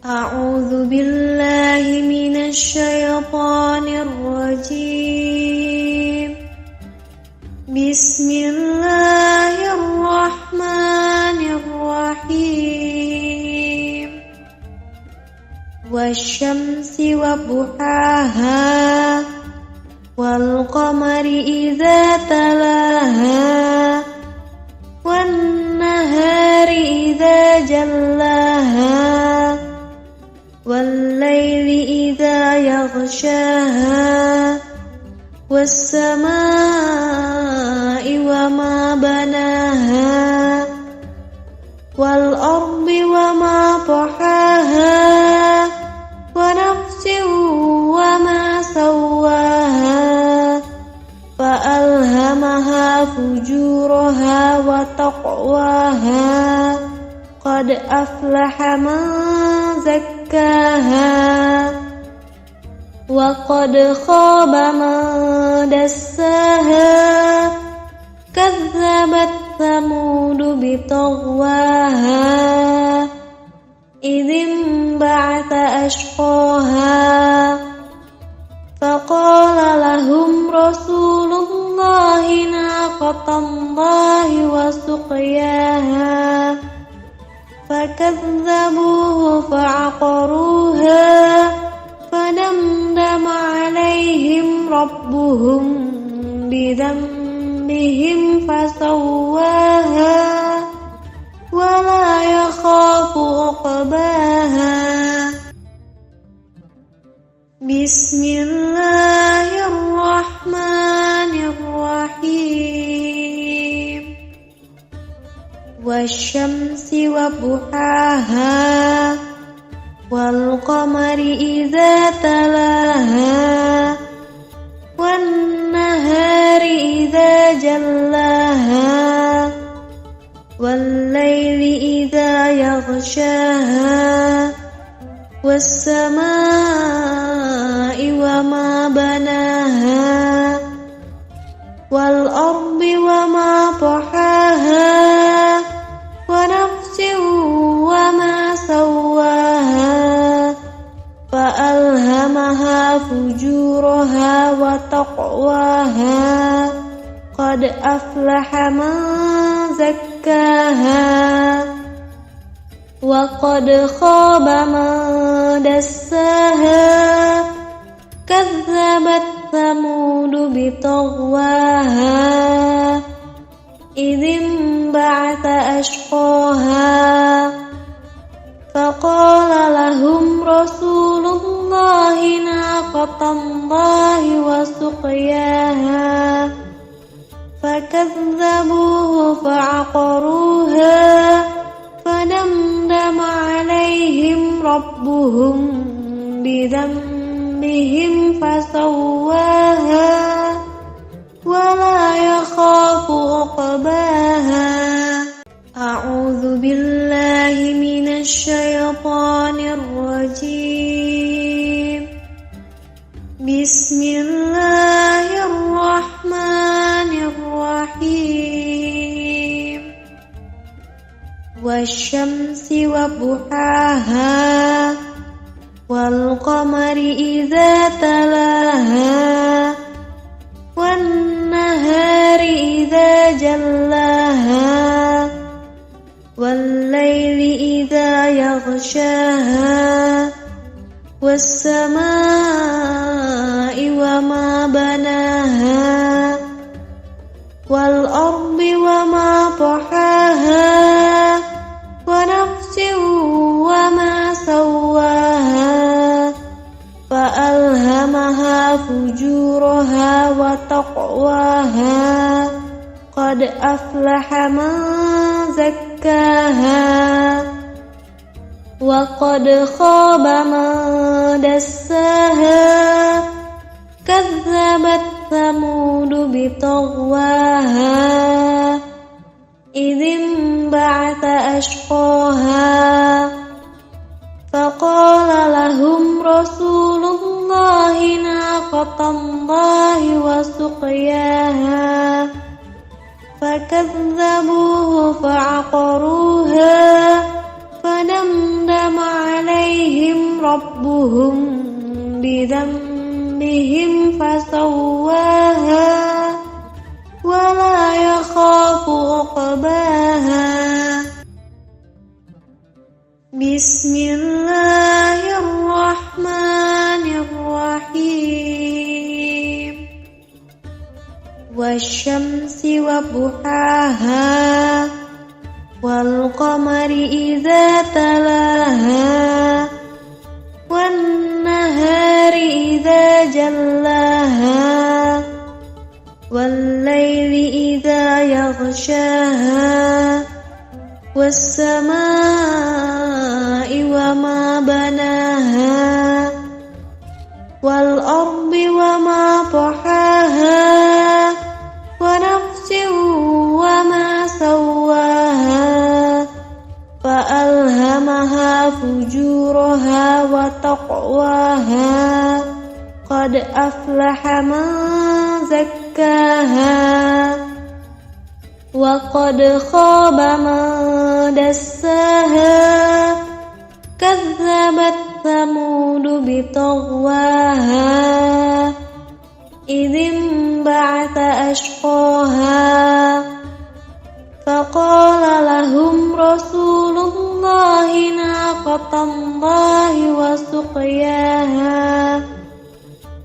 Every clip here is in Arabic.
أعوذ بالله من الشيطان الرجيم. بسم الله الرحمن الرحيم. والشمس وضحاها والقمر إذا تلاها والنهار إذا جلاها والليل إذا يغشاها والسماء وما بناها والأرض وما طحاها ونفس وما سواها فألهمها فجورها وتقواها قد أفلح من زكاها وقد خاب من دساها كذبت ثمود بطغواها إذ انبعث أشقاها فقال لهم رسول الله ناقة الله وسقياها فكذبوه فعقروها فدمدم عليهم ربهم بذنبهم فسواها ولا يخاف عقباها. بسم الله الرحمن الرحيم. والشمس وضحاها والقمر إذا تلاها والنهار إذا جلاها والليل إذا يغشاها والسماء وما بناها والأرض وما طحاها ونفس وما سواها فألهمها فجورها وتقواها قد أفلح من زكاها وقد خاب من دساها كذبت ثمود بطغواها إذ انبعث أشقاها فقال لهم رسول الله ناقة الله وسقياها فكذبوه فعقروها فدمدم عليهم ربهم بذنبهم فسواها ولا يخاف عقباها. أعوذ بالله من الشيطان الرجيم. بسم الله الرحمن الرحيم. والشمس وضحاها والقمر إذا تلاها والنهار إذا جلاها والليل إذا يغشاها والسماء وما بناها والأرض وما طحاها ونفس وما سواها فألهمها فجورها وتقواها قد أفلح من زكاها وقد خاب من دساها كذبت ثمود بطغواها إذ انبعث أشقاها فقال لهم رسول الله ناقة الله وسقياها فكذبوه فعقروها فدمدم عليهم ربهم بذنبهم فسواها ولا يخاف عقباها بسم الله الرحمن الرحيم والشمس وضحاها والقمر إذا تلاها والنهار إذا جلاها والليل إذا يغشاها والسماء وما بناها والأرض وما طحاها ونفس وما سواها فألهمها فجورها وتقواها قد أفلح من زكاها وقد خاب من دساها كذبت ثمود بطغواها إذ انبعث أشقاها فقال لهم رسول الله ناقة الله وسقياها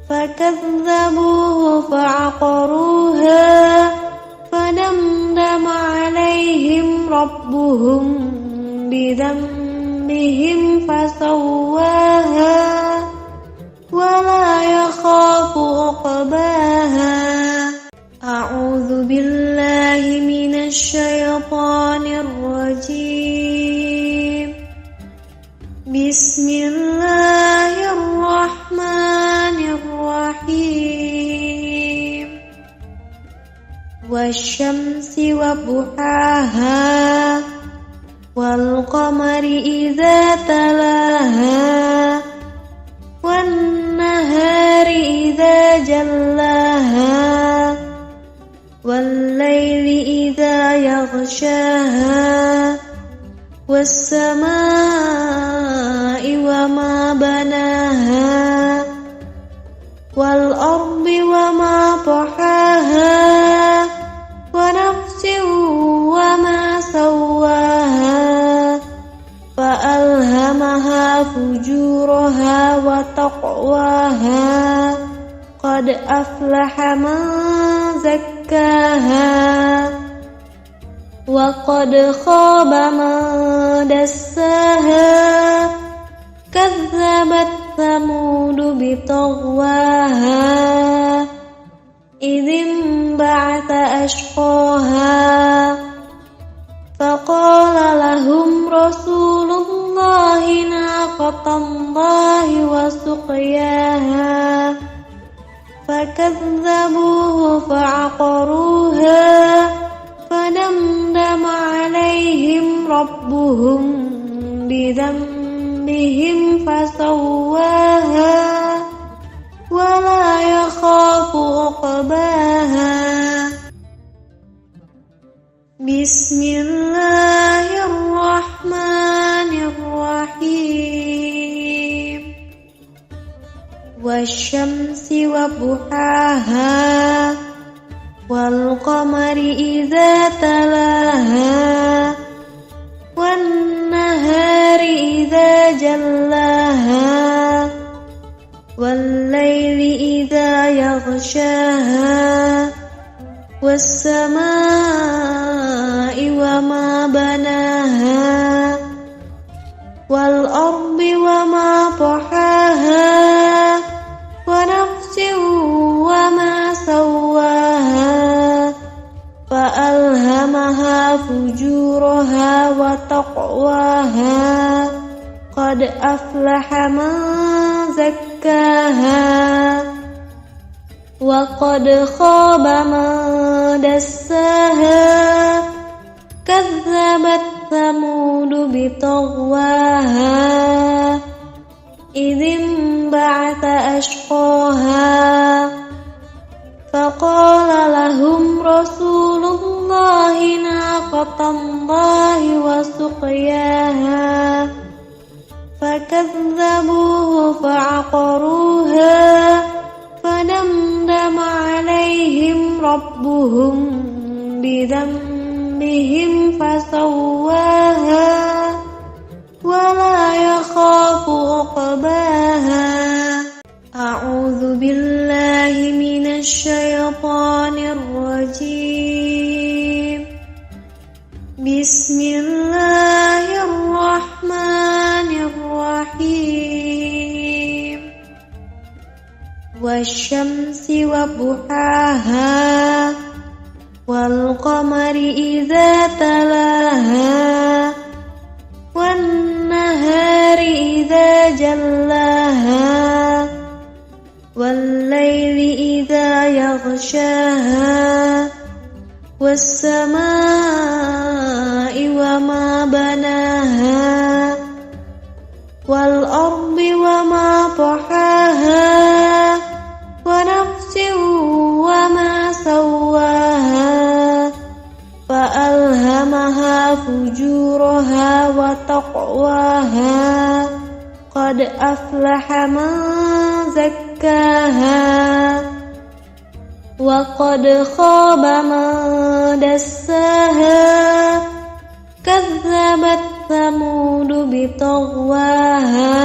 فكذبوه فعقروها فدمدم عليهم ربهم بذنبهم فسواها ولا يخاف عقباها أعوذ بالله من الشيطان الرجيم بسم الله الرحمن الرحيم والشمس وضحاها والقمر إذا تلاها والنهار إذا جلاها والليل إذا يغشاها والسماء وما بناها والأرض وما طحاها ونفس وما سواها فألهمها فجورها وتقواها قد أفلح من زكاها وقد خاب من دساها كذبت ثمود بطغواها إذ انبعث أشقاها فقال لهم رسول الله ناقة الله وسقياها فكذبوه فعقروها فدمدم عليهم ربهم بذنبهم فسواها ولا يخاف عقباها بسم الله الرحمن الرحيم والشمس وضحاها والقمر إذا تلاها والنهار إذا جلاها والليل إذا يغشاها والسماء وما بناها والأرض وما طحاها ونفس وما سواها فألهمها فجورها وتقواها قد أفلح من زكاها وقد خاب من دساها كذبت ثمود بطغواها إذ انبعث أشقاها فقال لهم رسول الله ناقة الله وسقياها فكذبوه فعقروها فدمدم عليهم ربهم بذنبهم فسواها ولا يخاف عقباها. أعوذ بالله من الشيطان الرجيم. بسم الله الرحمن الرحيم. والشمس وضحاها والقمر إذا تلاها والنهار إذا جلاها والليل إذا يغشاها والسماء وما بناها والأرض وما طحاها ونفس وما سواها فألهمها فجورها وتقواها قد أفلح من زكاها وقد خاب من دساها كذبت ثمود بطغواها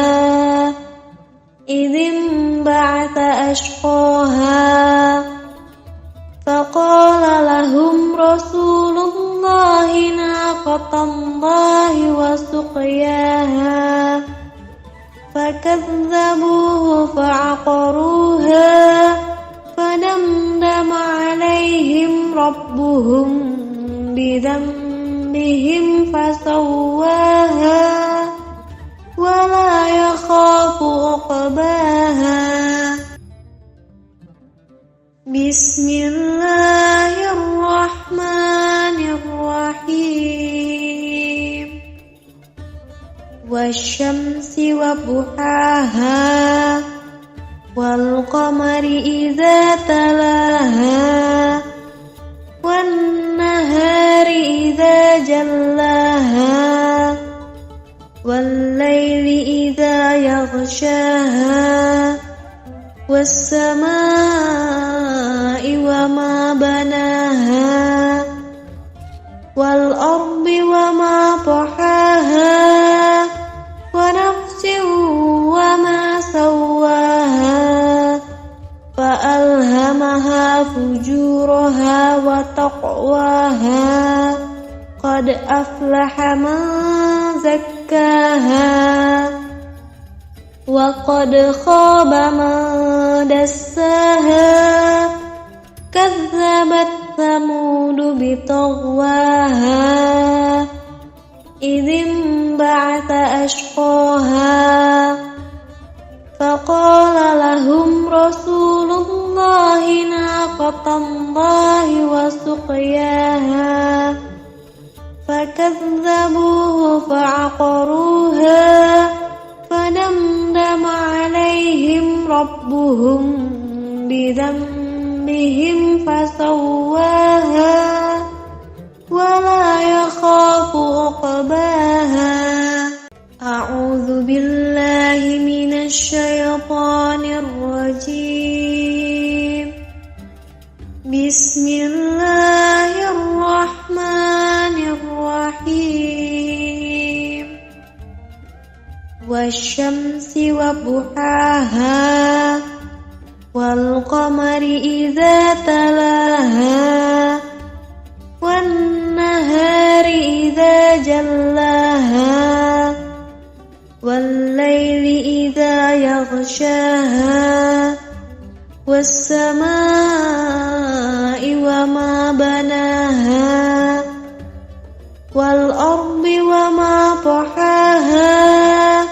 إذ انبعث أشقاها فقال لهم رسول الله ناقة الله وسقياها فكذبوه فعقروها فدمدم عليهم ربهم بذنبهم فسواها ولا يخاف عقباها. بسم الله الرحمن الرحيم. والشمس وضحاها والقمر إذا تلاها والنهار إذا جلاها والليل إذا يغشاها والسماء وما بناها والأرض وما طحاها ونفس وما سواها فألهمها فجورها وتقواها قد أفلح من زكاها وقد خاب من دساها كذبت ثمود بطغواها إذ انبعث أشقاها فقال لهم رسول الله ناقة الله وسقياها فكذبوه فعقروها فدمدم عليهم ربهم بذنبهم فسواها ولا يخاف عقباها. أعوذ بالله من الشيطان الرجيم. بسم الله الرحمن الرحيم. والشمس وضحاها والقمر إذا تلاها والنهار إذا جلاها والليل إذا يغشاها والسماء وما بناها والأرض وما طحاها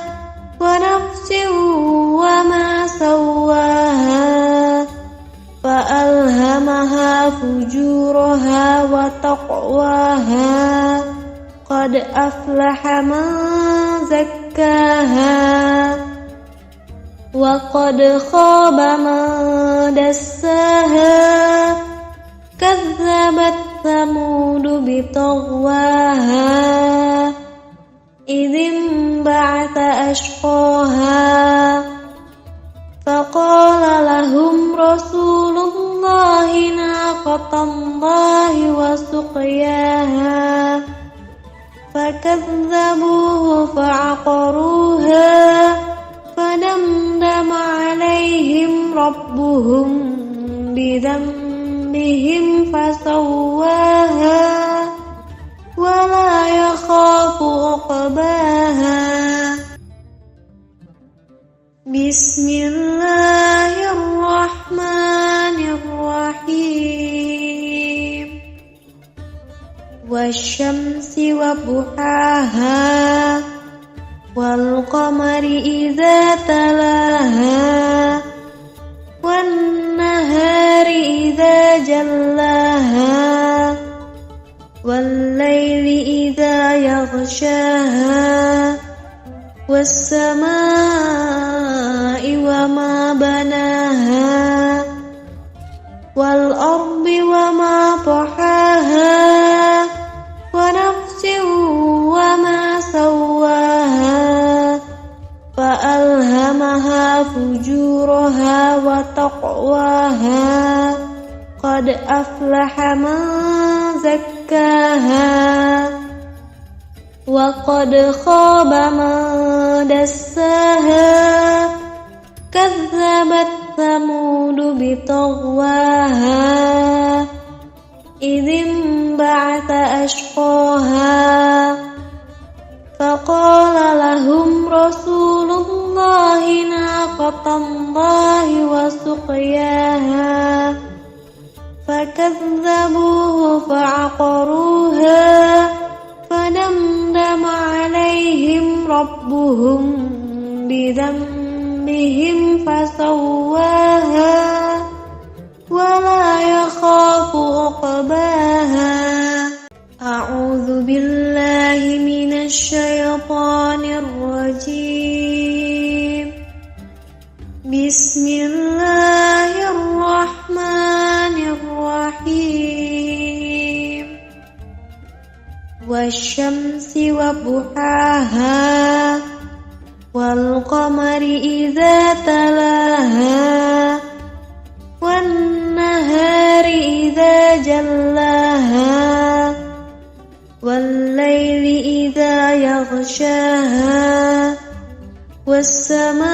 ونفس وما سواها فألهمها فجورها وتقواها قد أفلح من زكاها وقد خاب من دساها كذبت ثمود بطغواها إذ انبعث بعث أشقاها فقال لهم رسول الله ناقة الله وسقياها فكذبوه فعقروها فدمدم عليهم ربهم بذنبهم فسواها ولا يخاف عقباها. بسم الله الرحمن الرحيم. والشمس وضحاها والقمر إذا تلاها والنهار إذا جلاها والليل إذا يغشاها والسماء وما بناها والأرض وما طحاها ونفس وما سواها فألهمها فجورها وتقواها قد أفلح من زكاها وقد خاب من دساها كذبت ثمود بطغواها إذ انبعث أشقاها فقال لهم رسول الله ناقة الله وسقياها فكذبوه فعقروها فدمدم عليهم ربهم بذنبهم فسواها ولا يخاف عقباها. أعوذ بالله من الشيطان الرجيم. بسم الله الرحمن الرحيم. والشمس وضحاها والقمر إذا تلاها والنهار إذا جلاها والليل إذا يغشاها والسماء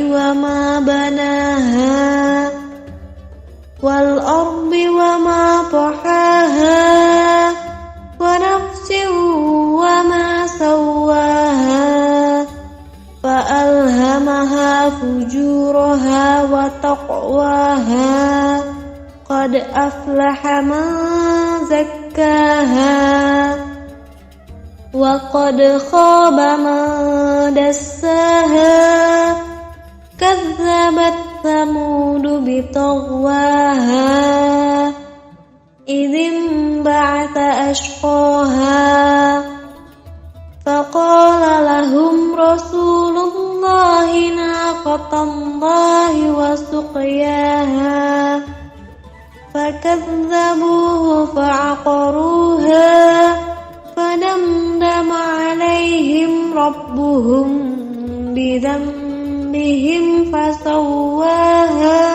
وما بناها والأرض وما طحاها ونفس وما سواها فألهمها فجورها وتقواها قد أفلح من زكاها وقد خاب من دساها كذبت ثمود بطغواها إذ انبعث أشقاها فقال لهم رسول الله ناقة الله وسقياها فكذبوه فعقروها فدمدم عليهم ربهم بذنبهم فسواها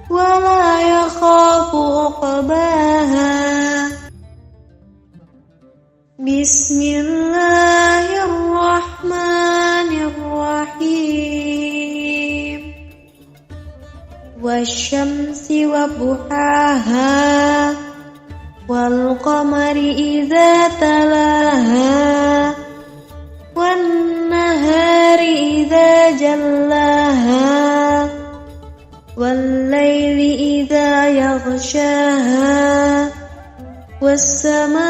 ولا يخاف عقباها. بسم الله الرحمن الرحيم. والشمس وضحاها والقمر إذا تلاها والنهار إذا جلاها والليل إذا يغشاها والسماء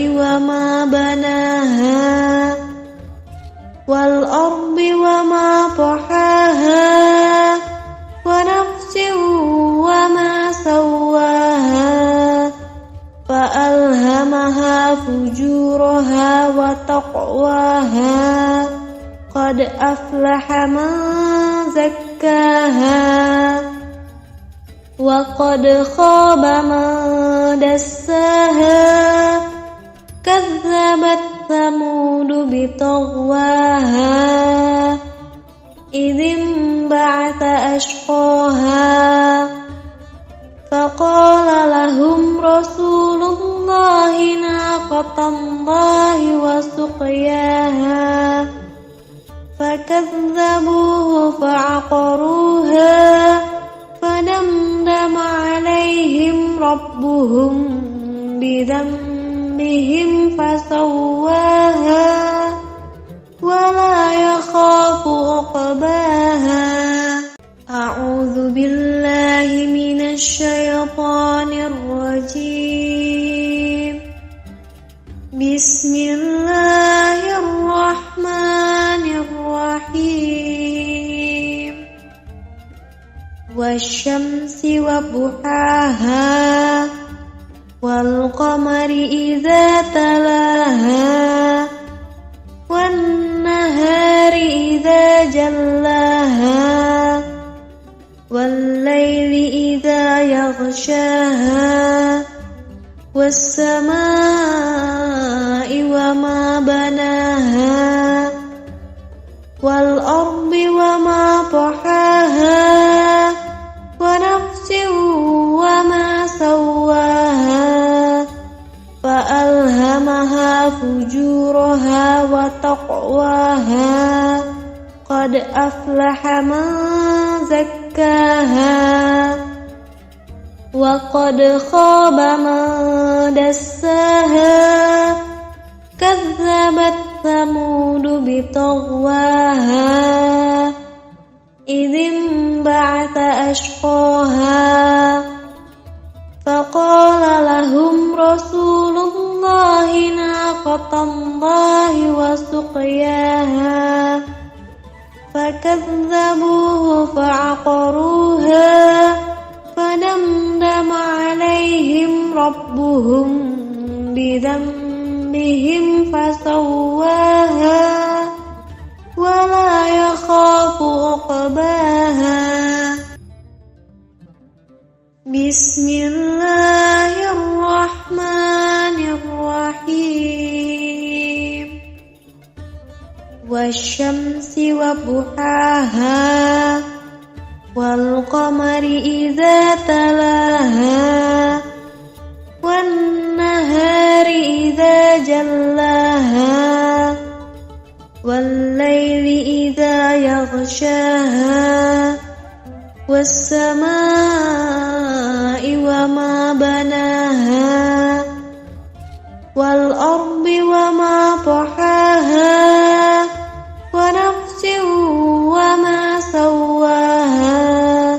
وما بناها والأرض وما طحاها ونفس وما سواها فألهمها فجورها وتقواها قد أفلح من زكاها وقد خاب من دساها كذبت ثمود بطغواها إذ انبعث أشقاها فقال لهم رسول الله ناقة الله وسقياها فكذبوه فعقروها فدمدم عليهم ربهم بذنبهم فسواها ولا يخاف عقباها. أعوذ بالله من الشيطان الرجيم. بسم الله الرحمن الرحيم. والشمس وضحاها والقمر إذا تلاها والنهار إذا جلاها والليل إذا يغشاها والسماء وما بناها والأرض وما طحاها ونفس وما سواها فألهمها فجورها وتقواها قد أفلح من زكاها وقد خاب من دساها كذبت ثمود بطغواها إذ انبعث أشقاها فقال لهم رسول الله ناقة الله وسقياها فكذبوه فعقروها فدمدم عليهم ربهم بذنبهم فسواها ولا يخاف عقباها. بسم الله الرحمن الرحيم. والشمس وضحاها والقمر إذا تلاها والنهار إذا جلاها والليل إذا يغشاها والسماء وما بناها والأرض وما طحاها ونفس وما سواها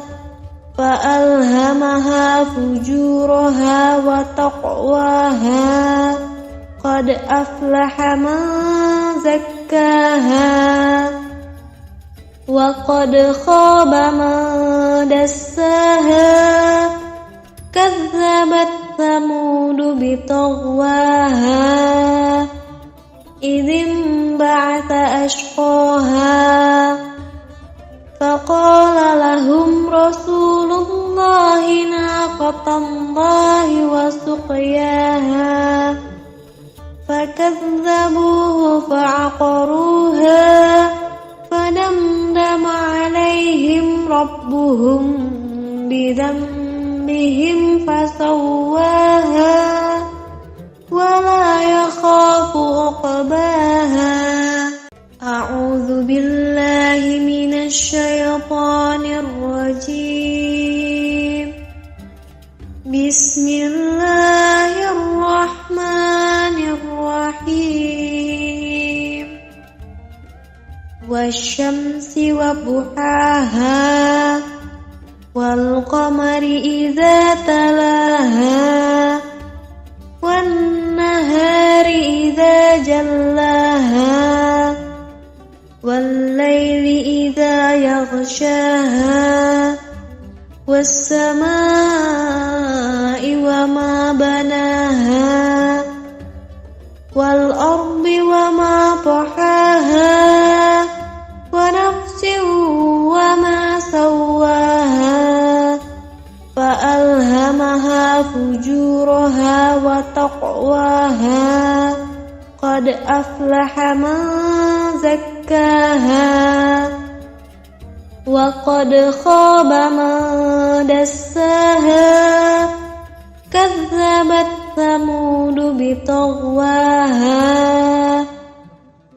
فألهمها فجورها وتقواها قد أفلح من زكاها وقد خاب من دساها كذبت ثمود بطغواها إذ انبعث أشقاها فقال لهم رسول الله ناقة الله وسقياها فكذبوه فعقروها فدمدم عليهم ربهم بذنبهم فسواها ولا يخاف عقباها. أعوذ بالله من الشيطان الرجيم. بسم الله الرحمن الرحيم. والشمس وضحاها والقمر إذا تلاها والنهار إذا جلاها والليل إذا يغشاها والسماء وما بناها والأرض وما طحاها ونفس وما سواها فألهمها فجورها وتقواها قد أفلح من زكاها وقد خاب من دساها كذبت ثمود بطغواها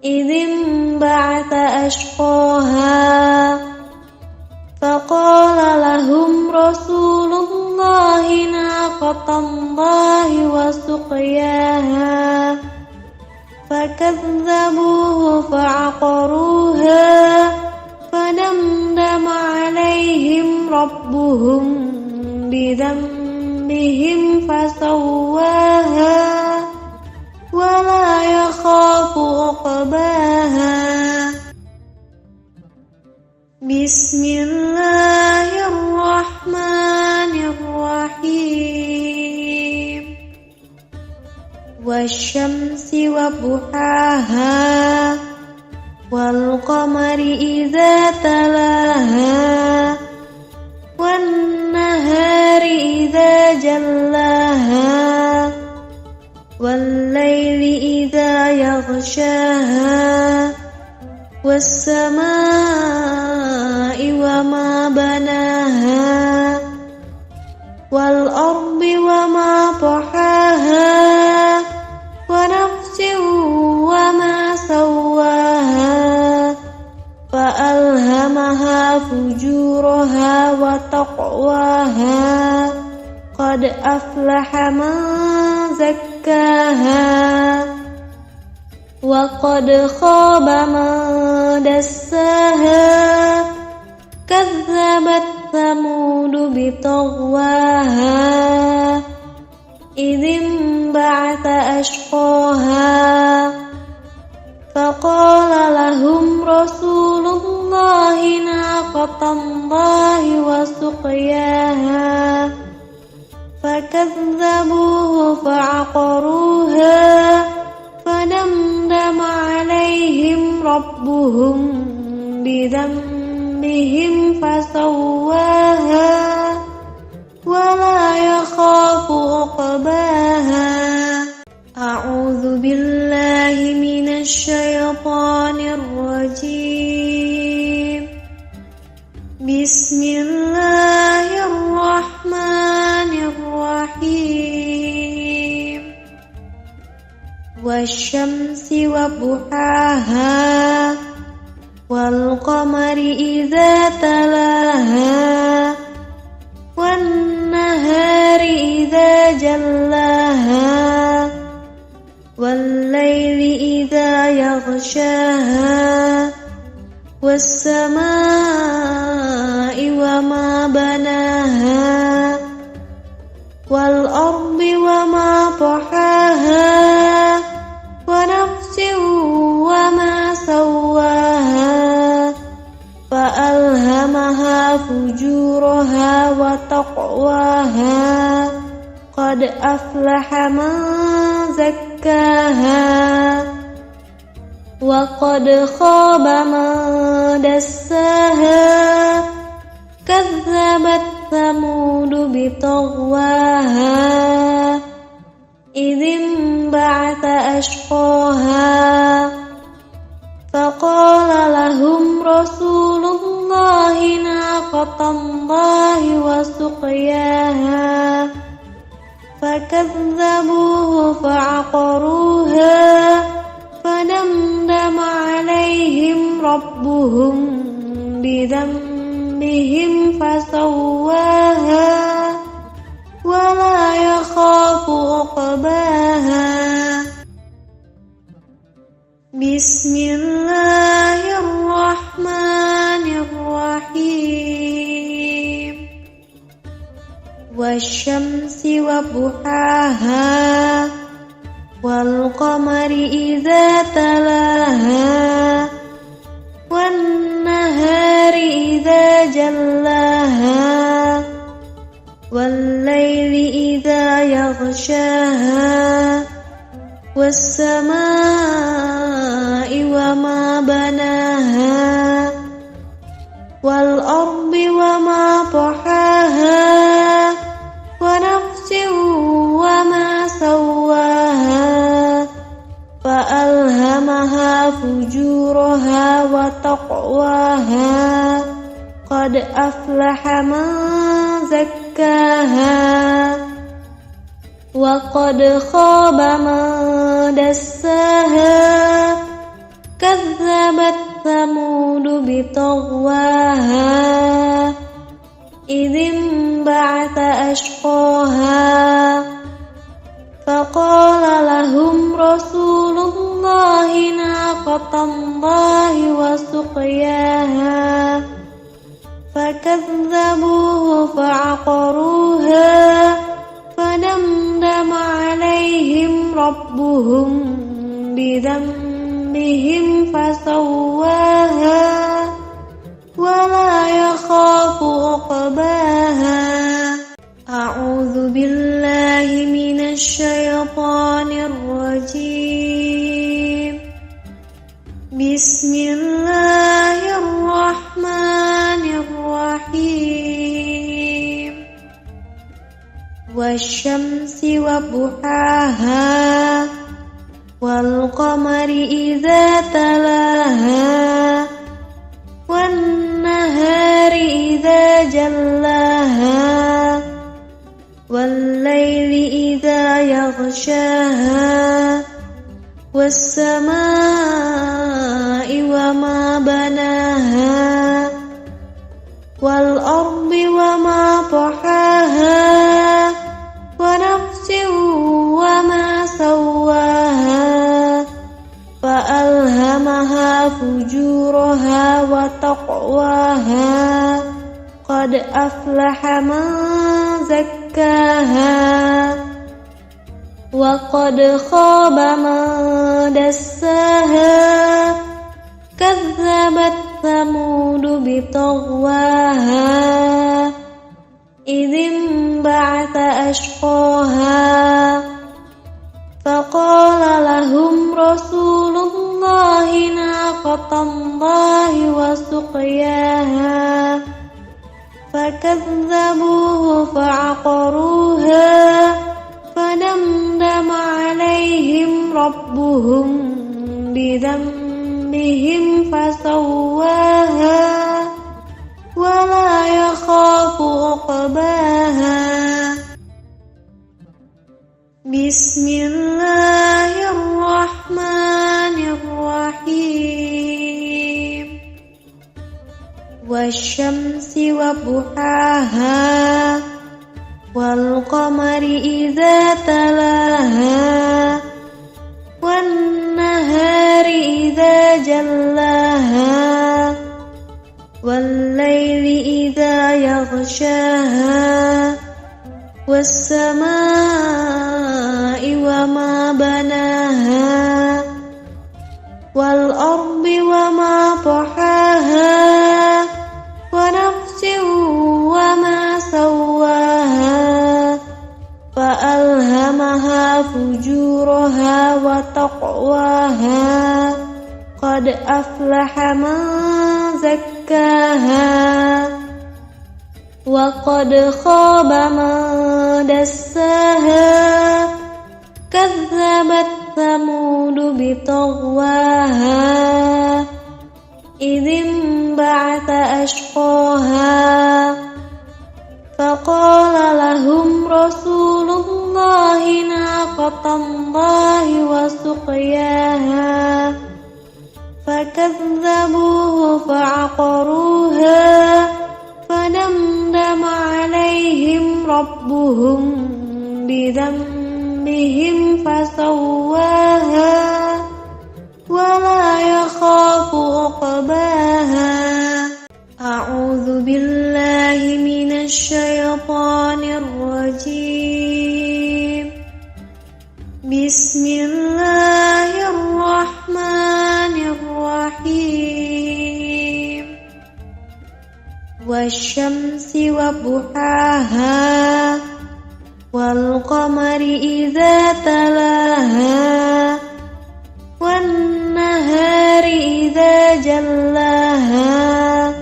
إذ انبعث أشقاها فقال لهم رسول الله ناقة الله وسقياها فكذبوه فعقروها فدمدم عليهم ربهم بذنبهم فسواها ولا يخاف عقباها بسم الله الرحمن الرحيم والشمس وضحاها والقمر إذا تلاها والنهار إذا جلاها والليل إذا يغشاها والسماء وما بناها والأرض وما طحاها ونفس وما سواها فألهمها فجورها وتقواها قد أفلح من زكاها وقد خاب من دساها كذبت ثمود بطغواها إذ انبعث أشقاها فقال لهم رسول الله ناقة الله وسقياها فكذبوه فعقروها فدمدم عليهم ربهم بذنبهم فسواها ولا يخاف عقباها أعوذ بالله من الشيطان الرجيم بسم الله الرحمن الرحيم والشمس وضحاها والقمر إذا تلاها والنهار إذا جلاها والليل إذا يغشاها والسماء وما بناها والأرض وما طحاها ونفس وما سواها فألهمها فجورها وتقواها قد أفلح من زكاها وقد خاب من دساها كذبت ثمود بطغواها إذ انبعث أشقاها فقال لهم رسول الله ناقة الله وسقياها فكذبوه فعقروها فدمدم عليهم ربهم بذنبهم فسواها ولا يخاف عقباها بسم الله الرحمن الرحيم والشمس وضحاها والقمر إذا تلاها والنهار إذا جلاها والليل إذا يغشاها والسماء وما بناها والأرض وما طحاها ونفس أفلح من زكاها وقد خاب من دساها كذبت ثمود بطغواها إذ انبعث أشقاها فقال لهم رسول الله ناقة الله وسقياها فكذبوه فعقروها فدمدم عليهم ربهم بذنبهم فسواها ولا يخاف عقباها. أعوذ بالله من الشيطان الرجيم. بسم الله الرحمن الرحيم. والشمس وضحاها والقمر إذا تلاها والنهار إذا جلاها والليل إذا يغشاها والسماء وما بناها والأرض وما طحاها ونفس وما سواها فألهمها فجورها وتقواها قد أفلح من زكاها وقد خاب من دساها كذبت ثمود بطغواها إذ انبعث أشقاها فقال لهم رسول الله ناقة الله وسقياها فكذبوه فعقروها فدمدم عليهم ربهم بذنبهم فسواها ولا يخاف عقباها. بسم الله الرحمن الرحيم. والشمس وضحاها والقمر إذا تلاها والنهار إذا جلاها والليل إذا يغشاها والسماء وما بناها والأرض وما طحاها ونفس وما سواها فألهمها فجورها وتقواها قد أفلح من زكاها وقد خاب من دساها كذبت ثمود بطغواها إذ انبعث أشقاها فقال لهم رسول الله ناقة الله وسقياها فكذبوه فعقروها فدمدم عليهم ربهم بذنبهم فسواها ولا يخاف عقباها. أعوذ بالله من الشيطان الرجيم. بسم الله الرحمن الرحيم. والشمس وضحاها والقمر إذا تلاها والنهار إذا جلاها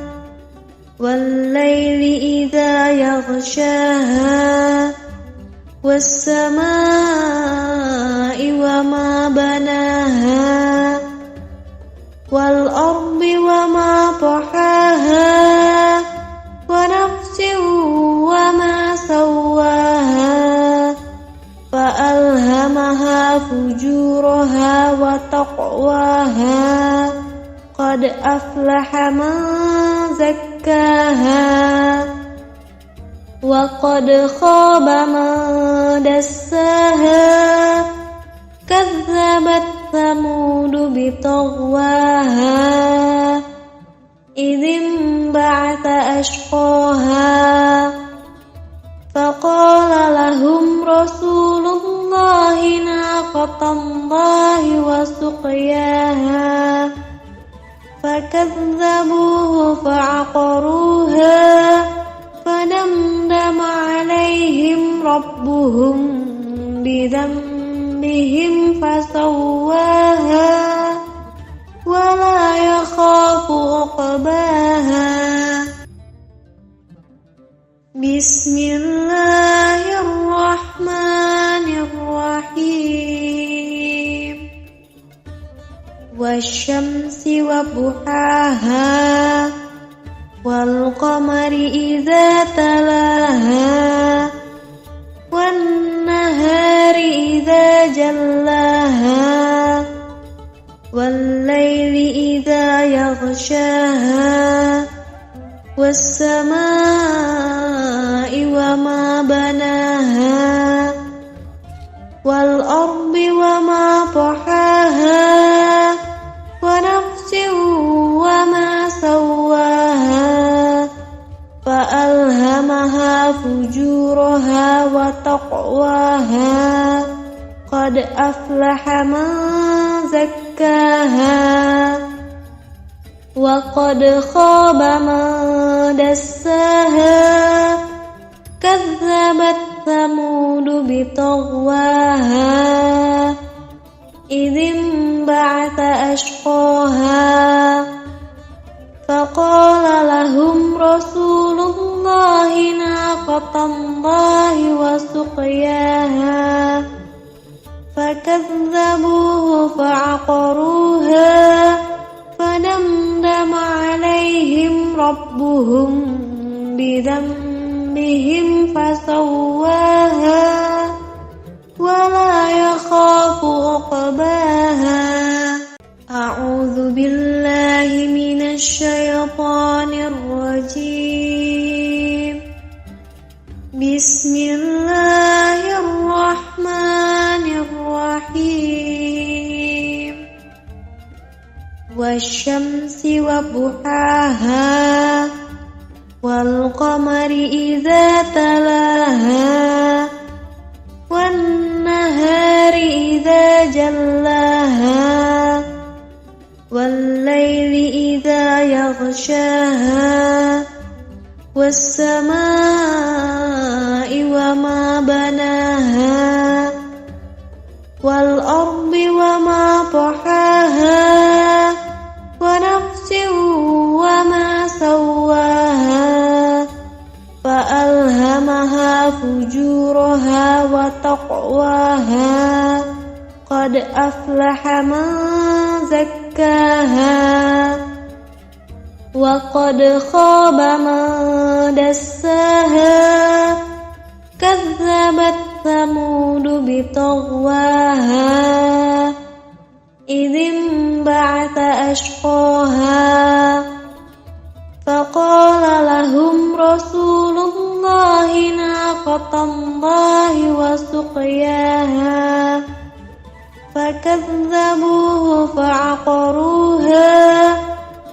والليل إذا يغشاها والسماء وما بناها والأرض وما طحاها ونفس فجورها وتقواها قد أفلح من زكاها وقد خاب من دساها كذبت ثمود بطغواها إذ انبعث أشقاها فقال لهم رسول الله ناقة الله وسقياها فكذبوه فعقروها فدمدم عليهم ربهم بذنبهم فسواها ولا يخاف عقباها بسم الله الرحمن الرحيم والشمس وضحاها والقمر إذا تلاها والنهار إذا جلاها والليل إذا يغشاها والسماء وما بناها والأرض وما طحاها ونفس وما سواها فألهمها فجورها وتقواها قد أفلح من زكاها وقد خاب من دساها كذبت ثمود بطغواها إذ انبعث أشقاها فقال لهم رسول الله ناقة الله وسقياها فكذبوه فعقروها فدمدم عليهم ربهم بذنبهم فسواها ولا يخاف عقباها أعوذ بالله من الشيطان الرجيم بسم الله الرحمن الرحيم والشمس وضحاها والقمر إذا تلاها والنهار إذا جلاها والليل إذا يغشاها والسماء وما بناها والأرض وما طحاها ونفس وما سواها فألهمها فجورها وتقواها قد أفلح من زكاها وقد خاب من دساها كذبت ثمود بطغواها إذ انبعث أشقاها فقال لهم رسول الله ناقة الله وسقياها فكذبوه فعقروها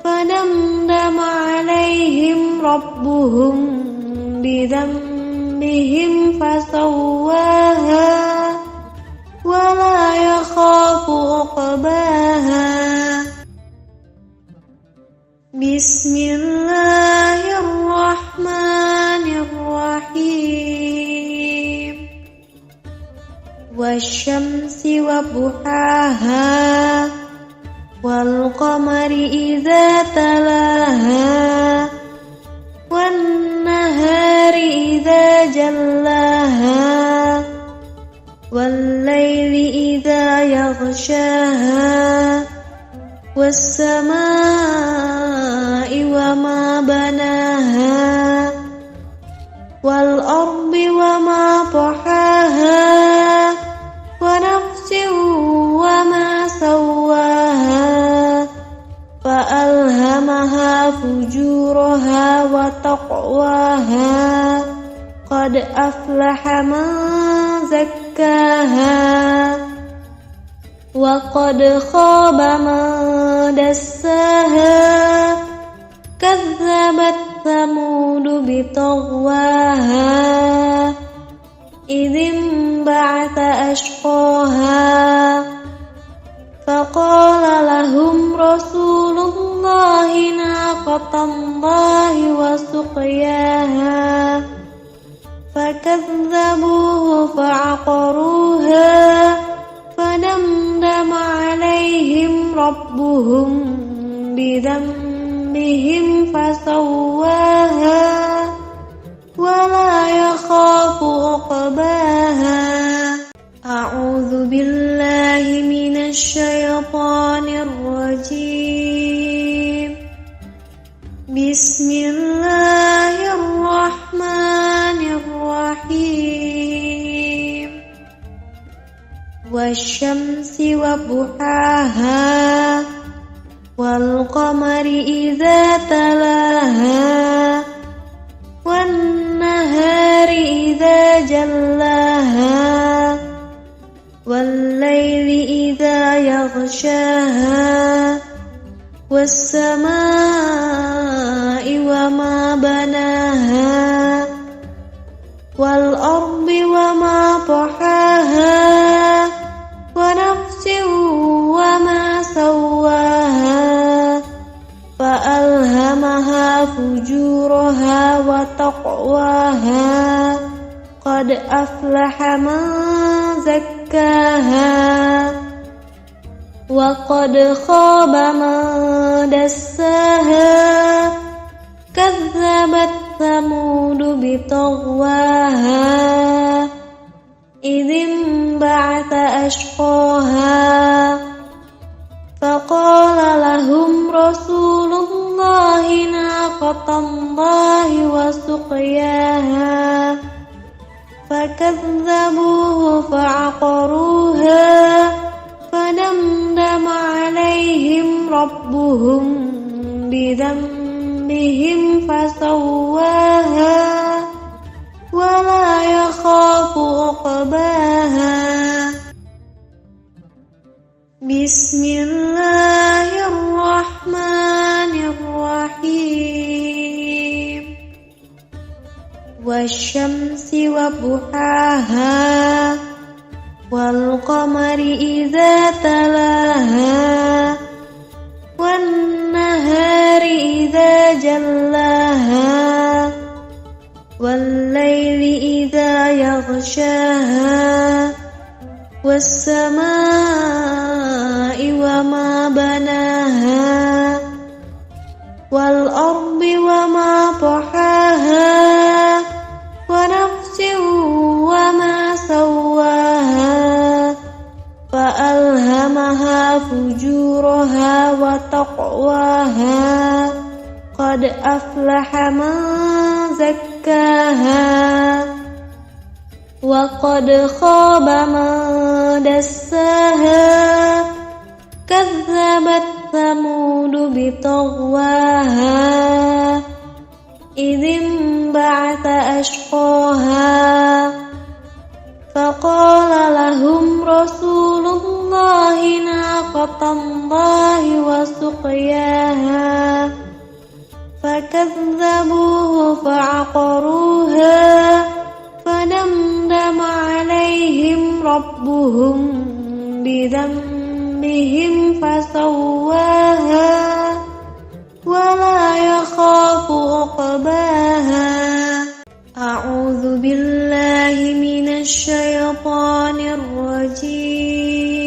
فدمدم عليهم ربهم بذنبهم فسواها ولا يخاف عقباها بسم الله الرحمن الرحيم والشمس وضحاها والقمر إذا تلاها والنهار إذا جلاها والليل إذا يغشاها والسماء وما بناها والأرض وما طحاها ونفس فجورها وتقواها قد أفلح من زكاها وقد خاب من دساها كذبت ثمود بطغواها إذ انبعث أشقاها فقال لهم رسول الله ناقة الله وسقياها فكذبوه فعقروها فدمدم عليهم ربهم بذنبهم فسواها ولا يخاف عقباها. أعوذ بالله من الشيطان الرجيم. بسم الله الرحمن الرحيم. والشمس وضحاها والقمر إذا تلاها والنهار إذا جلاها والليل إذا يغشاها والسماء وما بناها والأرض وما طحاها ونفس وما سواها فألهمها فجورها وتقواها قد أفلح من زكاها وقد خاب من دساها كذبت ثمود بطغواها إذ انبعث أشقاها فقال لهم رسول الله ناقة الله وسقياها فكذبوه فعقروها فدمدم عليهم ربهم بذنبهم فسواها ولا يخاف عقباها. بسم الله الرحمن الرحيم. والشمس وضحاها والقمر إذا تلاها والنهار إذا جلاها والليل إذا يغشاها والسماء وما بناها والأرض وما طحاها ونفس وما سواها فألهمها فجورها وتقواها قد أفلح من زكاها وقد خاب من دساها كذبت ثمود بطغواها إذ انبعث أشقاها فقال لهم رسول الله ناقة الله وسقياها فكذبوه فعقروها فدمدم عليهم ربهم بذنبهم فسواها ولا يخاف عقباها. أعوذ بالله من الشيطان الرجيم.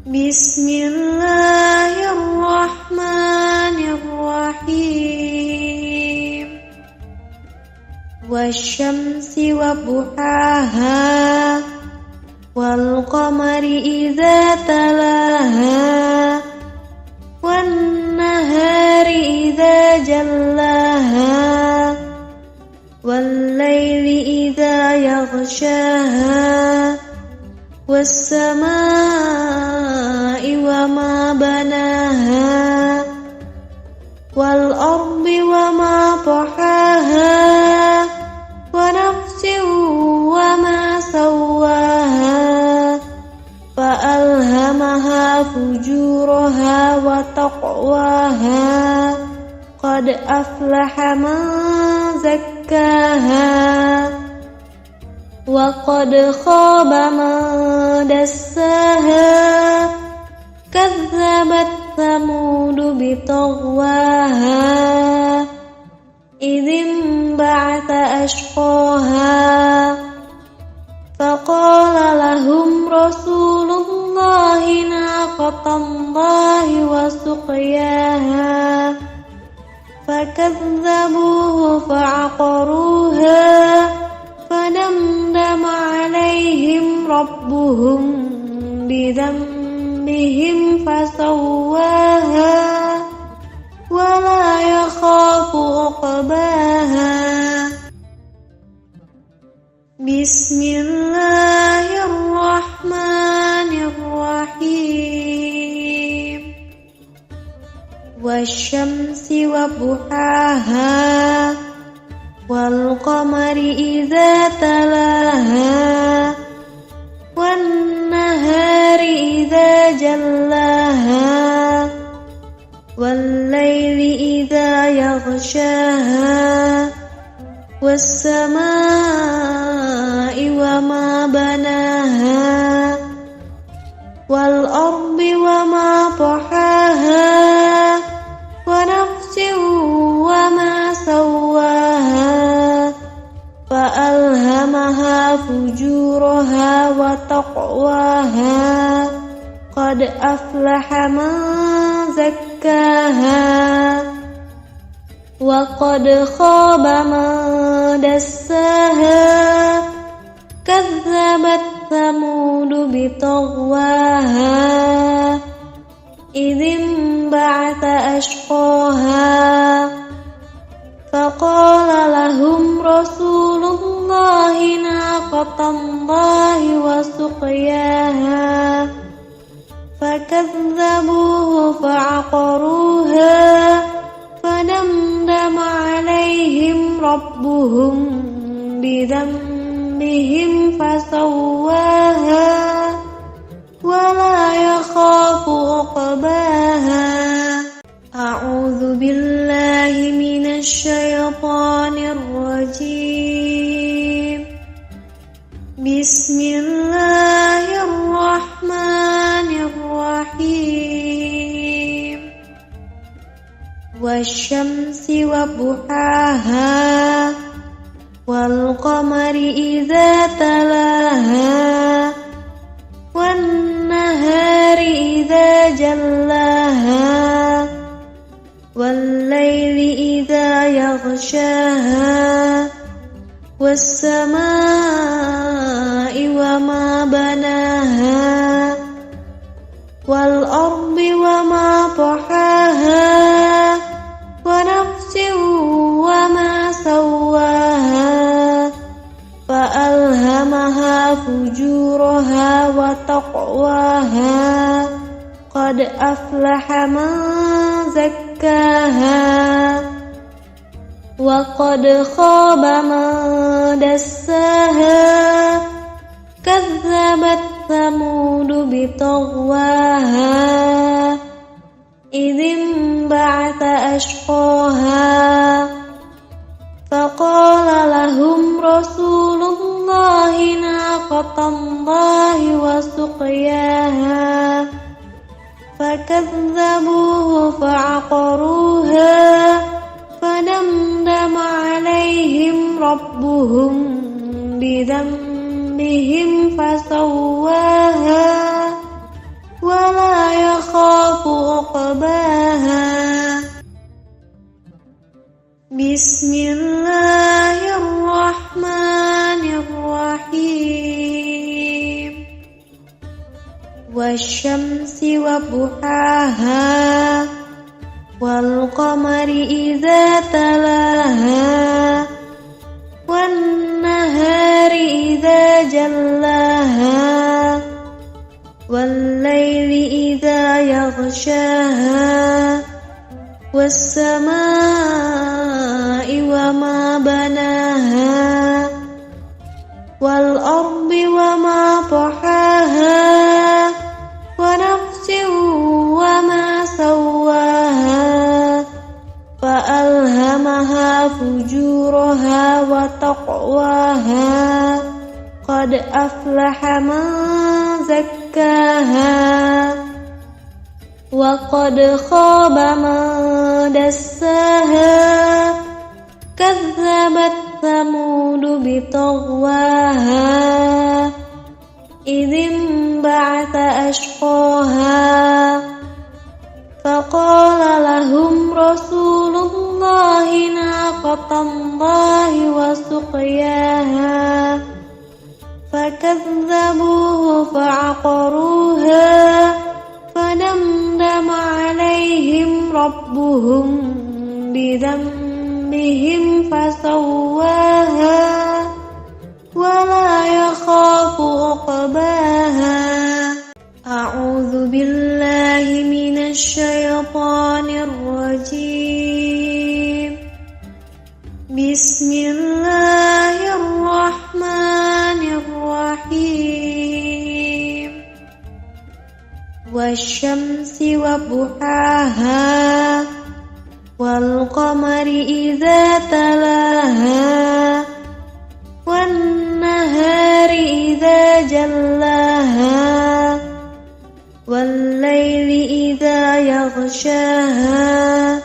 بسم الله الرحمن الرحيم. والشمس وضحاها والقمر إذا تلاها والنهار إذا جلاها والليل إذا يغشاها والسماء وما بناها أفلح من زكاها وقد خاب من دساها كذبت ثمود بطغواها إذ انبعث أشقاها فقال لهم رسول الله ناقة الله وسقياها فكذبوه فعقروها فدمدم عليهم ربهم بذنبهم فسواها ولا يخاف عقباها بسم الله الرحمن الرحيم والشمس وضحاها والقمر إذا تلاها والنهار إذا جلاها والليل إذا يغشاها والسماء وما بناها والأرض وما طحاها ونفس وما سواها فألهمها فجورها وتقواها قد أفلح من زكاها وقد خاب من دساها كذبت ثمود بطغواها إذ انبعث أشقاها فقال لهم رسول الله ناقة الله وسقياها فكذبوه فعقروها فدمدم عليهم ربهم بذنبهم فسواها ولا يخاف عقباها أعوذ بالله من الشيطان الرجيم بسم الله الرحمن الرحيم والشمس وضحاها والقمر إذا تلاها والنهار إذا جلاها والليل إذا يغشاها والسماء وما بناها والأرض وما طحاها ونفس وما سواها فألهمها فجورها وتقواها قد أفلح من زكاها وقد خاب من دساها كذبت ثمود بطغواها إذ انبعث أشقاها فقال لهم رسول الله ناقة الله وسقياها فكذبوه فعقروها فدمدم عليهم ربهم بذنبهم فسواها ولا يخاف عقباها بسم الله الرحمن الرحيم والشمس وضحاها والقمر إذا تلاها والنهار إذا جلاها والليل إذا يغشاها والسماء وما بناها والأرض وما طحاها ونفس وما سواها فألهمها وتقواها قد أفلح من زكاها وقد خاب من دساها كذبت ثمود بطغواها إذ انبعث أشقاها فقال لهم رسول الله ناقة الله وسقياها فكذبوه فعقروها فدمدم عليهم ربهم بذنبهم فسواها ولا يخاف عقباها أعوذ بالله من الشيطان الرجيم بسم الله الرحمن الرحيم والشمس وضحاها والقمر إذا تلاها والنهار إذا جلاها والليل إذا يغشاها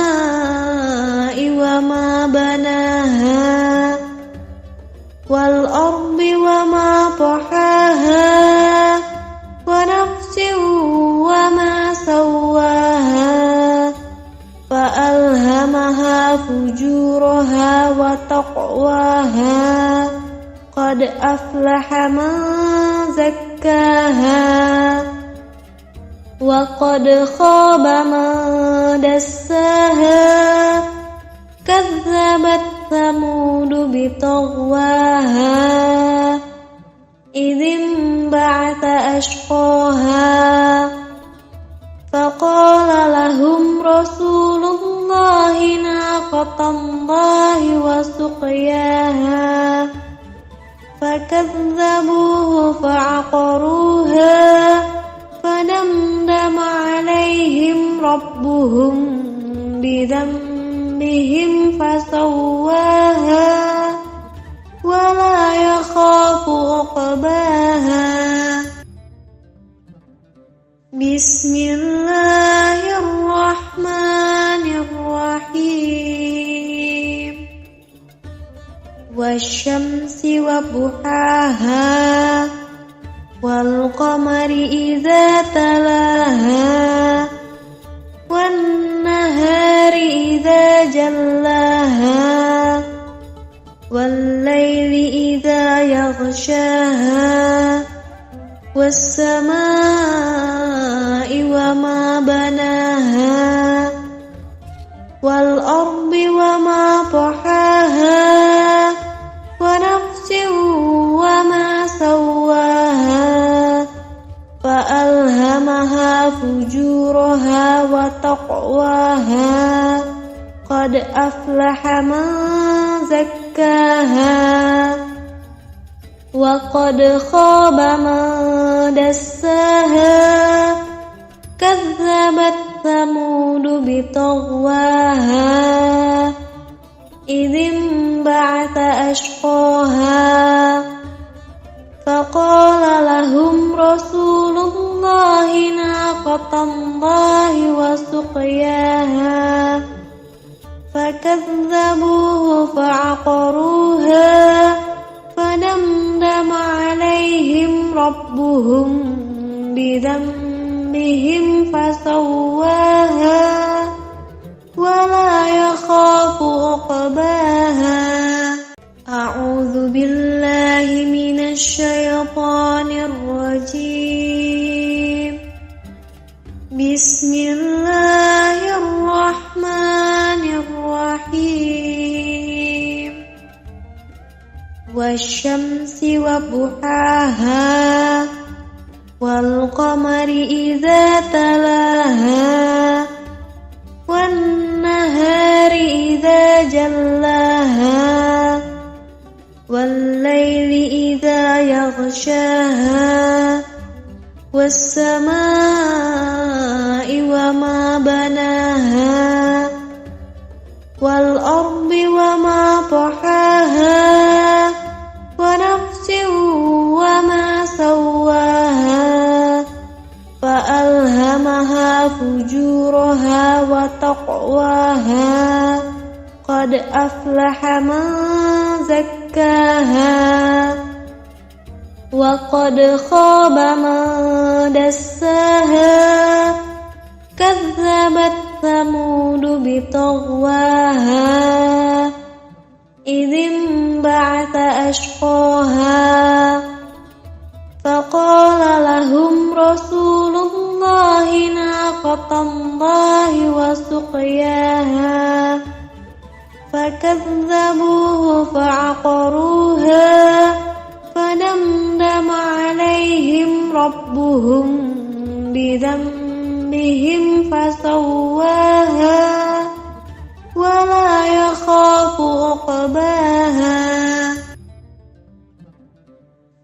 والسماء وما بناها والأرض وما طحاها ونفس وما سواها فألهمها فجورها وتقواها قد أفلح من زكاها وقد خاب من دساها كذبت ثمود بطغواها إذ انبعث أشقاها فقال لهم رسول الله ناقة الله وسقياها فكذبوه فعقروها فدمدم عليهم ربهم بذنبهم فسواها ولا يخاف عقباها بسم الله الرحمن الرحيم والشمس وضحاها والقمر إذا تلاها والنهار إذا جلاها والليل إذا يغشاها والسماء وما بناها والأرض وما طحاها ونفس وما سواها فألهمها فجورها وتقواها قد أفلح من زكاها وقد خاب من دساها كذبت ثمود بطغواها إذ انبعث أشقاها فقال لهم رسول الله ناقة الله وسقياها فكذبوه فعقروها فدمدم عليهم ربهم بذنبهم فسواها ولا يخاف عقباها أعوذ بالله من الشيطان الرجيم بسم الله الرحمن الرحيم والشمس وضحاها والقمر إذا تلاها والنهار إذا جلاها والليل إذا يغشاها والسماء وما بناها والأرض وما طحاها ونفس وما سواها فألهمها فجورها وتقواها قد أفلح من زكاها وقد خاب من دساها كذبت ثمود بطغواها إذ انبعث أشقاها فقال لهم رسول الله ناقة الله وسقياها فكذبوه فعقروها فدمدم عليهم ربهم بذنبهم فسواها ولا يخاف عقباها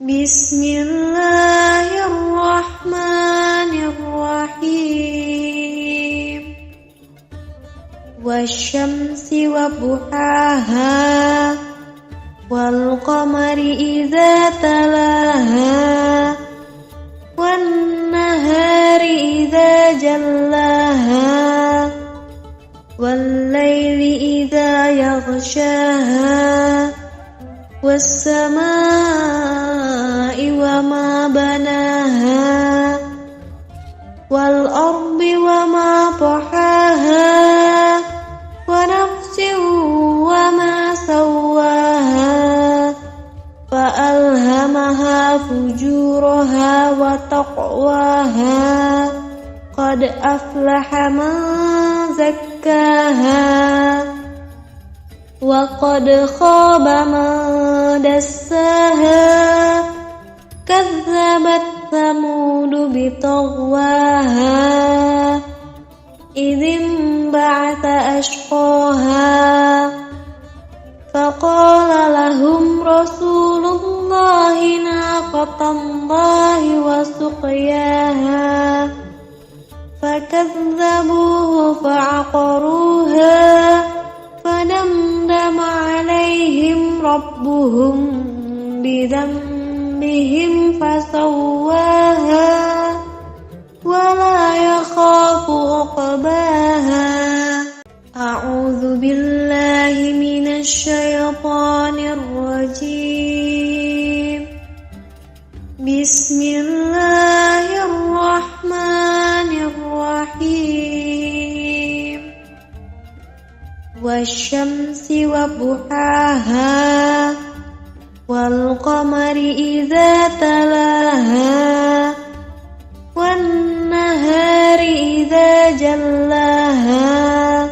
بسم الله الرحمن الرحيم والشمس وضحاها والقمر إذا تلاها والنهار إذا جلاها والليل إذا يغشاها والسماء وما بناها والأرض وما طحاها ونفس وما سواها فألهمها فجورها وتقواها قد أفلح من زكاها وقد خاب من دساها كذبت ثمود بطغواها إذ انبعث أشقاها فقال لهم رسول الله ناقة الله وسقياها فكذبوه فعقروها فدمدم عليهم ربهم بذنبهم فسواها ولا يخاف عقباها أعوذ بالله من الشيطان الرجيم بسم الله الرحمن الرحيم والشمس وضحاها والقمر إذا تلاها والنهار إذا جلاها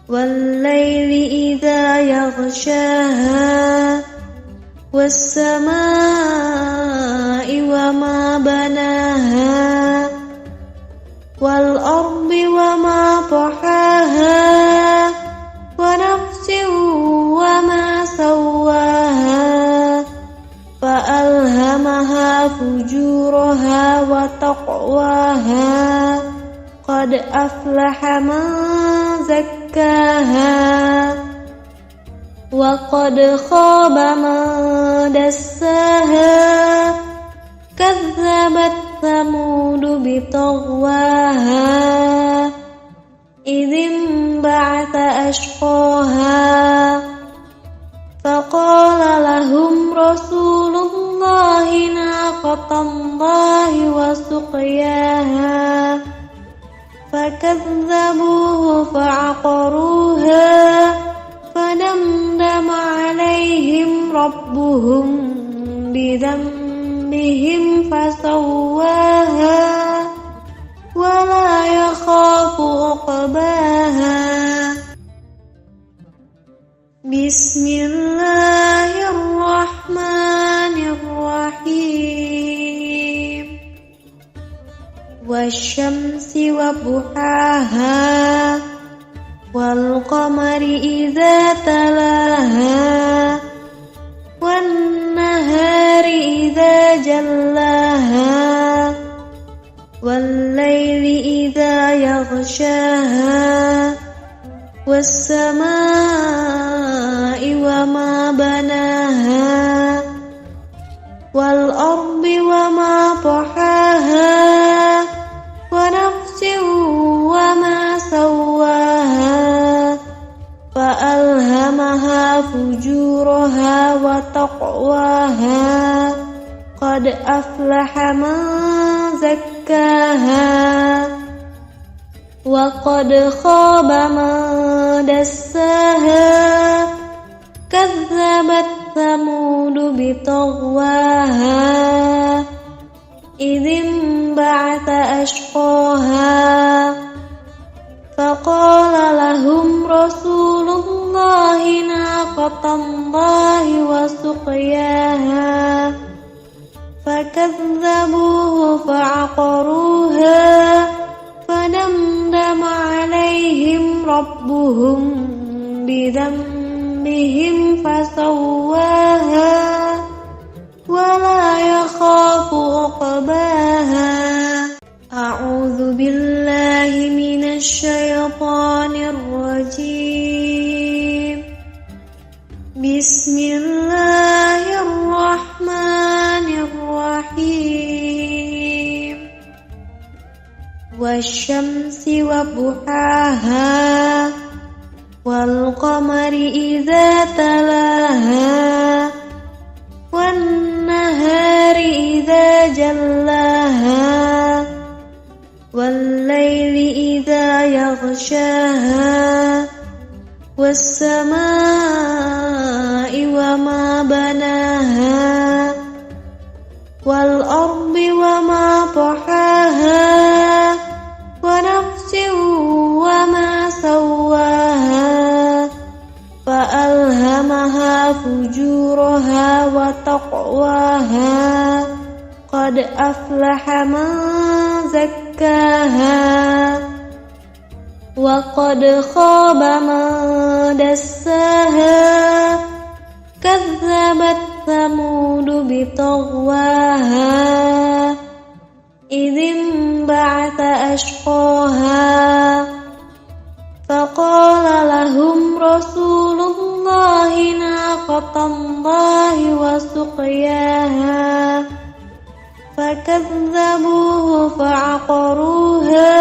والليل إذا يغشاها والسماء وما بناها والأرض وما طحاها ونفس وما سواها فألهمها فجورها وتقواها قد أفلح من زكاها وقد خاب من دساها كذبت ثمود بطغواها إذ انبعث أشقاها فقال لهم رسول الله ناقة الله وسقياها فكذبوه فعقروها فدمدم عليهم ربهم بذنبهم فسواها ولا يخاف عقباها بسم الله الرحمن الرحيم والشمس وضحاها والقمر إذا تلاها والنهار إذا جلاها والليل إذا يغشاها والسماء وما بناها والأرض وما طحاها ونفس وما سواها فألهمها فجورها وتقواها قد أفلح من زكاها وقد خاب من دساها كذبت ثمود بطغواها إذ انبعث أشقاها فقال لهم رسول الله ناقة الله وسقياها فكذبوه فعقروها فدمدم عليهم ربهم بذنبهم فسواها ولا يخاف عقباها. أعوذ بالله من الشيطان الرجيم. بسم الله الرحمن الرحيم. والشمس وضحاها والقمر إذا تلاها والنهار إذا جلاها والليل إذا يغشاها والسماء وما بناها والأرض وما طحاها ونفس وما سواها فألهمها فجورها وتقواها قد أفلح من زكاها وقد خاب من دساها كذبت ثمود بطغواها إذ انبعث أشقاها فقال لهم رسول الله ناقة الله وسقياها فكذبوه فعقروها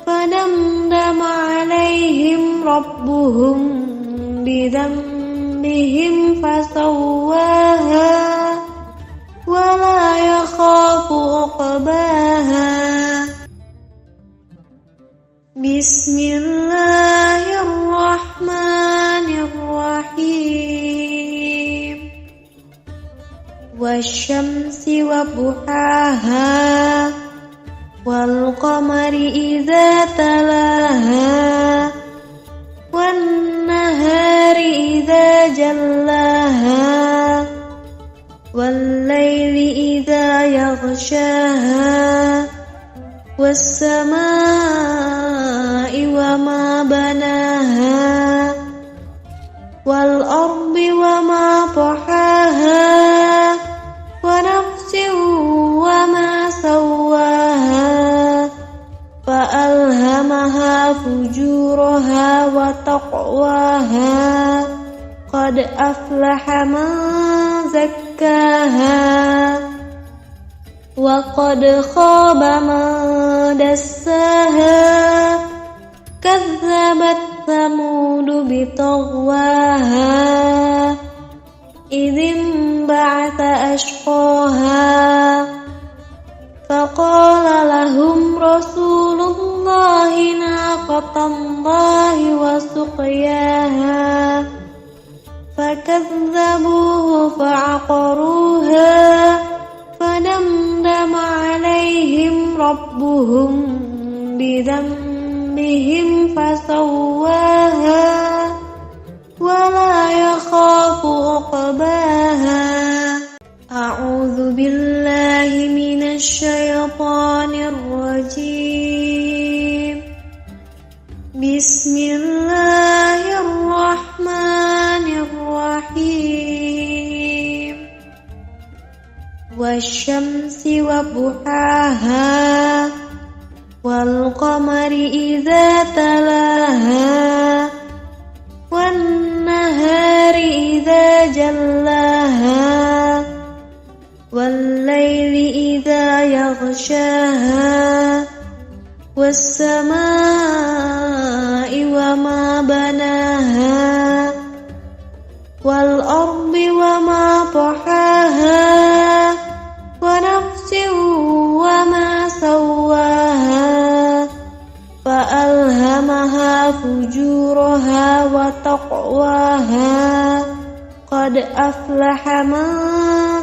فدمدم عليهم ربهم بذنبهم فسواها ولا يخاف عقباها. بسم الله الرحمن الرحيم. والشمس وضحاها والقمر إذا تلاها والنهار إذا جلاها والليل إذا يغشاها والسماء وما بناها والأرض وما طحاها ونفس وما سواها فألهمها فجورها وتقواها قد أفلح من زكاها وقد خاب من دساها كذبت ثمود بطغواها إذ انبعث أشقاها فقال لهم رسول الله ناقة الله وسقياها فكذبوه فعقروها فدمدم عليهم ربهم بذنبهم فسواها ولا يخاف عقباها. أعوذ بالله من الشيطان الرجيم. بسم الله الرحمن الرحيم. والشمس وضحاها والقمر إذا تلاها والسماء وما بناها والأرض وما طحاها ونفس وما سواها فألهمها فجورها وتقواها قد أفلح من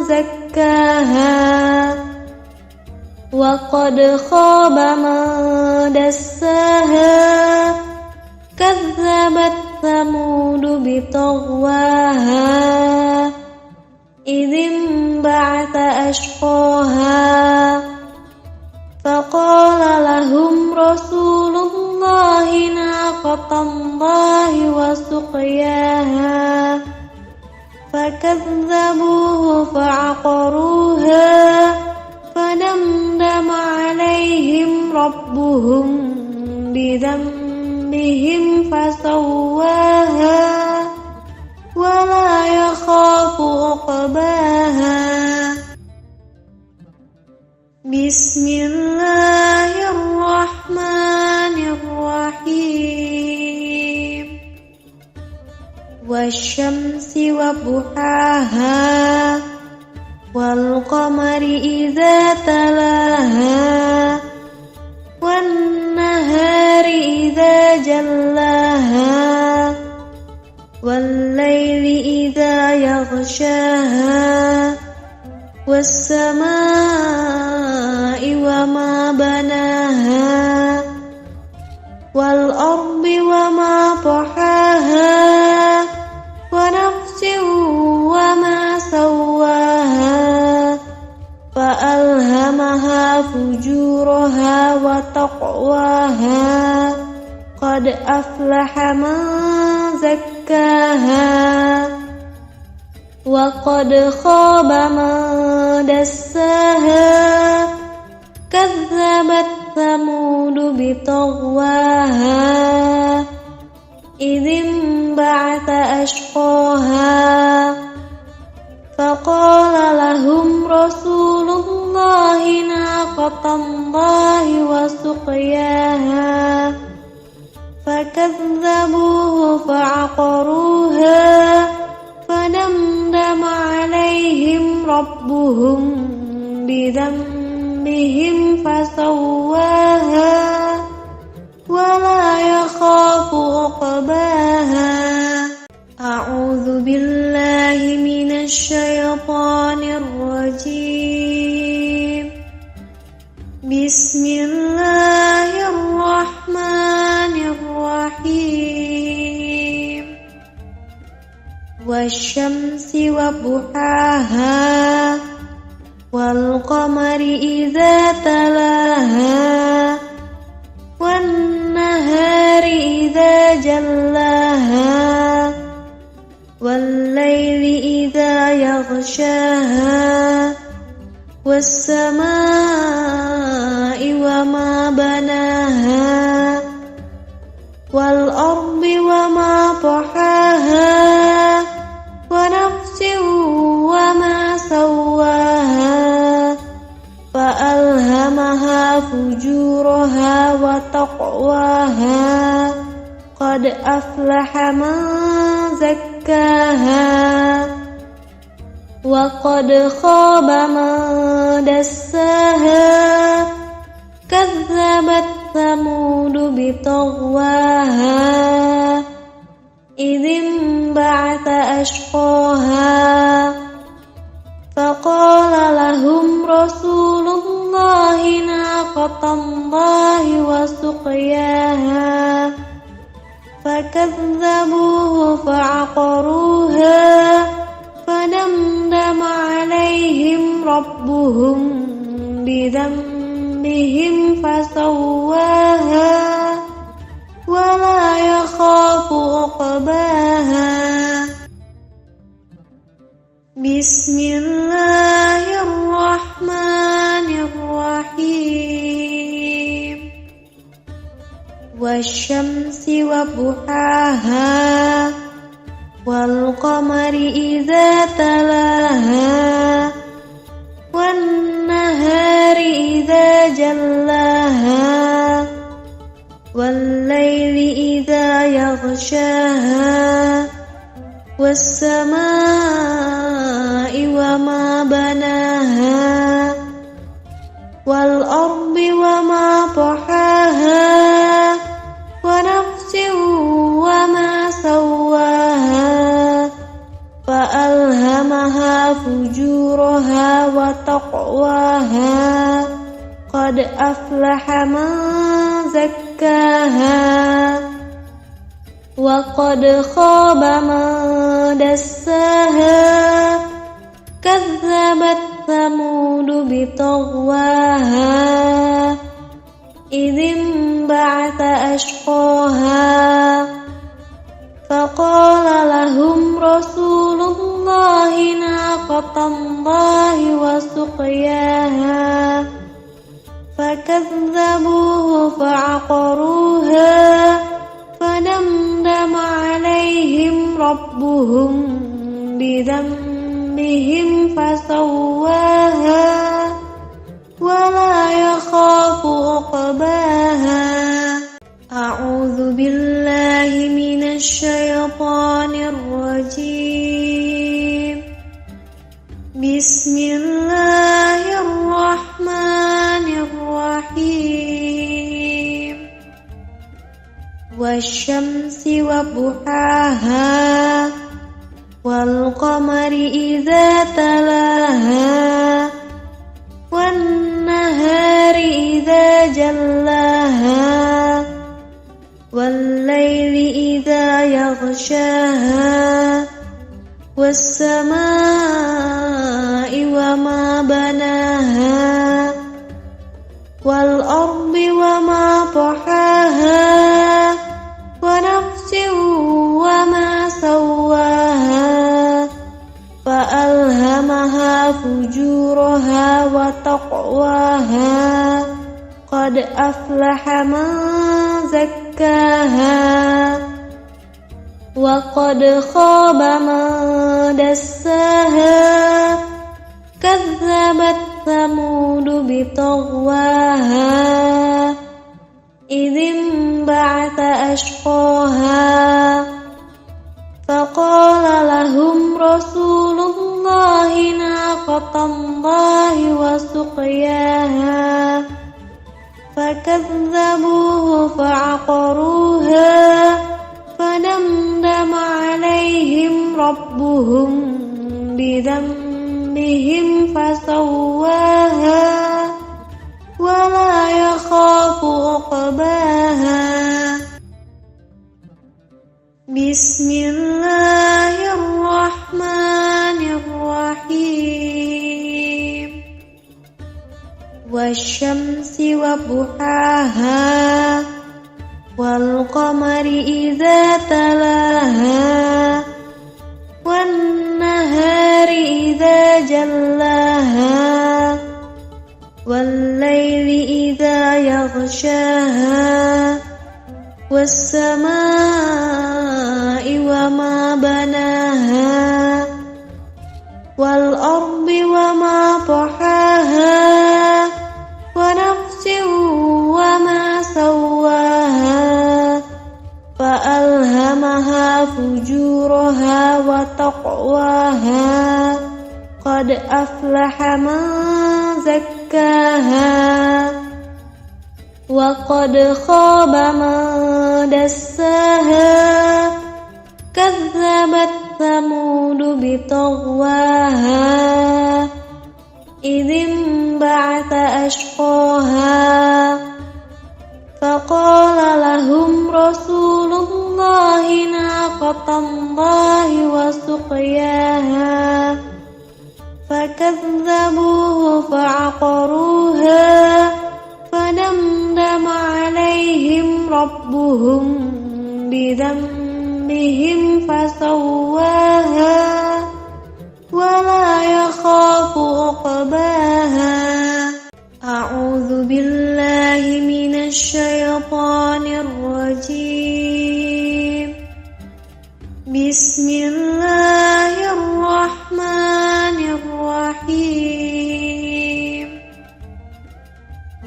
زكاها وقد خاب من دساها كذبت ثمود بطغواها إذ انبعث أشقاها فقال لهم رسول الله ناقة الله وسقياها فكذبوه فعقروها فدمدم عليهم ربهم بذنبهم فسواها ولا يخاف عقباها بسم الله الرحمن الرحيم والشمس وضحاها والقمر إذا تلاها والنهار إذا جلاها والليل إذا يغشاها والسماء وما بناها والأرض وما طحاها ونفس وما سواها فألهمها فجورها وتقواها قد أفلح من زكاها وقد خاب من دساها كذبت ثمود بطغواها إذ انبعث أشقاها فقال لهم رسول الله ناقة الله وسقياها فكذبوه فعقروها فدمدم عليهم ربهم بذنبهم فسواها ولا يخاف عقباها أعوذ بالله من الشيطان الرجيم بسم الله الرحمن الرحيم والشمس وضحاها والقمر إذا تلاها والنهار إذا جلاها والليل إذا يغشاها والسماء وما بناها والأرض وما طحاها ونفس وما سواها فألهمها فجورها وتقواها قد أفلح من زكاها وقد خاب من دساها كذبت ثمود بطغواها إذ انبعث أشقاها فقال لهم رسول الله ناقة الله وسقياها فكذبوه فعقروها فدمدم عليهم ربهم بذنبهم فسواها ولا يخاف عقباها بسم الله الرحمن الرحيم والشمس وضحاها والقمر إذا تلاها والنهار إذا جلاها يغشاها والسماء وما بناها والأرض وما طحاها ونفس وما سواها فألهمها فجورها وتقواها قد أفلح من زكاها وقد خاب من دساها كذبت ثمود بطغواها إذ انبعث أشقاها فقال لهم رسول الله ناقة الله وسقياها فكذبوه فعقروها فدمدم عليهم ربهم بذنبهم فسواها ولا يخاف عقباها. أعوذ بالله من الشيطان الرجيم. بسم الله الرحمن الرحيم. والشمس وضحاها والقمر إذا تلاها والنهار إذا جلاها والليل إذا يغشاها والسماء وما بناها والأرض وما طحاها ونفس وما سواها فألهمها فجورها وتقواها قد أفلح من زكاها وقد خاب من دساها كذبت ثمود بطغواها إذ انبعث أشقاها فقال لهم رسول الله ناقة الله وسقياها فكذبوه فعقروها فدمدم عليهم ربهم بذنبهم فسواها ولا يخاف عقباها. بسم الله الرحمن الرحيم. والشمس وضحاها والقمر إذا تلاها والنهار إذا جلاها والليل إذا يغشاها والسماء وما بناها والأرض وما طحاها ونفس وما سواها فألهمها فجورها وتقواها قد أفلح من زكاها وقد خاب من دساها كذبت ثمود بطغواها إذ انبعث أشقاها فقال لهم رسول الله ناقة الله وسقياها فكذبوه فعقروها فدمدم عليهم ربهم بذنبهم فسواها ولا يخاف عقباها. أعوذ بالله من الشيطان الرجيم. بسم الله الرحمن الرحيم.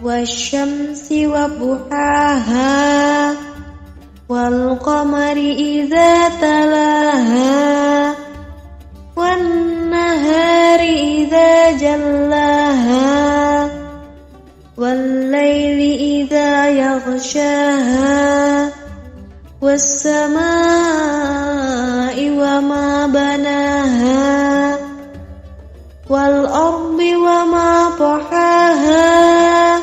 والشمس وضحاها والقمر إذا تلاها والنهار إذا جلاها والليل إذا يغشاها والسماء وما بناها والأرض وما طحاها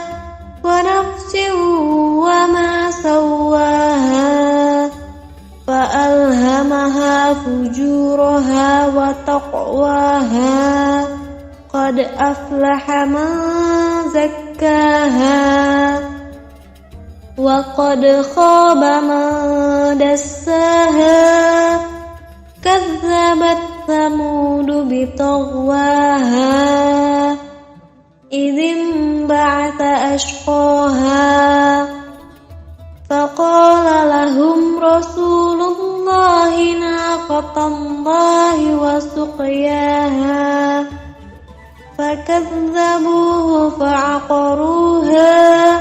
ونفس وما سواها فألهمها فجورها وتقواها قد أفلح من زكاها وقد خاب من دساها كذبت ثمود بطغواها إذ انبعث أشقاها فقال لهم رسول الله ناقة الله وسقياها فكذبوه فعقروها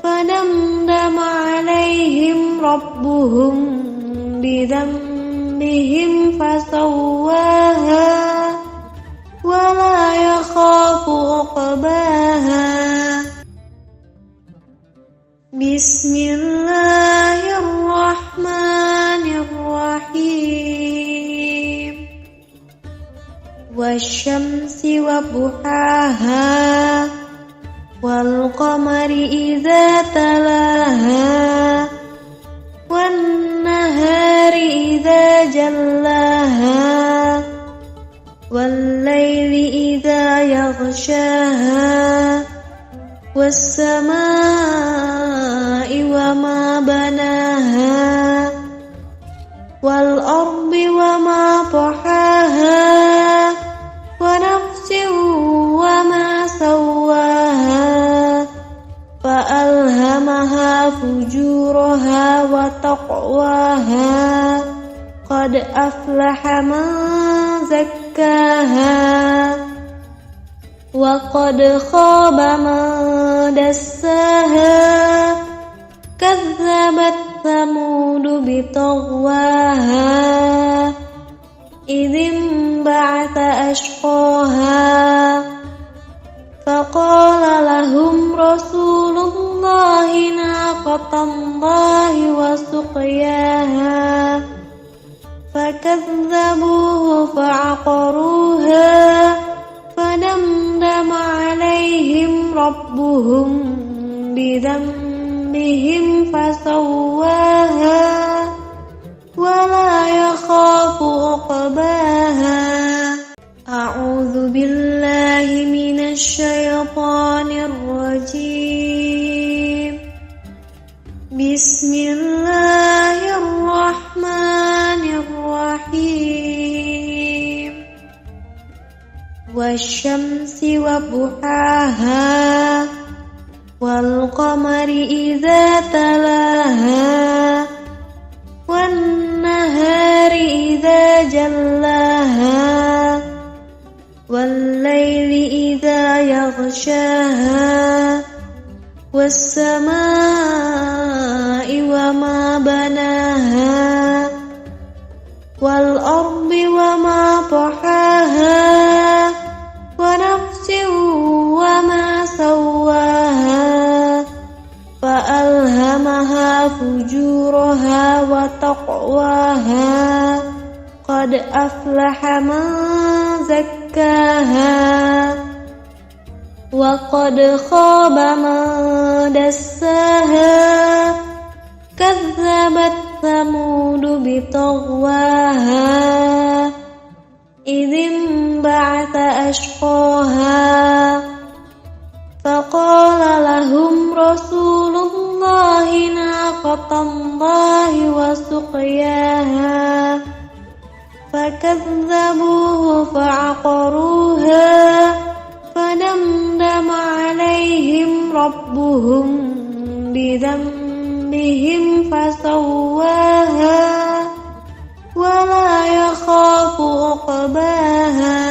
فدمدم عليهم ربهم بذنبهم فسواها ولا يخاف عقباها بسم الله الرحمن الرحيم والشمس وضحاها والقمر إذا تلاها والنهار إذا جلاها والليل إذا يغشاها والسماء وما بناها والأرض وما طحاها ونفس وما سواها فألهمها فجورها وتقواها قد أفلح من زكاها وقد خاب من دساها كذبت ثمود بطغواها إذ انبعث أشقاها فقال لهم رسول الله ناقة الله وسقياها فكذبوه فعقروها فدمدم عليهم ربهم بذنبهم فسواها ولا يخاف عقباها أعوذ بالله من الشيطان الرجيم بسم الله الرحمن الرحيم والشمس وضحاها والقمر إذا تلاها والنهار إذا جلاها والليل إذا يغشاها والسماء وما بناها والأرض وما طحاها ونفس وما سواها فألهمها فجورها وتقواها قد أفلح من زكاها وقد خاب من دساها كذبت ثمود بطغواها إذ انبعث أشقاها فقال لهم رسول الله ناقة الله وسقياها فكذبوه فعقروها فدمدم عليهم ربهم بذنبهم فسواها ولا يخاف عقباها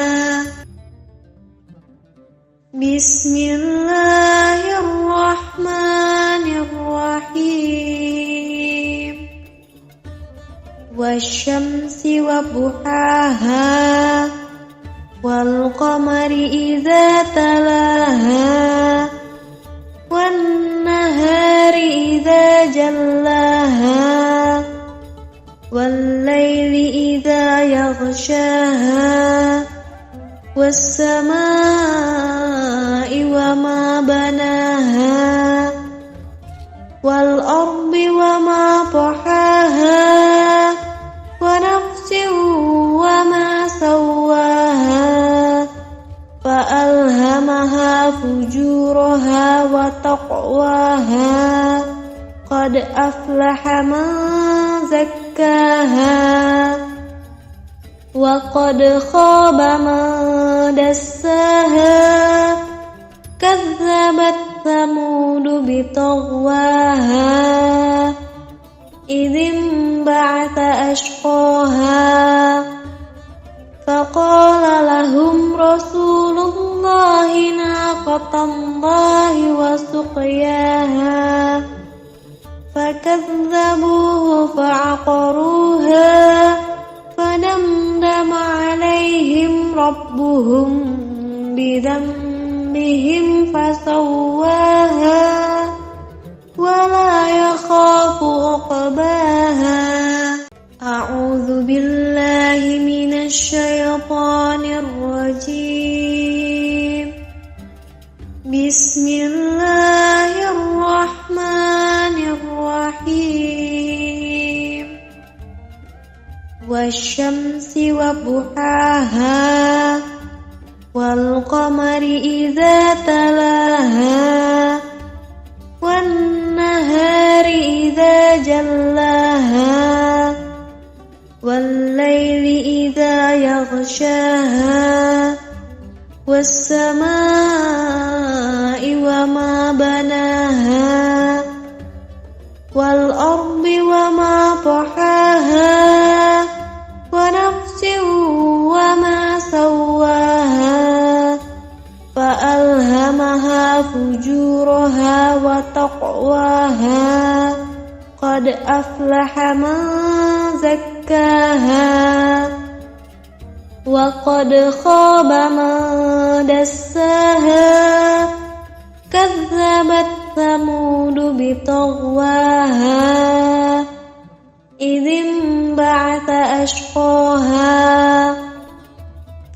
بسم الله الرحمن الرحيم وضحاها والقمر إذا تلاها والنهار إذا جلاها والليل إذا يغشاها والسماء وما بناها والأرض وما طحاها ونفس وما سواها فألهمها فجورها وتقواها قد أفلح من زكاها وقد خاب من دساها كذبت ثمود بطغواها إذ انبعث أشقاها فقال لهم رسول الله ناقة الله وسقياها فكذبوه فعقروها فدمدم عليهم ربهم بذنبهم فسواها ولا يخاف عقباها أعوذ بالله من الشيطان الرجيم بسم الله الرحمن الرحيم والشمس وضحاها والقمر إذا تلاها والنهار إذا جلاها والليل إذا يغشاها والسماء وما بناها والأرض وما طحاها ونفس وما سواها فألهمها فجورها وتقواها قد أفلح من زكاها وقد خاب من دساها كذبت ثمود بطغواها إذ انبعث أشقاها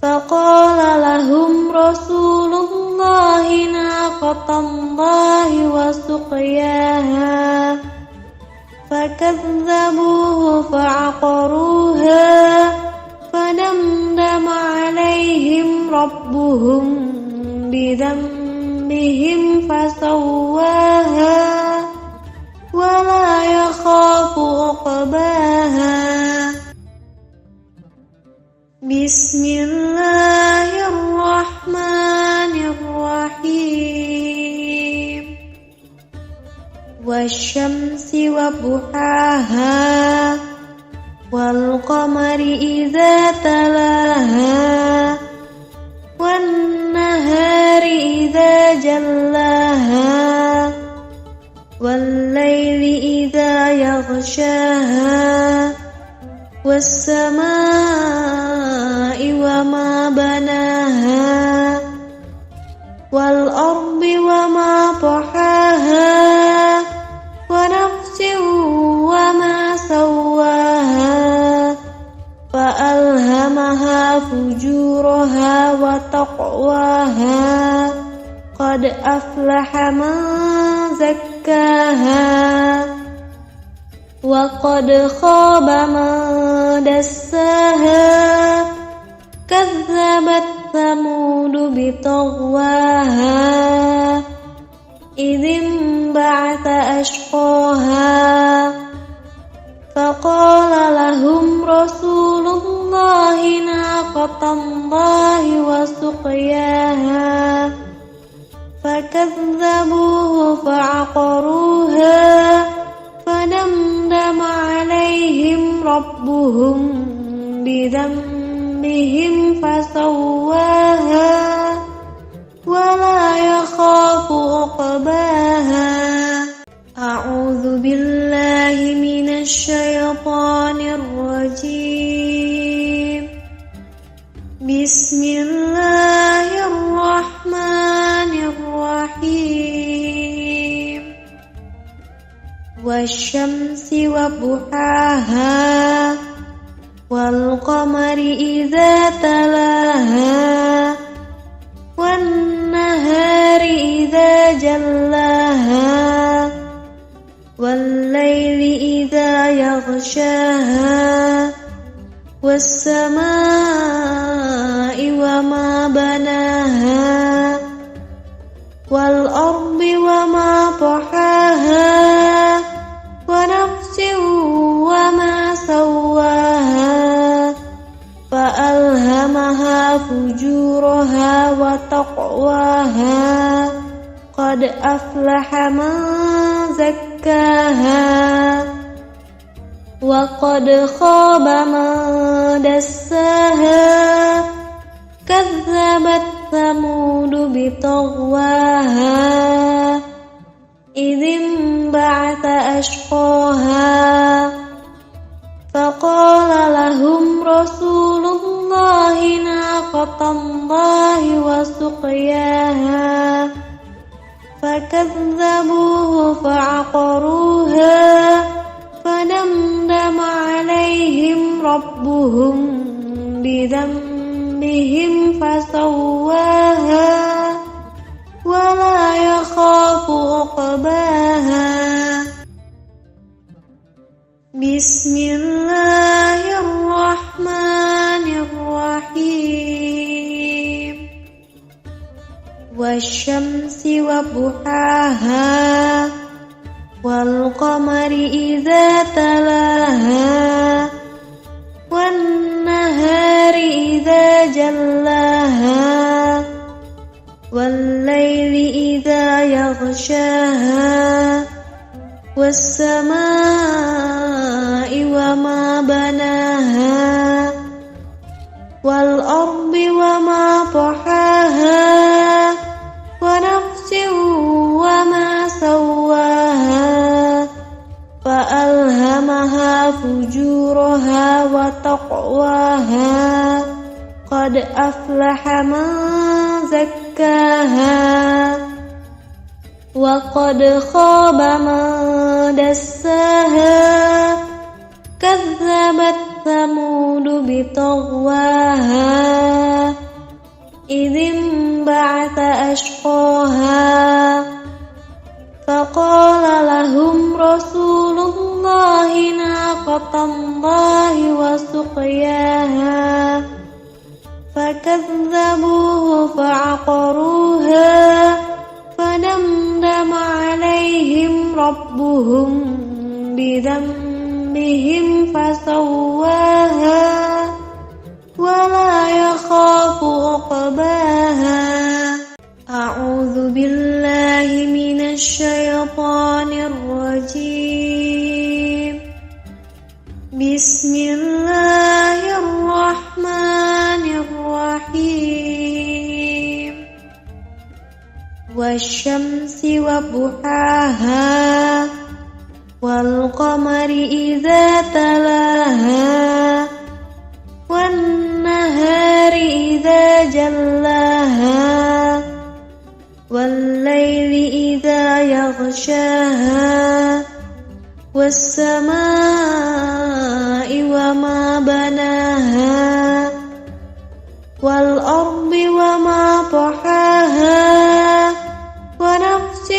فقال لهم رسول الله ناقة الله وسقياها فكذبوه فعقروها فدمدم عليهم ربهم بذنبهم فسواها ولا يخاف عقباها بسم الله الرحمن الرحيم والشمس وضحاها والقمر إذا تلاها والنهار إذا جلاها والليل إذا يغشاها والسماء وما بناها والأرض وما طحاها ونفس وما سواها فألهمها فجورها وتقواها قد أفلح من زكاها وقد خاب من دساها كذبت ثمود بطغواها إذ انبعث أشقاها فقال لهم رسول الله ناقة الله وسقياها فكذبوه فعقروها فدمدم عليهم ربهم بذنبهم فسواها ولا يخاف عقباها أعوذ بالله من الشيطان الرجيم بسم الله الرحمن الرحيم والشمس وضحاها والقمر إذا تلاها والنهار إذا جلاها والليل إذا يغشاها والسماء وما بناها والأرض وما طحاها ونفس وما سواها فألهمها فجورها وتقواها قد أفلح من زكاها وقد خاب من دساها كذبت ثمود بطغواها إذ انبعث أشقاها فقال لهم رسول الله ناقة الله وسقياها فكذبوه فعقروها فدمدم عليهم ربهم بذنبهم فسواها ولا يخاف عقباها بسم الله الرحمن الرحيم والشمس وضحاها والقمر إذا تلاها والنهار إذا جلاها والليل إذا يغشاها والسماء وما بناها والأرض وما طحاها ونفس وما سواها فألهمها فجورها وتقواها قد أفلح من زكاها وقد خاب من دساها كذبت ثمود بطغواها إذ انبعث أشقاها فقال لهم رسول الله ناقة الله وسقياها فكذبوه فعقروها فدمدم عليهم ربهم بذنبهم فسواها ولا يخاف عقباها أعوذ بالله من الشيطان الرجيم بسم الله الرحمن الرحيم والشمس وضحاها والقمر إذا تلاها والنهار إذا جلاها والليل إذا يغشاها والسماء وما بناها والأرض وما طحاها ونفس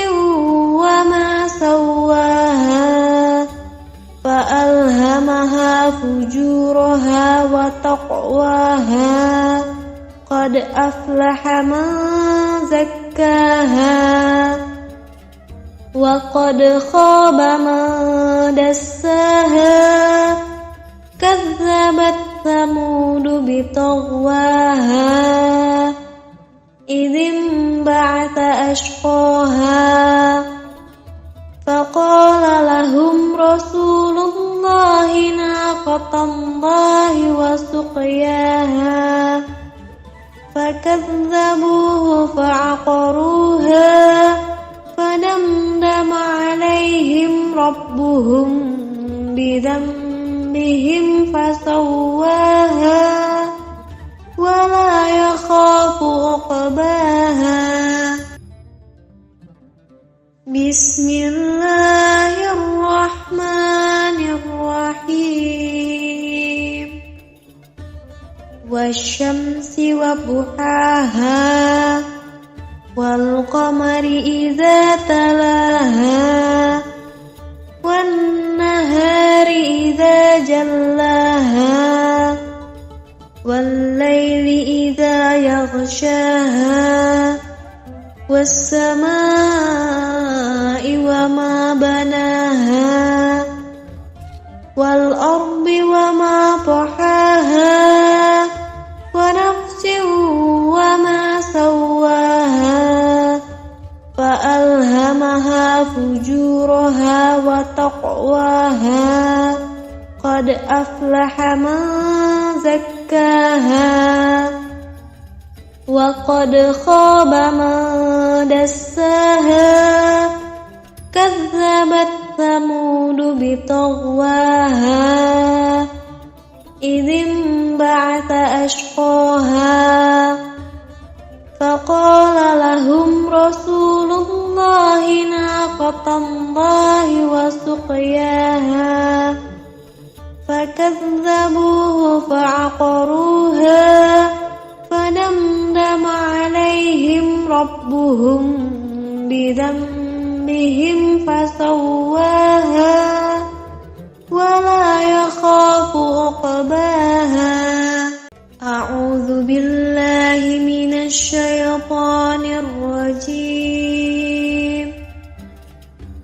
وما سواها فألهمها فجورها وتقواها قد أفلح من زكاها وقد خاب من دساها كذبت ثمود بطغواها إذ انبعث أشقاها فقال لهم رسول الله ناقة الله وسقياها فكذبوه فعقروها فدمدم عليهم ربهم بذنبهم فسواها ولا عقباها بسم الله الرحمن الرحيم والشمس وضحاها والقمر إذا تلاها والنهار إذا جلاها والليل إذا يغشاها والسماء وما بناها والأرض وما طحاها ونفس وما سواها فألهمها فجورها وتقواها قد أفلح من زكاها وقد خاب من دساها كذبت ثمود بطغواها إذ انبعث أشقاها فقال لهم رسول الله ناقة الله وسقياها فكذبوه فعقروها فدمدم عليهم ربهم بذنبهم فسواها ولا يخاف عقباها أعوذ بالله من الشيطان الرجيم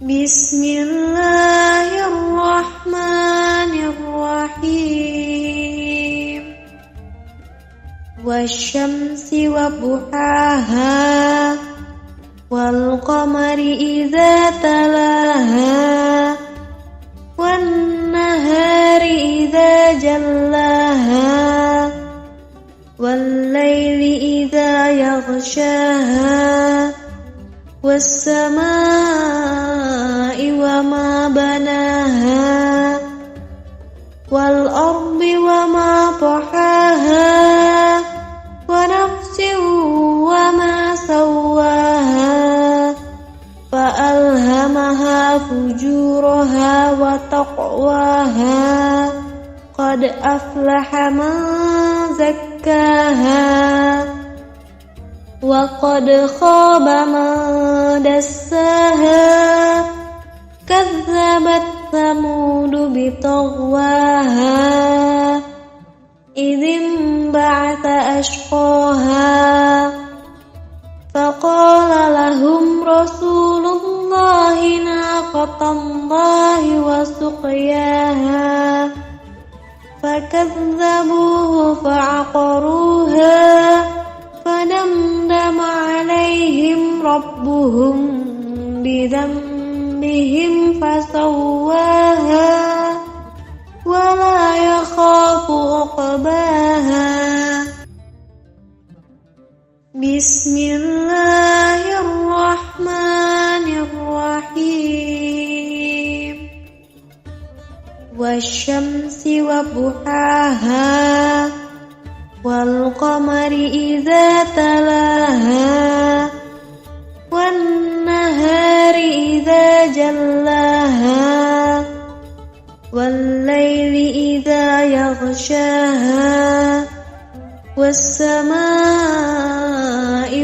بسم الله الرحمن الرحيم والشمس وضحاها والقمر إذا تلاها والنهار إذا جلاها والليل إذا يغشاها والسماء وما بناها والأرض وما طحاها ونفس وما سواها فألهمها فجورها وتقواها قد أفلح من زكاها وقد خاب من دساها كذبت ثمود بطغواها إذ انبعث أشقاها فقال لهم رسول الله ناقة الله وسقياها فكذبوه فعقروها فدمدم عليهم ربهم بذنبهم فسواها ولا يخاف عقباها بسم الله الرحمن الرحيم والشمس وضحاها والقمر إذا تلاها والنهار إذا جلاها والليل إذا يغشاها والسماء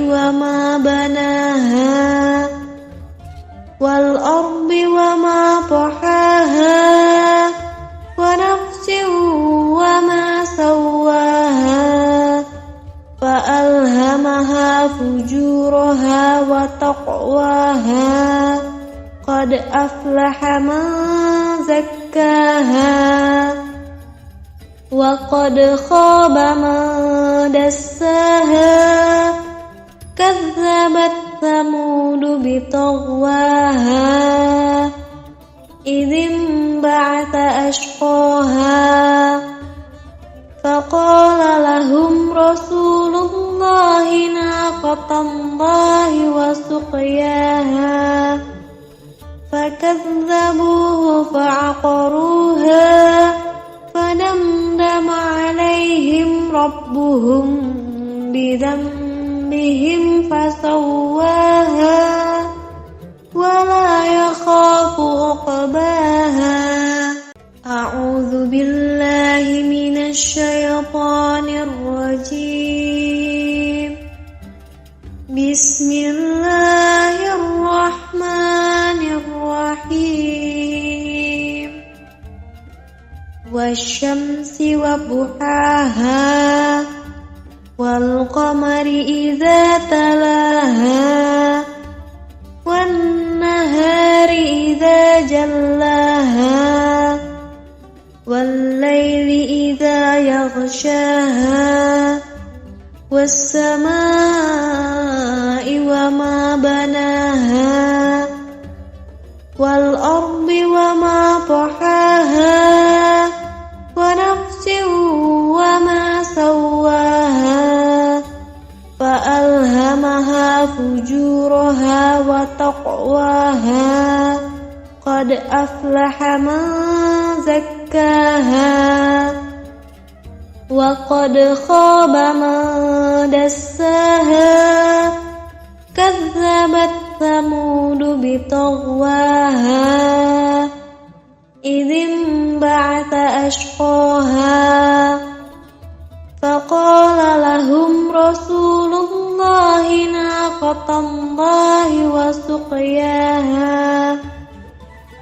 وما بناها والأرض وما طحاها ونفس وما سواها فألهمها فجورها وتقواها قد أفلح من زكاها وقد خاب من دساها كذبت ثمود بطغواها إذ انبعث أشقاها فقال لهم رسول الله ناقة الله وسقياها فكذبوه فعقروها فدمدم عليهم ربهم بذنبهم بهم فسواها ولا يخاف عقباها أعوذ بالله من الشيطان الرجيم بسم الله الرحمن الرحيم والشمس وضحاها والقمر إذا تلاها والنهار إذا جلاها والليل إذا يغشاها والسماء وما بناها والأرض وما طحاها ونفس وما سواها فألهمها فجورها وتقواها قد أفلح من زكاها وقد خاب من دساها كذبت ثمود بطغواها إذ انبعث أشقاها فقال لهم رسول الله ناقة الله وسقياها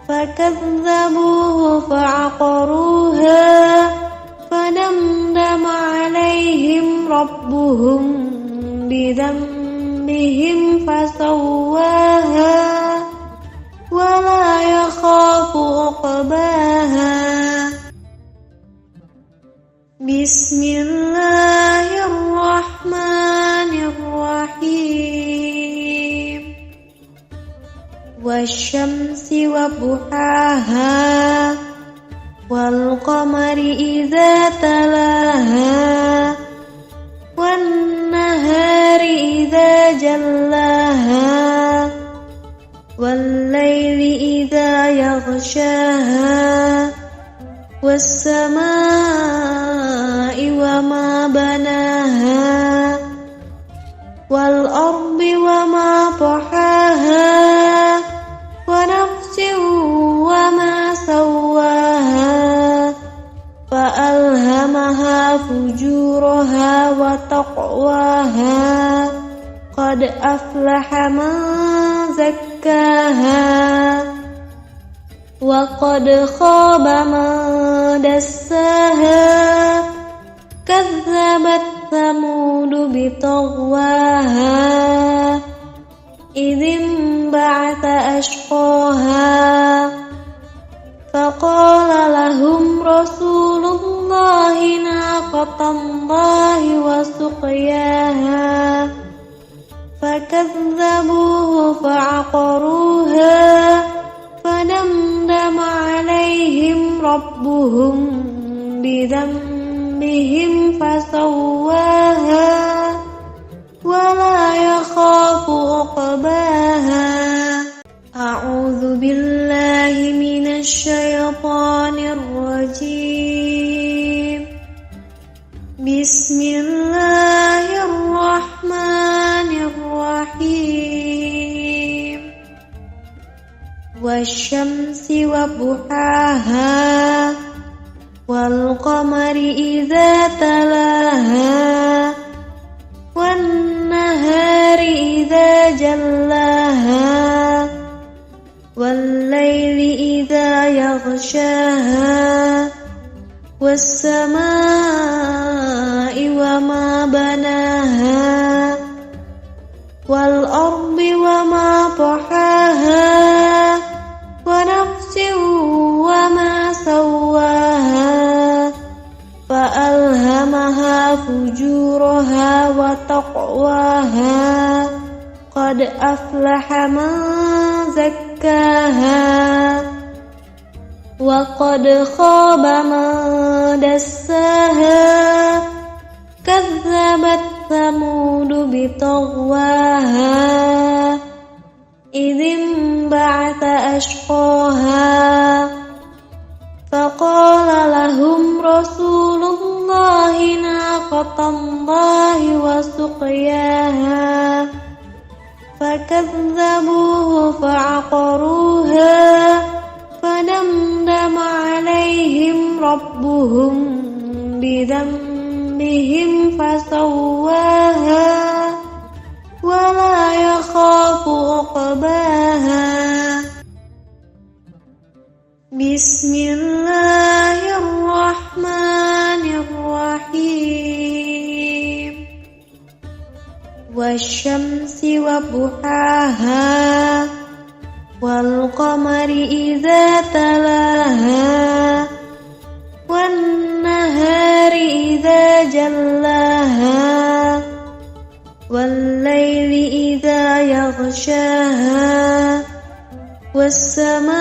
فكذبوه فعقروها فدمدم عليهم ربهم بذنبهم فسواها ولا يخاف عقباها بسم الله الرحمن الرحيم والشمس وضحاها والقمر إذا تلاها والنهار إذا جلاها والليل إذا يغشاها والسماء وما بناها والأرض وما طحاها ونفس وما سواها فألهمها فجورها وتقواها قد أفلح من زكاها وقد خاب من دساها كذبت ثمود بطغواها إذ انبعث أشقاها فقال لهم رسول الله ناقة الله وسقياها فكذبوه فعقروها فدمدم عليهم ربهم بذنبهم فسواها ولا يخاف عقباها أعوذ بالله من الشيطان الرجيم بسم الله الرحمن الرحيم والشمس وضحاها والقمر إذا تلاها والنهار إذا جلاها والليل إذا يغشاها والسماء وما بناها والأرض وما طحاها ونفس وما سواها فألهمها فجورها وتقواها قد أفلح من زكاها وقد خاب من دساها كذبت ثمود بطغواها إذ انبعث أشقاها فقال لهم رسول الله ناقة ناقة الله وسقياها فكذبوه فعقروها فدمدم عليهم ربهم بذنبهم فسواها ولا يخاف عقباها بسم الله الرحمن الرحيم والشمس وضحاها والقمر إذا تلاها والنهار إذا جلاها والليل إذا يغشاها والسماء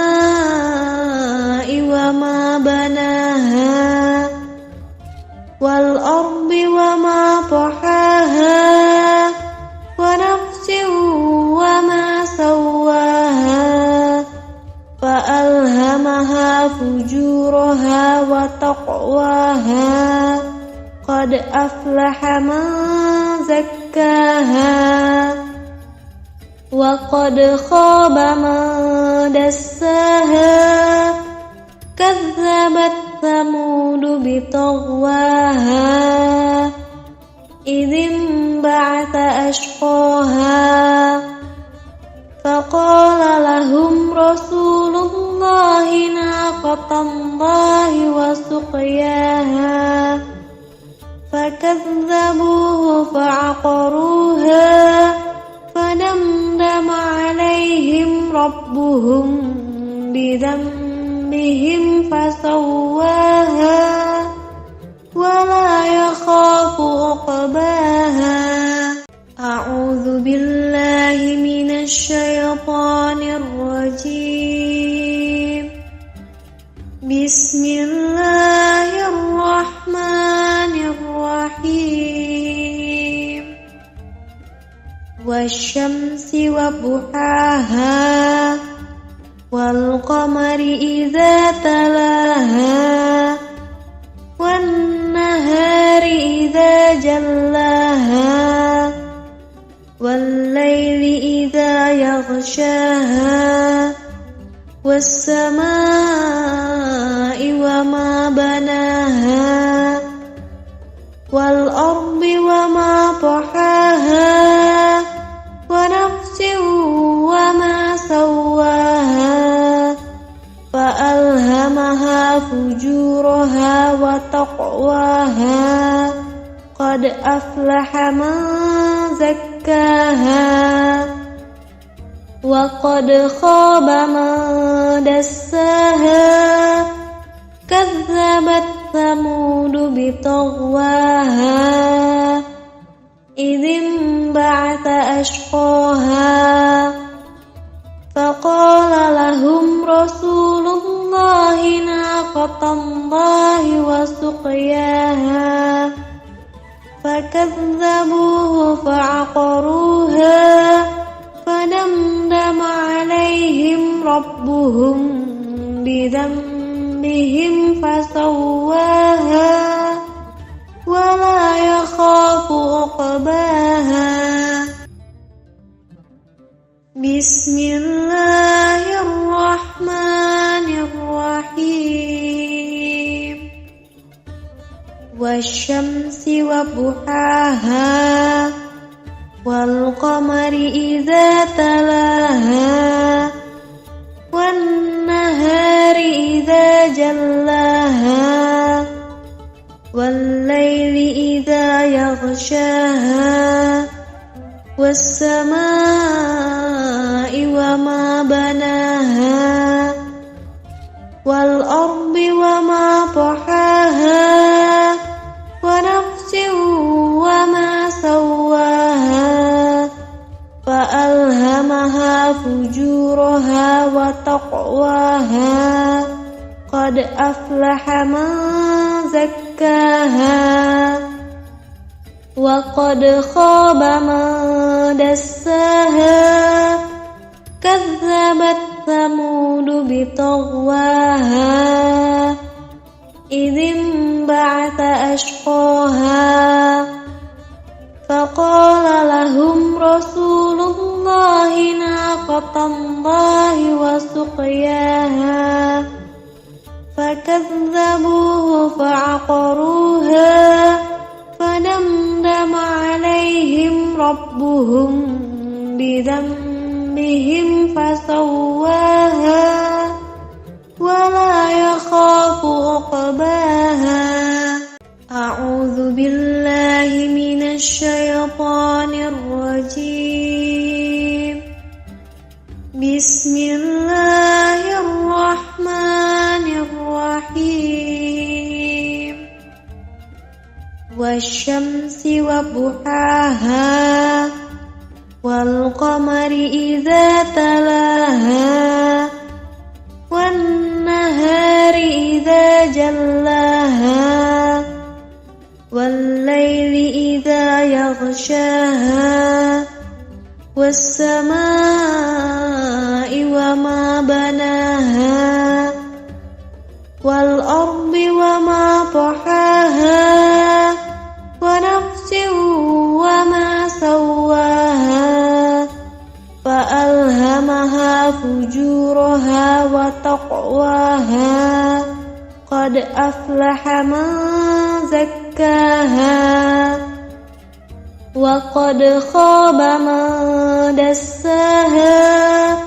وما بناها والأرض وما طحاها ونفس وما سواها فألهمها فجورها وتقواها قد أفلح من زكاها وقد خاب من دساها كذبت ثمود بطغواها إذ انبعث أشقاها فقال لهم رسول الله ناقة الله وسقياها فكذبوه فعقروها فدمدم عليهم ربهم بذنبهم فسواها ولا يخاف عقباها أعوذ بالله من الشيطان الرجيم بسم الله الرحمن الرحيم والشمس وضحاها والقمر إذا تلاها والنهار إذا جلاها والليل إذا يغشاها والسماء وما بناها والأرض وما طحاها ونفس وما سواها فألهمها فجورها وتقواها قد أفلح من زكاها وقد خاب من دساها كذبت ثمود بطغواها إذ انبعث أشقاها فقال لهم رسول الله ناقة الله وسقياها فكذبوه فعقروها فدمدم عليهم ربهم بذنبهم فسواها ولا يخاف عقباها بسم الله الرحمن الرحيم والشمس وضحاها والقمر إذا تلاها والنهار إذا جلاها والليل إذا يغشاها والسماء وما بناها والأرض وما طحاها ونفس وما سواها فألهمها فجورها وتقواها قد أفلح من زكاها وقد خاب من دساها كذبت ثمود بطغواها إذ انبعث أشقاها فقال لهم رسول الله ناقة الله وسقياها فكذبوه فعقروها فدمدم عليهم ربهم بذنبهم فسواها ولا يخاف عقباها. أعوذ بالله من الشيطان الرجيم. بسم الله الرحمن الرحيم. والشمس وضحاها والقمر إذا تلاها والنهار إذا جلاها والليل إذا يغشاها والسماء وما بناها والأرض وما طحاها ونفس وما سواها فألهمها فجورها وتقواها قد أفلح من زكاها وقد خاب من دساها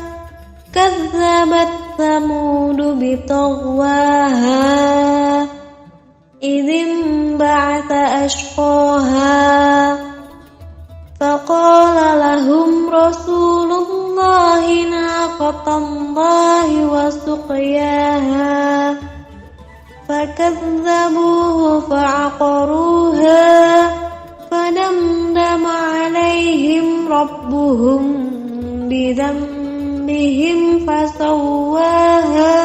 كذبت ثمود بطغواها إذ انبعث أشقاها فقال لهم رسول الله ناقة الله وسقياها فكذبوه فعقروها فدمدم عليهم ربهم بذنبهم فسواها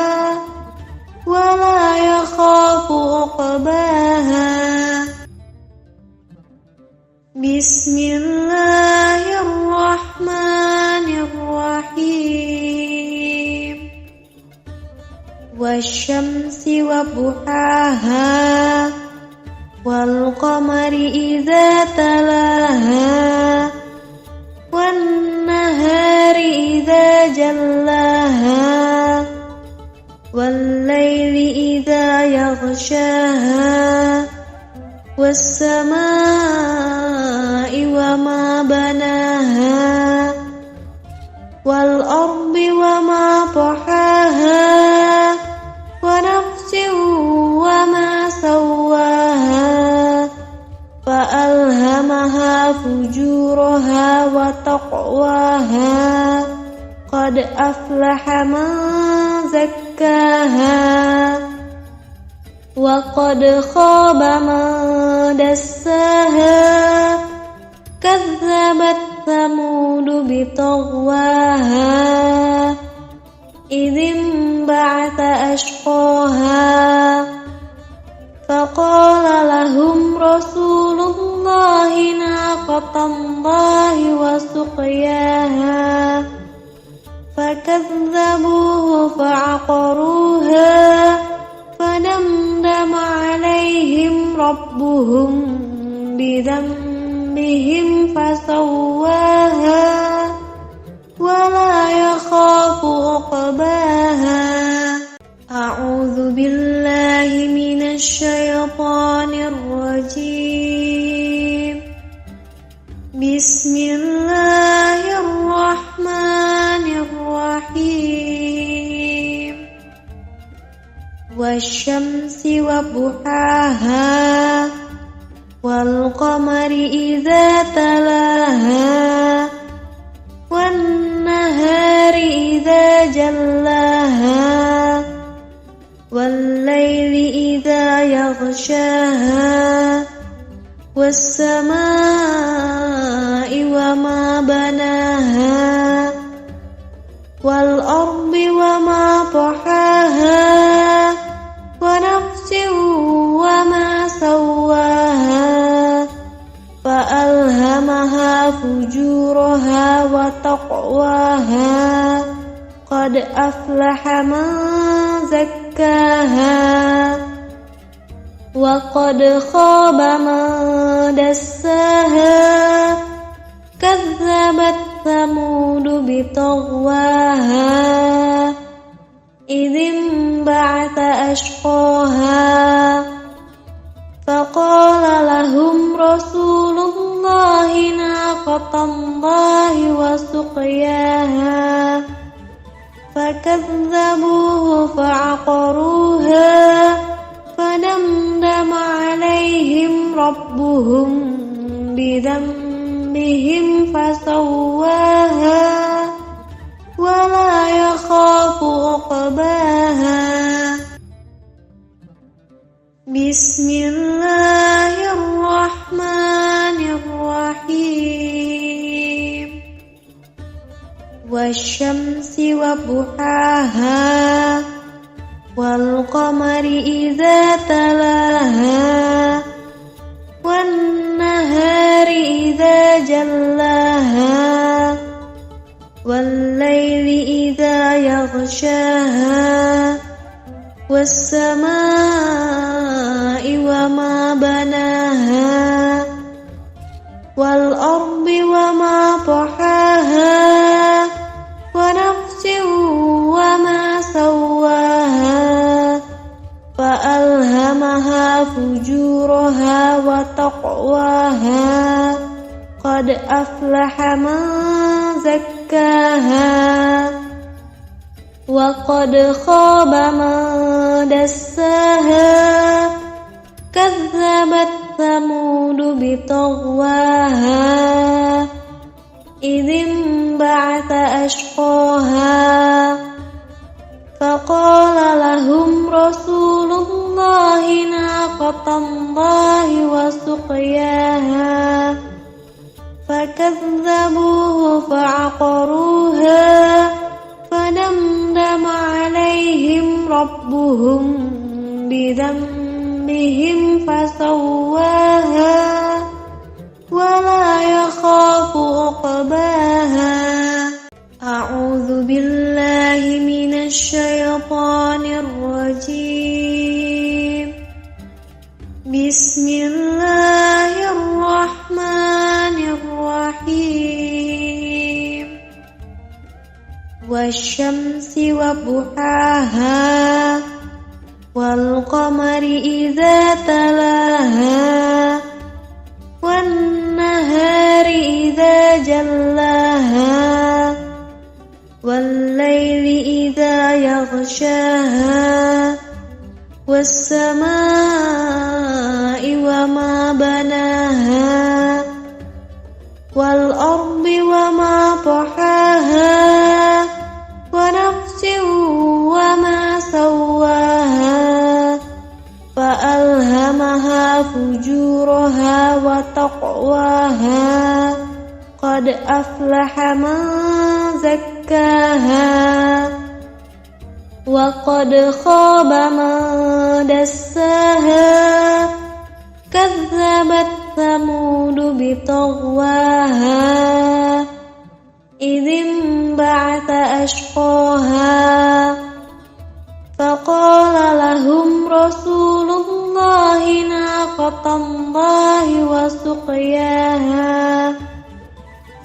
ولا يخاف عقباها. بسم الله الرحمن الرحيم. والشمس وضحاها والقمر إذا تلاها والنهار إذا جلاها والليل إذا يغشاها والسماء وما بناها والأرض وما طحاها ونفس وما سواها فألهمها فجورها وتقواها قد أفلح من زكاها وقد خاب من دساها كذبت ثمود بطغواها إذ انبعث أشقاها فقال لهم رسول الله ناقة الله وسقياها فكذبوه فعقروها فدمدم عليهم ربهم بذنبهم فسواها ولا يخاف عقباها. أعوذ بالله من الشيطان الرجيم. بسم الله الرحمن الرحيم. والشمس وضحاها والقمر إذا تلاها والنهار إذا جلاها والليل إذا يغشاها والسماء وما بناها والأرض وما طحاها ونفس وما سواها فألهمها فجورها وتقواها قد أفلح من زكاها وقد خاب من دساها كذبت ثمود بطغواها إذ انبعث أشقاها فقال لهم رسول الله ناقة الله وسقياها فكذبوه فعقروها فدمدم عليهم ربهم بذنبهم فسواها ولا يخاف عقباها بسم الله الرحمن الرحيم والشمس وضحاها والقمر إذا تلاها والنهار إذا جلاها والليل إذا يغشاها والسماء وما بناها والأرض وما طحاها ونفس وما سواها فألهمها فجورها وتقواها قد أفلح من زكاها وقد خاب من دساها كذبت ثمود بطغواها إذ انبعث أشقاها فقال لهم رسول الله ناقة الله وسقياها فكذبوه فعقروها فدمدم عليهم ربهم بذنبهم فسواها ولا يخاف عقباها أعوذ بالله من الشيطان الرجيم بسم الله الرحمن الرحيم والشمس وضحاها والقمر إذا تلاها والنهار إذا جلاها والليل إذا يغشاها والسماء وما بناها والأرض وما طحاها ونفس وما سواها فألهمها فجورها وتقواها قد أفلح من زكاها وقد خاب من دساها كذبت ثمود بطغواها إذ انبعث أشقاها فقال لهم رسول الله ناقة الله وسقياها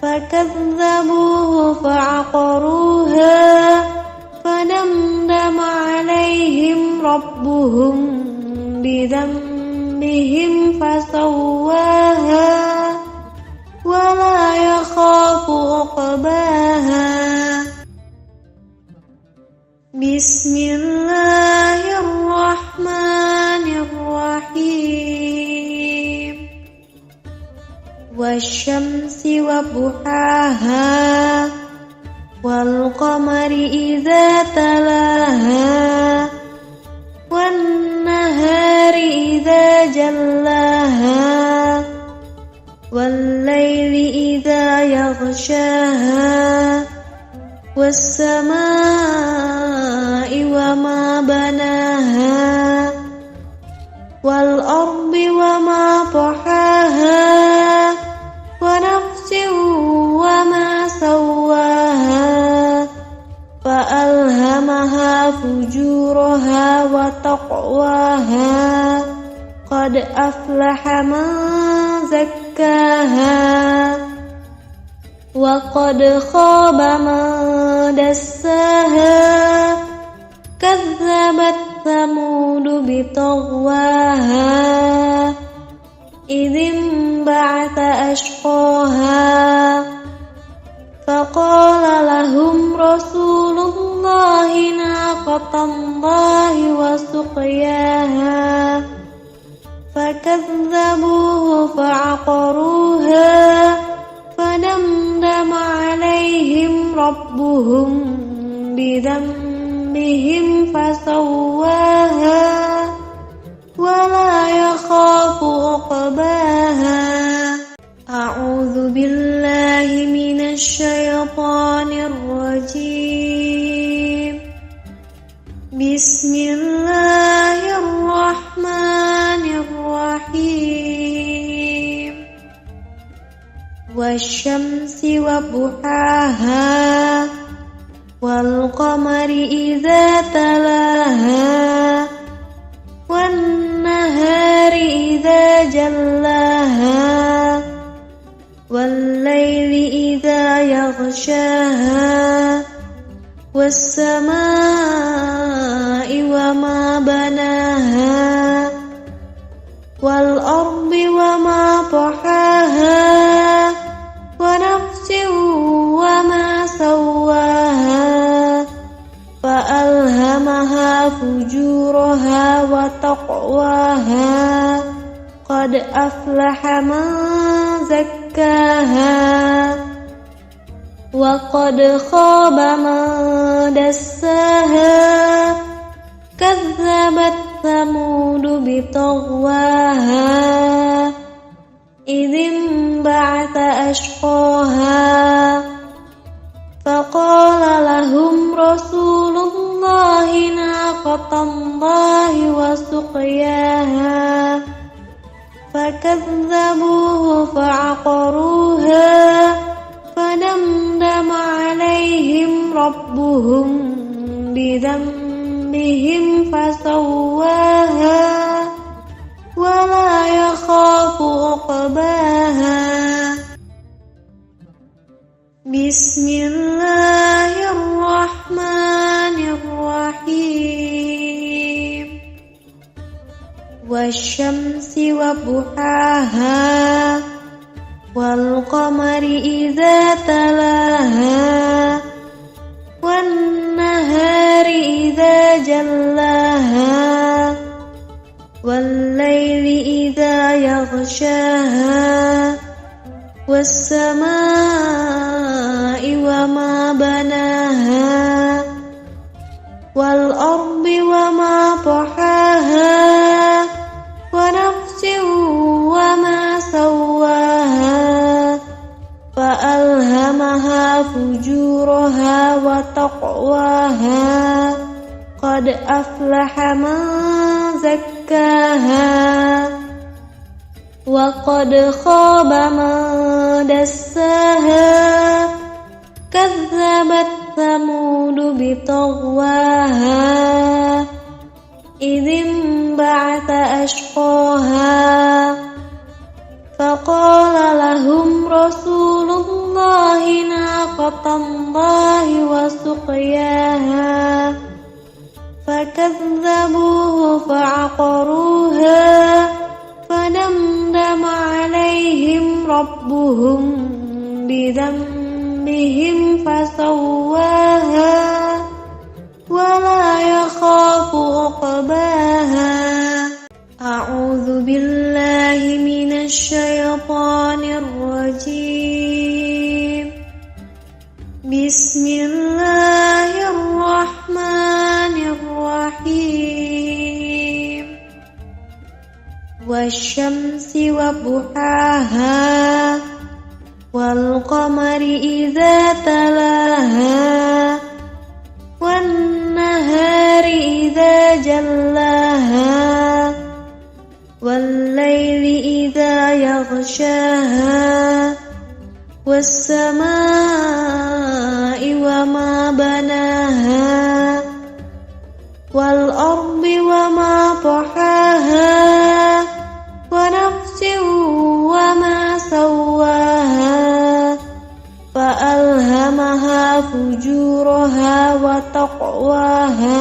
فكذبوه فعقروها فدمدم عليهم ربهم بذنبهم فسواها ولا يخاف عقباها بسم الله الرحمن الرحيم والشمس وضحاها والقمر إذا تلاها والنهار إذا جلاها والليل إذا يغشاها والسماء وما بناها والأرض وما طحاها ونفس وما سواها فألهمها فجورها وتقواها أفلح من زكاها وقد خاب من دساها كذبت ثمود بطغواها إذ انبعث أشقاها فقال لهم رسول الله ناقة الله وسقياها فكذبوه فعقروها فدمدم عليهم ربهم بذنبهم فسواها ولا يخاف عقباها. أعوذ بالله من الشيطان الرجيم. بسم الله الرحمن الرحيم. والشمس وضحاها والقمر إذا تلاها والنهار إذا جلاها والليل إذا يغشاها والسماء وما بناها والأرض وما طحاها ونفس وما سواها فألهمها فجورها وتقواها قد أفلح من زكاها وقد خاب من دساها كذبت ثمود بطغواها إذ انبعث أشقاها فقال لهم رسول الله ناقة الله وسقياها فكذبوه فعقروها فدمدم عليهم ربهم بذنبهم فسواها ولا يخاف عقباها. بسم الله الرحمن الرحيم. والشمس وضحاها والقمر إذا تلاها والنهار إذا جلاها والليل إذا يغشاها والسماء وما بناها والأرض وما طحاها ونفس وما سواها فألهمها فجورها وتقواها قد أفلح من زكاها وقد خاب من دساها كذبت ثمود بطغواها إذ انبعث أشقاها فقال لهم رسول الله ناقة الله وسقياها فكذبوه فعقروها فدمدم عليهم ربهم بذنبهم فسواها ولا يخاف عقباها. أعوذ بالله من الشيطان الرجيم. بسم الله الرحمن الرحيم. والشمس وضحاها والقمر إذا تلاها والنهار إذا جلاها والليل إذا يغشاها والسماء وما بناها والأرض وما طحاها فجورها وتقواها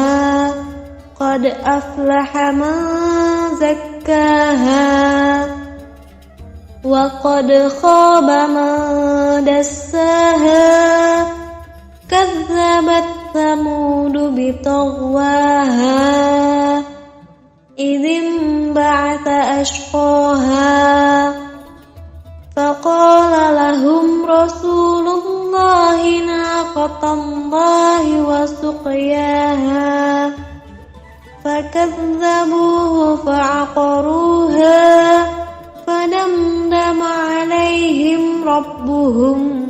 قد أفلح من زكاها وقد خاب من دساها كذبت ثمود بطغواها إذ انبعث أشقاها فقال لهم رسول الله ناقة الله وسقياها فكذبوه فعقروها فدمدم عليهم ربهم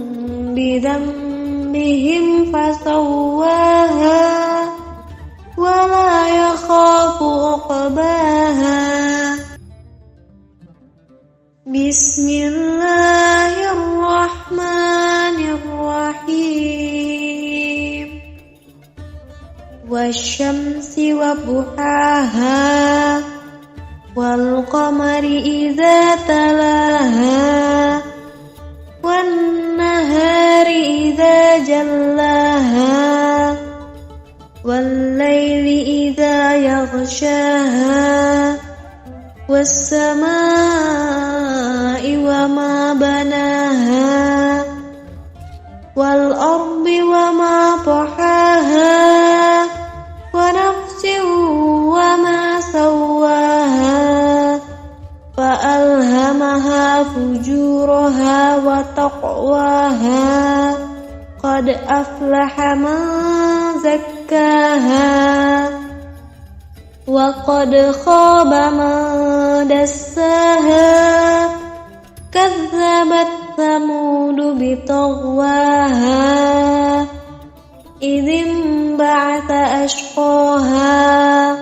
بذنبهم فسواها ولا يخاف عقباها بسم الله الرحمن الرحيم والشمس وضحاها والقمر إذا تلاها والنهار إذا جلاها والليل إذا يغشاها والسماء وما بناها والأرض وما طحاها ونفس وما سواها فألهمها فجورها وتقواها قد أفلح من زكاها وقد خاب من دساها كذبت ثمود بطغواها إذ انبعث أشقاها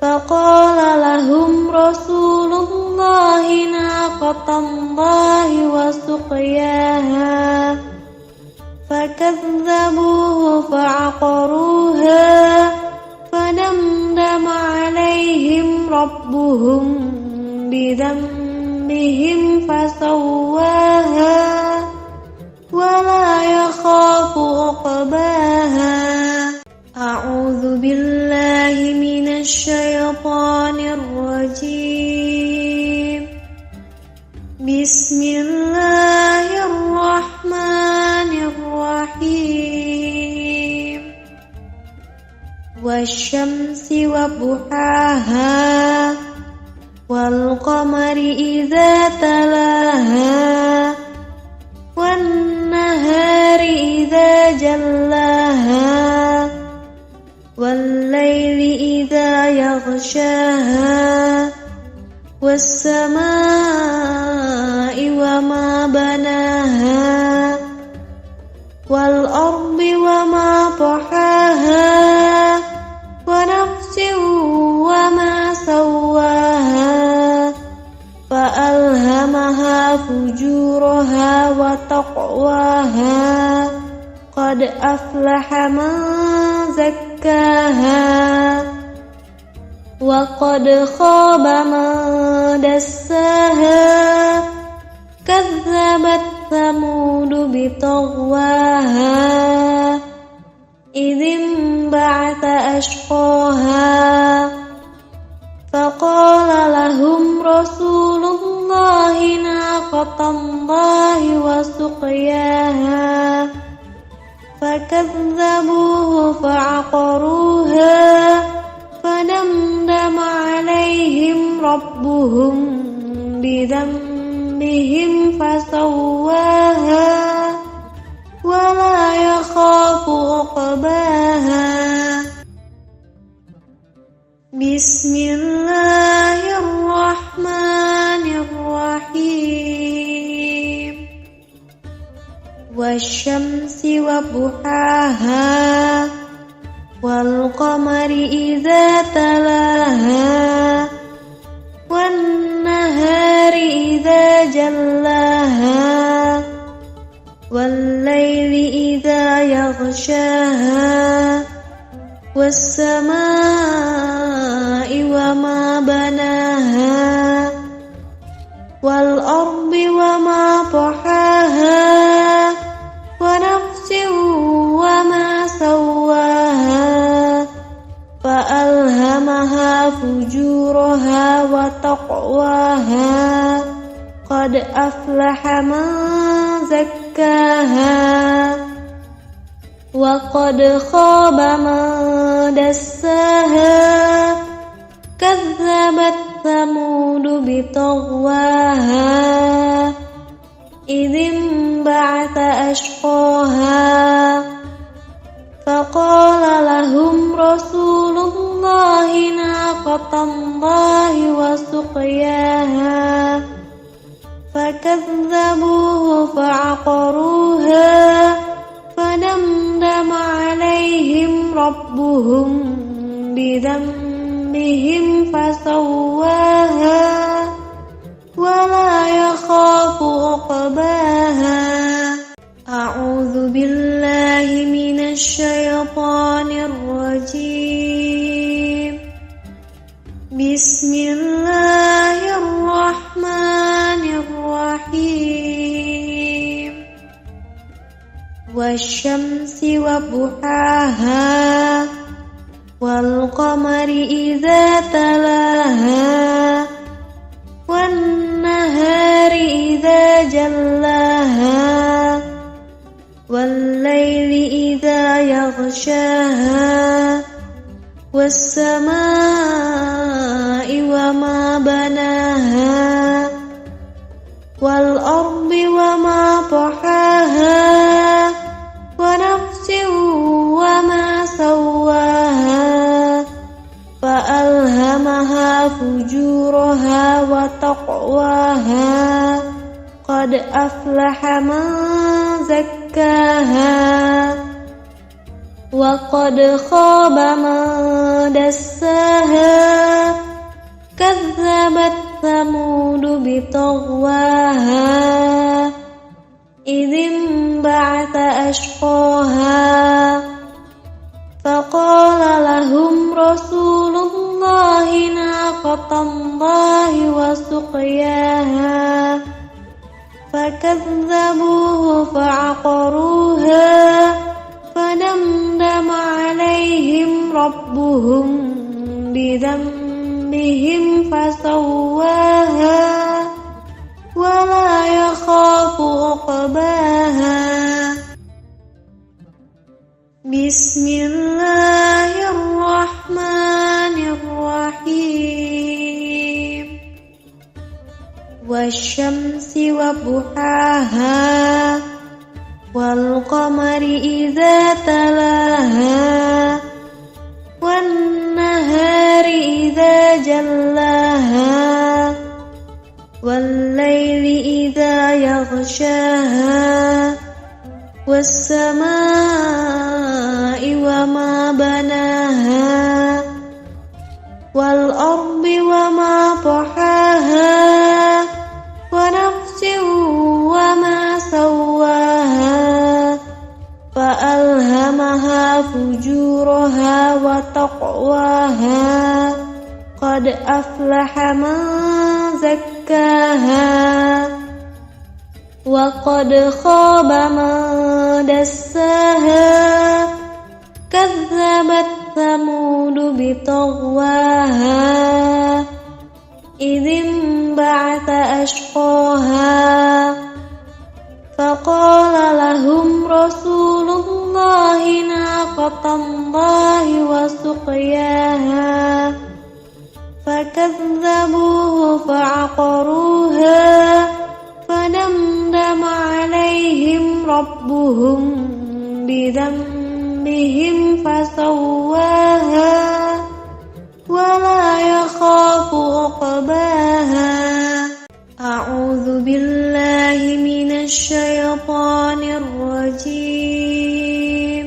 فقال لهم رسول الله ناقة الله وسقياها فكذبوه فعقروها فدمدم عليهم ربهم بذنبهم فسواها ولا يخاف عقباها أعوذ بالله من الشيطان الرجيم بسم الله الرحمن الرحيم والشمس وضحاها والقمر إذا تلاها والنهار إذا جلاها والليل إذا يغشاها والسماء وما بناها والأرض وما طحاها ونفس وما سواها فألهمها فجورها وتقواها قد أفلح من زكاها وقد خاب من دساها كذبت ثمود بطغواها إذ انبعث أشقاها فقال لهم رسول الله ناقة الله وسقياها فكذبوه فعقروها فدمدم عليهم ربهم بذنبهم فسواها ولا يخاف عقباها بسم الله الرحمن الرحيم والشمس وضحاها والقمر إذا تلاها والنهار إذا جلاها والليل إذا يغشاها والسماء وما بناها والأرض وما طحاها ونفس أفلح من زكاها وقد خاب من دساها كذبت ثمود بطغواها إذ انبعث أشقاها فقال لهم رسول الله ناقة الله وسقياها فكذبوه فعقروها فدمدم عليهم ربهم بذنبهم فسواها ولا يخاف عقباها. أعوذ بالله من الشيطان الرجيم. بسم الله الرحمن الرحيم. والشمس وضحاها والقمر إذا تلاها والنهار إذا جلاها والليل إذا يغشاها والسماء وما بناها والأرض وما طحاها ونفس وما سواها فألهمها فجورها وتقواها قد أفلح من زكاها وقد خاب من دساها كذبت ثمود بطغواها إذ انبعث أشقاها فقال لهم رسول الله ناقة الله وسقياها فكذبوه فعقروها فدمدم عليهم ربهم بذنبهم فسواها ولا يخاف عقباها. بسم الله الرحمن الرحيم. والشمس وضحاها والقمر إذا تلاها والنهار إذا جلاها والليل إذا يغشاها والسماء وما بناها والأرض وما طحاها ونفس وما سواها فألهمها فجورها وتقواها قد أفلح من زكاها وقد خاب من دساها كذبت ثمود بطغواها إذ انبعث أشقاها فقال لهم رسول الله ناقة الله وسقياها فكذبوه فعقروها فدمدم عليهم ربهم بذنبهم فسواها ولا يخاف عقباها. أعوذ بالله من الشيطان الرجيم.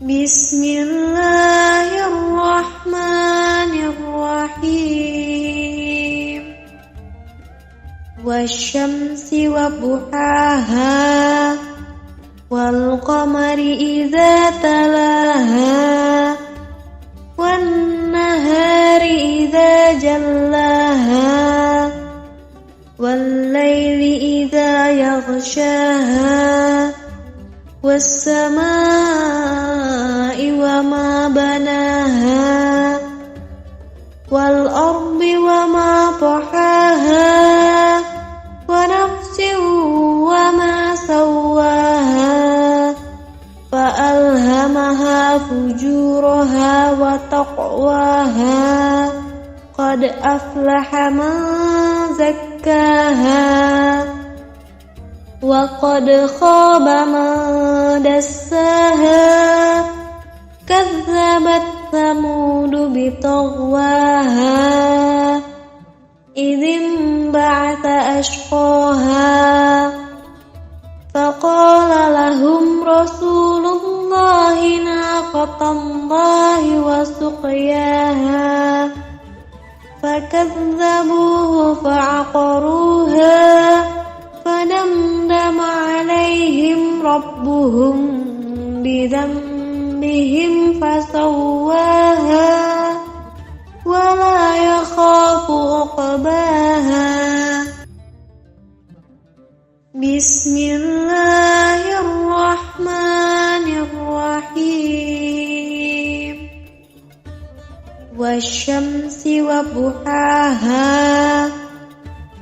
بسم الله الرحمن الرحيم. والشمس وضحاها والقمر إذا تلاها والنهار إذا جلاها والليل إذا يغشاها والسماء وما بناها والأرض وما طحاها فجورها وتقواها قد أفلح من زكاها وقد خاب من دساها كذبت ثمود بطغواها إذ انبعث أشقاها فقال لهم رسول الله ناقة الله وسقياها فكذبوه فعقروها فدمدم عليهم ربهم بذنبهم فسواها ولا يخاف عقباها بسم الله الرحمن الرحيم والشمس وضحاها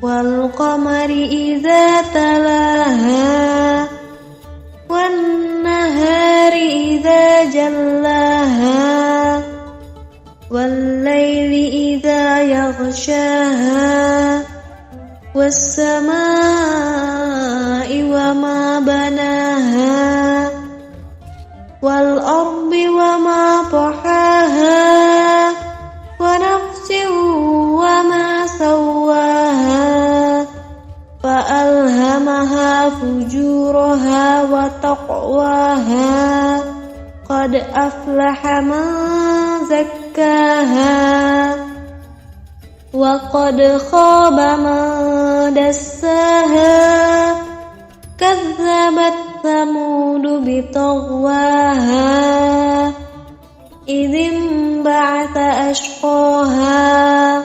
والقمر إذا تلاها والنهار إذا جلاها والليل إذا يغشاها والسماء وما بناها والأرض وما طحاها ونفس وما سواها فألهمها فجورها وتقواها قد أفلح من زكاها وقد خاب من دساها كذبت ثمود بطغواها إذ انبعث أشقاها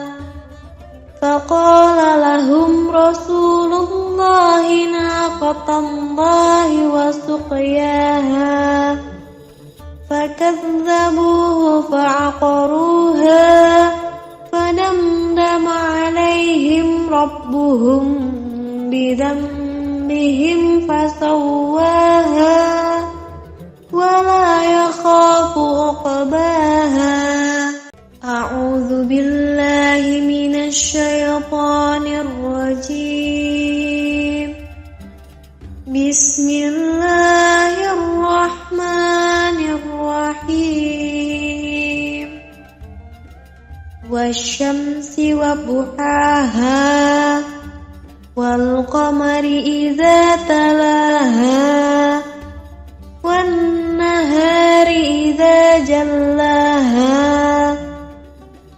فقال لهم رسول الله ناقة الله وسقياها فكذبوه فعقروها فدمدم عليهم ربهم بذنبهم فسواها ولا يخاف عقباها أعوذ بالله من الشيطان الرجيم بسم الله الرحمن الرحيم والشمس وضحاها والقمر إذا تلاها والنهار إذا جلاها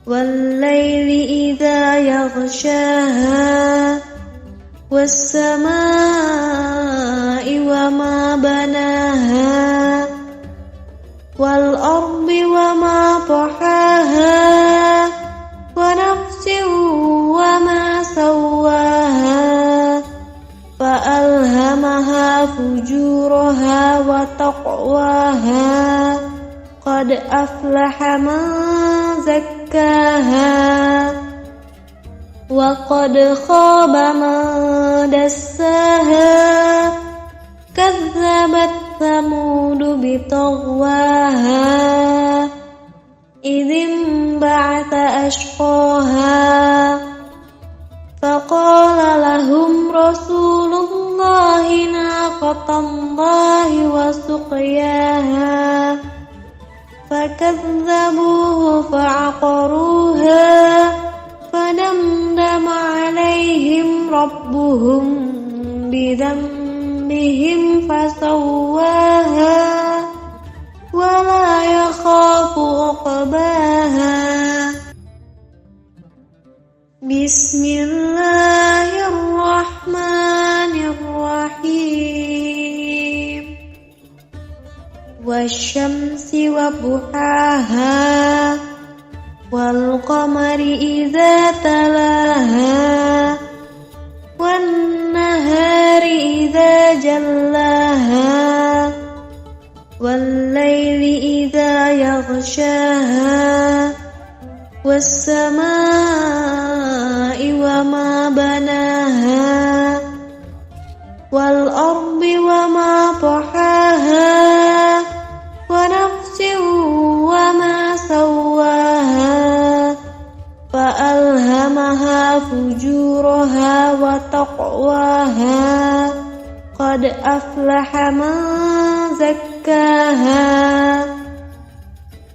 والليل إذا يغشاها والسماء وما بناها والأرض وما طحاها ونفس وما سواها فألهمها فجورها وتقواها قد أفلح من زكاها وقد خاب من دساها كذبت ثمود بطغواها إذ انبعث أشقاها فقال لهم رسول الله ناقة الله وسقياها فكذبوه فعقروها فدمدم عليهم ربهم بذنبهم فسواها ولا يخاف عقباها بسم الله الرحمن الرحيم والشمس وضحاها والقمر إذا تلاها والنهار إذا جلاها والليل إذا يغشاها والسماء وما بناها والأرض وما طحاها ونفس فجورها وتقواها قد أفلح من زكاها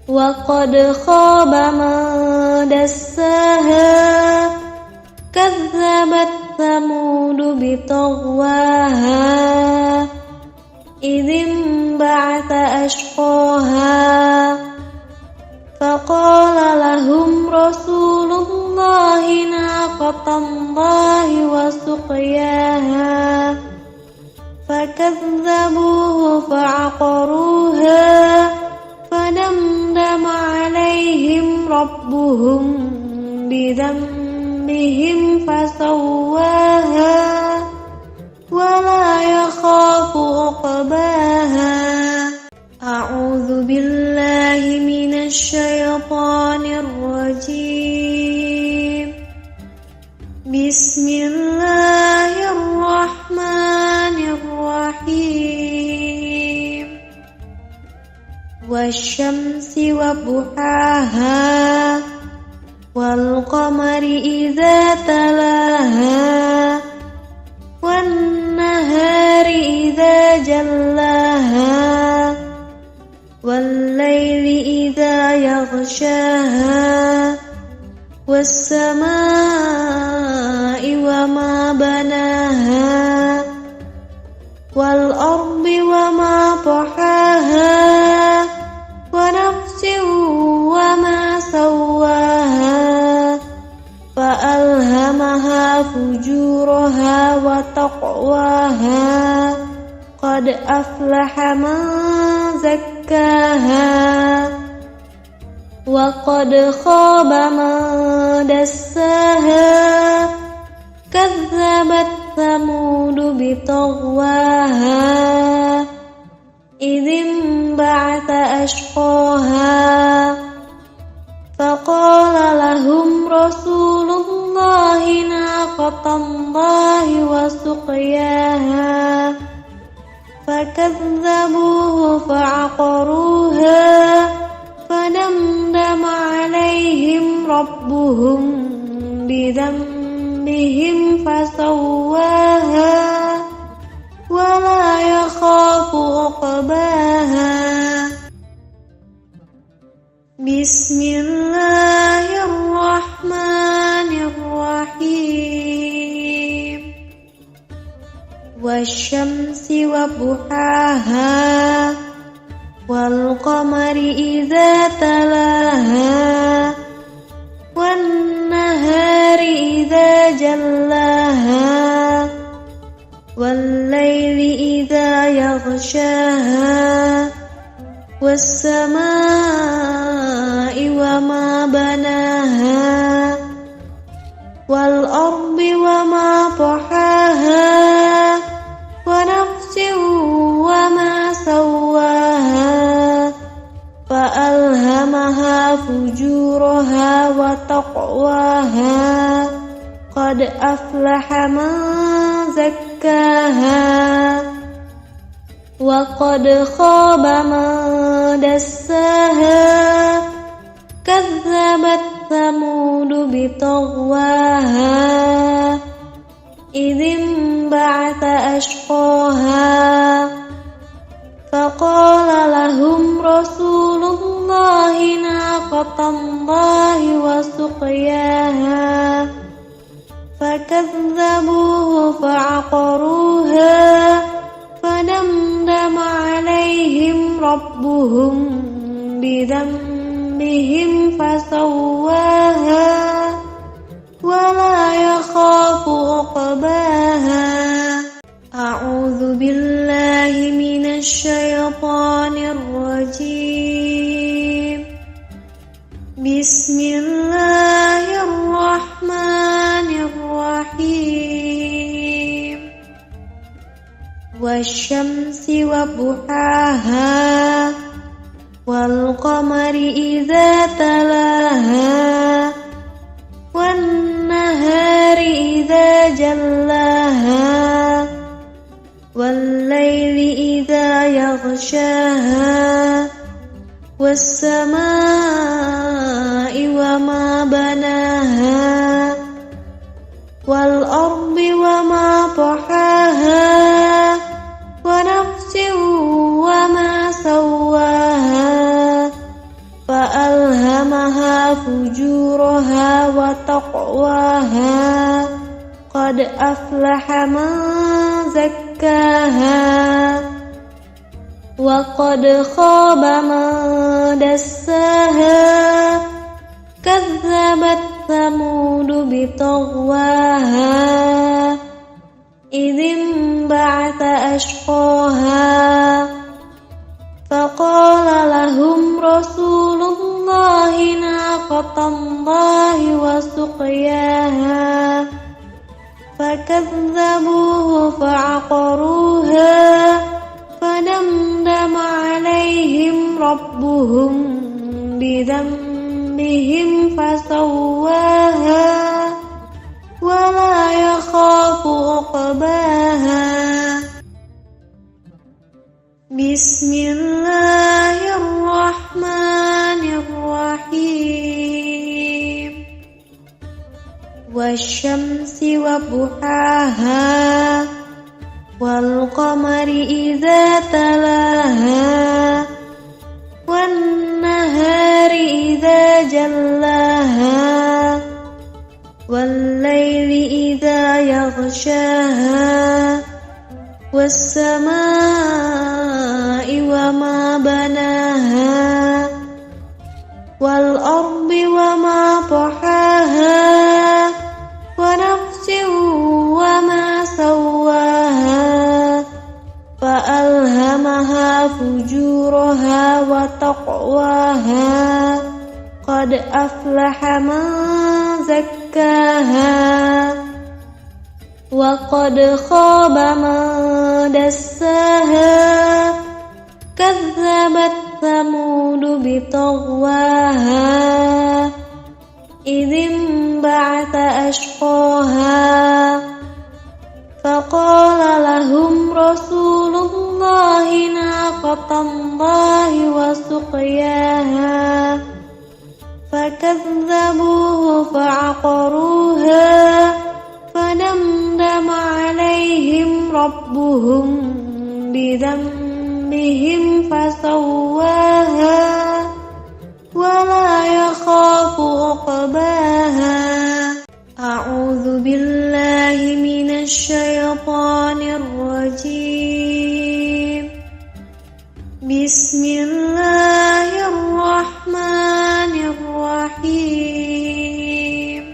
وقد خاب من دساها كذبت ثمود بطغواها إذ انبعث أشقاها فقال لهم رسول الله ناقة الله وسقياها فكذبوه فعقروها فدمدم عليهم ربهم بذنبهم فسواها ولا يخاف عقباها. أعوذ بالله من الشيطان الرجيم. بسم الله الرحمن الرحيم. والشمس وضحاها والقمر إذا تلاها والنهار إذا جلاها والليل إذا يغشاها والسماء وما بناها والأرض وما طحاها ونفس وما سواها فألهمها فجورها وتقواها قد أفلح من زكاها وقد خاب من دساها كذبت ثمود بطغواها إذ انبعث أشقاها فقال لهم رسول الله ناقة الله وسقياها فكذبوه فعقروها فدمدم عليهم ربهم بذنبهم فسواها ولا يخاف عقباها. بسم الله الرحمن الرحيم. والشمس وضحاها والقمر إذا تلاها والنهار إذا جلاها والليل إذا يغشاها والسماء وما بناها والأرض وما طحاها ونفس وما سواها فألهمها فجورها وتقواها قد أفلح من زكاها وقد خاب من دساها كذبت ثمود بطغواها إذ انبعث أشقاها فقال لهم رسول الله ناقة الله وسقياها فكذبوه فعقروها فدمدم عليهم ربهم بذنبهم فسواها ولا يخاف عقباها. أعوذ بالله من الشيطان الرجيم. بسم الله الرحمن الرحيم. والشمس وضحاها والقمر إذا تلاها والنهار إذا جلاها والليل إذا يغشاها والسماء وما بناها أفلح من زكاها وقد خاب من دساها كذبت ثمود بطغواها إذ انبعث أشقاها فقال لهم رسول الله ناقة الله وسقياها فكذبوه فعقروها فدمدم عليهم ربهم بذنبهم فسواها ولا يخاف عقباها بسم الله الرحمن الرحيم والشمس وضحاها والقمر إذا تلاها والنهار إذا جلاها والليل إذا يغشاها والسماء وما بناها والأرض وما طحاها ونفس وما سواها فألهمها فجورها وتقواها قد أفلح من زكاها وقد خاب من دساها كذبت ثمود بطغواها إذ انبعث أشقاها فقال لهم رسول الله ناقة الله وسقياها فكذبوه فعقروها فدمدم عليهم ربهم بذنبهم فسواها ولا يخاف عقباها أعوذ بالله من الشيطان الرجيم بسم الله الرحمن الرحيم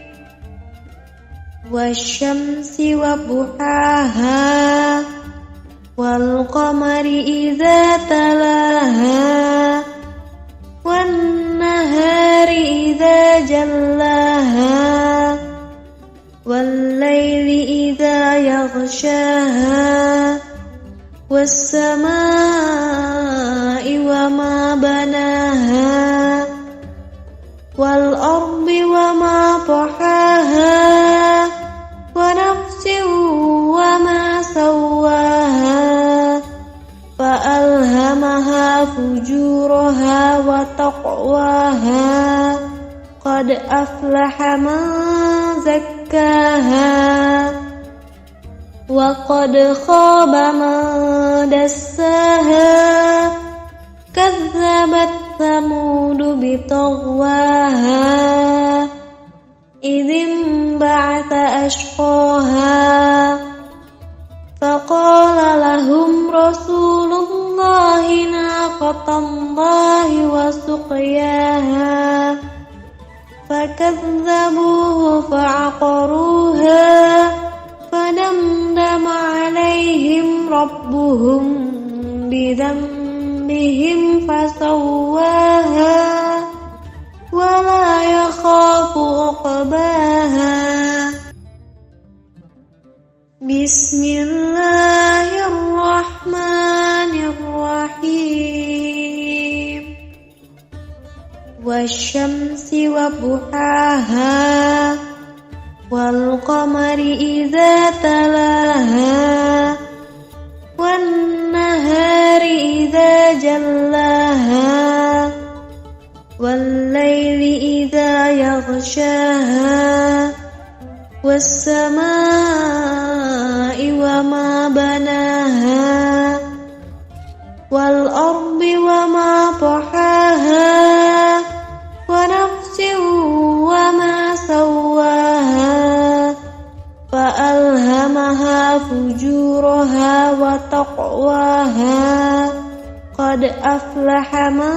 والشمس وضحاها والقمر إذا تلاها والنهار إذا جلاها والليل إذا يغشاها والسماء وما بناها والأرض وما طحاها ونفس وما سواها فألهمها فجورها وتقواها قد أفلح من زكاها وقد خاب من دساها كذبت ثمود بطغواها إذ انبعث أشقاها فقال لهم رسول الله ناقة الله وسقياها فكذبوه فعقروها فدمدم عليهم ربهم بذنبهم فسواها ولا يخاف عقباها بسم الله الرحمن الرحيم والشمس وضحاها والقمر إذا تلاها والنهار إذا جلاها والليل إذا يغشاها والسماء وما بناها والأرض وما طحاها ونفس وما سواها فألهمها وتقواها قد أفلح من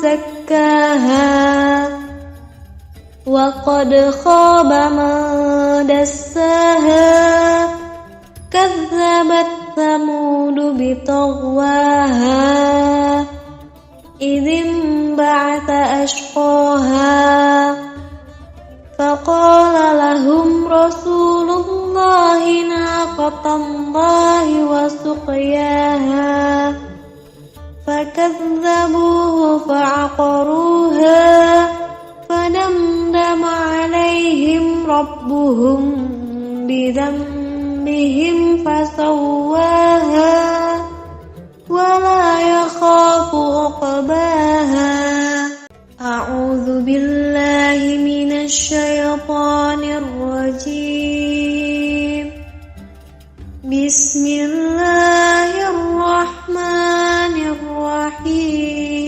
زكاها وقد خاب من دساها كذبت ثمود بطغواها إذ انبعث أشقاها فقال لهم رسول الله ناقة الله وسقياها فكذبوه فعقروها فدمدم عليهم ربهم بذنبهم فسواها ولا يخاف عقباها. أعوذ بالله من الشيطان الرجيم. بسم الله الرحمن الرحيم.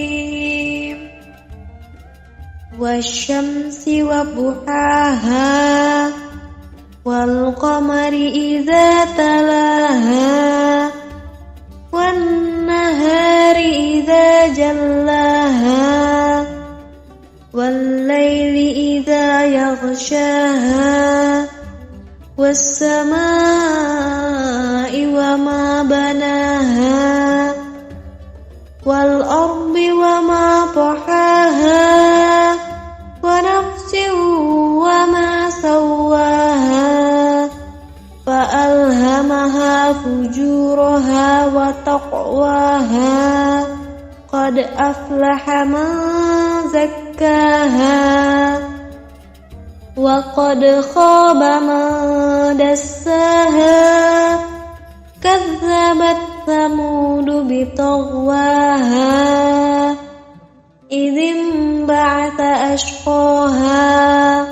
والشمس وضحاها والقمر إذا تلاها والنهار إذا جلاها والليل إذا يغشاها والسماء وما بناها والأرض وما طحاها ونفس وما سواها فألهمها فجورها وتقواها قد أفلح من زكاها وقد خاب من دساها كذبت ثمود بطغواها إذ انبعث أشقاها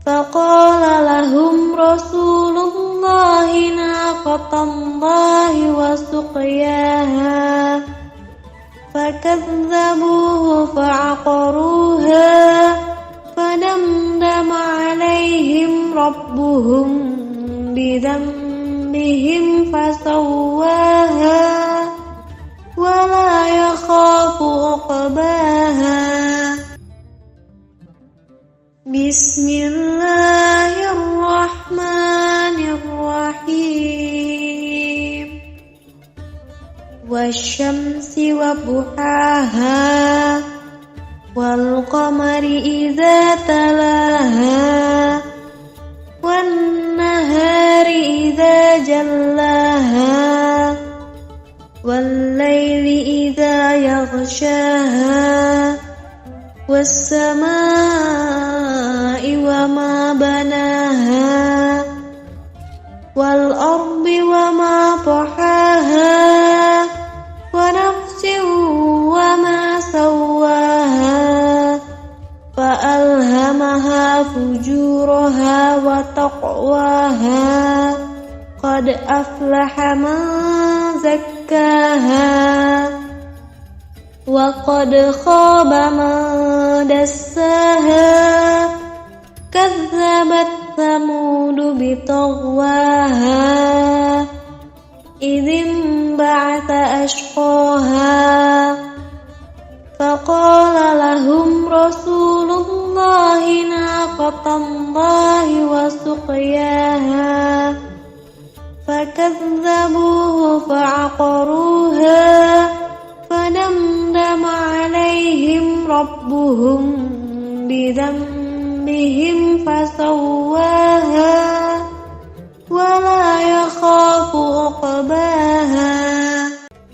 فقال لهم رسول الله ناقة الله وسقياها فكذبوه فعقروها فدمدم عليهم ربهم بذنبهم فسواها ولا يخاف عقباها. بسم الله الرحمن الرحيم. والشمس وضحاها والقمر إذا تلاها والنهار إذا جلاها والليل إذا يغشاها والسماء وما بناها والأرض وما طحاها ونفس وما سواها فألهمها فجورها وتقواها قد أفلح من زكاها وقد خاب من دساها كذبت ثمود بطغواها إذ انبعث أشقاها فقال لهم رسول الله ناقة الله وسقياها فكذبوه فعقروها فدمدم عليهم ربهم بذنبهم فسواها ولا يخاف عقباها.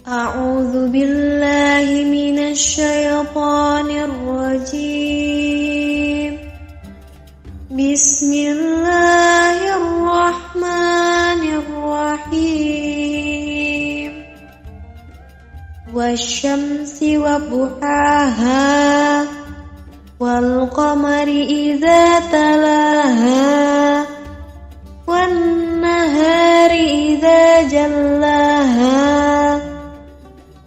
أعوذ بالله من الشيطان الرجيم. بسم الله الرحمن الرحيم. والشمس وضحاها والقمر إذا تلاها والنهار إذا جلاها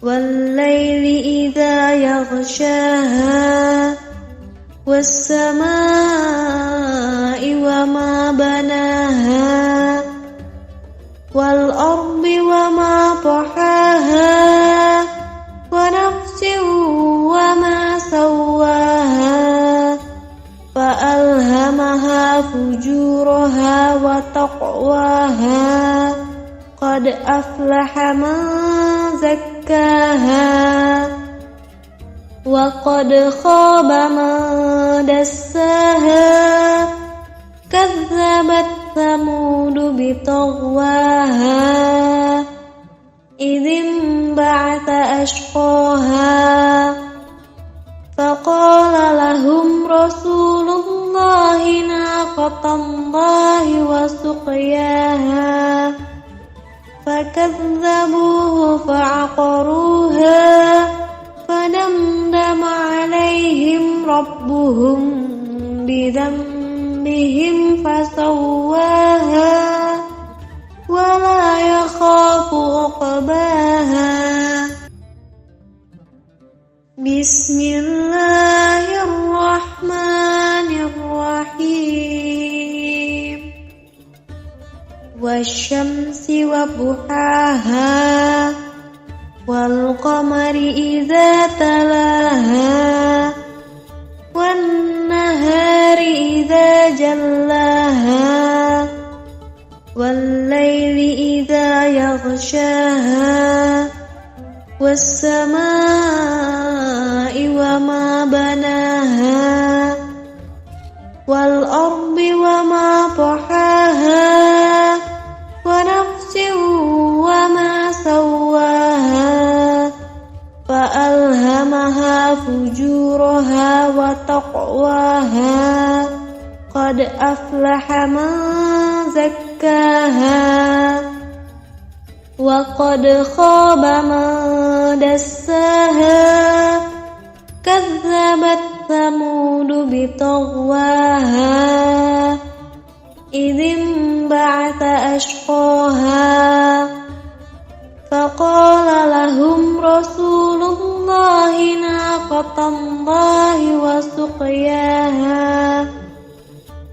والليل إذا يغشاها والسماء وما بناها والأرض وما طحاها ونفس وما سواها فألهمها فجورها وتقواها قد أفلح من زكاها وقد خاب من دساها كذبت ثمود بطغواها إذ انبعث أشقاها فقال لهم رسول الله ناقة الله وسقياها فكذبوه فعقروها فدمدم عليهم ربهم بذنبهم فسواها ولا يخاف عقباها بسم الله الرحمن الرحيم والشمس وضحاها والقمر إذا تلاها والنهار إذا جلاها والليل إذا يغشاها والسماء وما بناها والأرض وما طحاها ونفس وما سواها فألهمها فجورها وتقواها قد أفلح من زكاها وقد خاب من دساها كذبت ثمود بطغواها إذ انبعث أشقاها فقال لهم رسول الله ناقة الله وسقياها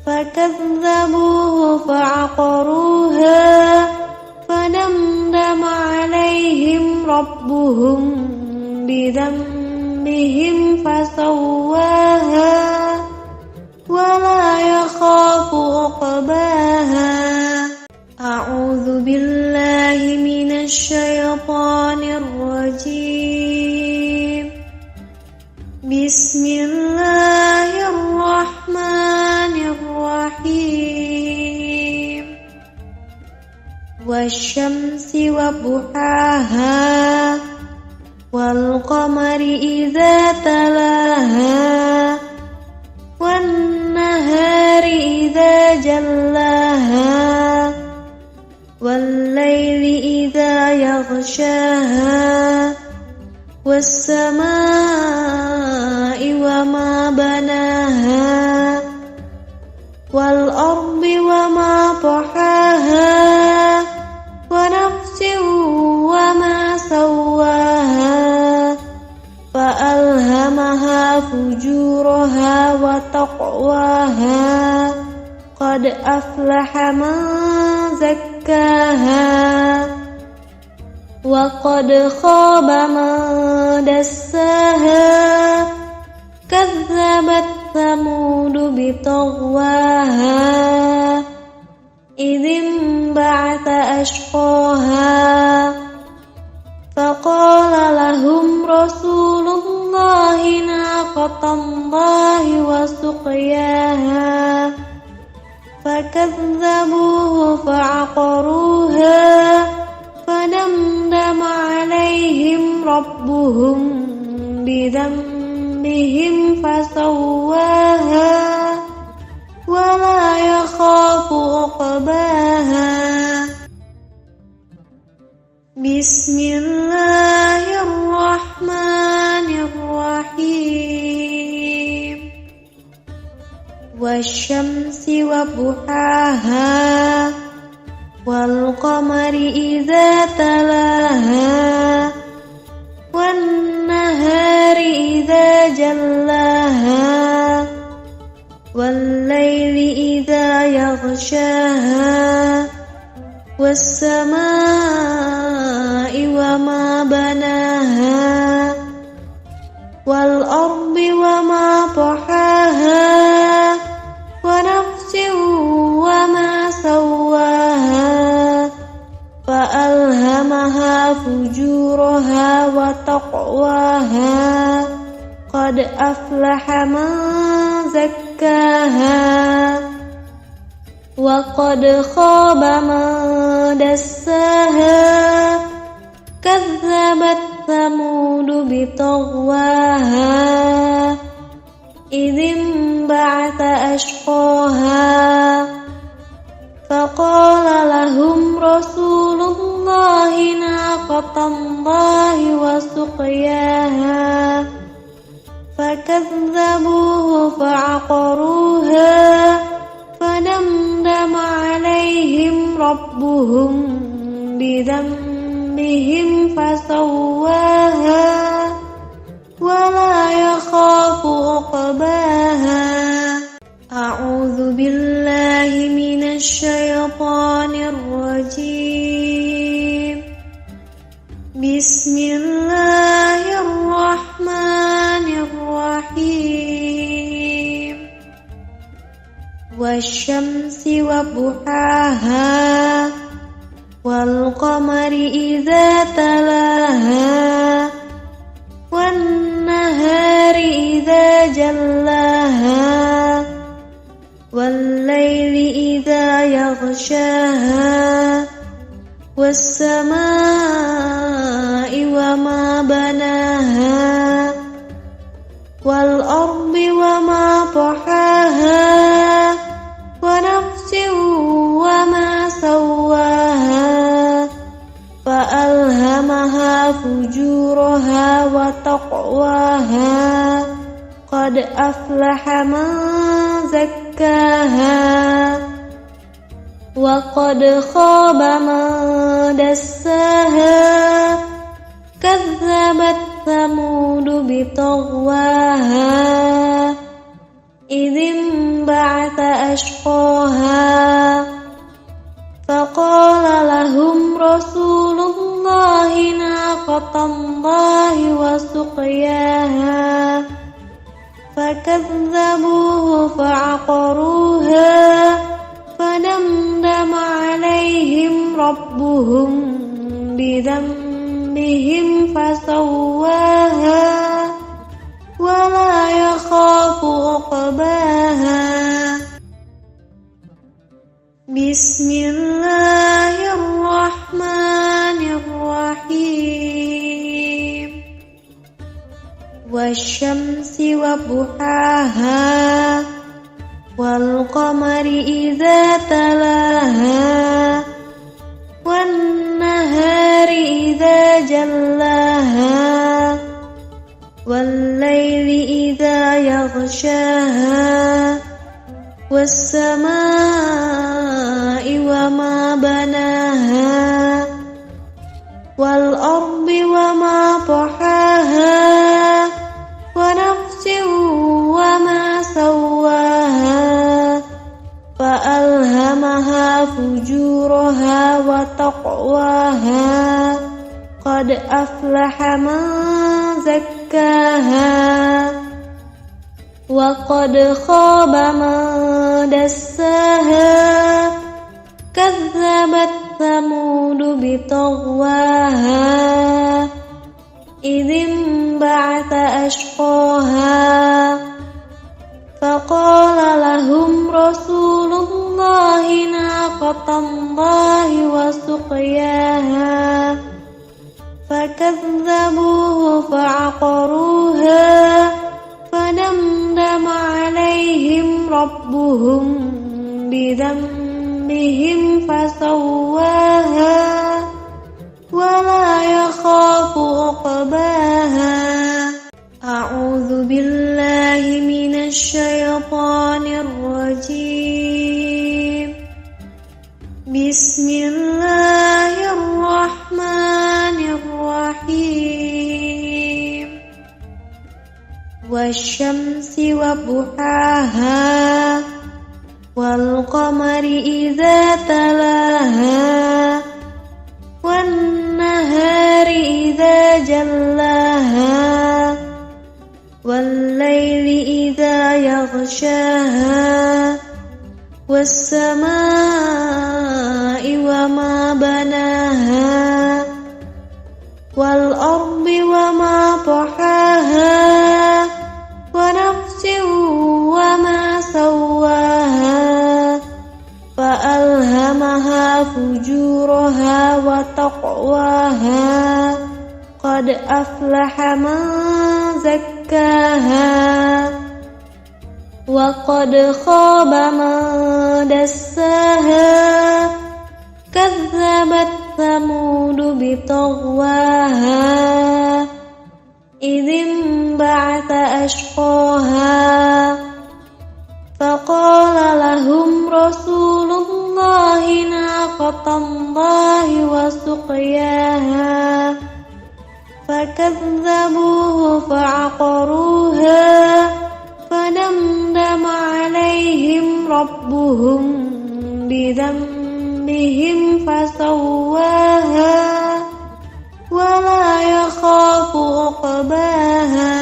فكذبوه فعقروها فدمدم عليهم ربهم بذنبهم فسواها ولا يخاف عقباها أعوذ بالله من الشيطان الرجيم بسم الله الرحمن الرحيم والشمس وضحاها والقمر إذا تلاها والنهار إذا جلاها والليل إذا يغشاها والسماء وما بناها والأرض وما طحاها ونفس وما سواها فألهمها فجورها وتقواها قد أفلح من زكاها وقد خاب من دساها كذبت ثمود بطغواها إذ انبعث أشقاها فقال لهم رسول الله ناقة الله وسقياها فكذبوه فعقروها فدمدم عليهم ربهم بذنبهم فسواها ولا يخاف عقباها بسم الله الرحمن الرحيم والشمس وضحاها والقمر إذا تلاها والنهار إذا جلاها والليل إذا يغشاها والسماء وما بناها والأرض وما طحاها ونفس وما سواها فألهمها فجورها وتقواها قد أفلح من زكاها وقد خاب من دساها كذبت ثمود بطغواها إذ انبعث أشقاها فقال لهم رسول الله ناقة الله وسقياها فكذبوه فعقروها فدمدم عليهم ربهم بذنبهم فسواها ولا يخاف عقباها. أعوذ بالله من الشيطان الرجيم. بسم الله الرحمن الرحيم. والشمس وضحاها والقمر إذا تلاها والنهار إذا جلاها والليل إذا يغشاها والسماء وما بناها والأرض وما طحاها ونفس وما سواها فألهمها فجورها وتقواها قد أفلح من زكاها وقد خاب من دساها كذبت ثمود بطغواها إذ انبعث أشقاها فقال لهم رسول الله ناقة الله وسقياها فكذبوه فعقروها فدمدم عليهم ربهم بذنبهم فسواها ولا يخاف عقباها. بسم الله الرحمن الرحيم. والشمس وضحاها والقمر إذا تلاها والنهار إذا جلاها والليل إذا يغشاها والسماء وما بناها والأرض وما طحاها ونفس وما سواها فألهمها فجورها وتقواها قد أفلح من زكاها وقد خاب من دساها كذبت ثمود بطغواها إذ انبعث أشقاها فقال لهم رسول الله ناقة الله وسقياها فكذبوه فعقروها فدمدم عليهم ربهم بذنبهم فسواها ولا يخاف عقباها. أعوذ بالله من الشيطان الرجيم. بسم الله الرحمن الرحيم. والشمس وضحاها والقمر إذا تلاها والسماء وما بناها والأرض وما طحاها ونفس وما سواها فألهمها فجورها وتقواها قد أفلح من زكاها وقد خاب من دساها كذبت ثمود بطغواها إذ انبعث أشقاها فقال لهم رسول الله ناقة الله وسقياها فكذبوه فعقروها فدمدم عليهم ربهم بذنبهم فسواها ولا يخاف عقباها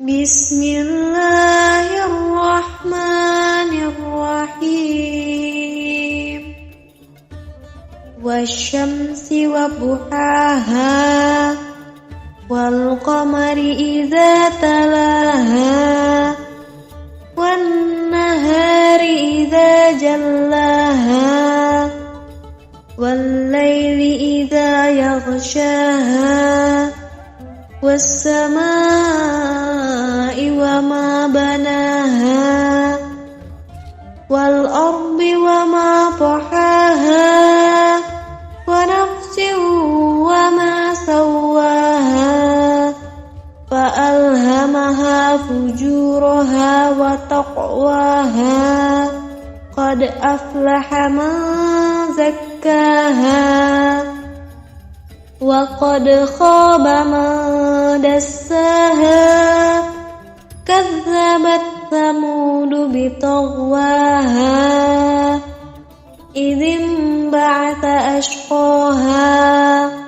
بسم الله الرحمن الرحيم والشمس وضحاها والقمر إذا تلاها والنهار إذا جلاها والليل إذا يغشاها والسماء وما بناها والأرض وما طحاها ونفس وما سواها فألهمها فجورها وتقواها قد أفلح من زكاها وقد خاب من دساها كذبت ثمود بطغواها إذ انبعث أشقاها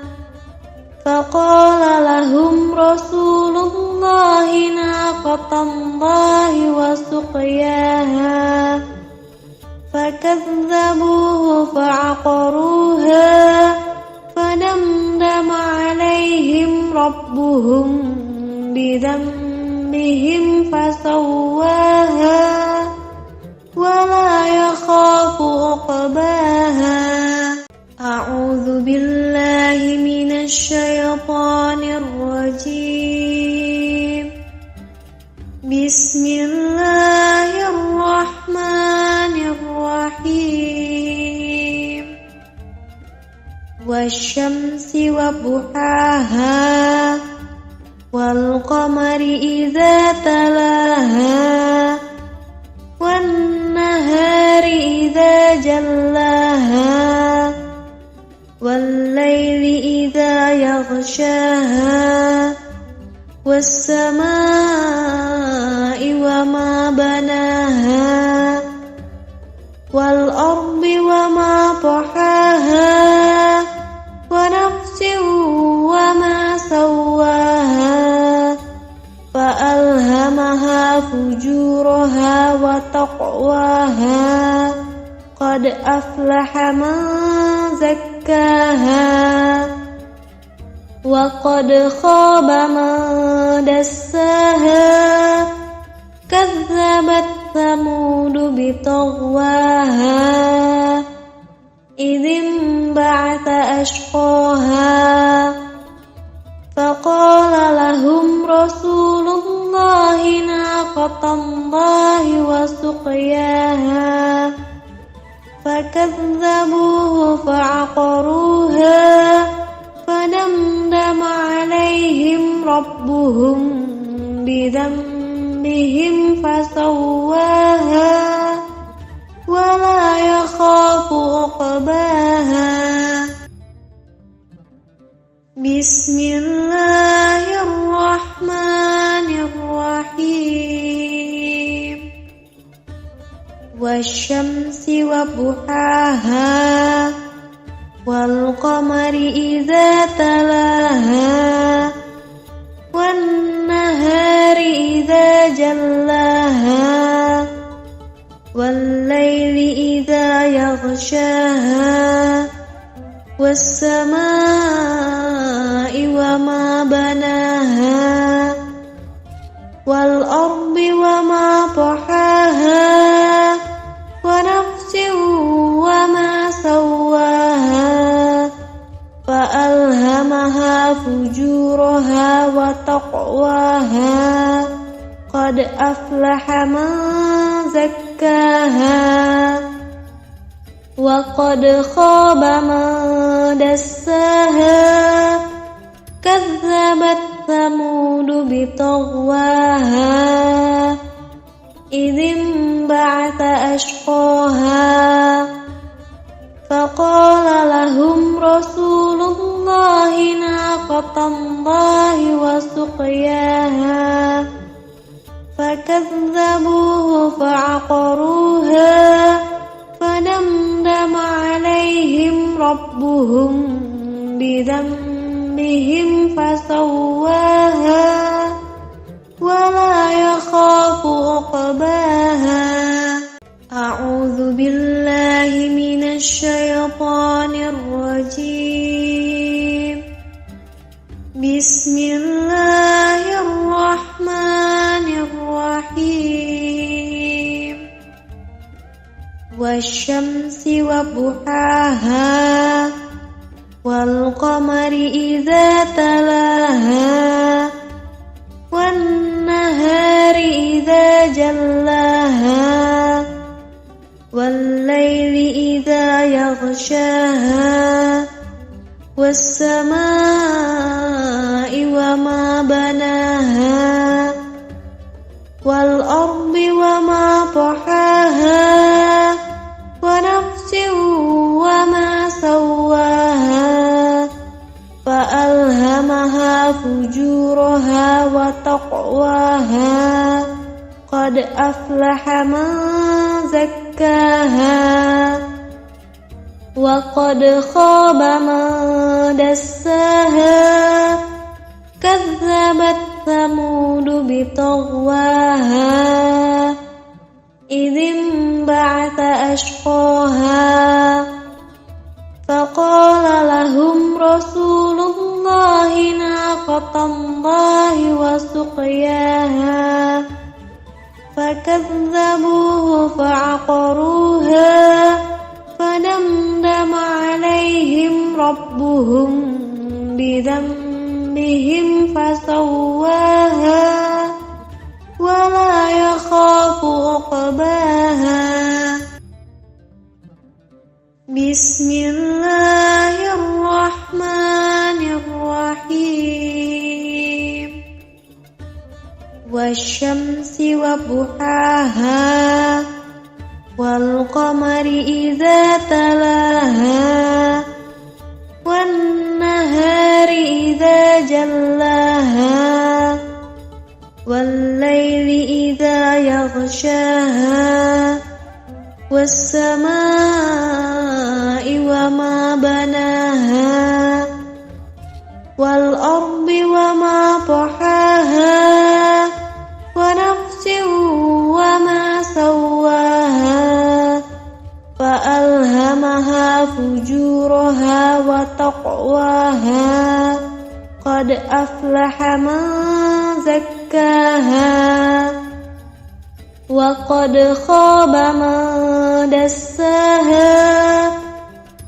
فقال لهم رسول الله ناقة الله وسقياها فكذبوه فعقروها فدمدم عليهم ربهم بذنبهم فسواها ولا يخاف عقباها أعوذ بالله من الشيطان الرجيم بسم الله الرحمن الرحيم والشمس وضحاها والقمر إذا تلاها والنهار إذا جلاها والليل إذا يغشاها والسماء وما بناها والأرض وما طحاها ونفس وما سواها فألهمها فجورها وتقواها قد أفلح من زكاها وقد خاب من دساها كذبت ثمود بطغواها إذ انبعث أشقاها فقال لهم رسول الله ناقة الله وسقياها فكذبوه فعقروها فدمدم عليهم ربهم بذنبهم فسواها ولا يخاف عقباها بسم الله الرحمن الرحيم والشمس وضحاها والقمر إذا تلاها والنهار إذا جلاها إذا يغشاها والسماء وما بناها والأرض وما طحاها ونفس وما سواها فألهمها فجورها وتقواها قد أفلح من زكاها وقد خاب من دساها كذبت ثمود بطغواها إذ انبعث أشقاها فقال لهم رسول الله ناقة الله وسقياها فكذبوه فعقروها فدمدم عليهم ربهم بذنبهم فسواها ولا يخاف عقباها. أعوذ بالله من الشيطان الرجيم. بسم الله الرحمن الرحيم. والشمس وضحاها والقمر إذا تلاها والنهار إذا جلاها والليل إذا يغشاها والسماء وما بناها والأرض وما طحاها ونفس وما سواها فألهمها فجورها وتقواها قد أفلح من زكاها وقد خاب من دساها كذبت ثمود بطغواها إذ انبعث أشقاها فقال لهم رسول الله ناقة الله وسقياها فكذبوه فعقروها فدمدم عليهم ربهم بذنبهم فسواها ولا يخاف عقباها. بسم الله الرحمن الرحيم. والشمس وضحاها والقمر إذا تلاها والنهار إذا جلاها والليل إذا يغشاها والسماء وما بناها والأرض وما طحاها ونفس وما سواها فألهمها فجورها وتقواها قد أفلح من زكاها وقد خاب من دساها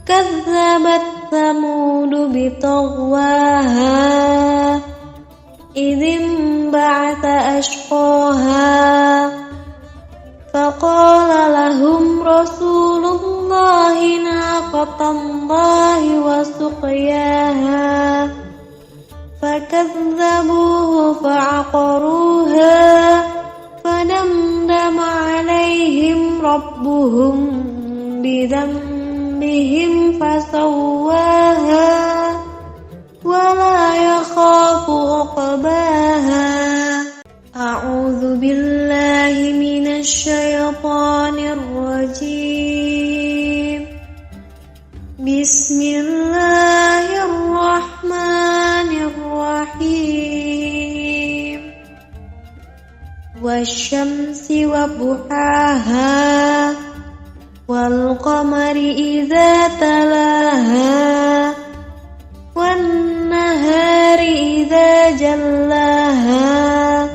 كذبت ثمود بطغواها إذ انبعث أشقاها فقال لهم رسول الله ناقة الله وسقياها فكذبوه فعقروها فدمدم عليهم ربهم بذنبهم فسواها ولا يخاف عقباها. أعوذ بالله من الشيطان الرجيم. بسم الله الرحمن الرحيم. والشمس وضحاها والقمر إذا تلاها والنهار إذا جلاها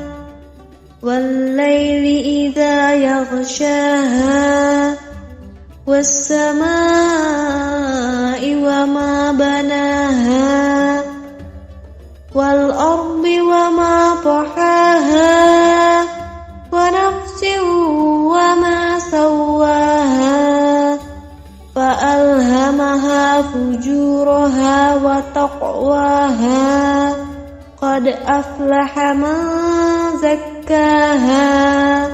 والليل إذا يغشاها والسماء وما بناها والأرض وما طحاها ونفس وما سواها فألهمها فجورها وتقواها قد أفلح من زكاها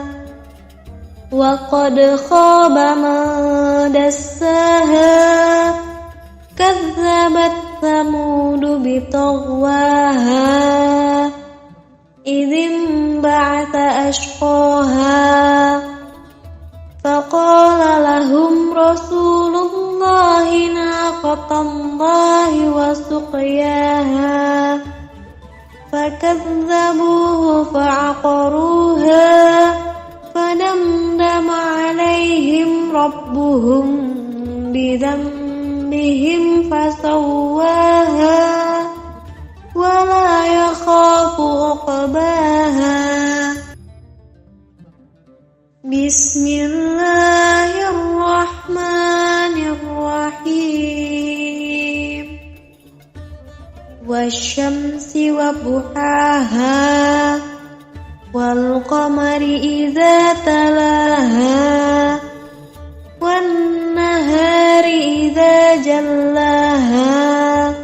وقد خاب من دساها كذبت ثمود بطغواها إذ انبعث أشقاها فقال لهم رسول الله ناقة الله وسقياها فكذبوه فعقروها فدمدم عليهم ربهم بذنبهم فسواها ولا يخاف عقباها بسم الله الرحمن الرحيم والشمس وضحاها والقمر إذا تلاها والنهار إذا جلاها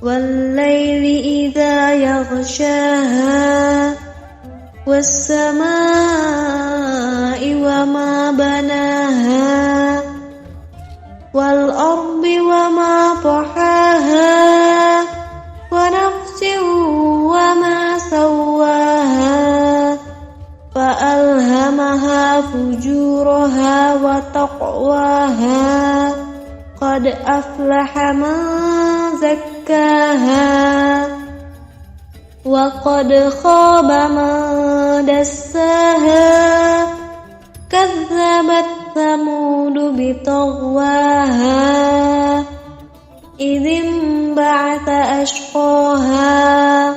والليل إذا يغشاها والسماء وما بناها والأرض وما طحاها ونفس وما سواها فألهمها فجورها وتقواها قد أفلح من زكاها وقد خاب من دساها كذبت ثمود بطغواها إذ انبعث أشقاها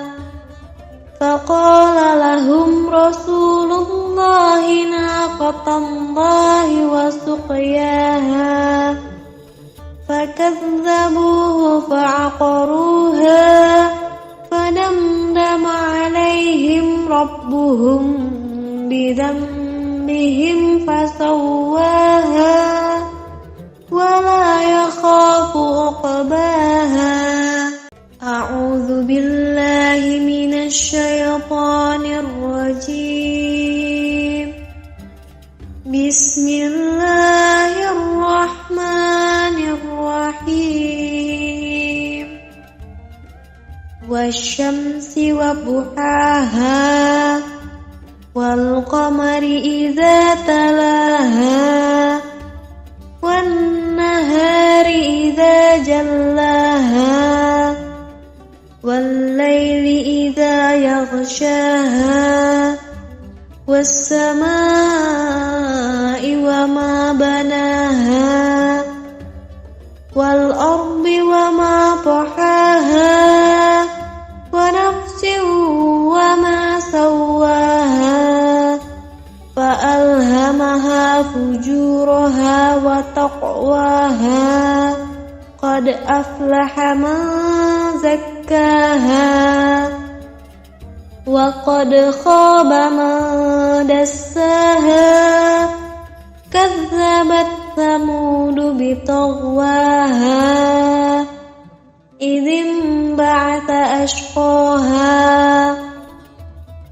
فقال لهم رسول الله ناقة الله وسقياها فكذبوه فعقروها فدمدم عليهم ربهم بذنبهم فسواها ولا يخاف عقباها أعوذ بالله من الشيطان الرجيم بسم الله الرحمن الرحيم والشمس وضحاها والقمر إذا تلاها والنهار إذا جلاها والليل إذا يغشاها والسماء وما بناها والأرض وما طحاها ونفس وما سواها فألهمها فجورها وتقواها قد أفلح من زكاها وقد خاب من دساها كذبت ثمود بطغواها إذ انبعث أشقاها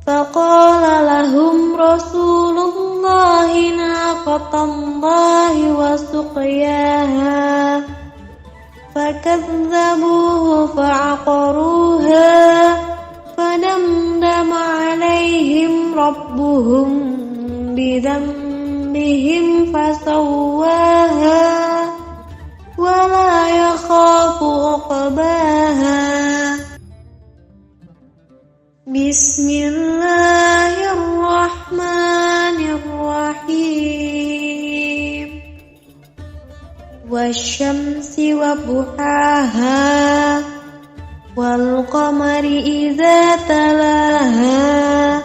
فقال لهم رسول الله ناقة الله وسقياها فكذبوه فعقروها فدمدم عليهم ربهم بذنبهم فسواها ولا يخاف عقباها بسم الله الرحمن الرحيم والقمر إذا تلاها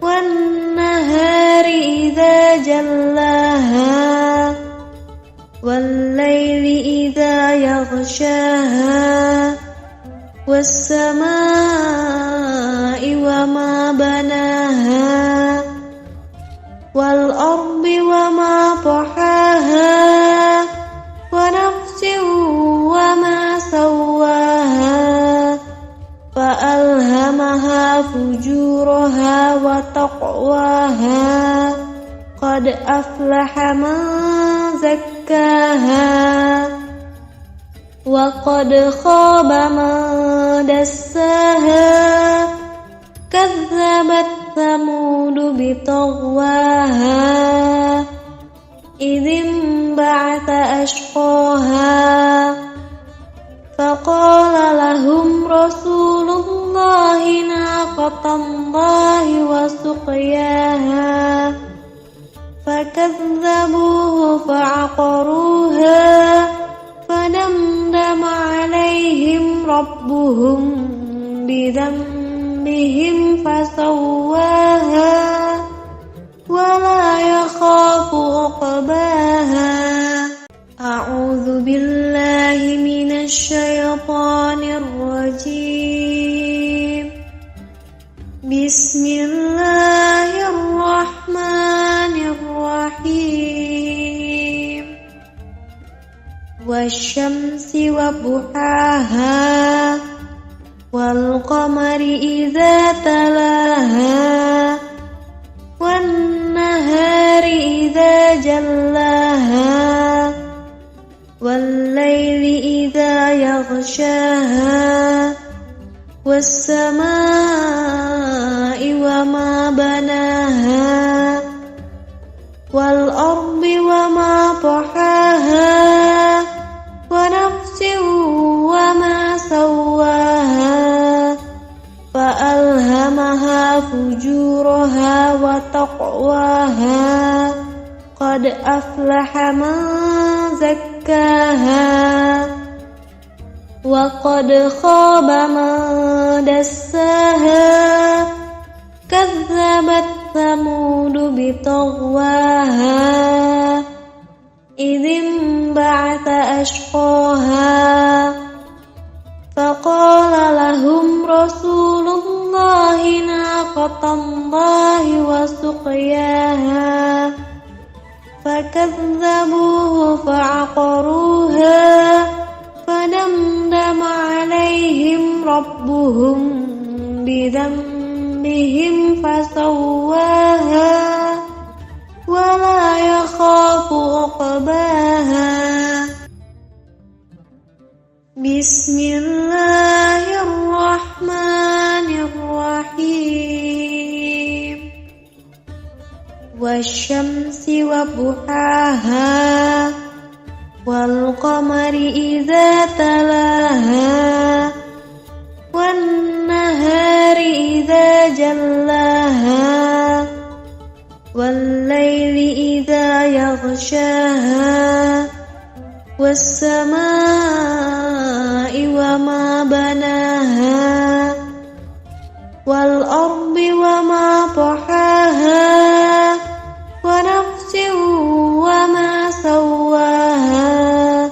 والنهار إذا جلاها والليل إذا يغشاها والسماء وما بناها والأرض وما طحاها ونفس وما سواها فألهمها فجورها وتقواها قد أفلح من زكاها وقد خاب من دساها كذبت ثمود بطغواها إذ انبعث أشقاها فقال لهم رسول الله ناقة الله وسقياها فكذبوه فعقروها فدمدم عليهم ربهم بذنبهم فسواها ولا يخاف عقباها. أعوذ بالله من الشيطان الرجيم. بسم الله الرحمن الرحيم. والشمس وضحاها والقمر إذا تلاها والنهار إذا جلاها والليل إذا يغشاها والسماء وما بناها والأرض وما طحاها ونفس وما سواها فألهمها فجورها وتقواها قد أفلح من زكاها وقد خاب من دساها كذبت ثمود بطغواها إذ انبعث أشقاها فقال لهم رسول الله ناقة الله وسقياها فكذبوه فعقروها فدمدم عليهم ربهم بذنبهم فسواها ولا يخاف عقباها. بسم الله الرحمن الرحيم. والشمس وضحاها والقمر إذا تلاها والنهار إذا جلاها والليل إذا يغشاها والسماء وما بناها والأرض وما طحاها ونفس وما سواها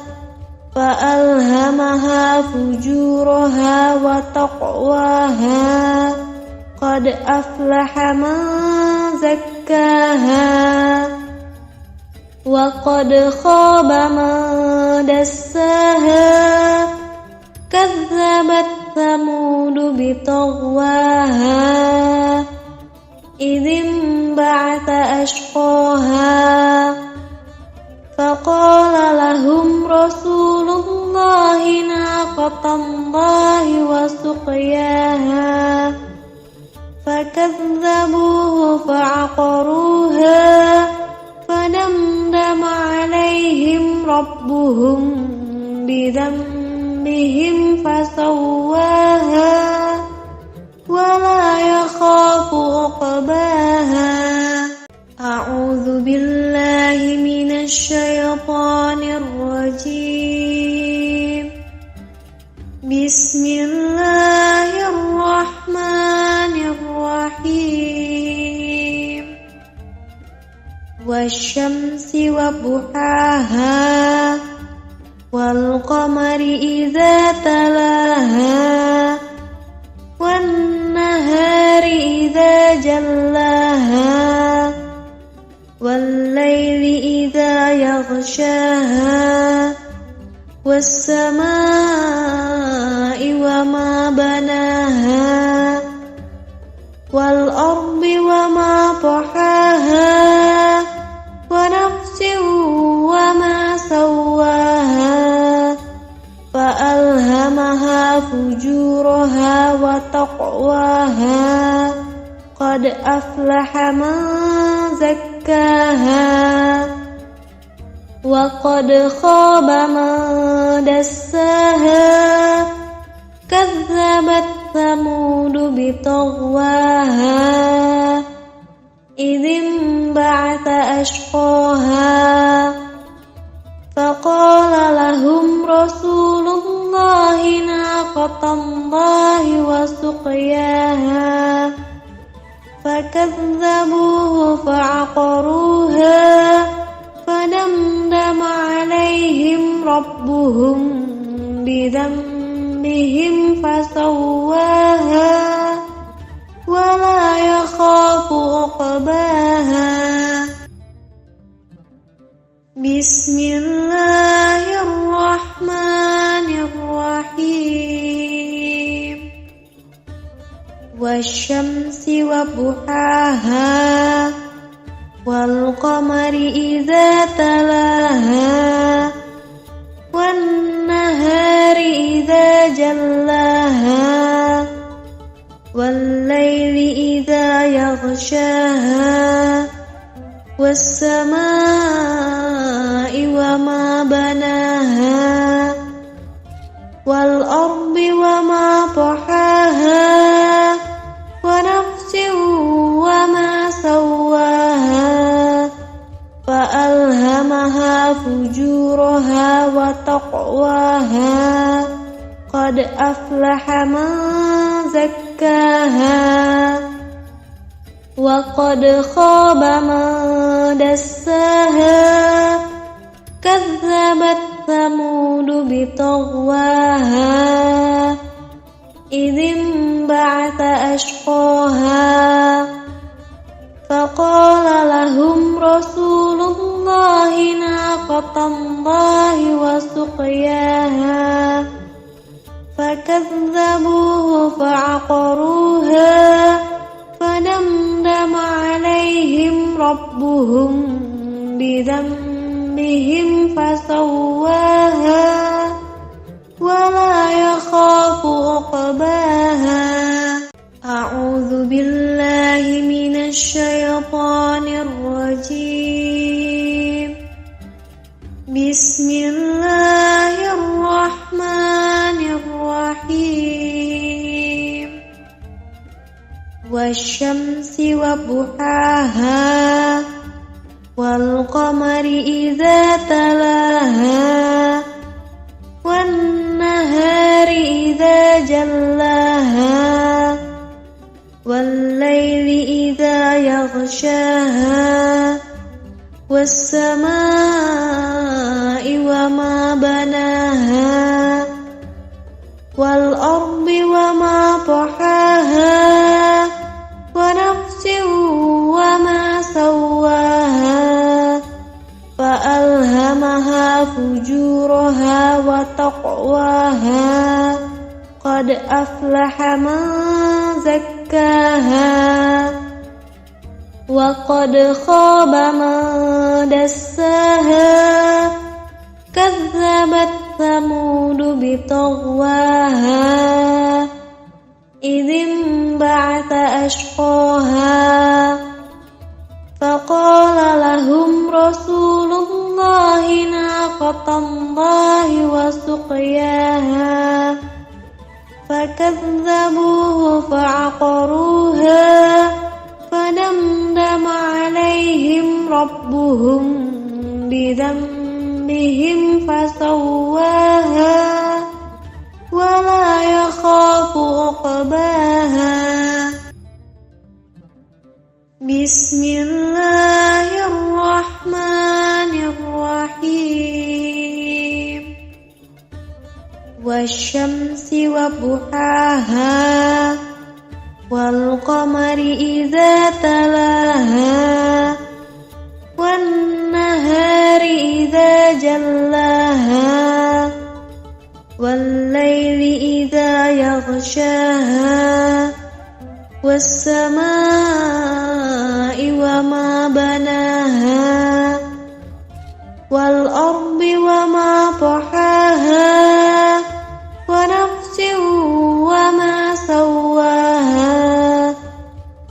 فألهمها فجورها وتقواها قد أفلح من زكاها وقد خاب من دساها كذبت ثمود بطغواها إذ انبعث أشقاها فقال لهم رسول الله ناقة الله وسقياها فكذبوه فعقروها فدمدم عليهم ربهم بذنبهم فسواها ولا يخاف عقباها. أعوذ بالله من الشيطان الرجيم. بسم الله الرحمن الرحيم والشمس وضحاها والقمر إذا تلاها والنهار إذا جلاها والليل إذا يغشاها والسماء وما بناها والأرض وما طحاها ونفس وما سواها فألهمها فجورها وتقواها قد أفلح من زكاها وقد خاب من دساها كذبت ثمود بطغواها إذ انبعث أشقاها فقال لهم رسول الله ناقة الله وسقياها فكذبوه فعقروها فدمدم عليهم ربهم بذنبهم فسواها ولا يخاف عقباها بسم الله الرحمن الرحيم والشمس وضحاها والقمر إذا تلاها والنهار إذا جلاها والليل إذا يغشاها والسماء وما بناها والأرض وما طحاها ونفس وما سواها فألهمها فجورها وتقواها قد أفلح من زكاها وقد خاب من دساها كذبت ثمود بطغواها إذ انبعث أشقاها فقال لهم رسول الله ناقة الله وسقياها فكذبوه فعقروها فدمدم عليهم ربهم بذنبهم فسواها ولا يخاف عقباها أعوذ بالله من الشيطان الرجيم بسم الله الرحمن الرحيم والشمس وضحاها والقمر إذا تلاها والنهار إذا جلاها والليل إذا يغشاها والسماء وما بناها والأرض وما طحاها ونفس وما سواها فألهمها فجورها وتقواها قد أفلح من زكاها وقد خاب من دساها كذبت ثمود بطغواها إذ انبعث أشقاها فقال لهم رسول الله ناقة الله وسقياها فكذبوه فعقروها فدمدم عليهم ربهم بذنبهم فسواها ولا عقباها بسم الله الرحمن الرحيم والشمس وضحاها والقمر إذا تلاها والنهار إذا جلاها والليل إذا يغشاها والسماء وما بناها والأرض وما طحاها ونفس وما سواها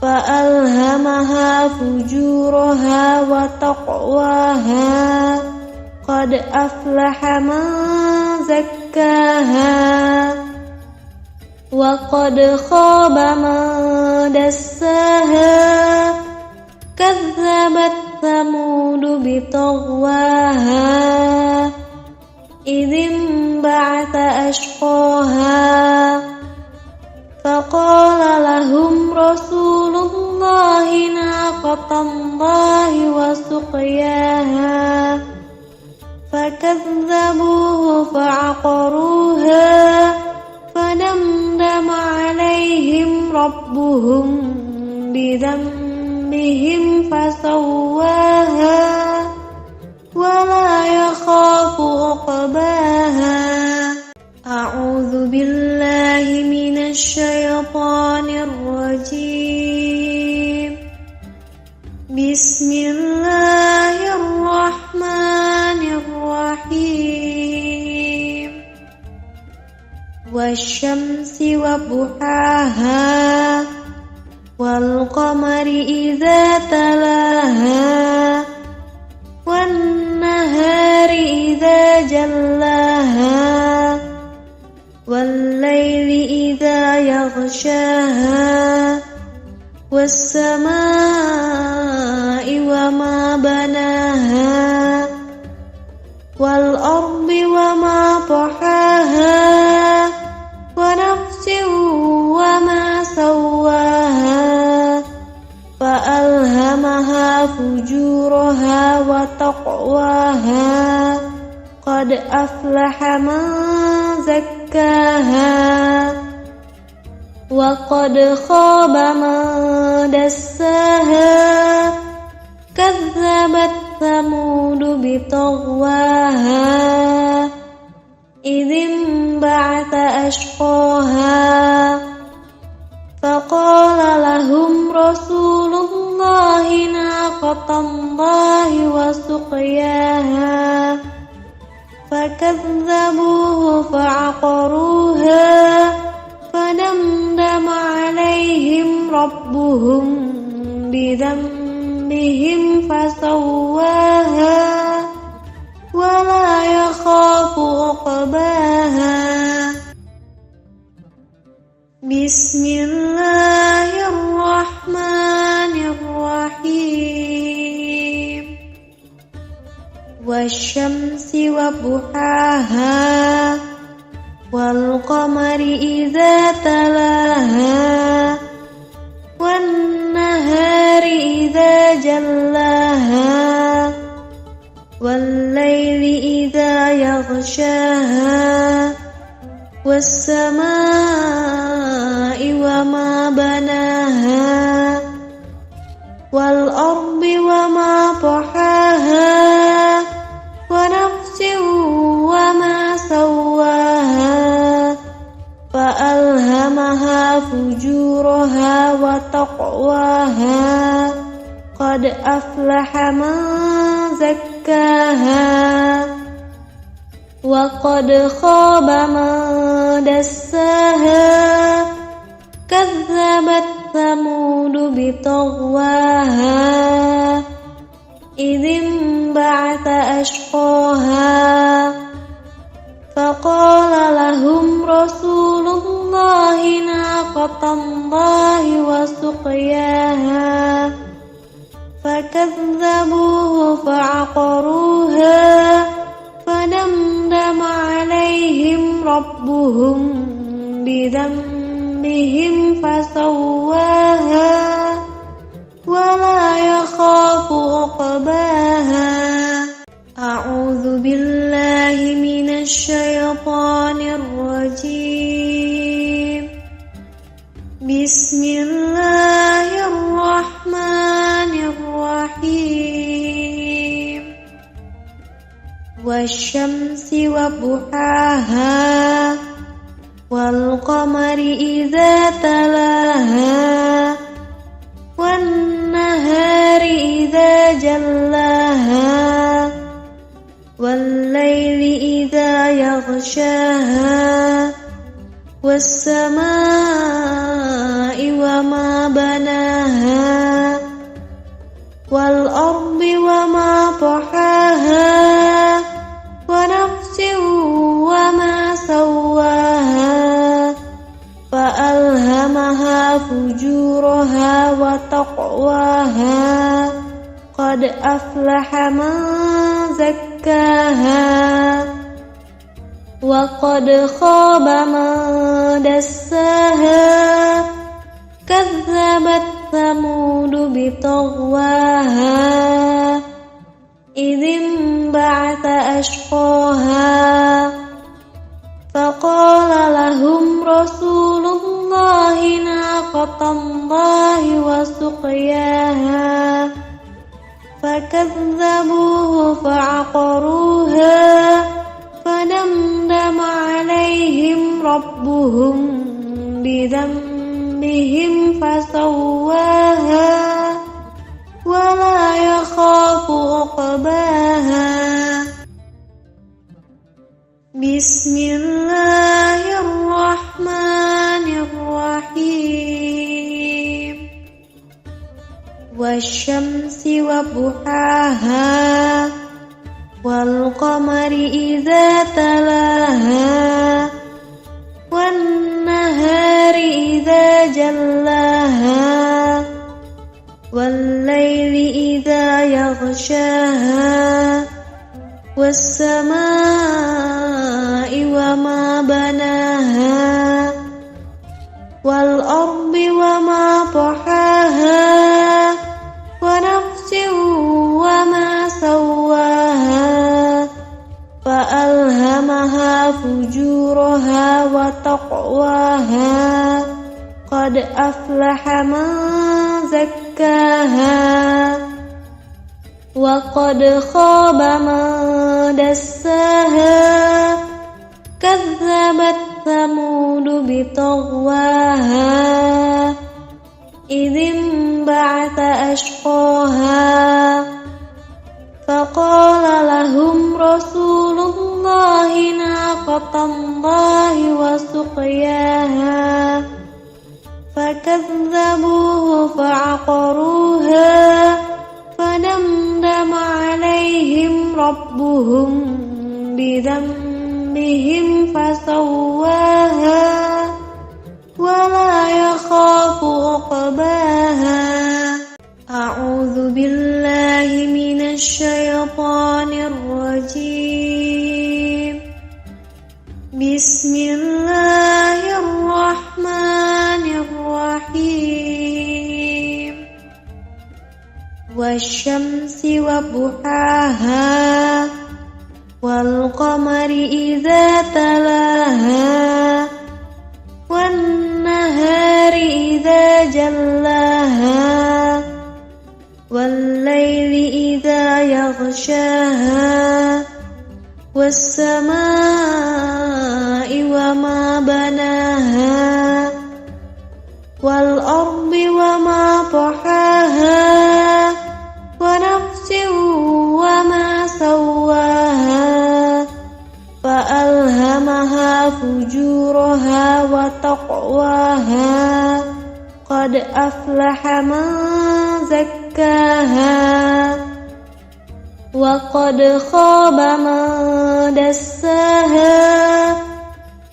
فألهمها فجورها وتقواها قد أفلح من زكاها وقد خاب من دساها كذبت ثمود بطغواها إذ انبعث أشقاها فقال لهم رسول الله ناقة الله وسقياها فكذبوه فعقروها فدمدم عليهم ربهم بذنبهم فسواها ولا يخاف عقباها أعوذ بالله من الشيطان الرجيم بسم الله الرحمن الرحيم والشمس وضحاها والقمر إذا تلاها والنهار إذا جلاها والليل إذا يغشاها والسماء وما بناها والأرض وما طحاها ونفس وما سواها فألهمها فجورها وتقواها قد أفلح من زكاها وقد خاب من دساها كذبت ثمود بطغواها إذ انبعث أشقاها فقال لهم رسول الله ناقة الله وسقياها فكذبوه فعقروها فدمدم عليهم ربهم بذنبهم فسواها ولا يخاف عقباها بسم الله الرحمن الرحيم والشمس وضحاها والقمر إذا تلاها والنهار إذا جلاها والليل إذا يغشاها والسماء وما بناها والأرض وما طحاها ونفس وما سواها فألهمها فجورها وتقواها قد أفلح من زكاها وقد خاب من دساها كذبت ثمود بطغواها إذ انبعث أشقاها فقال لهم رسول الله ناقة الله وسقياها فكذبوه فعقروها فدمدم عليهم ربهم بذنبهم بهم فسواها ولا يخاف عقباها أعوذ بالله من الشيطان الرجيم بسم الله الرحمن الرحيم والشمس وضحاها والقمر إذا تلاها والنهار إذا جلاها والليل إذا يغشاها والسماء وما بناها والأرض وما طحاها ونفس وما سواها فألهمها فجورها وتقواها قد أفلح من زكاها وقد خاب من دساها كذبت ثمود بطغواها إذ انبعث أشقاها فقال لهم رسول الله ناقة الله وسقياها فكذبوه فعقروها فدمدم عليهم ربهم بذنبهم فسواها ولا يخاف عقباها بسم الله الرحمن الرحيم والشمس وضحاها والقمر إذا تلاها والنهار إذا جلاها والليل إذا يغشاها والسماء وما بناها والأرض وما طحاها ونفس وما سواها فألهمها فجورها وتقواها قد أفلح من زكاها وقد خاب من دساها كذبت ثمود بطغواها إذ انبعث أشقاها فقال لهم رسول الله ناقة الله وسقياها فكذبوه فعقروها فدمدم عليهم ربهم بذنبهم فسواها ولا يخاف عقباها أعوذ بالله من الشيطان الرجيم بسم الله الرحمن الرحيم والشمس وضحاها والقمر إذا تلاها والنهار إذا جلاها والليل إذا يغشاها والسماء وما بناها والأرض وما طحاها ونفس وما سواها فألهمها فجورها وتقواها قد أفلح من زكاها وقد خاب من دساها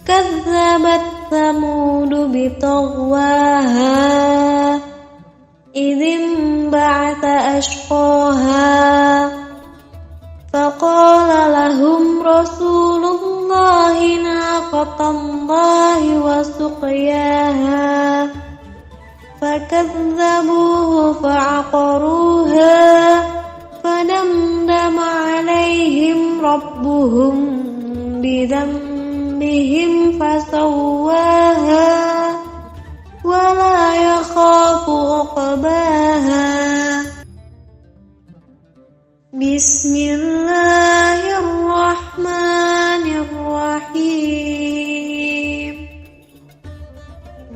كذبت ثمود بطغواها إذ انبعث أشقاها فقال لهم رسول الله ناقة الله وسقياها فكذبوه فعقروها فدمدم عليهم ربهم بذنبهم فسواها ولا يخاف عقباها بسم الله الرحمن الرحيم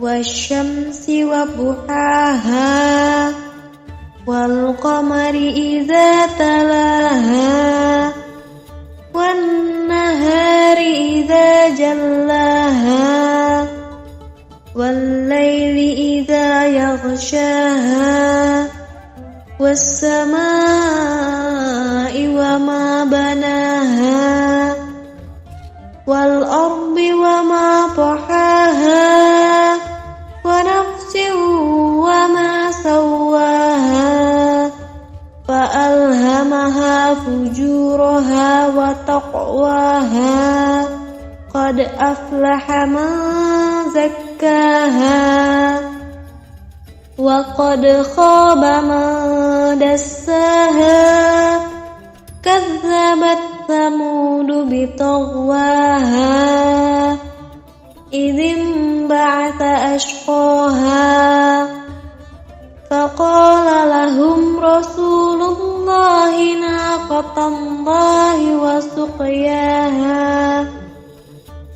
والشمس وضحاها والقمر إذا تلاها والنهار إذا جلاها والليل إذا يغشاها والسماء وما بناها والأرض وما طحاها ونفس وما سواها فألهمها فجورها وتقواها قد أفلح من زكاها وقد خاب من دساها كذبت ثمود بطغواها إذ انبعث أشقاها فقال لهم رسول الله ناقة الله وسقياها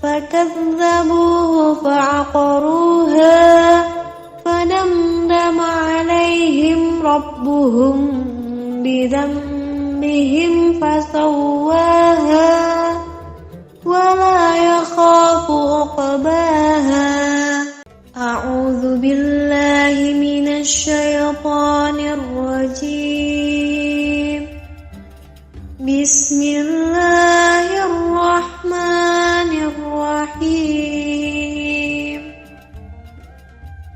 فكذبوه فعقروها فدمدم عليهم ربهم بذنبهم فسواها ولا يخاف عقباها أعوذ بالله من الشيطان الرجيم بسم الله الرحمن الرحيم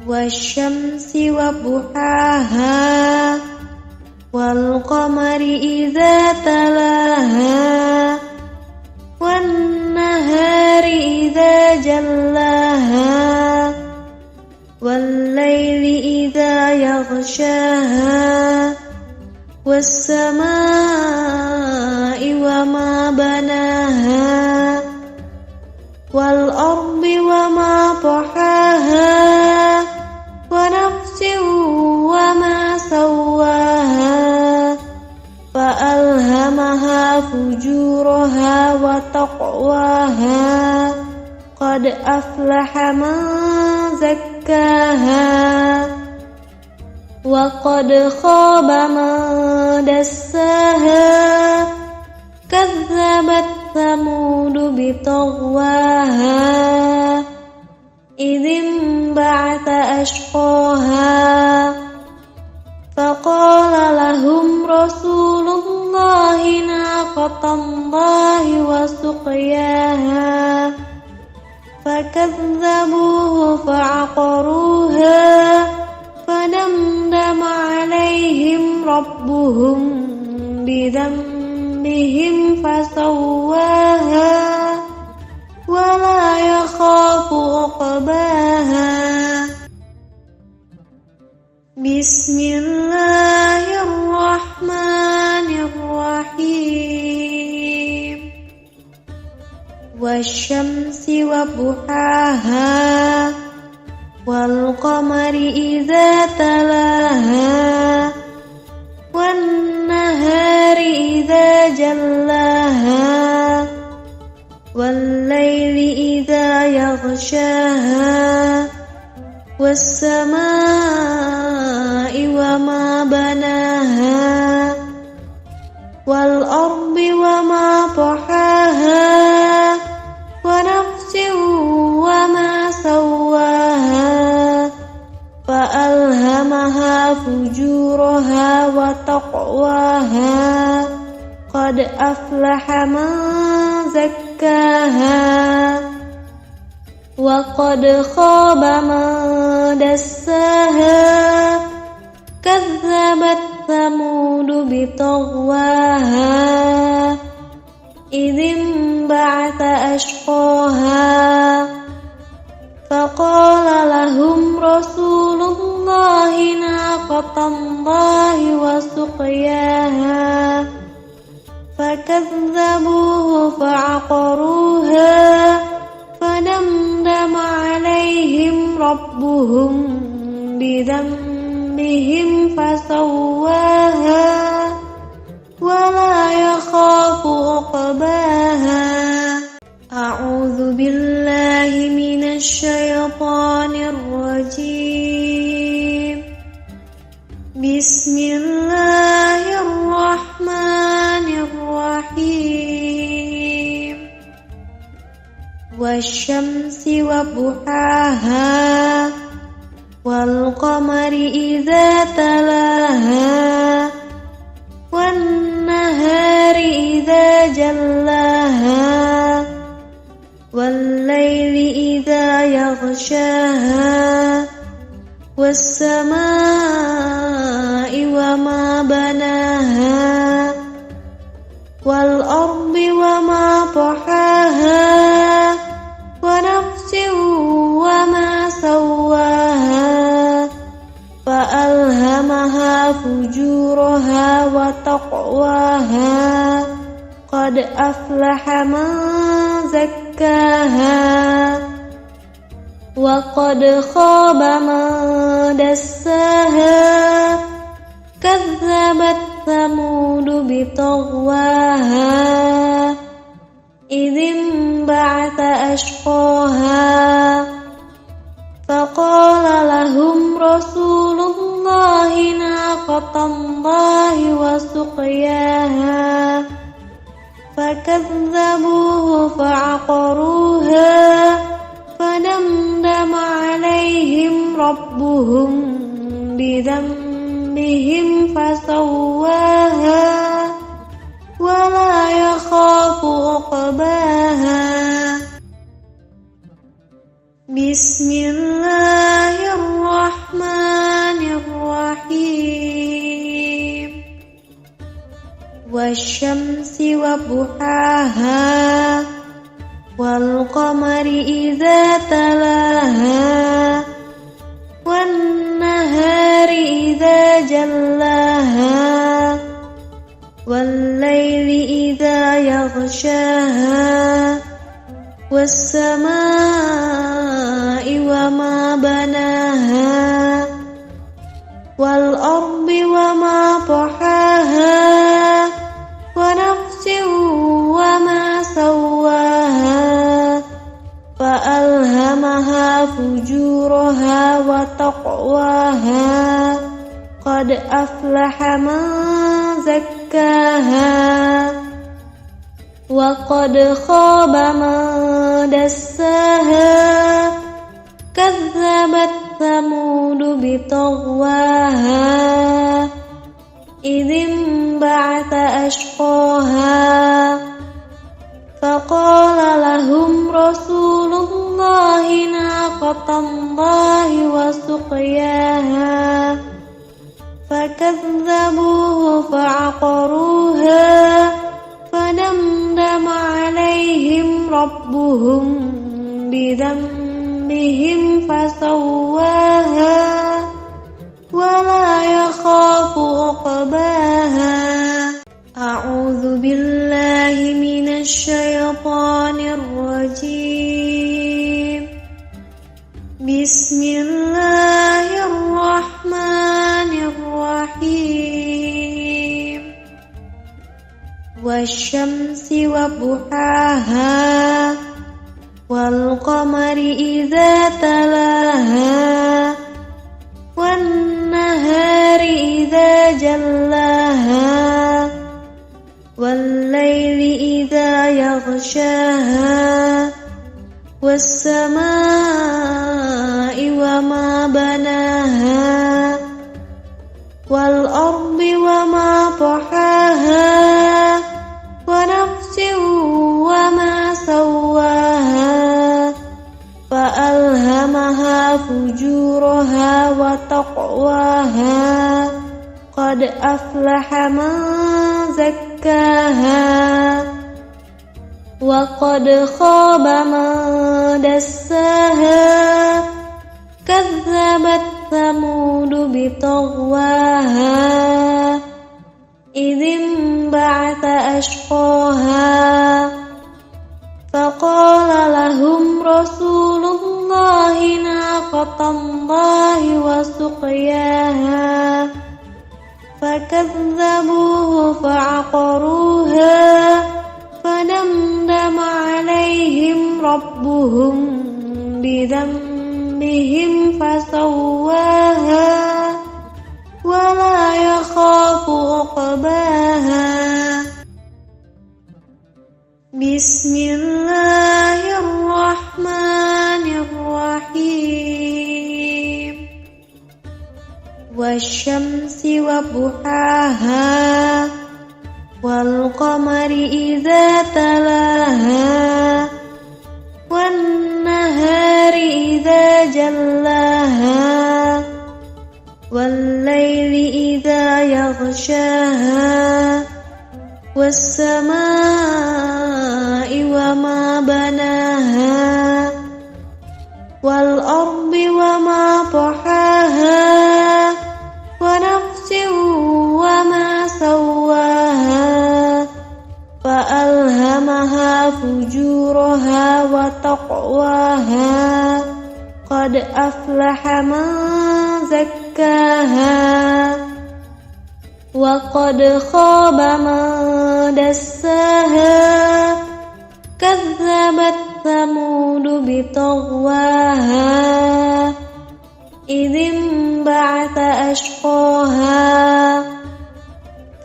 والشمس وضحاها والقمر إذا تلاها والنهار إذا جلاها والليل إذا يغشاها والسماء وما بناها والأرض وما طحاها ونفس وما سواها فألهمها فجورها وتقواها قد أفلح من زكاها وقد خاب من دساها كذبت ثمود بطغواها إذ انبعث أشقاها فقال لهم رسول الله ناقة الله وسقياها فكذبوه فعقروها فدمدم عليهم ربهم بذنبهم فسواها ولا يخاف عقباها بسم الله الرحمن الرحيم والشمس وضحاها والقمر إذا تلاها والنهار إذا جلاها والليل إذا يغشاها والسماء وما بناها والأرض وما طحاها ونفس وما سواها فألهمها فجورها وتقواها قد أفلح من زكاها وقد خاب من دساها كذبت ثمود بطغواها إذ انبعث أشقاها فقال لهم رسول الله الله ناقة الله وسقياها فكذبوه فعقروها فدمدم عليهم ربهم بذنبهم فسواها ولا يخاف عقباها. أعوذ بالله من الشيطان الرجيم. بسم الله الرحمن الرحيم. والشمس وضحاها والقمر إذا تلاها والنهار إذا جلاها والليل إذا يغشاها والسماء وما بناها والأرض وما طحاها ونفس وما سواها فألهمها فجورها وتقواها قد أفلح من زكاها وقد خاب من دساها كذبت ثمود بطغواها إذ انبعث أشقاها فقال لهم رسول الله ناقة الله وسقياها فكذبوه فعقروها فدمدم عليهم ربهم بذنبهم فسواها ولا يخاف عقباها. بسم الله الرحمن الرحيم. والشمس وضحاها والقمر إذا تلاها والنهار إذا جلاها والليل إذا يغشاها والسماء وما بناها والأرض وما طحاها ونفس وما سواها فألهمها فجورها وتقواها قد أفلح من زكاها وقد خاب من دساها كذبت ثمود بطغواها إذ انبعث أشقاها فقال لهم رسول الله ناقة الله وسقياها فكذبوه فعقروها فدمدم عليهم ربهم بذنبهم فسواها ولا يخاف عقباها. أعوذ بالله من الشيطان الرجيم. بسم الله الرحمن الرحيم. والشمس وضحاها والقمر إذا تلاها والنهار إذا جلاها والليل إذا يغشاها والسماء وما بناها والأرض وما طحاها ونفس وما سواها فألهمها فجورها وتقواها قد أفلح من زكاها وقد خاب من دساها كذبت ثمود بطغواها إذ انبعث أشقاها فقال لهم رسول الله ناقة الله وسقياها فكذبوه فعقروها فدمدم عليهم ربهم بذنبهم فسواها ولا يخاف عقباها بسم الله الرحمن الرحيم والشمس وضحاها والقمر إذا تلاها والنهار إذا جلاها والليل إذا يغشاها والسماء وما بناها والأرض وما طحاها ونفس وما سواها فألهمها فجورها وتقواها قد أفلح من زكاها وقد خاب من دساها كذبت ثمود بطغواها إذ انبعث أشقاها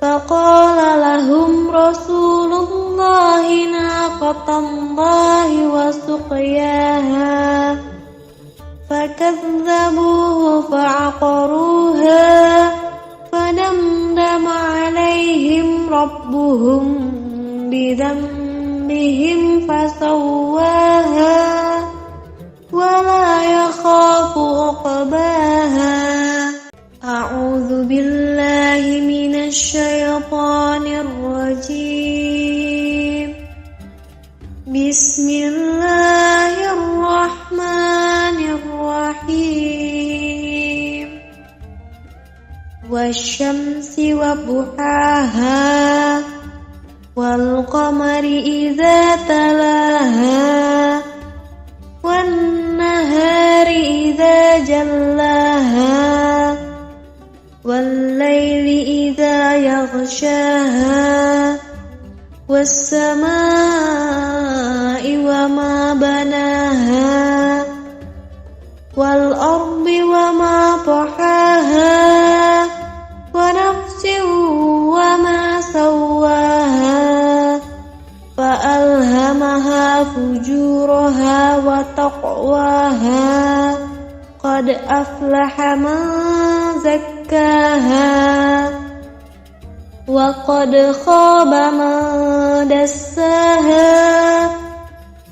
فقال لهم رسول الله ناقة الله وسقياها فكذبوه فعقروها فدمدم عليهم ربهم بذنبهم فسواها ولا يخاف عقباها أعوذ بالله من الشيطان الرجيم بسم الله الرحمن الرحيم والشمس وضحاها والقمر إذا تلاها والنهار إذا جلاها والليل إذا يغشاها والسماء وما بناها والأرض وما طحاها ونفس وما سواها فألهمها فجورها وتقواها قد أفلح من زكاها وقد خاب من دساها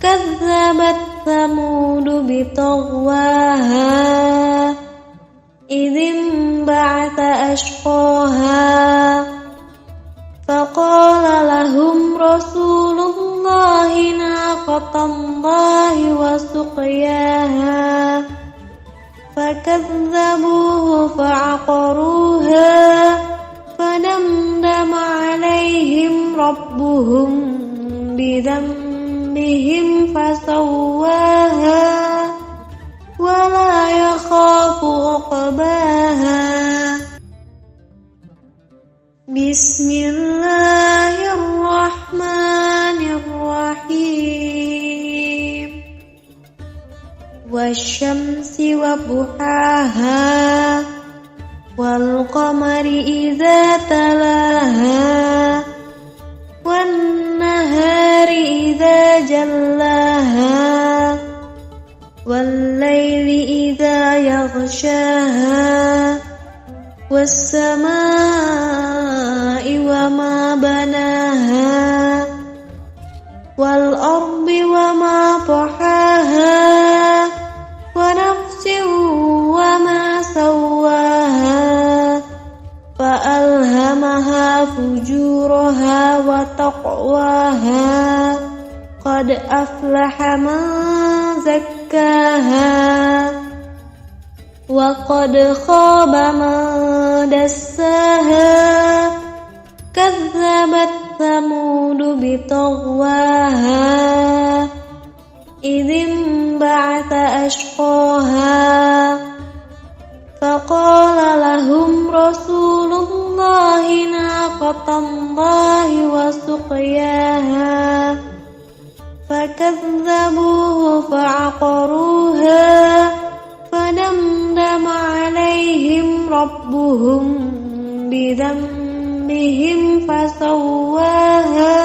كذبت ثمود بطغواها إذ انبعث أشقاها فقال لهم رسول الله ناقة الله وسقياها فكذبوه فعقروها فدمدم عليهم ربهم بذنبهم فسواها ولا يخاف عقباها بسم الله الرحمن الرحيم والشمس وضحاها والقمر إذا تلاها والنهار إذا جلاها والليل إذا يغشاها والسماء وما بناها والأرض وما طحاها ونفس وما سواها فألهمها فجورها وتقواها قد أفلح من زكاها وقد خاب من دساها كذبت ثمود بطغواها إذ انبعث أشقاها فقال لهم رسول الله ناقة الله وسقياها فكذبوه فعقروها فدمدم عليهم ربهم بذنبهم فسواها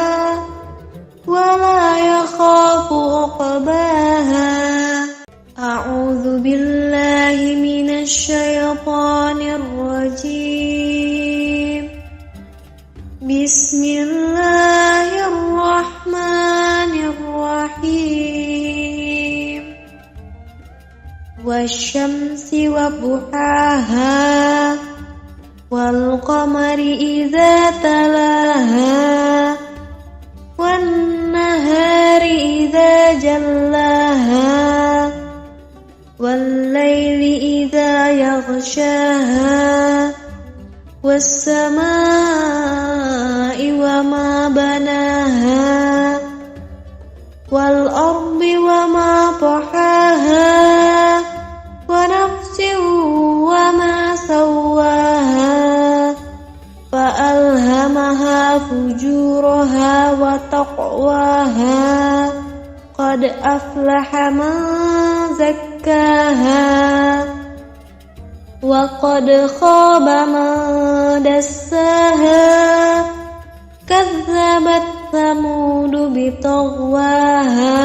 ولا يخاف عقباها. أعوذ بالله من الشيطان الرجيم. بسم الله الرحمن الرحيم. والشمس وضحاها والقمر إذا تلاها والنهار إذا جلاها والليل إذا يغشاها والسماء وما بناها والأرض وما طحاها ونفس وما سواها فألهمها فجورها وتقواها قد أفلح من زكاها وقد خاب من دساها كذبت ثمود بطغواها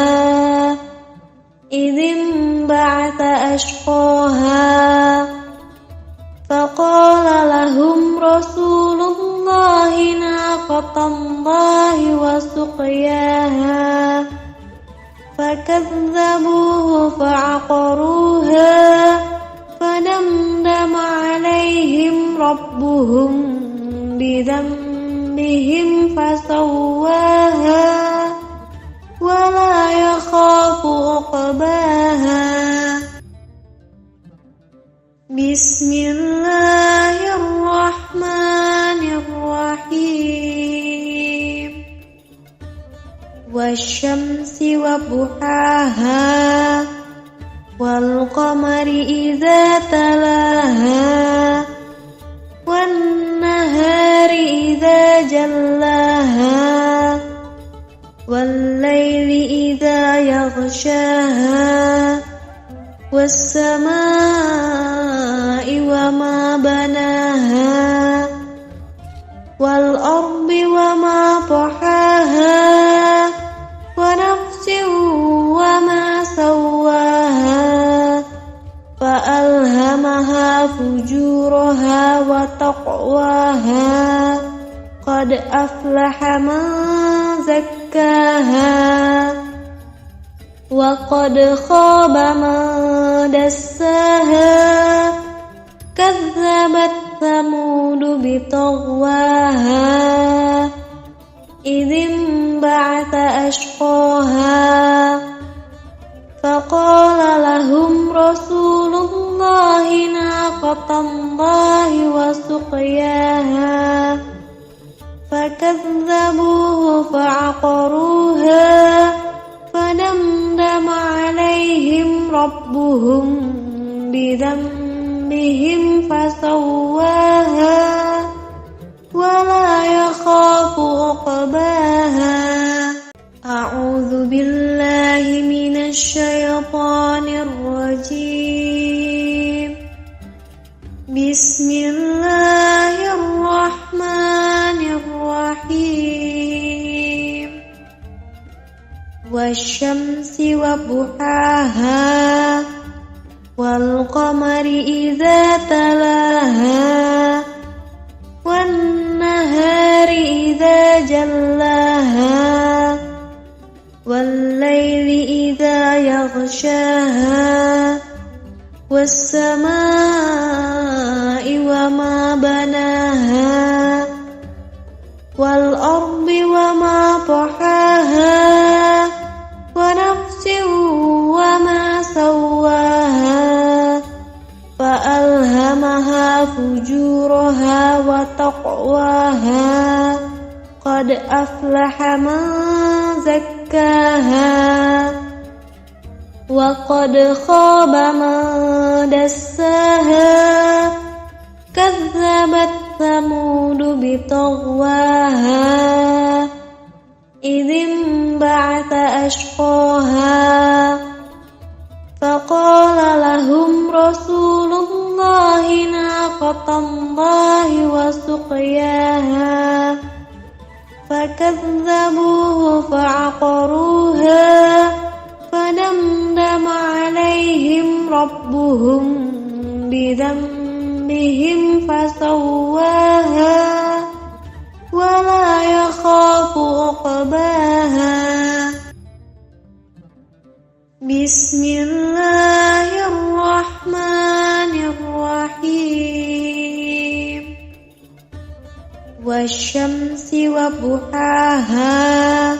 إذ انبعث أشقاها فقال لهم رسول الله ناقة الله وسقياها فكذبوه فعقروها فدمدم عليهم ربهم بذنبهم فسواها ولا يخاف عقباها. بسم الله الرحمن الرحيم. والشمس وضحاها والقمر إذا تلاها والنهار إذا جلاها والليل إذا يغشاها والسماء وما بناها والأرض وما طحاها ونفس وما سواها فألهمها فجورها وتقواها قد أفلح من زكاها وقد خاب من دساها كذبت ثمود بطغواها إذ انبعث أشقاها فقال لهم رسول الله ناقة الله وسقياها فكذبوه فعقروها فدمدم عليهم ربهم بذنبهم فسواها ولا يخاف عقباها. أعوذ بالله من الشيطان الرجيم. بسم الله الرحمن الرحيم. والشمس وضحاها والقمر إذا تلاها والنهار إذا جلاها والليل إذا يغشاها والسماء وما بناها والأرض وما طحاها ونفس وما سواها أفلح من زكاها وقد خاب من دساها كذبت ثمود بطغواها إذ انبعث أشقاها فقال لهم رسول الله ناقة الله وسقياها فكذبوه فعقروها فدمدم عليهم ربهم بذنبهم فسواها ولا يخاف عقباها بسم الله الرحمن الرحيم والشمس وضحاها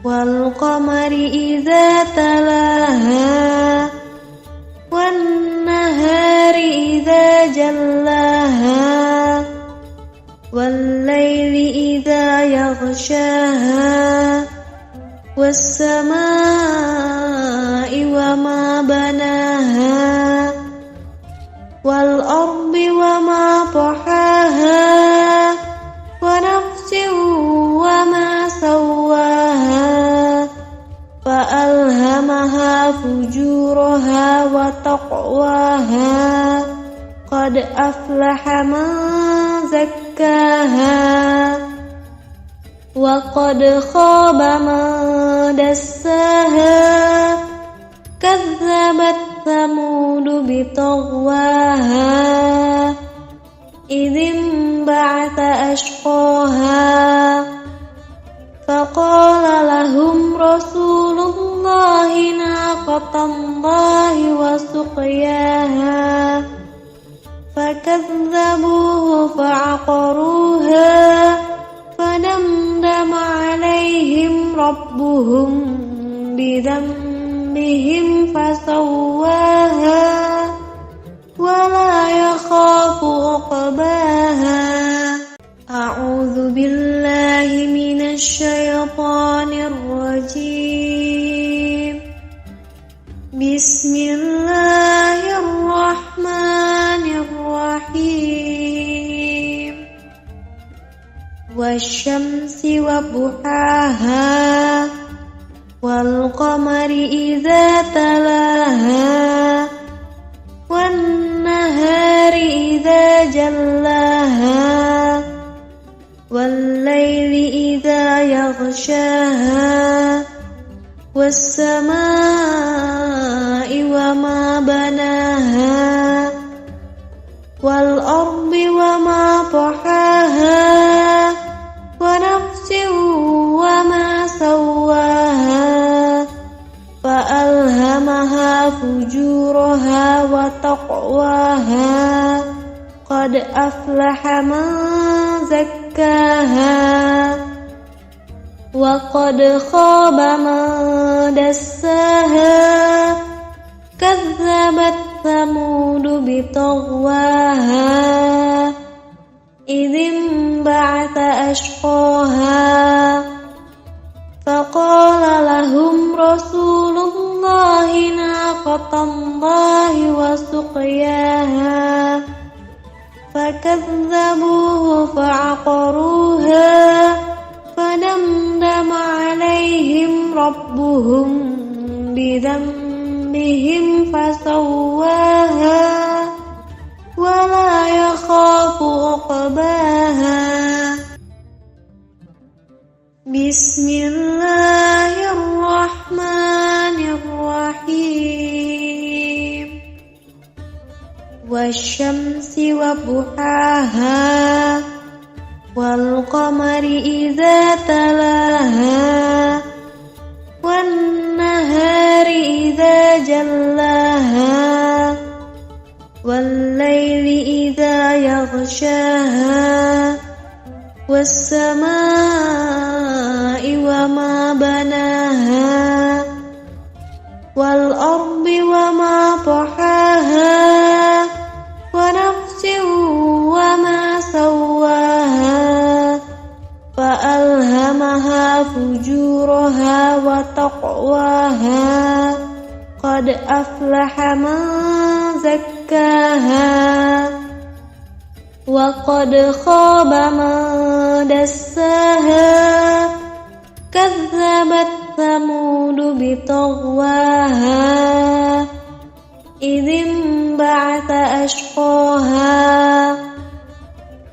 والقمر إذا تلاها والنهار إذا جلاها والليل إذا يغشاها والسماء وما بناها والأرض وما طحاها ونفس وما سواها فألهمها فجورها وتقواها قد أفلح من زكاها وقد خاب من دساها كذبت ثمود بطغواها إذ انبعث أشقاها فقال لهم رسول الله ناقة الله وسقياها فكذبوه فعقروها فدمدم عليهم ربهم بذنبهم فسواها ولا يخاف عقباها أعوذ بالله من الشيطان الرجيم بسم الله الرحمن الرحيم والشمس وضحاها والقمر إذا تلاها والنهار إذا جلاها والليل إذا يغشاها والسماء وما بناها والأرض وما طحاها ونفس وما سواها فألهمها فجورها وتقواها قد أفلح من زكاها وقد خاب من دساها كذبت ثمود بطغواها إذ انبعث أشقاها فقال لهم رسول الله ناقة الله وسقياها فكذبوه فعقروها فدمدم عليهم ربهم بذنبهم فسواها ولا يخاف عقباها بسم الله الرحمن الرحيم والشمس وضحاها والقمر إذا تلاها والنهار إذا جلاها والليل إذا يغشاها والسماء وما بناها والأرض وما طحاها ونفس وما سواها فألهمها قد أفلح من زكاها وقد خاب من دساها كذبت ثمود بطغواها إذ انبعث أشقاها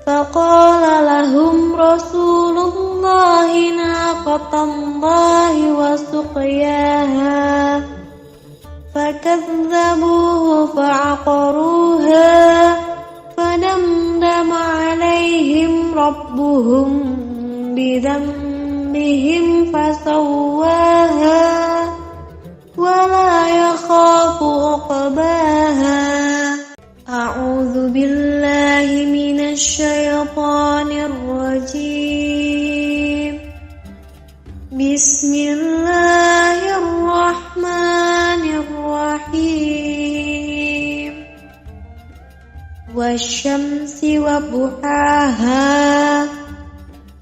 فقال لهم رسول الله ناقة الله وسقياها فكذبوه فعقروها فدمدم عليهم ربهم بذنبهم فسواها ولا يخاف عقباها. أعوذ بالله من الشيطان الرجيم. بسم الله الرحمن الرحيم. والشمس وضحاها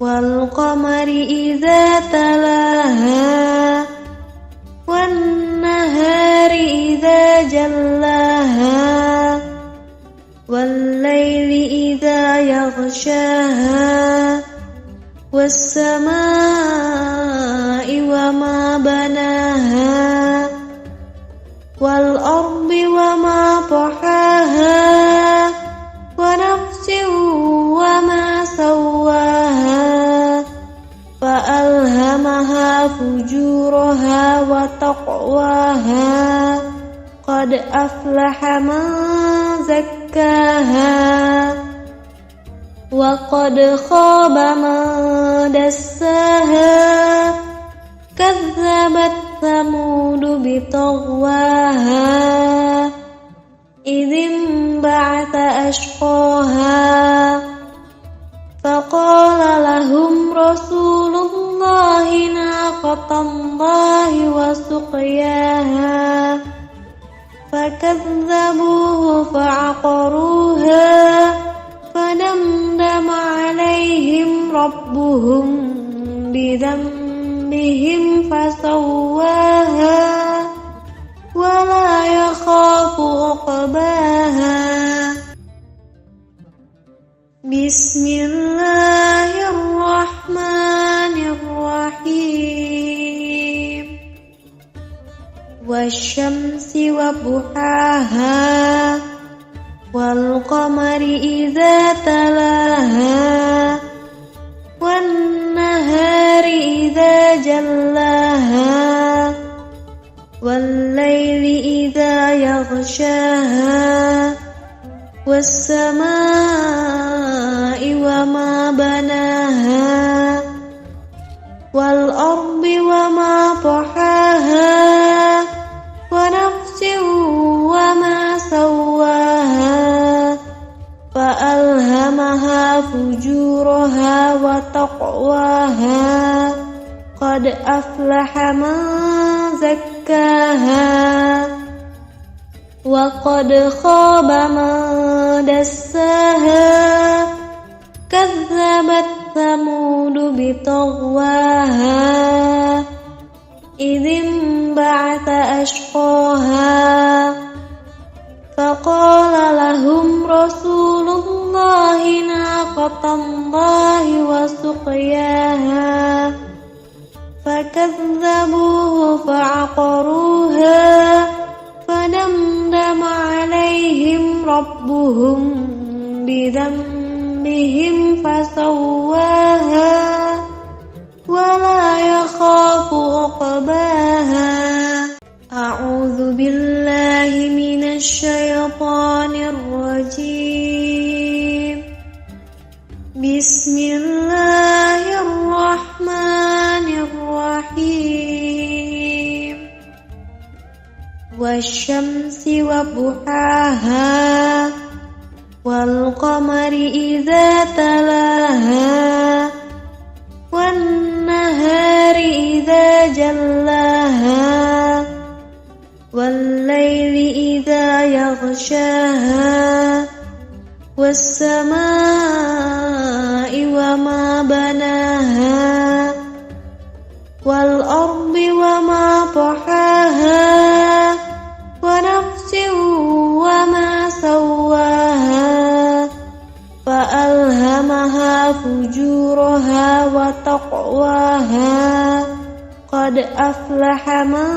والقمر إذا تلاها والنهار إذا جلاها والليل إذا يغشاها والسماء وما بناها والأرض وما طحاها ونفس وما سواها فألهمها فجورها وتقواها قد أفلح من زكاها وقد خاب من دساها كذبت ثمود بطغواها إذ انبعث أشقاها فقال لهم رسول الله ناقة الله وسقياها فكذبوه فعقروها فدمدم عليهم ربهم بذنبهم فسواها ولا يخاف عقباها. بسم الله الرحمن الرحيم. والشمس وضحاها والقمر إذا تلاها والنهار إذا جلاها والليل إذا يغشاها والسماء وما بناها والأرض وما طحاها ونفس وما سواها فألهمها فجورها وتقواها قد أفلح من زكاها وقد خاب من دساها كذبت ثمود بطغواها إذ انبعث أشقاها فقال لهم رسول الله ناقة الله وسقياها فكذبوه فعقروها فدمدم عليهم ربهم بذنبهم فسواها ولا يخاف عقباها. أعوذ بالله من الشيطان الرجيم. بسم الله الرحمن الرحيم. والشمس وضحاها والقمر إذا تلاها والنهار إذا جلاها والليل إذا يغشاها والسماء وما بناها والأرض وما طحاها أفلح من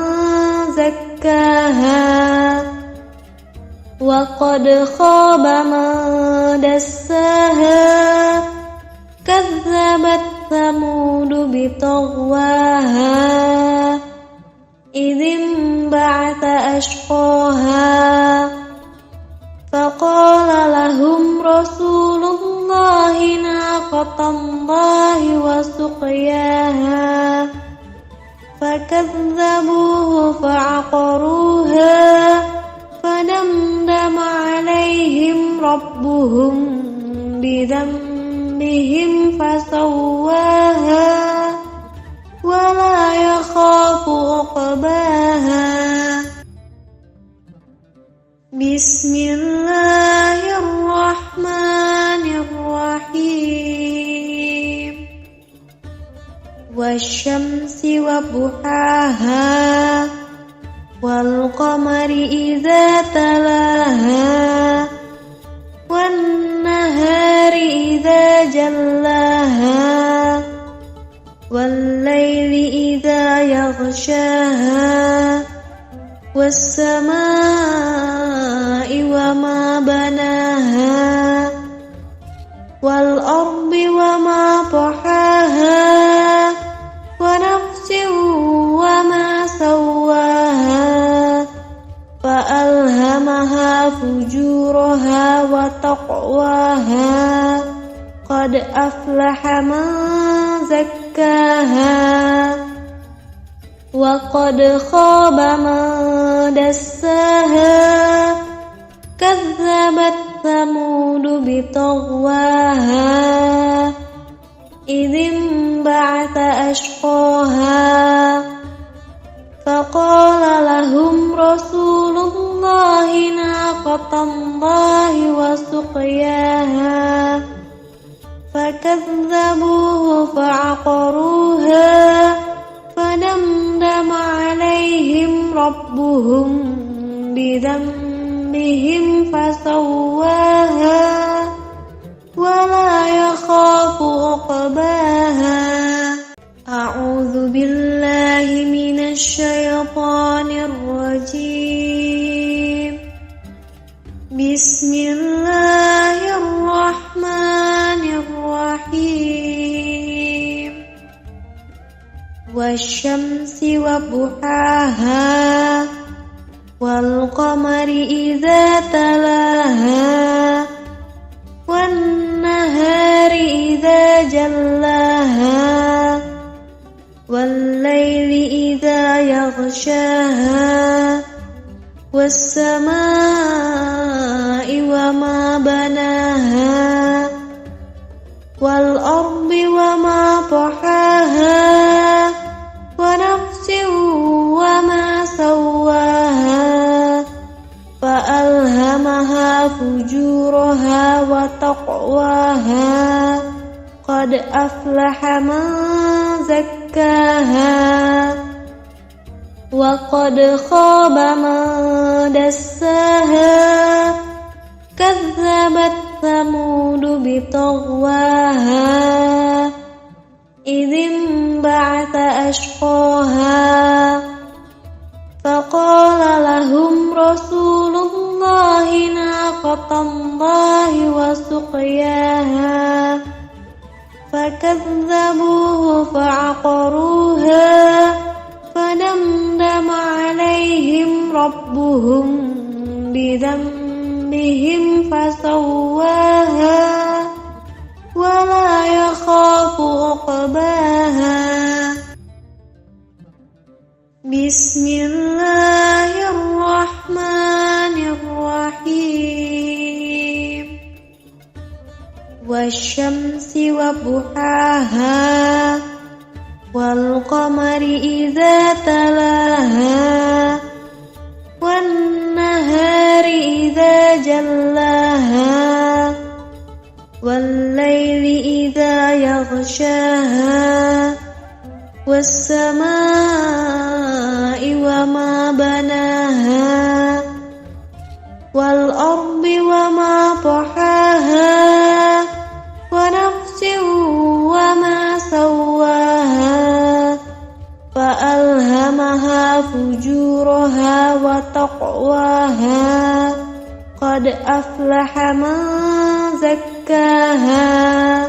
زكاها وقد خاب من دساها كذبت ثمود بطغواها إذ انبعث أشقاها فقال لهم رسول الله ناقة الله وسقياها فكذبوه فعقروها فدمدم عليهم ربهم بذنبهم فسواها ولا يخاف عقباها بسم الله الرحمن الرحيم والشمس وضحاها والقمر إذا تلاها والنهار إذا جلاها والليل إذا يغشاها والسماء وما بناها والأرض وما طحاها ونفس وما سواها فألهمها فجورها وتقواها قد أفلح من زكاها وقد خاب من دساها كذبت ثمود بطغواها إذ انبعث أشقاها فقال لهم رسول الله ناقة الله وسقياها فكذبوه فعقروها فدمدم عليهم ربهم بذنبهم فسواها ولا يخاف عقباها أعوذ بالله من الشيطان الرجيم بسم الله الرحمن الرحيم والشمس وضحاها والقمر إذا تلاها والنهار إذا جلاها والليل إذا يغشاها والسماء وما بناها والأرض وما طحاها ونفس وما سواها فألهمها فجورها وتقواها قد أفلح من زكاها وقد خاب من دساها كذبت ثمود بطغواها إذ انبعث أشقاها فقال لهم رسول الله ناقة الله وسقياها فكذبوه فعقروها فدمدم عليهم ربهم بذنبهم فسواها ولا يخاف عقباها بسم الله الرحمن الرحيم والشمس وضحاها والقمر إذا تلاها والنهار إذا جلاها والليل إذا يغشاها والسماء وما بناها والأرض وما طحاها ونفس وما سواها فألهمها فجورها وتقواها قد أفلح من زكاها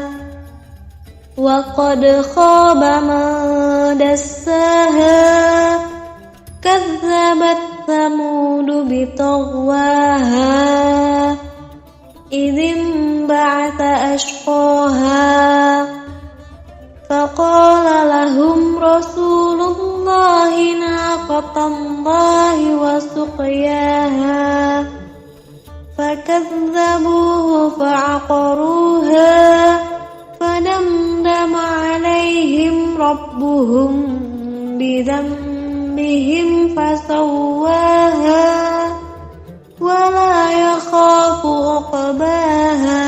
وقد خاب من دساها كذبت ثمود بطغواها إذ انبعث أشقاها فقال لهم رسول الله ناقة الله وسقياها فكذبوه فعقروها فدمدم عليهم ربهم بذنبهم فسواها ولا يخاف عقباها.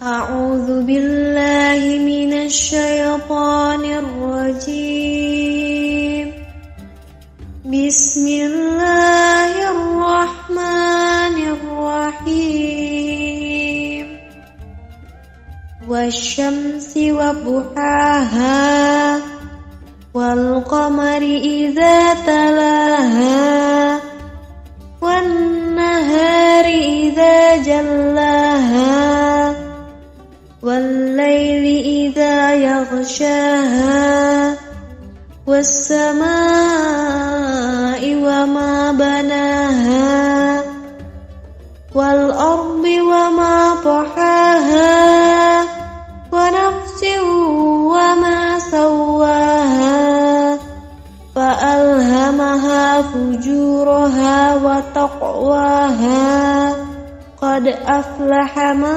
أعوذ بالله من الشيطان الرجيم. بسم الله الرحمن الرحيم. والشمس وضحاها والقمر إذا تلاها والنهار إذا جلاها والليل إذا يغشاها والسماء وما بناها والأرض وما طحاها ونفس وما سواها فألهمها فجورها وتقواها قد أفلح من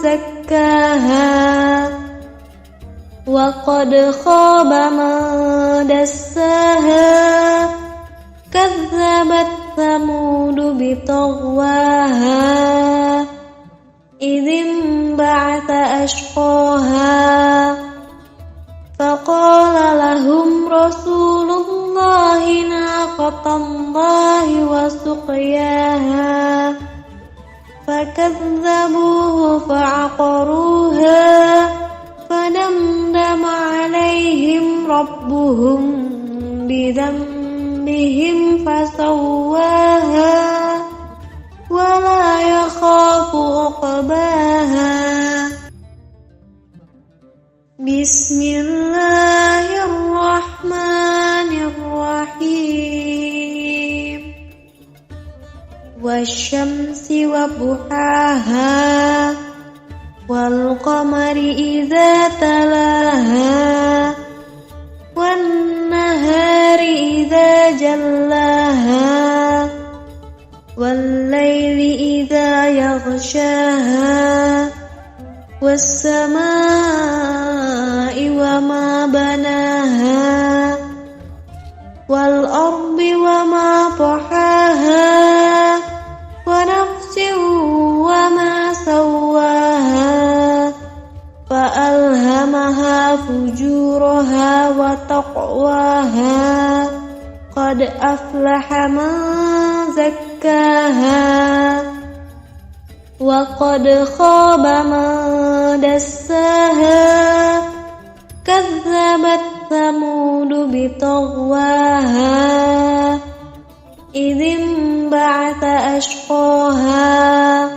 زكاها وقد خاب من دساها كذبت ثمود بطغواها إذ انبعث أشقاها فقال لهم رسول الله ناقة الله وسقياها فكذبوه فعقروها فدمدم عليهم ربهم بذنبهم فسواها ولا يخاف عقباها. بسم الله الرحمن الرحيم. والشمس وضحاها والقمر إذا تلاها والنهار إذا جلاها والليل إذا يغشاها والسماء وما بناها والأرض وما طحاها ونفس وما سواها فألهمها فجورها وتقواها قد أفلح من زكاها وقد خاب من دساها كذبت ثمود بطغواها إذ انبعث أشقاها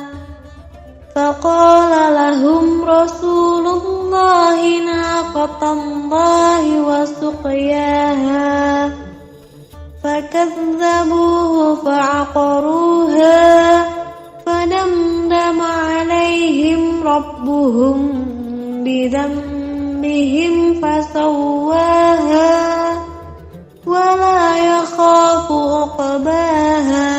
فقال لهم رسول الله ناقة الله وسقياها فكذبوه فعقروها فدمدم عليهم ربهم بذنبهم فسواها ولا يخاف عقباها.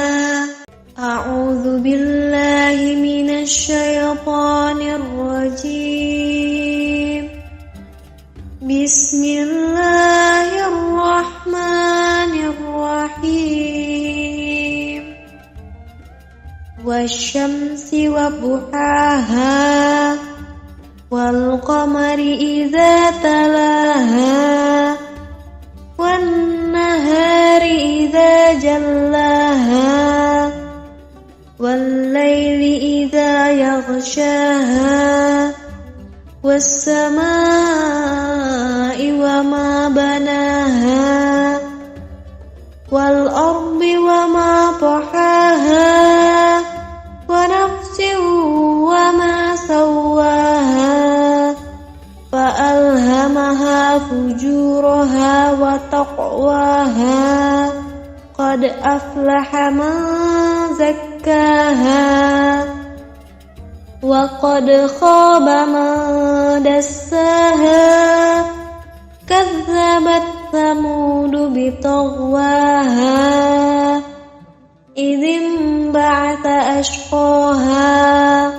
أعوذ بالله من الشيطان الرجيم. بسم الله الرحمن الرحيم. والشمس وضحاها والقمر إذا تلاها والنهار إذا جلاها والليل إذا يغشاها والسماء وما بناها أفلح من زكاها وقد خاب من دساها كذبت ثمود بطغواها إذ انبعث أشقاها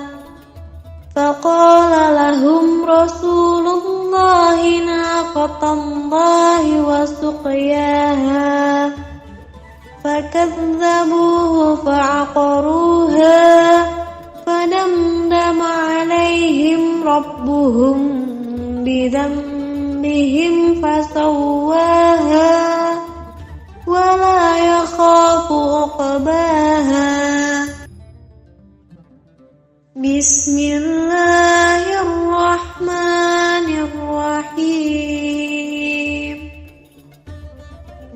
فقال لهم رسول الله ناقة الله وسقياها فكذبوه فعقروها فدمدم عليهم ربهم بذنبهم فسواها ولا يخاف عقباها بسم الله الرحمن الرحيم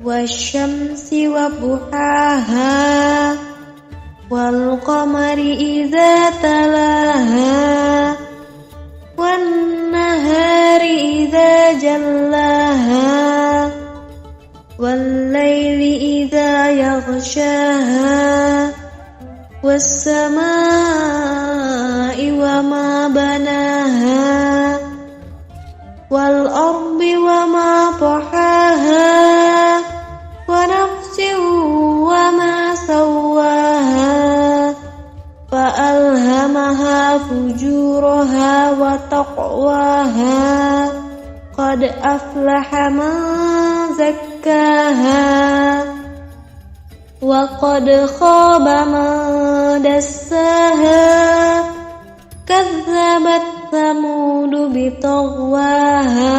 والشمس وضحاها والقمر إذا تلاها والنهار إذا جلاها والليل إذا يغشاها والسماء وما بناها والأرض وما طحاها ونفس وما سواها فألهمها فجورها وتقواها قد أفلح من زكاها وقد خاب من دساها كذبت ثمود بطغواها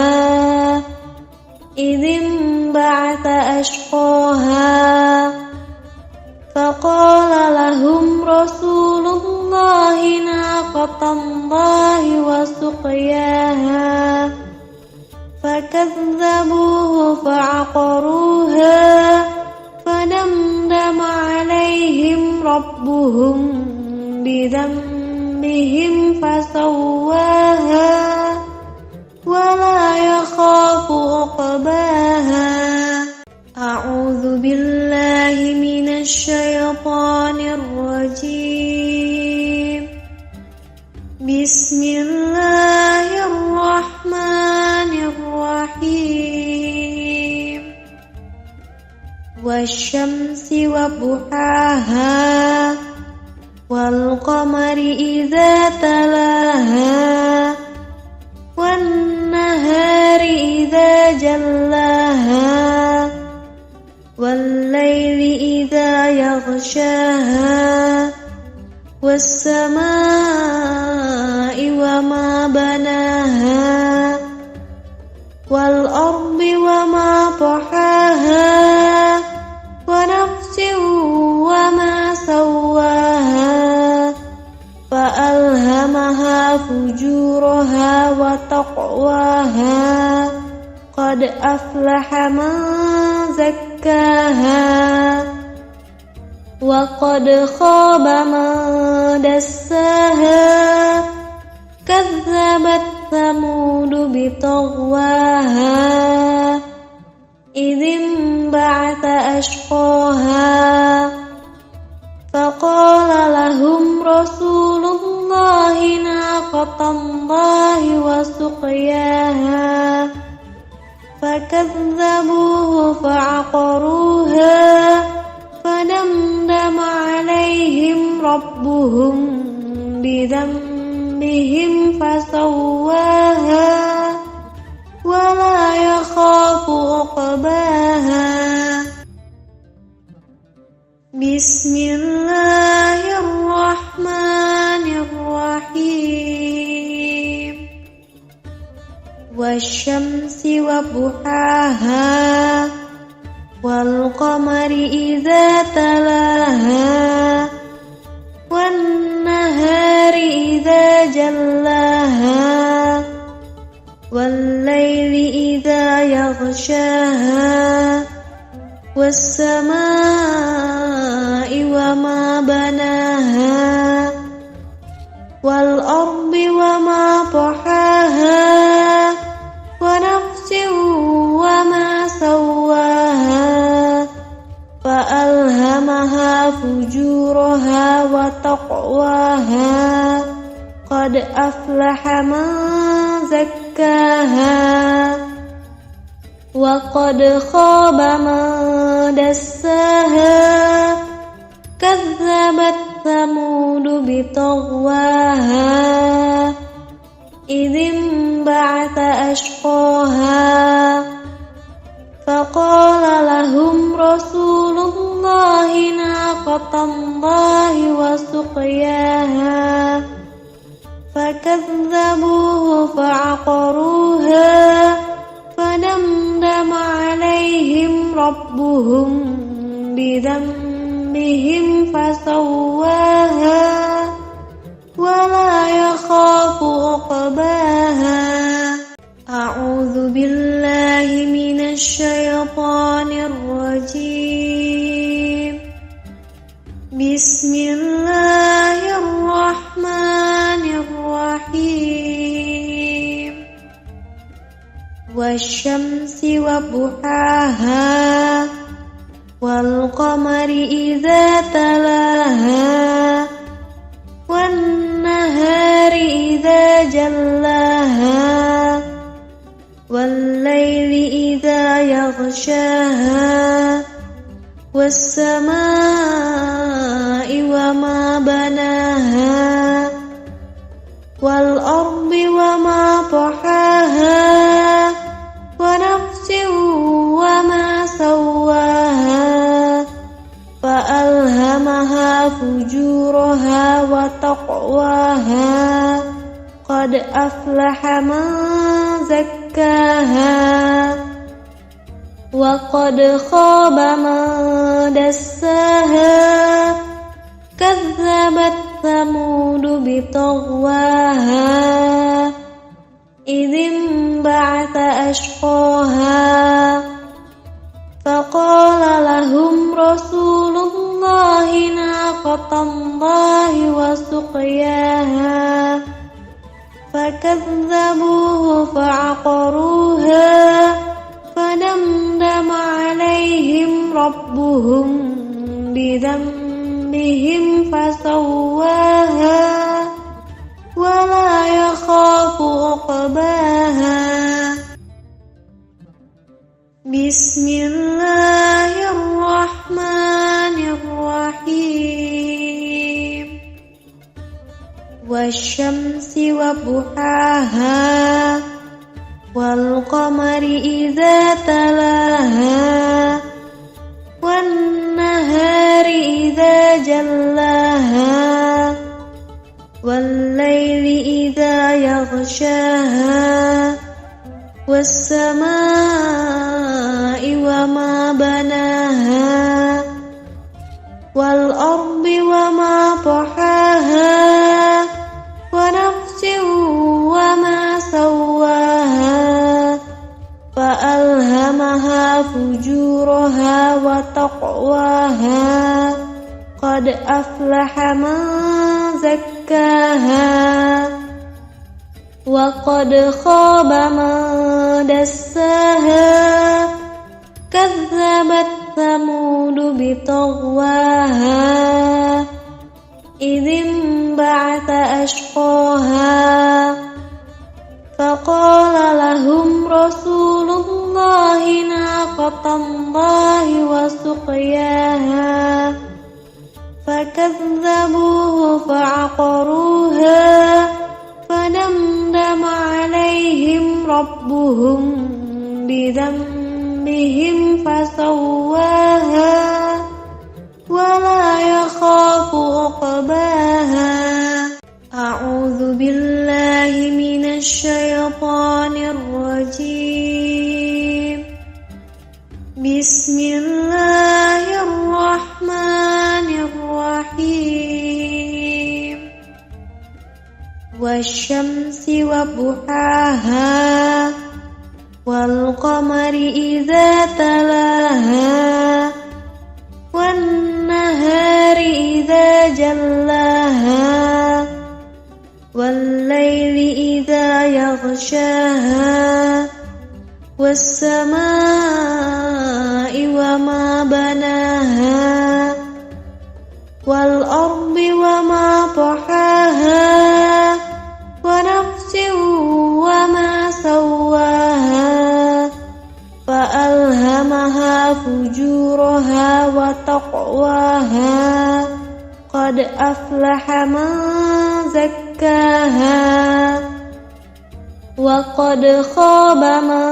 إذ انبعث أشقاها فقال لهم رسول الله ناقة الله وسقياها فكذبوه فعقروها فدمدم عليهم ربهم بذنبهم فسواها ولا يخاف عقباها أعوذ بالله من الشيطان الرجيم بسم الله الرحمن الرحيم والشمس وضحاها والقمر إذا تلاها والنهار إذا جلاها والليل إذا يغشاها والسماء وما بناها والأرض وما طحاها ونفس وما سواها فألهمها فجورها وتقواها قد أفلح من زكاها وقد خاب من دساها كذبت ثمود بطغواها إذ انبعث أشقاها فقال لهم رسول الله ناقة الله وسقياها فكذبوه فعقروها فدمدم عليهم ربهم بذنبهم فسواها ولا يخاف عقباها بسم الله الرحمن الرحيم والشمس وضحاها والقمر إذا تلاها والنهار إذا جلاها والليل إذا يغشاها والسماء وما بناها والأرض وما طحاها ونفس وما سواها فألهمها وتقواها قد أفلح من زكاها وقد خاب من دساها كذبت ثمود بطغواها إذ انبعث أشقاها فقال لهم رسول الله ناقة الله وسقياها فكذبوه فعقروها فدمدم عليهم ربهم بذنبهم فسواها ولا يخاف عقباها أعوذ بالله من الشيطان الرجيم بسم الله الرحمن الرحيم والشمس وضحاها والقمر إذا تلاها والنهار إذا جلاها والليل إذا يغشاها والسماء وما بناها والأرض وما طحاها ونفس وما سواها فألهمها فجورها وتقواها قد أفلح من زكاها وقد خاب من دساها كذبت ثمود بطغواها إذ انبعث أشقاها فقال لهم رسول الله ناقة الله وسقياها فكذبوه فعقروها فدمدم عليهم ربهم بذنبهم فسواها ولا يخاف عقباها بسم الله الرحمن الرحيم والشمس وضحاها والقمر إذا تلاها والنهار إذا جلاها والليل إذا يغشاها والسماء وما بناها والأرض وما طحاها ونفس وما سواها فألهمها فجورها وتقواها قد أفلح من زكاها وقد خاب من دساها كذبت ثمود بطغواها إذ انبعث أشقاها فقال لهم رسول الله ناقة الله وسقياها فكذبوه فعقروها فدمدم عليهم ربهم بذنبهم فسواها ولا يخاف عقباها بسم الله الرحمن الرحيم والشمس وضحاها والقمر إذا تلاها والنهار إذا جلاها والليل إذا يغشاها والسماء وما طحاها ونفس وما سواها فألهمها فجورها وتقواها قد أفلح من زكاها وقد خاب من دساها كذبت ثمود بطغواها إذ انبعث أشقاها فقال لهم رسول الله ناقة الله وسقياها فكذبوه فعقروها فدمدم عليهم ربهم بذنبهم فسواها ولا يخاف عقباها أعوذ بالله من الشيطان الرجيم بسم الله الرحمن الرحيم والشمس وضحاها والقمر إذا تلاها والنهار إذا جلاها والليل إذا يغشاها والسماء وما بناها والأرض وما طحاها ونفس وما سواها فألهمها فجورها وتقواها قد أفلح من زكاها وقد خاب من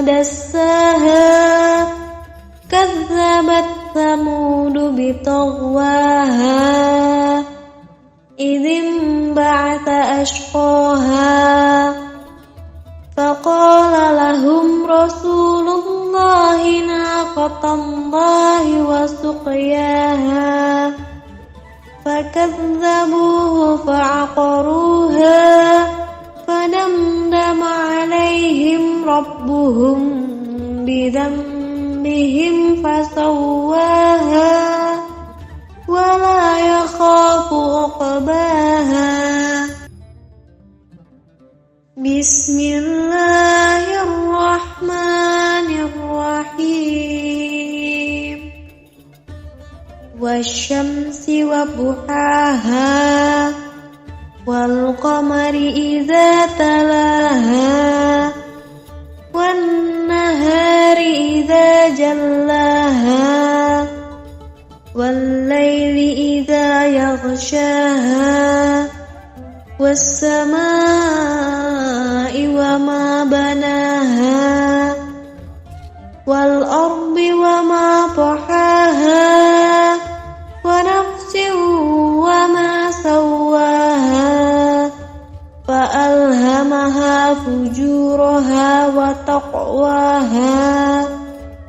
دساها كذبت ثمود بطغواها إذ انبعث أشقاها فقال لهم رسول الله ناقة الله وسقياها فكذبوه فعقروها فدمدم عليهم ربهم بذنبهم فسواها ولا يخاف عقباها بسم الله الرحمن الرحيم والشمس وضحاها والقمر إذا تلاها والنهار إذا جلاها والليل إذا يغشاها والسماء وما بناها والأرض وما طحاها ونفس وما سواها فألهمها فجورها وتقواها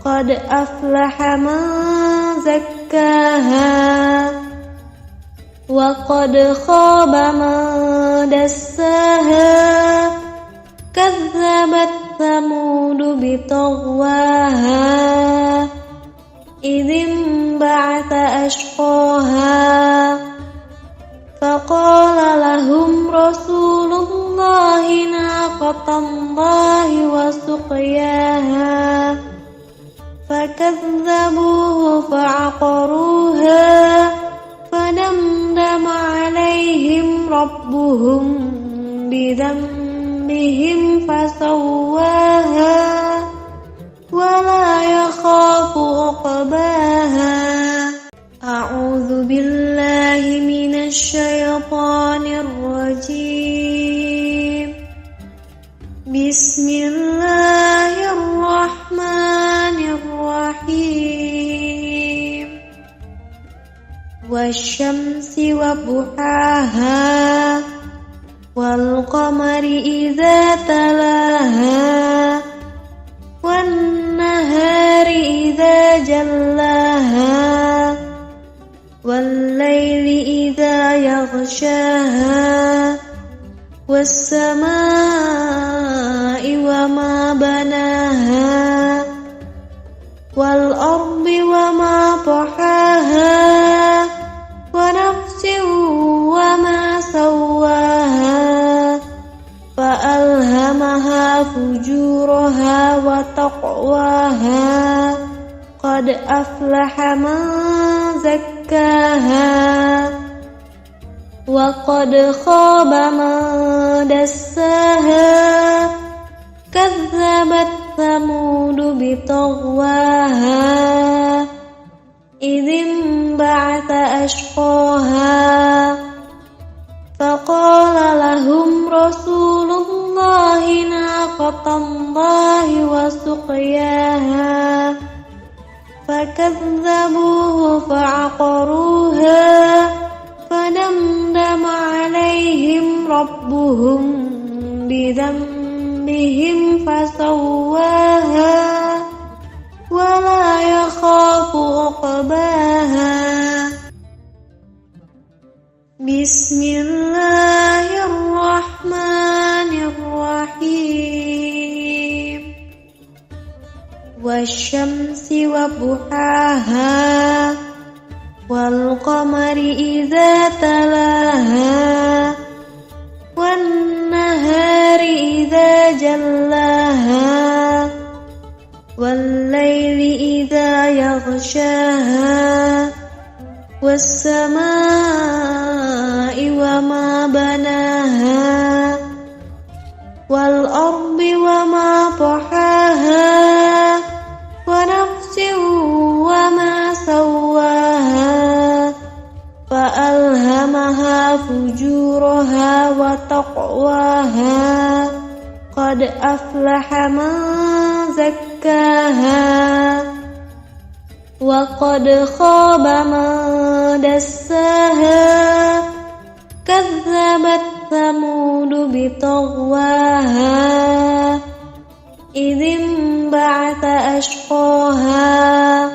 قد أفلح من زكاها وقد خاب من دساها كذبت ثمود بطغواها إذ انبعث أشقاها فقال لهم رسول الله ناقة الله وسقياها فكذبوه فعقروها فدمدم عليهم ربهم بذنبهم فسواها ولا يخاف عقباها أعوذ بالله من الشيطان الرجيم بسم الله الرحمن الرحيم والشمس وضحاها والقمر إذا تلاها والنهار إذا جلاها والليل إذا يغشاها والسماء وما بناها والأرض وما طحاها ونفس وما سواها فألهمها فجورها وتقواها قد أفلح من زكاها وقد خاب من دساها كذبت ثمود بطغواها إذ انبعث أشقاها فقال لهم رسول الله ناقة الله وسقياها فكذبوه فعقروها فدمدم عليهم ربهم بذنبهم فسواها ولا يخاف عقباها بسم الله الرحمن الرحيم والشمس وضحاها والقمر إذا تلاها والنهار إذا جلاها والليل إذا يغشاها والسماء فجورها وتقواها قد أفلح من زكاها وقد خاب من دساها كذبت ثمود بطغواها إذ انبعث أشقاها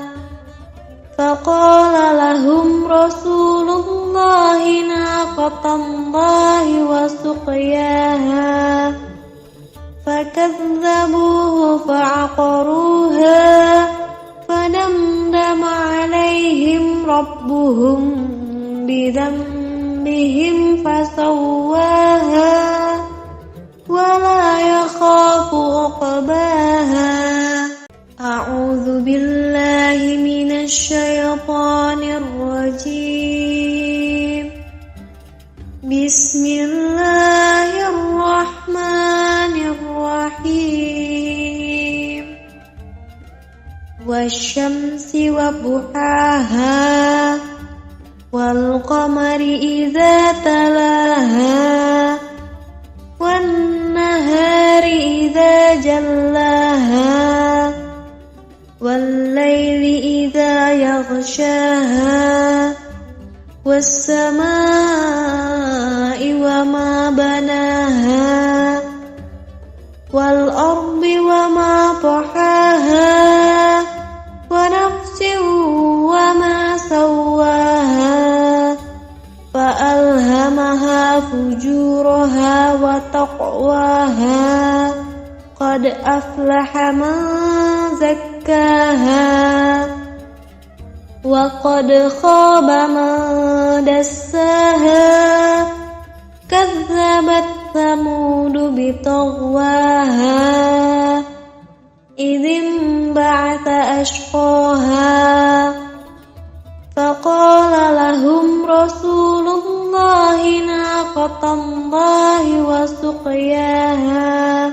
فقال لهم رسول الله ناقة الله وسقياها فكذبوه فعقروها فدمدم عليهم ربهم بذنبهم فسواها ولا يخاف عقباها. أعوذ بالله من الشيطان الرجيم. بسم الله الرحمن الرحيم. والشمس وضحاها والقمر إذا تلاها والنهار إذا جلاها والليل إذا يغشاها والسماء وما بناها والأرض وما طحاها ونفس وما سواها فألهمها فجورها وتقواها قد أفلح من زكاها وقد خاب من دساها كذبت ثمود بطغواها إذ انبعث أشقاها فقال لهم رسول الله ناقة الله وسقياها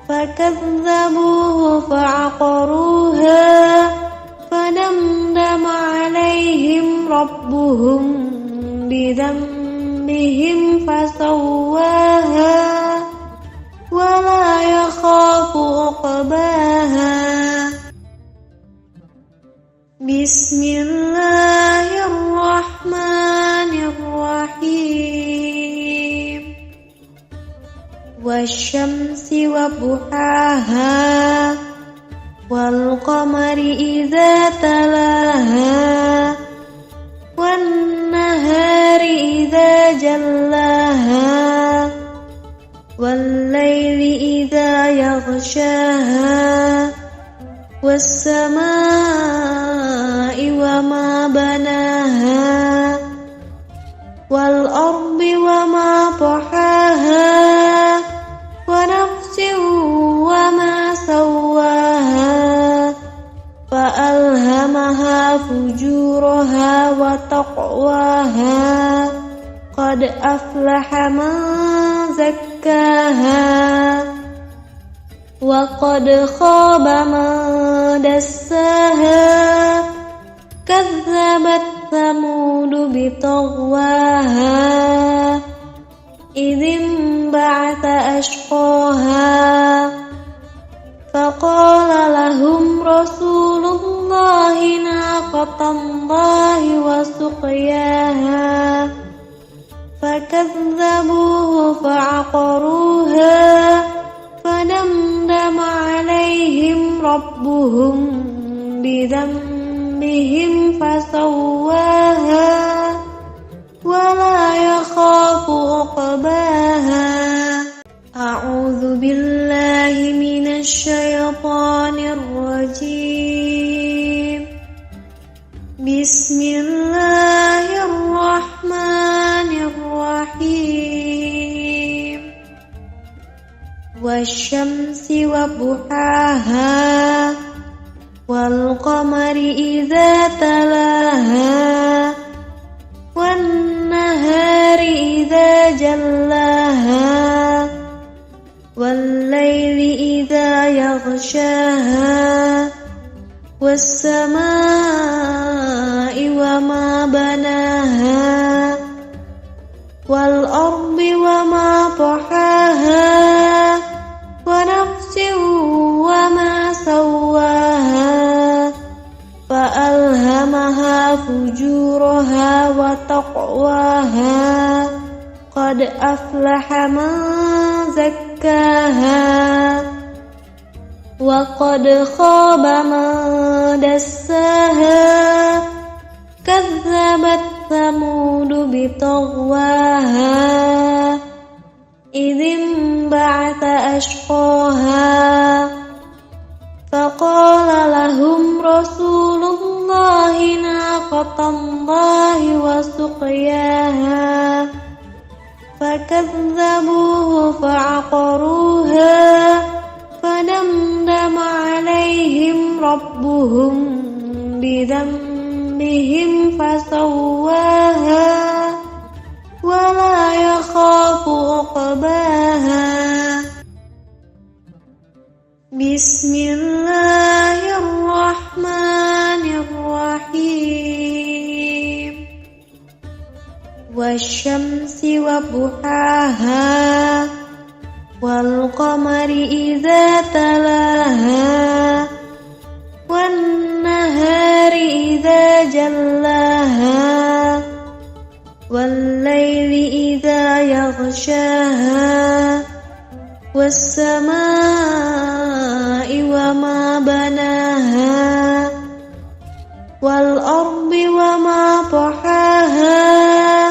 فكذبوه فعقروها فدمدم عليهم ربهم بذنبهم فسواها ولا يخاف عقباها. بسم الله الرحمن الرحيم. والشمس وضحاها والقمر إذا تلاها والنهار إذا جلاها والليل إذا يغشاها والسماء وما بناها والأرض وما طحاها ونفس وما سواها فألهمها فجورها وتقواها قد أفلح من زكاها وقد خاب من دساها كذبت ثمود بطغواها إذ انبعث أشقاها فقال لهم رسول الله ناقة الله وسقياها فكذبوه فعقروها فدمدم عليهم ربهم بذنبهم فسواها ولا يخاف عقباها. أعوذ بالله من الشيطان الرجيم. بسم الله الرحمن الرحيم. والشمس وضحاها والقمر إذا تلاها والنهار إذا جلاها والليل إذا يغشاها والسماء وما بناها والأرض وما طحاها ونفس وما سواها فألهمها فجورها وتقواها قد أفلح من زكاها وقد خاب من دساها كذبت ثمود بطغواها إذ انبعث أشقاها فقال لهم رسول الله ناقة الله وسقياها فكذبوه فعقروها فدمدم عليهم ربهم بذنبهم فسواها ولا يخاف عقباها بسم الله الرحمن الرحيم والشمس وضحاها والقمر إذا تلاها والنهار إذا جلاها والليل إذا يغشاها والسماء وما بناها والأرض وما طحاها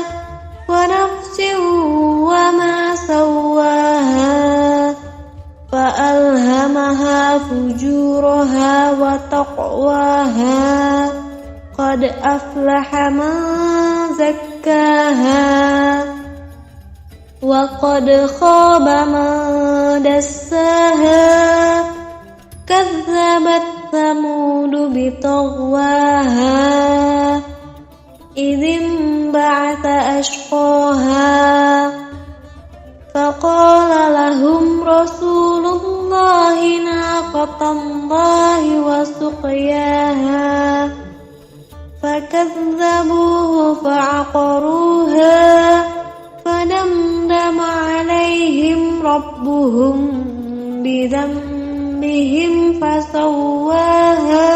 ونفس وما سواها فألهمها فجورها وتقواها قد أفلح من زكاها وقد خاب من دساها كذبت ثمود بطغواها إذ انبعث أشقاها فقال لهم رسول الله ناقة الله وسقياها فكذبوه فعقروها فدمدم عليهم ربهم بذنبهم فسواها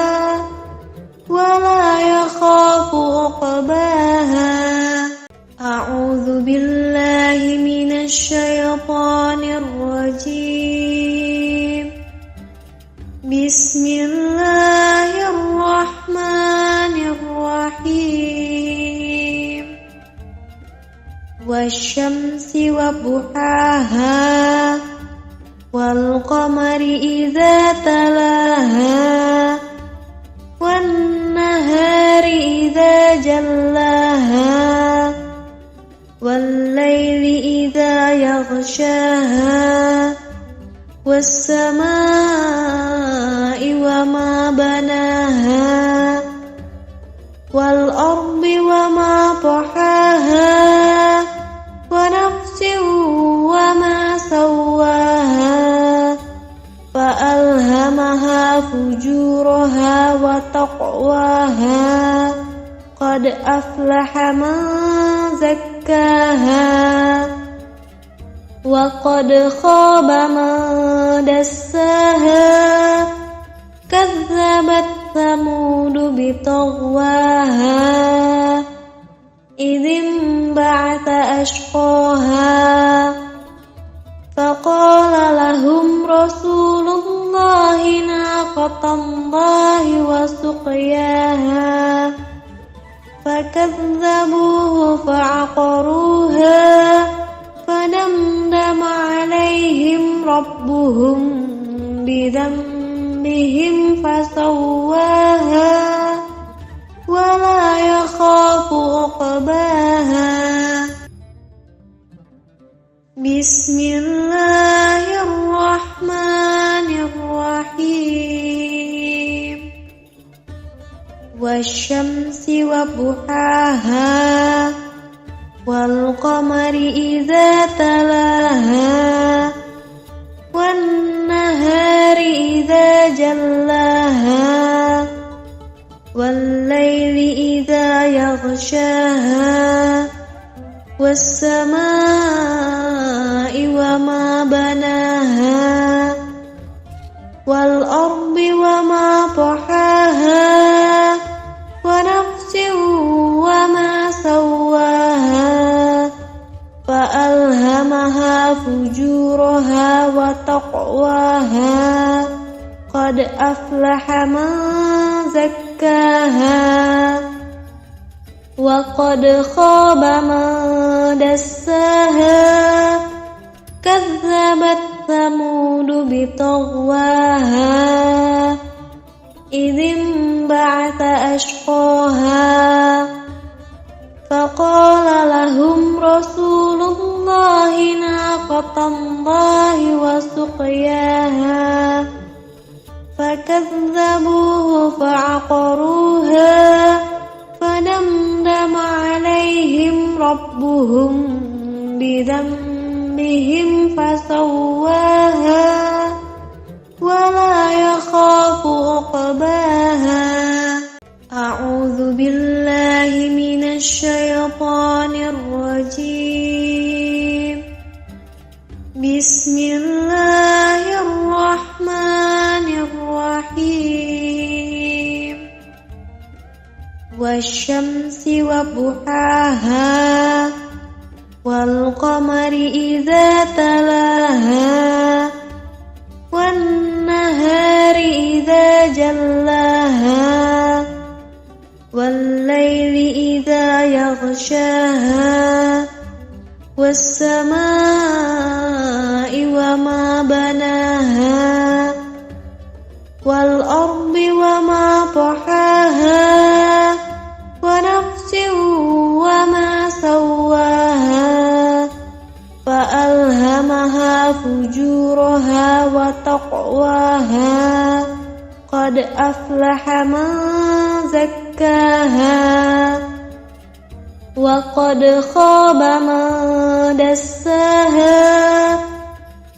ولا يخاف عقباها أعوذ بالله من الشيطان الرجيم بسم الله الرحمن الرحيم والشمس وضحاها والقمر إذا تلاها والنهار إذا جلاها والليل إذا يغشاها والسماء وما بناها والأرض وما طحاها ونفس وما سواها فألهمها فجورها وتقواها قد أفلح من زكاها وقد خاب من دساها كذبت ثمود بطغواها إذ انبعث أشقاها فقال لهم رسول الله ناقة الله وسقياها فكذبوه فعقروها فدمدم عليهم ربهم بذنبهم فسواها ولا يخاف عقباها بسم الله الرحمن الرحيم والشمس وضحاها والقمر إذا تلاها والنهار إذا جلاها والليل إذا يغشاها والسماء وما بناها والأرض وما طحاها ونفس وما سواها فألهمها فجورها وتقواها قد أفلح من زكاها وقد خاب من دساها كذبت ثمود بطغواها إذ انبعث أشقاها فقال لهم رسول الله ناقة الله وسقياها فكذبوه فعقروها فدمدم عليهم ربهم بذنبهم فسواها ولا يخاف عقباها. أعوذ بالله من الشيطان الرجيم. بسم الله الرحمن الرحيم. والشمس وضحاها والقمر إذا تلاها والنهار إذا جلاها والليل إذا يغشاها والسماء وما بناها والأرض وما طحاها ونفس وما سواها فألهمها فجورها وتقواها قد أفلح من زكاها وقد خاب من دساها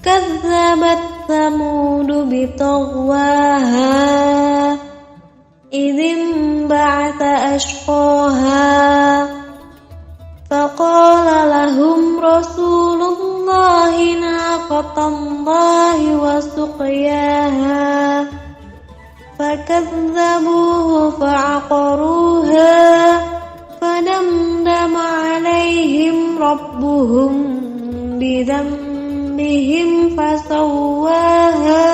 كذبت ثمود بطغواها إذ انبعث أشقاها فقال لهم رسول الله ناقة الله وسقياها فكذبوه فعقروها فدمدم عليهم ربهم بذنبهم فسواها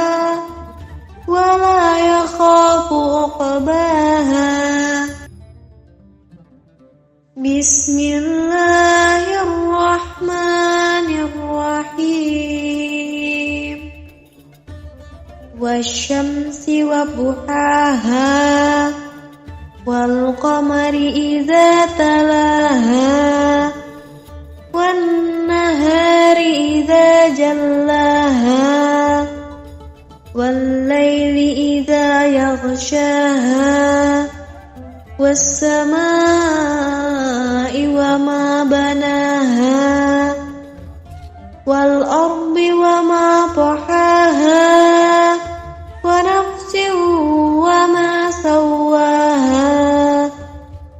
ولا يخاف عقباها. بسم الله الرحمن الرحيم. والشمس وضحاها والقمر إذا تلاها والنهار إذا جلاها والليل إذا يغشاها والسماء وما بناها والأرض وما طحاها ونفس وما سواها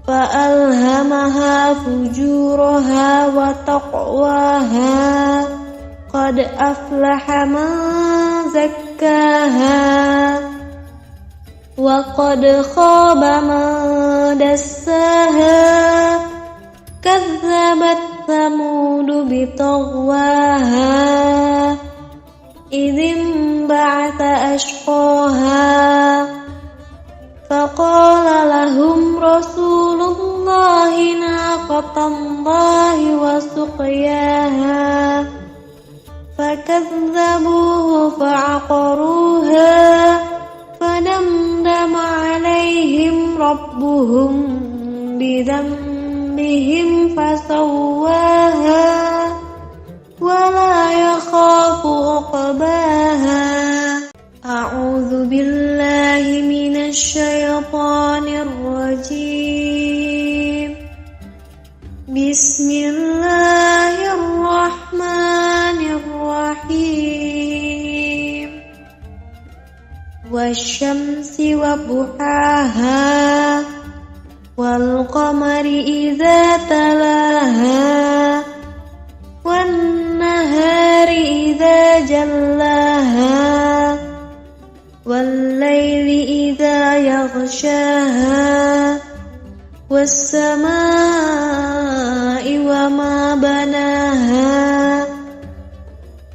فألهمها فجورها وتقواها قد أفلح من زكاها وقد خاب من دساها كذبت ثمود بطغواها إذ انبعث أشقاها فقال لهم رسول الله ناقة الله وسقياها فكذبوه فعقروها فدمدم عليهم ربهم بذنبهم فسواها ولا يخاف عقباها. أعوذ بالله من الشيطان الرجيم. بسم الله الرحمن الرحيم. والشمس وضحاها والقمر إذا تلاها يغشاها والسماء وما بناها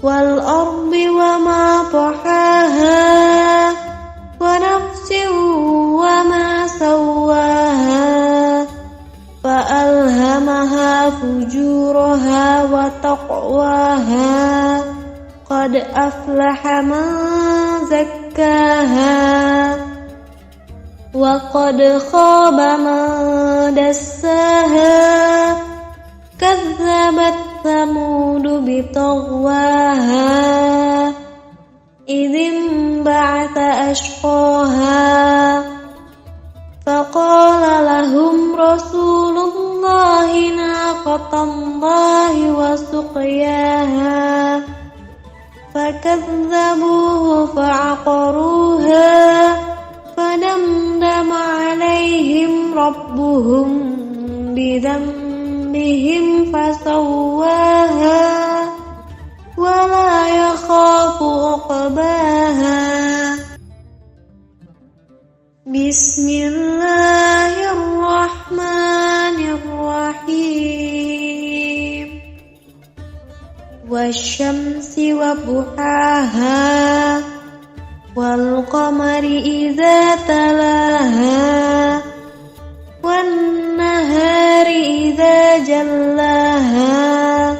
والأرض وما طحاها ونفس وما سواها فألهمها فجورها وتقواها قد أفلح من زكاها وقد خاب من دساها كذبت ثمود بطغواها إذ انبعث أشقاها فقال لهم رسول الله ناقة الله وسقياها فكذبوه فعقروها فدمدم عليهم ربهم بذنبهم فسواها ولا يخاف عقباها بسم الله الرحمن الرحيم والشمس وضحاها والقمر إذا تلاها والنهار إذا جلاها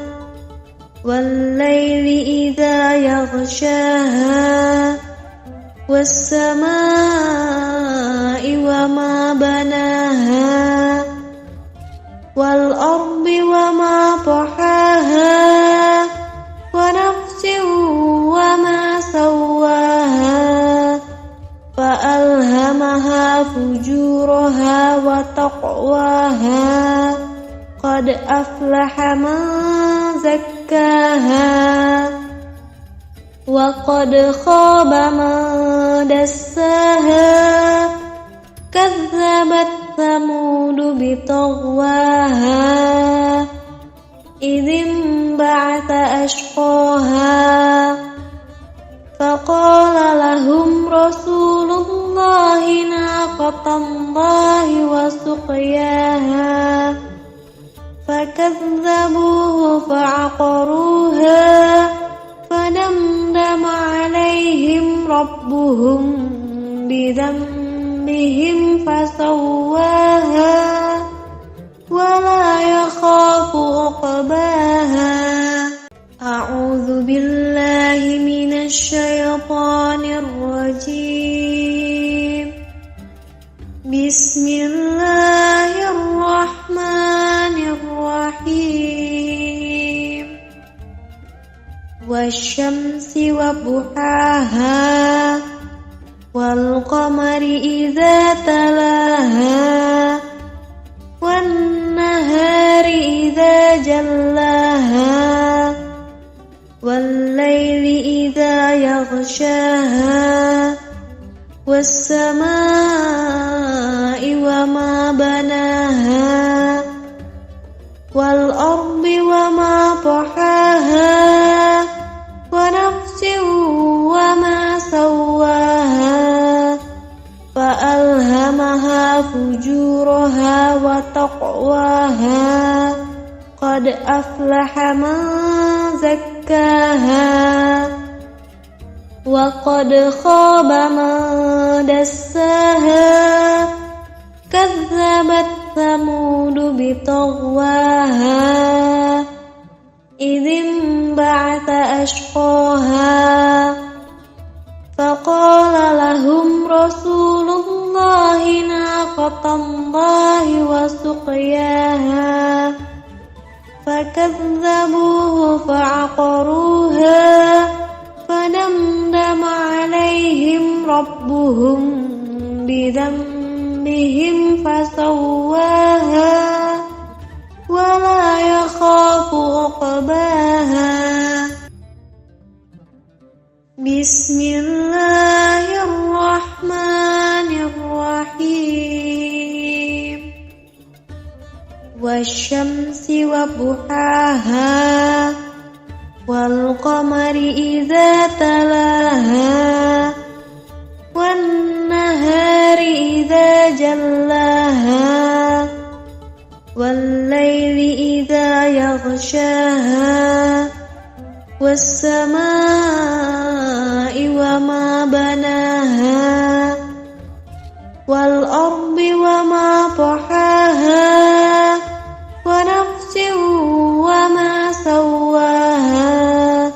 والليل إذا يغشاها والسماء وما بناها والأرض وما طحاها ونفس وما سواها فألهمها فجورها وتقواها قد أفلح من زكاها وقد خاب من دساها كذبت ثمود بطغواها إذ انبعث أشقاها فقال لهم رسول الله ناقة الله وسقياها فكذبوه فعقروها فدمدم عليهم ربهم بذنبهم فسواها ولا يخاف عقباها أعوذ بالله من الشيطان الرجيم بسم الله الرحمن الرحيم والشمس وضحاها والقمر إذا تلاها والنهار إذا جلاها والليل إذا يغشاها والسماء وما بناها والأرض وما طحاها ونفس وما سواها فألهمها فجورها وتقواها قد أفلح من زكاها وقد خاب من دساها كذبت ثمود بطغواها إذ انبعث أشقاها فقال لهم رسول الله ناقة الله وسقياها فكذبوه فعقروها فدمدم عليهم ربهم بذنبهم فسواها ولا يخاف عقباها بسم الله الرحمن الرحيم والشمس وضحاها والقمر إذا تلاها والنهار إذا يغشاها والسماء وما بناها والأرض وما طحاها ونفس وما سواها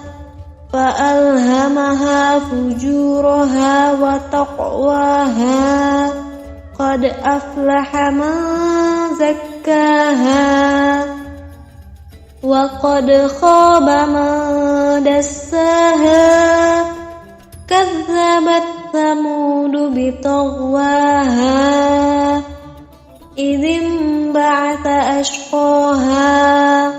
فألهمها فجورها وتقواها قد أفلح من زكاها وقد خاب من دساها كذبت ثمود بطغواها إذ انبعث أشقاها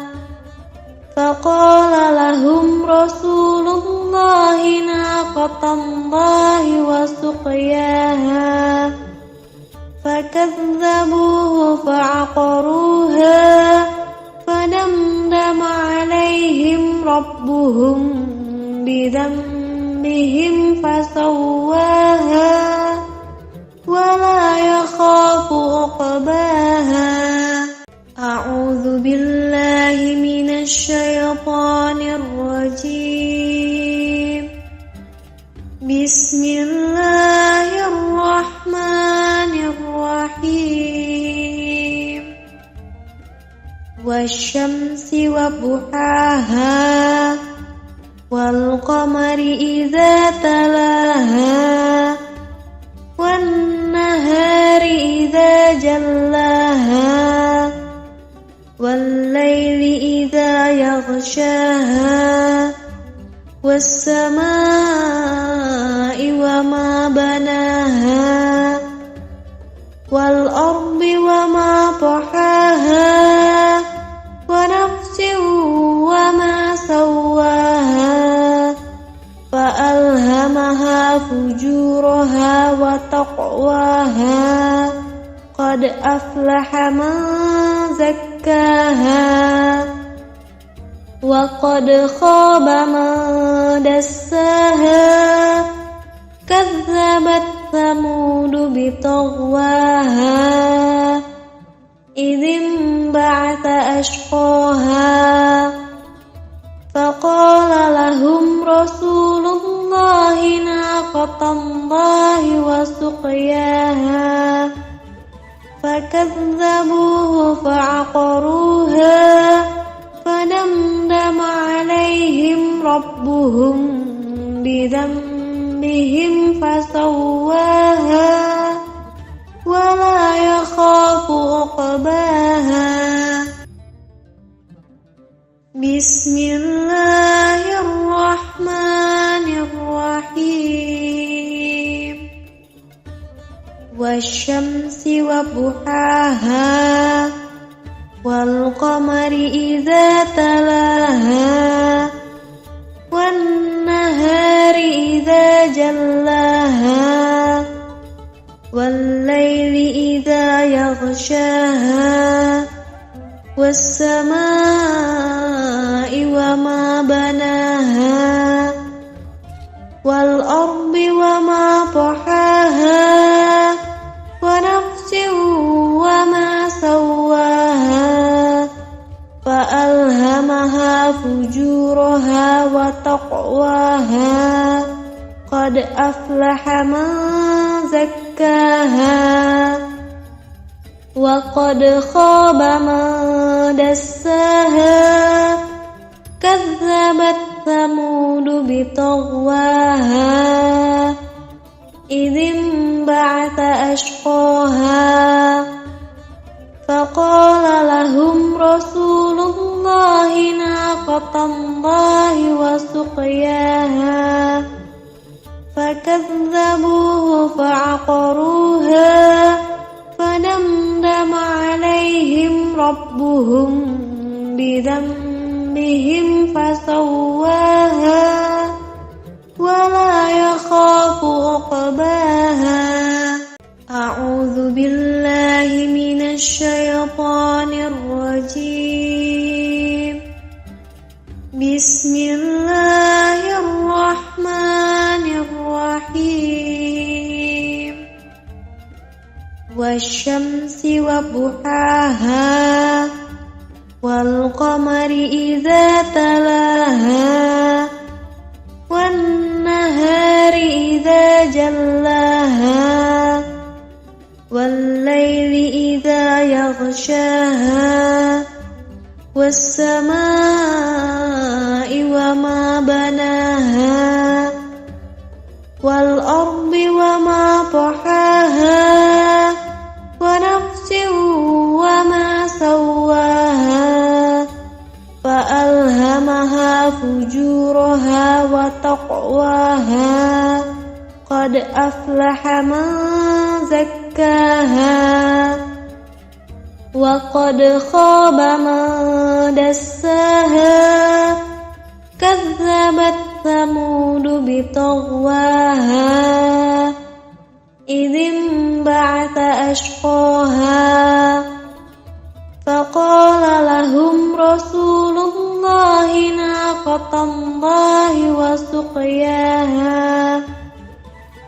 فقال لهم رسول الله ناقة الله وسقياها فكذبوه فعقروها فدمدم عليهم ربهم بذنبهم فسواها ولا يخاف عقباها. أعوذ بالله من الشيطان الرجيم. بسم الله الرحمن الرحيم. والشمس وضحاها والقمر إذا تلاها والنهار إذا جلاها والليل إذا يغشاها والسماء وما بناها والأرض وما طحاها ونفس وما سواها فألهمها فجورها وتقواها قد أفلح من زكاها وقد خاب من دساها كذبت ثمود بطغواها إذ انبعث أشقاها فقال لهم رسول الله ناقة الله وسقياها فكذبوه فعقروها فدمدم عليهم ربهم بذنبهم فسواها ولا يخاف عقباها. بسم الله الرحمن الرحيم. والشمس وضحاها والقمر إذا تلاها والنهار إذا جلاها والليل إذا يغشاها والسماء وما بناها والأرض وما طحاها ونفس وما سواها فألهمها فجورها وتقواها قد أفلح من زكاها وقد خاب من دساها كذبت ثمود بطغواها إذ انبعث أشقاها فقال لهم رسول الله ناقة الله وسقياها فكذبوه فعقروها فدمدم عليهم ربهم بذنبهم فسواها ولا يخاف عقباها. أعوذ بالله من الشيطان الرجيم. بسم الله الرحمن الرحيم. والشمس وضحاها والقمر إذا تلاها والنهار إذا جلاها والليل إذا يغشاها والسماء وما بناها والأرض وما طحاها ونفس وما سواها فألهمها فجورها وتقواها قد أفلح من زكاها وقد خاب من دساها كذبت ثمود بطغواها إذ انبعث أشقاها فقال لهم رسول الله ناقة الله وسقياها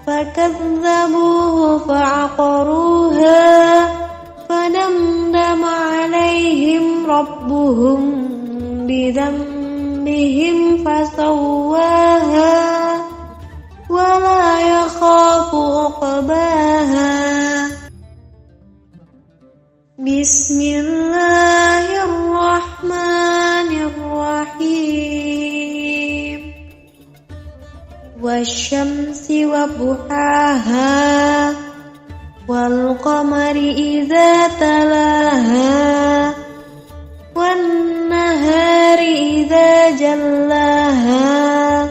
فكذبوه فعقروها فدمدم عليهم ربهم بذنبهم فسواها ولا يخاف عقباها بسم الله الرحمن الرحيم والشمس وضحاها والقمر إذا تلاها والنهار إذا جلاها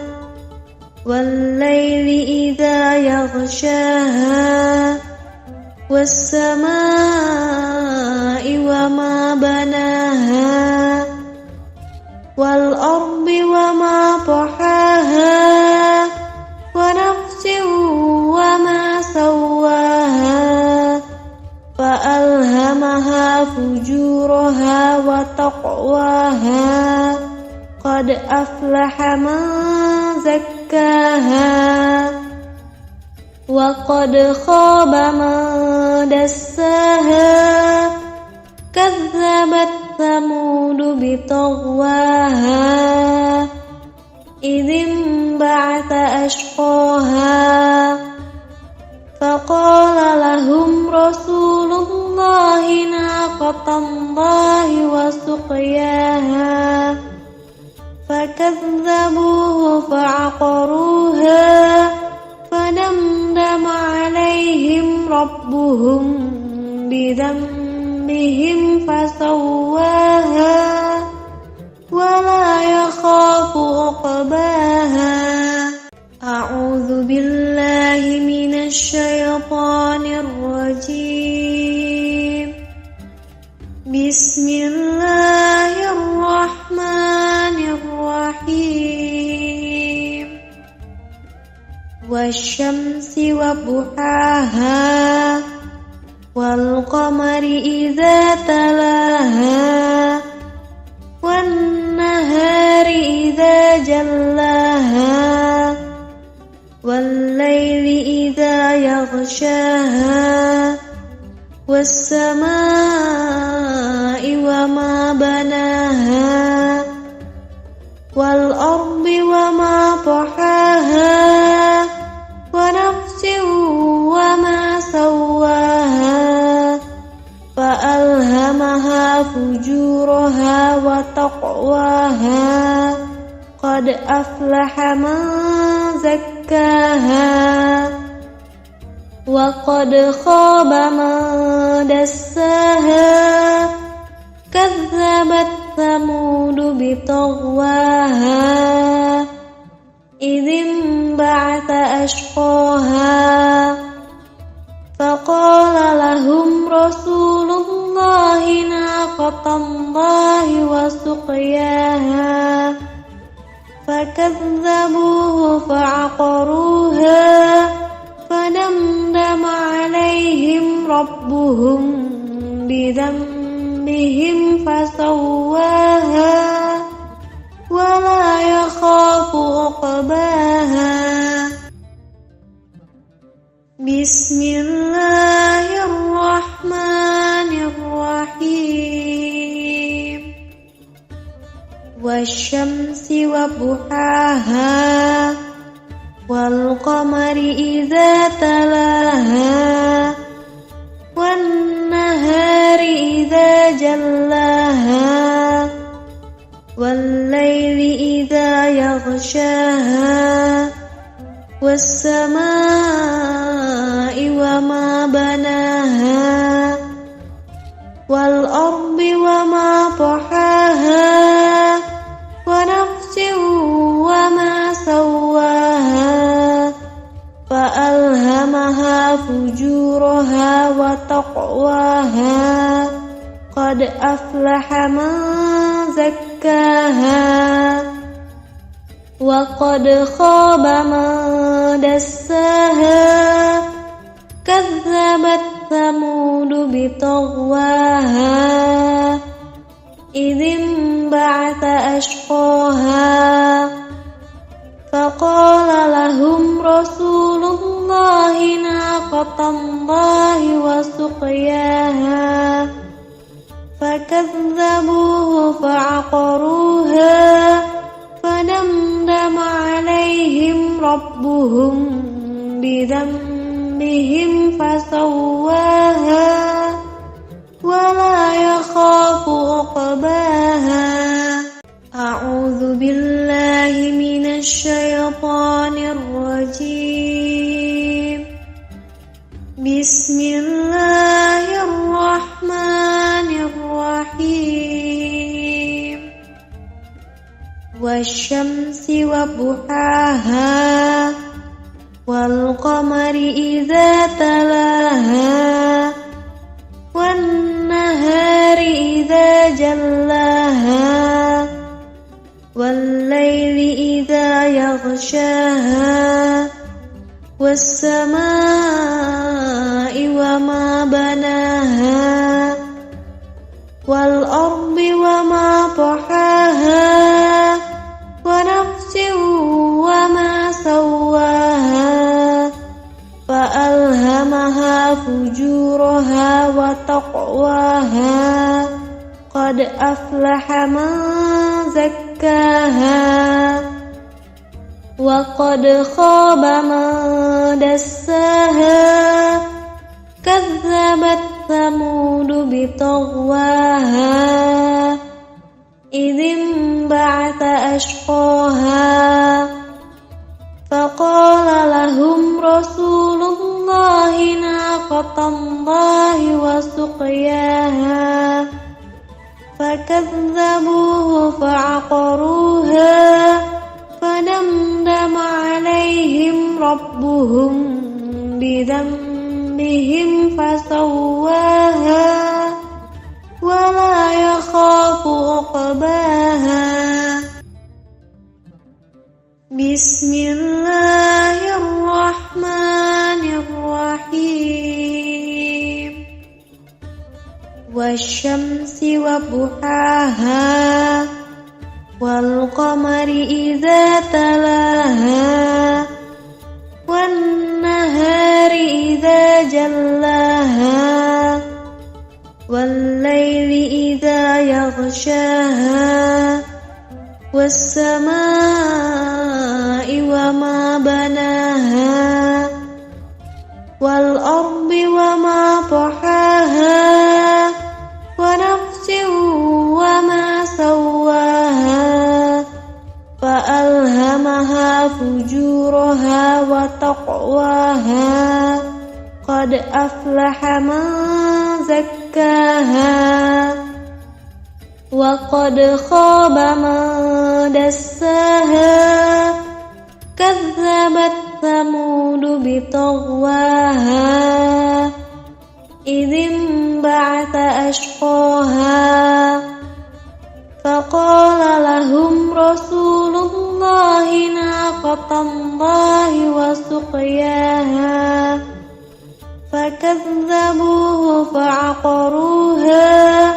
والليل إذا يغشاها والسماء وما بناها والأرض وما طحاها ونفس وما سواها فألهمها فجورها وتقواها قد أفلح من زكاها وقد خاب من دساها كذبت ثمود بطغواها إذ انبعث أشقاها فقال لهم رسول الله ناقة الله وسقياها فكذبوه فعقروها فدمدم عليهم ربهم بذنبهم فسواها ولا يخاف عقباها أعوذ بالله من الشيطان الرجيم بسم الله الرحمن الرحيم والشمس وضحاها والقمر إذا تلاها والنهار إذا جلاها والليل إذا يغشاها والسماء وما بناها والأرض وما طحاها ونفس وما سواها فألهمها فجورها وتقواها قد أفلح من زكاها وقد خاب من دساها كذبت ثمود بطغواها إذ انبعث أشقاها فقال لهم رسول الله ناقة الله وسقياها فكذبوه فعقروها فدمدم عليهم ربهم بذنبهم فسواها ولا يخاف عقباها بسم الله الرحمن الرحيم والشمس وضحاها والقمر إذا تلاها والنهار إذا جلاها والليل إذا يغشاها والسماء وما بناها والأرض وما طحاها ونفس وما سواها فألهمها فجورها وتقواها قد أفلح من زكاها وقد خاب من دساها كذبت ثمود بطغواها إذ انبعث أشقاها فقال لهم رسول الله ناقة الله وسقياها فكذبوه فعقروها فدمدم عليهم ربهم بذنبهم فسواها ولا يخاف عقباها. أعوذ بالله من الشيطان الرجيم. بسم الله الرحمن الرحيم. والشمس وضحاها والقمر إذا تلاها والنهار إذا جلاها والليل إذا يغشاها والسماء وما بناها والأرض وما طحاها ونفس وما سواها فألهمها فجورها وتقواها قد أفلح من زكاها وقد خاب من دساها كذبت ثمود بطغواها إذ انبعث أشقاها فقال لهم رسول الله ناقة الله وسقياها فكذبوه فعقروها فدمدم عليهم ربهم بذنبهم فسواها ولا يخاف عقباها. بسم الله الرحمن الرحيم. والشمس وضحاها والقمر إذا تلاها والنهار إذا جلاها والليل إذا يغشاها والسماء وما بناها والأرض وما طحاها ونفس وما سواها فألهمها فجورها وتقواها قد أفلح من زكاها وقد خاب من دساها كذبت ثمود بطغواها إذ انبعث أشقاها فقال لهم رسول الله ناقة الله وسقياها فكذبوه فعقروها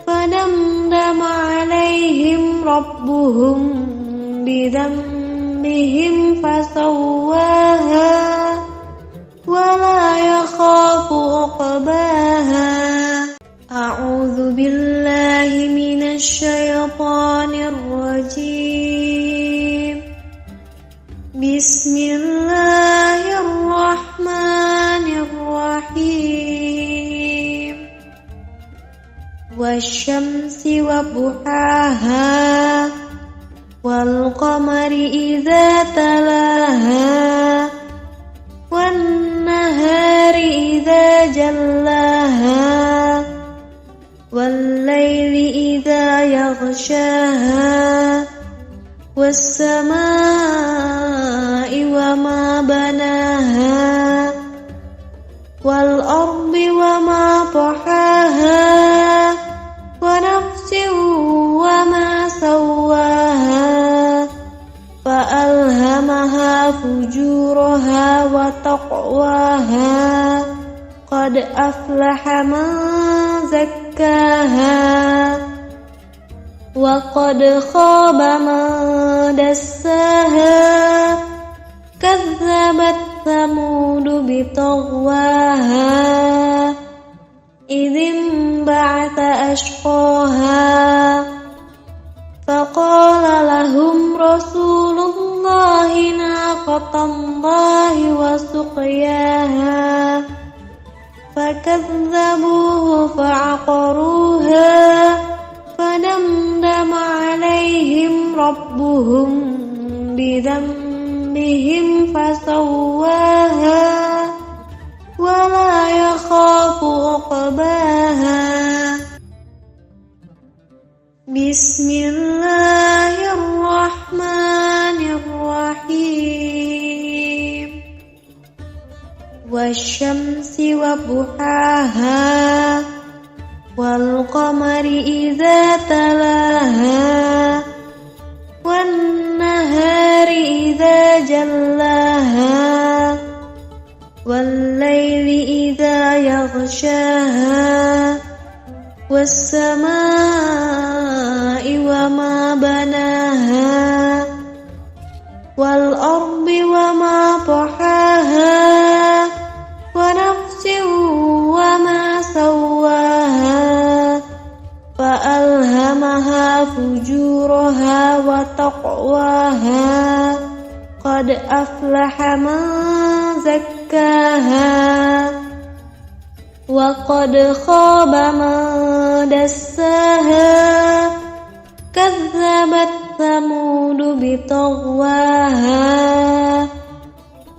فدمدم عليهم ربهم بذنبهم فسواها ولا يخاف عقباها. أعوذ بالله من الشيطان الرجيم. بسم الله الرحمن الرحيم. والشمس وضحاها والقمر إذا تلاها والنهار إذا جلاها والليل إذا يغشاها والسماء وما بناها والأرض وما طحاها ونفس وما سواها فألهمها فجورها وتقواها قد أفلح من زكاها وقد خاب من دساها كذبت ثمود بطغواها إذ انبعث أشقاها فقال لهم رسول الله ناقة الله وسقياها فكذبوه فعقروها فدمدم عليهم ربهم بذنبهم فسواها ولا يخاف عقباها. بسم الله الرحمن الرحيم. والشمس وضحاها والقمر إذا تلاها والنهار إذا جلاها والليل إذا يغشاها والسماء وما بناها والأرض وما طحاها ونفس وما سواها فألهمها فجورها وتقواها قد أفلح من زكاها وقد خاب من دساها كذبت ثمود بطغواها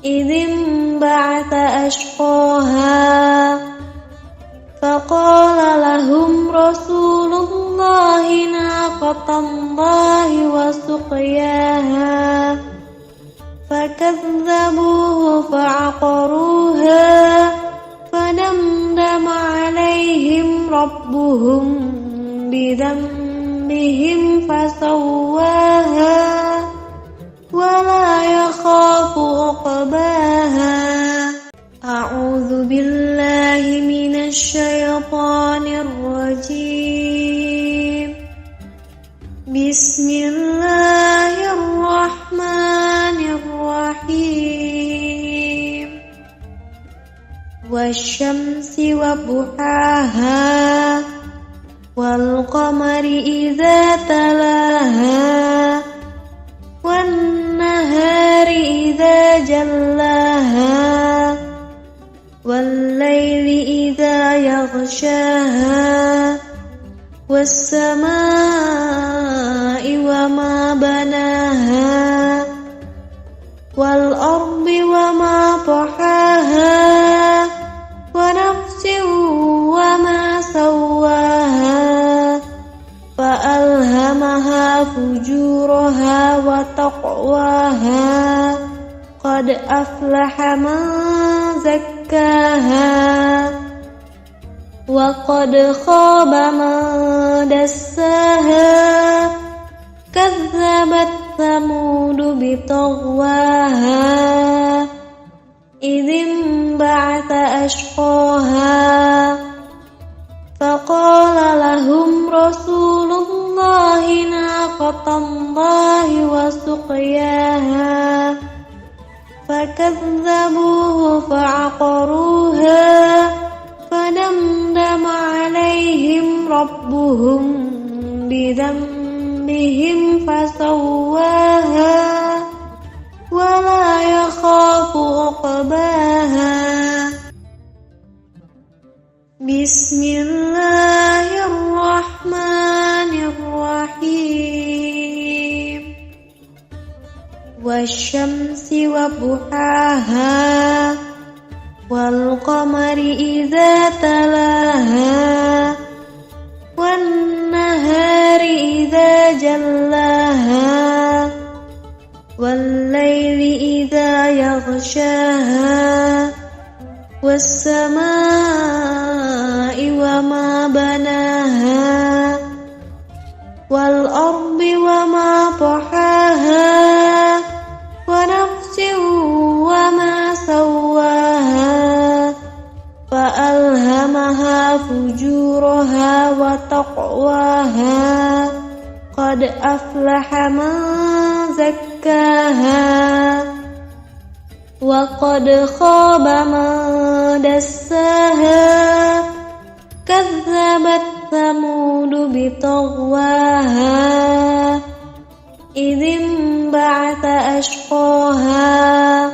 إذ انبعث أشقاها فقال لهم رسول الله ناقة الله وسقياها فكذبوه فعقروها فدمدم عليهم ربهم بذنبهم فسواها ولا يخاف عقباها. أعوذ بالله من الشيطان الرجيم. بسم الله الرحمن الرحيم. والشمس وضحاها والقمر إذا تلاها والنهار إذا جلاها والليل إذا يغشاها والسماء وما بناها والأرض وما طحاها ونفس وما سواها فألهمها فجورها وتقواها قد أفلح من زكاها وقد خاب من دساها كذبت ثمود بطغواها إذ انبعث أشقاها فقال لهم رسول الله ناقة الله وسقياها فكذبوه فعقروها فدمدم عليهم عليهم ربهم بذنبهم فسواها ولا يخاف عقباها بسم الله الرحمن الرحيم والشمس وضحاها والقمر إذا تلاها والنهار إذا جلاها والليل إذا يغشاها والسماء وما بناها والأرض وما طحاها ونفس وما سواها فألهمها فجورها وتقواها قد أفلح من زكاها وقد خاب من دساها كذبت ثمود بطغواها إذ انبعث أشقاها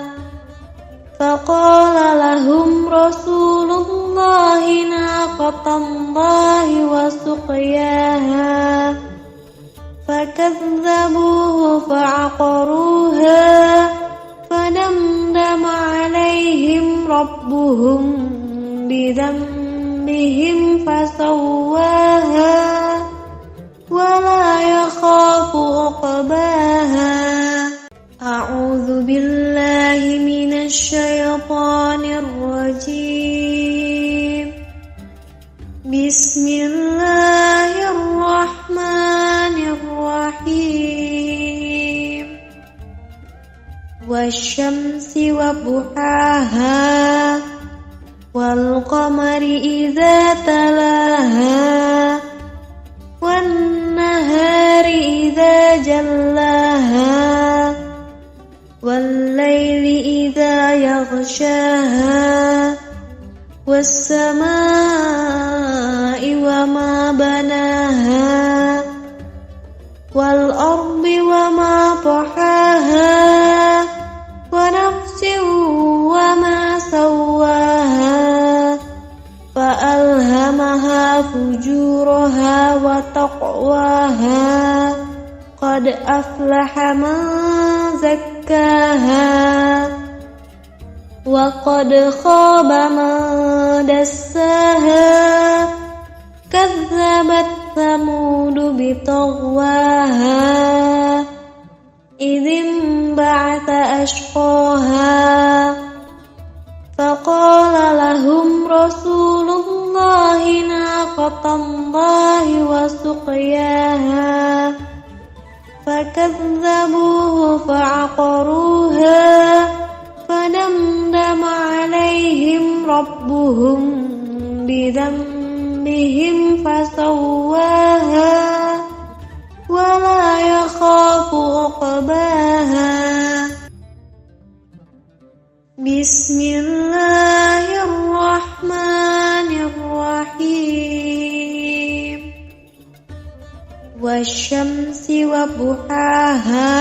فقال لهم رسول الله ناقة الله وسقياها فكذبوه فعقروها فدمدم عليهم ربهم بذنبهم فسواها ولا يخاف عقباها أعوذ بالله من الشيطان الرجيم بسم الله الرحمن الرحيم والشمس وضحاها والقمر إذا تلاها والنهار إذا جلاها والليل إذا يغشاها والسماء وما بناها والأرض وما طحاها ونفس وما سواها فألهمها فجورها وتقواها قد أفلح من زكاها وقد خاب من دساها كذبت ثمود بطغواها إذ انبعث أشقاها فقال لهم رسول الله ناقة الله وسقياها فكذبوه فعقروها فدمدم عليهم ربهم بذنبهم فسواها ولا يخاف عقباها بسم الله الرحمن الرحيم والشمس وضحاها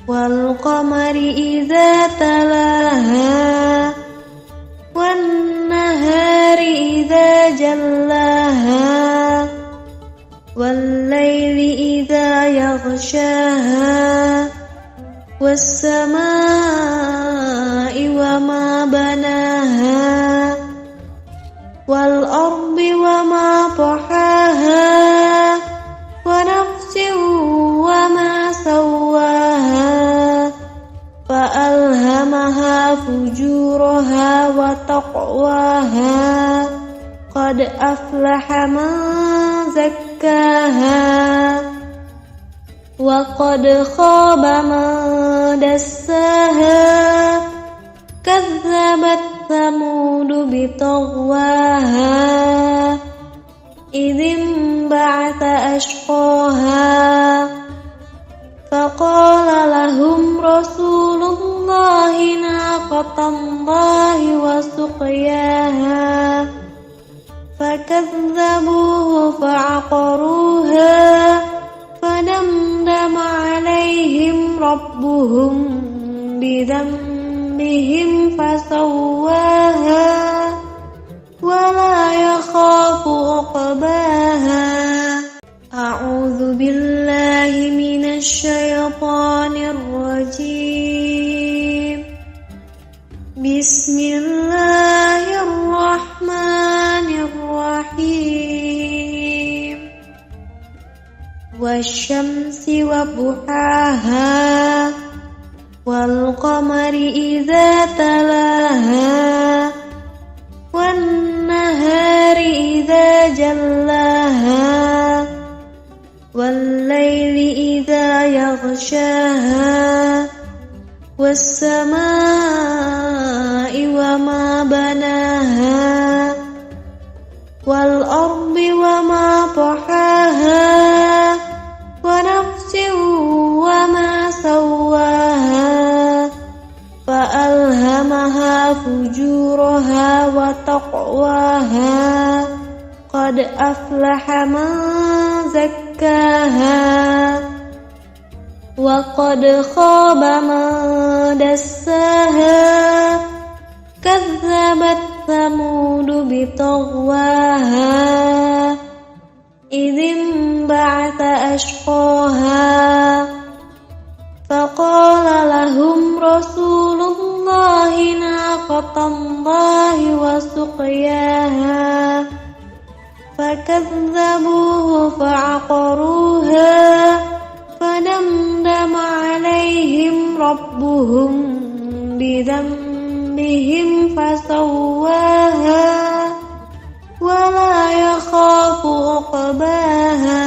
والقمر إذا تلاها والنهار إذا جلاها والليل إذا يغشاها والسماء وما بناها والأرض وما طحاها ونفس وما سواها فألهمها فجورها وتقواها قد أفلح من زكاها وقد خاب من دساها كذبت ثمود بطغواها إذ انبعث أشقاها فقال لهم رسول الله ناقة الله وسقياها فكذبوه فعقروها فدمدم عليهم ربهم بذنبهم فسواها ولا يخاف عقباها. أعوذ بالله من الشيطان الرجيم. بسم الله الرحمن الرحيم. والشمس وضحاها والقمر إذا تلاها والنهار إذا جلاها والليل إذا يغشاها والسماء وما بناها والأرض وما طحاها ونفس وما سواها فألهمها فجورها وتقواها. قد أفلح من زكاها وقد خاب من دساها. كذبت ثمود بطغواها إذ انبعث أشقاها فقال لهم رسول الله ناقة الله وسقياها فكذبوه فعقروها فدمدم عليهم ربهم بذنبهم فسواها ولا يخاف عقباها.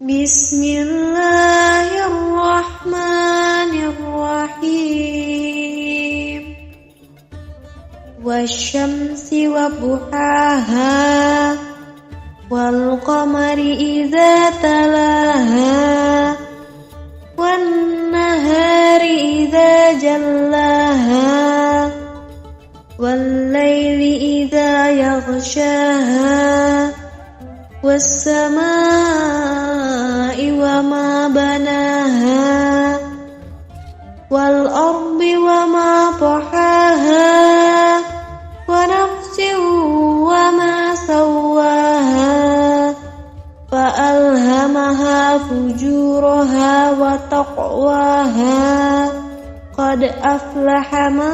بسم الله الرحمن الرحيم. والشمس وضحاها والقمر إذا تلاها والنهار إذا جلاها والليل إذا يغشاها والسماء وما بناها والأرض وما طحاها ونفس وما سواها فألهمها فجورها وتقواها. قد أفلح من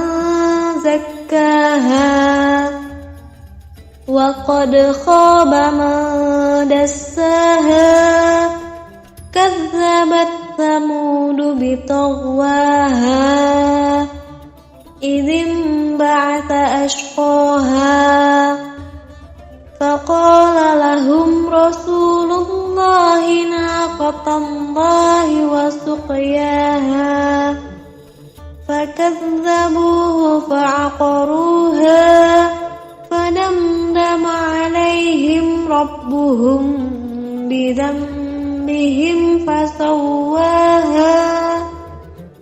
زكاها وقد خاب من دساها. كذبت ثمود بطغواها إذ انبعث أشقاها فقال لهم رسول الله ناقة الله وسقياها فكذبوه فعقروها فدمدم عليهم ربهم بذنبهم فسواها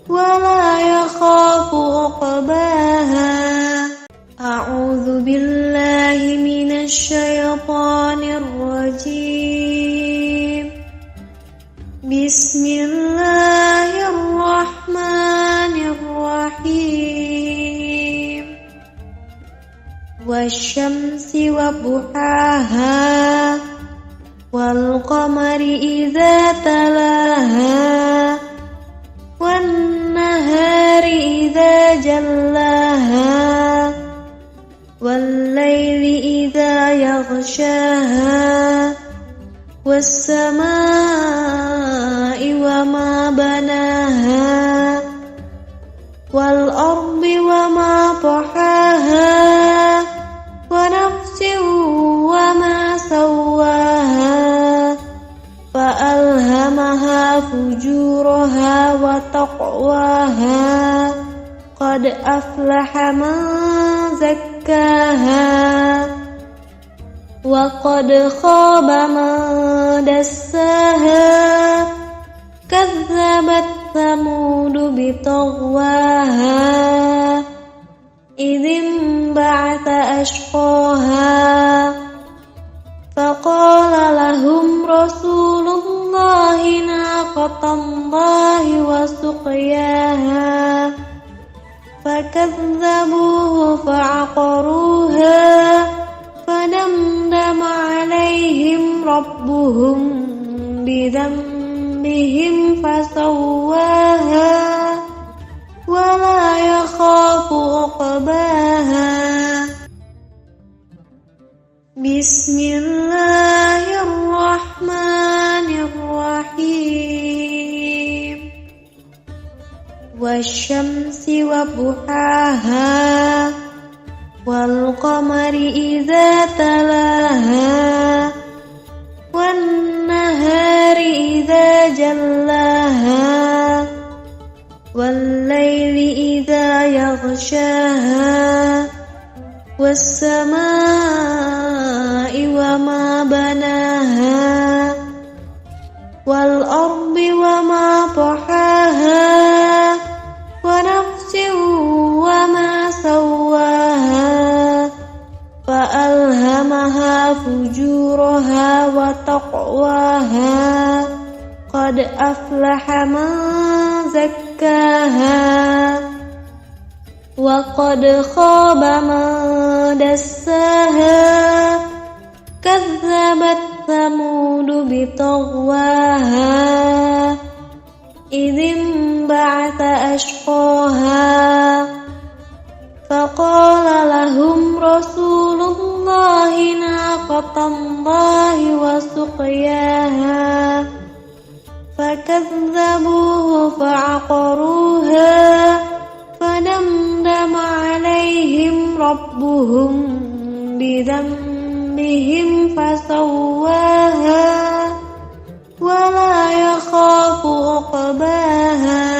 ولا يخاف عقباها. أعوذ بالله من الشيطان الرجيم. بسم الله الرحمن الرحيم. والشمس وضحاها والقمر إذا تلاها والنهار إذا جلاها والليل إذا يغشاها والسماء وما بناها والأرض وما طحاها ونفس وما سواها فألهمها فجورها وتقواها. قد أفلح من زكاها وقد خاب من دساها. كذبت ثمود بطغواها إذ انبعث أشقاها ناقة الله وسقياها فكذبوه فعقروها فدمدم عليهم ربهم بذنبهم فسواها ولا يخاف عقباها بسم الله الرحمن الرحيم والشمس وضحاها والقمر إذا تلاها والنهار إذا جلاها والليل إذا يغشاها والسماء وما بناها والأرض وما طحاها ونفس وما سواها فألهمها فجورها وتقواها قد أفلح من زكاها وقد خاب من دساها كذبت ثمود بطغواها إذ انبعث أشقاها فقال لهم رسول الله ناقة الله وسقياها فكذبوه فعقروها فدمدم عليهم ربهم بذنبهم فسواها ولا يخاف عقباها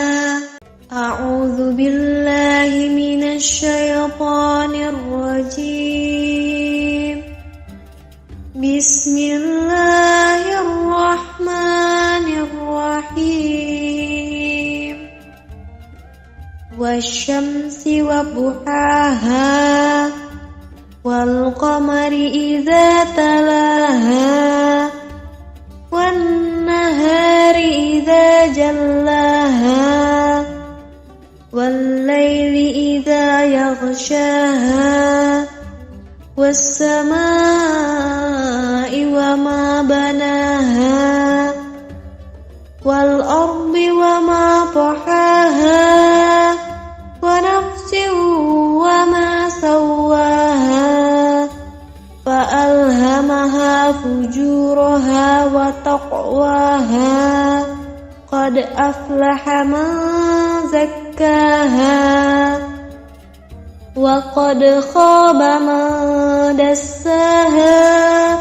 أعوذ بالله من الشيطان الرجيم بسم الله الرحمن الرحيم والشمس وضحاها والقمر إذا تلاها والنهار إذا جلاها والليل إذا يغشاها والسماء وما بناها والأرض وما طحاها ونفس وما سواها فألهمها فجورها وتقواها قد أفلح من زكاها وقد خاب من دساها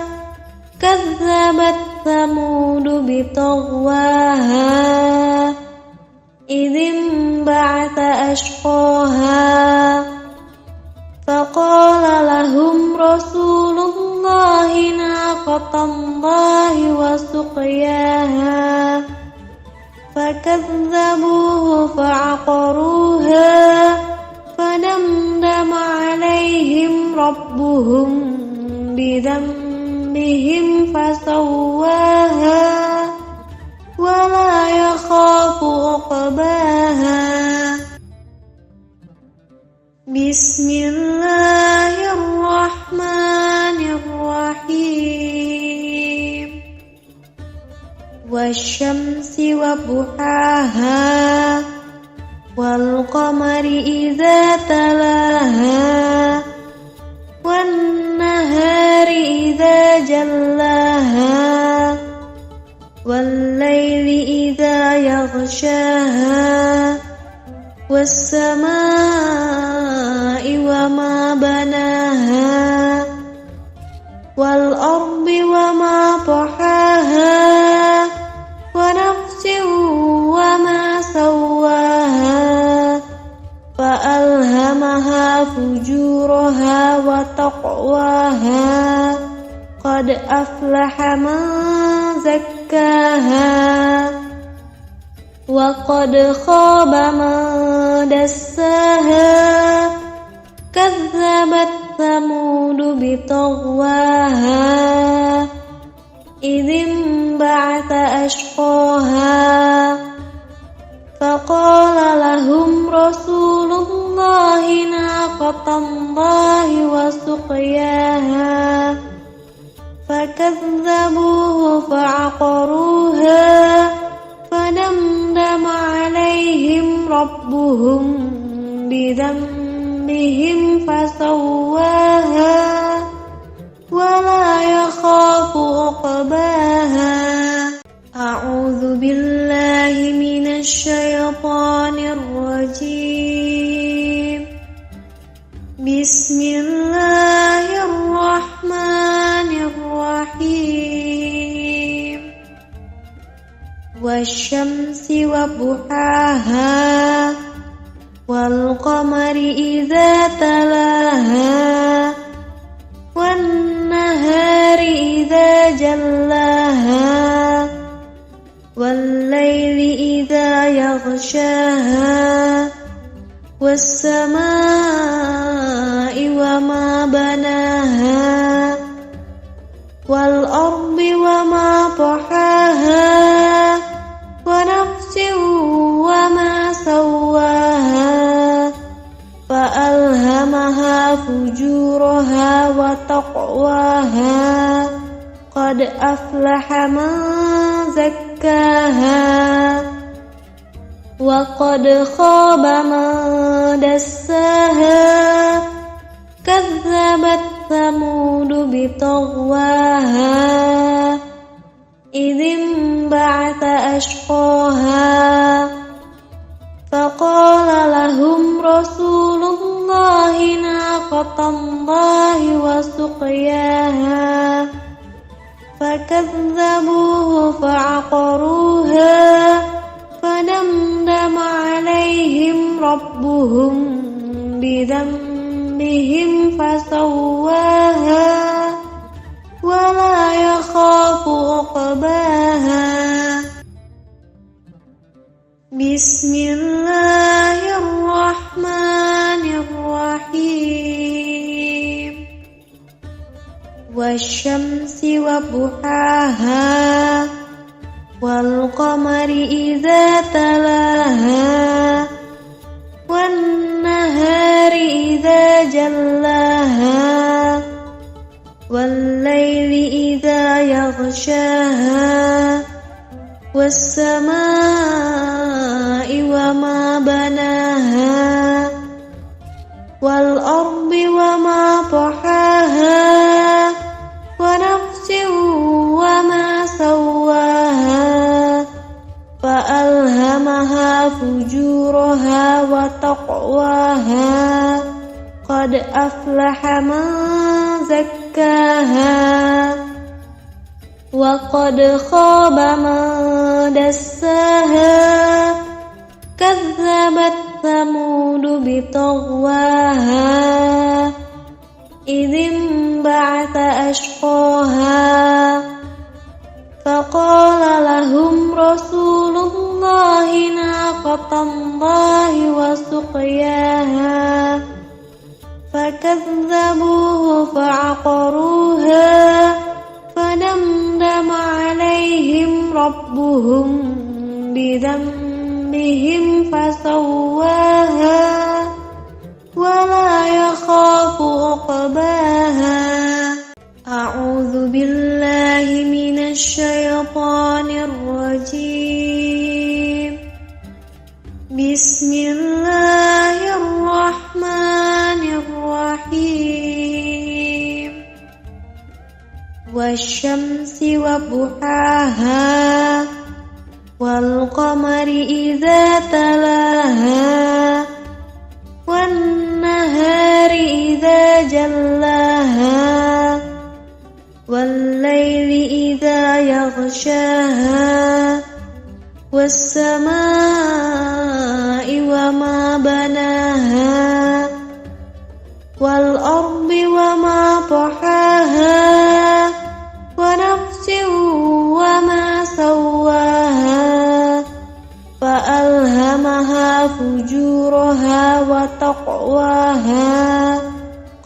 كذبت ثمود بطغواها إذ انبعث أشقاها فقال لهم رسول الله ناقة الله وسقياها فكذبوه فعقروها فدمدم عليهم ربهم بذنبهم فسواها ولا يخاف عقباها بسم الله الرحمن الرحيم والشمس وضحاها والقمر إذا تلاها والنهار إذا جلاها والليل إذا يغشاها والسماء وما بناها والأرض وما طحاها ونفس وما سواها فألهمها فجورها وتقواها قد أفلح من زكاها وقد خاب من دساها كذبت ثمود بطغواها إذ انبعث أشقاها فقال لهم رسول الله ناقة الله وسقياها فكذبوه فعقروها فدمدم عليهم ربهم بذنبهم فسواها ولا يخاف عقباها. أعوذ بالله من الشيطان الرجيم. بسم الله الرحمن الرحيم. والشمس وضحاها والقمر إذا تلاها والنهار إذا جلاها والليل إذا يغشاها والسماء وما بناها والأرض وما طحاها ونفس وما سواها فألهمها فجورها وتقواها قد أفلح من زكاها وقد خاب من دساها كذبت ثمود بطغواها إذ انبعث أشقاها فقال لهم رسول الله ناقة الله وسقياها فكذبوه فعقروها فدمدم عليهم ربهم بذنبهم فسواها ولا يخاف عقباها. بسم الله الرحمن الرحيم. والشمس وضحاها والقمر إذا تلاها والنهار إذا جلاها والليل إذا يغشاها والسماء وما بناها والأرض وما طحاها ونفس وما سواها فألهمها فجورها وتقواها قد أفلح من زكاها وقد خاب من دساها كذبت ثمود بطغواها إذ انبعث أشقاها فقال لهم رسول الله ناقة الله وسقياها فكذبوه فعقروها فدمدم عليهم ربهم بذنبهم فسواها ولا يخاف عقباها. أعوذ بالله من الشيطان الرجيم. بسم الله الرحمن الرحيم. والشمس وضحاها والقمر إذا تلاها والنهار إذا جلاها والليل إذا يغشاها والسماء وما بناها والأرض وما طحاها ونفس وما سواها فألهمها فجورها وتقواها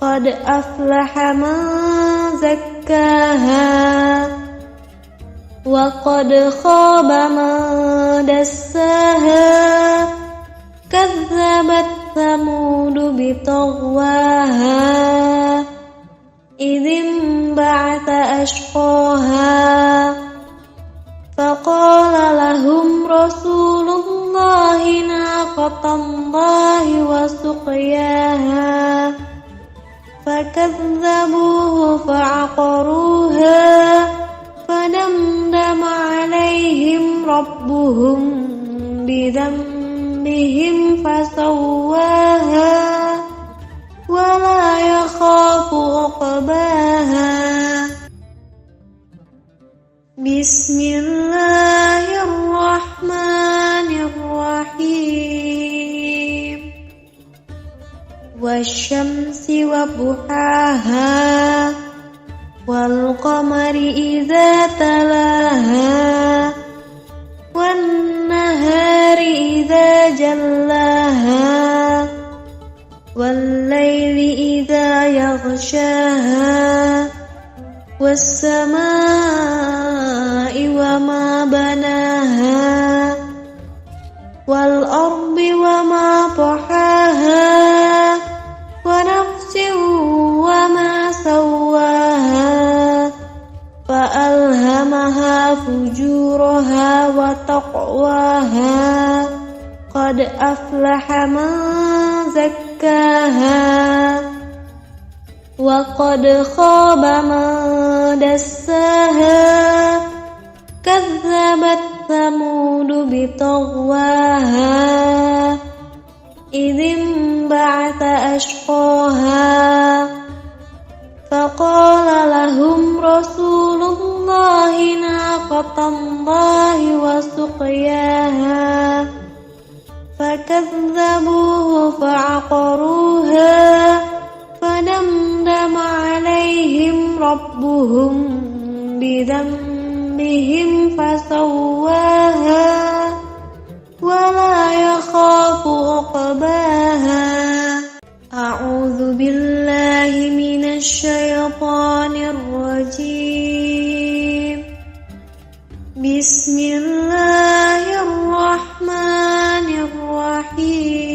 قد أفلح من زكاها وقد خاب من دساها كذبت ثمود بطغواها إذ انبعث أشقاها فقال لهم رسول الله ناقة الله وسقياها فكذبوه فعقروها فدمدم عليهم ربهم بذنبهم فسواها ولا يخاف عقباها بسم الله الرحمن الرحيم والشمس وضحاها والقمر إذا تلاها والنهار إذا جلاها والليل إذا يغشاها والسماء وما بناها والأرض وما طحاها ونفس وما سواها فألهمها فجورها وتقواها قد أفلح من زكاها وقد خاب من دساها كذبت ثمود بطغواها إذ انبعث أشقاها فقال لهم رسول الله ناقة الله وسقياها فكذبوه فعقروها فدمدم عليهم ربهم بذنبهم فسواها ولا يخاف عقباها أعوذ بالله من الشيطان الرجيم بسم الله الرحمن الرحيم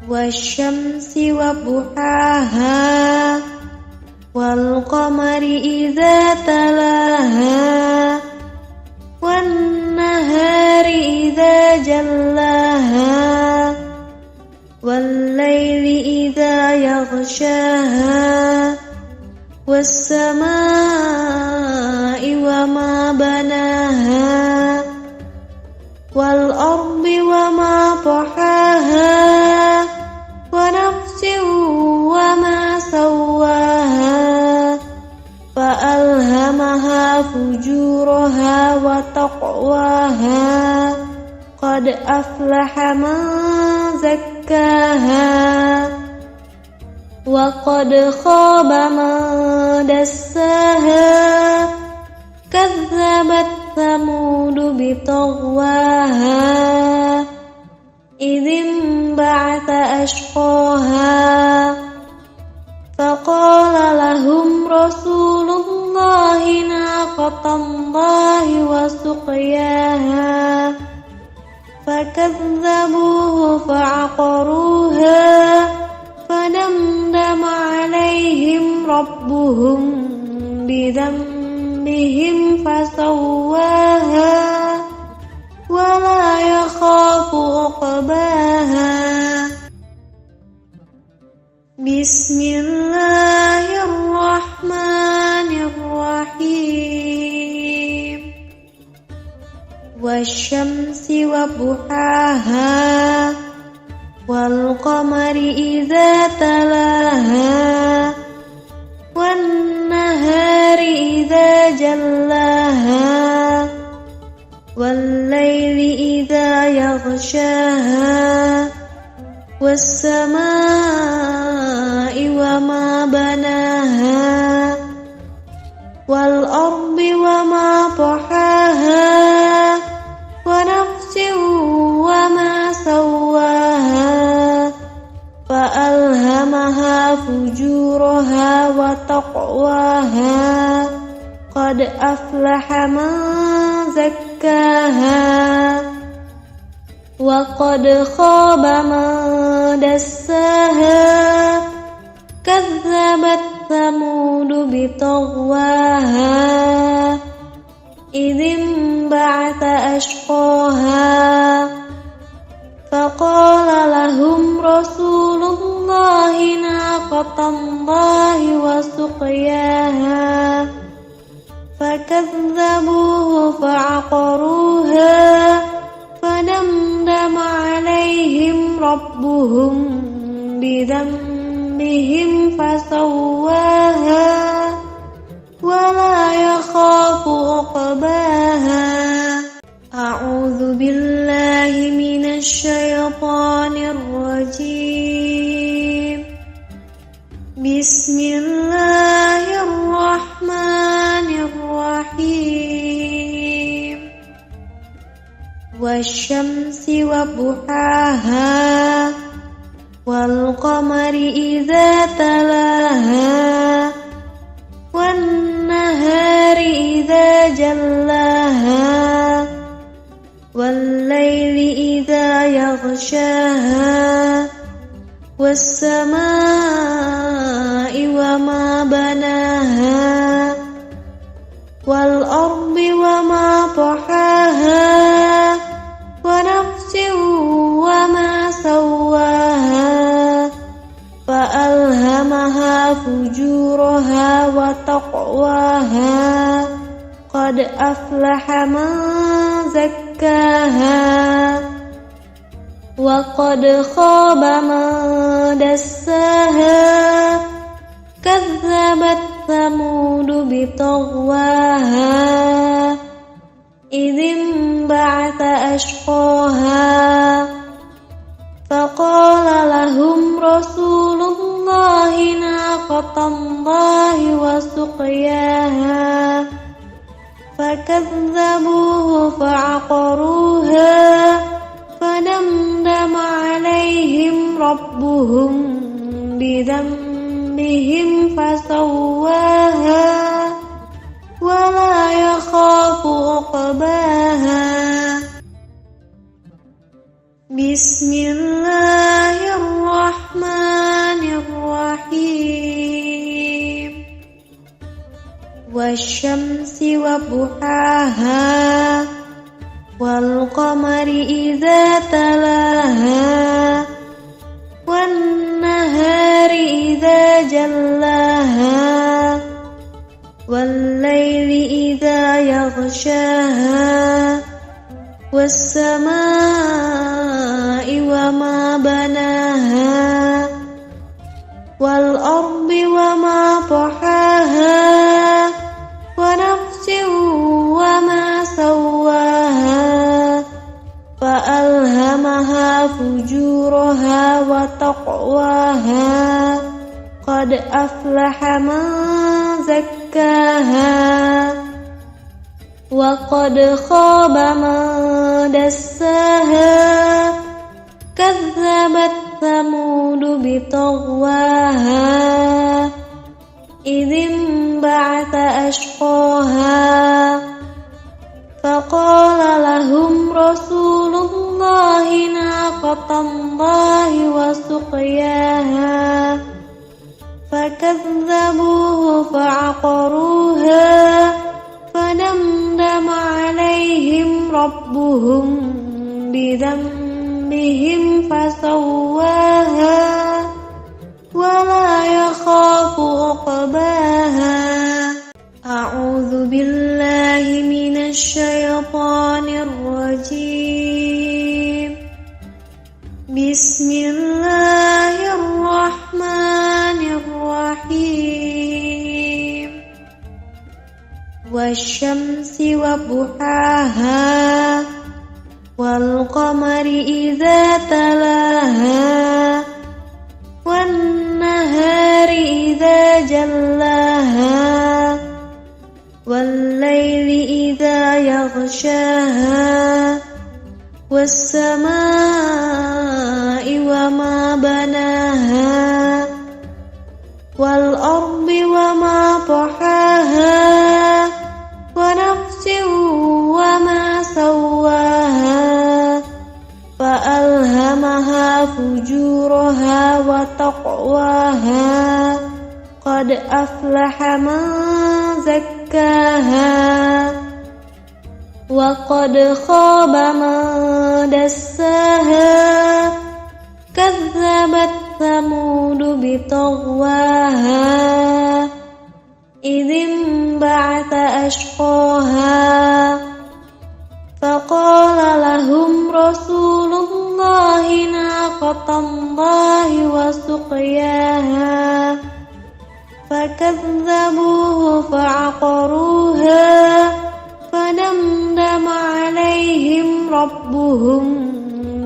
والشمس وضحاها والقمر إذا تلاها والنهار إذا جلاها والليل إذا يغشاها والسماء وما بناها والأرض وما طحاها ونفس وما سواها فألهمها فجورها وتقواها قد أفلح من زكاها وقد خاب من دساها كذبت ثمود بطغواها إذ انبعث أشقاها فقال لهم رسول الله ناقة الله وسقياها فكذبوه فعقروها فدمدم عليهم ربهم بذنبهم فسواها ولا يخاف عقباها بسم الله الرحمن الرحيم والشمس وضحاها والقمر إذا تلاها والنهار إذا جلاها والليل إذا يغشاها والسماء وما بناها والأرض وما طحاها ونفس وما سواها فألهمها فجورها وتقواها أفلح من زكاها وقد خاب من دساها كذبت ثمود بطغواها إذ انبعث أشقاها فقال لهم رسول الله ناقة الله وسقياها فكذبوه فعقروها فدمدم عليهم ربهم بذنبهم فسواها ولا يخاف عقباها. أعوذ بالله من الشيطان الرجيم. بسم الله الرحمن الرحيم. والشمس وضحاها والقمر إذا تلاها والنهار إذا جلاها والليل إذا يغشاها والسماء وما بناها والأرض وما طحاها ونفس وما سواها فألهمها فجورها وتقواها قد أفلح من زكاها وقد خاب من دساها كذبت ثمود بطغواها إذ انبعث أشقاها فقال لهم رسول الله ناقة الله وسقياها فكذبوه فعقروها فدمدم عليهم ربهم بذنبهم فسواها ولا يخاف عقباها. بسم الله الرحمن الرحيم. والشمس وضحاها والقمر إذا تلاها والنهار إذا جلاها والليل إذا يغشاها والسماء وما بناها والأرض وما طحاها ونفس وما سواها فألهمها فجورها وتقواها قد أفلح من زكاها وقد خاب من دساها كذبت ثمود بطغواها إذ انبعث أشقاها فقال لهم رسول الله ناقة الله وسقياها فكذبوه فعقروها فدمدم عليهم ربهم بذنبهم فسواها ولا يخاف عقباها. أعوذ بالله من الشيطان الرجيم. بسم الله الرحمن الرحيم. والشمس وضحاها والقمر إذا تلاها والنهار إذا جلاها والليل إذا يغشاها والسماء وما بناها والأرض وما طحاها وتقواها قد أفلح من زكاها وقد خاب من دساها كذبت ثمود بطغواها إذ انبعث أشقاها فقال لهم رسول الله ناقة الله وسقياها فكذبوه فعقروها فدمدم عليهم ربهم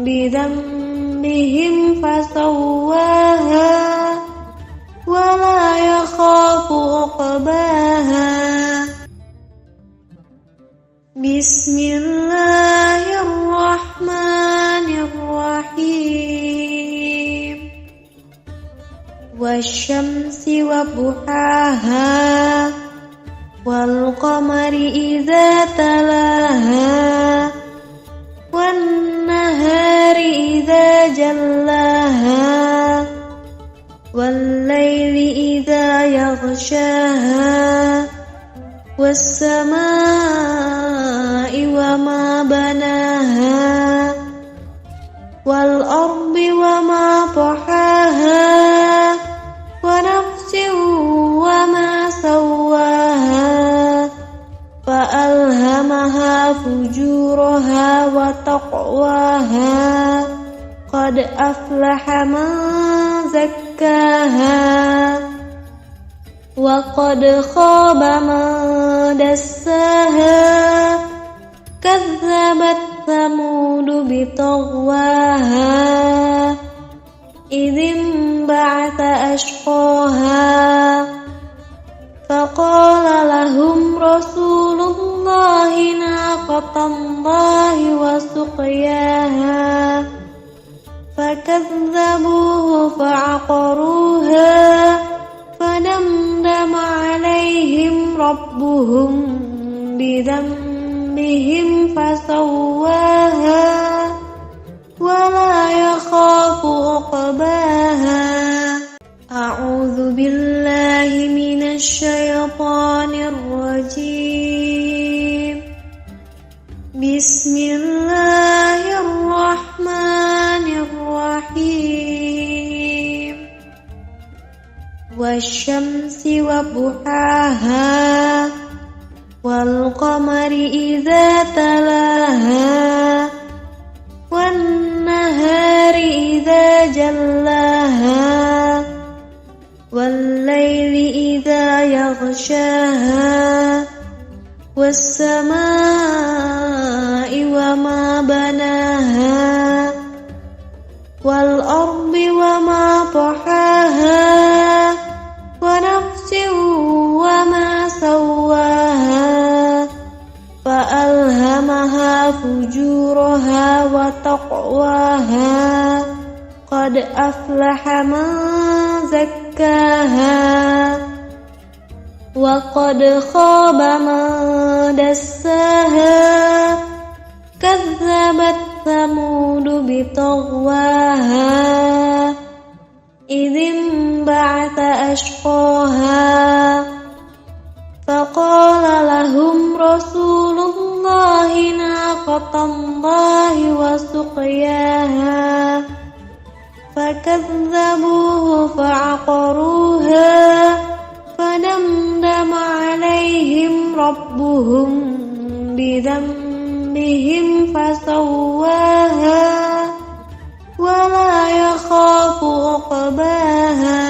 بذنبهم فسواها ولا يخاف عقباها بسم الله الرحمن الرحيم والشمس وضحاها والقمر إذا تلاها والنهار إذا جلاها والليل إذا يغشاها والسماء وما بناها والأرض وما طحاها ونفس وما سواها فألهمها فجورها وتقواها قد أفلح من زكاها وقد خاب من دساها كذبت ثمود بطغواها إذ انبعث أشقاها فقال لهم رسول الله ناقة الله وسقياها فكذبوه فعقروها فدمدم عليهم ربهم بذنبهم فسواها ولا يخاف عقباها أعوذ بالله من الشيطان الرجيم بسم الله الرحمن الرحيم والشمس وضحاها والقمر إذا تلاها والنهار إذا جلاها والليل إذا يغشاها والسماء وما بناها والأرض وما طحاها ونفس وما سواها فألهمها فجورها وتقواها قد أفلح من زكاها وقد خاب من دساها كذبت ثمود بطغواها إذ انبعث أشقاها فقال لهم رسول الله ناقة الله وسقياها فكذبوه فعقروها فدمدم عليهم ربهم بذنبهم فسواها ولا يخاف عقباها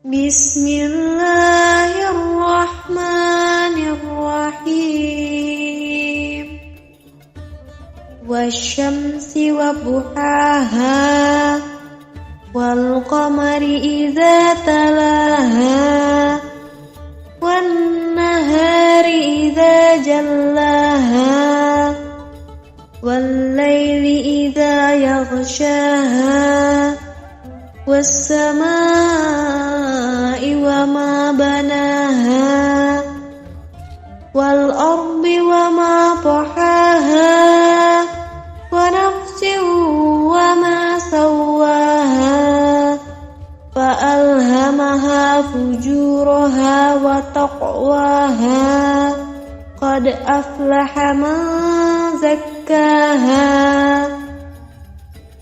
بسم الله الرحمن الرحيم والشمس وضحاها والقمر إذا تلاها والنهار إذا جلاها والليل إذا يغشاها والسماء وما بناها والأرض وما طحاها ونفس وما سواها فجورها وتقواها قد أفلح من زكاها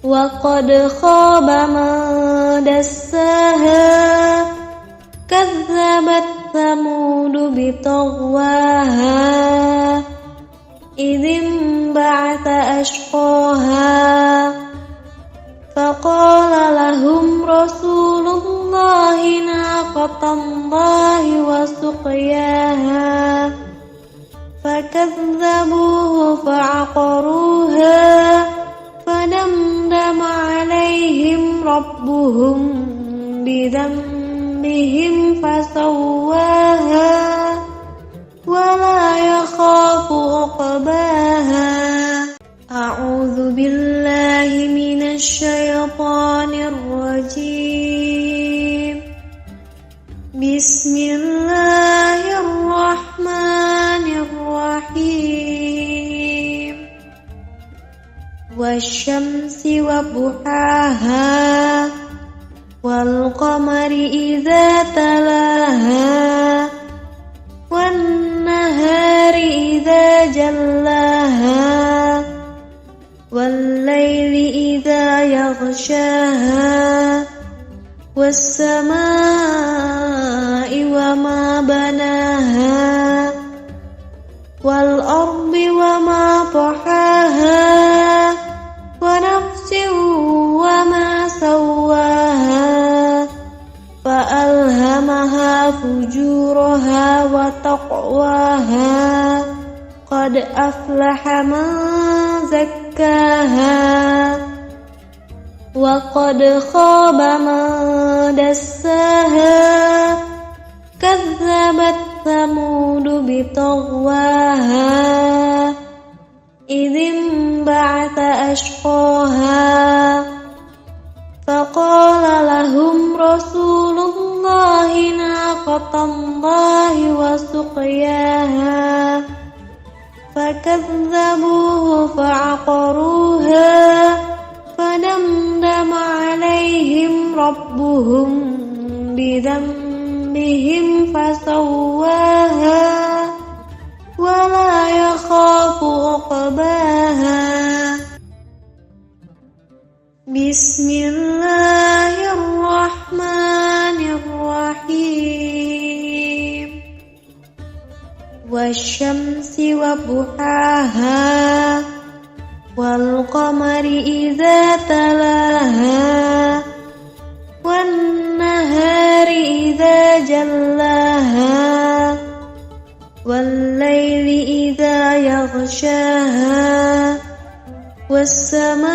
وقد خاب من دساها كذبت ثمود بطغواها إذ انبعث أشقاها فقال لهم رسول الله ناقة الله وسقياها فكذبوه فعقروها فدمدم عليهم ربهم بذنبهم فسواها ولا يخاف عقباها. أعوذ بالله من الشيطان الرجيم. بسم الله الرحمن الرحيم. والشمس وضحاها والقمر إذا تلاها والنهار إذا جلاها والليل إذا يغشاها والسماء وما بناها والأرض وما طحاها ونفس وما سواها فألهمها فجورها وتقواها قد أفلح من زكاها وقد خاب من دساها كذبت ثمود بطغواها إذ انبعث أشقاها فقال لهم رسول الله ناقة الله وسقياها فكذبوه فعقروها فدمدم عليهم ربهم بذنبهم فسواها ولا يخاف عقباها. بسم الله الرحمن الرحيم. والشمس وضحاها والقمر إذا تلاها والنهار إذا جلاها والليل إذا يغشاها والسماء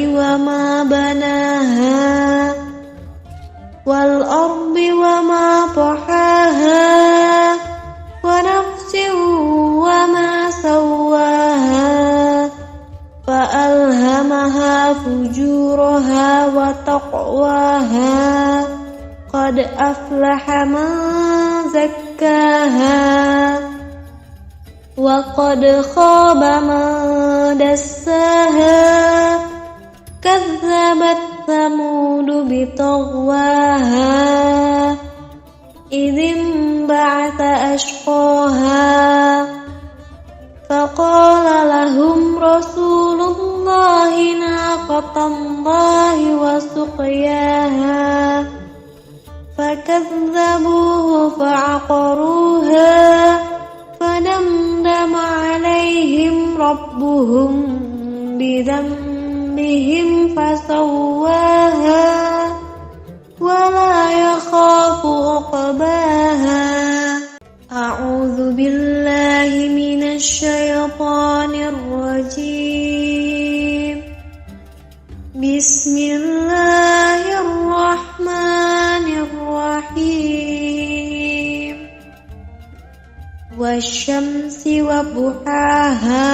وما بناها والأرض وما طحاها ونفس وما سواها فألهمها فجورها وتقواها قد أفلح من زكاها وقد خاب من دساها كذبت ثمود بطغواها إذ انبعث أشقاها فقال لهم رسول الله ناقة الله وسقياها فكذبوه فعقروها فدمدم عليهم ربهم بذنبهم فسواها ولا يخاف عقباها. أعوذ بالله من الشيطان الرجيم. بسم الله الرحمن الرحيم. والشمس وضحاها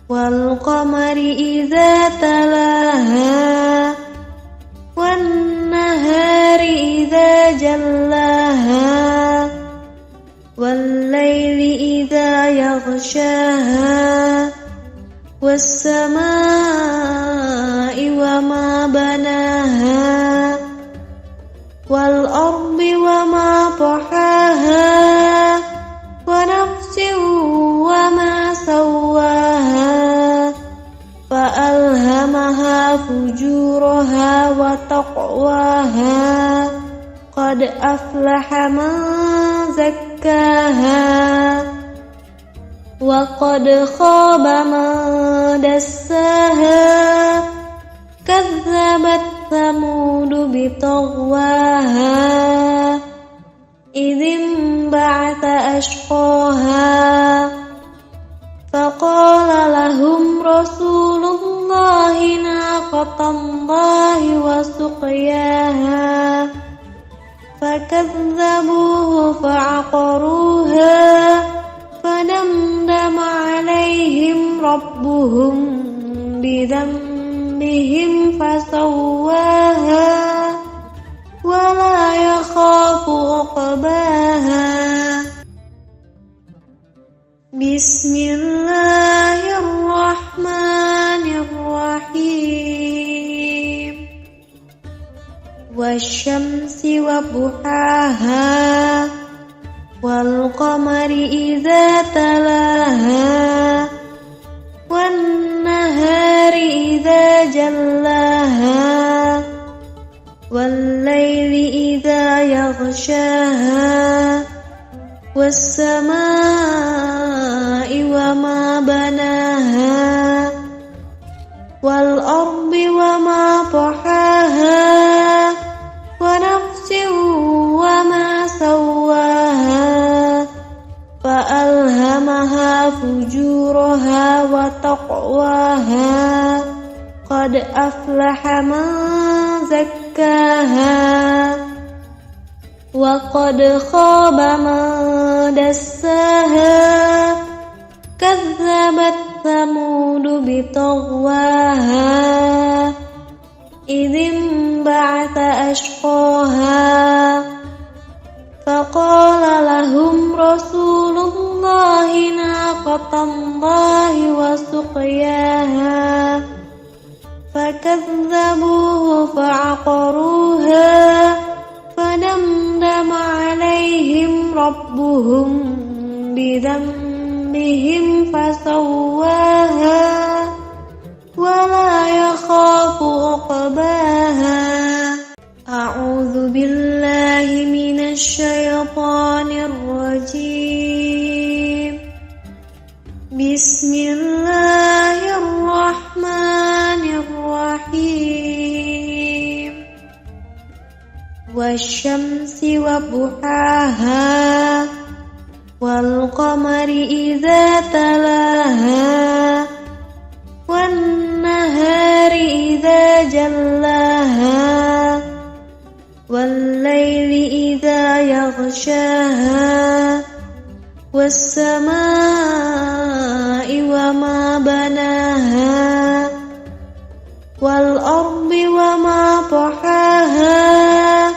والقمر إذا تلاها والنهار إذا جلاها والليل إذا يغشاها والسماء وما بناها والأرض وما طحاها ونفس وما سواها فألهمها فجورها وتقواها قد أفلح من زكاها وقد خاب من دساها كذبت ثمود بطغواها إذ انبعث أشقاها فقال لهم رسول الله ناقة الله وسقياها فكذبوه فعقروها فدمدم عليهم ربهم بذنبهم فسواها ولا يخاف عقباها بسم الله الرحمن الرحيم والشمس وضحاها والقمر إذا تلاها والنهار إذا جلاها والليل إذا يغشاها والسماء وما بناها والأرض وما طحاها ونفس وما سواها فألهمها فجورها وتقواها قد أفلح من زكاها وقد خاب من دساها كذبت ثمود بطغواها إذ انبعث أشقاها فقال لهم رسول الله ناقة الله وسقياها فكذبوه فعقروها فدمدم عليهم ربهم بذنبهم فسواها ولا يخاف عقباها أعوذ بالله من الشيطان الرجيم بسم الله الرحمن الرحيم والشمس وضحاها والقمر إذا تلاها والنهار إذا جلاها والليل إذا يغشاها والسماء وما بناها والأرض وما طحاها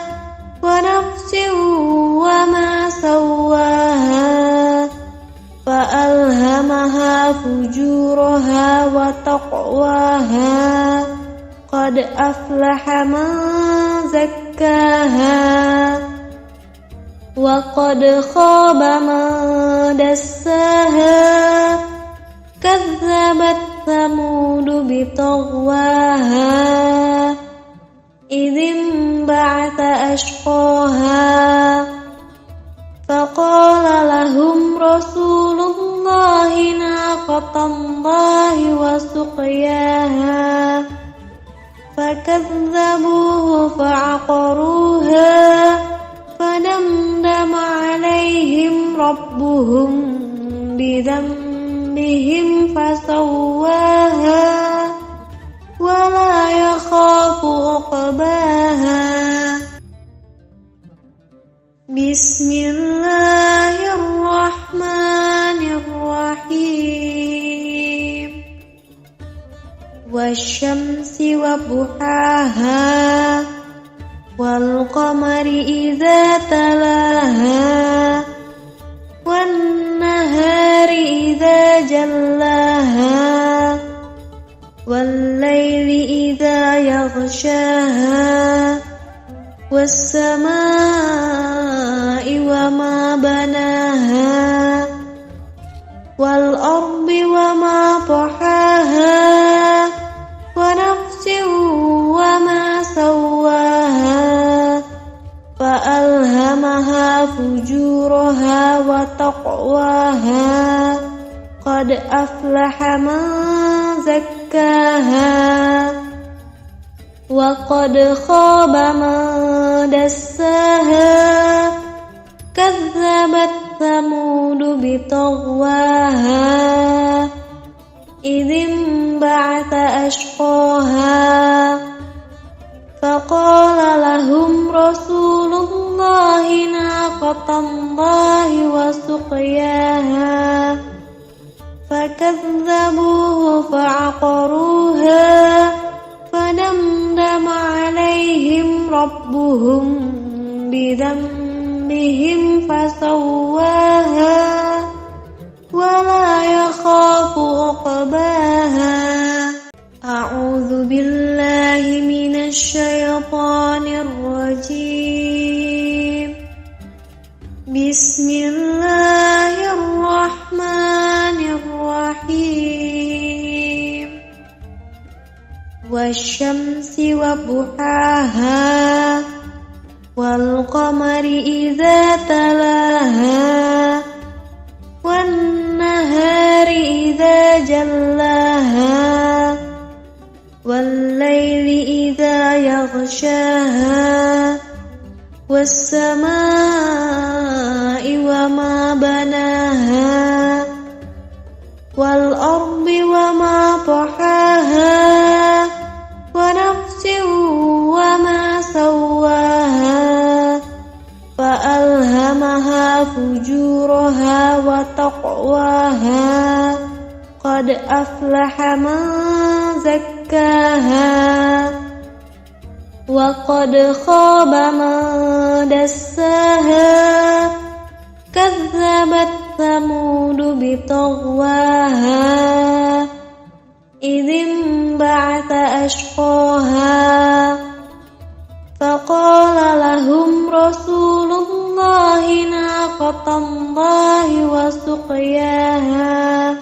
ونفس وما سواها فألهمها فجورها وتقواها قد أفلح من زكاها وقد خاب من دساها كذبت ثمود بطغواها إذ انبعث أشقاها فقال لهم رسول الله ناقة الله وسقياها فكذبوه فعقروها فدمدم عليهم ربهم بذنبهم فسواها ولا يخاف عقباها بسم الله الرحمن الرحيم والشمس وضحاها والقمر إذا تلاها والنهار إذا جلاها والليل إذا يغشاها والسماء وما بناها والأرض وما طحاها ونفس وما سواها فألهمها فجورها وتقواها قد أفلح من زكاها وقد خاب من دساها كذبت ثمود بطغواها إذ انبعث أشقاها فقال لهم رسول الله ناقة الله وسقياها فكذبوه فعقروها فدمدم عليهم ربهم بذنبهم فسواها ولا يخاف عقباها. أعوذ بالله من الشيطان الرجيم. بسم الله الرحمن الرحيم. والشمس وضحاها والقمر إذا تلاها والنهار إذا جلاها والليل إذا يغشاها والسماء وما بناها والأرض وما طحاها ونفس وما سواها فألهمها فجورها وتقواها قد أفلح من زكاها وقد خاب من دساها كذبت ثمود بطغواها إذ انبعث أشقاها فقال لهم رسول الله ناقة الله وسقياها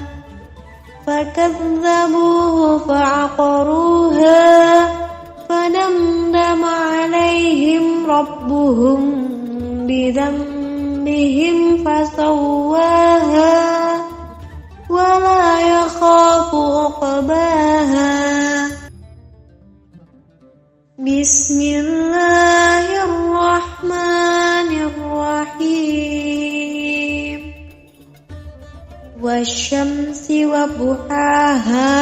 فكذبوه فعقروها فدمدم عليهم ربهم بذنبهم فسواها ولا يخاف عقباها. بسم الله الرحمن الرحيم. والشمس وضحاها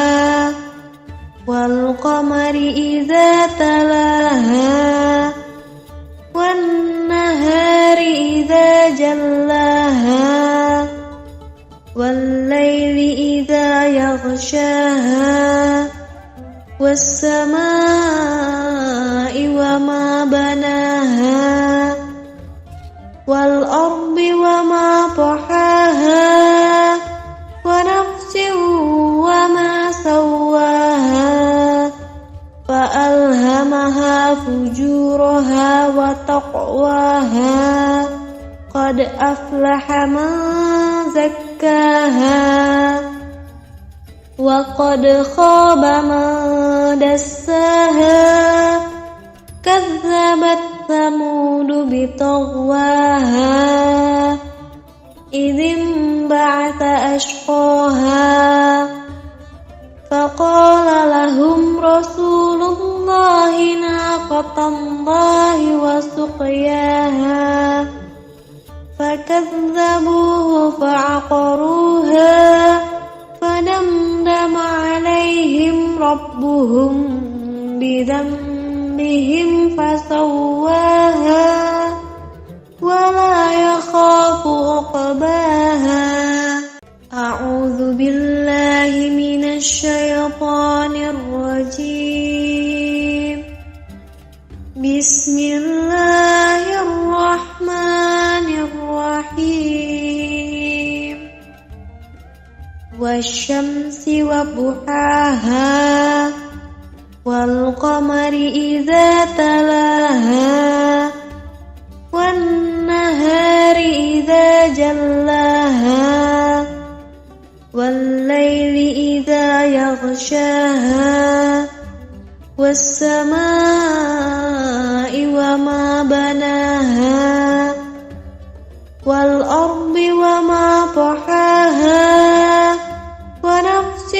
والقمر إذا تلاها والنهار إذا جلاها والليل إذا يغشاها والسماء وما بناها والأرض وما طحاها ونفس وما سواها فألهمها فجورها وتقواها قد أفلح من زكاها وقد خاب من دساها كذبت ثمود بطغواها إذ انبعث أشقاها فقال لهم رسول الله ناقة الله وسقياها فكذبوه فعقروها فدمدم عليهم ربهم بذنبهم فسواها ولا يخاف عقباها. أعوذ بالله من الشيطان الرجيم. بسم الله الرحمن الرحيم. والشمس وضحاها والقمر إذا تلاها والنهار إذا جلاها والليل إذا يغشاها والسماء وما بناها والأرض وما طحاها ونفس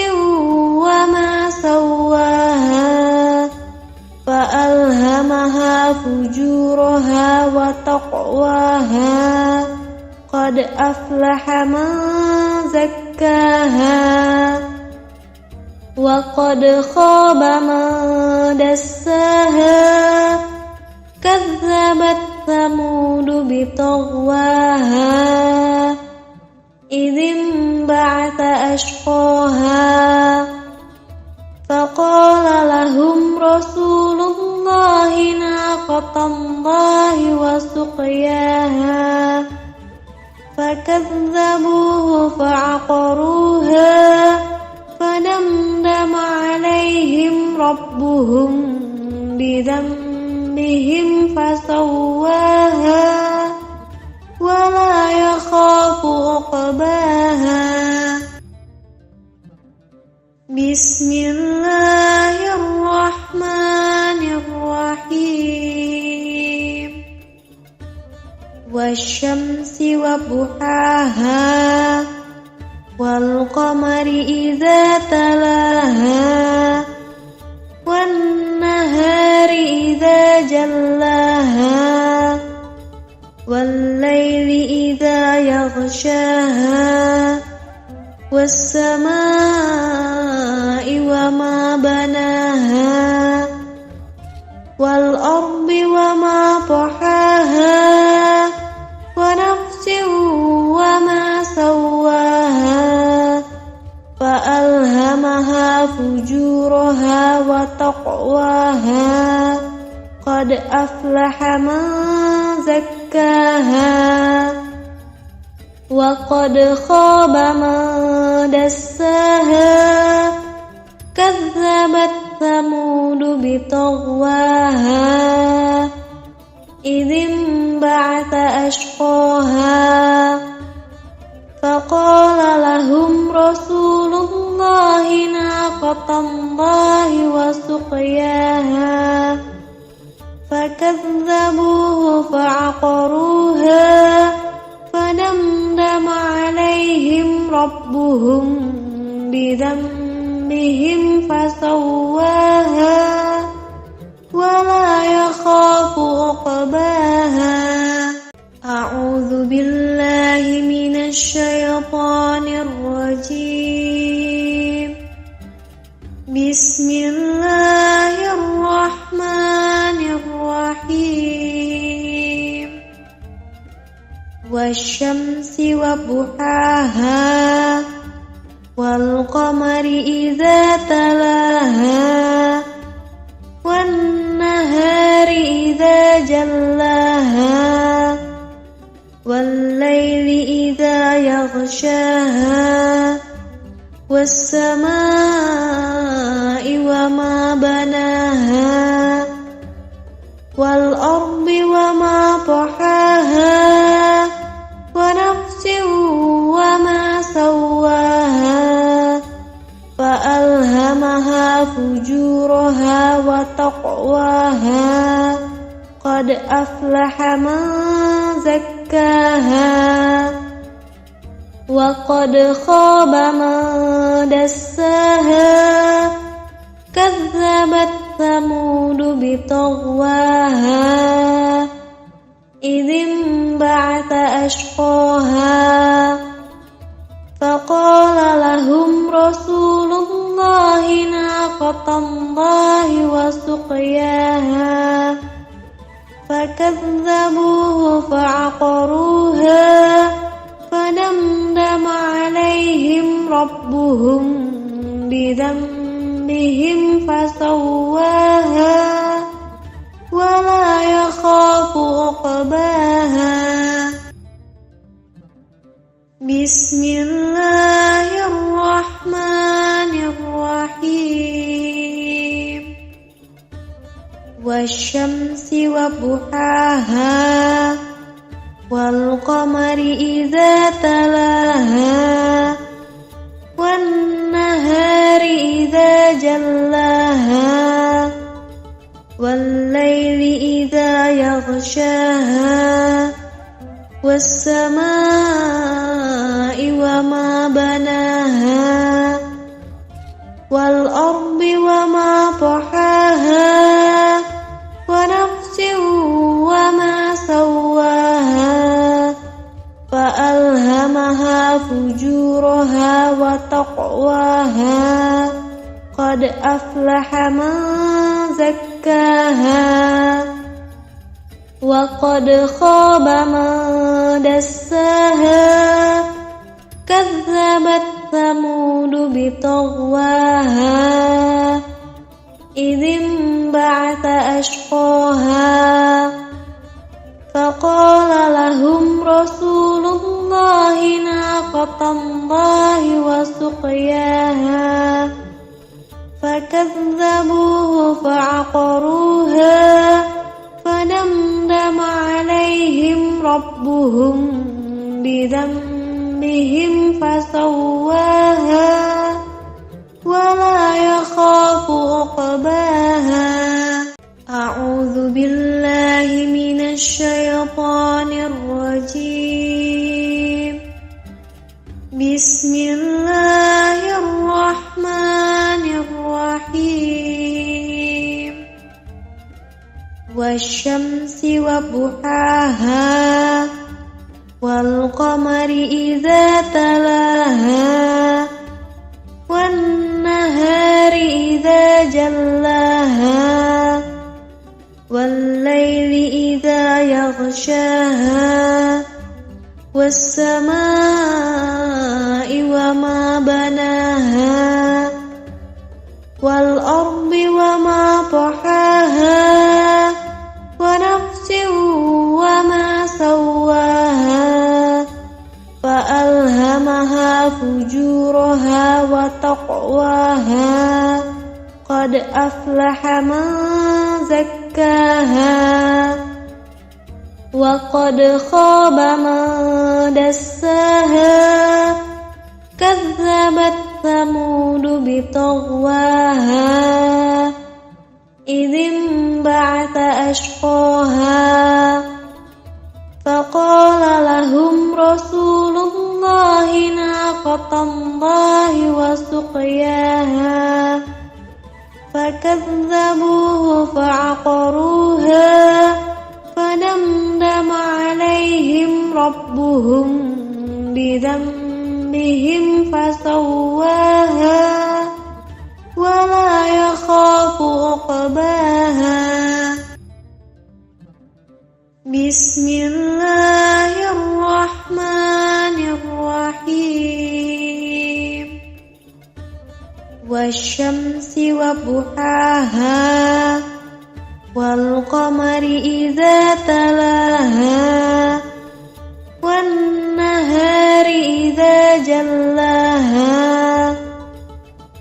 وما سواها فألهمها فجورها وتقواها قد أفلح من زكاها وقد خاب من دساها كذبت ثمود بطغواها إذ انبعث أشقاها فقال لهم رسول الله ناقة الله وسقياها فكذبوه فعقروها فدمدم عليهم ربهم بذنبهم فسواها ولا يخاف عقباها بسم الله الرحمن الرحيم والشمس وضحاها والقمر إذا تلاها والنهار إذا جلاها والليل إذا يغشاها والسماء وما بناها والأرض وما طحاها ونفس وما سواها فألهمها فجورها وتقواها قد أفلح من زكاها وقد خاب من دساها كذبت ثمود بطغواها إذ انبعث أشقاها فقال لهم رسول الله ناقة الله وسقياها فكذبوه فعقروها فدمدم عليهم ربهم بذنبهم فسواها ولا يخاف عقباها أعوذ بالله من الشيطان الرجيم بسم الله الرحمن الرحيم والشمس وضحاها والقمر إذا تلاها والنهار إذا جلاها والليل إذا يغشاها والسماء وما بناها والأرض وما طحاها ونفس وما سواها فألهمها فجورها وتقواها قد أفلح من زكاها وقد خاب من دساها كذبت ثمود بطغواها إذ انبعث أشقاها فقال لهم رسول الله ناقة الله وسقياها فكذبوه فعقروها فدمدم عليهم ربهم بذنبهم فسواها ولا يخاف عقباها بسم الله الرحمن الرحيم والشمس وضحاها والقمر إذا تلاها والنهار إذا جلاها والليل إذا يغشاها والسماء وما بناها والأرض وما طحاها ونفس وما سواها فألهمها فجورها وتقواها قد أفلح من زكاها وقد خاب من دساها كذبت ثمود بطغواها إذ انبعث أشقاها فقال لهم رسول الله ناقة الله وسقياها فكذبوه فعقروها فدمدم عليهم ربهم بذنبهم فسواها ولا يخاف عقباها. أعوذ بالله من الشيطان الرجيم. بسم الله الرحمن الرحيم. والشمس وضحاها والقمر إذا تلاها والنهار إذا جلاها والليل إذا يغشاها والسماء وما بناها والأرض وما طحاها ونفس وما سواها فألهمها فجورها وتقواها قد أفلح من زكاها وقد خاب من دساها كذبت ثمود بطغواها إذ انبعث أشقاها فقال لهم رسول الله ناقة الله وسقياها فكذبوه فعقروها فدمدم عليهم ربهم بذنبهم فسواها ولا يخاف عقباها. بسم الله الرحمن الرحيم. والشمس وضحاها والقمر إذا تلاها والنهار إذا جلاها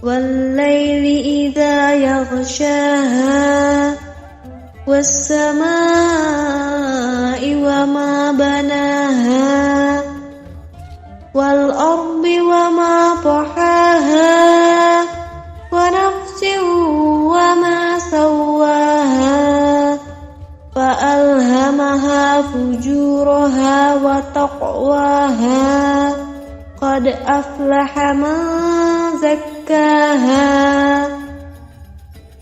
والليل إذا يغشاها والسماء وما بناها والأرض وما طحاها ونفس وما سواها فألهمها فجورها وتقواها قد أفلح من زكاها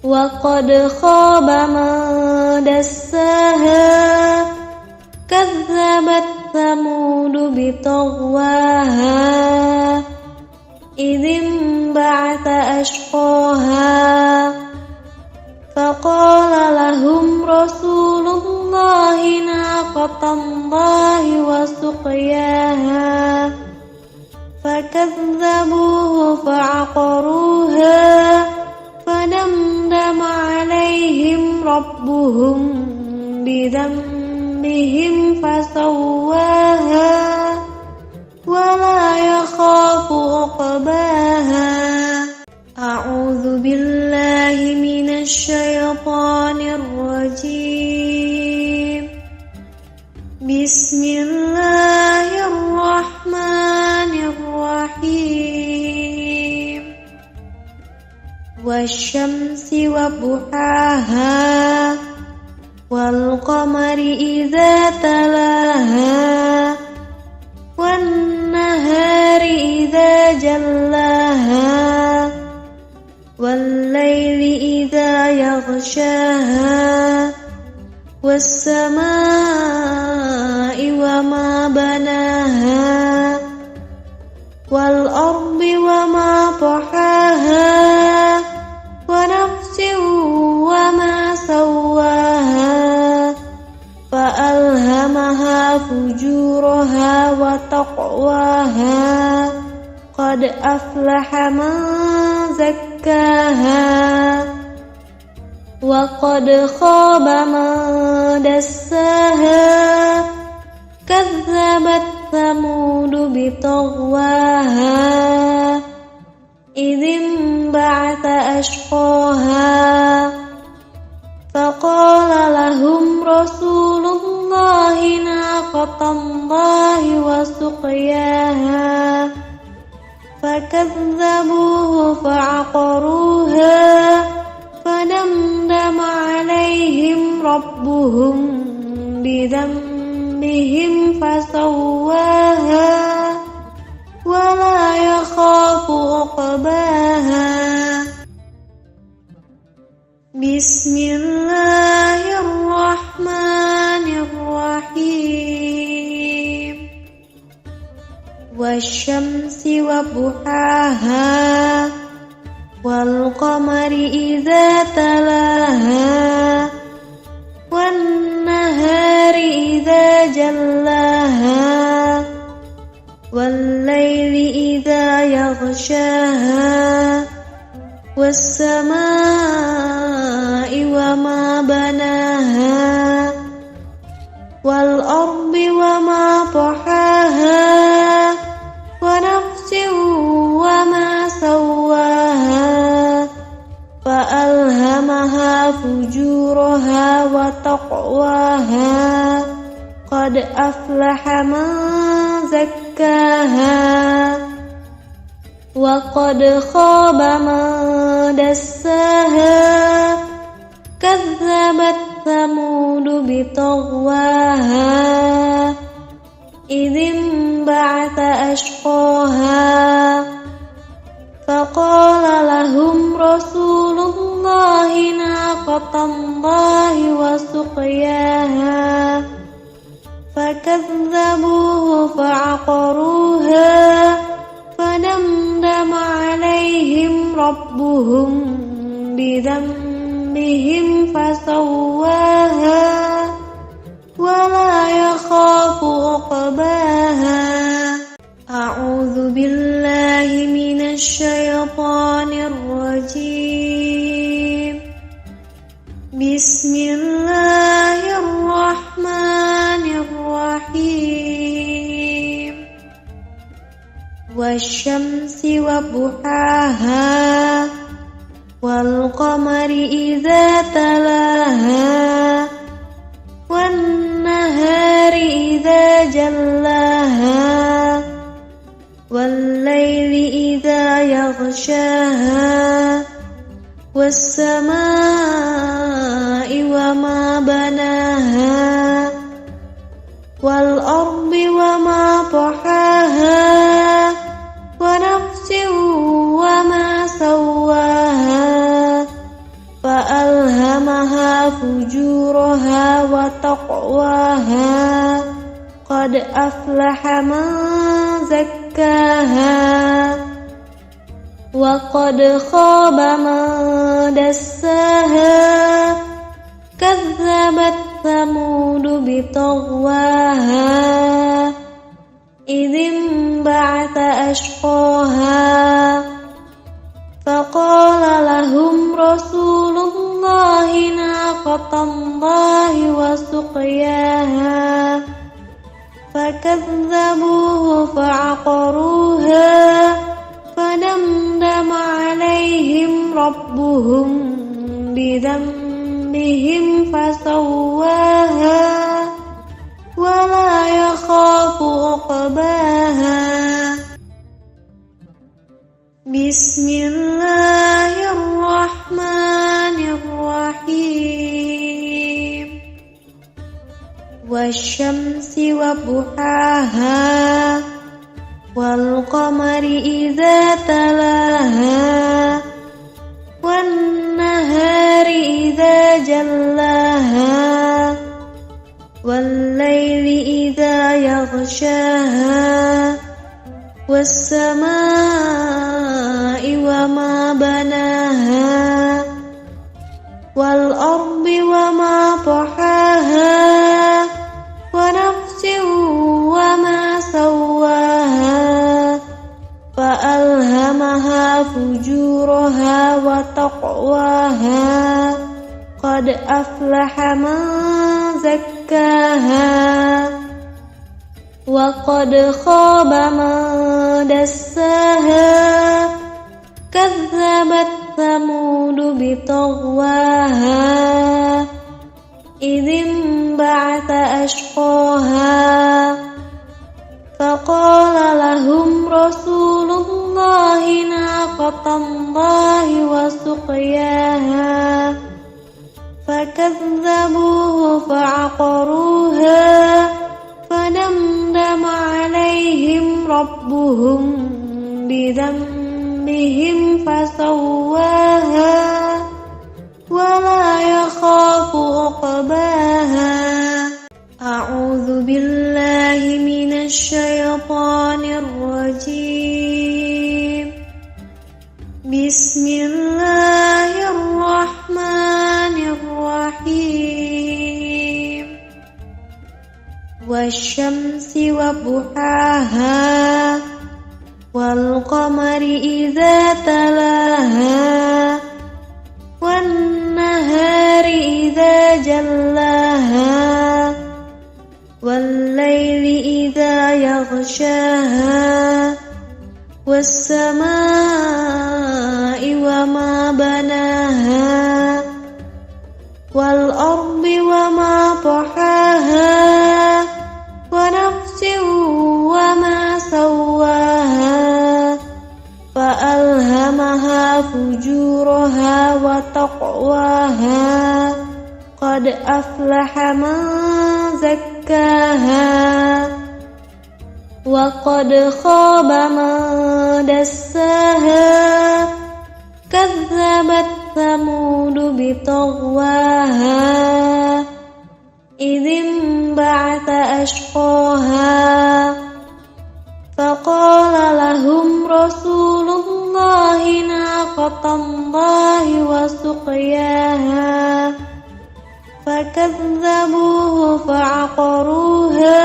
وقد خاب من دساها كذبت ثمود بطغواها إذ انبعث أشقاها فقال لهم رسول الله ناقة الله وسقياها فكذبوه فعقروها فدمدم عليهم ربهم بذنبهم فسواها ولا يخاف عقباها. أعوذ بالله من الشيطان الرجيم. بسم الله الرحمن الرحيم. والشمس وضحاها والقمر إذا تلاها والنهار إذا جلاها والليل إذا يغشاها والسماء وما بناها والأرض وما طحاها ونفس وما سواها فألهمها فجورها وتقواها قد أفلح من زكاها وقد خاب من دساها كذبت ثمود بطغواها إذ انبعث أشقاها فقال لهم رسول الله ناقة الله وسقياها فكذبوه فعقروها فدمدم عليهم ربهم بذنبهم فسواها ولا يخاف عقباها. بسم الله الرحمن الرحيم. والشمس وضحاها والقمر إذا تلاها والنهار إذا جلاها والليل إذا يغشاها والسماء وما بناها والأرض وما طحاها ونفس وما سواها فألهمها فجورها وتقواها قد أفلح من زكاها وقد خاب من دساها كذبت ثمود بطغواها إذ انبعث أشقاها فقال لهم رسول الله ناقة الله وسقياها فكذبوه فعقروها فدمدم عليهم ربهم بذنبهم فسواها ولا يخاف عقباها. أعوذ بالله من الشيطان الرجيم. بسم الله الرحمن الرحيم. والشمس وضحاها والقمر إذا تلاها والنهار إذا جلاها والليل إذا يغشاها والسماء وما بناها والأرض وما طحاها ونفس وما سواها فألهمها فجورها وتقواها قد أفلح من زكاها وقد خاب من دساها كذبت ثمود بطغواها إذ انبعث أشقاها فقال لهم رسول الله ناقة الله وسقياها فكذبوه فعقروها فدمدم عليهم ربهم بذنبهم فسواها ولا يخاف عقباها بسم الله الرحمن الرحيم والشمس وضحاها والقمر إذا تلاها والنهار إذا جلاها والليل إذا يغشاها والسماء وما بناها والأرض وما طحاها ونفس وما سواها فألهمها فجورها وتقواها قد أفلح من زكاها وقد خاب من دساها كذبت ثمود بطغواها إذ انبعث أشقاها فقال لهم رسول الله ناقة الله وسقياها فكذبوه فعقروها فدمدم عليهم ربهم بذنبهم فسواها ولا يخاف عقباها أعوذ بالله من الشيطان الرجيم بسم الله الرحمن الرحيم والشمس وضحاها والقمر إذا تلاها والنهار إذا جلاها والليل إذا يغشاها والسماء وما بناها والأرض وما طحاها ونفس وما سواها فألهمها فجورها وتقواها قد أفلح من زكاها وقد خاب من دساها كذبت ثمود بطغواها إذ انبعث أشقاها فقال لهم رسول الله ناقة الله وسقياها فكذبوه فعقروها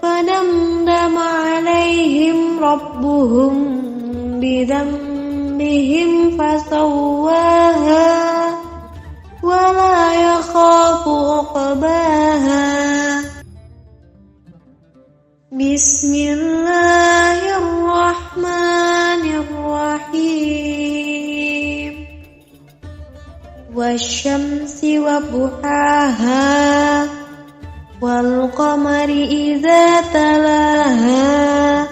فدمدم عليهم ربهم بذنبهم فسواها ولا يخاف عقباها بسم الله الرحمن الرحيم والشمس وضحاها والقمر إذا تلاها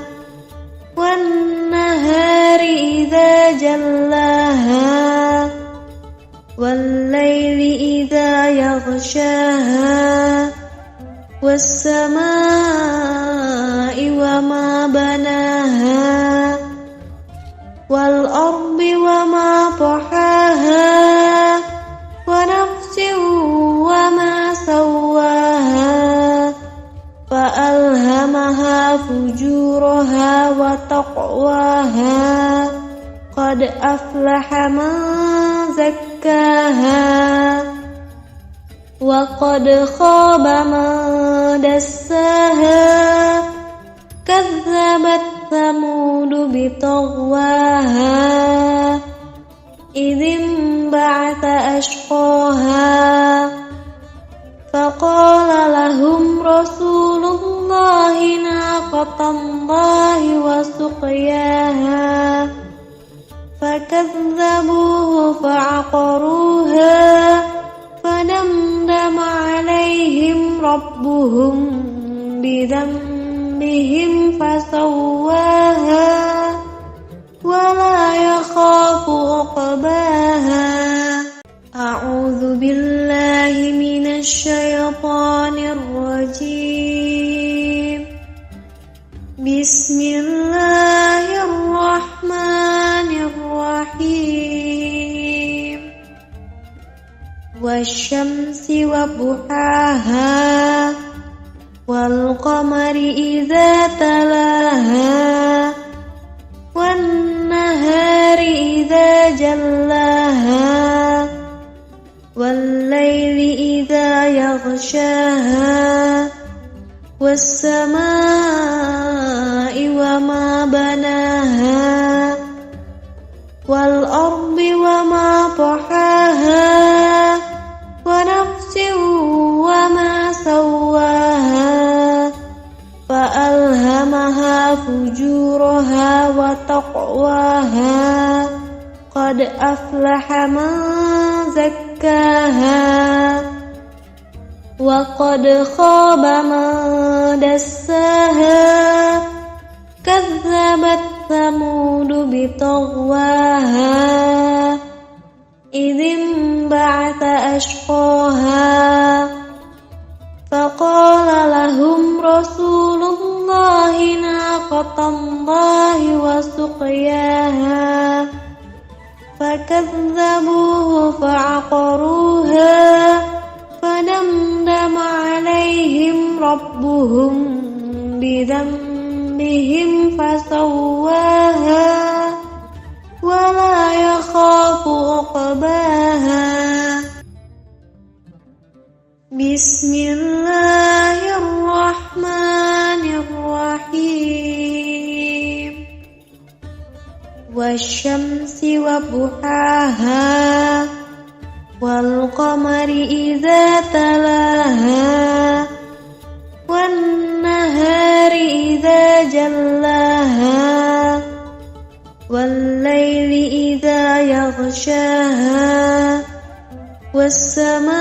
والنهار إذا جلاها والليل إذا يغشاها والسماء وما بناها والأرض وما طحاها ونفس وما سواها فألهمها فجورها وتقواها قد أفلح من زكاها وقد خاب من دساها كذبت ثمود بطغواها إذ انبعث أشقاها فقال لهم رسول الله ناقة الله وسقياها فكذبوه فعقروها بذنبهم فسواها ولا يخاف عقباها أعوذ بالله من الشيطان الرجيم بسم الله الرحمن الرحيم والشمس وضحاها والقمر إذا تلاها والنهار إذا جلاها والليل إذا يغشاها والسماء وما بناها والأرض وما طحاها ونفس وما سواها فألهمها فجورها وتقواها قد أفلح من زكاها وقد خاب من دساها كذبت ثمود بطغواها إذ انبعث أشقاها فقال لهم رسول الله ناقة الله وسقياها فكذبوه فعقروها فدمدم عليهم ربهم بذنبهم فسواها ولا يخاف عقباها بسم الله الرحمن الرحيم والشمس وضحاها والقمر إذا تلاها والنهار إذا جلاها والليل إذا يغشاها والسماء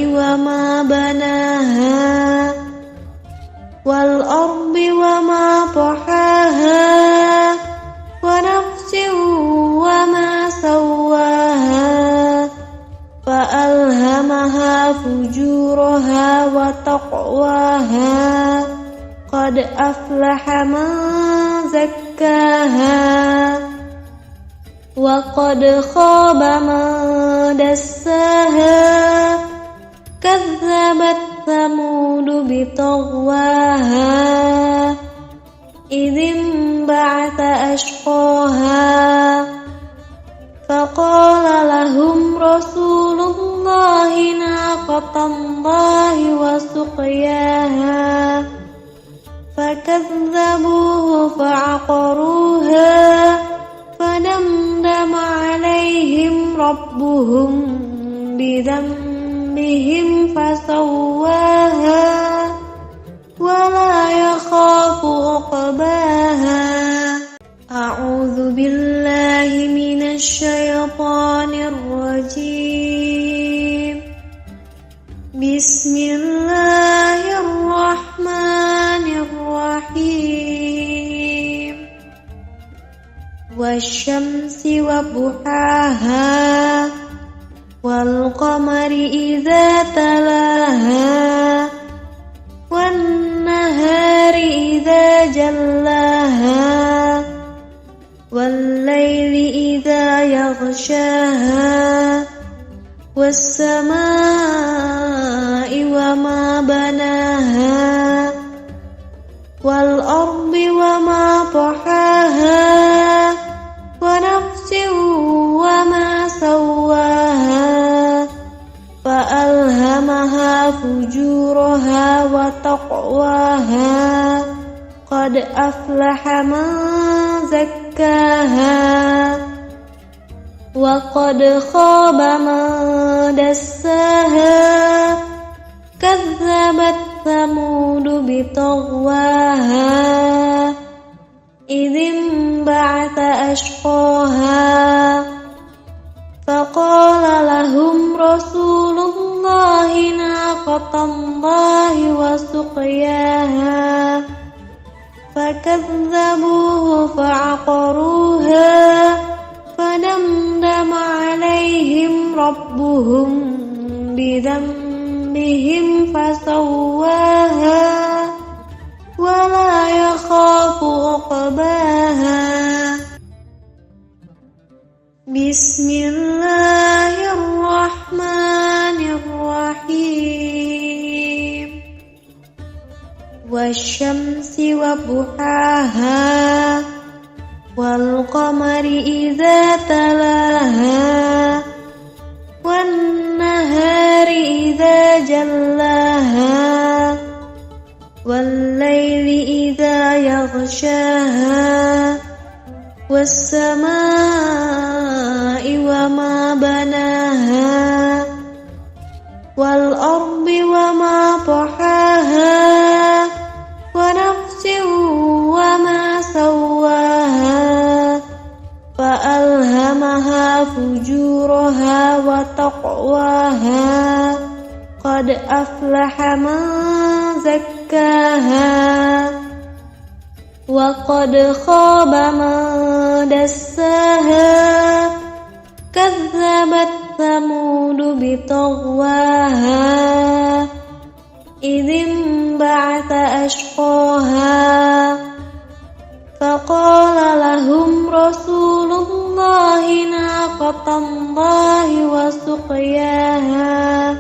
وما بناها والأرض وما طحاها ونفس وما سواها فألهمها فجورها وتقواها قد أفلح من زكاها وقد خاب من دساها كذبت ثمود بطغواها إذ انبعث أشقاها فقال لهم رسول الله ناقة الله وسقياها فكذبوه فعقروها فدمدم عليهم ربهم بذنبهم فسواها ولا يخاف عقباها أعوذ بالله من الشيطان الرجيم بسم الله الرحمن الرحيم والشمس وضحاها والقمر إذا تلاها والنهار إذا جلاها والليل إذا يغشاها والسماء وما بناها والأرض وما طحاها ونفس وما سواها فألهمها فجورها وتقواها قد أفلح من زكاها وقد خاب من دساها كذبت ثمود بطغواها إذ انبعث أشقاها فقال لهم رسول الله ناقة ناقة الله وسقياها فكذبوه فعقروها فدمدم عليهم ربهم بذنبهم فسواها ولا يخاف عقباها بسم الله الرحمن الرحيم والشمس وضحاها والقمر إذا تلاها والنهار إذا جلاها والليل إذا يغشاها والسماء وما بناها والأرض وما طحاها ونفس وما سواها فألهمها فجورها وتقواها قد أفلح من زكاها وقد خاب من دساها كذبت ثمود بطغواها إذ انبعث أشقاها فقال لهم رسول الله ناقة الله وسقياها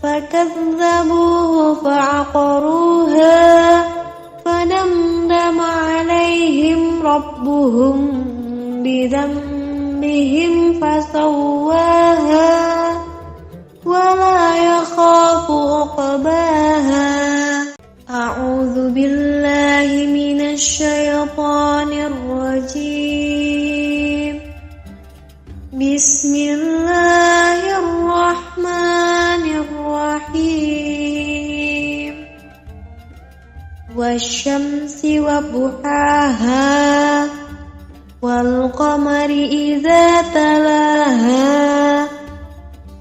فكذبوه فعقروها فدمدم عليهم ربهم بذنبهم فسواها ولا يخاف عقباها أعوذ بالله من الشيطان الرجيم بسم الله الرحمن الرحيم والشمس وضحاها والقمر إذا تلاها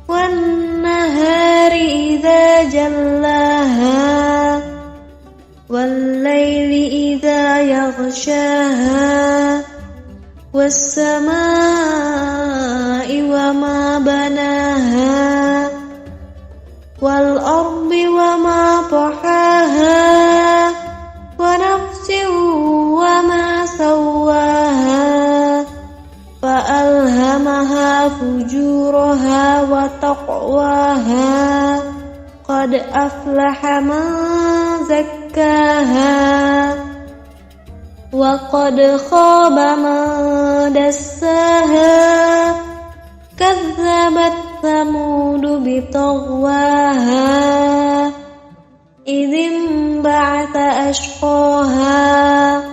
والنهار إذا جلاها والليل إذا يغشاها والسماء وما بناها والأرض وما طحاها ونفس وما سواها فألهمها فجورها وتقواها قد أفلح من زكاها وقد خاب من دساها كذبت ثمود بطغواها إذ انبعث أشقاها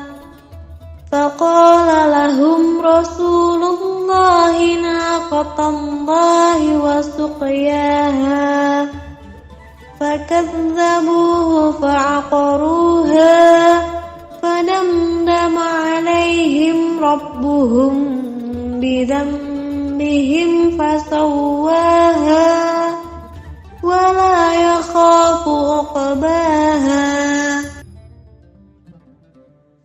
فقال لهم رسول الله ناقة الله وسقياها فكذبوه فعقروها فدمدم عليهم ربهم بذنبهم فسواها ولا يخاف عقباها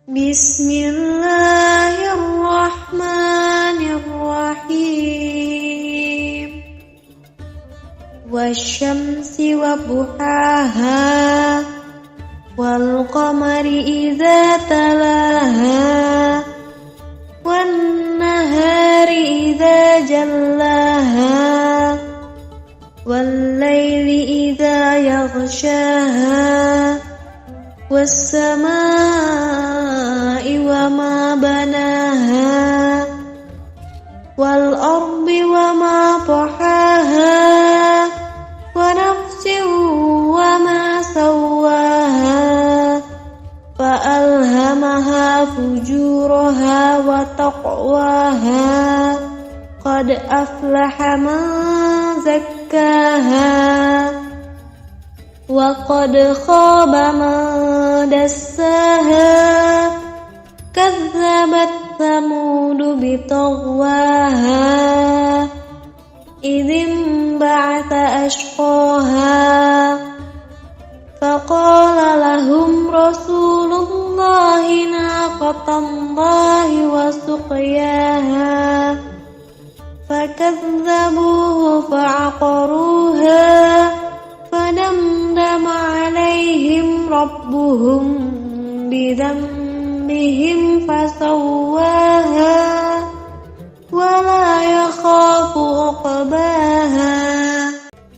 بسم الله الرحمن الرحيم والشمس وضحاها والقمر إذا تلاها والنهار إذا جلاها والليل إذا يغشاها والسماء وما بناها والأرض وما طحاها ونفس وما سواها فألهمها فجورها وتقواها قد أفلح من زكاها وقد خاب من دساها كذبت ثمود بطغواها إذ انبعث أشقاها فقال لهم رسول الله ناقة الله وسقياها فكذبوه فعقروها فدمدم عليهم ربهم بذنبهم فسواها ولا يخاف عقباها.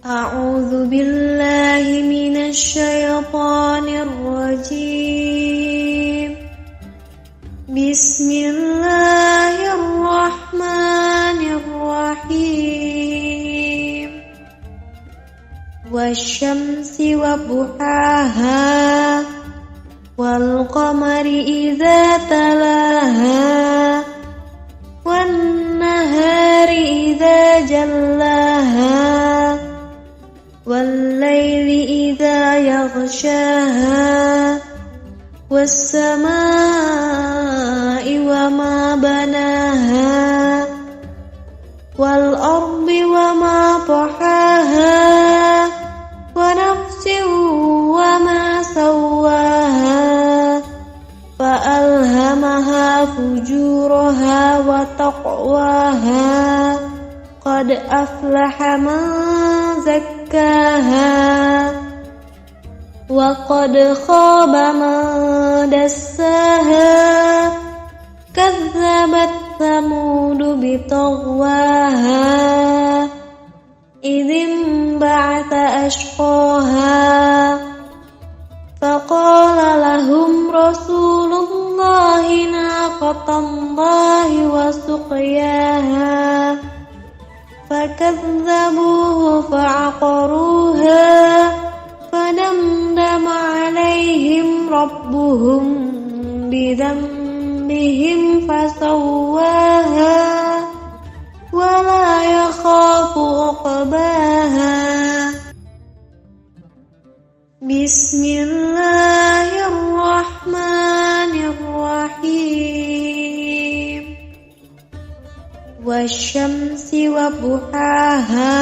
أعوذ بالله من الشيطان الرجيم. بسم الله الرحمن الرحيم. والشمس وضحاها والقمر إذا تلاها والنهار إذا جلاها والليل إذا يغشاها والسماء وما بناها والأرض وما طحاها ونفس وما سواها فألهمها فجورها وتقواها قد أفلح من زكاها وقد خاب من دساها كذبت ثمود بطغواها إذ انبعث أشقاها فقال لهم رسول الله ناقة الله وسقياها فكذبوه فعقروها فدمدم عليهم ربهم بذنبهم فسواها ولا يخاف عقباها. بسم الله الرحمن الرحيم. والشمس وضحاها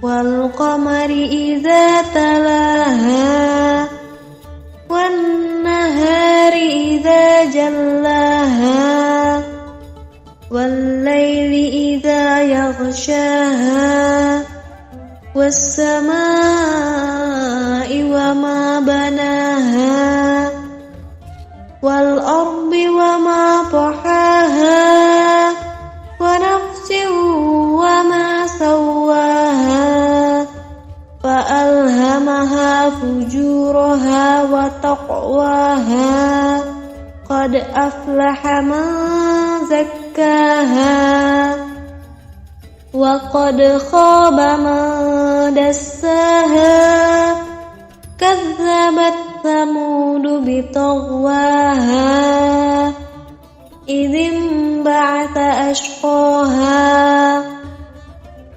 والقمر إذا تلاها والنهار إذا جلاها والليل إذا يغشاها والسماء وما بناها والأرض وما طحاها ونفس وما سواها فألهمها فجورها وتقواها قد أفلح من زكاها وقد خاب من دساها كذبت ثمود بطغواها إذ انبعث أشقاها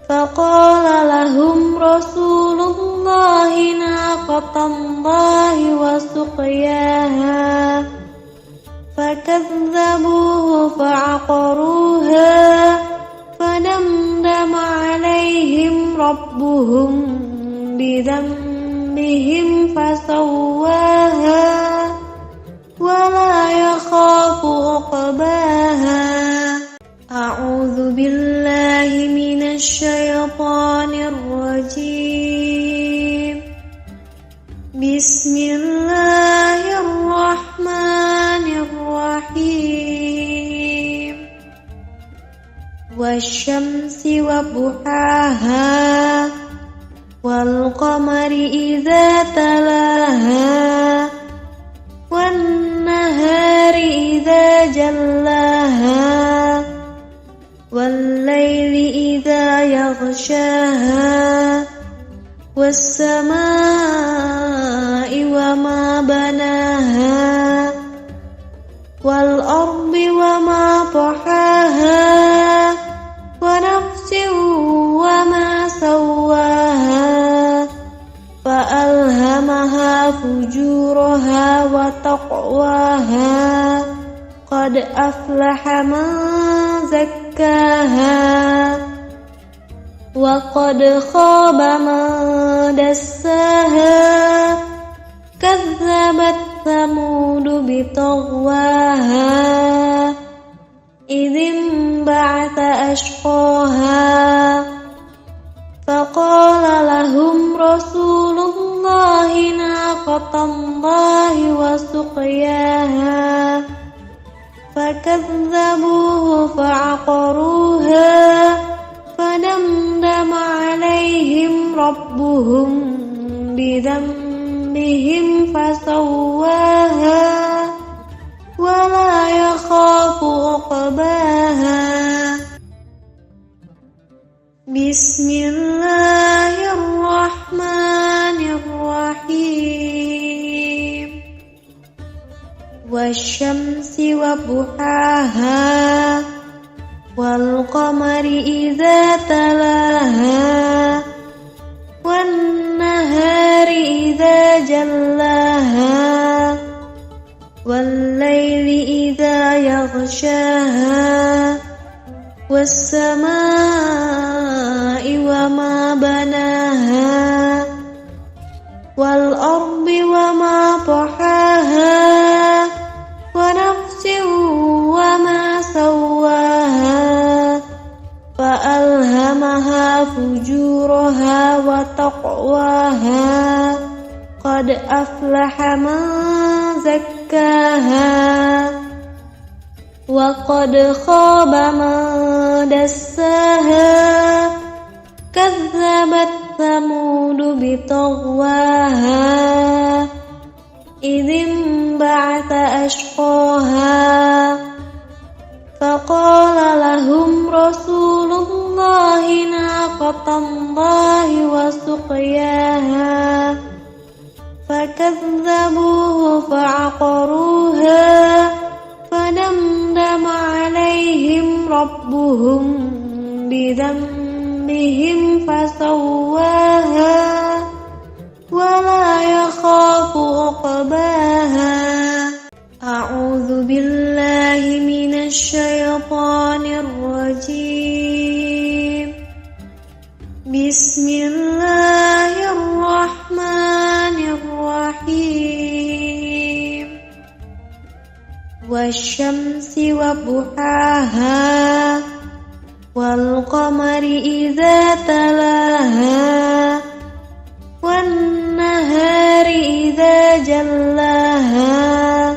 فقال لهم رسول الله ناقة الله وسقياها فكذبوه فعقروها فدمدم عليهم ربهم بذنبهم فسواها ولا يخاف عقباها. أعوذ بالله من الشيطان الرجيم. بسم الله الرحمن الرحيم. والشمس وضحاها والقمر إذا تلاها والنهار إذا جلاها والليل إذا يغشاها والسماء وما بناها والأرض وما طحاها ونفس وما سواها فألهمها فجورها وتقواها قد أفلح من زكاها وقد خاب من دساها كذبت ثمود بطغواها إذ انبعث أشقاها فقال لهم رسول الله ناقة الله وسقياها فكذبوه فعقروها فدمدم عليهم ربهم بذنبهم فسواها ولا يخاف عقباها بسم الله الرحمن الرحيم والشمس وضحاها والقمر إذا تلاها والنهار إذا جلاها والليل إذا يغشاها والسماء وما بناها والأرض وما طحاها ونفس وما سواها فألهمها فجورها وتقواها قد أفلح من زكاها وقد خاب من دساها كذبت ثمود بطغواها إذ انبعث أشقاها فقال لهم رسول الله ناقة الله وسقياها فكذبوه فعقروها فدمدم عليهم ربهم بذنبهم فسواها ولا يخاف عقباها أعوذ بالله من الشيطان الرجيم بسم الله الرحمن الرحيم والشمس وضحاها والقمر إذا تلاها والنهار إذا جلاها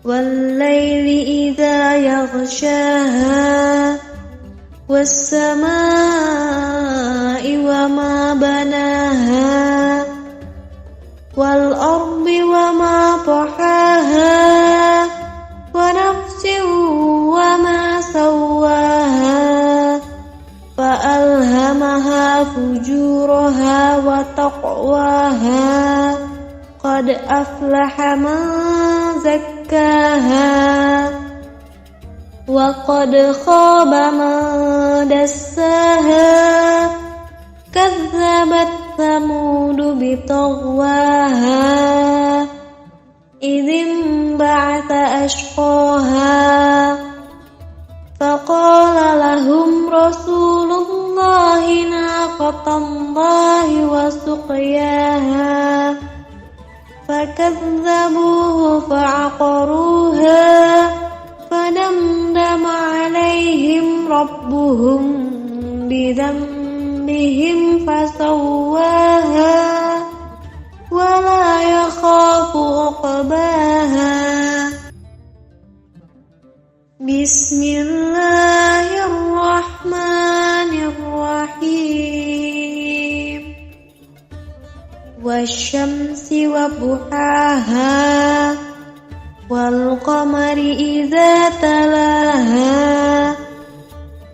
والليل إذا يغشاها والسماء وما بناها والأرض وما طحاها ونفس وما سواها فألهمها فجورها وتقواها قد أفلح من زكاها وقد خاب من دساها كذبت ثمود بطغواها إذ انبعث أشقاها فقال لهم رسول الله ناقة الله وسقياها فكذبوه فعقروها فدمدم عليهم ربهم بذنبهم فسواها ولا يخاف عقباها بسم الله الرحمن الرحيم والشمس وضحاها والقمر إذا تلاها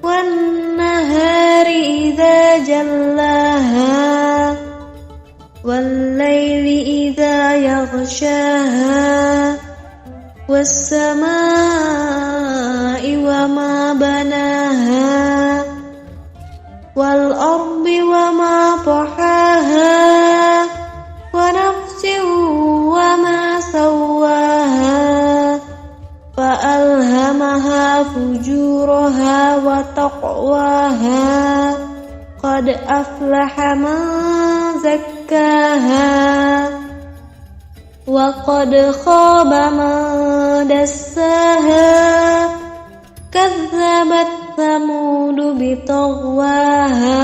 والنهار إذا جلاها والليل إذا يغشاها والسماء وما بناها والأرض وما طحاها ونفس وما سواها فألهمها فجورها وتقواها قد أفلح من زكاها وقد خاب من دساها كذبت ثمود بطغواها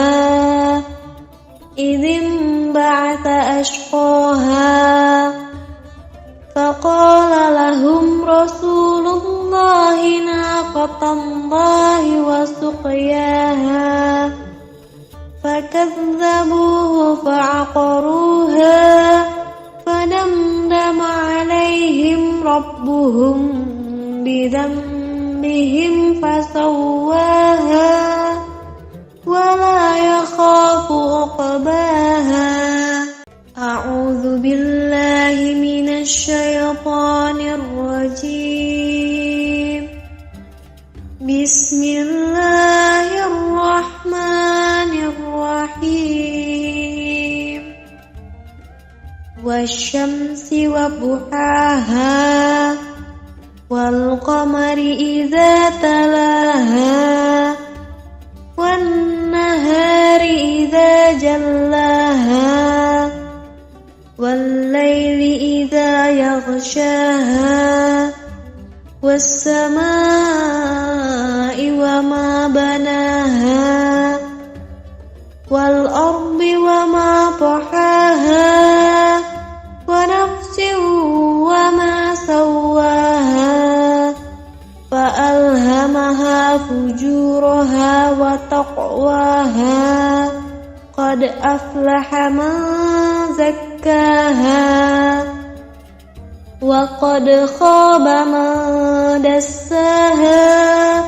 إذ انبعث أشقاها فقال لهم رسول الله ناقة الله وسقياها فكذبوه فعقروها فدمدم عليهم ربهم بذنبهم فسواها ولا يخاف عقباها. أعوذ بالله من الشيطان الرجيم. بسم الله الرحمن الرحيم. والشمس وضحاها والقمر إذا تلاها والنهار إذا جلاها والليل إذا يغشاها والسماء وما بناها والأرض وما طحاها ونفس وما سواها فألهمها فجورها وتقواها قد أفلح من زكاها وقد خاب من دساها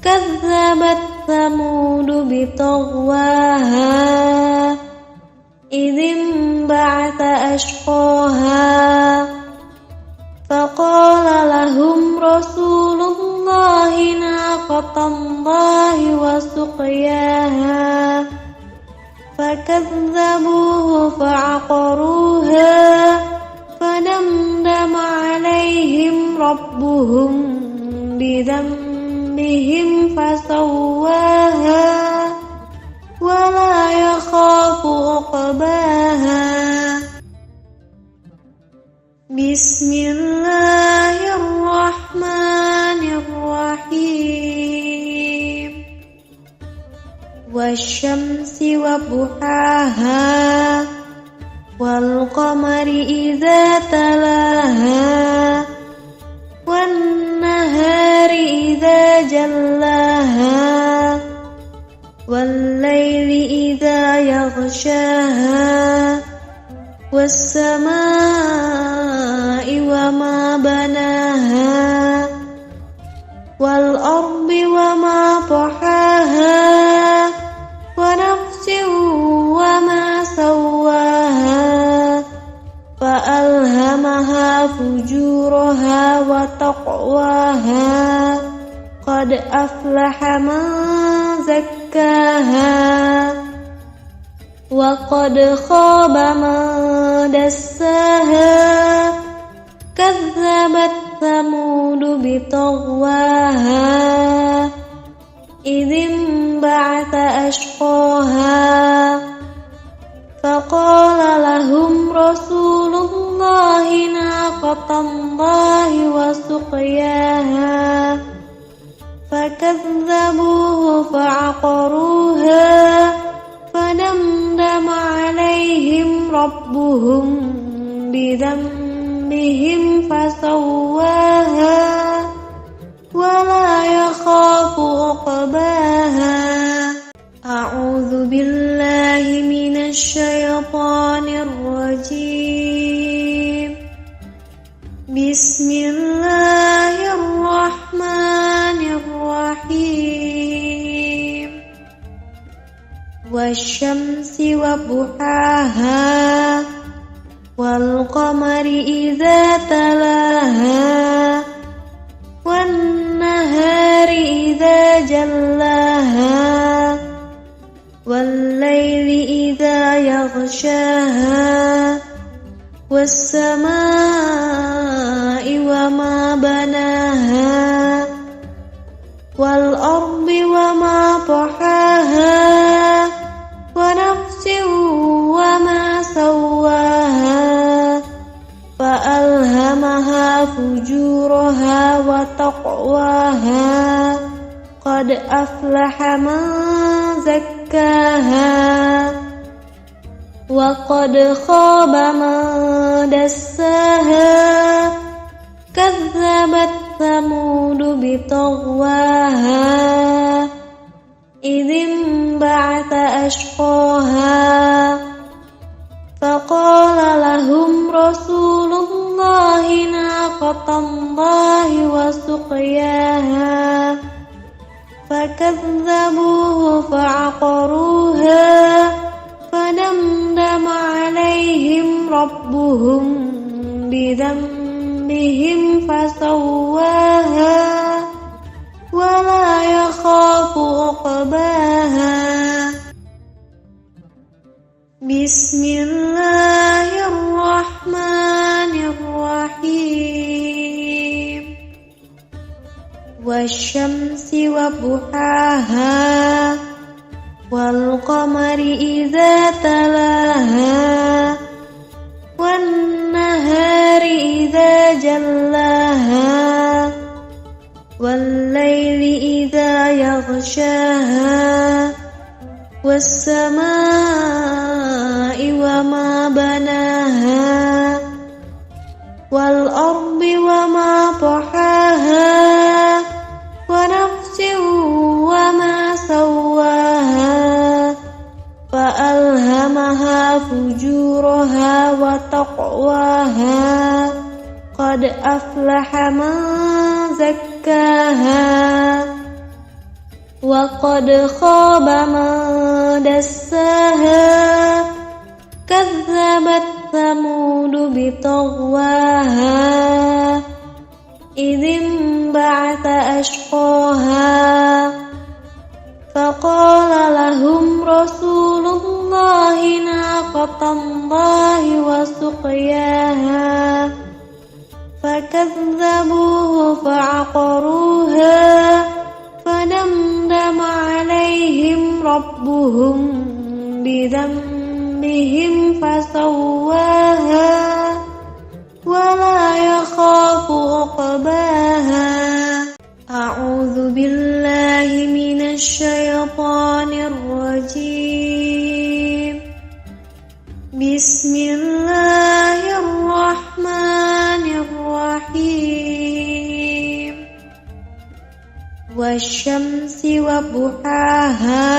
كذبت ثمود بطغواها إذ انبعث أشقاها فقال لهم رسول الله ناقة الله وسقياها فكذبوه فعقروها فدمدم عليهم ربهم بذنبهم فسواها ولا يخاف عقباها. بسم الله الرحمن الرحيم. والشمس وضحاها والقمر إذا تلاها والنهار إذا جلاها والليل إذا يغشاها والسماء وما بناها والأرض وما طحاها ونفس وما سواها فألهمها فجورها وتقواها قد أفلح من زكاها وقد خاب من دساها كذبت ثمود بطغواها إذ انبعث أشقاها فقال لهم رسول الله ناقة الله وسقياها فكذبوه فعقروها فدمدم عليهم ربهم بذنبهم فسواها ولا يخاف عقباها. أعوذ بالله من الشيطان الرجيم. بسم الله الرحمن الرحيم. والشمس وضحاها والقمر إذا تلاها والنهار إذا جلاها والليل إذا يغشاها والسماء وما بناها والأرض وما طحاها فجورها وتقواها قد أفلح من زكاها وقد خاب من دساها كذبت ثمود بطغواها إذ انبعث أشقاها فقال لهم رسول الله ناقة الله وسقياها فكذبوه فعقروها فدمدم عليهم ربهم بذنبهم فسواها ولا يخاف عقباها بسم الله الرحمن الرحيم والشمس وضحاها والقمر إذا تلاها والنهار إذا جلاها والليل إذا يغشاها والسماء وما بناها والأرض وما طحاها ونفس وما سواها فألهمها فجورها وتقواها قد أفلح من زكاها وقد خاب من دساها كذبت ثمود بطغواها إذ انبعث أشقاها فقال لهم رسول الله ناقة الله وسقياها فكذبوه فعقروها فدمدم عليهم ربهم بذنبهم فسواها ولا يخاف عقباها أعوذ بالله من الشيطان الرجيم بسم الله الرحمن الرحيم والشمس وضحاها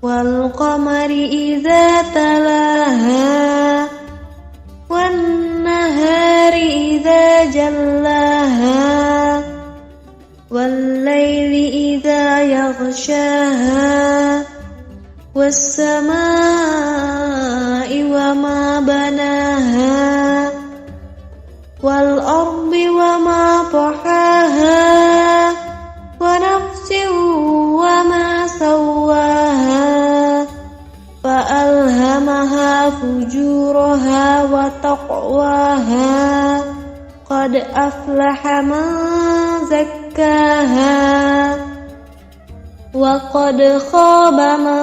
والقمر إذا تلاها والنهار إذا جلاها والليل إذا يغشاها والسماء وما بناها والأرض وما طحاها ونفس وما سواها فألهمها فجورها وتقواها قد أفلح من زكاها وقد خاب من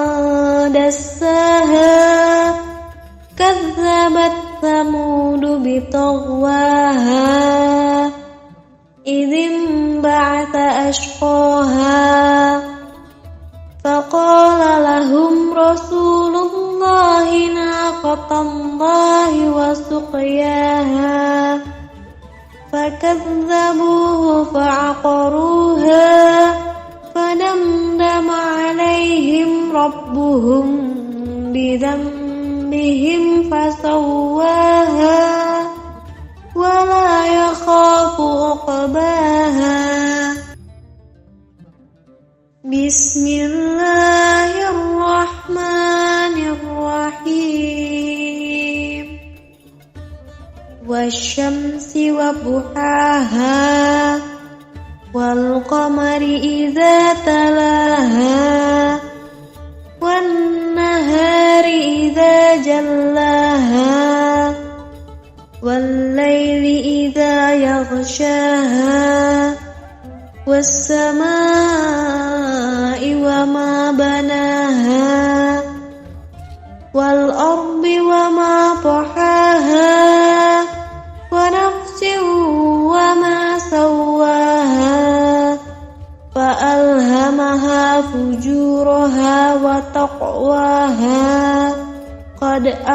دساها كذبت ثمود بطغواها إذ انبعث أشقاها فقال لهم رسول الله ناقة الله وسقياها فكذبوه فعقروها فدمدم عليهم ربهم بذنبهم فسواها ولا يخاف عقباها بسم الله الرحمن الرحيم والشمس وضحاها والقمر إذا تلاها والنهار إذا جلاها والليل إذا يغشاها والسماء وما بناها والأرض وما طحاها ونفس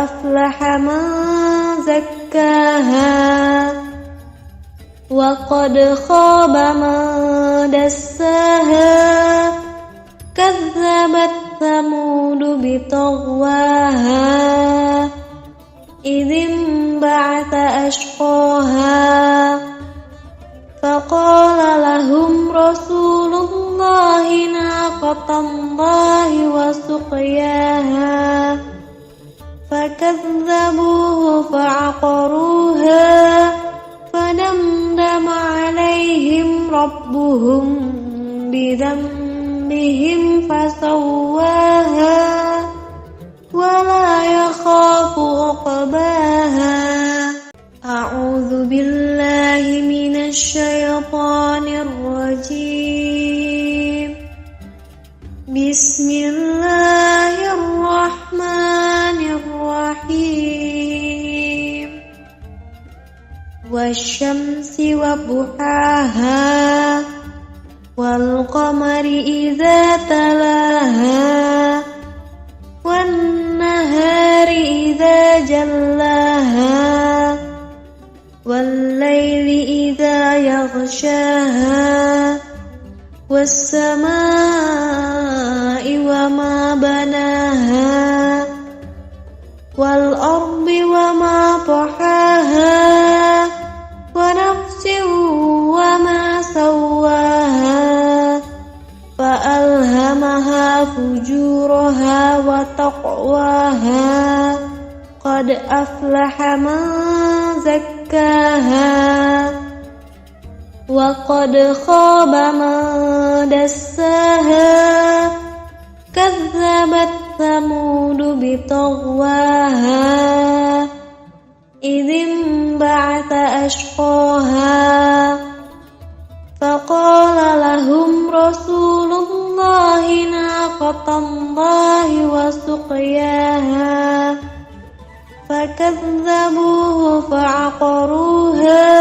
أفلح من زكاها وقد خاب من دساها كذبت ثمود بطغواها إذ انبعث أشقاها فقال لهم رسول الله ناقة الله وسقياها فكذبوه فعقروها فدمدم عليهم ربهم بذنبهم فسواها ولا يخاف عقباها. أعوذ بالله من الشيطان الرجيم. بسم الله الرحمن الرحيم. والشمس وضحاها والقمر إذا تلاها والنهار إذا جلاها والليل إذا يغشاها والسماء وما بناها والأرض وما طحاها ونفس وما سواها فألهمها فجورها وتقواها قد أفلح من زكاها وقد خاب من دساها كذبت ثمود بطغواها إذ انبعث أشقاها فقال لهم رسول الله ناقة الله وسقياها فكذبوه فعقروها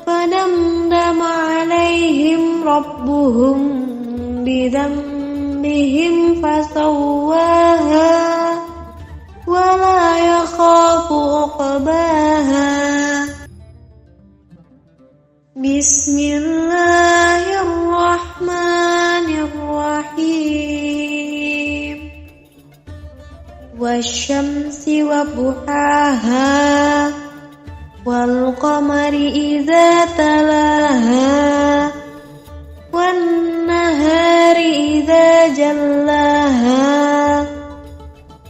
فدمدم عليهم ربهم بذنبهم فسواها ولا يخاف عقباها. بسم الله الرحمن الرحيم. والشمس وضحاها والقمر إذا تلاها والنهار إذا جلاها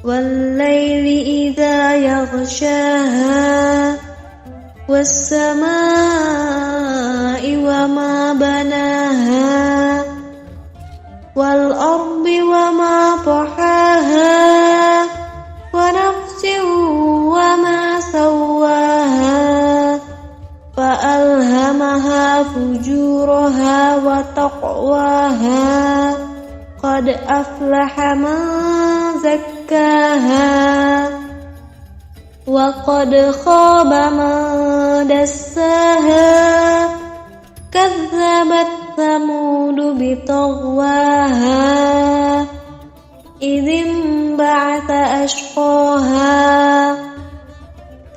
والليل إذا يغشاها والسماء وما بناها والأرض وما طحاها ونفس وما سواها فألهمها فجورها وتقواها قد أفلح من زكاها وقد خاب من دساها كذبت ثمود بطغواها إذ انبعث أشقاها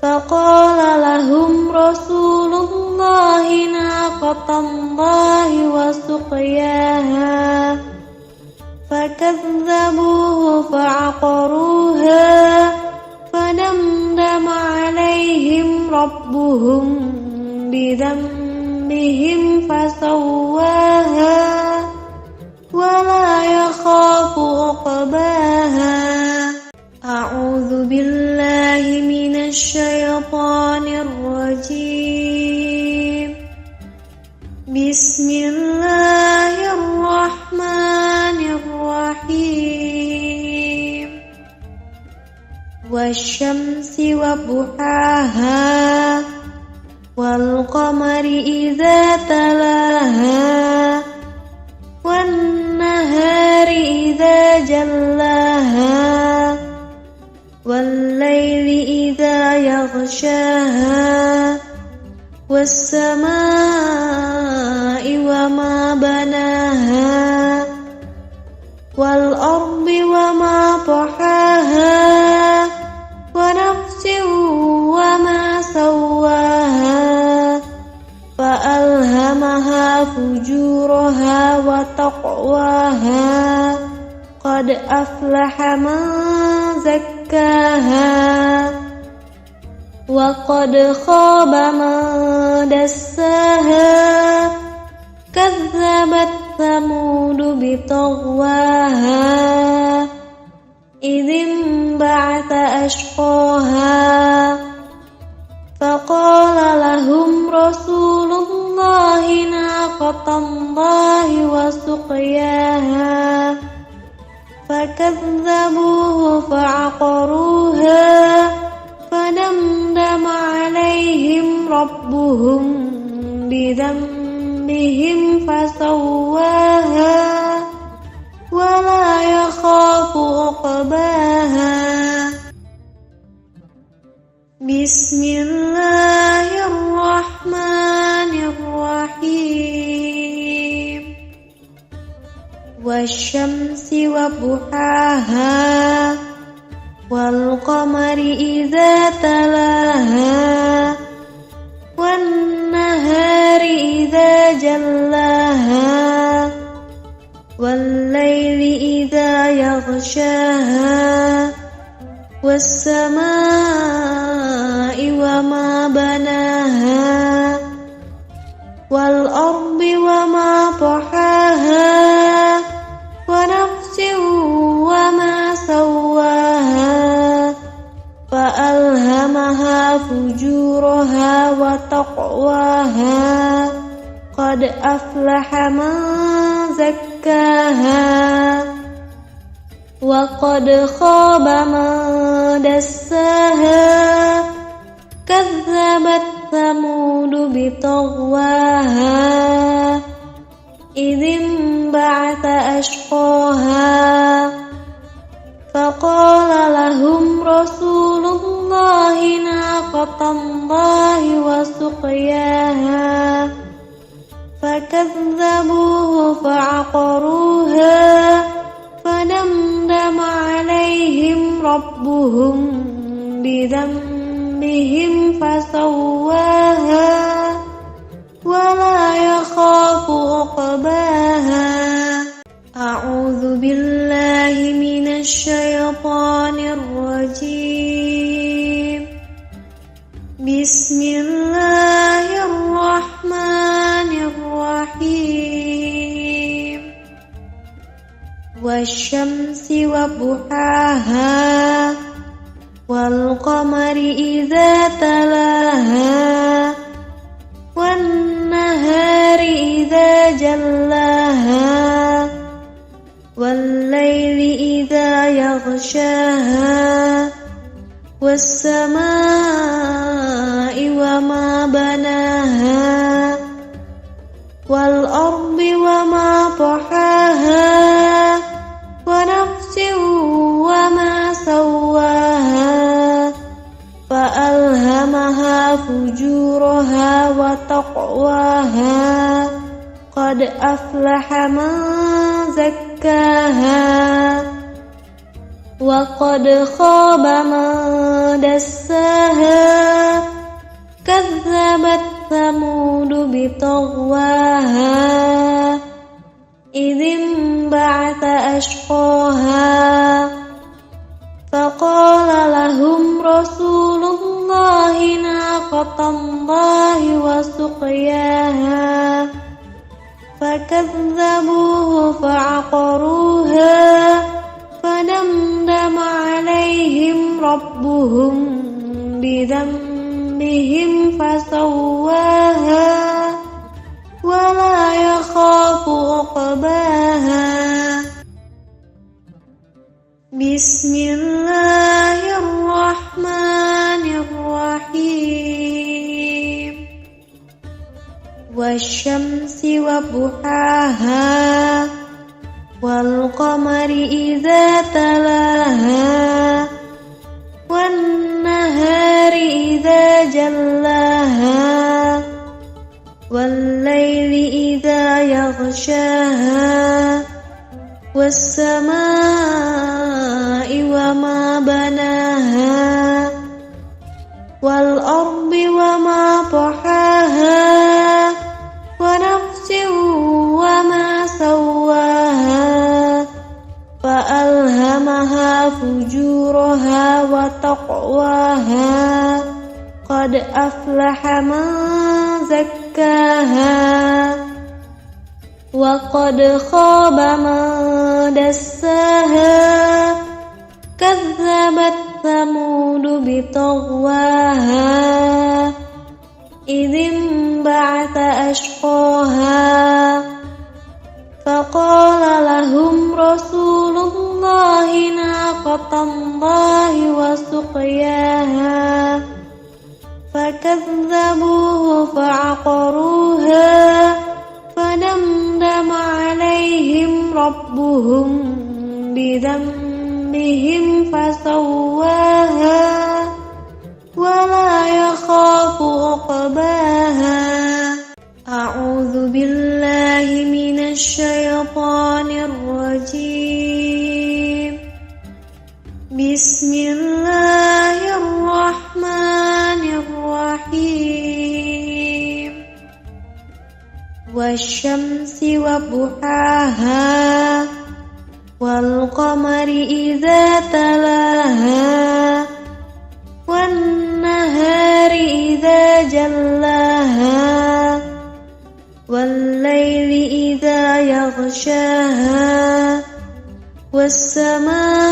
فقال لهم رسول الله ناقة الله وسقياها فكذبوه فعقروها فدمدم عليهم ربهم بذنبهم فسواها ولا يخاف عقباها. أعوذ بالله من الشيطان الرجيم. بسم الله الرحمن الرحيم. والشمس وضحاها والقمر إذا تلاها والنهار إذا جلاها والليل إذا يغشاها والسماء وما بناها والأرض وما طحاها فجورها وتقواها قد أفلح من زكاها وقد خاب من دساها كذبت ثمود بطغواها إذ انبعث أشقاها فقال لهم رسول الله ناقة الله وسقياها فكذبوه فعقروها فدمدم عليهم ربهم بذنبهم فسواها ولا يخاف عقباها بسم الله الرحمن الرحيم والشمس وضحاها والقمر إذا تلاها والنهار إذا جلاها والليل إذا يغشاها والسماء وما بناها والأرض وما طحاها ونفس وما سواها فألهمها فجورها وتقواها قد أفلح من زكاها وقد خاب من دساها كذبت ثمود بطغواها إذ انبعث أشقاها فقال لهم رسول الله ناقة الله وسقياها فكذبوه فعقروها فدمدم عليهم ربهم بذنبهم فسواها ولا يخاف عقباها أعوذ بالله من الشيطان الرجيم بسم الله الرحمن الرحيم والشمس وضحاها والقمر إذا تلاها والنهار إذا جلاها والليل إذا يغشاها والسماء وما بناها والأرض وما طحاها ونفس وما سواها فألهمها فجورها وتقواها قد أفلح من زكاها وقد خاب من دساها كذبت ثمود بطغواها إذ انبعث أشقاها فقال لهم رسول الله ناقة الله وسقياها فكذبوه فعقروها فدمدم عليهم ربهم بذنبهم فسواها ولا يخاف عقباها بسم الله الرحمن الرحيم والشمس وضحاها والقمر إذا تلاها والنهار إذا جلاها والليل إذا يغشاها والسماء وما بناها والأرض وما طحاها ونفس وما سواها فألهمها فجورها وتقواها قد أفلح من زكاها وقد خاب من دساها كذبت ثمود بطغواها إذ انبعث أشقاها فقال لهم رسول الله ناقة الله وسقياها فكذبوه فعقروها فدمدم عليهم ربهم بذنبهم فسواها ولا يخاف عقباها أعوذ بالله من الشيطان الرجيم بسم الله الرحمن الرحيم والشمس وضحاها والقمر إذا تلاها والنهار إذا جلاها والليل إذا يغشاها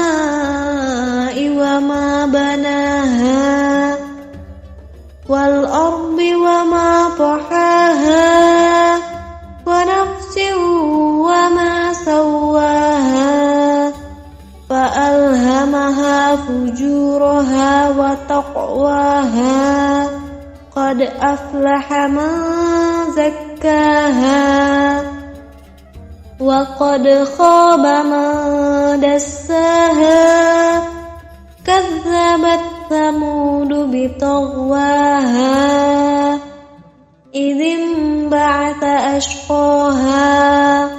والسماء وما بناها والأرض وما طحاها ونفس وما سواها فألهمها فجورها وتقواها قد أفلح من زكاها وقد خاب من دساها كذبت ثمود بطغواها إذ انبعث أشقاها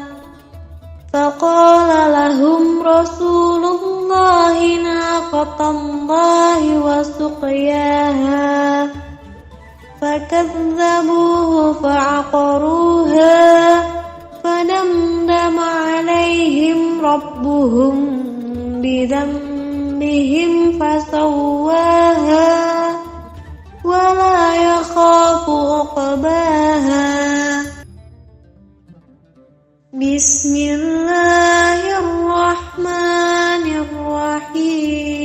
فقال لهم رسول الله ناقة الله وسقياها فكذبوه فعقروها فدمدم عليهم ربهم بذنبهم فسواها ولا يخاف عقباها بسم الله الرحمن الرحيم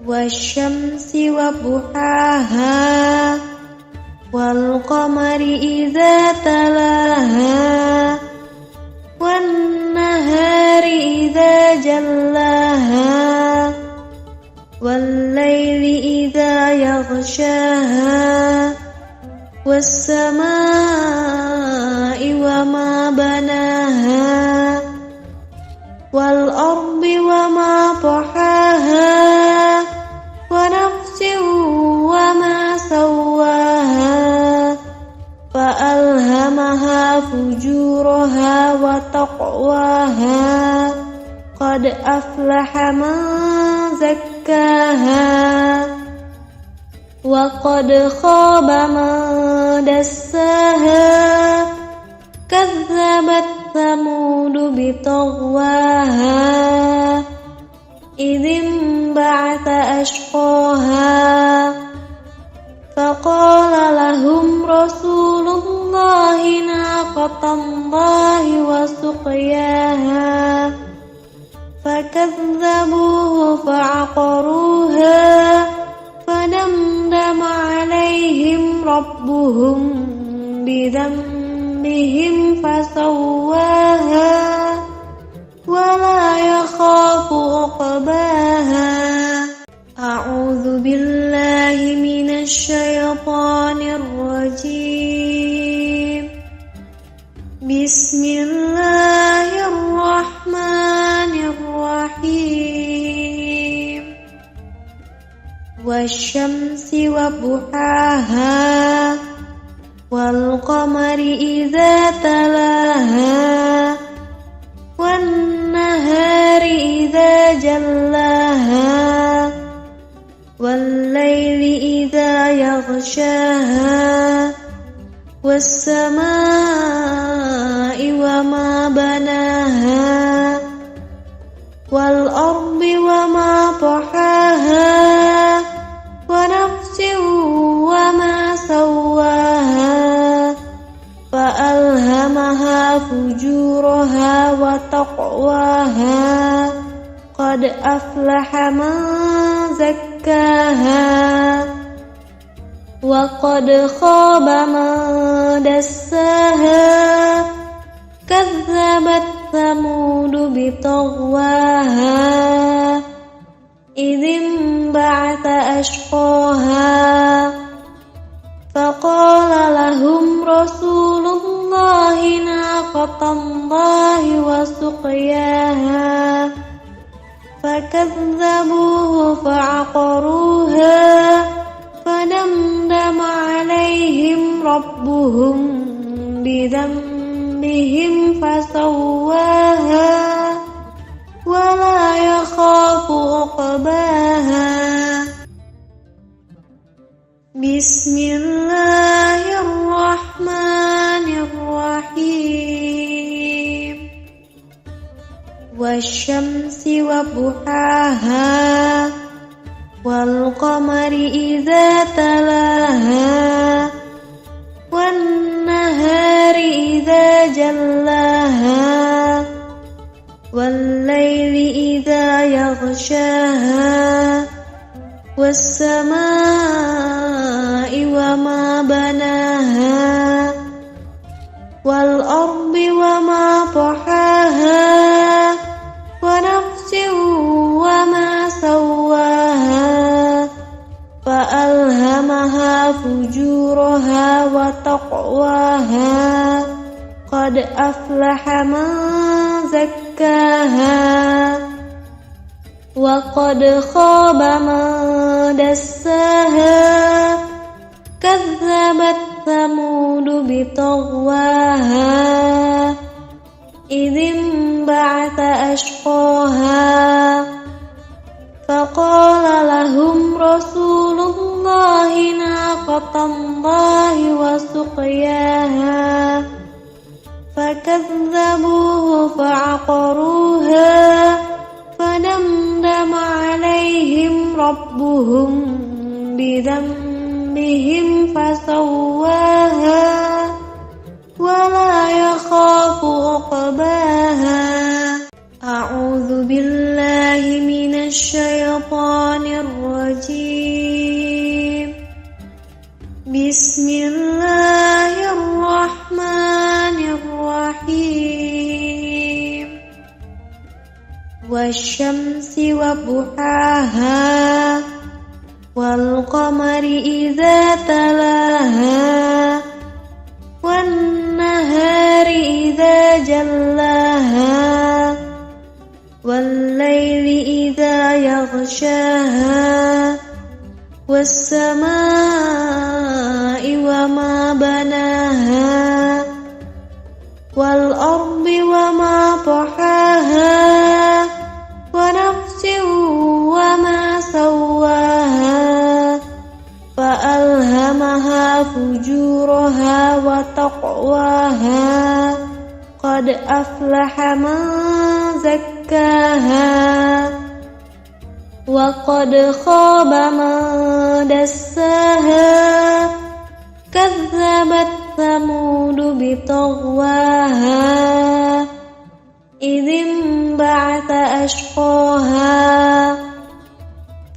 والشمس وضحاها والقمر إذا تلاها والنهار إذا جلاها والليل إذا يغشاها والسماء وما بناها والأرض وما طحاها ونفس وما سواها فألهمها فجورها وتقواها قد أفلح من زكاها وقد خاب من دساها كذبت ثمود بطغواها إذ انبعث أشقاها فقال لهم رسول الله ناقة الله وسقياها فكذبوه فعقروها فدمدم عليهم ربهم بذنبهم فسواها ولا يخاف عقباها أعوذ بالله من الشيطان الرجيم بسم الله الرحمن الرحيم والشمس وضحاها والقمر إذا تلاها والنهار إذا جلاها والليل إذا يغشاها والسماء وما بناها والأرض وما طحاها ونفس وما سواها فألهمها فجورها وتقواها قد أفلح من زكاها وقد خاب من دساها كذبت ثمود بطغواها إذ انبعث أشقاها فقال لهم رسول الله ناقة الله وسقياها فكذبوه فعقروها فدمدم عليهم ربهم بذنبهم فسواها ولا يخاف عقباها بسم الله الرحمن الرحيم والشمس وضحاها والقمر إذا تلاها والنهار إذا جلاها والليل إذا يغشاها والسماء وما بناها والأرض وما طحاها ونفس وما سواها فألهمها فجورها وتقواها قد أفلح من زكاها وقد خاب من دساها كذبت ثمود بطغواها إذ انبعث أشقاها فقال لهم رسول الله ناقة الله وسقياها فكذبوه فعقروها فدمدم عليهم ربهم بذنبهم فسواها ولا يخاف عقباها أعوذ بالله من الشيطان الرجيم بسم الله الرحمن الرحيم والشمس وضحاها والقمر إذا تلاها والنهار إذا جلاها والليل إذا يغشاها والسماء وما بناها والأرض وما طحاها ونفس وما سواها فألهمها فجورها وتقواها قد أفلح من زكاها وقد خاب من دساها كذبت ثمود بطغواها إذ انبعث أشقاها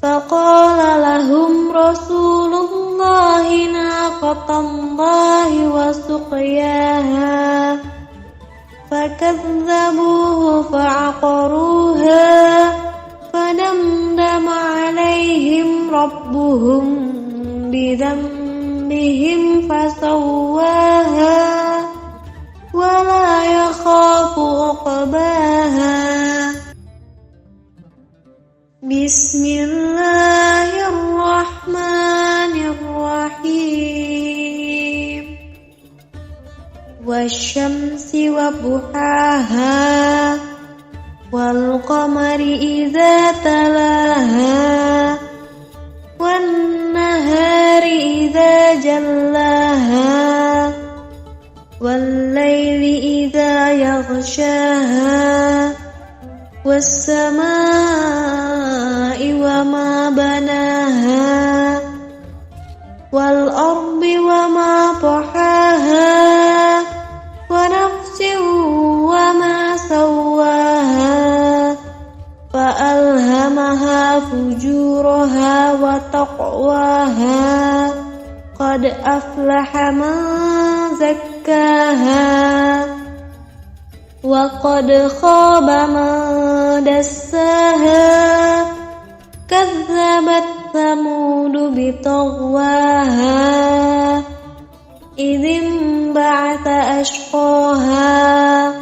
فقال لهم رسول الله ناقة الله وسقياها فكذبوه فعقروها فدمدم عليهم ربهم بذنبهم فسواها ولا يخاف عقباها بسم الله الرحمن الرحيم والشمس وضحاها والقمر إذا تلاها والنهار إذا جلاها والليل إذا يغشاها والسماء وما بناها والأرض وما طحاها ونفس وما سواها فألهمها فجورها وتقواها قد أفلح من زكاها وقد خاب من دساها كذبت ثمود بطغواها إذ انبعث أشقاها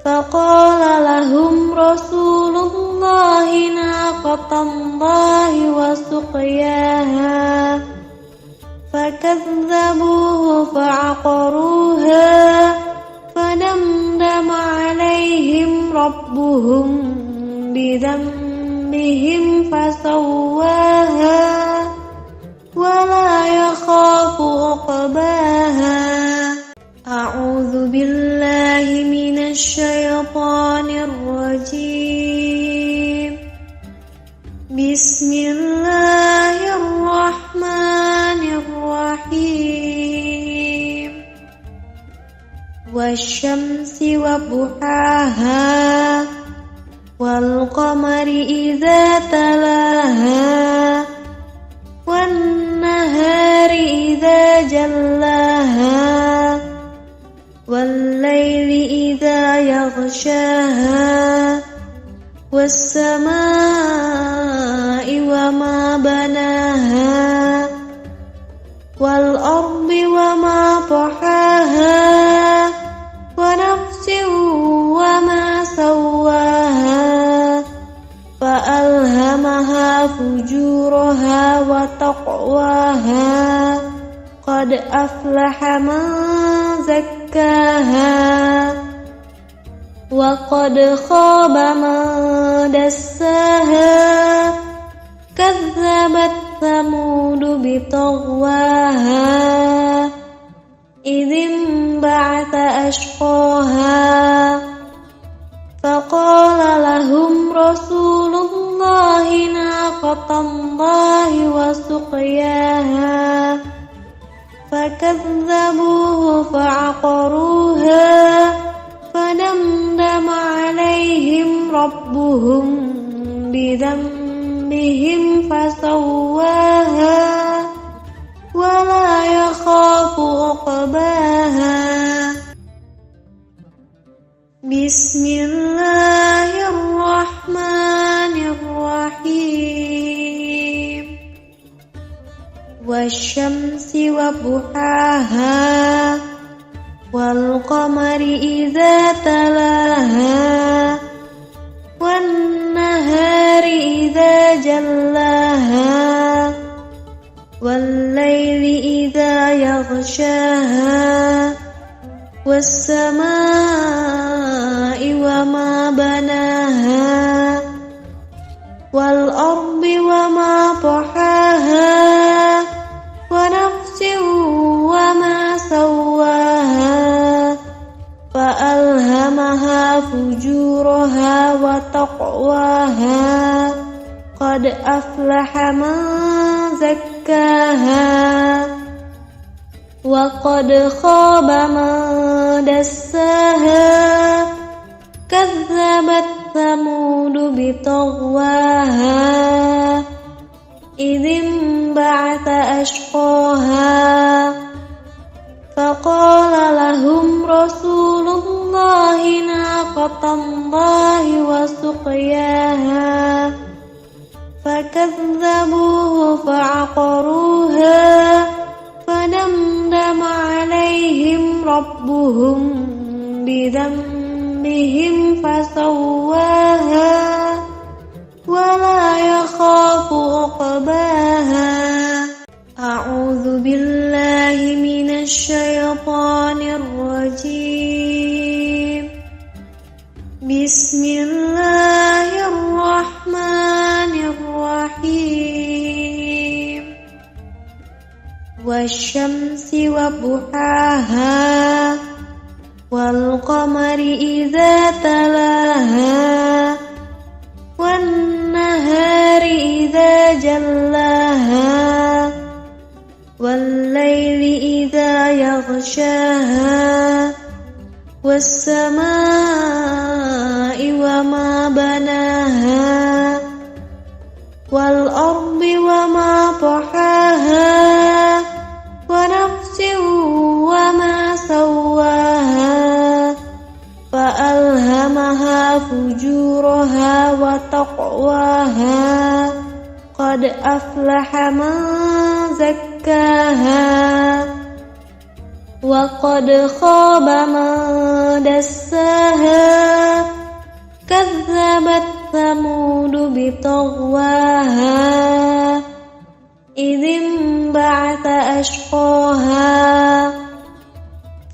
فقال لهم رسول الله ناقة الله وسقياها فكذبوه فعقروها فدمدم عليهم ربهم بذنبهم فسواها ولا يخاف عقباها. أعوذ بالله من الشيطان الرجيم. بسم الله الرحمن الرحيم. والشمس وضحاها والقمر إذا تلاها والنهار إذا جلاها والليل إذا يغشاها والسماء وما بناها والأرض وما طحاها ونفس وما سواها فألهمها فجورها وتقواها قد أفلح من زكاها وقد خاب من دساها كذبت ثمود بطغواها إذ انبعث أشقاها فقال لهم رسول الله ناقة الله وسقياها فكذبوه فعقروها فدمدم عليهم ربهم بذنبهم فسواها ولا يخاف عقباها. بسم الله الرحمن الرحيم. والشمس وضحاها والقمر إذا تلاها والنهار إذا جلاها والليل إذا يغشاها والسماء وما بناها والأرض وما طحاها ونفس وما سواها فألهمها فجورها وتقواها قد أفلح من زكاها وقد خاب من دساها كذبت ثمود بطغواها إذ انبعث أشقاها فقال لهم رسول الله ناقة الله وسقياها فكذبوه فعقروها فدمدم عليهم ربهم بذنبهم فسواها ولا يخاف عقباها. أعوذ بالله من الشيطان الرجيم. بسم الله الرحمن الرحيم. والشمس وضحاها والقمر إذا تلاها والنهار إذا جلاها والليل إذا يغشاها والسماء وما بناها والأرض وما طحاها ونفس وما سواها فألهمها فجورها وتقواها قد أفلح من زكاها وقد خاب من دساها كذبت ثمود بطغواها إذ انبعث أشقاها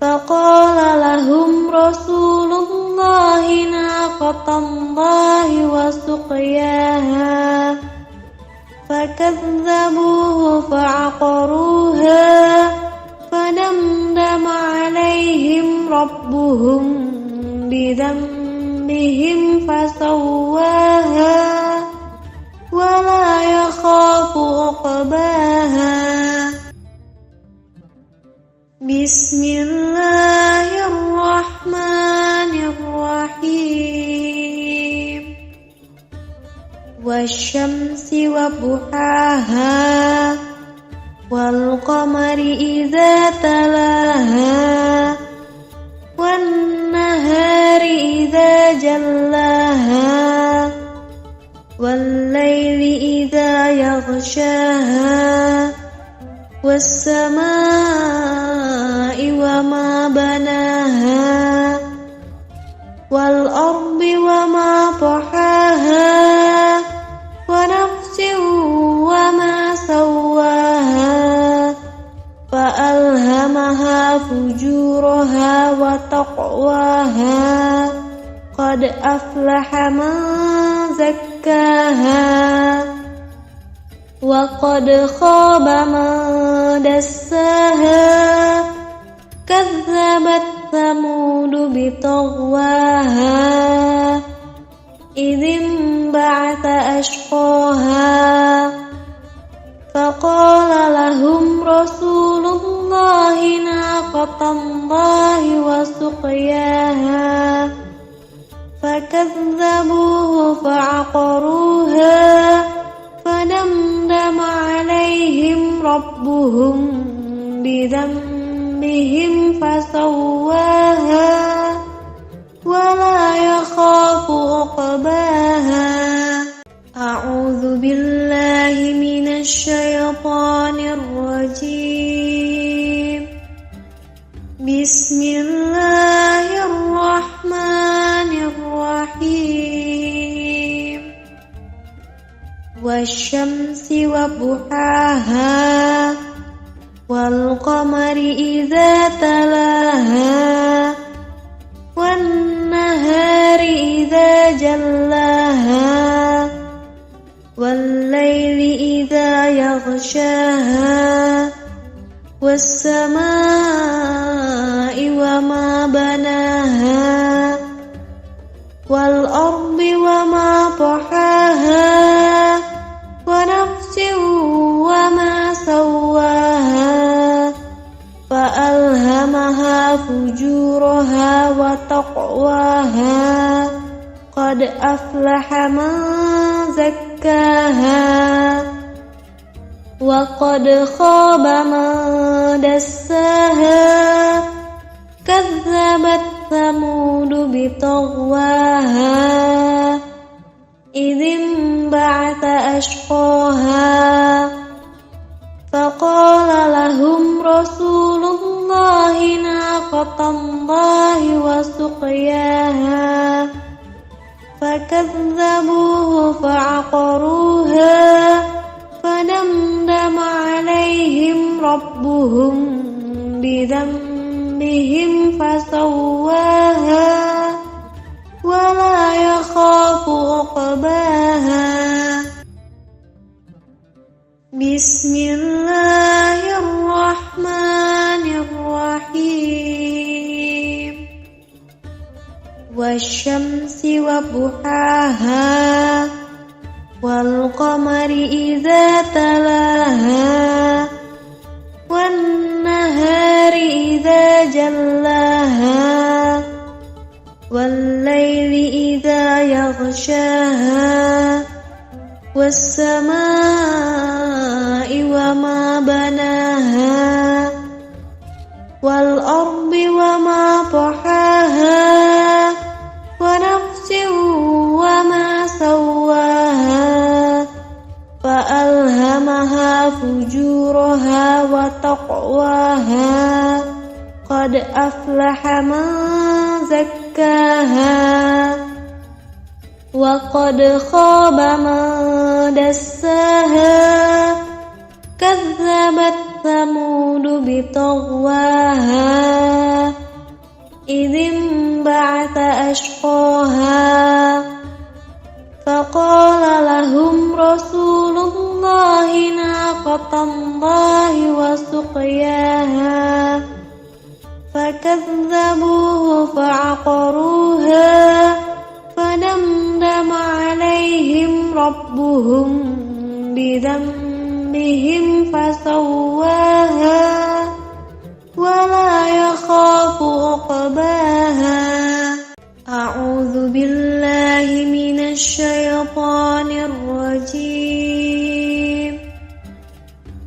فقال لهم رسول الله ناقة الله وسقياها فكذبوه فعقروها فدمدم عليهم ربهم بذنبهم فسواها ولا يخاف عقباها بسم الله الرحمن الرحيم والشمس وضحاها والقمر إذا تلاها والنهار إذا جلاها والليل إذا يغشاها والسماء وما بناها والأرض وما طحاها ونفس وما سواها فألهمها فجورها وتقواها قد أفلح من زكاها وقد خاب من دساها كذبت ثمود بطغواها إذ انبعث أشقاها فقال لهم رسول الله ناقة الله وسقياها فكذبوه فعقروها فدمدم عليهم ربهم بذنبهم فسواها ولا يخاف عقباها أعوذ بالله من الشيطان الرجيم بسم الله الرحمن الرحيم والشمس وضحاها والقمر إذا تلاها والنهار إذا جلاها والليل إذا يغشاها والسماء وما بناها والأرض وما طحاها ونفس وما سواها فألهمها فجورها وتقواها قد أفلح من زكاها وقد خاب من دساها كذبت ثمود بطغواها إذ انبعث أشقاها فقال لهم رسول الله ناقة الله وسقياها فكذبوه فعقروها فدمدم عليهم ربهم بذنبهم فسواها ولا يخاف عقباها بسم الله الرحمن الرحيم والشمس وضحاها والقمر إذا تلاها والنهار إذا جلاها والليل إذا يغشاها والسماء وما بناها والأرض وما طحاها ونفس وما سواها فألهمها فجورها وتقواها قد أفلح من زكاها وقد خاب من دساها كذبت ثمود بطغواها إذ انبعث أشقاها فقال لهم رسول الله ناقة الله وسقياها فكذبوه فعقروها فدمدم عليهم ربهم بذنبهم فسواها ولا يخاف عقباها. أعوذ بالله من الشيطان الرجيم.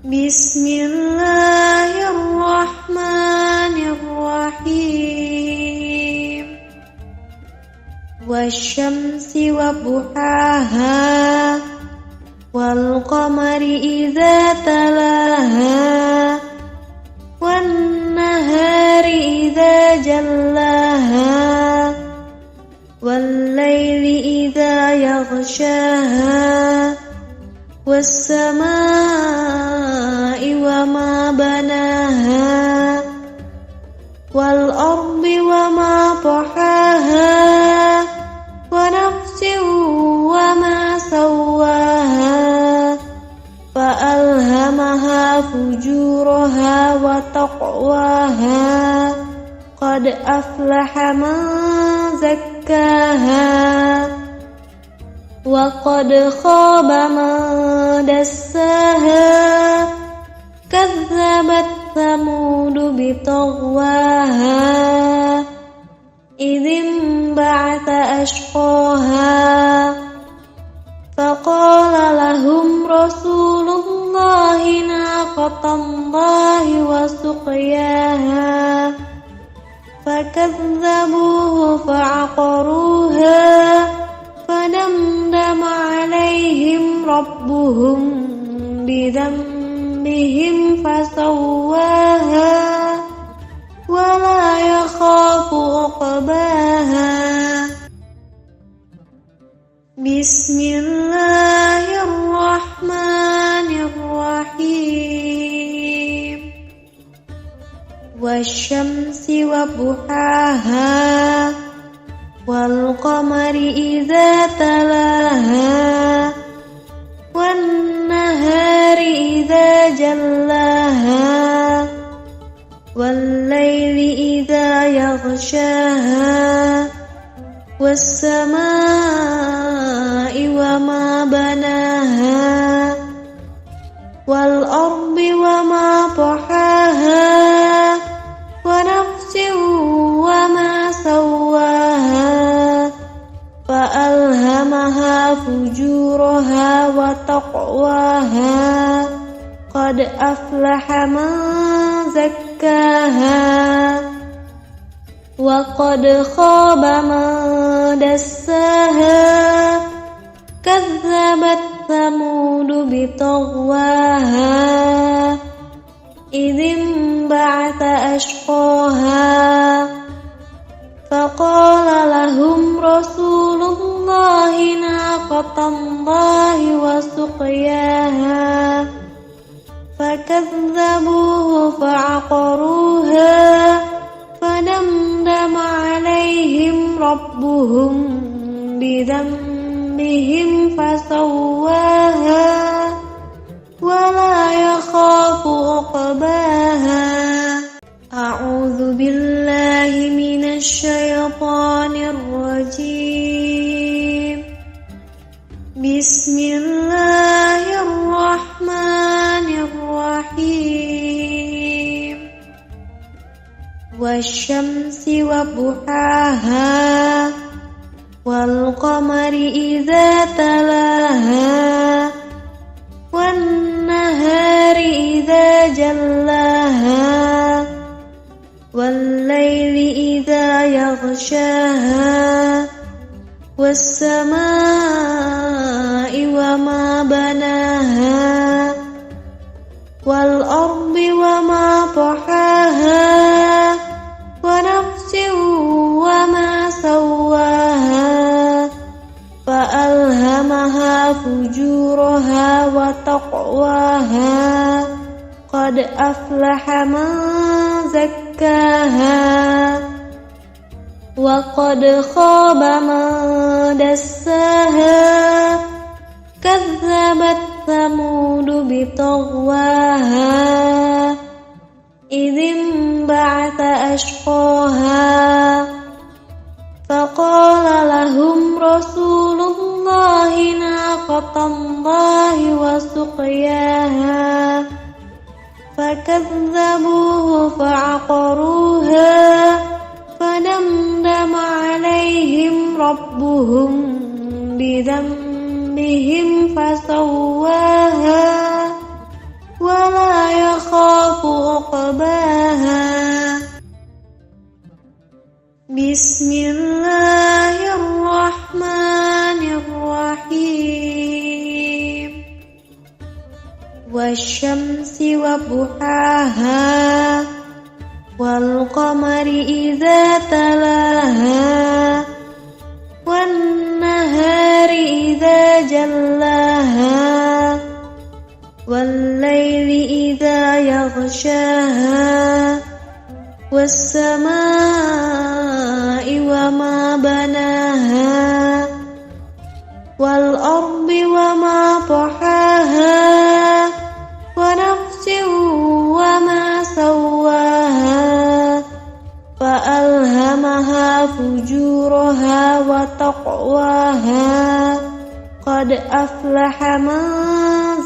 بسم الله الرحمن الرحيم. والشمس وضحاها والقمر إذا تلاها والنهار إذا جلاها والليل إذا يغشاها والسماء وما بناها والأرض وما طحاها ونفس وما سواها فألهمها فجورها وتقواها قد أفلح من زكاها وقد خاب من دساها كذبت ثمود بطغواها إذ انبعث أشقاها فقال لهم رسول الله ناقة الله وسقياها فكذبوه فعقروها فدمدم عليهم ربهم بذنبهم فسواها ولا يخاف عقباها. بسم الله الرحمن الرحيم. والشمس وضحاها والقمر إذا تلاها والنهار إذا جلاها والليل إذا يغشاها والسماء وما بناها والأرض وما طحاها ونفس وما سواها فألهمها فجورها وتقواها قد أفلح من زكاها وقد خاب من دساها كذبت ثمود بطغواها إذ انبعث أشقاها فقال لهم رسول الله ناقة الله وسقياها فكذبوه فعقروها فدمدم عليهم ربهم بذنبهم فسواها ولا يخاف عقباها. أعوذ بالله من الشيطان الرجيم. والشمس وضحاها والقمر إذا تلاها والنهار إذا جلاها والليل إذا يغشاها والسماء وما بناها والأرض وما طحاها ونفس وما سواها فألهمها فجورها وتقواها قد أفلح من زكاها وقد خاب من دساها كذبت ثمود بطغواها إذ انبعث أشقاها فقال لهم رسول الله ناقة الله وسقياها فكذبوه فعقروها فدمدم عليهم ربهم بذنبهم فسواها ولا يخاف عقباها بسم الله الرحمن الرحيم والشمس وضحاها والقمر إذا تلاها والنهار إذا جلاها والليل إذا يغشاها والسماء وما بناها والأرض وما طحاها ونفس وما سواها فألهمها فجورها وتقواها قد أفلح من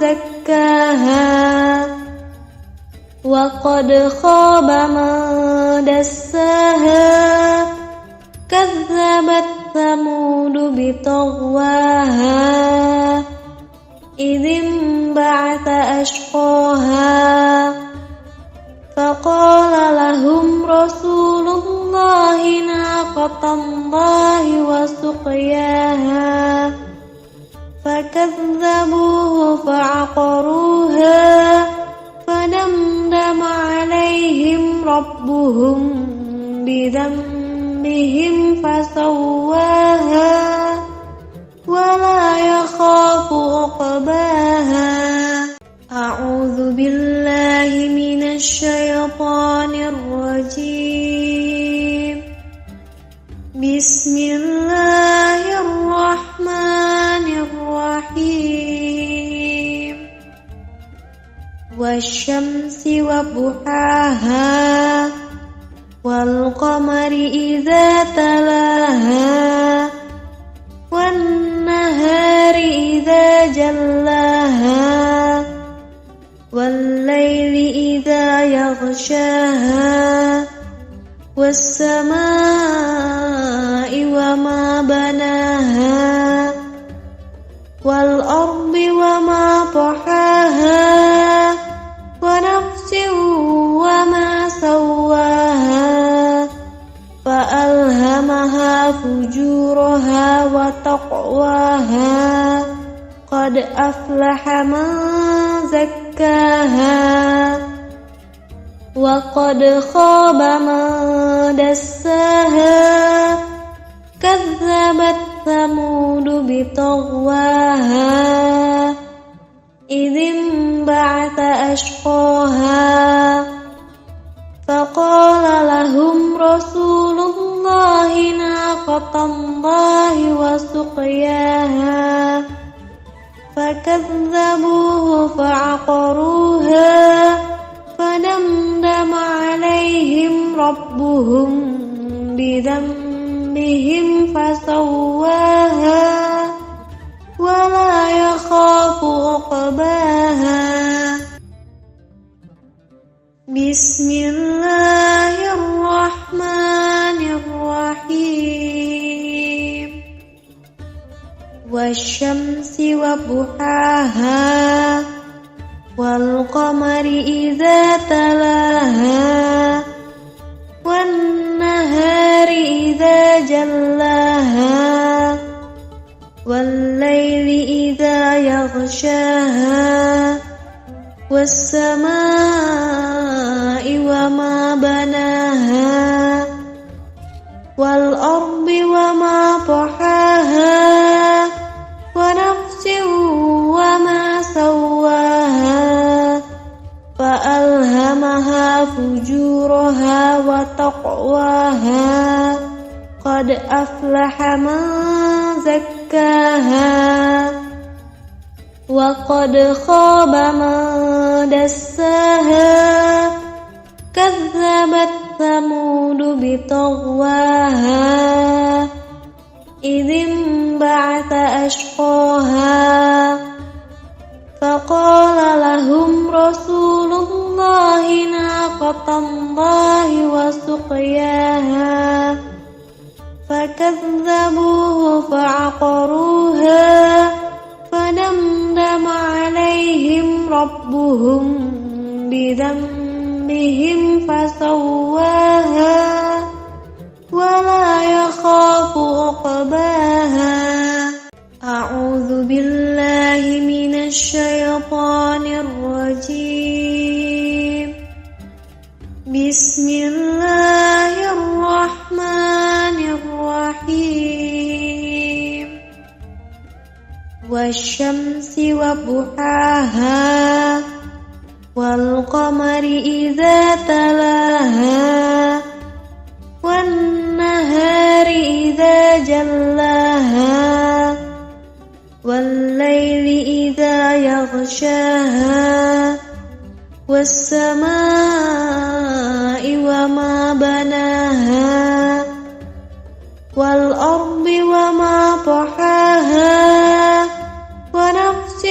زكاها وقد خاب من دساها كذبت ثمود بطغواها إذ انبعث أشقاها فقال لهم رسول الله ناقة الله وسقياها فكذبوه فعقروها فدمدم عليهم ربهم بذنبهم فسواها ولا يخاف عقباها أعوذ بالله من الشيطان الرجيم بسم الله الرحمن الرحيم والشمس وضحاها والقمر إذا تلاها والنهار إذا جلاها والليل إذا يغشاها والسماء وما بناها والأرض وما طحاها ونفس وما سواها فألهمها فجورها وتقواها قد أفلح من زكاها وقد خاب من دساها كذبت ثمود بطغواها إذ انبعث أشقاها فقال لهم رسول الله ناقة الله وسقياها فكذبوه فعقروها فدمدم عليهم ربهم بذنبهم فسواها ولا يخاف عقباها بسم الله الرحمن والشمس وضحاها والقمر إذا تلاها والنهار إذا جلاها والليل إذا يغشاها والسماء وما بناها والأرض وما طحاها ونفس وما سواها فألهمها فجورها وتقواها قد أفلح من زكاها وقد خاب من دساها كذبت ثمود بطغواها إذ انبعث أشقاها فقال لهم رسول الله ناقة الله وسقياها فكذبوه فعقروها فدمدم عليهم ربهم بذنبهم فسواها ولا يخاف عقباها. أعوذ بالله من الشيطان الرجيم. بسم الله الرحمن الرحيم. والشمس وضحاها والقمر إذا تلاها والنهار إذا جلاها والليل إذا يغشاها والسماء وما بناها والأرض وما طحاها ونفس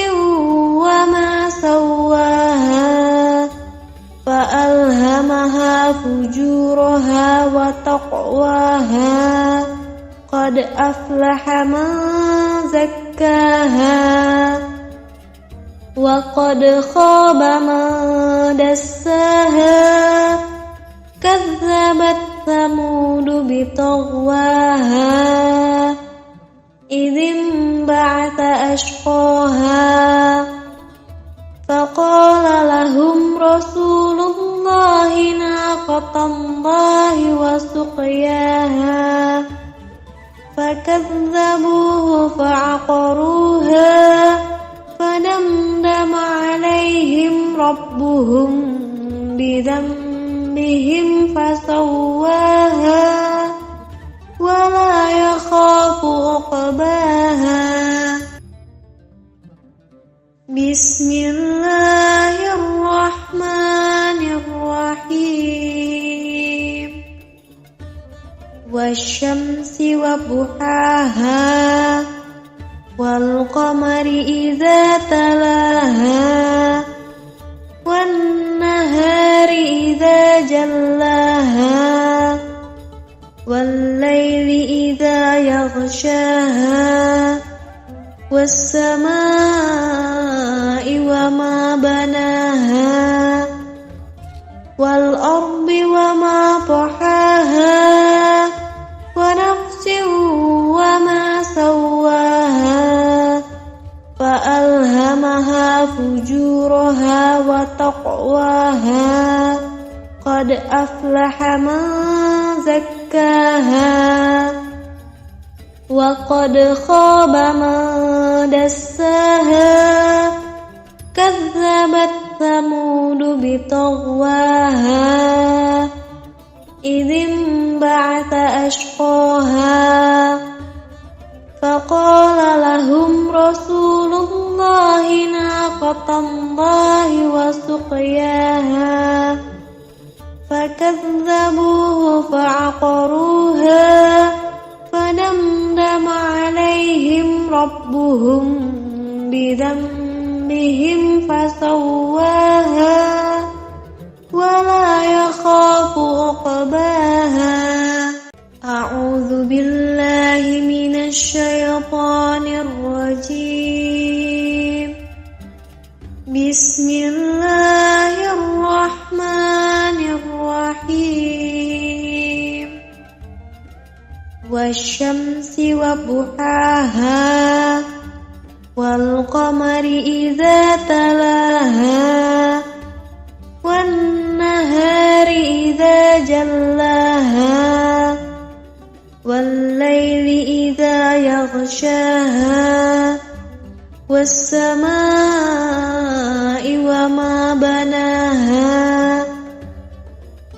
وما سواها فألهمها فجورها وتقواها قد أفلح من زكاها وقد خاب من دساها كذبت ثمود بطغواها إذ انبعث أشقاها فقال لهم رسول الله ناقة الله وسقياها فكذبوه فعقروها فدمدم عليهم ربهم بذنبهم فسواها ولا يخاف عقباها. بسم الله الرحمن الرحيم. والشمس وضحاها والقمر إذا تلاها والنهار إذا جلاها والليل إذا يغشاها والسماء وما بناها والأرض وما طحاها ونفس وما سواها فألهمها فجورها وتقواها قد أفلح من زكاها وقد خاب من دساها كذبت ثمود بطغواها إذ انبعث أشقاها فقال لهم رسول الله ناقة الله وسقياها فكذبوه فعقروها فدمدم عليهم ربهم بذنبهم فسواها ولا يخاف عقباها. أعوذ بالله من الشيطان الرجيم. والشمس وضحاها والقمر إذا تلاها والنهار إذا جلاها والليل إذا يغشاها والسماء وما بناها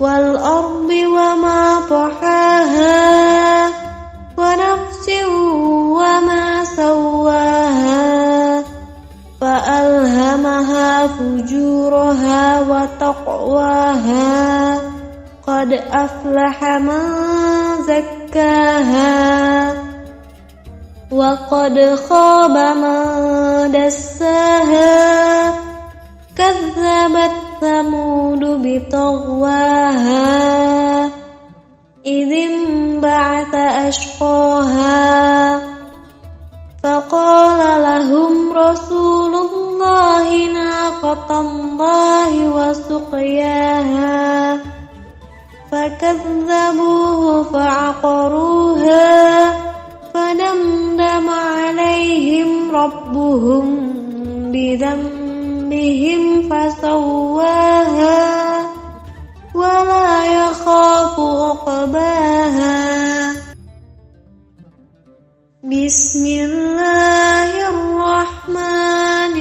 والأرض وما طحاها ونفس وما سواها فألهمها فجورها وتقواها قد أفلح من زكاها وقد خاب من دساها كذبت ثمود بطغواها إذ انبعث أشقاها فقال لهم رسول الله ناقة الله وسقياها فكذبوه فعقروها فدمدم عليهم ربهم بذنبهم فسواها ولا يخاف عقباها بسم الله الرحمن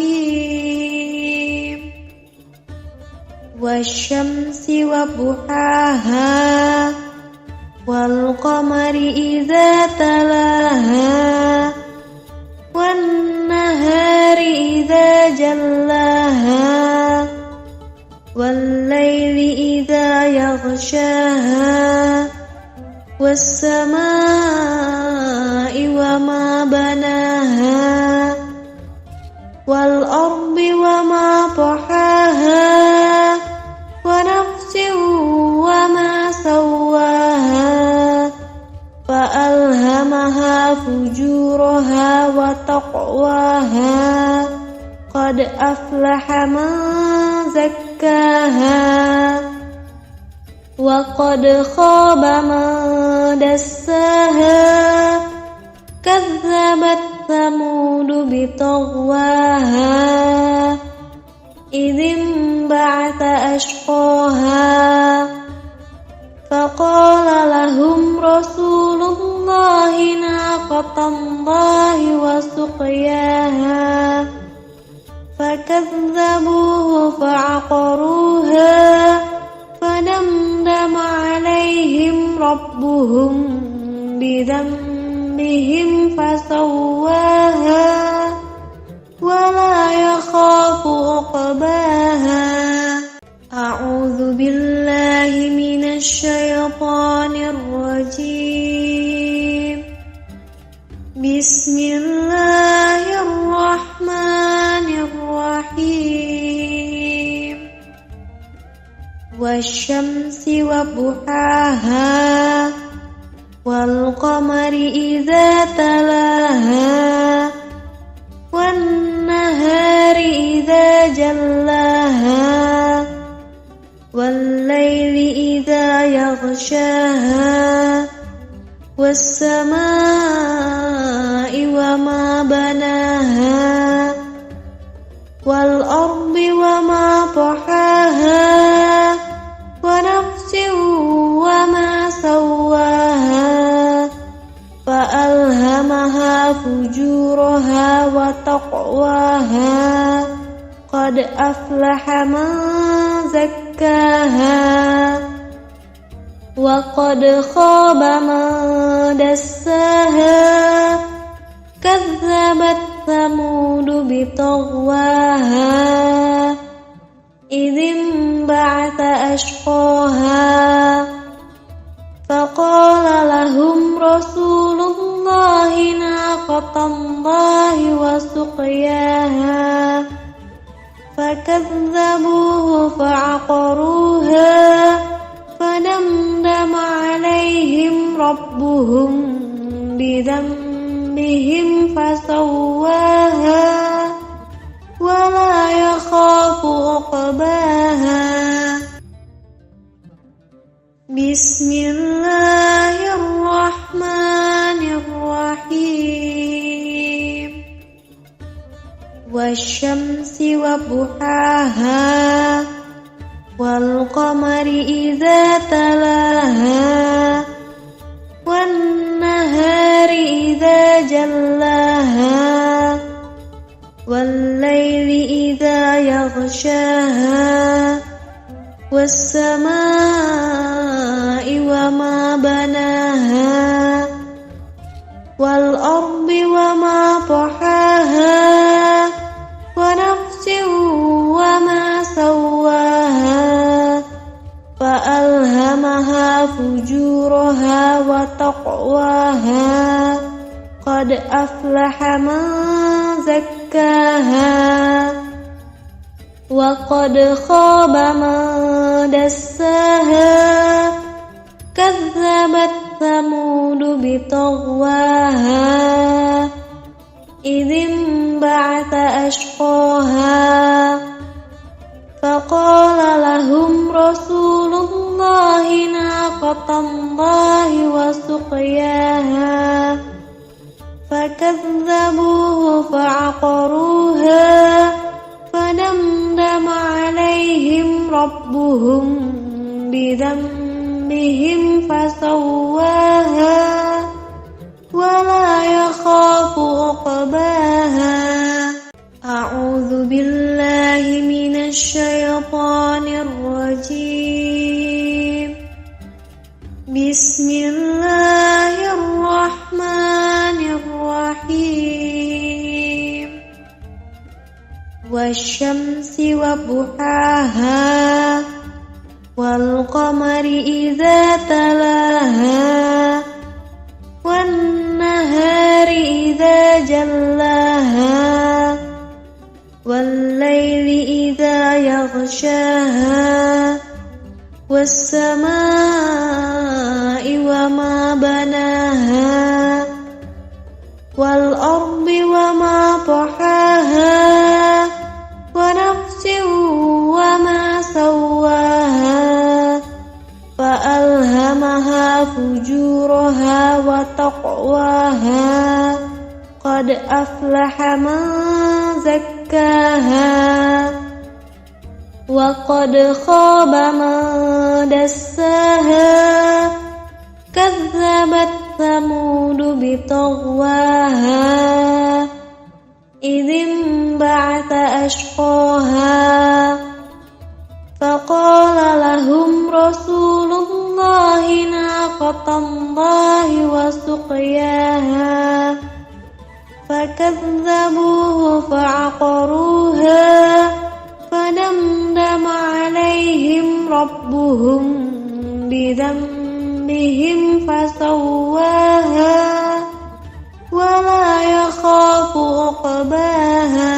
الرحيم والشمس وضحاها والقمر إذا تلاها والنهار إذا جلاها والليل إذا يغشاها والسماء وما بناها والأرض وما طحاها ونفس وما سواها فألهمها فجورها وتقواها قد أفلح من زكاها وقد خاب من دساها كذبت ثمود بطغواها إذ انبعث أشقاها فقال لهم رسول الله ناقة الله وسقياها فكذبوه فعقروها فدمدم عليهم ربهم بذنبهم فسواها ولا يخاف عقباها أعوذ بالله من الشيطان الرجيم بسم الله الرحمن الرحيم والشمس وضحاها والقمر إذا تلاها والنهار إذا جلاها والليل إذا يغشاها والسماء وما بناها والأرض وما طحاها ونفس وما سواها فألهمها فجورها وتقواها قد أفلح من زكاها وقد خاب من دساها كذبت ثمود بطغواها إذ انبعث أشقاها فقال لهم رسول الله ناقة الله وسقياها فكذبوه فعقروها فدمدم عليهم ربهم بذنبهم فسواها ولا يخاف عقباها بسم الله الرحمن والشمس وضحاها والقمر إذا تلاها والنهار إذا جلاها والليل إذا يغشاها والسماء وما بناها والأرض وما طحاها ونفس وما سواها فألهمها فجورها وتقواها قد أفلح من زكاها وقد خاب من دساها كذبت ثمود بطغواها إذ انبعث أشقاها فقال لهم رسول الله ناقة الله وسقياها فكذبوه فعقروها فدمدم عليهم ربهم بذنبهم فسواها ولا يخاف عقباها. أعوذ بالله من الشيطان الرجيم. بسم الله الرحمن الرحيم. والشمس وضحاها والقمر إذا تلاها والنهار إذا جلاها والليل إذا يغشاها والسماء وما بناها والأرض وما طحاها ونفس وما سواها فألهمها فجورها وتقواها قد أفلح من زكاها وقد خاب من دساها كذبت ثمود بطغواها إذ انبعث أشقاها فقال لهم رسول الله ناقة الله وسقياها فكذبوه فعقروها فدمدم عليهم ربهم بذنبهم فسواها ولا يخاف عقباها.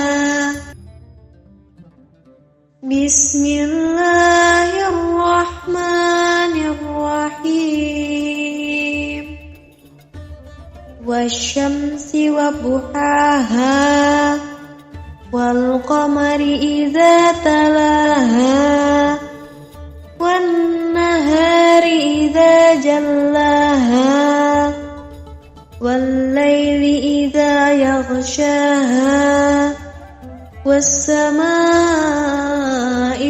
بسم الله الرحمن الرحيم. والشمس وضحاها والقمر إذا تلاها والنهار إذا جلاها والليل إذا يغشاها والسماء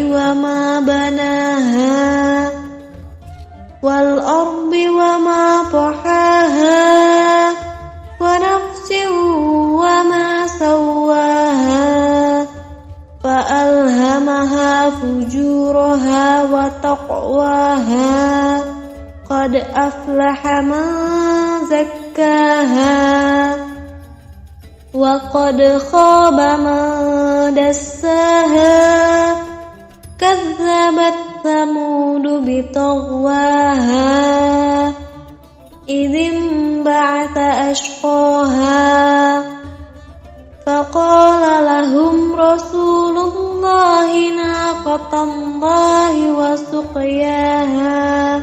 وما بناها والأرض وما طحاها ونفس وما سواها فألهمها فجورها وتقواها قد أفلح من زكاها وقد خاب من دساها كذبت ثمود بطغواها إذ انبعث أشقاها فقال لهم رسول الله ناقة الله وسقياها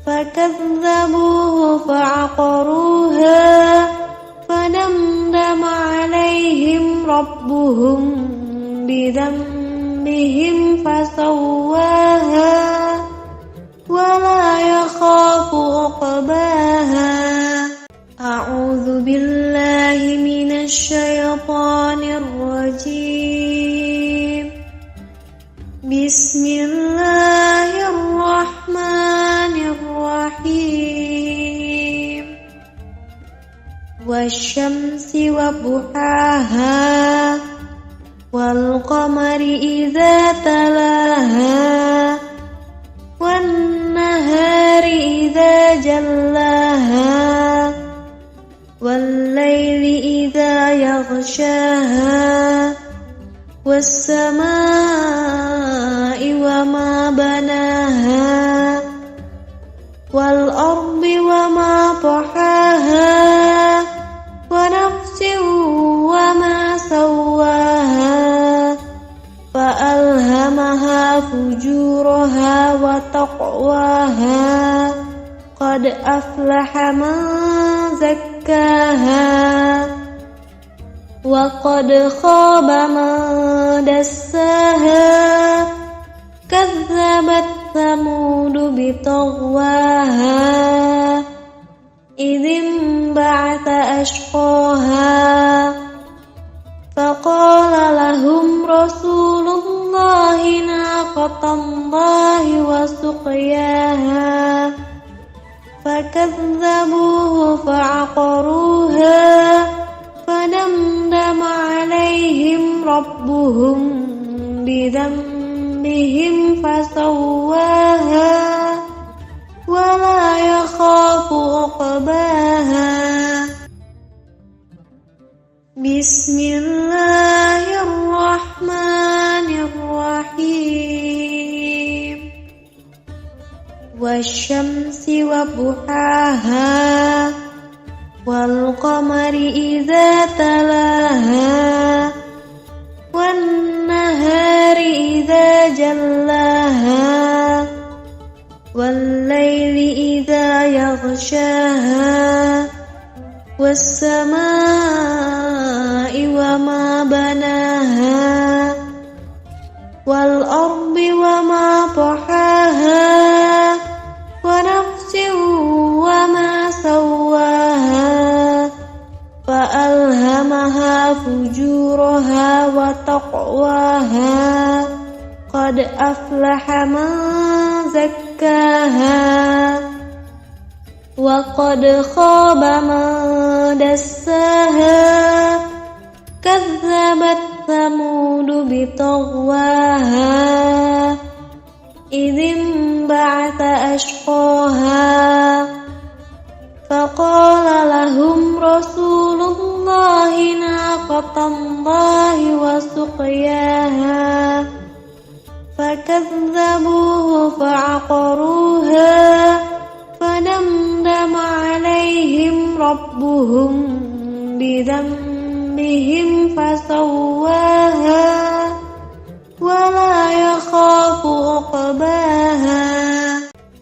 فكذبوه فعقروها فدمدم عليهم ربهم بذنبهم فسواها ولا يخاف عقباها. أعوذ بالله من الشيطان الرجيم. والشمس وضحاها والقمر إذا تلاها والنهار إذا جلاها والليل إذا يغشاها والسماء وما بناها والأرض وما طحاها ونفس وما سواها فألهمها فجورها وتقواها قد أفلح من زكاها وقد خاب من دساها كذبت ثمود بطغواها إذ انبعث أشقاها فقال لهم رسول الله ناقة الله وسقياها فكذبوه فعقروها فدمدم عليهم ربهم بذنبهم فسواها ولا يخاف عقباها بسم الله الرحمن الرحيم والشمس وضحاها والقمر إذا تلاها والنهار إذا جلاها والليل إذا يغشاها والسماء وما بناها والأرض وما طحاها ونفس وما سواها فألهمها فجورها وتقواها قد أفلح من زكاها وقد خاب من دساها كذبت ثمود بطغواها إذ انبعث أشقاها فقال لهم رسول الله ناقة الله وسقياها فكذبوه فعقروها فدمدم عليهم ربهم بذنبهم فسواها ولا يخاف عقباها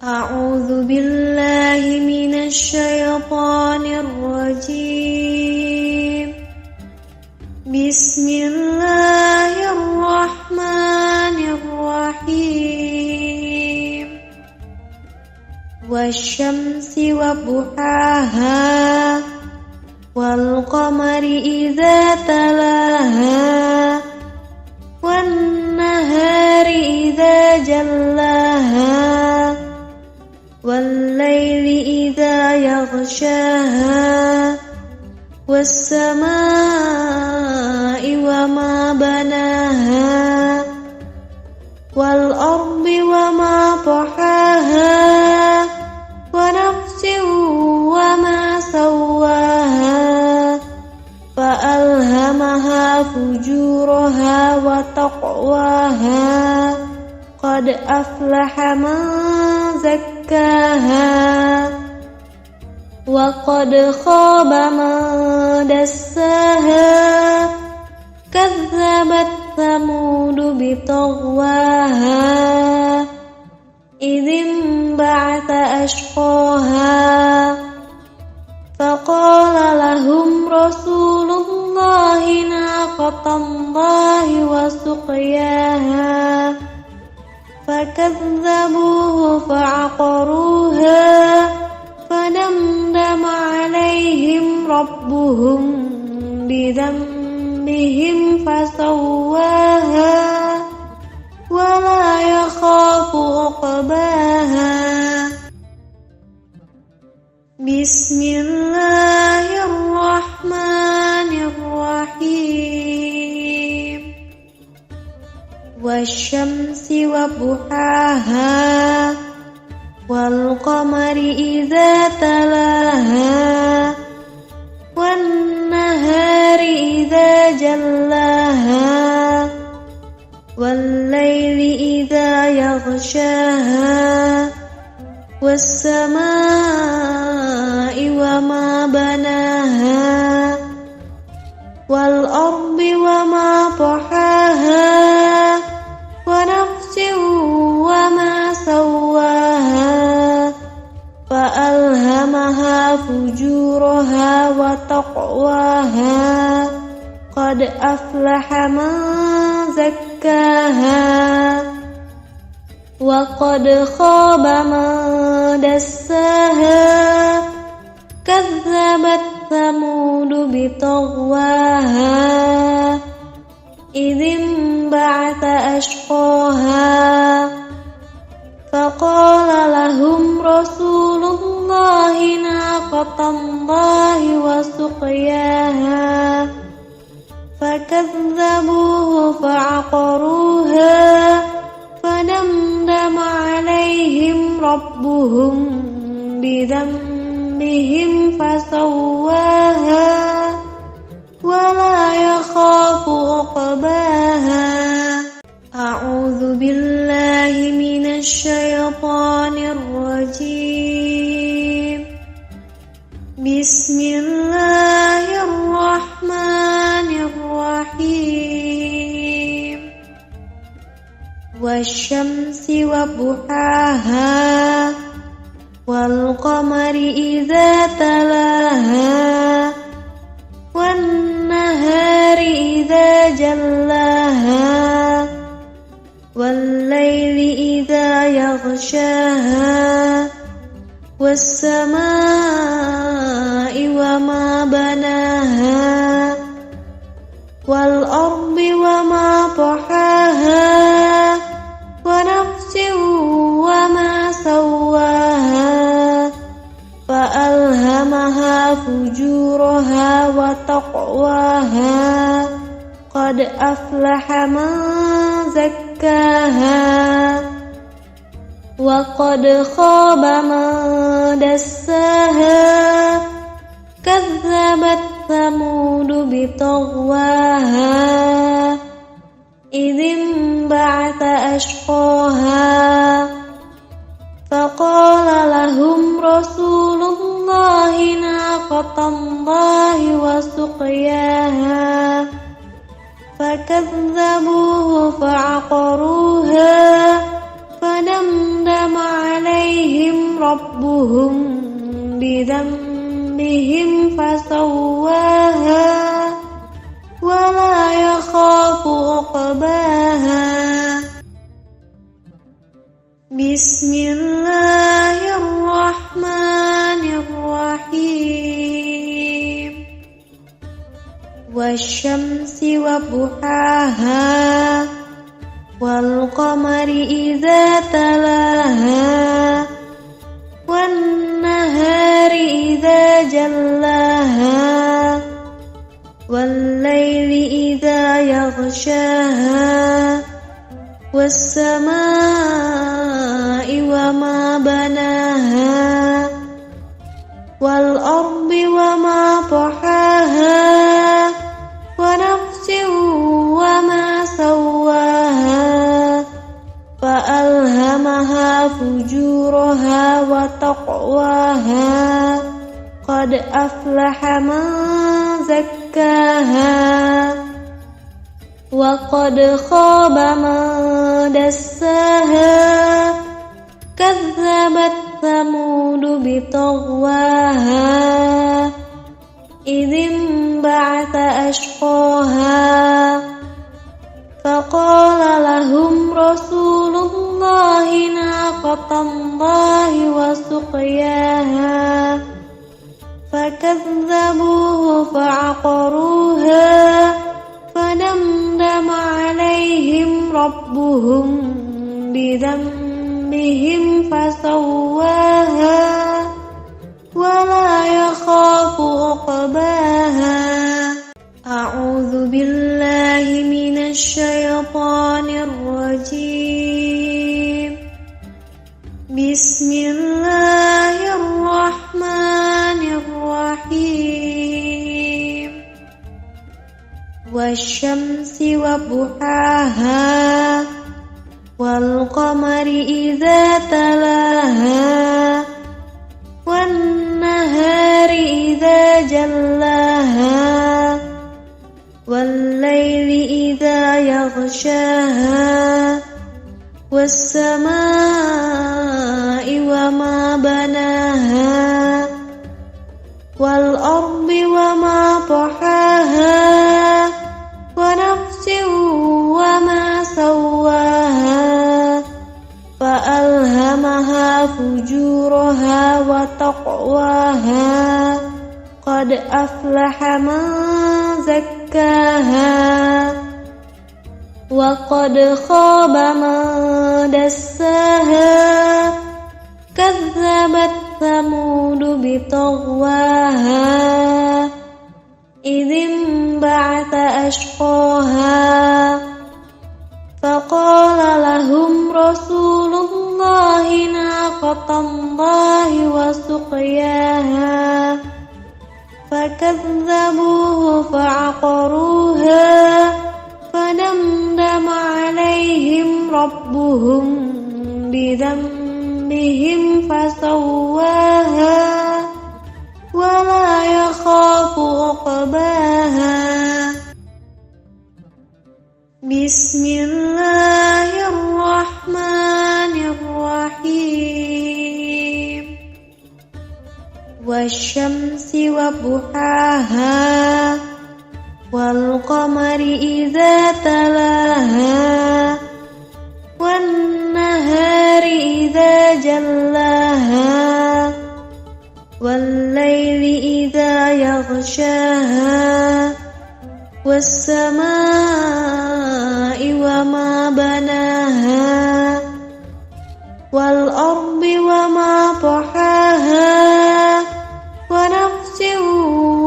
أعوذ بالله من الشيطان الرجيم بسم الله الرحمن الرحيم والشمس وضحاها والقمر إذا تلاها والنهار إذا جلاها والليل إذا يغشاها والسماء وما بناها والأرض وما طحاها ونفس وما سواها فألهمها فجورها وتقواها قد أفلح من زكاها وقد خاب من دساها كذبت ثمود بطغواها إذ انبعث أشقاها فقال لهم رسول الله ناقة الله وسقياها فكذبوه فعقروها فدمدم عليهم ربهم بذنبهم فسواها ولا يخاف عقباها بسم الله الرحمن والشمس وضحاها والقمر إذا تلاها والنهار إذا جلاها والليل إذا يغشاها والسماء وما بناها والأرض وما طحاها ونفس وما سواها فألهمها فجورها وتقواها قد أفلح من زكاها وقد خاب من دساها كذبت ثمود بطغواها إذ انبعث أشقاها فقال لهم رسول الله ناقة الله وسقياها فكذبوه فعقروها فدمدم عليهم ربهم بذنبهم فسواها ولا يخاف عقباها. أعوذ بالله من الشيطان الرجيم. بسم الله الرحمن الرحيم. والشمس وضحاها والقمر إذا تلاها والنهار إذا جلاها والليل إذا يغشاها والسماء وما بناها والأرض وما طحاها ونفس وما سواها فألهمها فجورها وتقواها قد أفلح من زكاها وقد خاب من دساها كذبت ثمود بطغواها إذ انبعث أشقاها فقال لهم رسول الله ناقة الله وسقياها فكذبوه فعقروها فدمدم عليهم ربهم بذنبهم فسواها ولا يخاف عقباها. بسم الله الرحمن الرحيم. والشمس وضحاها والقمر إذا تلاها والنهار إذا جلاها والليل إذا يغشاها والسماء وما بناها والأرض وما طحاها ونفس وما سواها فألهمها فجورها وتقواها قد أفلح من زكاها وقد خاب من دساها كذبت ثمود بطغواها إذ انبعث أشقاها فقال لهم رسول الله ناقة الله وسقياها فكذبوه فعقروها فدمدم عليهم ربهم بذنبهم فسواها ولا يخاف عقباها. أعوذ بالله من الشيطان الرجيم. والشمس وضحاها والقمر إذا تلاها والنهار إذا جلاها والليل إذا يغشاها والسماء وما بناها والأرض وما طحاها ونفس وما سواها فألهمها فجورها وتقواها قد أفلح من زكاها وقد خاب من دساها كذبت ثمود بطغواها إذ انبعث أشقاها فقال لهم رسول الله ناقة الله وسقياها فكذبوه فعقروها فدمدم عليهم ربهم بذنبهم فسواها ولا يخاف عقباها بسم الله الرحمن الرحيم والشمس وضحاها والقمر إذا تلاها والنهار إذا جلاها والليل إذا يغشاها والسماء وما بناها والأرض وما طحاها ونفس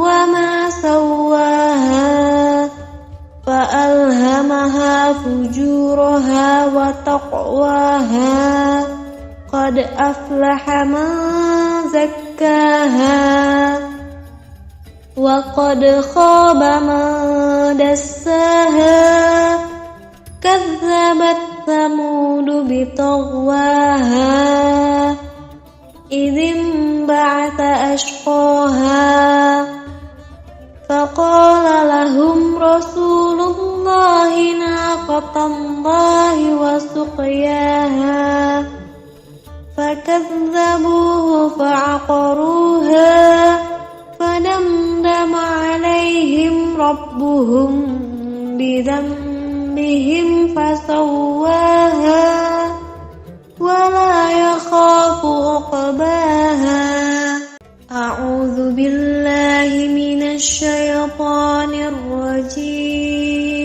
وما سواها فألهمها فجورها وتقواها قد أفلح من زكاها وقد خاب من دساها كذبت ثمود بطغواها إذ انبعث أشقاها فقال لهم رسول الله ناقة الله وسقياها فكذبوه فعقروها فدمدم عليهم ربهم بذنبهم فسواها ولا يخاف عقباها أعوذ بالله من الشيطان الرجيم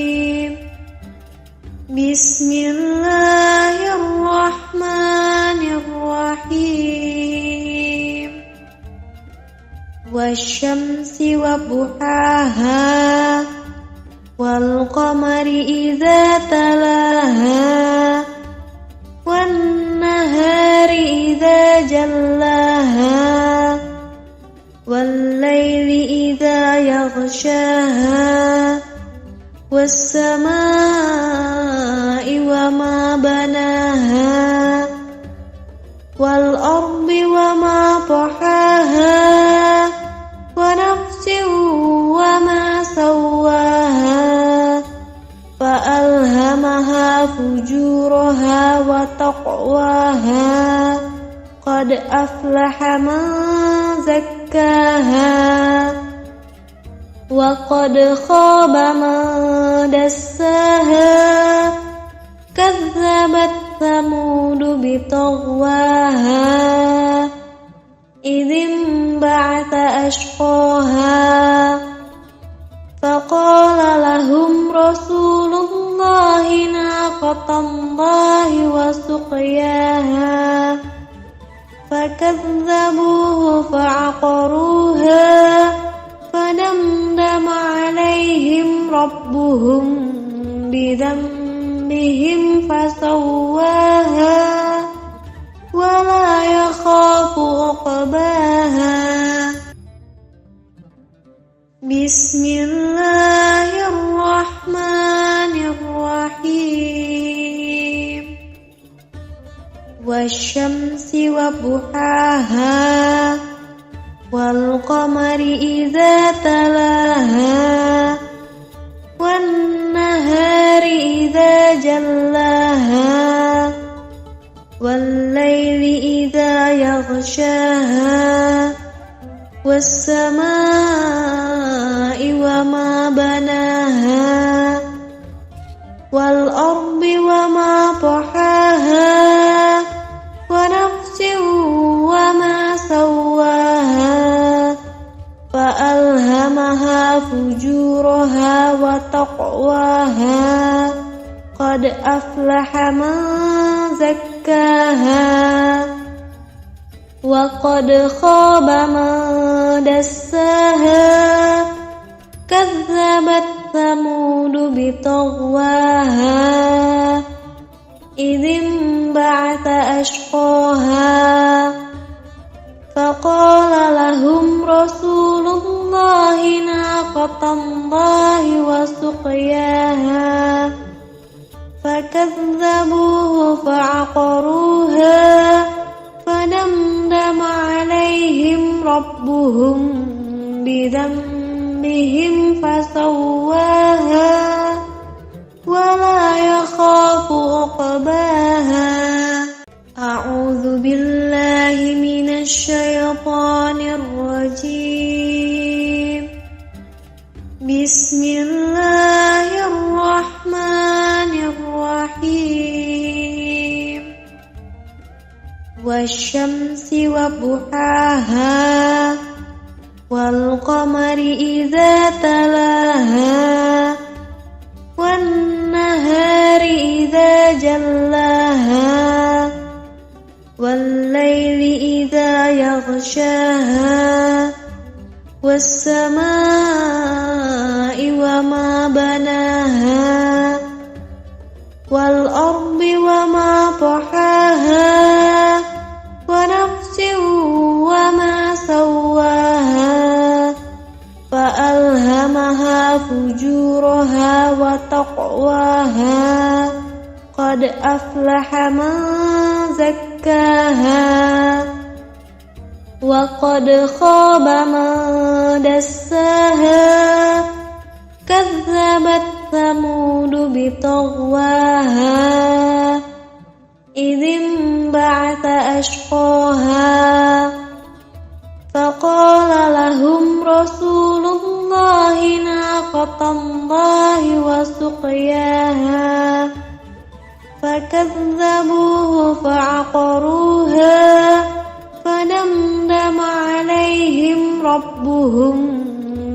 بسم الله الرحمن الرحيم والشمس وضحاها والقمر إذا تلاها والنهار إذا جلاها والليل إذا يغشاها والسماء وما بناها والأرض وما طحاها ونفس وما سواها فألهمها فجورها وتقواها قد أفلح من زكاها وقد خاب من دساها كذبت ثمود بطغواها إذ انبعث أشقاها فقال لهم رسول الله ناقة الله وسقياها فكذبوه فعقروها فدمدم عليهم ربهم بذنبهم فسواها ولا يخاف عقباها بسم الله الرحمن والقمر إذا تلاها والنهار إذا جلاها والليل إذا يغشاها والسماء وما بناها والأرض وما طحاها ونفس وما سواها فألهمها فجورها وتقواها قد أفلح من زكاها وقد خاب من دساها كذبت ثمود بطغواها إذ انبعث أشقاها فقال لهم رسول الله ناقة الله وسقياها فكذبوه فعقروها فدمدم عليهم ربهم بذنبهم فسواها ولا يخاف عقباها. أعوذ بالله من الشيطان الرجيم. بسم الله الرحمن الرحيم. والشمس وضحاها والقمر إذا تلاها والنهار إذا جلاها والليل إذا يغشاها والسماء وما بناها والأرض وما طحاها ونفس وما سواها فألهمها فجورها وتقواها قد أفلح من زكاها وقد خاب من دساها كذبت ثمود بطغواها إذ انبعث أشقاها فقال لهم رسول الله ناقة الله وسقياها فكذبوه فعقروها فدمدم عليهم ربهم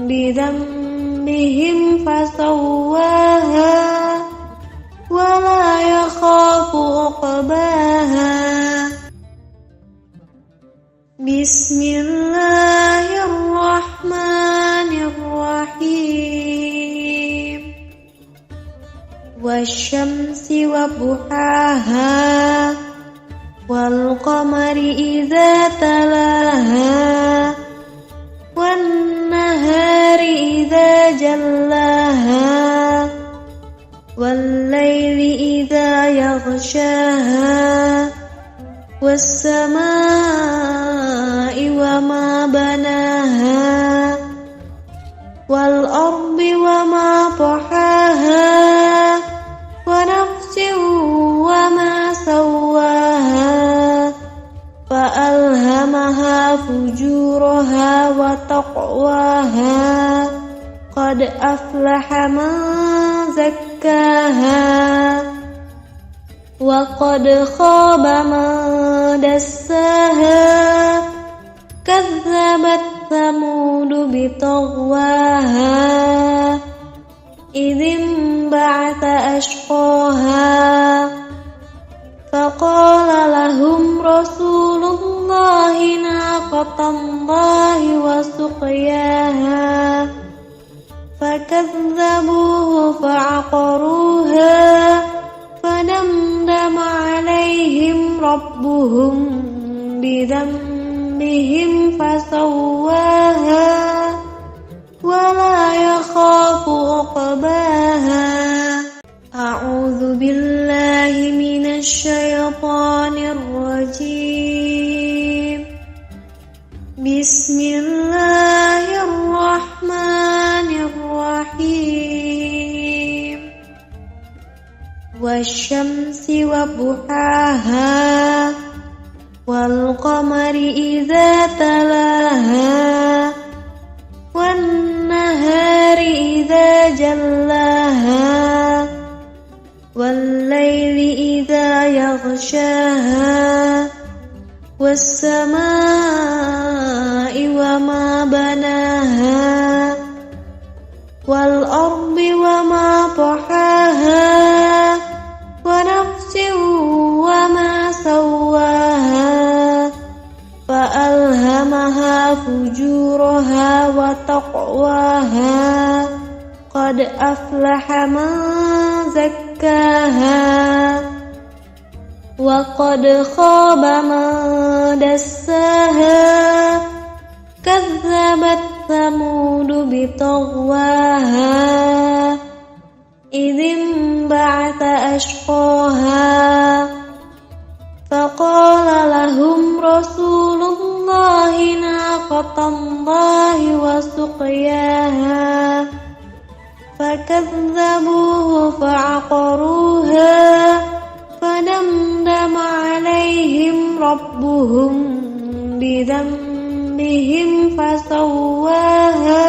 بذنبهم فسواها ولا يخاف عقباها. بسم الله الرحمن الرحيم. والشمس وضحاها والقمر إذا تلاها والنهار إذا جلاها والليل إذا يغشاها والسماء وما بناها والأرض وما طحاها ونفس وما سواها فألهمها فجورها وتقواها قد أفلح من زكاها وقد خاب من دساها كذبت ثمود بطغواها إذ انبعث أشقاها فقال لهم رسول الله ناقة الله وسقياها فكذبوه فعقروها فدمدم عليهم ربهم بذنبهم فسواها ولا يخاف عقباها. أعوذ بالله من الشيطان الرجيم. بسم الله الرحمن الرحيم والشمس وضحاها والقمر إذا تلاها والنهار إذا جلاها والليل إذا يغشاها والسماء وما بناها والأرض وما طحاها ونفس وما سواها فألهمها فجورها وتقواها قد أفلح من زكاها وقد خاب من دساها كذبت ثمود بطغواها إذ انبعث أشقاها فقال لهم رسول الله ناقة الله وسقياها فكذبوه فعقروها فدمدم عليهم ربهم بذنبهم فسواها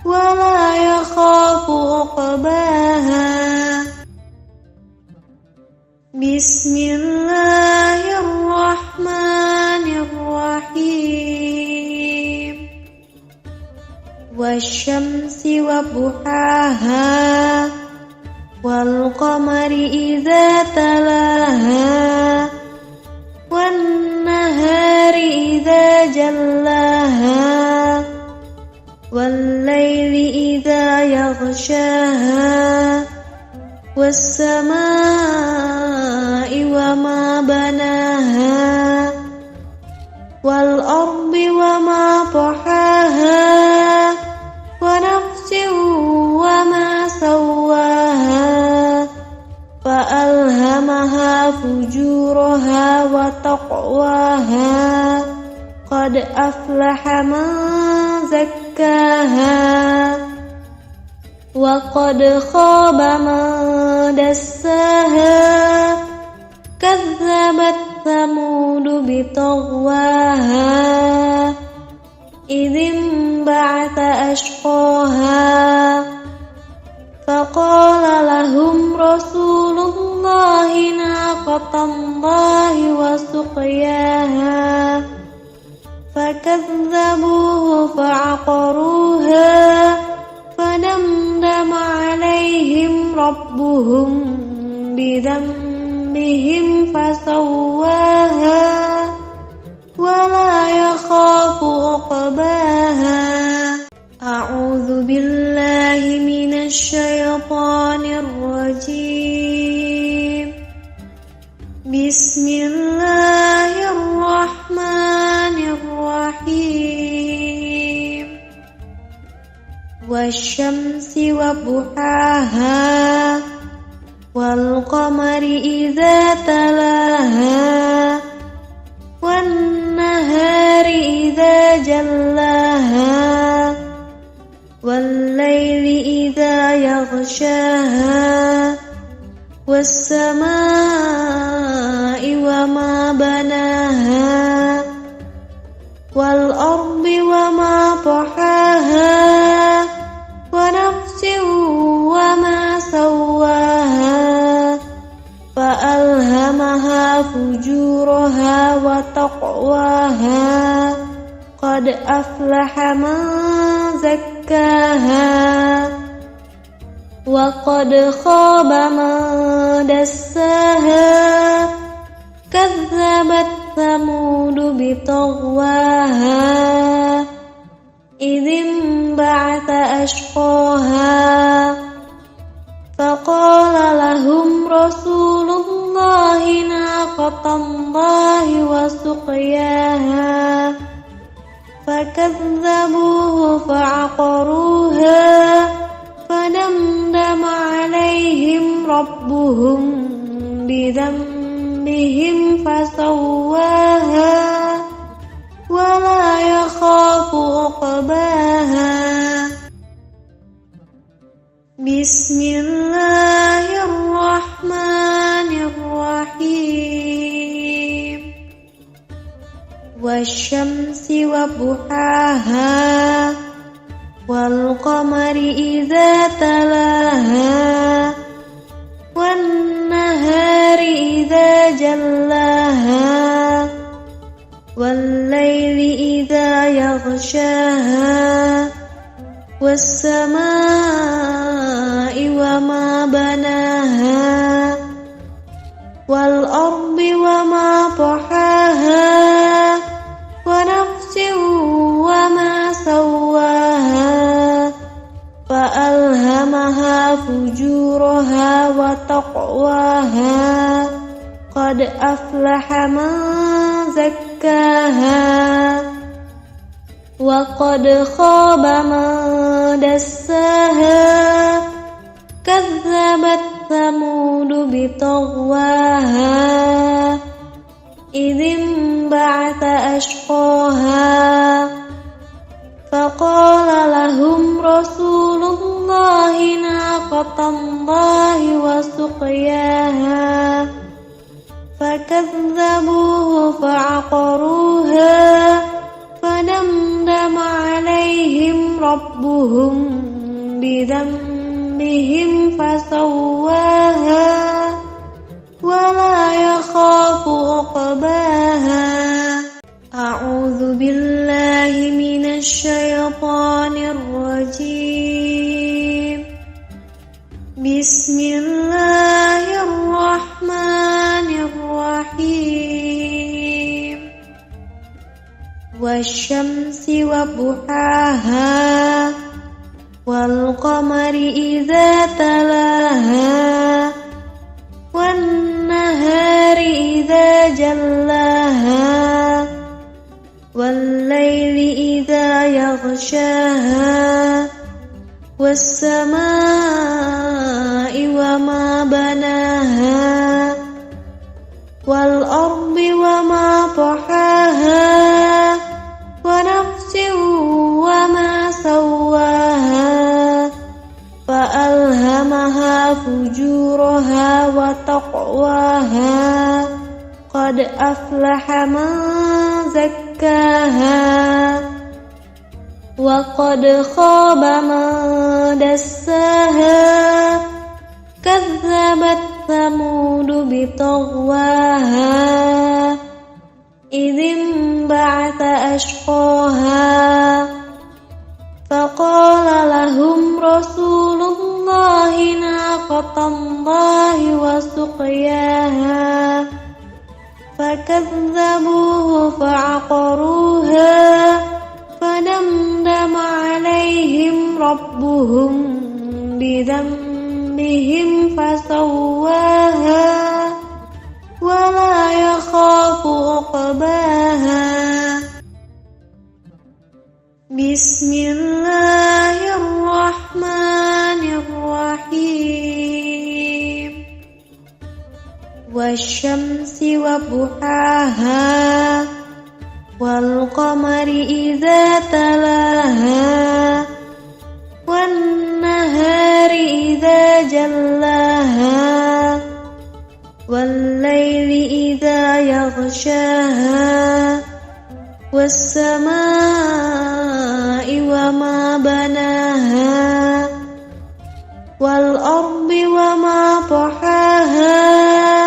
ولا يخاف عقباها بسم الله الرحمن الرحيم والشمس وضحاها والقمر إذا تلاها والنهار إذا جلاها والليل إذا يغشاها والسماء وما بناها والأرض وما طحاها ونفس وما سواها فألهمها فجورها وتقواها قد أفلح من زكاها وقد خاب من دساها كذبت ثمود بطغواها إذ انبعث أشقاها فقال لهم رسول الله ناقة الله وسقياها فكذبوه فعقروها فدمدم عليهم ربهم بذنبهم فسواها ولا يخاف عقباها أعوذ بالله من الشيطان الرجيم بسم الله الرحمن الرحيم والشمس وضحاها والقمر إذا تلاها والنهار إذا جلاها والليل إذا يغشاها والسماء وما بناها والأرض وما طحاها ونفس وما سواها فألهمها فجورها وتقواها قد أفلح من زكاها وقد خاب من دساها كذبت ثمود بطغواها إذ انبعث أشقاها فقال لهم رسول الله ناقة الله وسقياها فكذبوه فعقروها فدمدم عليهم ربهم بذنبهم فسواها ولا عقباها بسم الله الرحمن الرحيم والشمس وضحاها والقمر إذا تلاها والنهار إذا جلاها والليل إذا يغشاها والسماء وما بناها والأرض وما طحاها ونفس وما سواها فألهمها فجورها وتقواها قد أفلح من زكاها وقد خاب من دساها كذبت ثمود بطغواها إذ انبعث أشقاها فقال لهم رسول الله ناقة الله وسقياها فكذبوه فعقروها فدمدم عليهم ربهم بذنبهم فسواها ولا يخاف عقباها أعوذ بالله من الشيطان الرجيم بسم الله الرحمن الرحيم والشمس وضحاها والقمر إذا تلاها والنهار إذا جلاها والليل إذا يغشاها والسماء وما بناها والأرض وما طحاها ونفس وما سواها فألهمها فجورها وتقواها قد أفلح من زكاها وقد خاب من دساها كذبت ثمود بطغواها إذ انبعث أشقاها فقال لهم رسول الله ناقة الله وسقياها فكذبوه فعقروها فدمدم عليهم ربهم بذنبهم فسواها ولا يخاف عقباها بسم الله الرحمن الرحيم والشمس وضحاها والقمر إذا تلاها والنهار إذا جلاها والليل إذا يغشاها والسماء وما بناها والأرض وما طحاها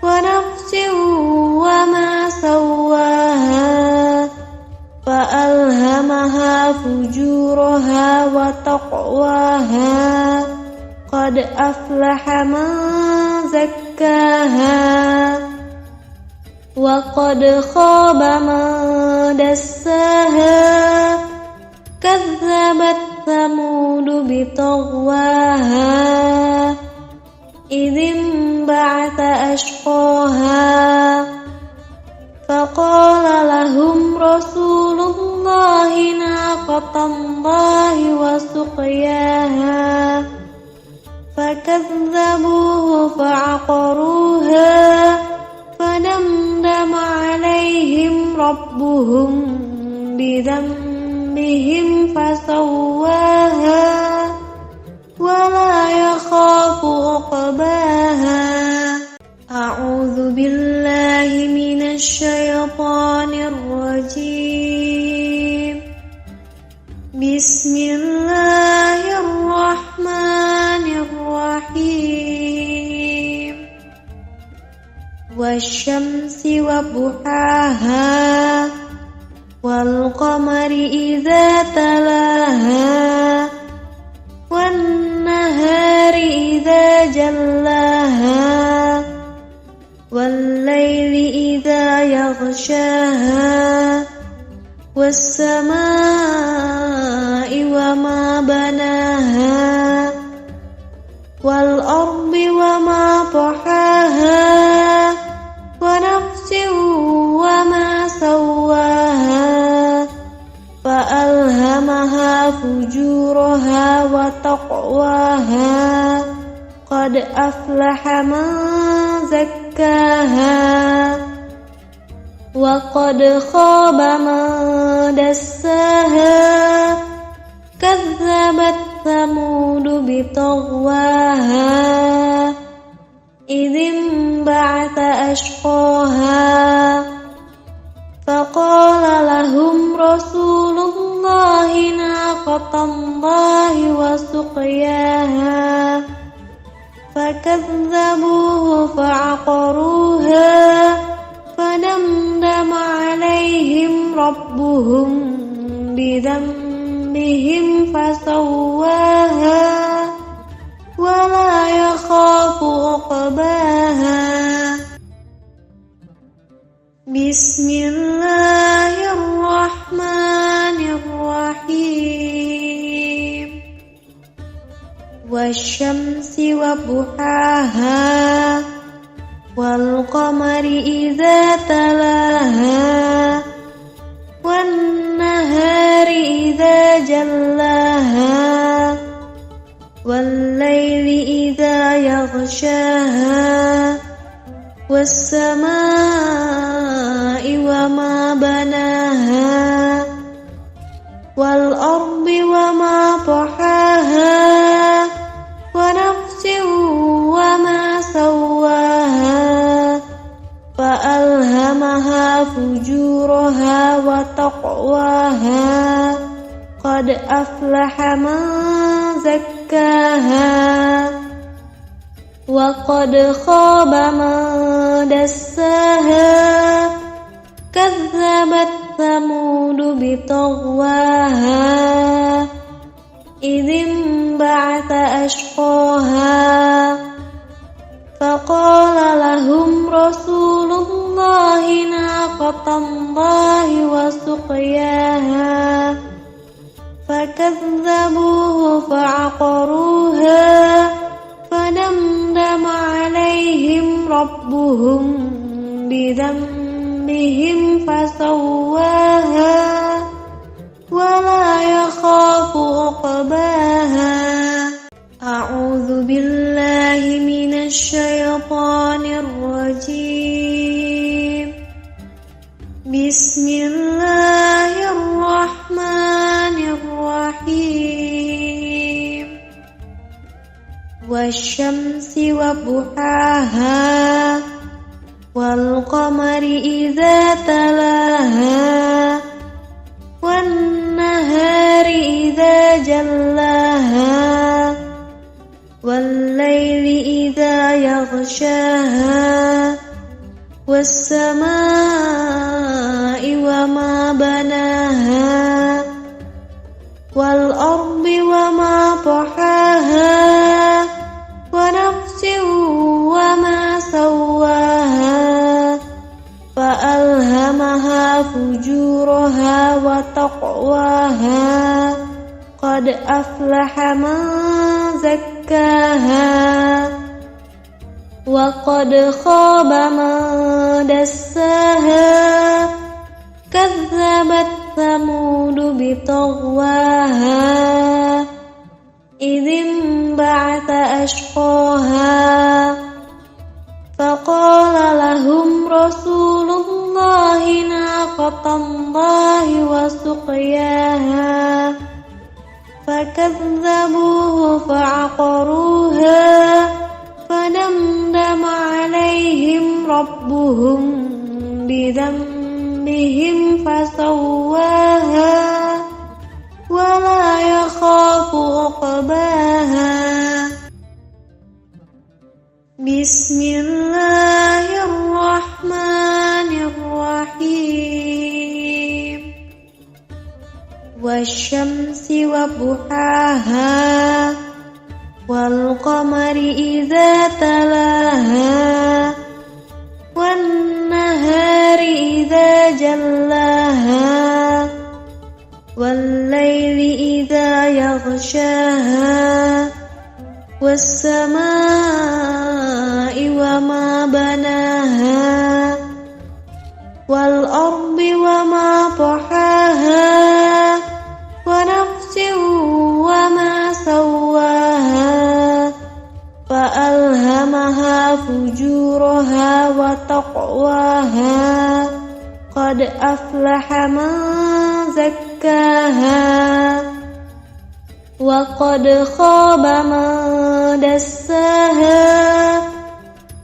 ونفس وما سواها فألهمها فجورها وتقواها قد أفلح من زكاها وقد خاب من دساها كذبت ثمود بطغواها إذ انبعث أشقاها فقال لهم رسول الله ناقة الله وسقياها فكذبوه فعقروها فدمدم عليهم ربهم بذنبهم بهم فسواها ولا يخاف عقباها أعوذ بالله من الشيطان الرجيم بسم الله الرحمن الرحيم والشمس وضحاها والقمر إذا تلاها والنهار إذا جلاها والليل إذا يغشاها والسماء وما بناها والأرض وما طحاها ونفس وما سواها فألهمها فجورها وتقواها قد أفلح من زكاها وقد خاب من دساها كذبت ثمود بطغواها إذ انبعث أشقاها فقال لهم رسول الله ناقة الله وسقياها فكذبوه فعقروها فدمدم عليهم ربهم بذنبهم فسواها ولا يخاف عقباها بسم الله الرحمن الرحيم والشمس وضحاها والقمر إذا تلاها والنهار إذا جلاها والليل إذا يغشاها والسماء وما بناها والأرض وما طحاها ونفس وما سواها فألهمها فجورها وتقواها قد أفلح من زكاها وقد خاب من دساها كذبت ثمود بطغواها إذ انبعث أشقاها فقال لهم رسول الله ناقة الله وسقياها فكذبوه فعقروها فدمدم عليهم ربهم بذنبهم فسواها ولا يخاف عقباها أعوذ بالله من الشيطان الرجيم بسم الله الرحمن الرحيم والشمس وضحاها والقمر إذا تلاها والنهار إذا جلاها والليل إذا يغشاها والسماء وما بناها والأرض وما طحاها ونفس وما سواها فألهمها فجورها وتقواها قد أفلح من زكاها وقد خاب من دساها كذبت ثمود بطغواها إذ انبعث أشقاها فقال لهم رسول الله ناقة الله وسقياها فكذبوه فعقروها فدمدم عليهم ربهم بذنبهم فسواها ولا يخاف عقباها بسم الله الرحمن الرحيم والشمس وضحاها والقمر إذا تلاها والنهار إذا جلاها والليل إذا يغشاها والسماء وما بناها والأرض وما طحاها ونفس وما سواها فألهمها فجورها وتقواها قد أفلح من زكاها وقد خاب من دساها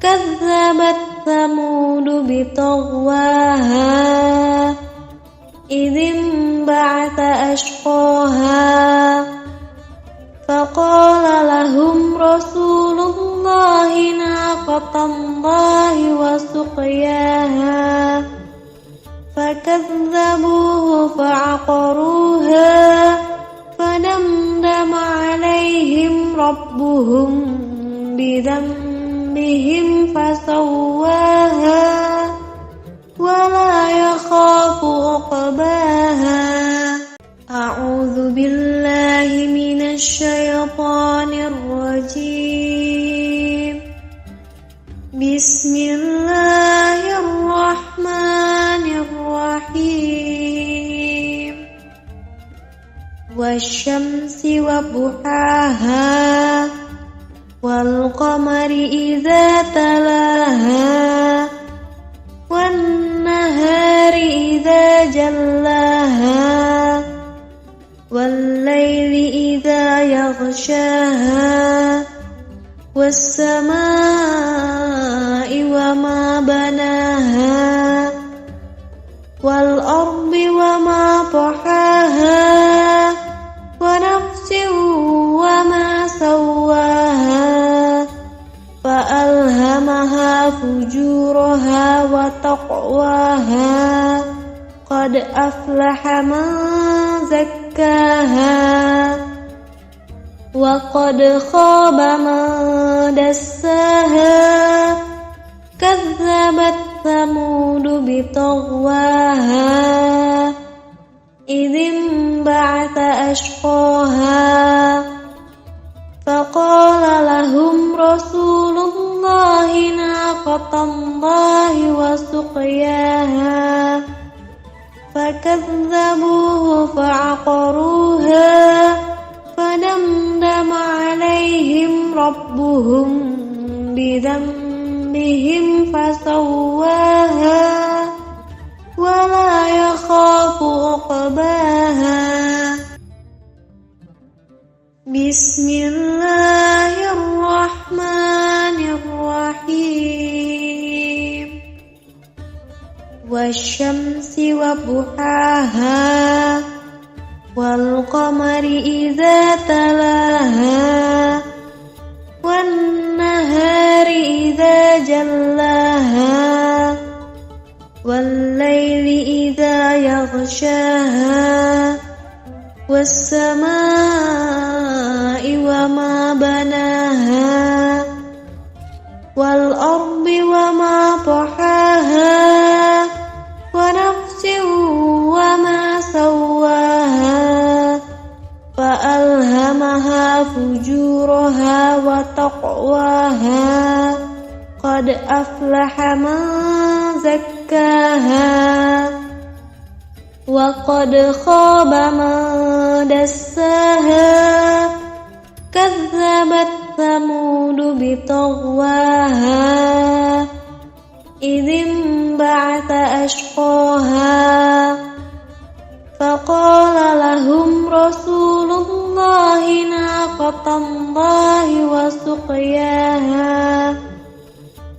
كذبت ثمود بطغواها إذ انبعث أشقاها فقال لهم رسول الله ناقة الله وسقياها فكذبوه فعقروها فدمدم عليهم ربهم بذنبهم فسواها ولا يخاف عقباها أعوذ بالله من الشيطان الرجيم بسم الله الرحمن الرحيم والشمس وضحاها والقمر إذا تلاها والنهار إذا جلاها والليل إذا يغشاها والسماء وما بناها والأرض وما طحاها ونفس وما سواها فألهمها فجورها وتقواها قد أفلح من زكاها وقد خاب من دساها كذبت ثمود بطغواها إذ انبعث أشقاها فقال لهم رسول الله ناقة الله وسقياها فكذبوه فعقروها فدمدم عليهم ربهم بذنبهم فسواها ولا يخاف عقباها بسم الله الرحمن الرحيم والشمس وضحاها والقمر إذا تلاها والنهار إذا جلاها والليل إذا يغشاها والسماء وما بناها والأرض وما طحاها ونفس وما سواها فألهمها فجورها وتقواها قد أفلح من زكاها وقد خاب من دساها كذبت ثمود بطغواها إذ انبعث أشقاها فقال لهم رسول الله الله ناقة الله وسقياها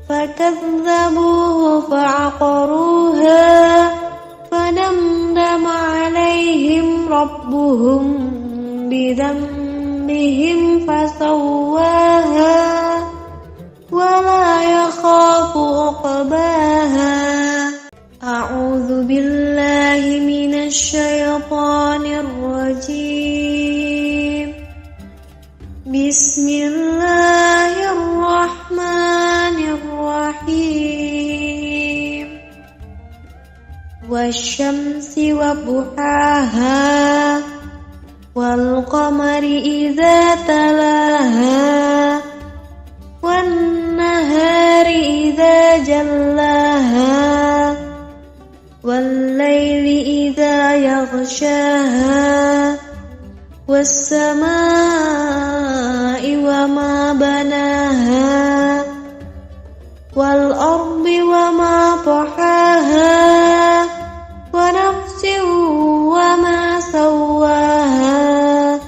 فكذبوه فعقروها فدمدم عليهم ربهم بذنبهم فسواها ولا يخاف عقباها. أعوذ بالله من الشيطان الرجيم. بسم الله الرحمن الرحيم. والشمس وضحاها والقمر إذا تلاها والنهار إذا جلاها والليل إذا يغشاها والسماء وما بناها والأرض وما طحاها ونفس وما سواها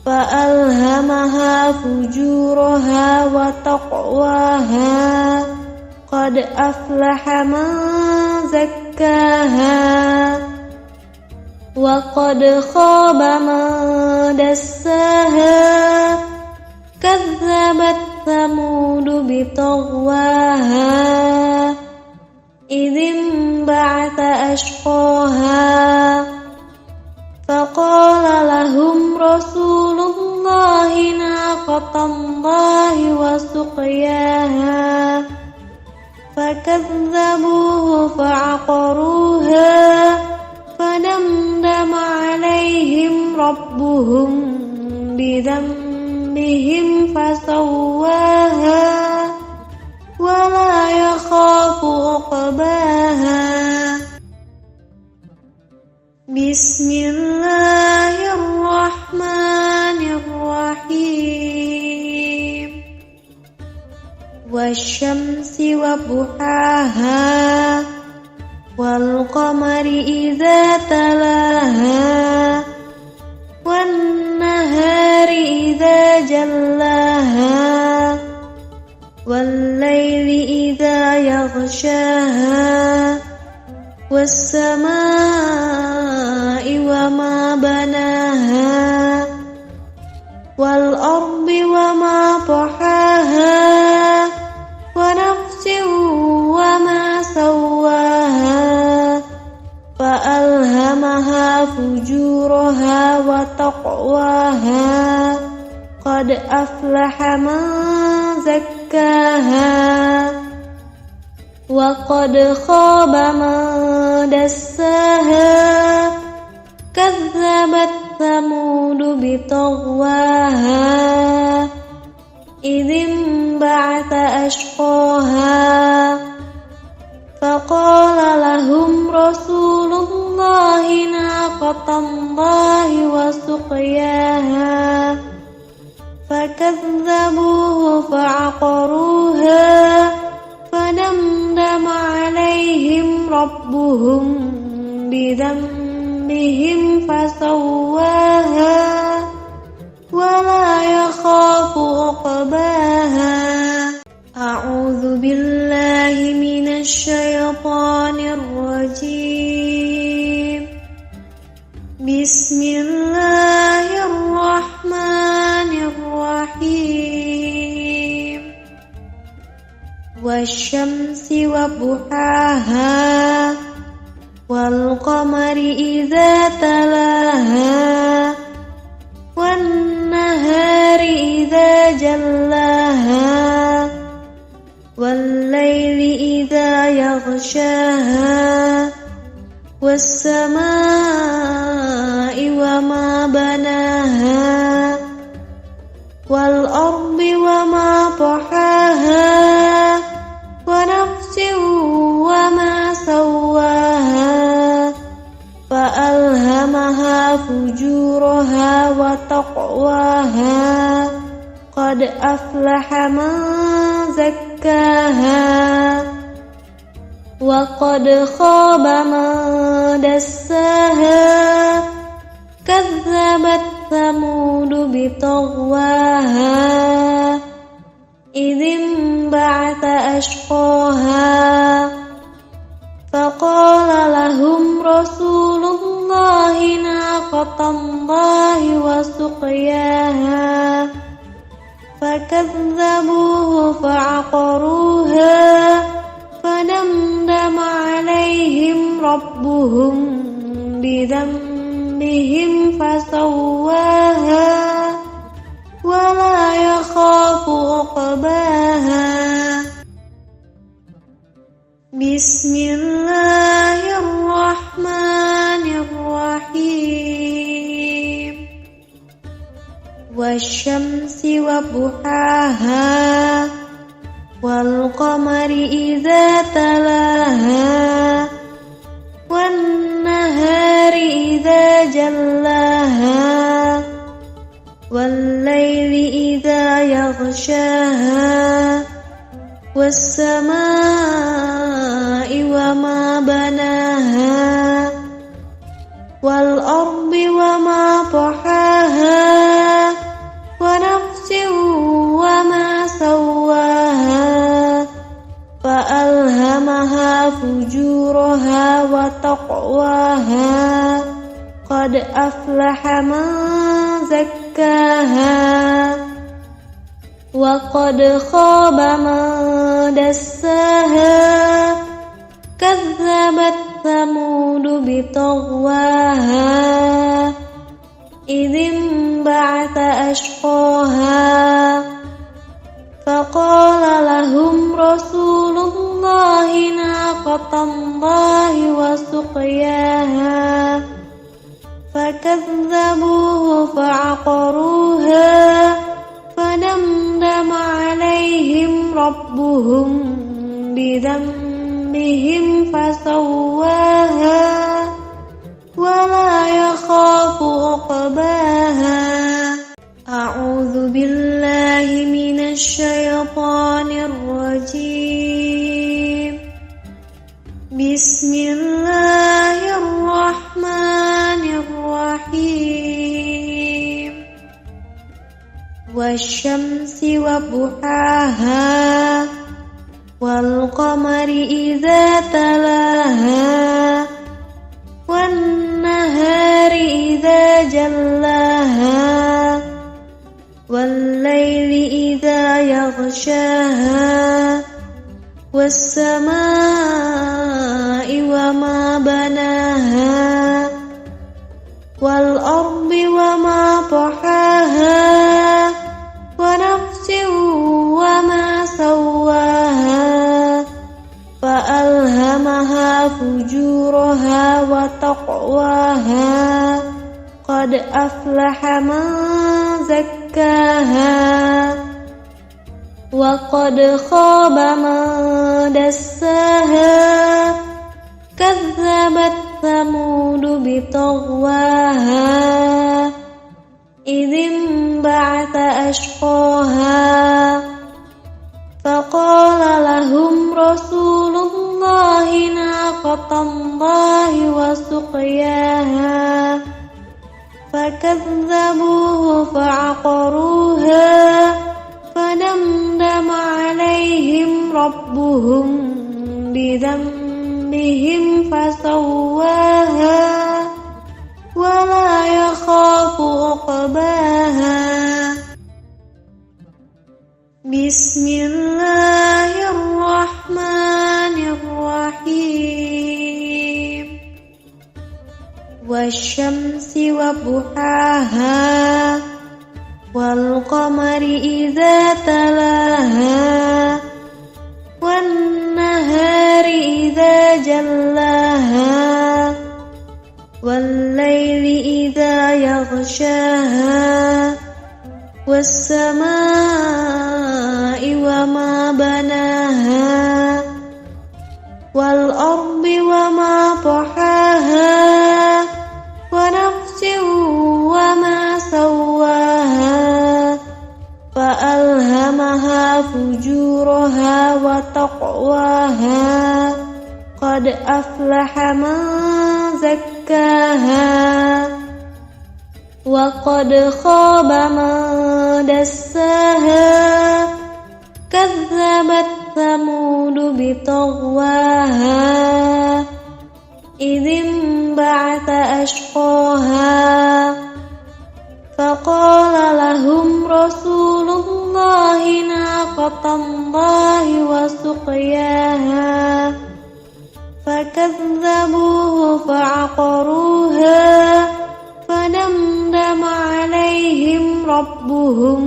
فألهمها فجورها وتقواها قد أفلح من زكاها وقد خاب من دساها كذبت ثمود بطغواها إذ انبعث أشقاها فقال لهم رسول الله ناقة الله وسقياها فكذبوه فعقروها فدمدم عليهم ربهم بذنبهم فسواها ولا يخاف عقباها. بسم الله الرحمن الرحيم. والشمس وضحاها والقمر إذا تلاها والنهار إذا جلاها والليل إذا يغشاها والسماء وما بناها والأرض وما طحاها ونفس وما سواها فألهمها فجورها وتقواها قد أفلح من زكاها وقد خاب من دساها كذبت ثمود بطغواها إذ انبعث أشقاها فقال لهم رسول الله ناقة الله وسقياها فكذبوه فعقروها فدمدم عليهم ربهم بذنبهم فسواها ولا يخاف عقباها. أعوذ بالله من الشيطان الرجيم. بسم الله الرحمن الرحيم. والشمس وضحاها والقمر إذا تلاها والنهار إذا جلاها والليل إذا يغشاها والسماء وما بناها والأرض وما طحاها ونفس وما سواها فألهمها فجورها وتقواها قد أفلح من زكاها وقد خاب من دساها كذبت ثمود بطغواها إذ انبعث أشقاها فقال لهم رسول الله ناقة الله وسقياها فكذبوه فعقروها فدمدم عليهم ربهم بذنبهم فسواها ولا يخاف عقباها بسم الله الرحمن الرحيم والشمس وضحاها والقمر إذا تلاها والنهار إذا جلاها والليل إذا يغشاها والسماء وما بناها والأرض وما طحاها ونفس وما سواها فألهمها فجورها وتقواها قد أفلح من زكاها وقد خاب من دساها كذبت ثمود بطغواها إذ انبعث أشقاها فقال لهم رسول الله ناقة الله وسقياها فكذبوه فعقروها فدمدم عليهم ربهم بذنبهم فسواها ولا يخاف عقباها أعوذ بالله من الشيطان الرجيم بسم الله الرحمن الرحيم والشمس وضحاها والقمر إذا تلاها والنهار إذا جلاها والليل إذا يغشاها والسماء وما بناها والأرض وما طحاها ونفس وما سواها فألهمها فجورها وتقواها قد أفلح من زكاها وقد خاب من دساها كذبت ثمود بطغواها إذ انبعث أشقاها فقال لهم رسول الله ناقة الله وسقياها فكذبوه فعقروها فدمدم عليهم ربهم بذنبهم فسواها ولا يخاف عقباها بسم الله الرحمن الرحيم والشمس وضحاها والقمر إذا تلاها والنهار إذا جلاها والليل إذا يغشاها والسماء وما بناها والأرض وما طحاها ونفس وما سواها فألهمها فجورها وتقواها قد أفلح من زكاها وقد خاب من دساها كذبت ثمود بطغواها إذ انبعث أشقاها فقال لهم رسول الله ناقة الله وسقياها فكذبوه فعقروها فدمدم عليهم ربهم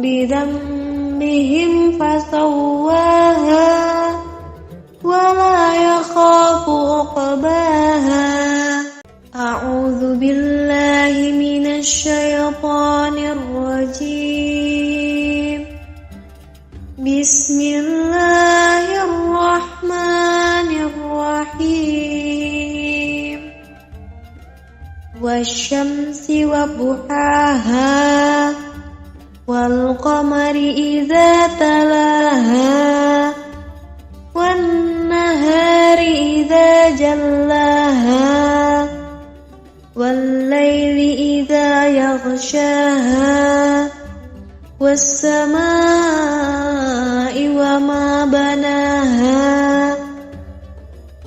بذنبهم فسواها ولا يخاف عقباها. أعوذ بالله من الشيطان الرجيم. بسم الله الرحمن الرحيم. والشمس وضحاها والقمر إذا تلاها والنهار إذا جلاها والليل إذا يغشاها والسماء وما بناها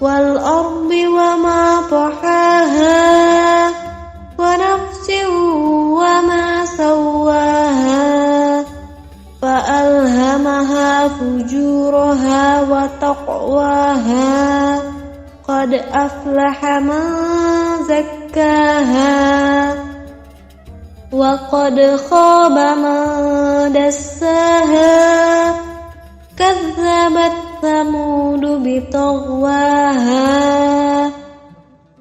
والأرض وما طحاها ونفس وما سواها فألهمها فجورها وتقواها قد أفلح من زكاها وقد خاب من دساها كذبت ثمود بطغواها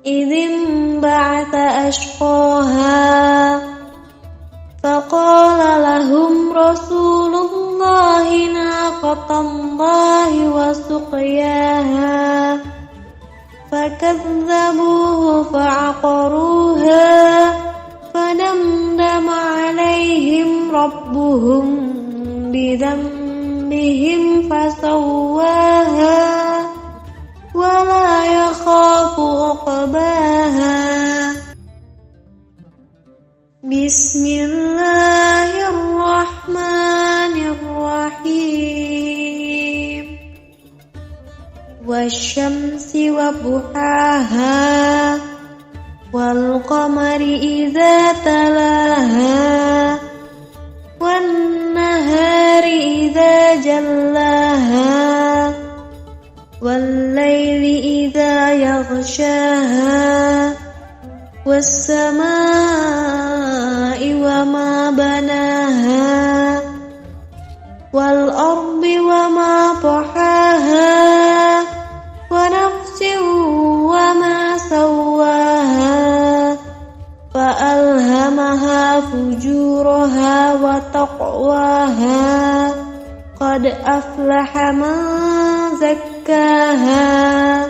إذ انبعث أشقاها فقال لهم رسول الله ناقة الله وسقياها فكذبوه فعقروها فدمدم عليهم ربهم بذنبهم فسواها ولا يخاف عقباها. بسم الله الرحمن الرحيم. والشمس وضحاها والقمر إذا تلاها والنهار إذا جلاها والليل إذا يغشاها والسماء وما بناها والأرض وما طحاها ونفس وما سواها فألهمها فجورها وتقواها قد أفلح من زكاها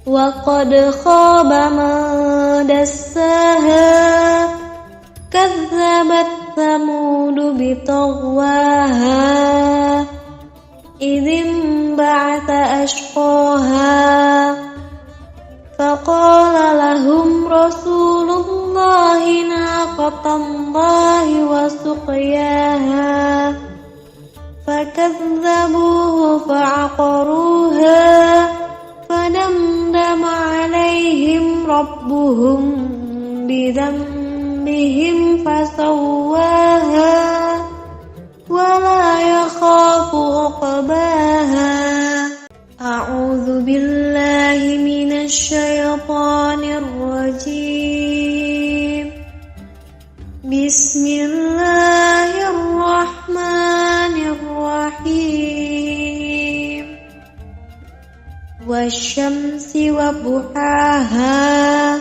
وقد خاب من دساها كذبت ثمود بطغواها إذ انبعث أشقاها فقال لهم رسول الله ناقة الله وسقياها فكذبوه فعقروها فدمدم عليهم ربهم بذنبهم فسواها ولا يخاف عقباها. أعوذ بالله من الشيطان الرجيم. بسم الله الرحمن الرحيم. والشمس وضحاها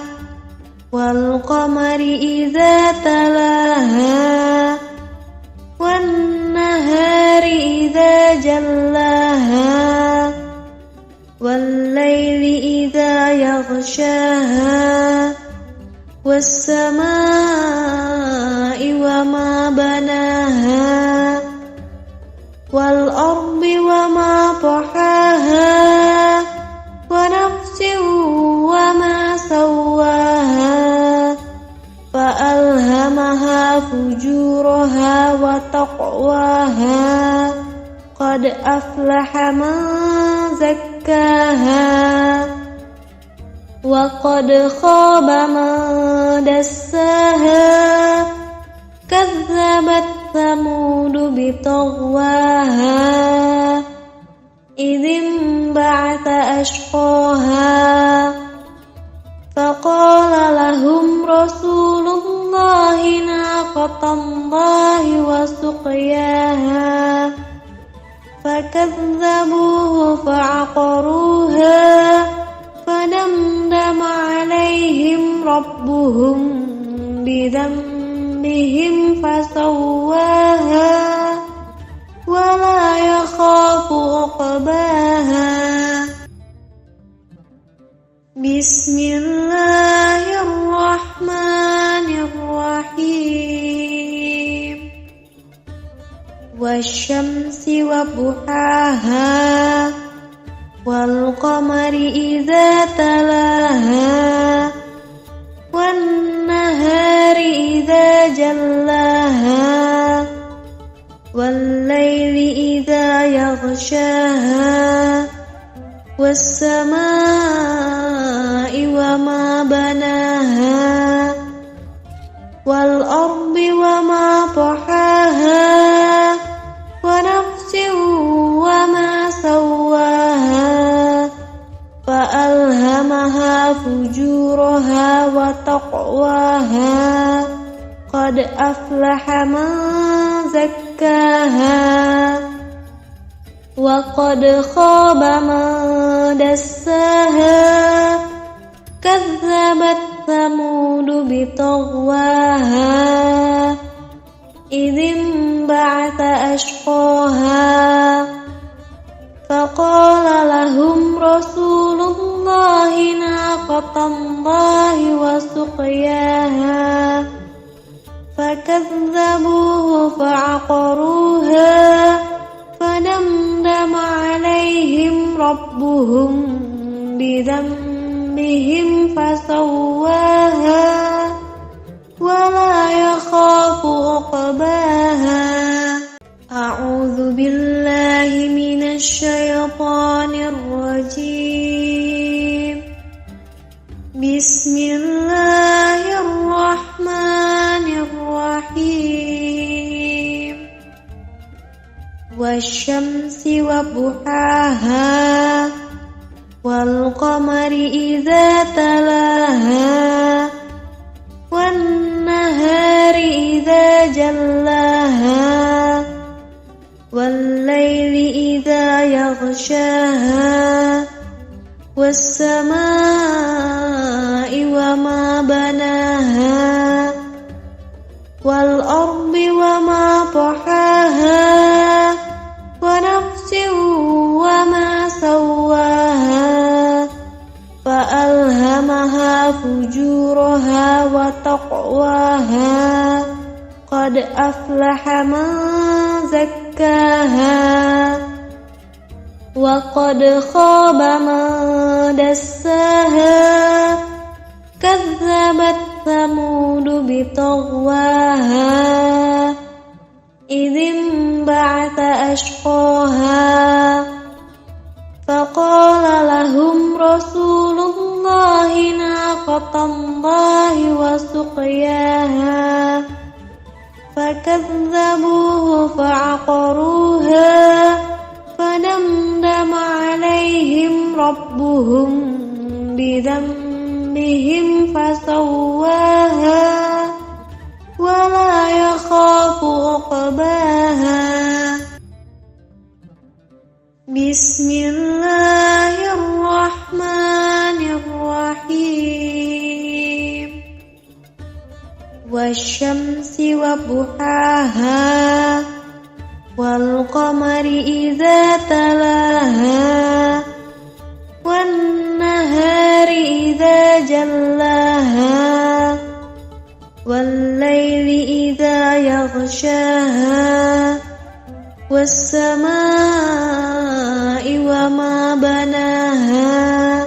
والقمر إذا تلاها والنهار إذا جلاها والليل إذا يغشاها والسماء وما بناها والأرض وما طحاها ونفس وما سواها فجورها وتقواها قد أفلح من زكاها وقد خاب من دساها كذبت ثمود بطغواها إذ انبعث أشقاها فقال لهم رسول الله ناقة الله وسقياها فكذبوه فعقروها فدمدم عليهم ربهم بذنبهم فسواها ولا يخاف عقباها بسم الله الرحمن الرحيم والشمس وضحاها والقمر إذا تلاها والنهار إذا جلاها والليل إذا يغشاها والسماء وما بناها والأرض وما طحاها ونفس وما سواها فألهمها فجورها وتقواها قد أفلح من زكاها وقد خاب من دساها كذبت ثمود بطغواها إذ انبعث أشقاها فقال لهم رسول الله ناقة الله وسقياها فكذبوه فعقروها فدمدم عليهم ربهم بذنبهم فسواها ولا يخاف عقباها أعوذ بالله من الشيطان الرجيم بسم الله الرحمن الرحيم والشمس وضحاها والقمر إذا تلاها والنهار إذا جلاها والليل إذا يغشاها والسماء وما بناها والأرض وما طحاها ونفس وما سواها فألهمها فجورها وتقواها قد أفلح من زكاها وقد خاب من دساها كذبت ثمود بطغواها إذ انبعث أشقاها فقال لهم رسول الله ناقة الله وسقياها فكذبوه فعقروها فدمدم عليهم ربهم بذنبهم فسواها ولا يخاف عقباها بسم الله الرحمن الرحيم والشمس وضحاها والقمر إذا تلاها والنهار إذا جلاها والليل إذا يغشاها والسماء وما بناها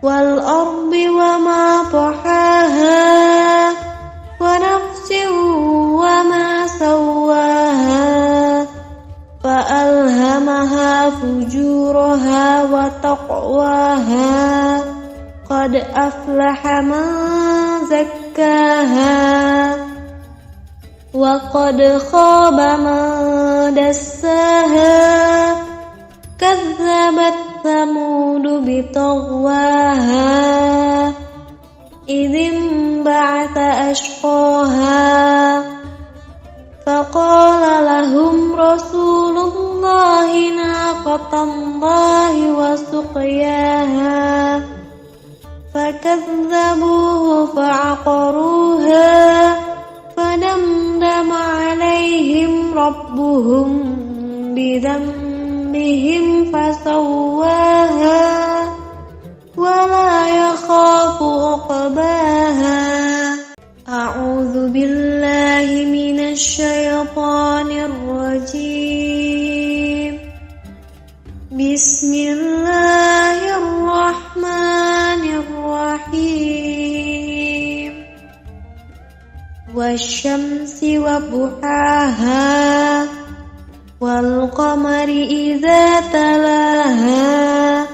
والأرض وما طحاها ونفس أفلح من زكاها وقد خاب من دساها كذبت ثمود بطغواها إذ انبعث أشقاها فقال لهم رسول الله ناقة الله وسقياها فكذبوه فعقروها فدمدم عليهم ربهم بذنبهم فسواها ولا يخاف عقباها. أعوذ بالله من الشيطان الرجيم. بسم الله الرحمن الرحيم. والشمس وضحاها والقمر إذا تلاها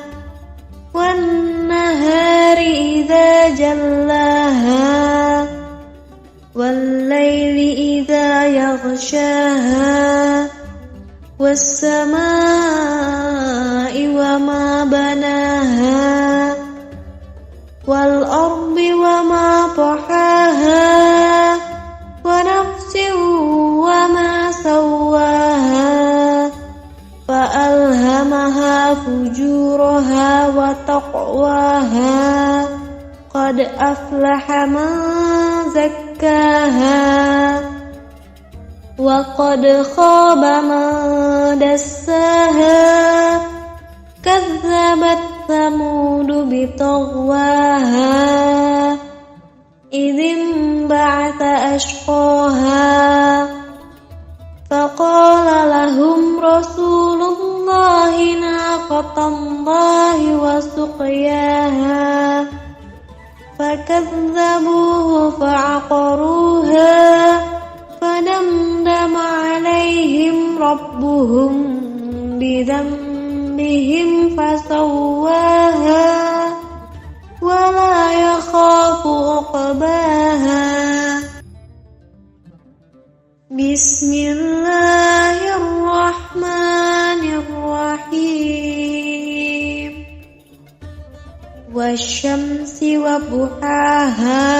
والنهار إذا جلاها والليل إذا يغشاها والسماء وما بناها والأرض وما طحاها ونفس وما سواها فألهمها فجورها وتقواها قد أفلح من زكاها وقد خاب من دساها كذبت ثمود بطغواها إذ انبعث أشقاها فقال لهم رسول الله ناقة الله وسقياها فكذبوه فعقروها فدمدم عليهم ربهم بذنبهم فسواها ولا يخاف عقباها. بسم الله الرحمن الرحيم. والشمس وضحاها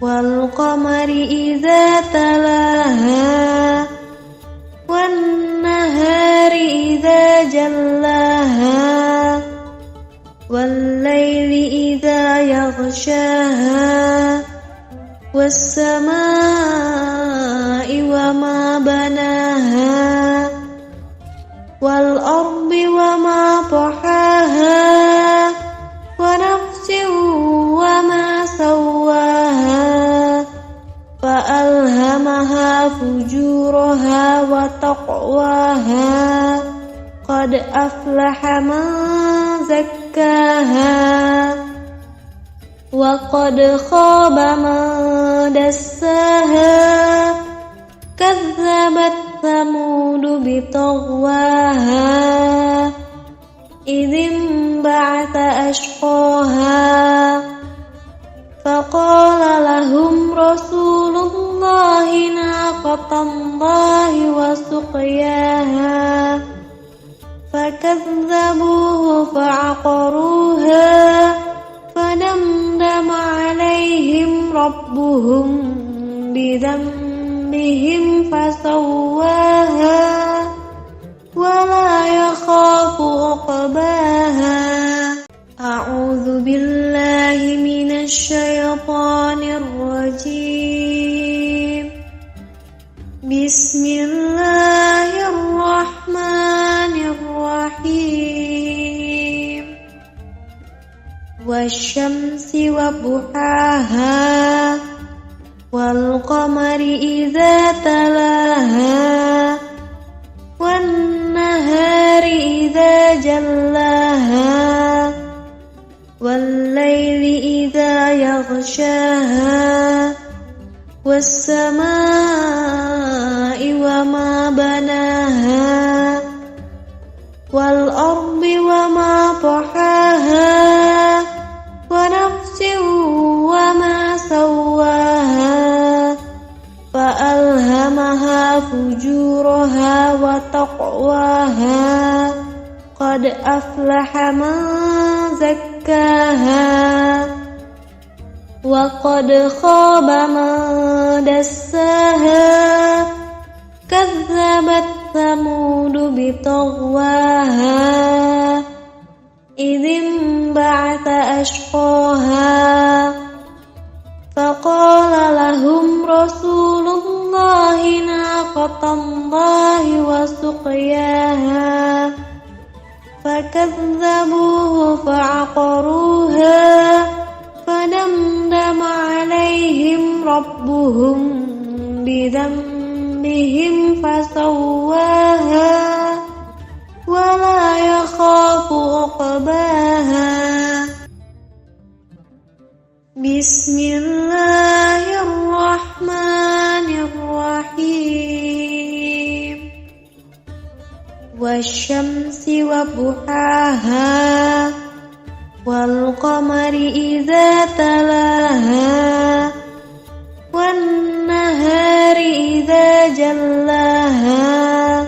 والقمر إذا تلاها والنهار إذا جلاها والليل إذا يغشاها والسماء وما بناها والأرض وما طحاها ونفس وما سواها فألهمها فجورها وتقواها قد أفلح من زكاها وقد خاب من دساها كذبت ثمود بطغواها إذ انبعث أشقاها فقال لهم رسول الله ناقة الله وسقياها فكذبوه فعقروها فدمدم عليهم ربهم بذنبهم فسواها ولا يخاف عقباها. أعوذ بالله من الشيطان الرجيم. بسم الله الرحمن الرحيم. والشمس وضحاها والقمر إذا تلاها والنهار إذا جلاها والليل إذا يغشاها والسماء وما بناها والأرض وما طحاها أفلح من زكاها وقد خاب من دساها كذبت ثمود بطغواها إذ انبعث أشقاها فقال لهم رسول الله ناقة الله وسقياها فكذبوه فعقروها فدمدم عليهم ربهم بذنبهم فسواها ولا يخاف عقباها بسم الله الرحمن الرحيم والشمس وضحاها والقمر إذا تلاها والنهار إذا جلاها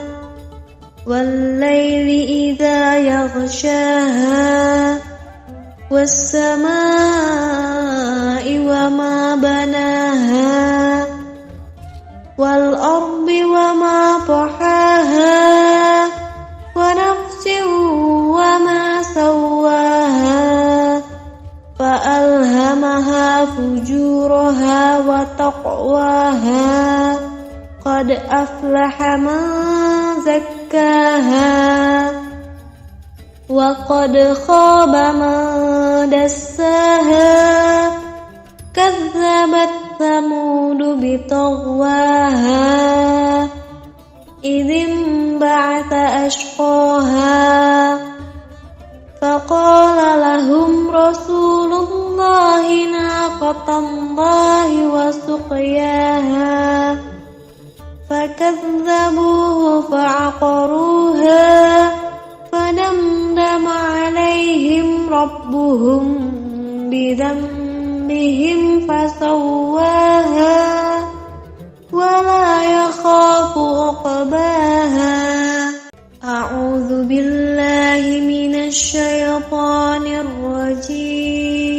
والليل إذا يغشاها والسماء وما بناها والأرض وما طحاها ونفس وما سواها فألهمها فجورها وتقواها قد أفلح من زكاها وقد خاب من دساها كذبت ثمود بطغواها إذ انبعث أشقاها فقال لهم رسول الله ناقة الله وسقياها فكذبوه فعقروها فدمدم عليهم ربهم بذنبهم فسواها ولا يخاف عقباها أعوذ بالله من الشيطان الرجيم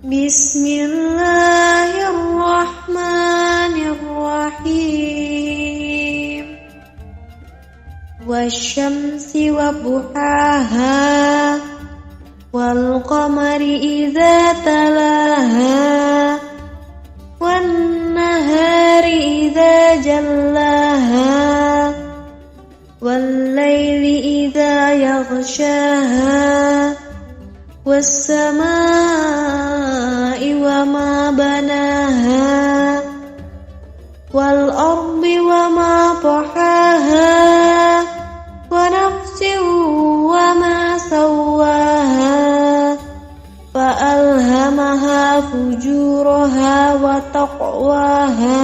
بسم الله الرحمن الرحيم والشمس وضحاها والقمر إذا تلاها والنهار إذا جلاها والليل إذا يغشاها والسماء وما بناها والأرض وما طحاها ونفس وما سواها فألهمها فجورها وتقواها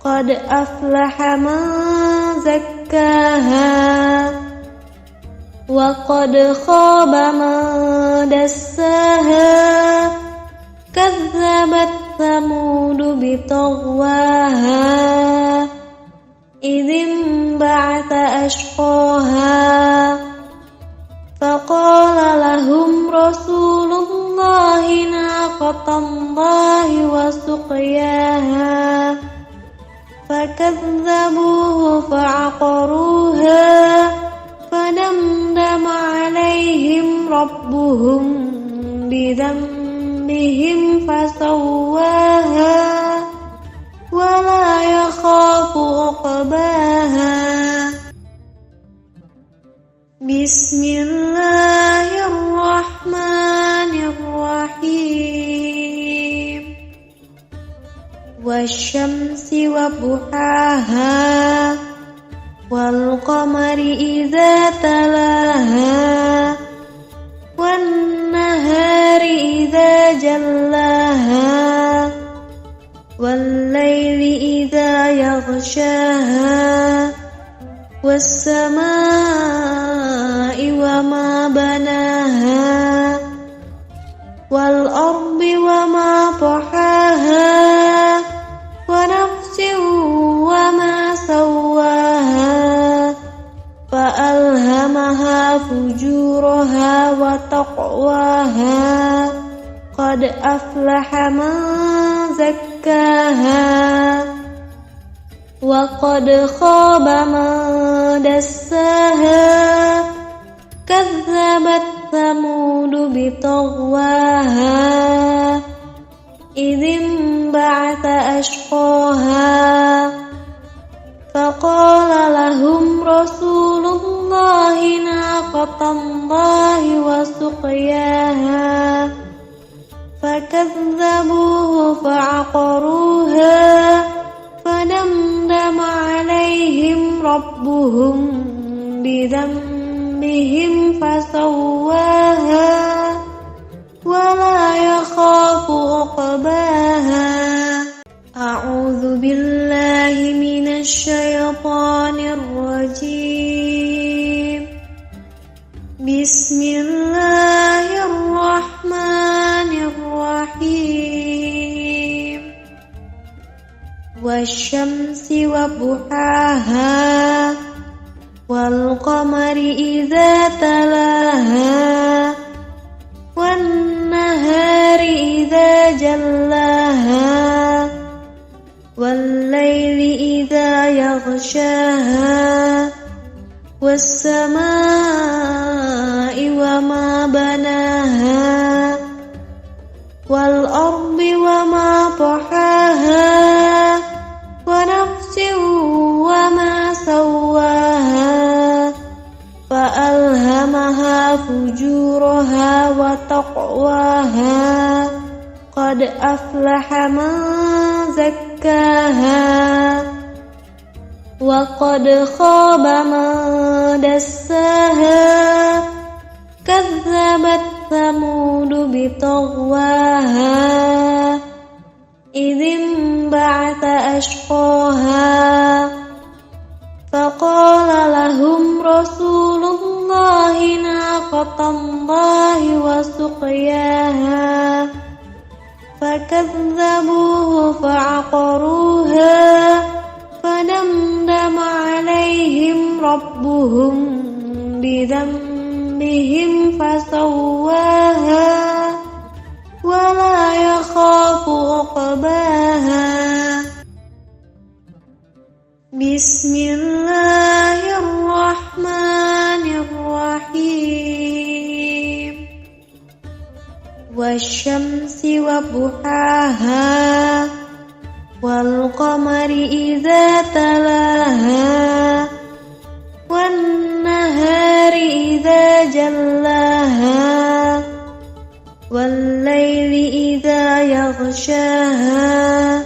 قد أفلح من زكاها وقد خاب من دساها كذبت ثمود بطغواها إذ انبعث أشقاها فقال لهم رسول الله ناقة الله وسقياها فكذبوه فعقروها فدمدم عليهم ربهم بذنبهم فسواها ولا يخاف عقباها بسم الله الرحمن الرحيم والشمس وضحاها والقمر إذا تلاها والنهار إذا جلاها والليل إذا يغشاها والسماء وما بناها والأرض وما طحاها ونفس وما سواها فألهمها فجورها وتقواها قد أفلح من زكاها وقد خاب من دساها كذبت ثمود بطغواها إذ انبعث أشقاها فقال لهم رسول الله ناقة الله وسقياها فكذبوه فعقروها فدمدم عليهم ربهم بذنبهم فسواها ولا يخاف عقباها. أعوذ بالله من الشيطان الرجيم. بسم الله الرحمن الرحيم. والشمس وضحاها والقمر إذا تلاها والنهار إذا جلاها والليل إذا يغشاها والسماء وما بناها والأرض وما طحاها ونفس وما سواها فألهمها فجورها وتقواها قد أفلح من زكاها وقد خاب من دساها كذبت ثمود بطغواها إذ انبعث أشقاها فقال لهم رسول الله ناقة الله وسقياها فكذبوه فعقروها فدمدم عليهم ربهم بذنبهم فسواها ولا يخاف عقباها. بسم الله الرحمن الرحيم. والشمس وضحاها والقمر إذا تلاها والنهار إذا جلاها والليل إذا يغشاها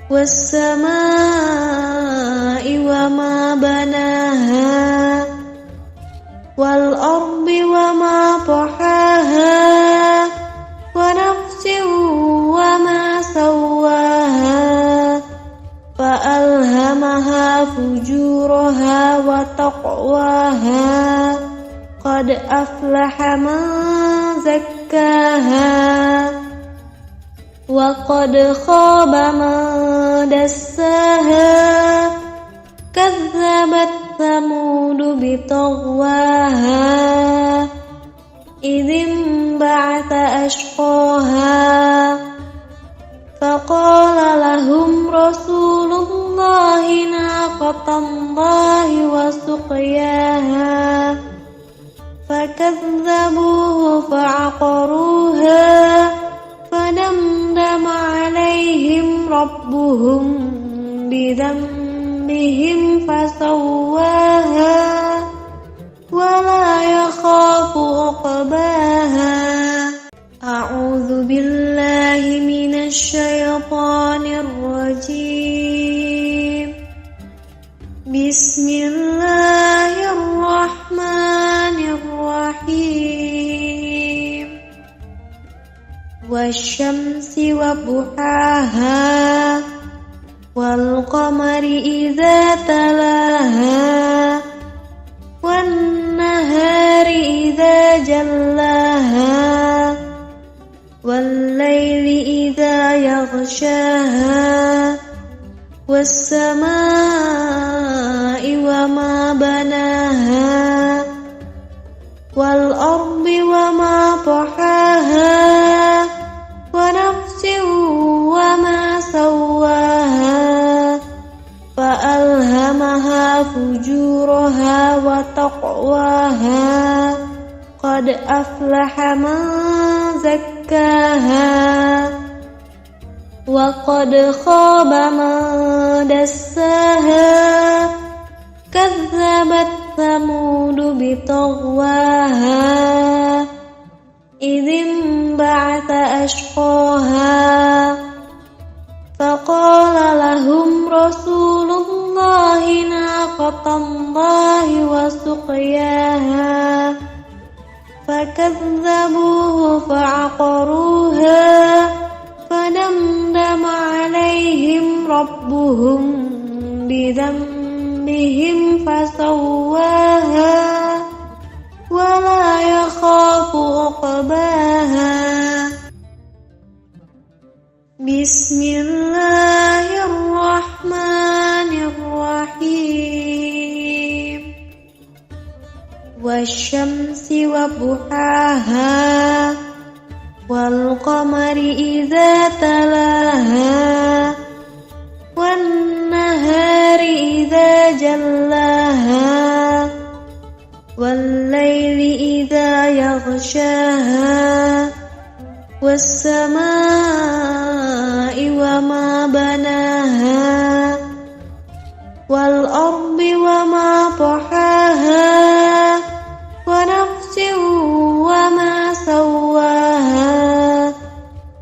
والسماء وما بناها والأرض وما طحاها ونفس وما سواها فألهمها فجورها وتقواها قد أفلح من زكاها وقد خاب من دساها كذبت ثمود بطغواها إذ انبعث أشقاها فقال لهم رسول الله ناقة الله وسقياها فكذبوه فعقروها فدمدم عليهم ربهم بذنبهم فسواها ولا يخاف عقباها. أعوذ بالله من الشيطان الرجيم. بسم الله الرحمن الرحيم. والشمس وضحاها والقمر إذا تلاها والنهار إذا جلاها والليل إذا يغشاها والسماء وما بناها والأرض وما طحاها ونفس وما سواها فألهمها فجورها وتقواها قد أفلح من زكاها وقد خاب من دساها كذبت ثمود بطغواها إذ انبعث أشقاها فقال لهم رسول الله ناقة الله وسقياها فكذبوه فعقروها فدمدم عليهم ربهم بذنبهم فسواها ولا يخاف عقباها بسم الله الرحمن الرحيم والشمس وضحاها والقمر إذا تلاها والنهار إذا جلاها والليل إذا يغشاها والسماء وما بناها والأرض وما طحاها ونفس وما سواها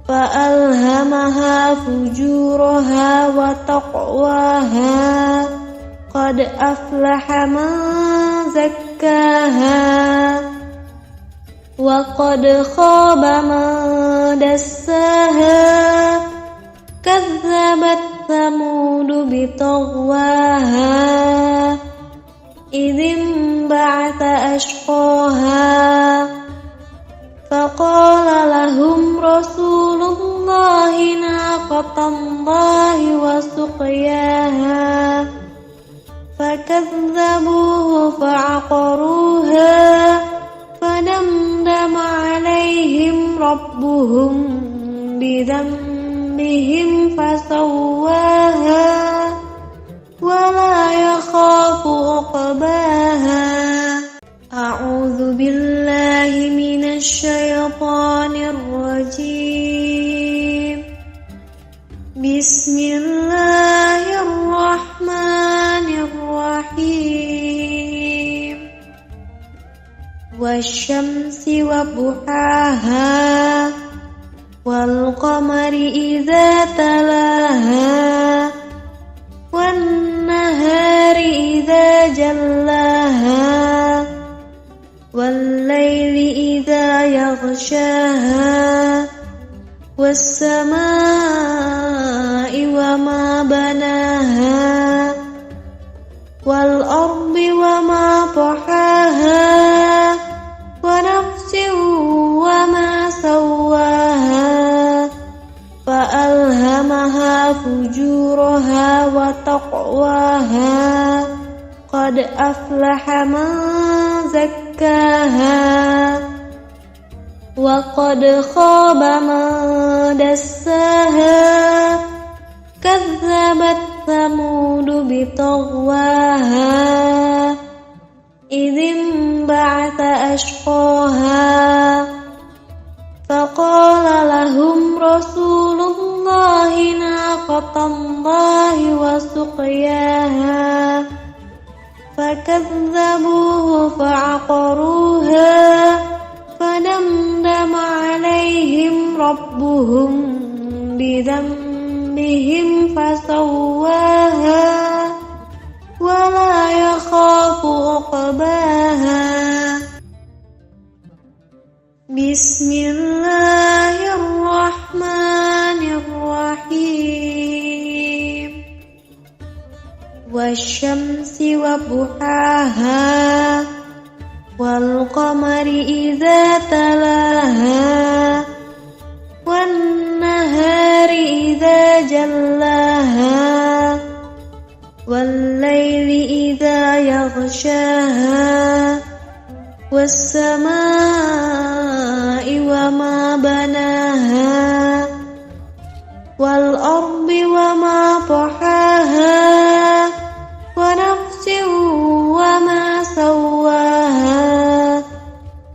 فألهمها فجورها وتقواها قد أفلح من زكاها وقد خاب من دساها كذبت ثمود بطغواها إذ انبعث أشقاها فقال لهم رسول الله ناقة الله وسقياها فكذبوه فعقروها فدمدم عليهم ربهم بذنبهم فسواها ولا يخاف عقباها أعوذ بالله من الشيطان الرجيم بسم الله الرحمن الرحيم والشمس وضحاها والقمر إذا تلاها والنهار إذا جلاها والليل إذا يغشاها والسماء وما بناها والأرض وما طحاها ونفس وما سواها فألهمها فجورها وتقواها قد أفلح من زكاها وقد خاب من دساها كذبت ثمود بطغواها إذ انبعث أشقاها فقال لهم رسول الله ناقة الله وسقياها فكذبوه فعقروها فدمدم عليهم ربهم بذنبهم فسواها ولا يخاف عقباها بسم الله الرحمن الرحيم والشمس وضحاها والقمر إذا تلاها والنهار إذا جلاها والليل إذا يغشاها والسماء وما بناها والأرض وما طحاها ونفس وما سواها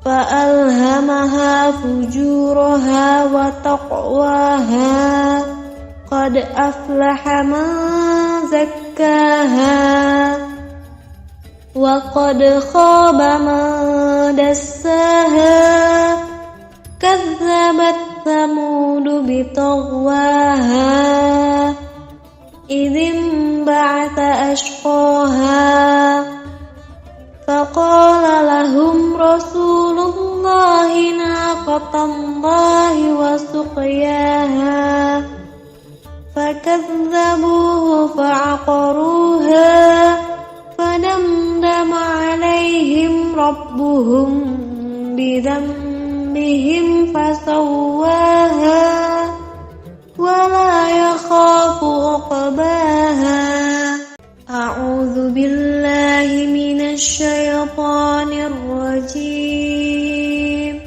فألهمها فجورها وتقواها قد أفلح من زكاها وقد خاب من دساها كذبت ثمود بطغواها إذ انبعث أشقاها فقال لهم رسول الله ناقة الله وسقياها فكذبوه فعقروها فدمدم عليهم ربهم بذنبهم فسواها ولا يخاف عقباها. أعوذ بالله من الشيطان الرجيم.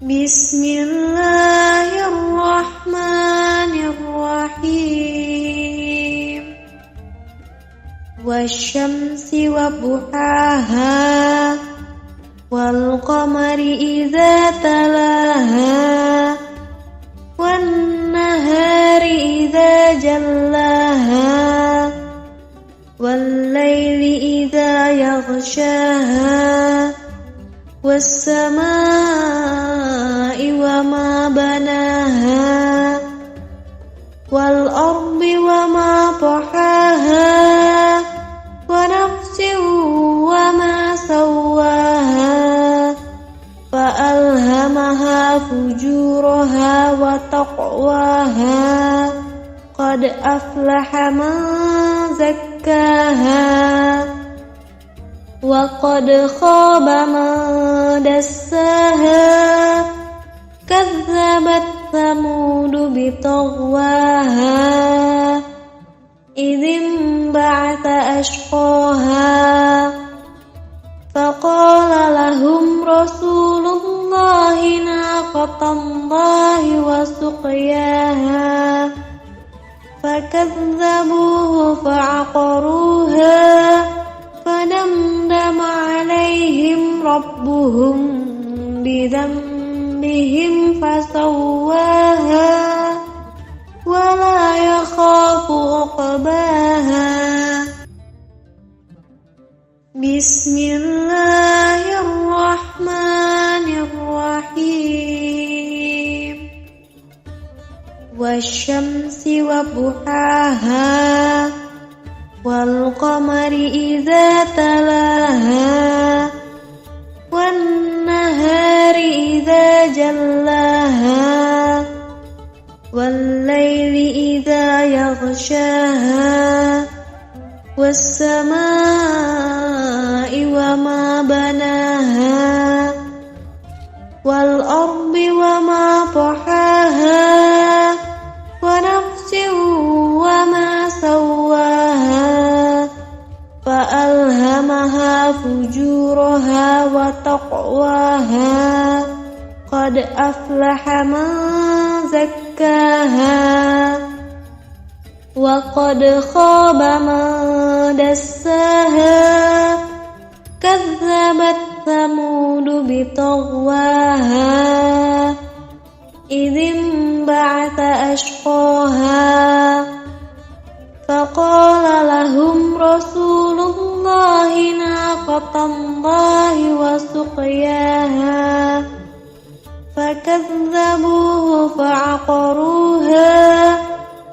بسم الله الرحمن الرحيم. والشمس وضحاها والقمر إذا تلاها والنهار إذا جلاها والليل إذا يغشاها والسماء وما بناها والأرض وما طحاها ونفس وما سواها فألهمها فجورها وتقواها قد أفلح من زكاها وقد خاب من دساها كذبت ثمود بطغواها إذ انبعث أشقاها فقال لهم رسول الله ناقة الله وسقياها فكذبوه فعقروها فدمدم عليهم ربهم بذنبهم فسواها ولا يخاف عقباها. بسم الله الرحمن الرحيم. والشمس وضحاها والقمر إذا تلاها والنهار إذا جلاها والليل إذا يغشاها والسماء وما بناها والأرض وما طحاها ونفس وما سواها فألهمها فجورها وتقواها قد أفلح من زكاها وقد خاب من دساها كذبت ثمود بطغواها إذ انبعث أشقاها فقال لهم رسول الله ناقة الله وسقياها فكذبوه فعقروها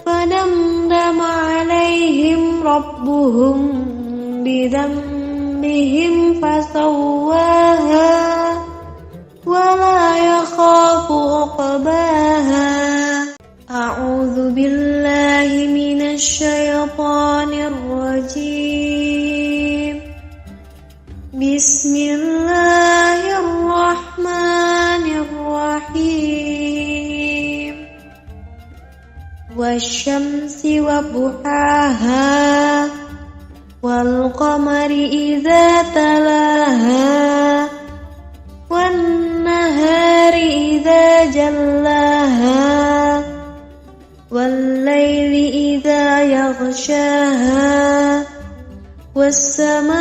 فدمدم عليهم ربهم بذنبهم فسواها ولا يخاف عقباها. أعوذ بالله من الشيطان الرجيم. بسم الله الرحمن الرحيم. والشمس وضحاها والقمر إذا تلاها والنهار إذا جلاها والليل إذا يغشاها والسماء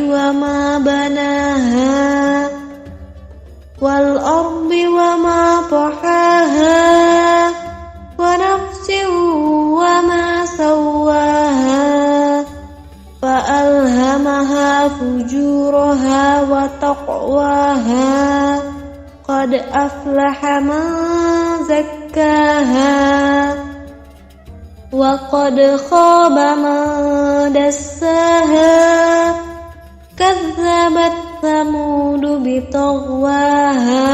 وما بناها والأرض وما طحاها ونفس وما سواها فألهمها فجورها وتقواها قد أفلح من زكاها وقد خاب من دساها كذبت ثمود بطغواها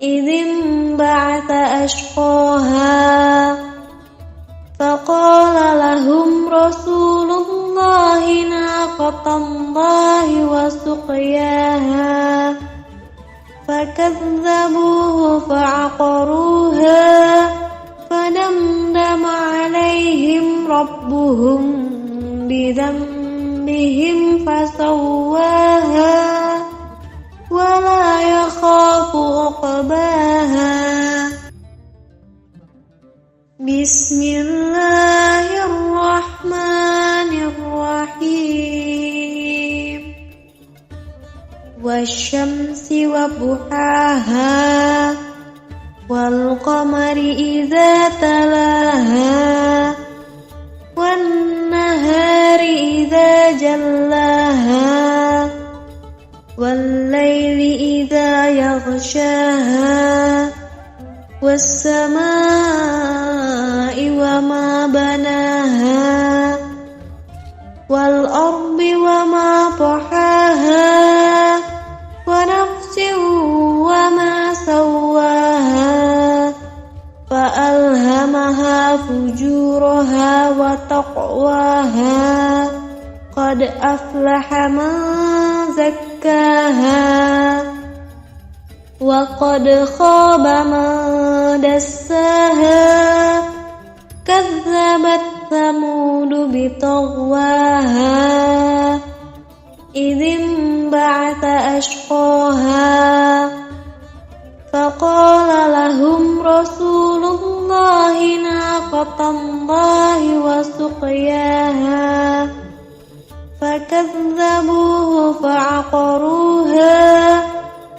إذ انبعث أشقاها فقال لهم رسول الله ناقة الله وسقياها فكذبوه فعقروها فدمدم عليهم ربهم بذنبهم فسواها ولا يخاف عقباها بسم الله الرحمن الرحيم والشمس وضحاها والقمر إذا تلاها والنهار إذا جلاها والليل إذا يغشاها والسماء وما بناها والأرض وما طحاها ونفس وما سواها فألهمها فجورها وتقواها قد أفلح من زكاها وقد خاب من دساها كذبت ثمود بطغواها إذ انبعث أشقاها فقال لهم رسول الله ناقة الله وسقياها فكذبوه فعقروها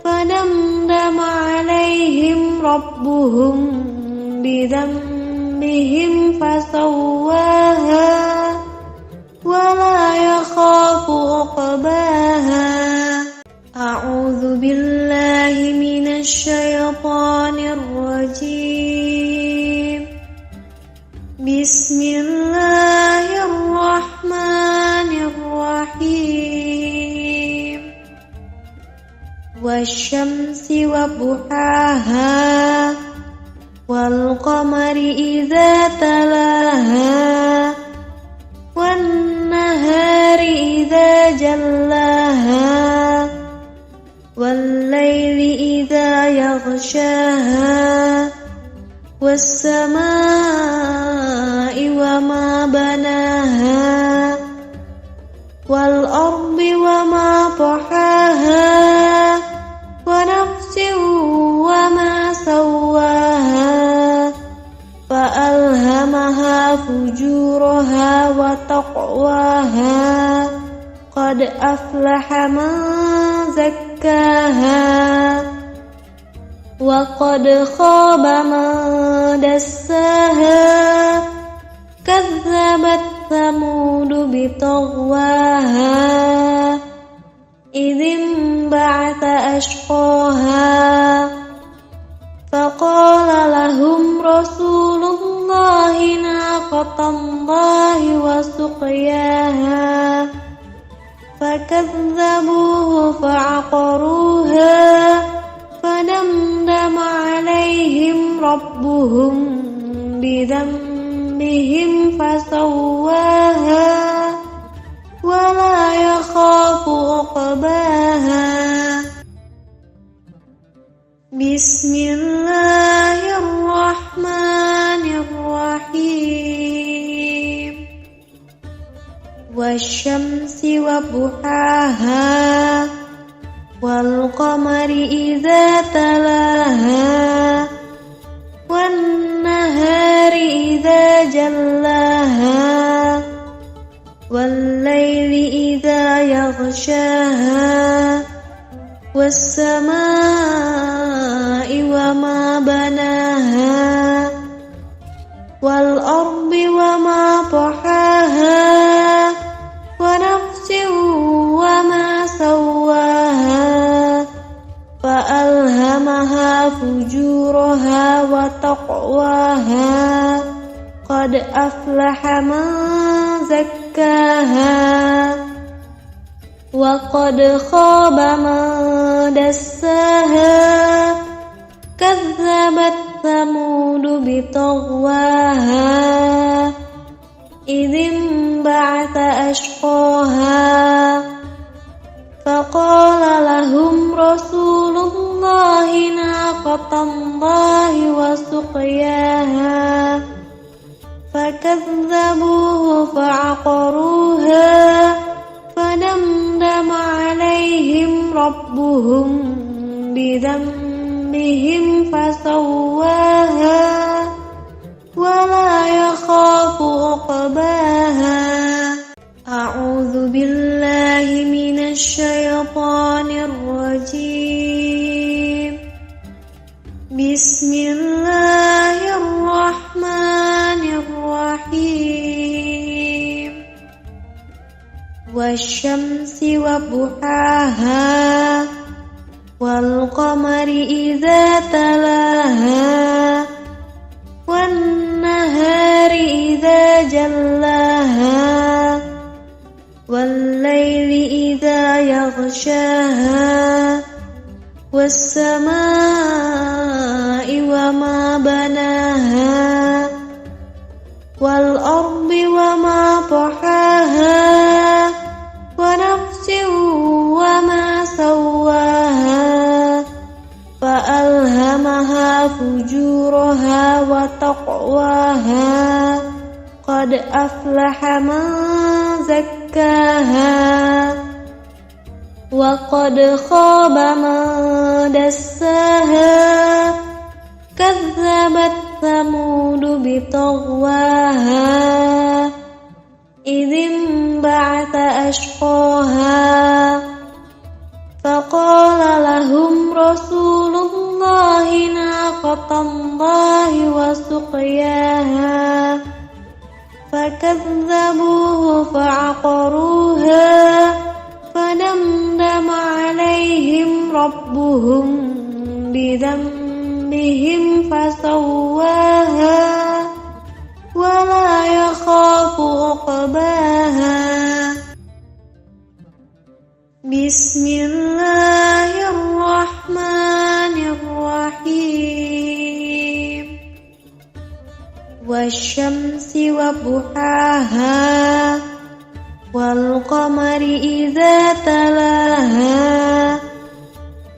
فدمدم عليهم ربهم بذنبهم فسواها ولا يخاف عقباها أعوذ بالله من الشيطان الرجيم بسم الله الرحمن الرحيم والشمس وضحاها والقمر إذا تلاها والنهار إذا جلاها والليل إذا يغشاها والسماء وما بناها والأرض وما طحاها ونفس وما سواها فألهمها فجورها وتقواها قد أفلح من زكاها وقد خاب من دساها كذبت ثمود بطغواها إذ انبعث أشقاها فقال لهم رسول الله ناقة الله وسقياها فكذبوه فعقروها فدمدم عليهم ربهم بذنبهم فسواها ولا يخاف عقباها بسم الله الرحمن الرحيم والشمس وضحاها والقمر إذا تلاها والنهار إذا جلاها والليل إذا يغشاها والسماء وما بناها والأرض وما طحاها ونفس وما سواها فألهمها فجورها وتقواها قد أفلح من زكاها وقد خاب من دساها كذبت ثمود بطغواها إذ انبعث أشقاها فقال لهم رسول الله ناقة الله وسقياها فكذبوه فعقروها فدمدم عليهم ربهم بذنبهم فسواها ولا يخاف عقباها. أعوذ بالله من الشيطان الرجيم. بسم الله الرحمن الرحيم. والشمس وضحاها والقمر إذا تلاها والنهار إذا جلاها والليل إذا يغشاها والسماء وما بناها والأرض وما طحاها ونفس وما سواها فألهمها فجورها وتقواها قد أفلح من زكاها وقد خاب من دساها كذبت ثمود بطغواها إذ انبعث أشقاها فقال لهم رسول الله ناقة الله وسقياها فكذبوه فعقروها فدمدم عليهم ربهم بذنبهم فسواها ولا يخاف عقباها. بسم الله الرحمن الرحيم. والشمس وضحاها والقمر إذا تلاها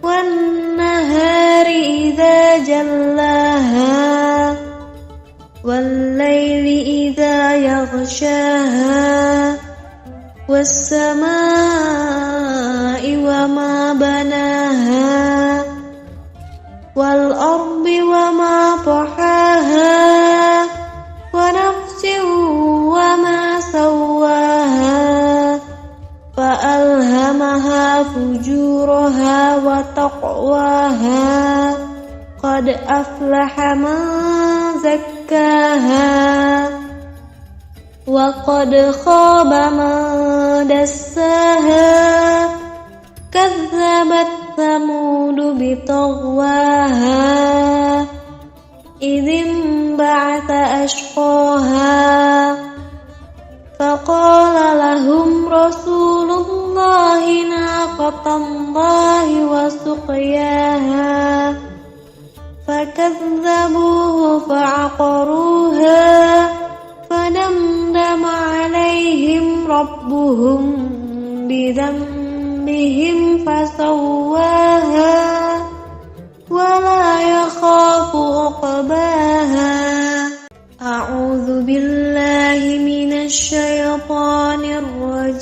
والنهار إذا جلاها والليل إذا يغشاها والسماء وما بناها والأرض وما طحاها ونفس وما سواها فألهمها فجورها وتقواها قد أفلح من زكاها وقد خاب من دساها كذبت ثمود بطغواها إذ انبعث أشقاها فقال لهم رسول الله ناقة الله وسقياها فكذبوه فعقروها فدمدم عليهم ربهم بذنبهم فسواها ولا يخاف عقباها. أعوذ بالله من الشيطان الرجيم.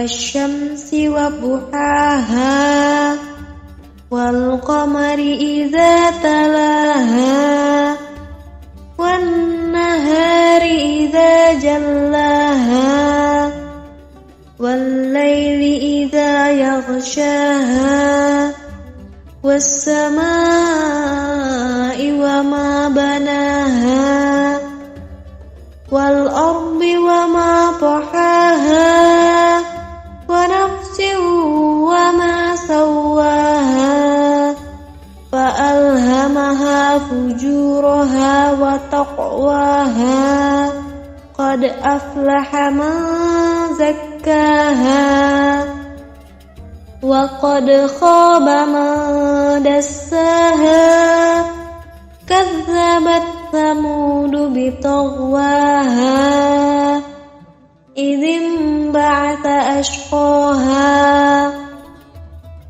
والشمس وضحاها والقمر إذا تلاها والنهار إذا جلاها والليل إذا يغشاها والسماء وما بناها والأرض وما طحاها ونفس وما سواها فألهمها فجورها وتقواها قد أفلح من زكاها وقد خاب من دساها كذبت ثمود بطغواها إذ انبعث أشقاها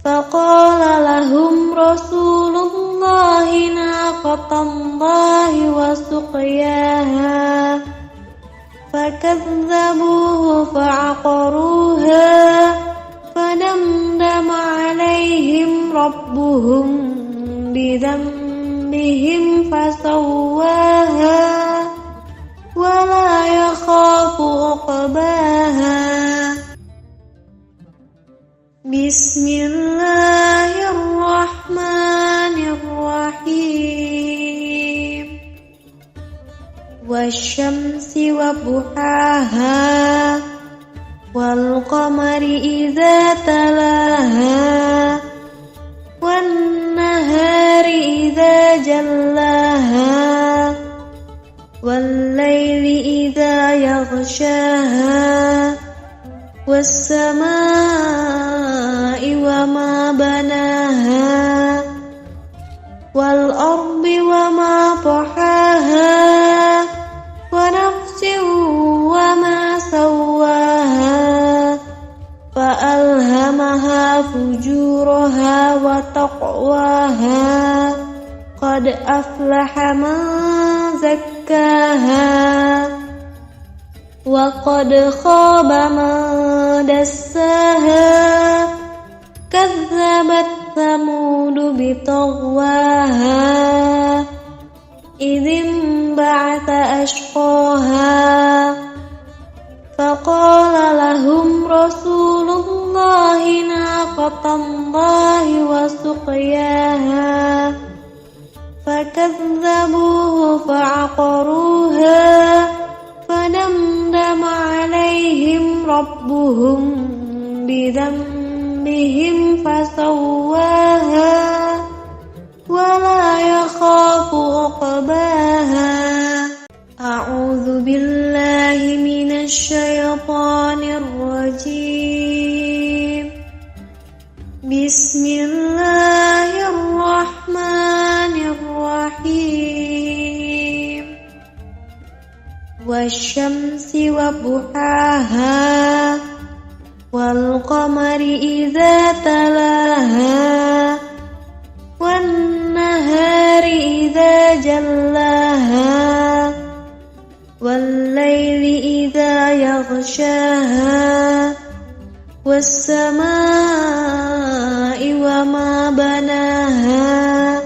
فقال لهم رسول الله ناقة الله وسقياها فكذبوه فعقروها فدمدم عليهم ربهم بذنبهم فسواها ولا يخاف عقباها بسم الله الرحمن الرحيم والشمس وضحاها والقمر إذا تلاها والنهار إذا جلاها والليل إذا يغشاها والسماء وما بناها والأرض وما طحاها ونفس وما سواها فألهمها فجورها وتقواها قد أفلح من زكاها وقد خاب من دساها كذبت ثمود بطغواها إذ انبعث أشقاها فقال لهم رسول الله ناقة الله وسقياها فكذبوه فعقروها فدمدم عليهم ربهم بذنبهم فسواها ولا يخاف عقباها أعوذ بالله من الشيطان الرجيم بسم الله الرحمن الرحيم والشمس وضحاها والقمر إذا تلاها والنهار إذا جلاها والليل إذا يغشاها والسماء وما بناها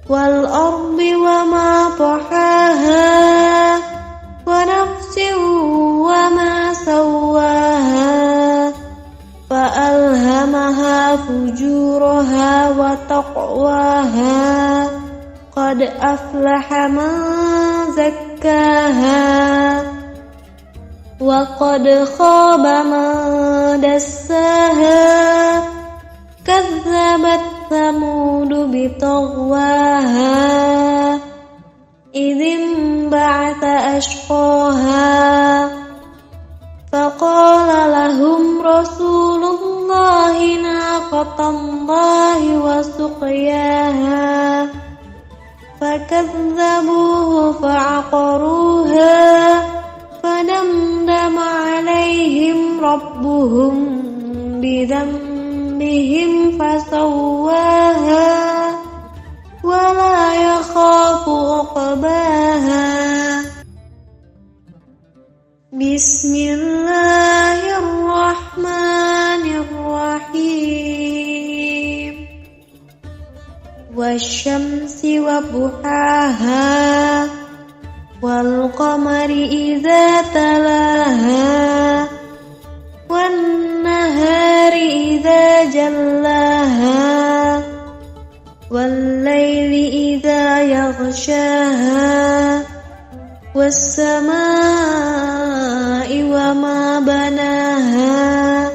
والأرض وما طحاها ونفس وما سواها فألهمها فجورها وتقواها قد أفلح من زكاها وقد خاب من دساها كذبت ثمود بطغواها إذ انبعث أشقاها فقال لهم رسول الله ناقة الله وسقياها فكذبوه فعقروها فدمدم عليهم ربهم بذنبهم فسواها ولا يخاف عقباها بسم الله الرحمن الرحمن الرحيم والشمس وضحاها والقمر إذا تلاها والنهار إذا جلاها والليل إذا يغشاها والسماء وما بناها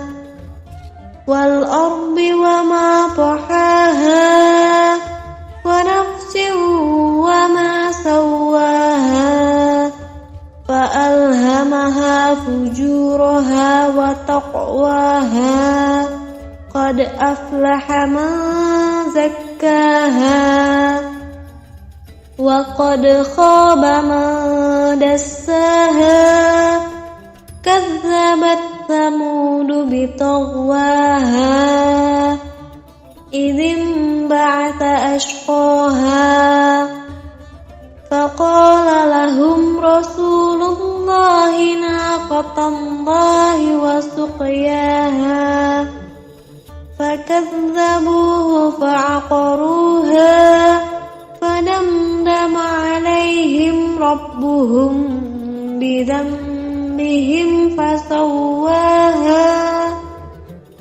والأرض وما طحاها ونفس وما سواها فألهمها فجورها وتقواها قد أفلح من زكاها وقد خاب من دساها كذبت ثمود بطغواها إذ انبعث أشقاها فقال لهم رسول الله ناقة الله وسقياها فكذبوه فعقروها فدمدم عليهم ربهم بذنبهم فسواها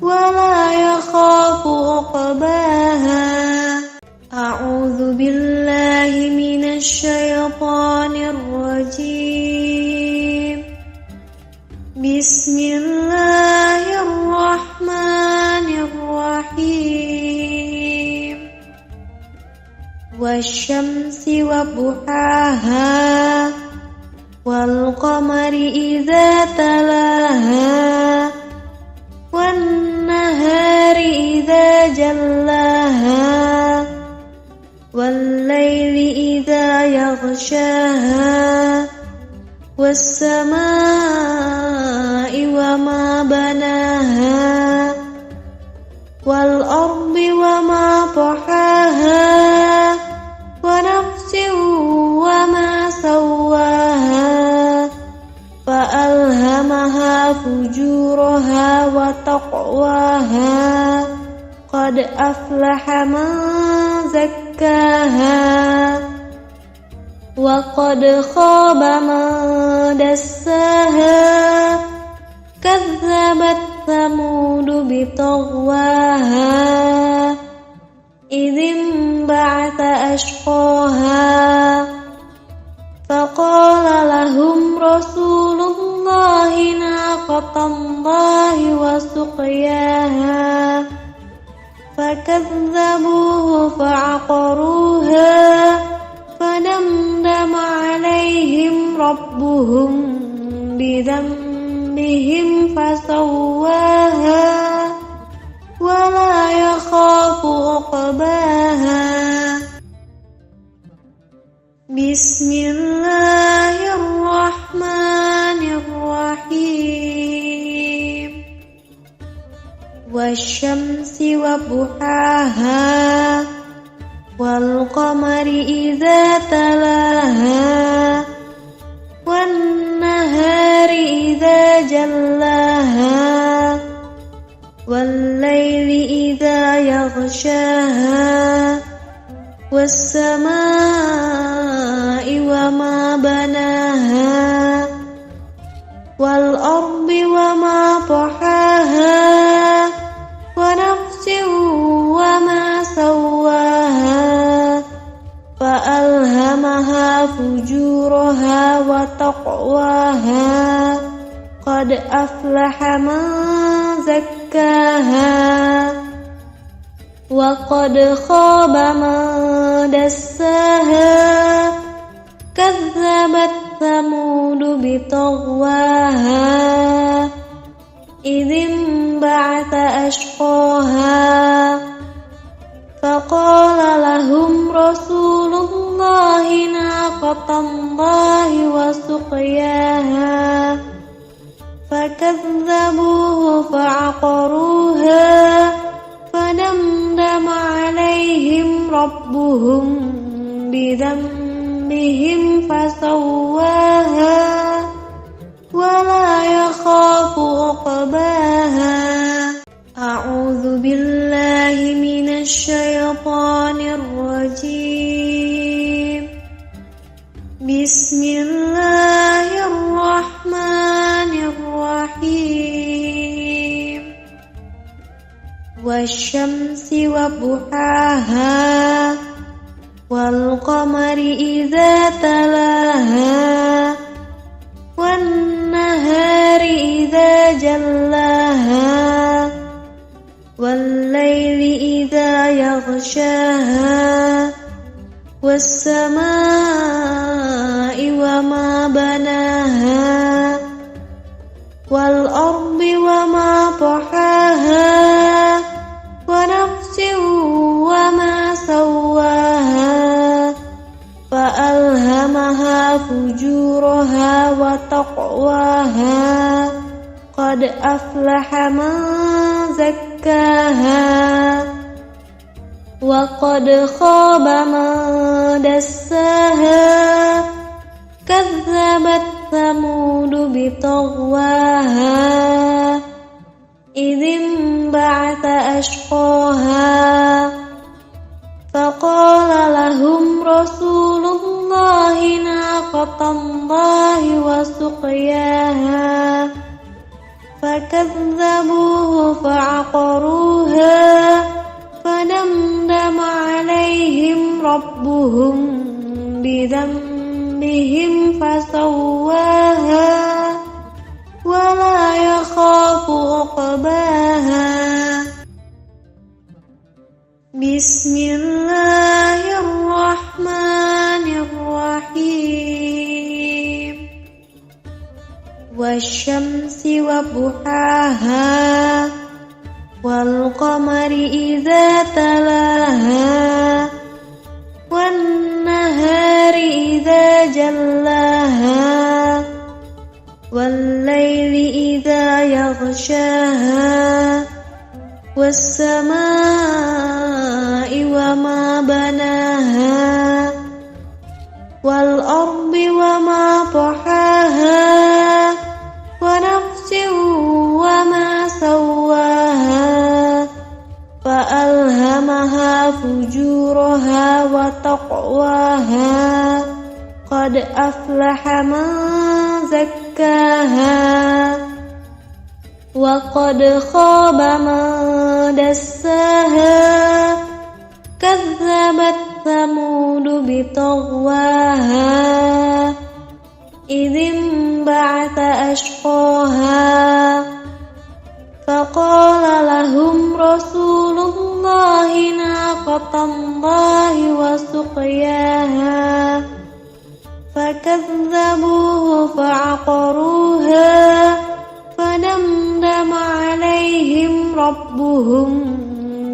ولا يخاف عقباها أعوذ بالله من الشيطان الرجيم بسم الله الرحمن الرحيم والشمس وضحاها والقمر إذا تلاها والنهار إذا جلاها والليل إذا يغشاها والسماء وما بناها والأرض وما طحاها ونفس وما سواها فألهمها فجورها وتقواها قد أفلح من زكاها وقد خاب من دساها كذبت ثمود بطغواها إذ انبعث أشقاها فقال لهم رسول الله ناقة الله وسقياها فكذبوه فعقروها فدمدم عليهم ربهم بذنبهم فسواها ولا يخاف عقباها بسم الله الرحمن الرحيم والشمس وضحاها والقمر إذا تلاها والنهار إذا جلاها والليل إذا يغشاها والسماء وما بناها والأرض وما طحاها ونفس وما سواها فألهمها فجورها وتقواها قد أفلح من زكاها وقد خاب من دساها كذبت ثمود بطغواها إذ انبعث أشقاها فقال لهم رسول الله ناقة الله وسقياها فكذبوه فعقروها فدمدم عليهم ربهم بذنبهم فسواها ولا يخاف عقباها والشمس وضحاها والقمر إذا تلاها والنهار إذا جلاها والليل إذا يغشاها والسماء وما بناها والأرض وما طحاها ونفس وما سواها فألهمها فجورها وتقواها قد أفلح من زكاها وقد خاب من دساها كذبت ثمود بطغواها إذ انبعث أشقاها فقال لهم رسول الله ناقة الله وسقياها فكذبوه فعقروها فدمدم عليهم ربهم بذنبهم فسواها ولا يخاف عقباها بسم الله الرحمن الرحيم والشمس وضحاها والقمر إذا تلاها والنهار إذا جلاها والليل إذا يغشاها والسماء وما بناها والأرض وما طحاها ونفس وما سواها فألهمها فجورها وتقواها قد أفلح من زكاها وقد خاب من دساها كذبت ثمود بطغواها إذ انبعث أشقاها فقال لهم رسول الله ناقة الله وسقياها فكذبوه فعقروها فدمدم عليهم ربهم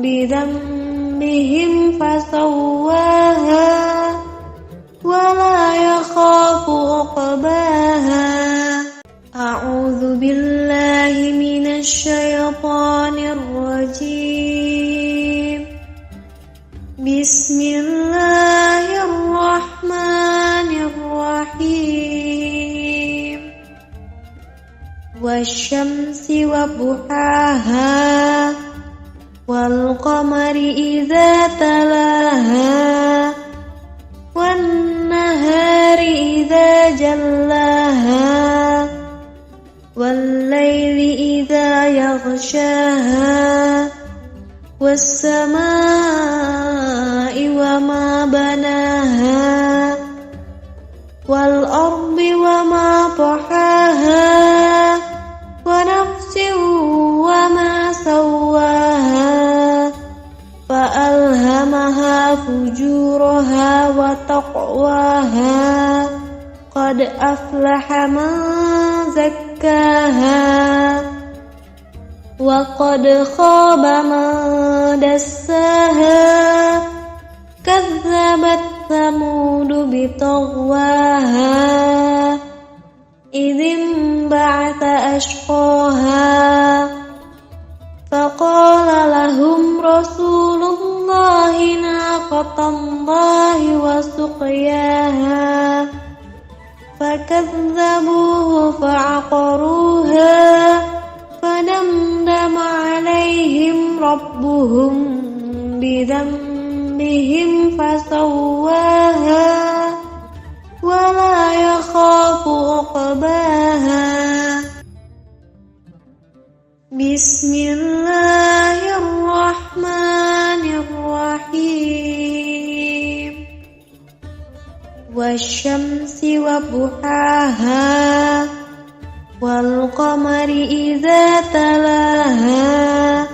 بذنبهم فسواها ولا يخاف عقباها أعوذ بالله من الشيطان الرجيم بسم الله الرحمن الرحيم والشمس وضحاها والقمر إذا تلاها والنهار إذا جلاها والليل إذا يغشاها والسماء وما بناها والأرض وما طحاها ونفس وما سواها فألهمها فجورها وتقواها قد أفلح من زكاها وقد خاب من دساها كذبت ثمود بطغواها إذ انبعث أشقاها فقال لهم رسول الله ناقة الله وسقياها فكذبوه فعقروها فدمدم عليهم ربهم بذنبهم فسواها ولا يخاف عقباها بسم الله الرحمن والشمس وضحاها والقمر إذا تلاها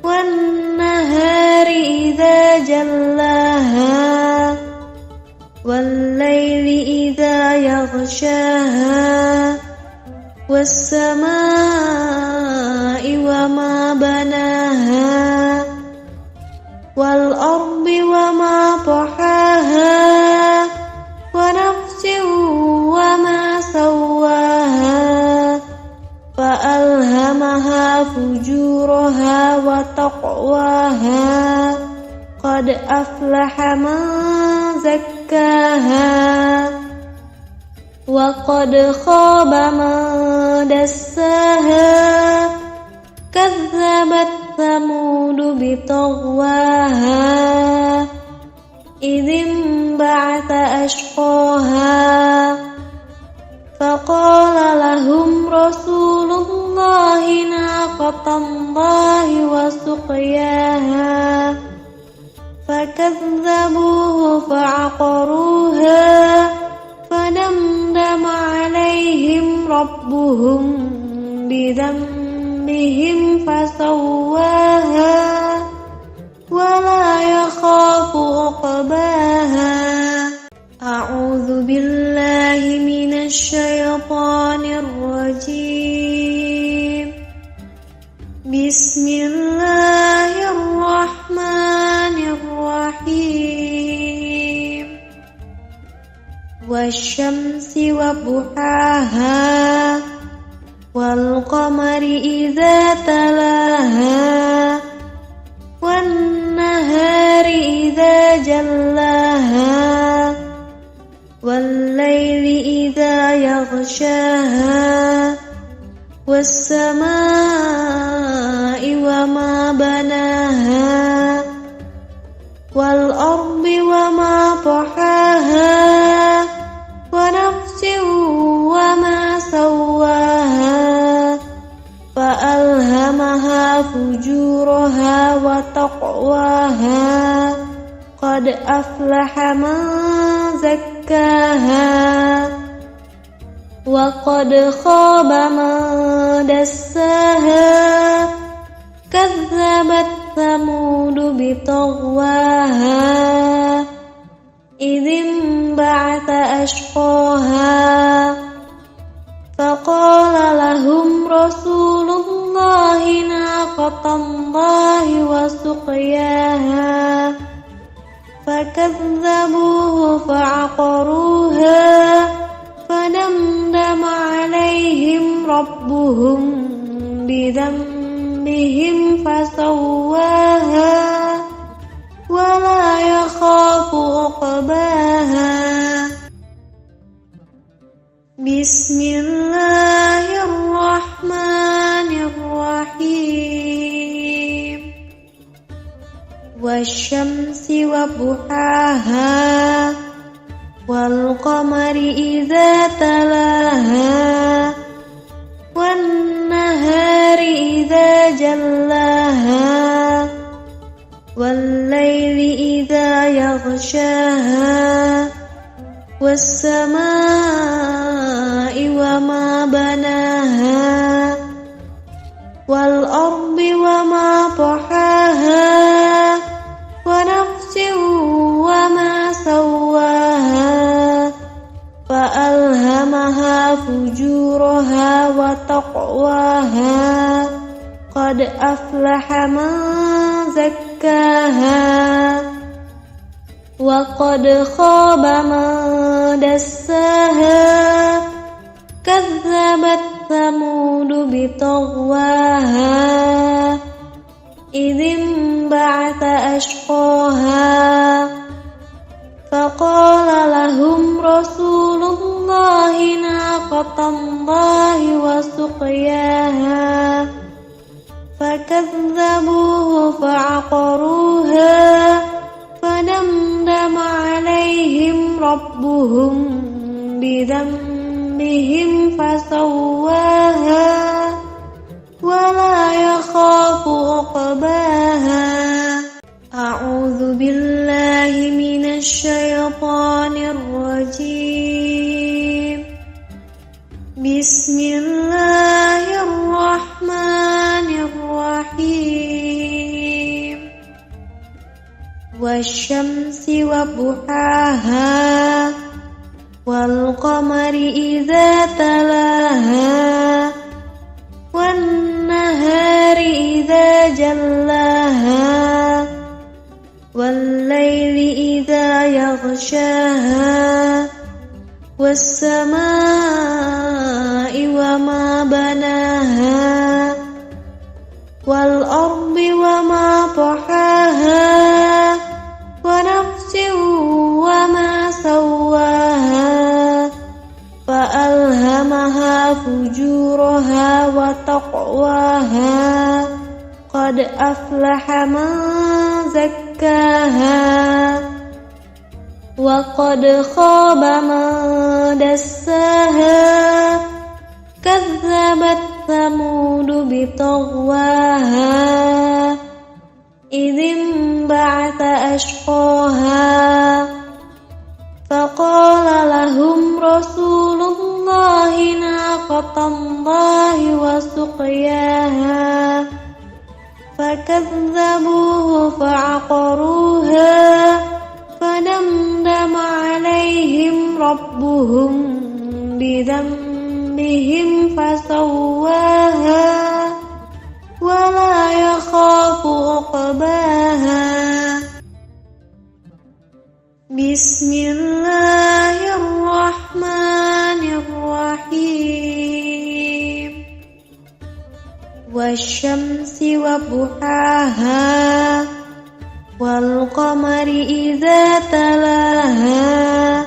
والنهار إذا جلاها والليل إذا يغشاها والسماء وما بناها والأرض وما طحاها ونفس وما سواها فألهمها فجورها وتقواها قد أفلح من زكاها وقد خاب من دساها كذبت ثمود بطغواها إذ انبعث أشقاها فقال لهم رسول الله ناقة الله وسقياها فكذبوه فعقروها فدمدم عليهم ربهم بذنبهم فسواها ولا يخاف عقباها. أعوذ بالله من الشيطان الرجيم. بسم الله الرحمن الرحيم. والشمس وضحاها والقمر إذا تلاها والنهار إذا جلاها والليل إذا يغشاها والسماء وما بناها والأرض وما طحاها ونفس وما سواها فألهمها فجورها وتقواها قد أفلح من زكاها وقد خاب من دساها كذبت ثمود بطغواها إذ انبعث أشقاها فقال لهم رسول الله ناقة الله وسقياها فكذبوه فعقروها فدمدم عليهم ربهم بذنبهم فسواها ولا يخاف عقباها. بسم الله الرحمن الرحيم. والشمس وضحاها والقمر إذا تلاها والنهار إذا جلاها والليل إذا يغشاها والسماء وما بناها والأرض وما طحاها ونفس وما سواها فألهمها فجورها وتقواها قد أفلح من زكاها وقد خاب من دساها كذبت ثمود بطغواها إذ انبعث أشقاها فقال لهم رسول الله ناقة الله وسقياها فكذبوه فعقروها فدمدم عليهم ربهم بذنبهم فسواها ولا يخاف عقباها. أعوذ بالله من الشيطان الرجيم. بسم الله الرحمن الرحيم والشمس وضحاها والقمر إذا تلاها والنهار إذا جلاها والليل إذا يغشاها والسماء وما بناها والأرض وما طحاها ونفس وما سواها فألهمها فجورها وتقواها قد أفلح من زكاها وقد خاب من دساها كذبت ثمود بطغواها إذ انبعث أشقاها فقال لهم رسول الله ناقة الله وسقياها فكذبوه فعقروها فدمدم عليهم ربهم بذنبهم فسواها ولا يخاف عقباها بسم الله الرحمن الرحيم والشمس وضحاها والقمر إذا تلاها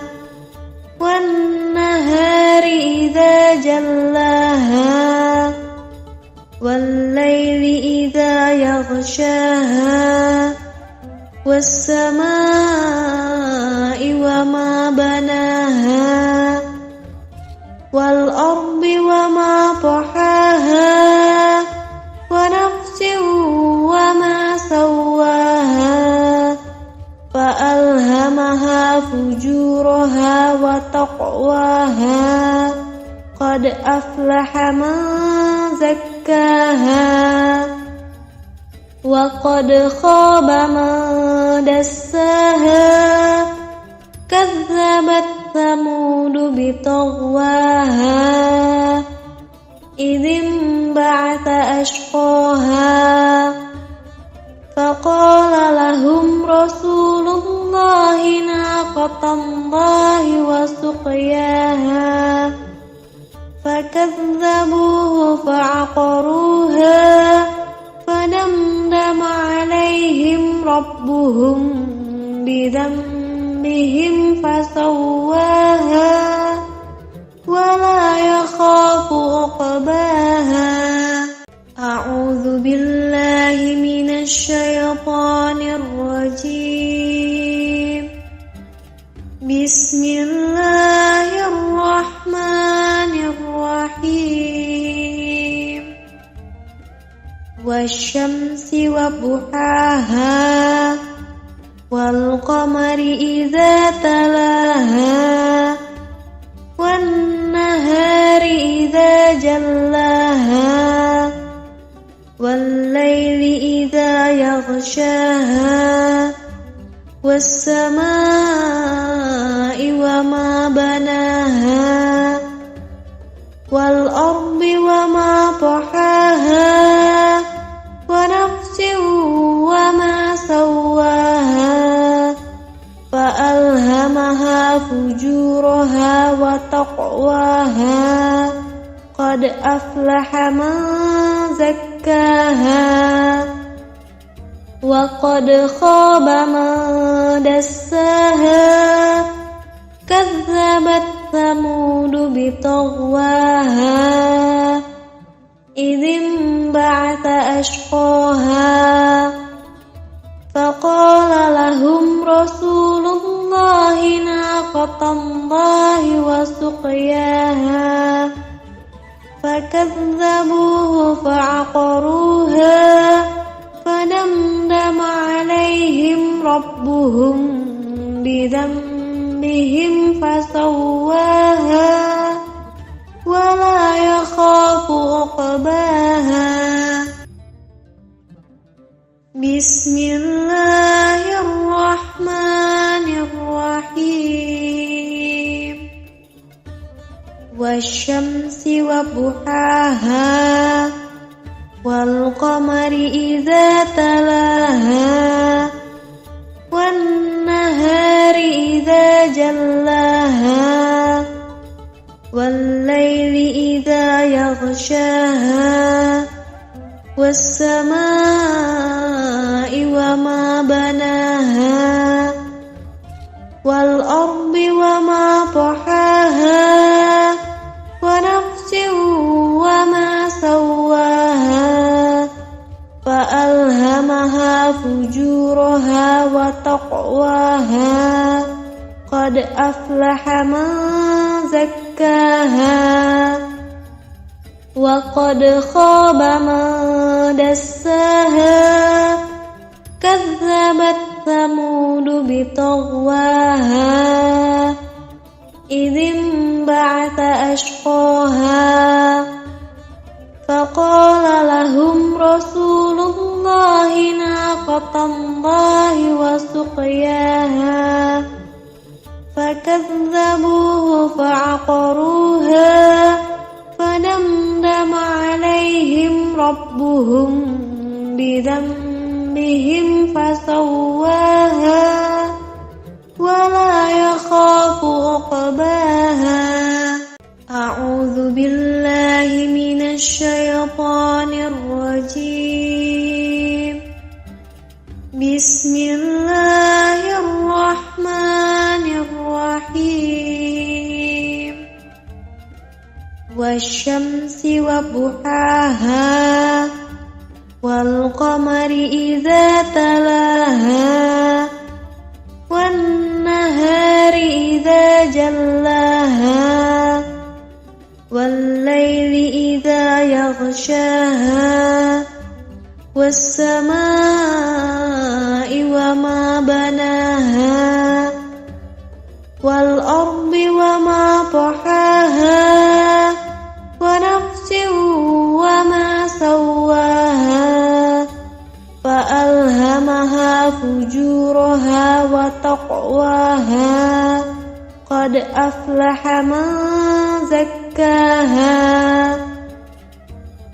والنهار إذا جلاها والليل إذا يغشاها والسماء وما بناها والأرض وما طحاها ونفس وما سواها فألهمها فجورها وتقواها قد أفلح من زكاها وقد خاب من دساها كذبت ثمود بطغواها إذ انبعث أشقاها فقال لهم رسول الله ناقة الله وسقياها فكذبوه فعقروها فدمدم عليهم ربهم بذنبهم فسواها ولا يخاف عقباها أعوذ بالله من الشيطان الرجيم بسم الله الرحمن الرحيم والشمس وضحاها والقمر إذا تلاها والنهار إذا جلاها والليل إذا يغشاها والسماء وما بناها والأرض وما طحاها ونفس وما سواها فألهمها فجورها وتقواها قد أفلح من زكاها وقد خاب من دساها كذبت ثمود بطغواها إذ انبعث أشقاها فقال لهم رسول الله ناقة الله وسقياها فكذبوه فعقروها فدمدم عليهم ربهم بذنبهم فسواها ولا يخاف عقباها بسم الله الرحمن الرحيم والشمس وضحاها والقمر إذا تلاها والنهار إذا جلاها والليل إذا يغشاها والسماء وما بناها والأرض وما طحاها ونفس وما سواها فألهمها فجورها وتقواها قد أفلح من زكاها وقد خاب من دساها كذبت ثمود بطغواها إذ انبعث أشقاها فقال لهم رسول الله ناقة الله وسقياها فكذبوه فعقروها فدمدم عليهم ربهم بذنبهم فسواها ولا يخاف عقباها أعوذ بالله من الشيطان الرجيم بسم الله الرحمن الرحيم والشمس وضحاها والقمر إذا تلاها والنهار إذا جلاها والليل إذا يغشاها والسماء وما بناها والأرض وما طحاها ونفس وما سواها فألهمها فجورها وتقواها قد أفلح من زكاها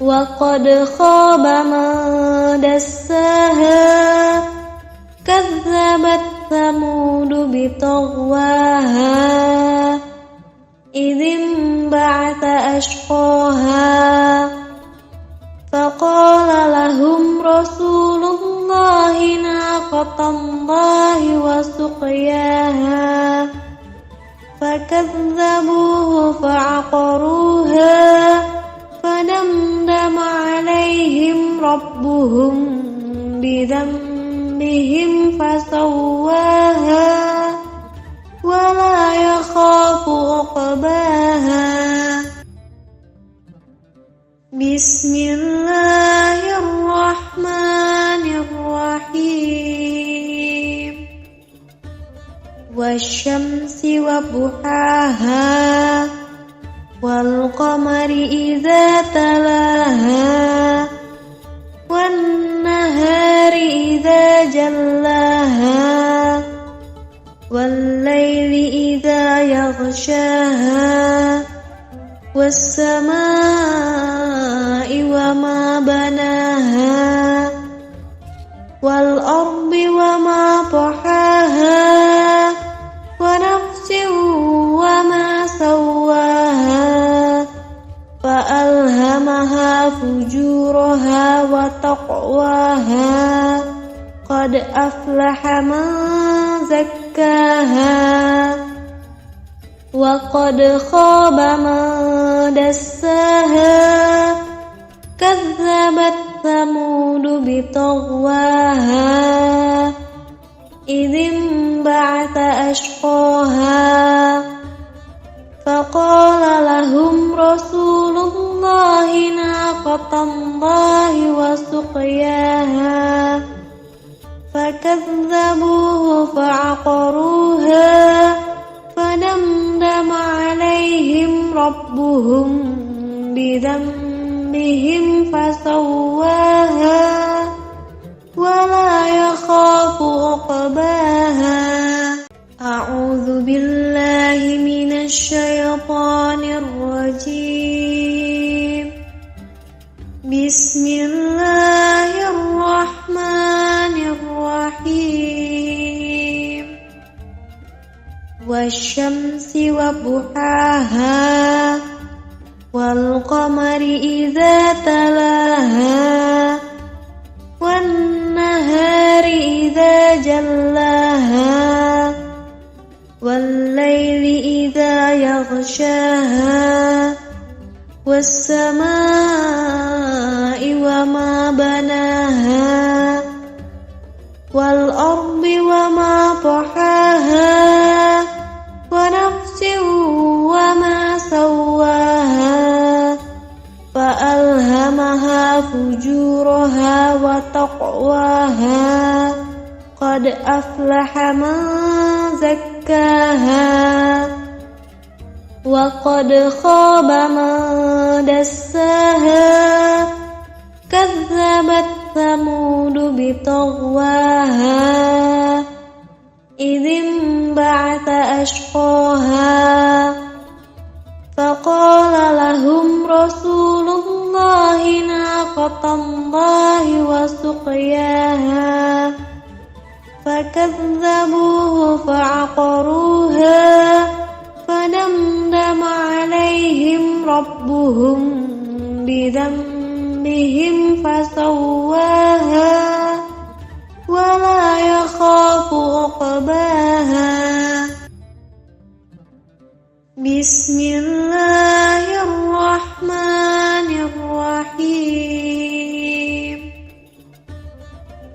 وقد خاب من دساها كذبت ثمود بطغواها إذ انبعث أشقاها فقال لهم رسول الله ناقة الله وسقياها فكذبوه فعقروها فدمدم عليهم ربهم بذنبهم فسواها ولا يخاف عقباها بسم الله الرحمن الرحيم والشمس وضحاها والقمر إذا تلاها والنهار إذا جلاها والليل إذا يغشاها والسماء وما بناها والأرض وما طحاها ونفس وما سواها فألهمها فجورها وتقواها قد أفلح من زكاها وقد خاب من دساها كذبت ثمود بطغواها إذ انبعث أشقاها فقال لهم رسول الله ناقة الله وسقياها فكذبوه فعقروها فدمدم فدمدم عليهم ربهم بذنبهم فسواها ولا يخاف عقباها. أعوذ بالله من الشيطان الرجيم. بسم الله الرحمن الرحيم. والشمس وضحاها والقمر إذا تلاها والنهار إذا جلاها والليل إذا يغشاها والسماء وما بناها والأرض وما طحاها ونفس وما سواها فألهمها فجورها وتقواها. قد أفلح من زكاها وقد خاب من دساها. كذبت ثمود بطغواها إذ انبعث أشقاها فقال لهم رسول الله ناقة الله وسقياها فكذبوه فعقروها فدمدم عليهم ربهم بذنبهم فسواها ولا يخاف عقباها. بسم الله الرحمن الرحيم.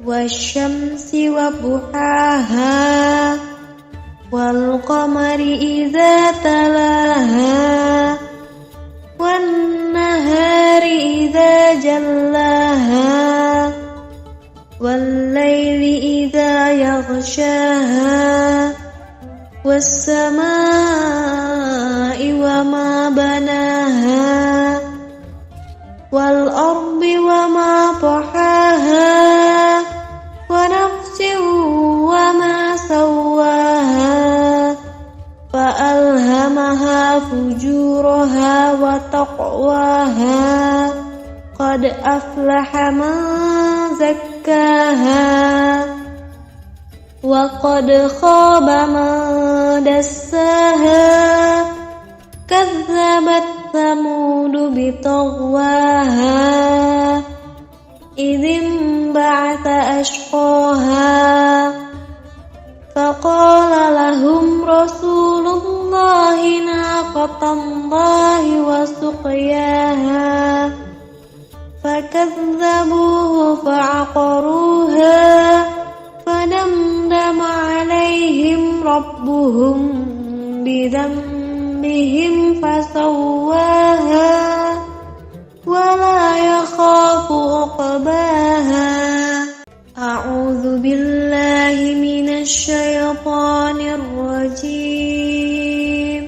والشمس وضحاها والقمر إذا تلاها والنهار إذا جلاها والليل إذا يغشاها والسماء وما بناها والأرض وما طحاها ونفس وما سواها فألهمها فجورها وتقواها. قد أفلح من زكاها وقد خاب من دساها. كذبت ثمود بطغواها إذ انبعث أشقاها فقال لهم رسول الله ناقة الله وسقياها فكذبوه فعقروها فدمدم عليهم ربهم بذنبهم فسواها ولا يخاف عقباها. أعوذ بالله من الشيطان الرجيم.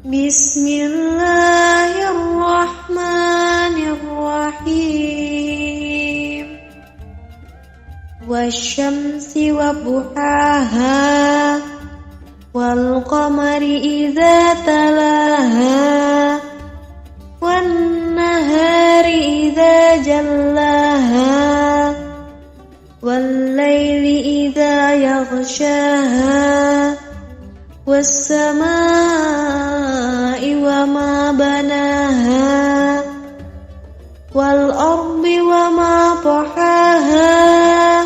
بسم الله الرحمن الرحيم. والشمس وضحاها والقمر إذا تلاها والنهار إذا جلاها والليل إذا يغشاها والسماء وما بناها والأرض وما طحاها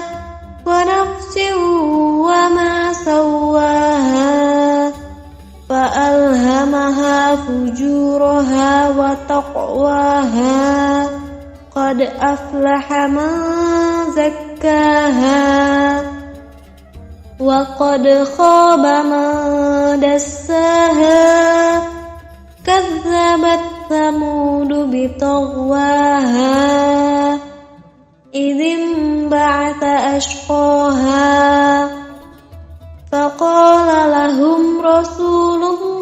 ونفس وما سواها فألهمها فجورها وتقواها. قد أفلح من زكاها وقد خاب من دساها. كذبت ثمود بطغواها إذ انبعث أشقاها فقال لهم رسول الله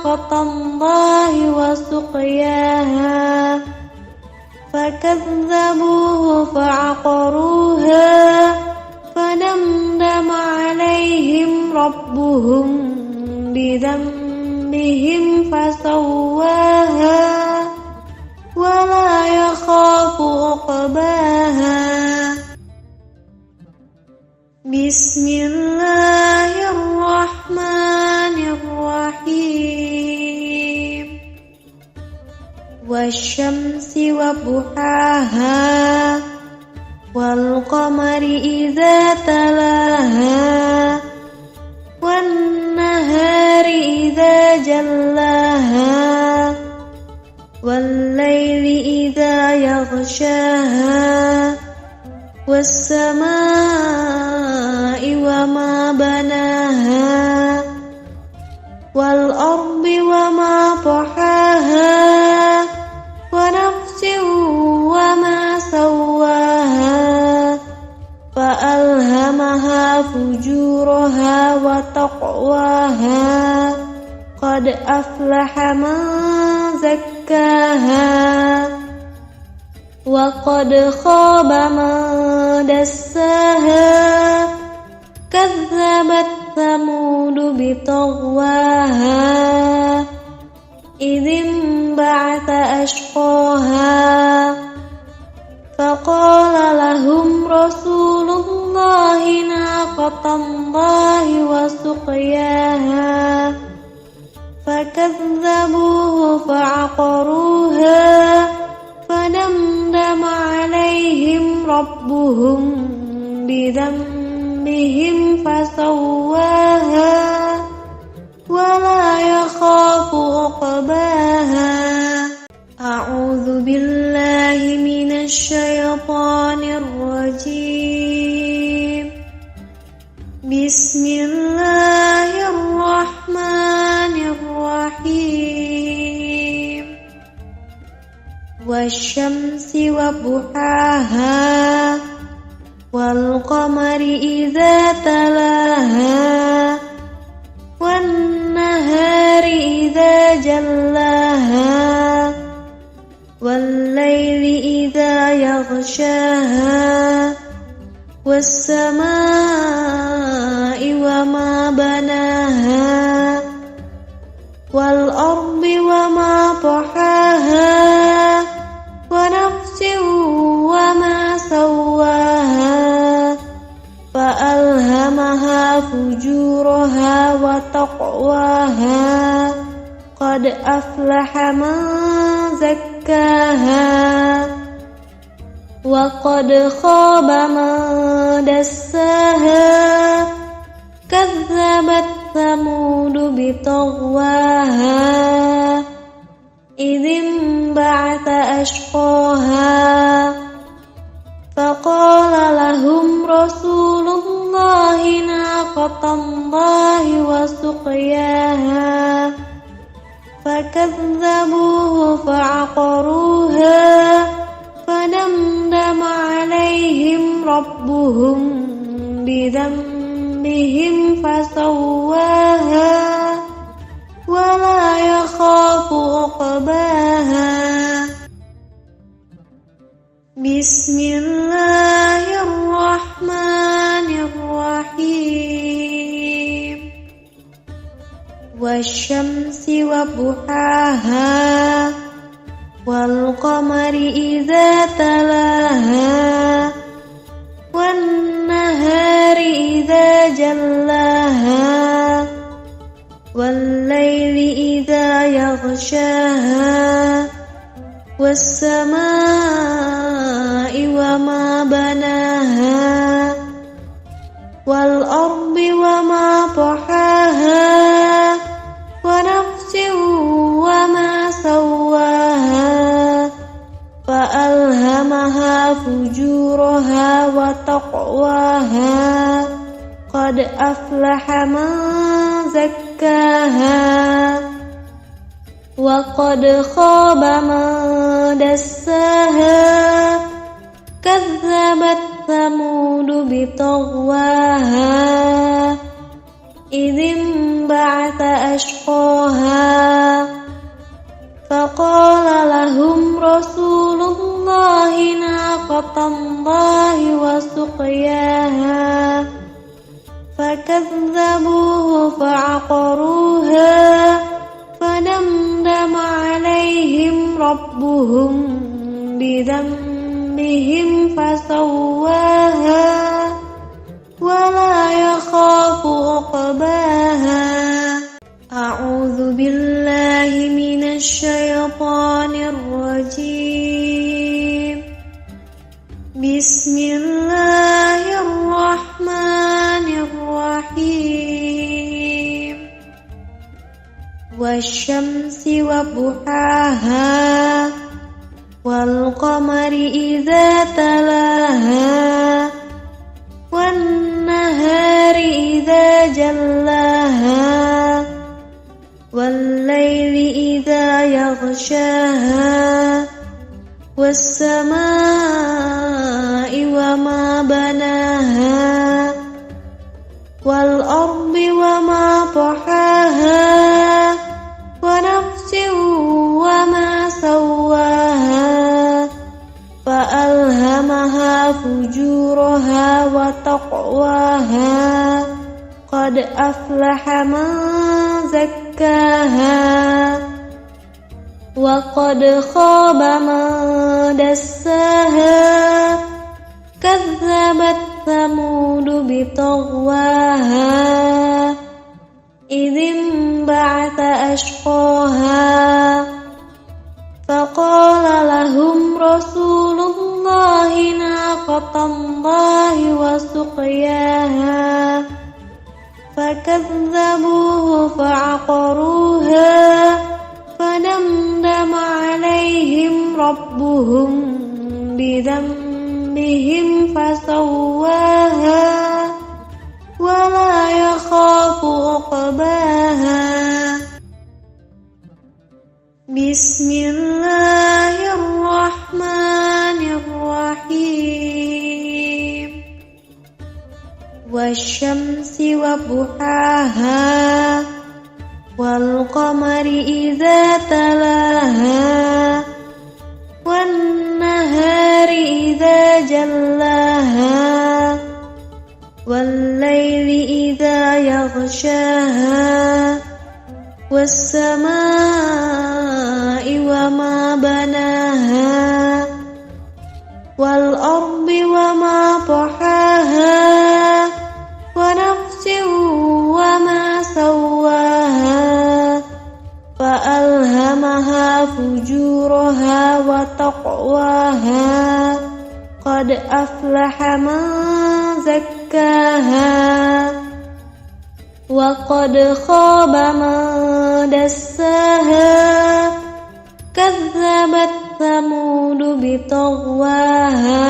ناقة الله وسقياها فكذبوه فعقروها فدمدم عليهم ربهم بذنبهم فسواها ولا يخاف عقباها بسم الله الرحمن الرحيم والشمس وضحاها والقمر إذا تلاها والنهار إذا جلاها والليل إذا يغشاها والسماء وما بناها والأرض وما طحاها ونفس وما سواها فألهمها فجورها وتقواها قد أفلح من زكاها وقد خاب من دساها كذبت ثمود بطغواها إذ انبعث أشقاها فقال لهم رسول الله ناقة الله وسقياها فكذبوه فعقروها فدمدم عليهم ربهم بذنبهم فسواها ولا يخاف عقباها أعوذ بالله من الشيطان الرجيم بسم الله الرحمن الرحيم والشمس وضحاها والقمر إذا تلاها والنهار إذا جلاها والليل إذا يغشاها والسماء وما بناها والأرض وما طحاها ونفس وما سواها فألهمها فجورها وتقواها قد أفلح من زكاها وقد خاب من دساها كذبت ثمود بطغواها إذ انبعث أشقاها فقال لهم رسول الله ناقة الله وسقياها فكذبوه فعقروها فدمدم عليهم ربهم بذنبهم فسواها ولا يخاف عقباها بسم الله الرحمن الرحيم والشمس وضحاها والقمر إذا تلاها والنهار إذا جلاها والليل إذا يغشاها والسماء وما بناها والأرض وما طحاها ونفس وما سواها فألهمها فجورها وتقواها قد أفلح من زكاها وقد خاب من دساها كذبت ثمود بطغواها إذ بعث أشقاها فقال لهم رسول الله ناقة الله وسقياها فكذبوه فعقروها فدمدم عليهم ربهم بذنبهم فسواها ولا يخاف عقباها. أعوذ بالله من الشيطان الرجيم. بسم الله الرحمن الرحيم. والشمس وضحاها والقمر إذا تلاها والنهار إذا جلاها والليل إذا يغشاها والسماء وما بناها والأرض وما طحاها ونفس وما سواها فألهمها فجورها وتقواها قد أفلح من زكاها وقد خاب من دساها كذبت ثمود بطغواها إذ انبعث أشقاها فقال لهم رسول الله ناقة الله وسقياها فكذبوه فعقروها فدمدم عليهم ربهم بذنبهم فسواها ولا يخاف عقباها. بسم الله الرحمن الرحيم. والشمس وضحاها والقمر إذا تلاها والنهار إذا جلاها والليل إذا يغشاها والسماء وما بناها والأرض وما طحاها ونفس وما سواها فألهمها فجورها وتقواها قد أفلح من زكاها وقد خاب من دساها كذبت ثمود بطغواها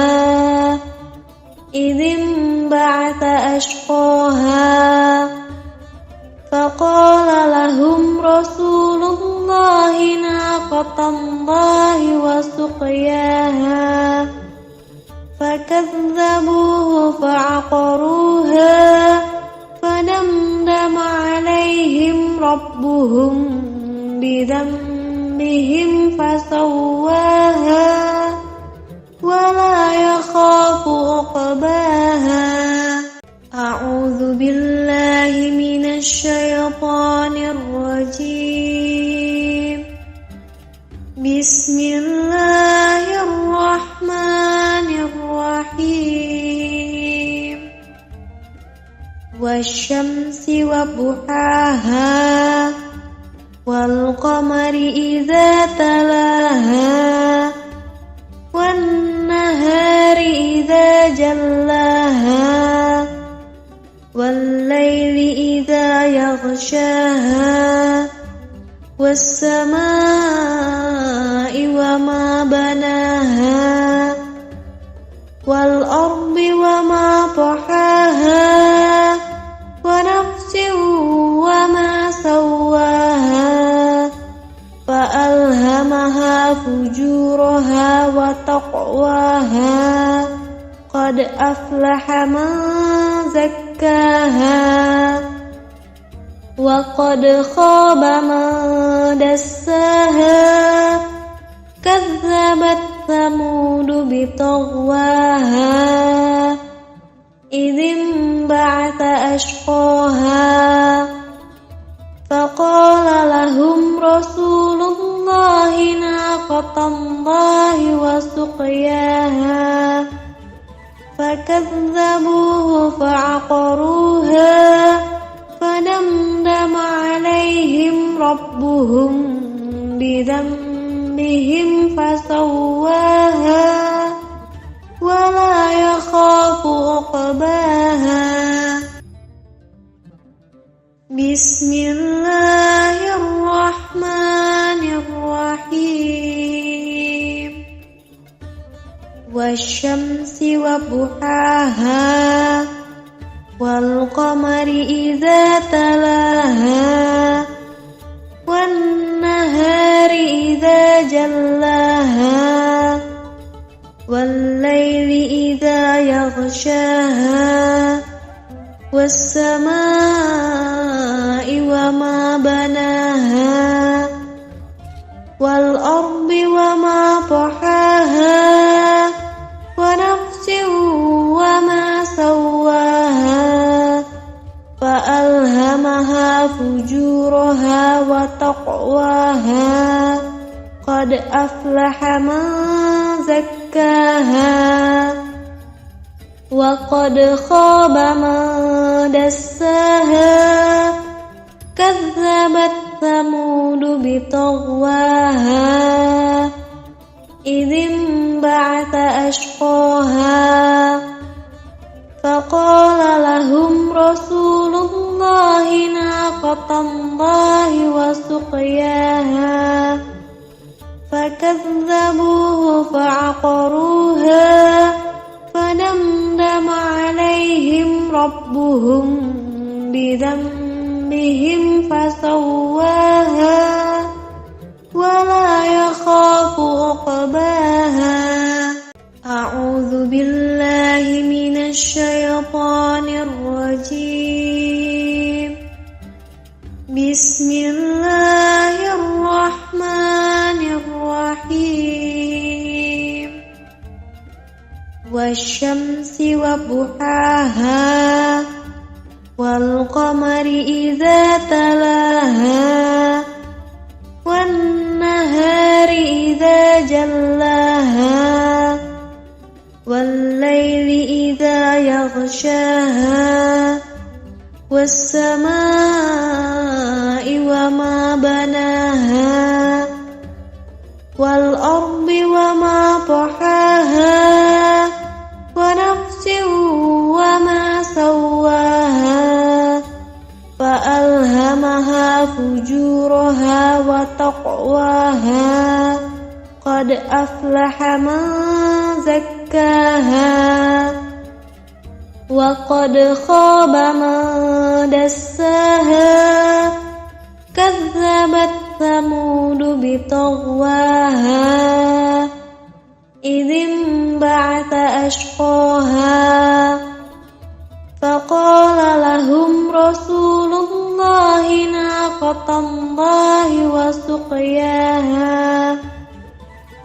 إذ انبعث أشقاها فقال لهم رسول الله ناقة الله وسقياها فكذبوه فعقروها فدمدم عليهم ربهم بذنبهم فسواها ولا يخاف عقباها. أعوذ بالله من الشيطان الرجيم. بسم الله الرحمن الرحيم. والشمس وضحاها والقمر إذا تلاها والنهار إذا جلاها والليل إذا يغشاها والسماء وما بناها والأرض وما طحاها ونفس وما سواها فألهمها فجورها وتقواها قد أفلح من زكاها وقد خاب من دساها كذبت ثمود بطغواها إذ انبعث أشقاها فقال لهم رسول الله ناقة الله وسقياها فكذبوه فعقروها فدمدم عليهم ربهم بذنبهم فسواها ولا يخاف عقباها بسم الله الرحمن الرحيم والشمس وضحاها والقمر إذا تلاها والنهار إذا جلاها والليل إذا يغشاها والسماء وما بناها والأرض وما طحاها ونفس وما سواها فألهمها فجورها وتقواها قد أفلح من زكاها وقد خاب من دساها كذبت ثمود بطغواها إذ انبعث أشقاها فقال لهم رسول الله ناقة الله وسقياها فكذبوه فعقروها فدمدم عليهم ربهم بذنبهم فسواها ولا يخاف عقباها أعوذ بالله من الشيطان الرجيم بسم الله الرحمن الرحيم والشمس وضحاها والقمر إذا تلاها والنهار إذا جلاها والليل إذا يغشاها والسماء وما بناها والأرض وما طحاها ونفس وما سواها فألهمها فجورها وتقواها قد أفلح من زكاها وقد خاب من دساها كذبت ثمود بطغواها إذ انبعث أشقاها فقال لهم رسول الله ناقة الله وسقياها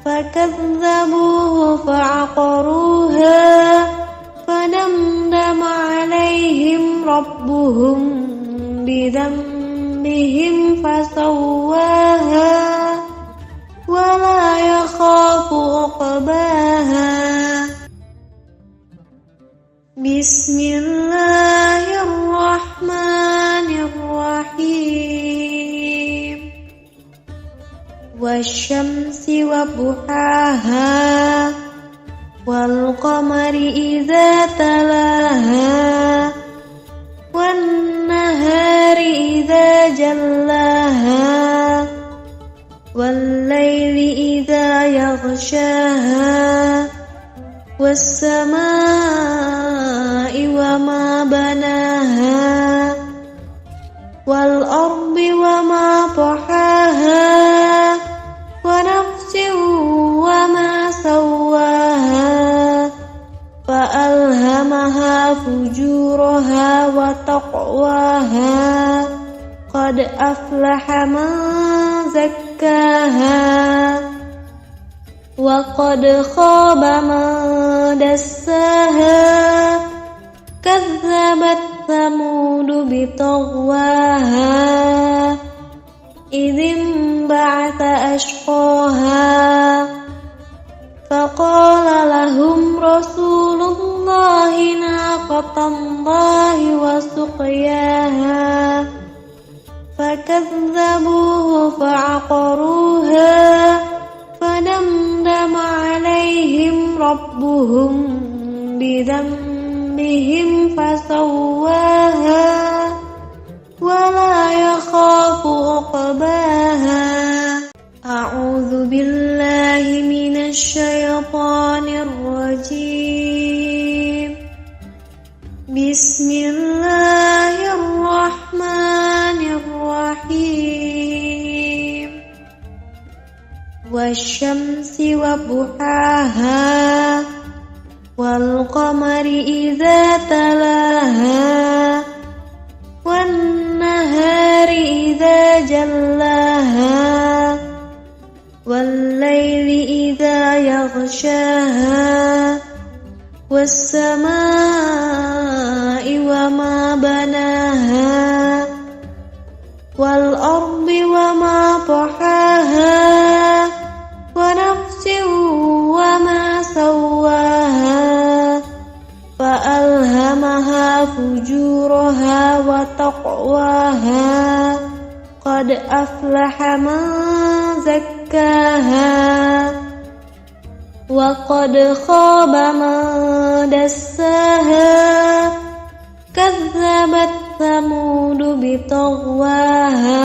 فكذبوه فعقروها فدمدم عليهم ربهم بذنبهم فسواها ولا يخاف عقباها بسم الله الرحمن الرحيم والشمس وضحاها والقمر إذا تلاها والنهار إذا جلاها والليل إذا يغشاها والسماء وما بناها والأرض وما طحاها ونفس وما سواها فألهمها فجورها وتقواها قد أفلح من زكاها وقد خاب من دساها كذبت ثمود بطغواها إذ انبعث أشقاها فقال لهم رسول الله ناقة الله وسقياها فكذبوه فعقروها فدمدم عليهم ربهم بذنبهم فسواها ولا يخاف عقباها. أعوذ بالله من الشيطان الرجيم. بسم الله الرحمن الرحيم. والشمس وضحاها والقمر إذا تلاها والنهار إذا جلاها والليل إذا يغشاها والسماء وما بناها والأرض وما طحاها ونفس وما سواها فألهمها فجورها وتقواها قد أفلح من زكاها وقد خاب من دساها كذبت ثمود بطغواها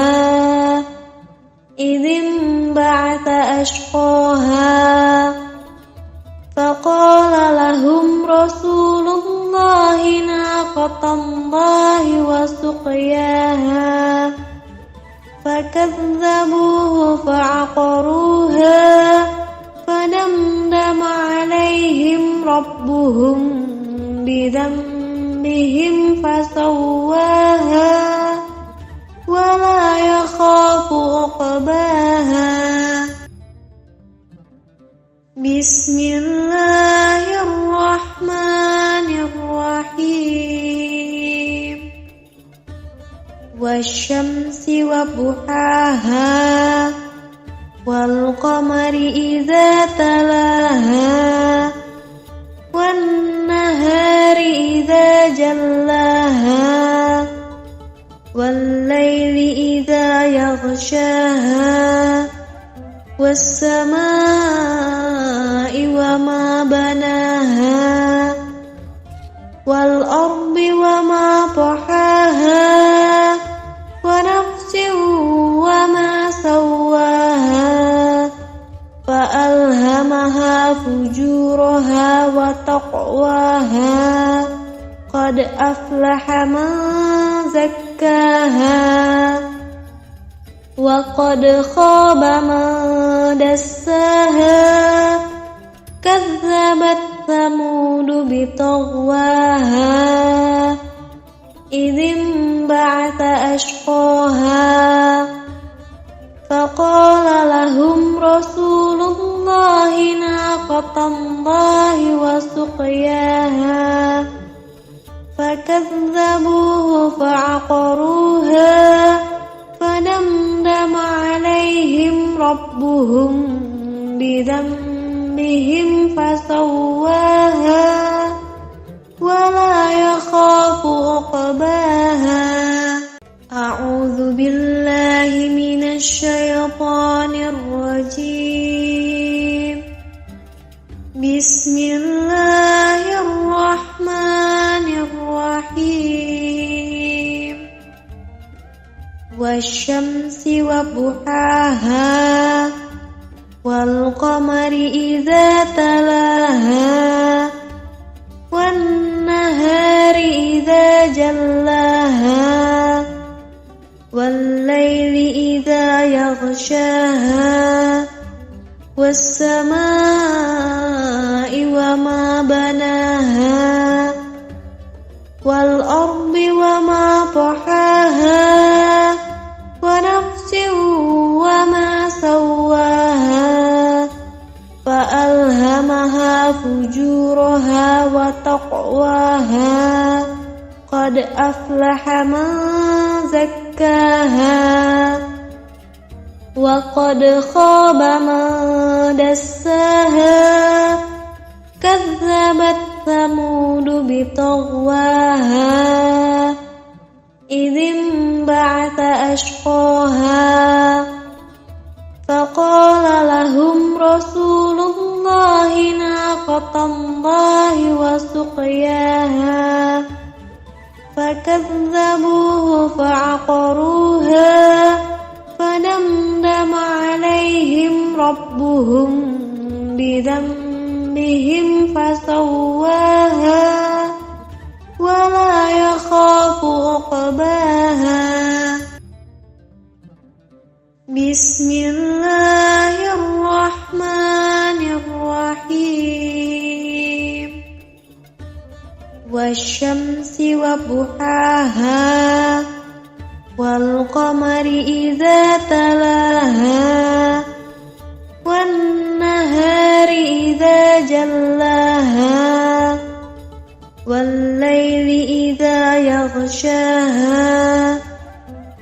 إذ انبعث أشقاها فقال لهم رسول الله ناقة الله وسقياها فكذبوه فعقروها فدمدم عليهم ربهم بذنبهم فسواها ولا يخاف عقباها. بسم الله الرحمن الرحيم. والشمس وضحاها والقمر إذا تلاها والنهار إذا جلاها والليل إذا يغشاها والسماء وما بناها والأرض وما طحاها ونفس وما سواها فألهمها فجورها وتقواها قد أفلح من زكاها وقد خاب من دساها كذبت ثمود بطغواها إذ انبعث أشقاها فقال لهم رسول الله ناقة الله وسقياها فكذبوه فعقروها فدمدم عليهم ربهم بذنبهم فسواها ولا يخاف عقباها. أعوذ بالله من الشيطان الرجيم. بسم الله الرحمن الرحيم. والشمس وضحاها والقمر إذا تلاها والنهار إذا جلاها والليل إذا يغشاها والسماء وما بناها والأرض وما طحاها فألهمها فجورها وتقواها قد أفلح من زكاها وقد خاب من دساها كذبت ثمود بطغواها إذ انبعث أشقاها فقال لهم رسول الله ناقة الله وسقياها فكذبوه فعقروها فدمدم عليهم ربهم بذنبهم فسواها ولا يخاف عقباها بسم الله الرحمن الرحيم والشمس وضحاها والقمر إذا تلاها والنهار إذا جلاها والليل إذا يغشاها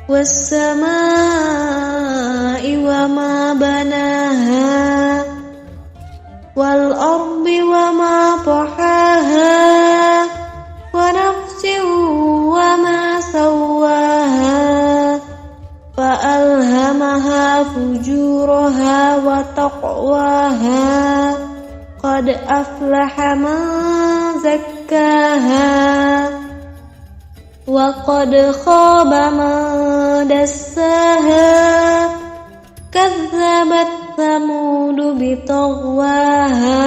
والسماء وما بناها والأرض وما طحاها ونفس وما سواها فألهمها فجورها وتقواها قد أفلح من زكاها وقد خاب من دساها كذبت ثمود بطغواها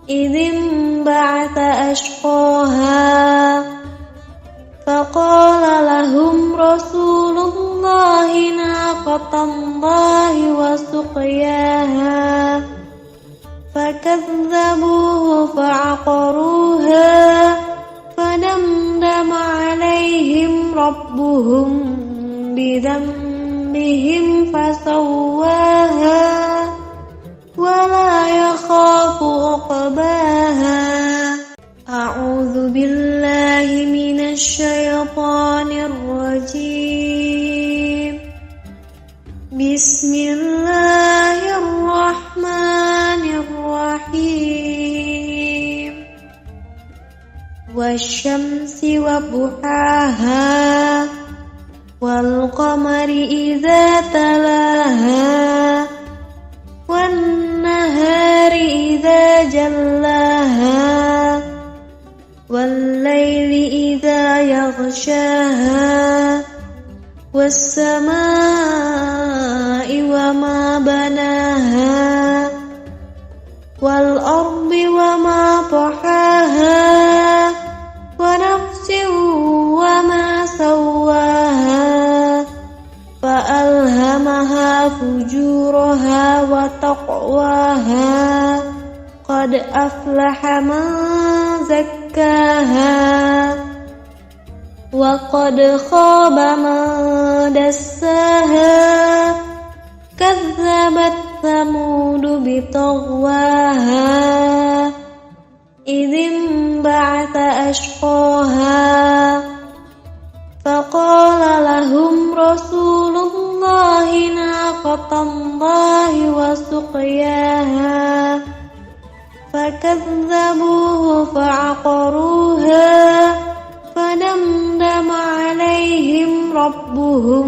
إذ انبعث أشقاها فقال لهم رسول الله ناقة الله وسقياها فكذبوه فعقروها فدمدم عليهم ربهم بذنبهم فسواها ولا يخاف عقباها أعوذ بالله من الشيطان الرجيم بسم الله الرحمن الرحيم والشمس وضحاها والقمر إذا تلاها والنهار إذا جلاها والليل إذا يغشاها والسماء وما بناها والأرض وما طحاها ونفس وما سواها فألهمها فجورها وتقواها قد أفلح من زكاها وقد خاب من دساها كذبت ثمود بطغواها إذ انبعث أشقاها فقال لهم رسول الله ناقة الله وسقياها فكذبوه فعقروها فدمدم عليهم ربهم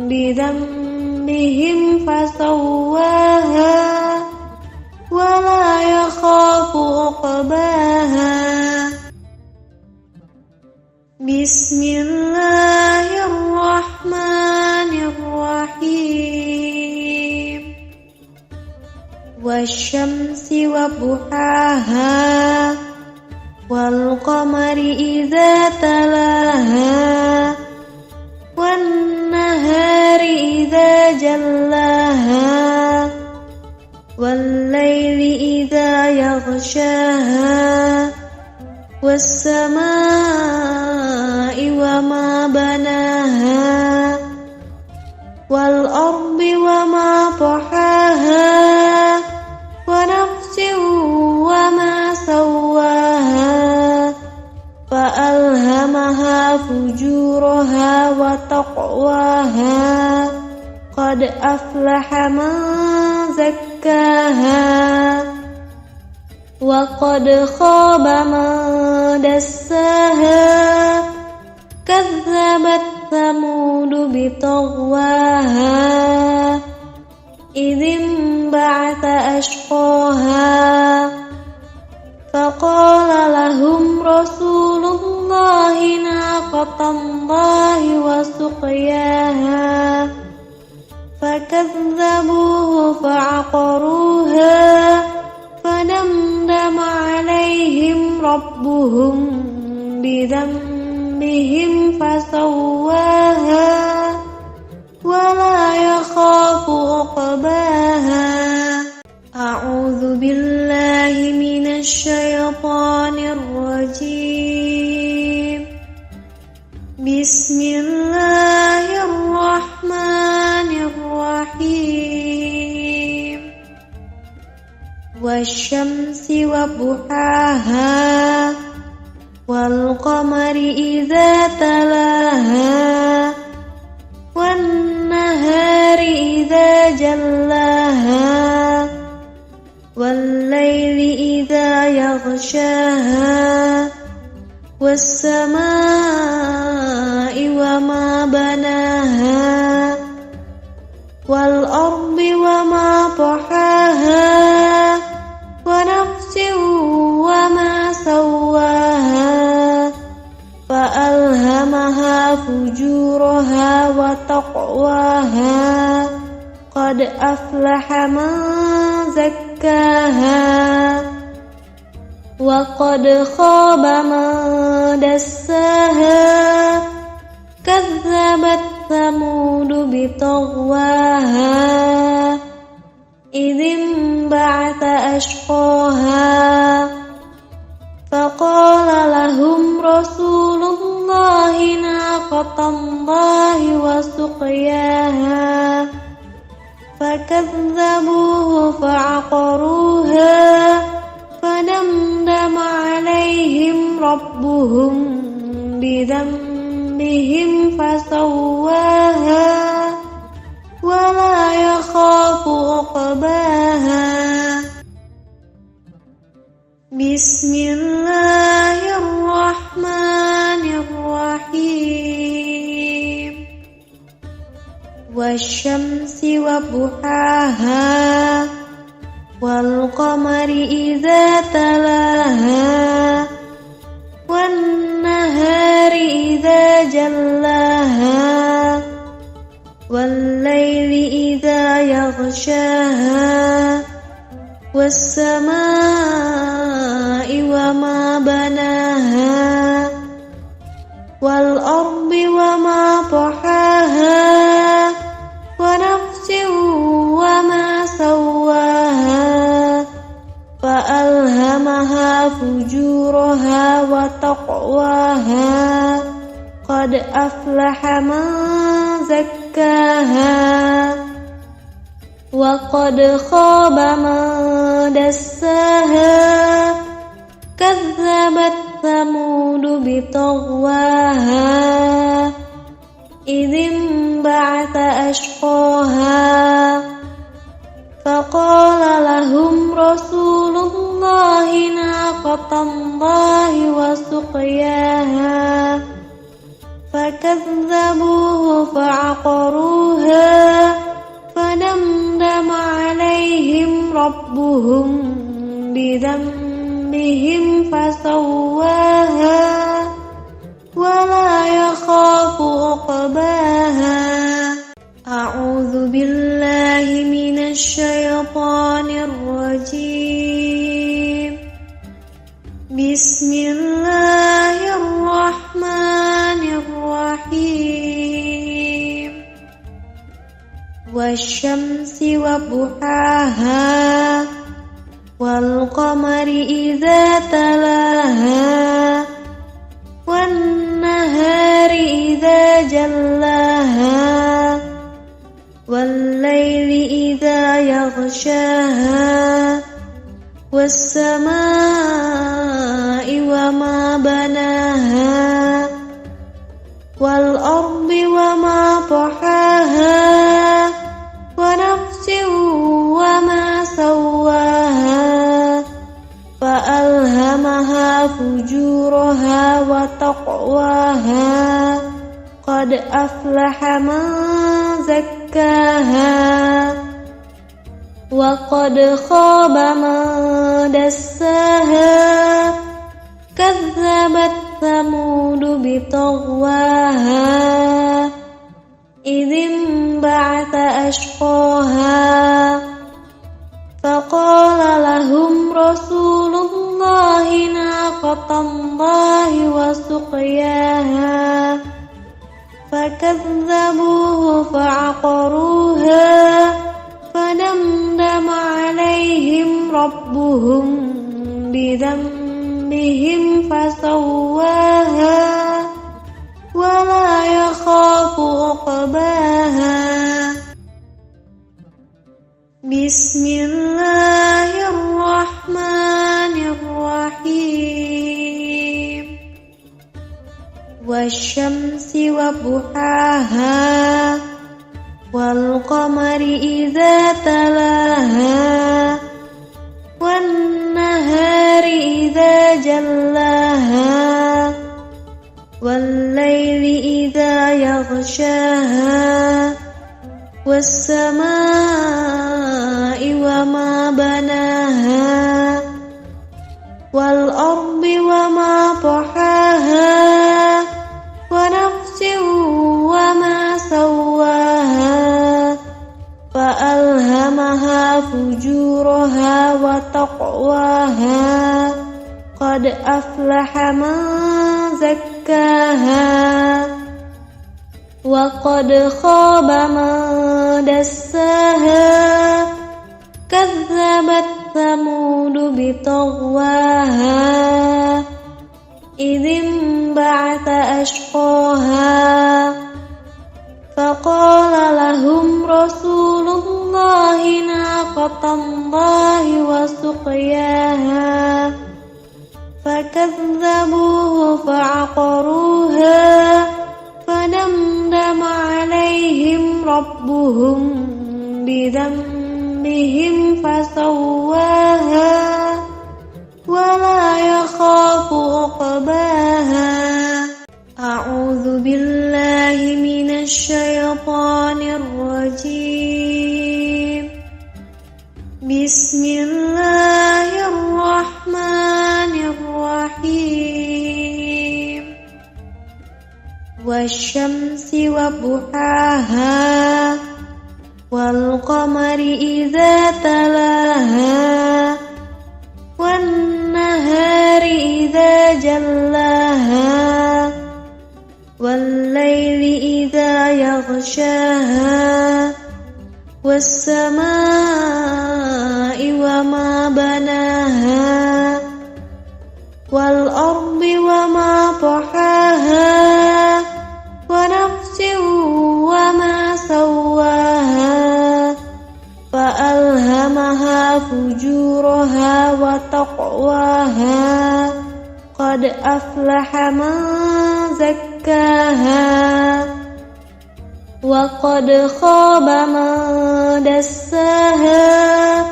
بذنبهم فسواها ولا يخاف عقباها بسم الله الرحمن الرحيم والشمس وضحاها والقمر إذا تلاها والنهار إذا جلاها والليل إذا يغشاها والسماء وما بناها والأرض وما طحاها أفلح من زكاها وقد خاب من دساها كذبت ثمود بطغواها إذ انبعث أشقاها فقال لهم رسول الله ناقة الله وسقياها فكذبوه فعقروها فدمدم عليهم ربهم بذنبهم فسواها ولا يخاف عقباها. أعوذ بالله من الشيطان الرجيم. بسم الله الرحمن الرحيم. والشمس وضحاها والقمر إذا تلاها والنهار إذا جلاها والليل إذا يغشاها والسماء وما بناها والأرض وما طحاها ونفس وما سواها فألهمها فجورها وتقواها قد أفلح من زكاها وقد خاب من دساها كذبت ثمود بطغواها إذ انبعث أشقاها فقال لهم رسول الله ناقة الله وسقياها فكذبوه فعقروها فدمدم عليهم ربهم بذنبهم فسواها ولا يخاف عقباها. بسم الله الرحمن الرحيم. والشمس وضحاها والقمر إذا تلاها والنهار إذا جلاها والليل إذا يغشاها والسماء وما بناها والأرض وما طحاها ونفس وما سواها فألهمها فجورها وتقواها قد أفلح من زكاها وقد خاب من دساها كذبت ثمود بطغواها إذ انبعث أشقاها فقال لهم رسول الله ناقة الله وسقياها فكذبوه فعقروها فدمدم عليهم ربهم بذنبهم فسواها ولا يخاف عقباها. أعوذ بالله من الشيطان الرجيم. بسم الله الرحمن الرحيم. والشمس وضحاها والقمر إذا تلاها والنهار إذا جلاها والليل إذا يغشاها والسماء وما بناها والأرض وما طحاها قد أفلح من زكاها وقد خاب من دساها كذبت ثمود بطغواها إذ انبعث أشقاها فقال لهم رسول الله ناقة الله وسقياها فكذبوه فعقروها فدمدم عليهم ربهم بذنبهم فسواها ولا يخاف عقباها بسم الله الرحمن الرحيم والشمس وضحاها والقمر إذا تلاها والنهار إذا جلاها والليل إذا يغشاها والسماء وما بناها والأرض وما طحاها ونفس وما سواها فألهمها فجورها وتقواها قد أفلح من زكاها وقد خاب من دساها كذبت ثمود بطغواها إذ انبعث أشقاها فقال لهم رسول الله ناقة الله وسقياها فكذبوه فعقروها فدمدم عليهم ربهم بذنبهم فسواها ولا يخاف عقباها أعوذ بالله من الشيطان الرجيم بسم الله الرحمن الرحيم والشمس وضحاها والقمر إذا تلاها والنهار إذا جلاها والليل إذا يغشاها والسماء وما بناها والأرض وما طحاها ونفس وما سواها فألهمها فجورها وتقواها قد أفلح من زكاها وقد خاب من دساها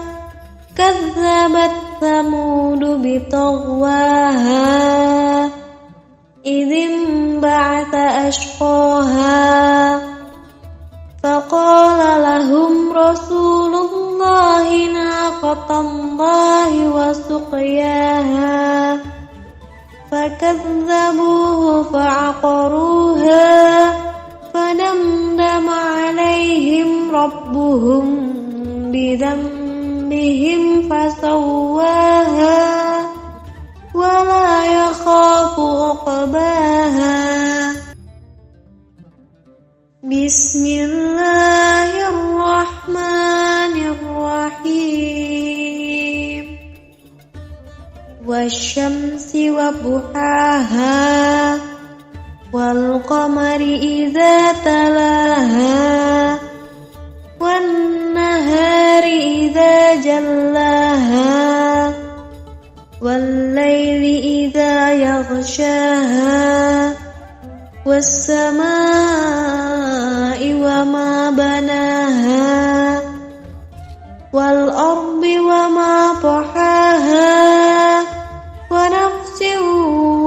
كذبت ثمود بطغواها إذ انبعث أشقاها فقال لهم رسول الله ناقة الله وسقياها فكذبوه فعقروها فدمدم عليهم ربهم بذنبهم فسواها ولا يخاف عقباها بسم الله الرحمن الرحيم والشمس وضحاها والقمر إذا تلاها والنهار إذا جلاها والليل إذا يغشاها والسماء وما بناها والأرض وما طحاها ونفس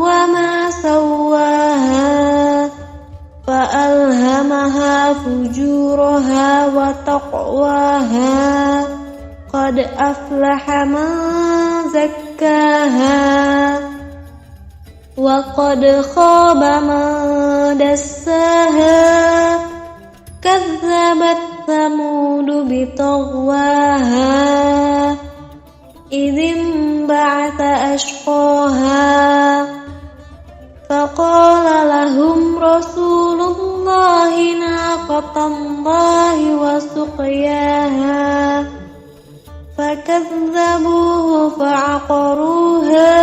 وما سواها فألهمها فجورها وتقواها قد أفلح من زكاها وقد خاب من دساها كذبت ثمود بطغواها إذ انبعث أشقاها فقال لهم رسول الله ناقة الله وسقياها فكذبوه فعقروها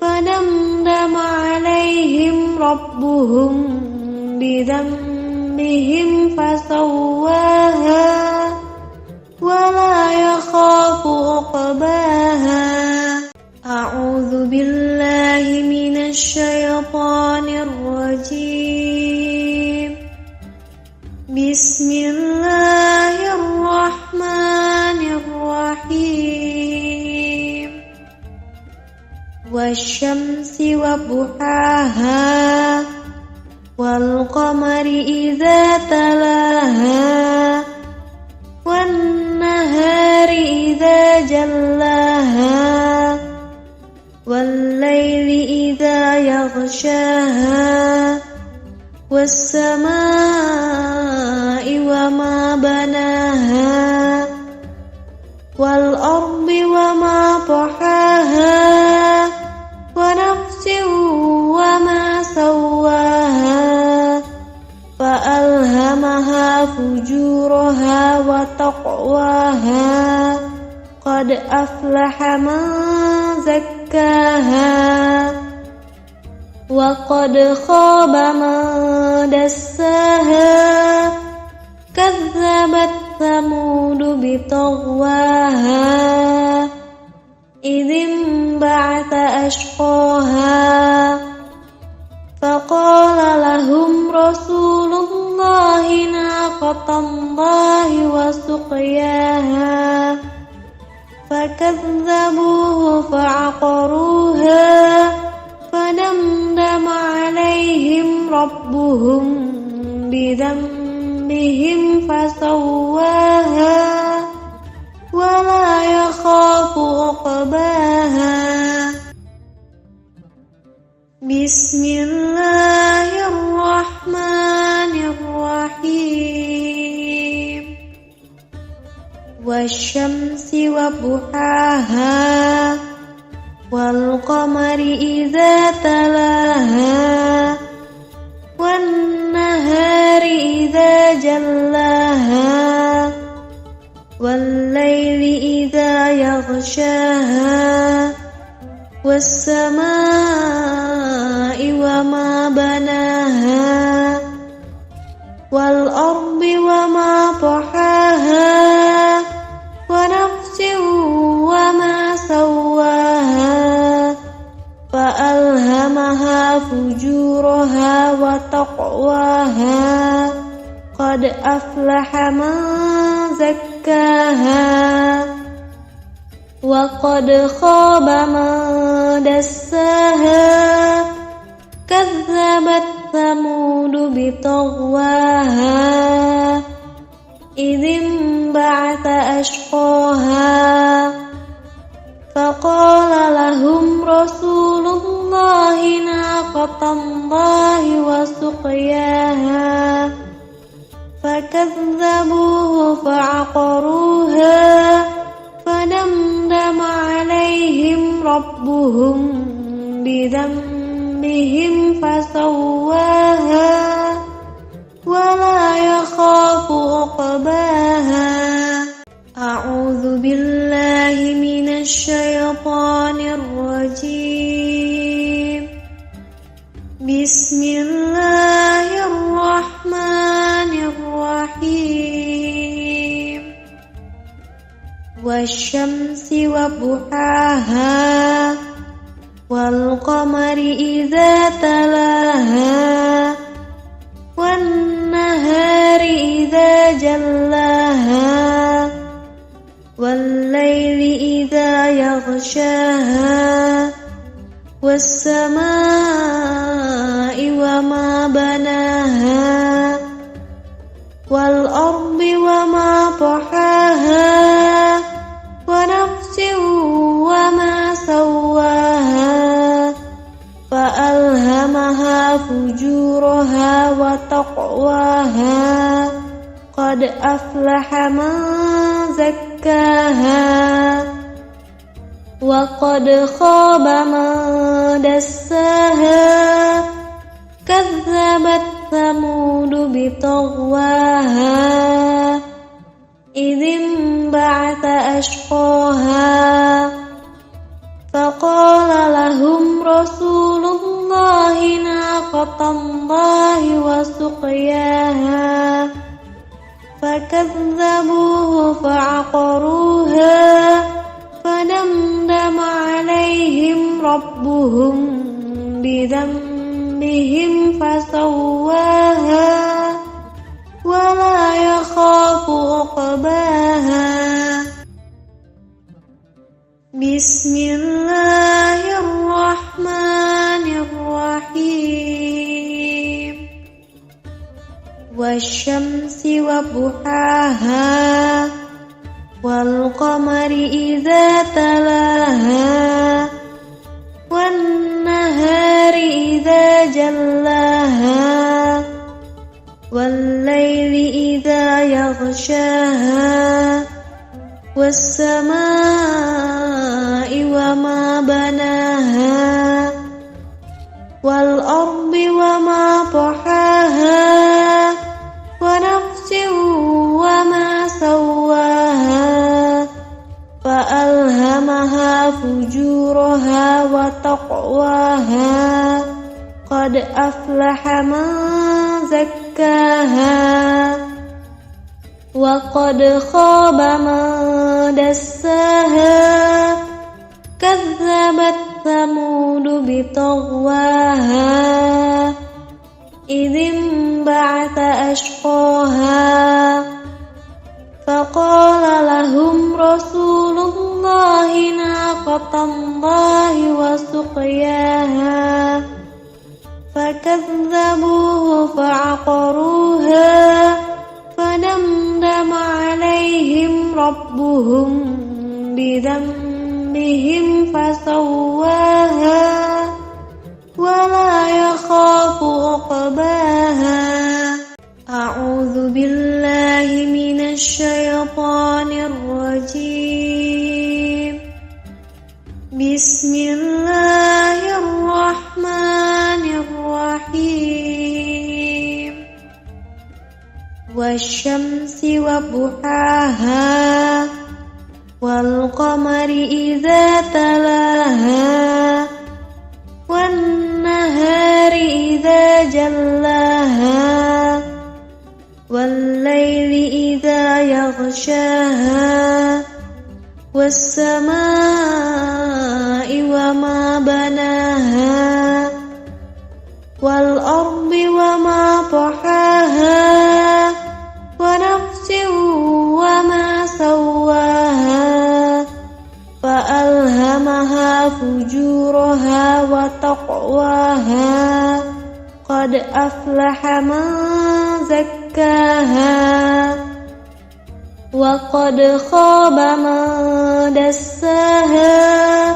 فدمدم عليهم ربهم بذنبهم فسواها ولا يخاف عقباها. أعوذ بالله من الشيطان الرجيم. بسم الله الرحمن الرحيم. والشمس وضحاها والقمر إذا تلاها والنهار إذا جلاها والليل إذا يغشاها والسماء وما بناها والأرض وما طحاها ونفس وما سواها فألهمها فجورها وتقواها قد أفلح من زكاها وقد خاب من دساها كذبت ثمود بطغواها إذ انبعث أشقاها فقال لهم رسول الله ناقة الله وسقياها فكذبوه فعقروها فدمدم عليهم ربهم بذنبهم فسواها ولا يخاف عقباها. بسم الله الرحمن الرحيم. والشمس وضحاها والقمر إذا تلاها والنهار إذا جلاها والليل إذا يغشاها والسماء وما بناها والأرض وما طحاها ونفس وما سواها فألهمها فجورها وتقواها قد أفلح من زكاها وقد خاب من دساها كذبت ثمود بطغواها إذ انبعث أشقاها فقال لهم رسول الله ناقة الله وسقياها فكذبوه فعقروها فدمدم عليهم ربهم بذنبهم فسواها ولا يخاف عقباها. أعوذ بالله من الشيطان الرجيم. بسم الله الرحمن الرحيم. والشمس وضحاها والقمر إذا تلاها والنهار إذا جلاها والليل إذا يغشاها والسماء وما بناها والأرض وما طحاها ونفس وما سواها فألهمها فجورها وتقواها قد أفلح من زكاها وقد خاب من دساها كذبت ثمود بطغواها إذ انبعث أشقاها فقال لهم رسول الله ناقة الله وسقياها فكذبوه فعقروها فدمدم عليهم ربهم بذنبهم فسواها ولا يخاف عقباها بسم الله الرحمن الرحيم والشمس وضحاها والقمر إذا تلاها والنهار إذا جلاها والليل إذا يغشاها والسماء وما بناها والأرض وما طحاها ونفس وما سواها فألهمها فجورها وتقواها قد أفلح من زكاها وقد خاب من دساها كذبت ثمود بطغواها إذ انبعث أشقاها فقال لهم رسول الله ناقة الله وسقياها فكذبوه فعقروها فدمدم عليهم ربهم بذنبهم فسواها ولا يخاف عقباها أعوذ بالله من الشيطان الرجيم بسم الله الرحمن الرحيم والشمس وضحاها والقمر إذا تلاها والنهار إذا جلاها والليل إذا يغشاها والسماء وما بناها والأرض وما طحاها ونفس وما سواها فألهمها فجورها وتقواها قد أفلح من زكاها وقد خاب من دساها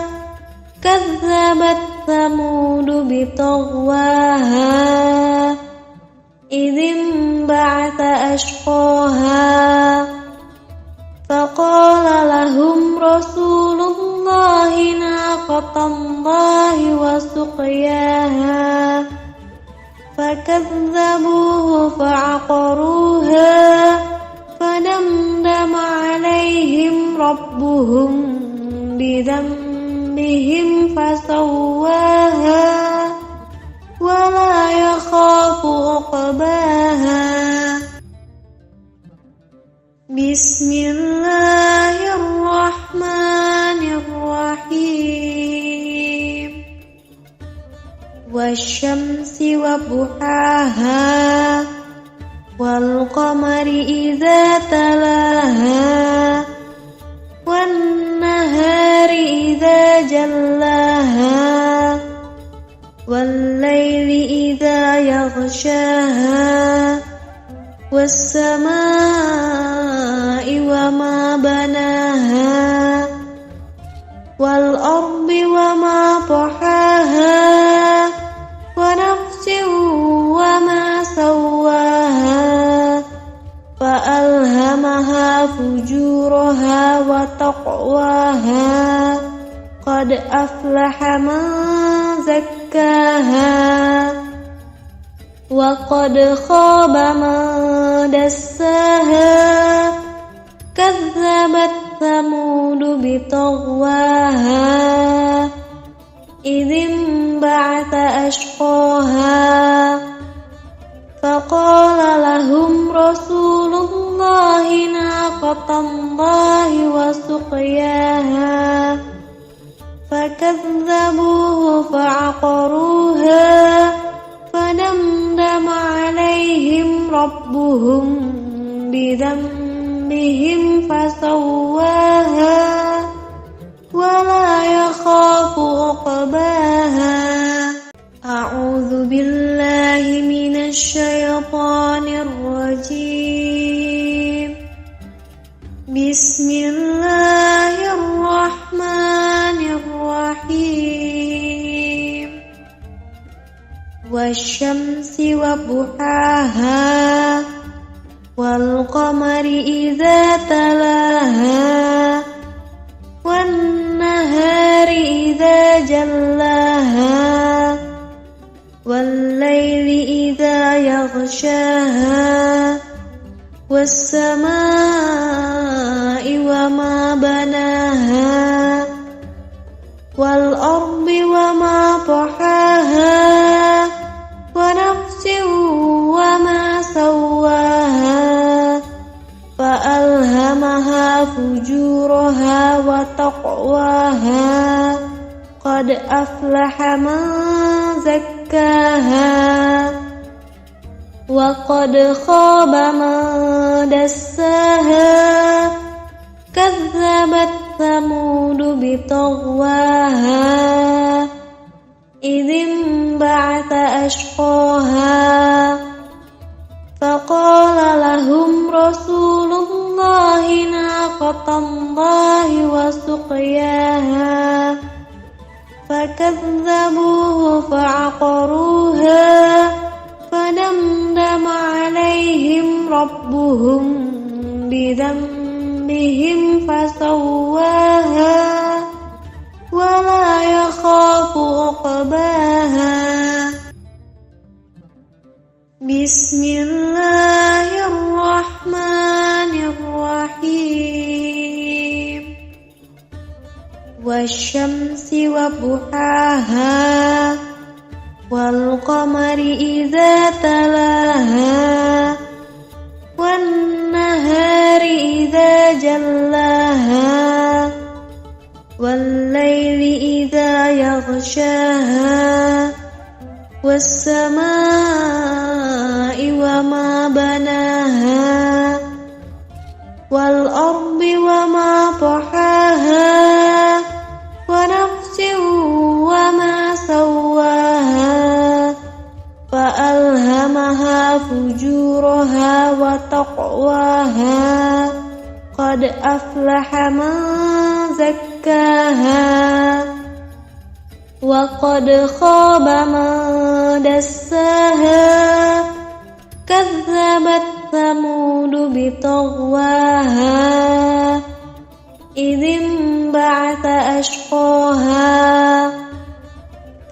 كذبت ثمود بطغواها إذ انبعث أشقاها فقال لهم رسول الله ناقة الله وسقياها فكذبوه فعقروها فدمدم عليهم ربهم بذنبهم فسواها ولا يخاف عقباها بسم الله الرحمن الرحيم والشمس وضحاها والقمر إذا تلاها والنهار إذا جلاها والليل إذا يغشاها والسماء وما بناها والأرض وما طحاها ونفس وما سواها فألهمها فجورها وتقواها قد أفلح من زكاها وقد خاب من دساها كذبت ثمود بطغواها إذ انبعث أشقاها فقال لهم رسول الله ناقة الله وسقياها فكذبوه فعقروها فدمدم عليهم ربهم بذنبهم فسواها ولا يخاف عقباها. أعوذ بالله من الشيطان الرجيم. بسم الله الرحمن الرحيم. والشمس وضحاها والقمر إذا تلاها والنهار إذا جلاها والليل إذا يغشاها والسماء وما بناها والأرض وما طحاها ونفس وما سواها فألهمها فجورها وتقواها قد أفلح من زكاها وقد خاب من دساها كذبت ثمود بطغواها إذ انبعث أشقاها فقال لهم رسول الله ناقة الله وسقياها فكذبوه فعقروها فدمدم عليهم ربهم بذنبهم فسواها ولا يخاف عقباها. بسم الله الرحمن الرحيم. والشمس وضحاها والقمر إذا تلاها والنهار إذا جلاها والليل إذا يغشاها والسماء وما بناها والأرض وما طحاها ونفس وما سواها فألهمها فجورها وتقواها قد أفلح من زكاها وقد خاب من دساها كذبت ثمود بطغواها إذ انبعث أشقاها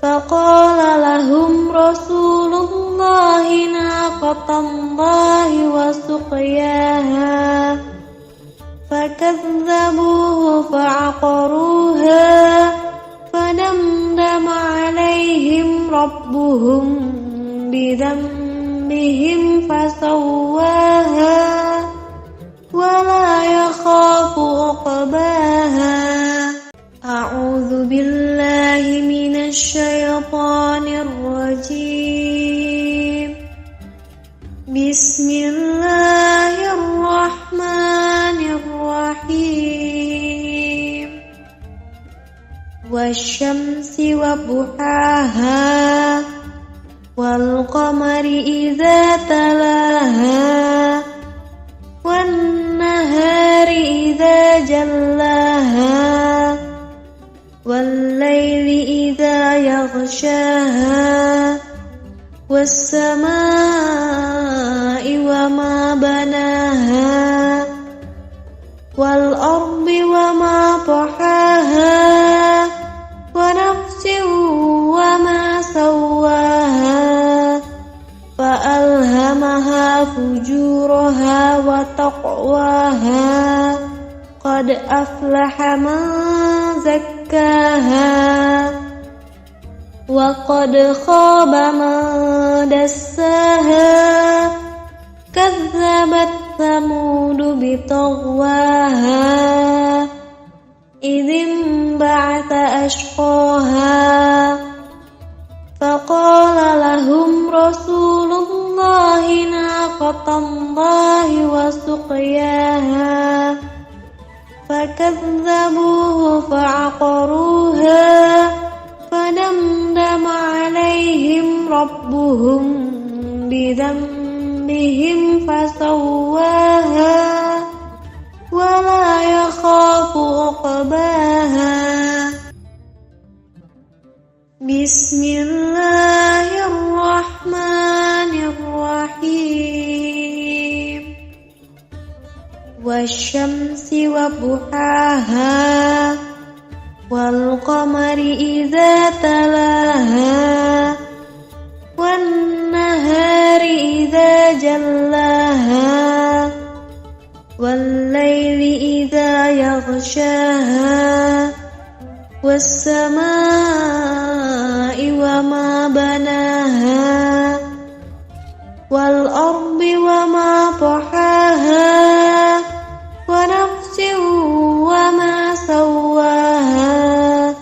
فقال لهم رسول الله ناقة الله وسقياها فكذبوه فعقروها فدمدم عليهم ربهم بذنبهم فسواها ولا يخاف عقباها. أعوذ بالله من الشيطان الرجيم. بسم الله الرحمن الرحيم. والشمس وضحاها والقمر إذا تلاها والنهار إذا جلاها والليل إذا يغشاها والسماء وما بناها والأرض وما طحاها ونفس وما سواها فألهمها فجورها وتقواها قد أفلح من زكاها وقد خاب من دساها كذبت ثمود بطغواها إذ انبعث أشقاها فقال لهم رسول الله ناقة الله وسقياها فكذبوه فعقروها فدمدم عليهم ربهم بذنبهم فسواها ولا يخاف عقباها بسم الله الرحمن الرحيم والشمس وضحاها والقمر إذا تلاها والنهار إذا جلاها والليل إذا يغشاها والسماء وما بناها والأرض وما طحاها ونفس وما سواها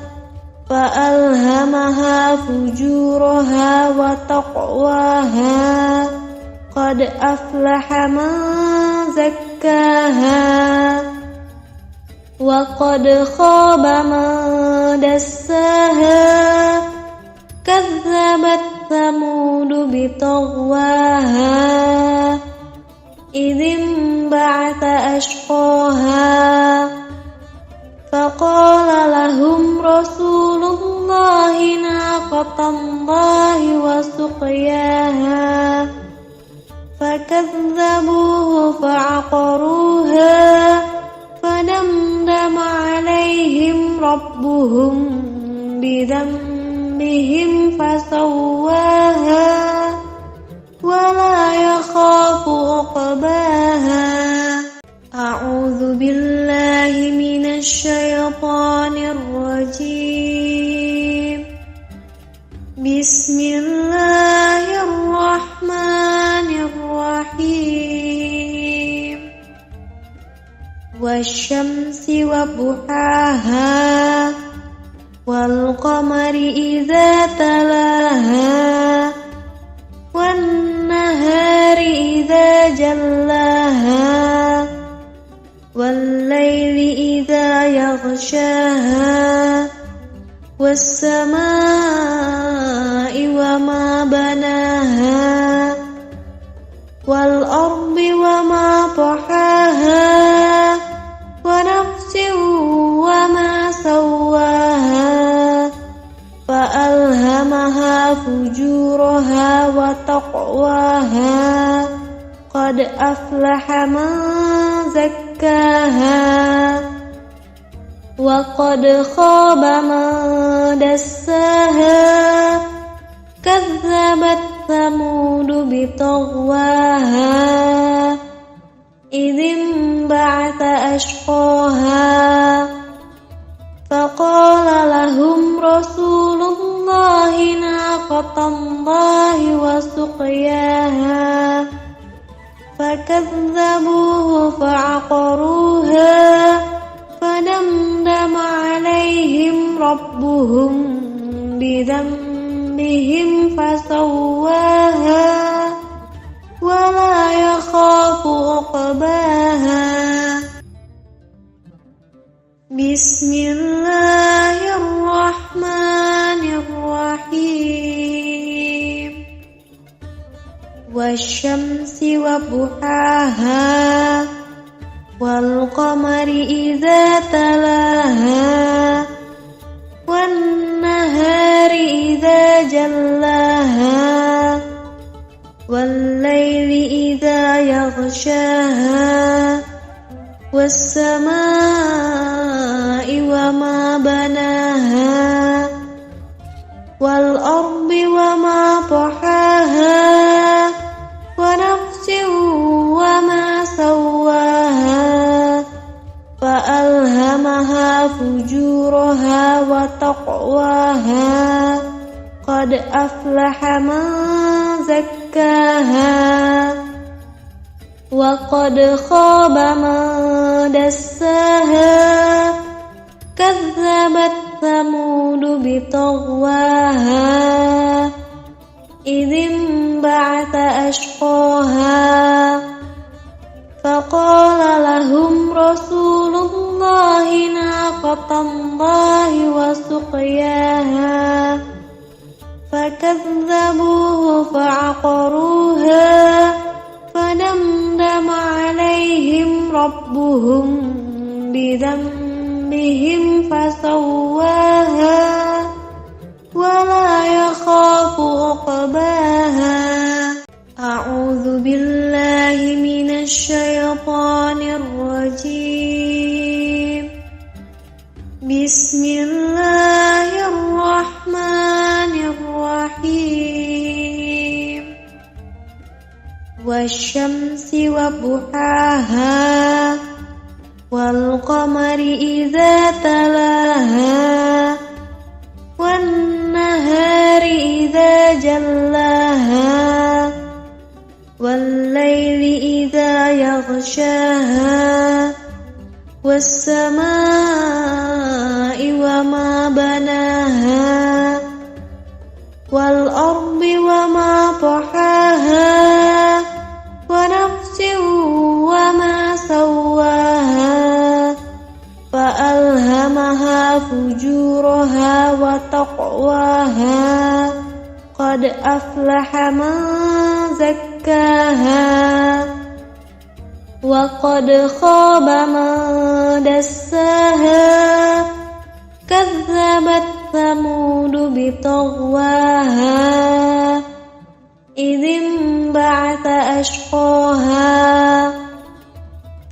فألهمها فجورها وتقواها قد أفلح من زكاها وقد خاب من دساها كذبت ثمود بطغواها إذ انبعث أشقاها فقال لهم رسول الله ناقة الله وسقياها فكذبوه فعقروها فدمدم عليهم ربهم بذنبهم فسواها ولا يخاف عقباها أعوذ بالله من الشيطان الرجيم بسم الله الرحمن الرحيم والشمس وضحاها والقمر إذا تلاها والنهار إذا جلاها والليل إذا يغشاها والسماء وما بناها والأرض وما طحاها ونفس وما سواها فألهمها فجورها وتقواها قد أفلح من زكاها وقد خاب من دساها كذبت ثمود بطغواها إذ انبعث أشقاها فقال لهم رسول الله ناقة الله وسقياها فكذبوه فعقروها فدمدم عليهم ربهم بذنبهم فسواها ولا يخاف عقباها بسم الله الرحمن الرحيم والشمس وضحاها والقمر إذا تلاها والنهار إذا جلاها والليل إذا يغشاها والسماء وما بناها والأرض وما طحاها ونفس وما سواها فألهمها فجورها وتقواها قد أفلح من زكاها وقد خاب من دساها كذبت ثمود بطغواها إذ انبعث أشقاها فقال لهم رسول الله ناقة الله وسقياها فكذبوه فعقروها فدمدم عليهم ربهم بذنبهم فسواها ولا يخاف عقباها. أعوذ بالله من الشيطان الرجيم. بسم الله الرحمن الرحيم. والشمس وضحاها والقمر إذا تلاها والنهار إذا جلاها والليل إذا يغشاها والسماء وما بناها والأرض وما طحاها ونفس وما سواها فألهمها فجورها وتقواها قد أفلح من زكاها وقد خاب من دساها كذبت ثمود بطغواها إذ انبعث أشقاها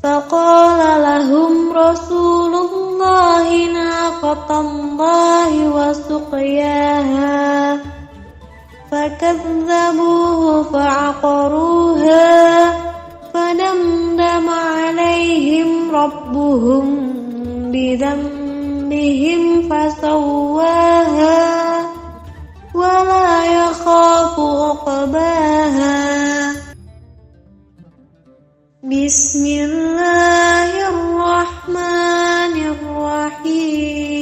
فقال لهم رسول الله ناقة الله وسقياها فكذبوه فعقروها فدمدم عليهم ربهم بذنبهم فسواها ولا يخاف عقباها. بسم الله الرحمن الرحيم.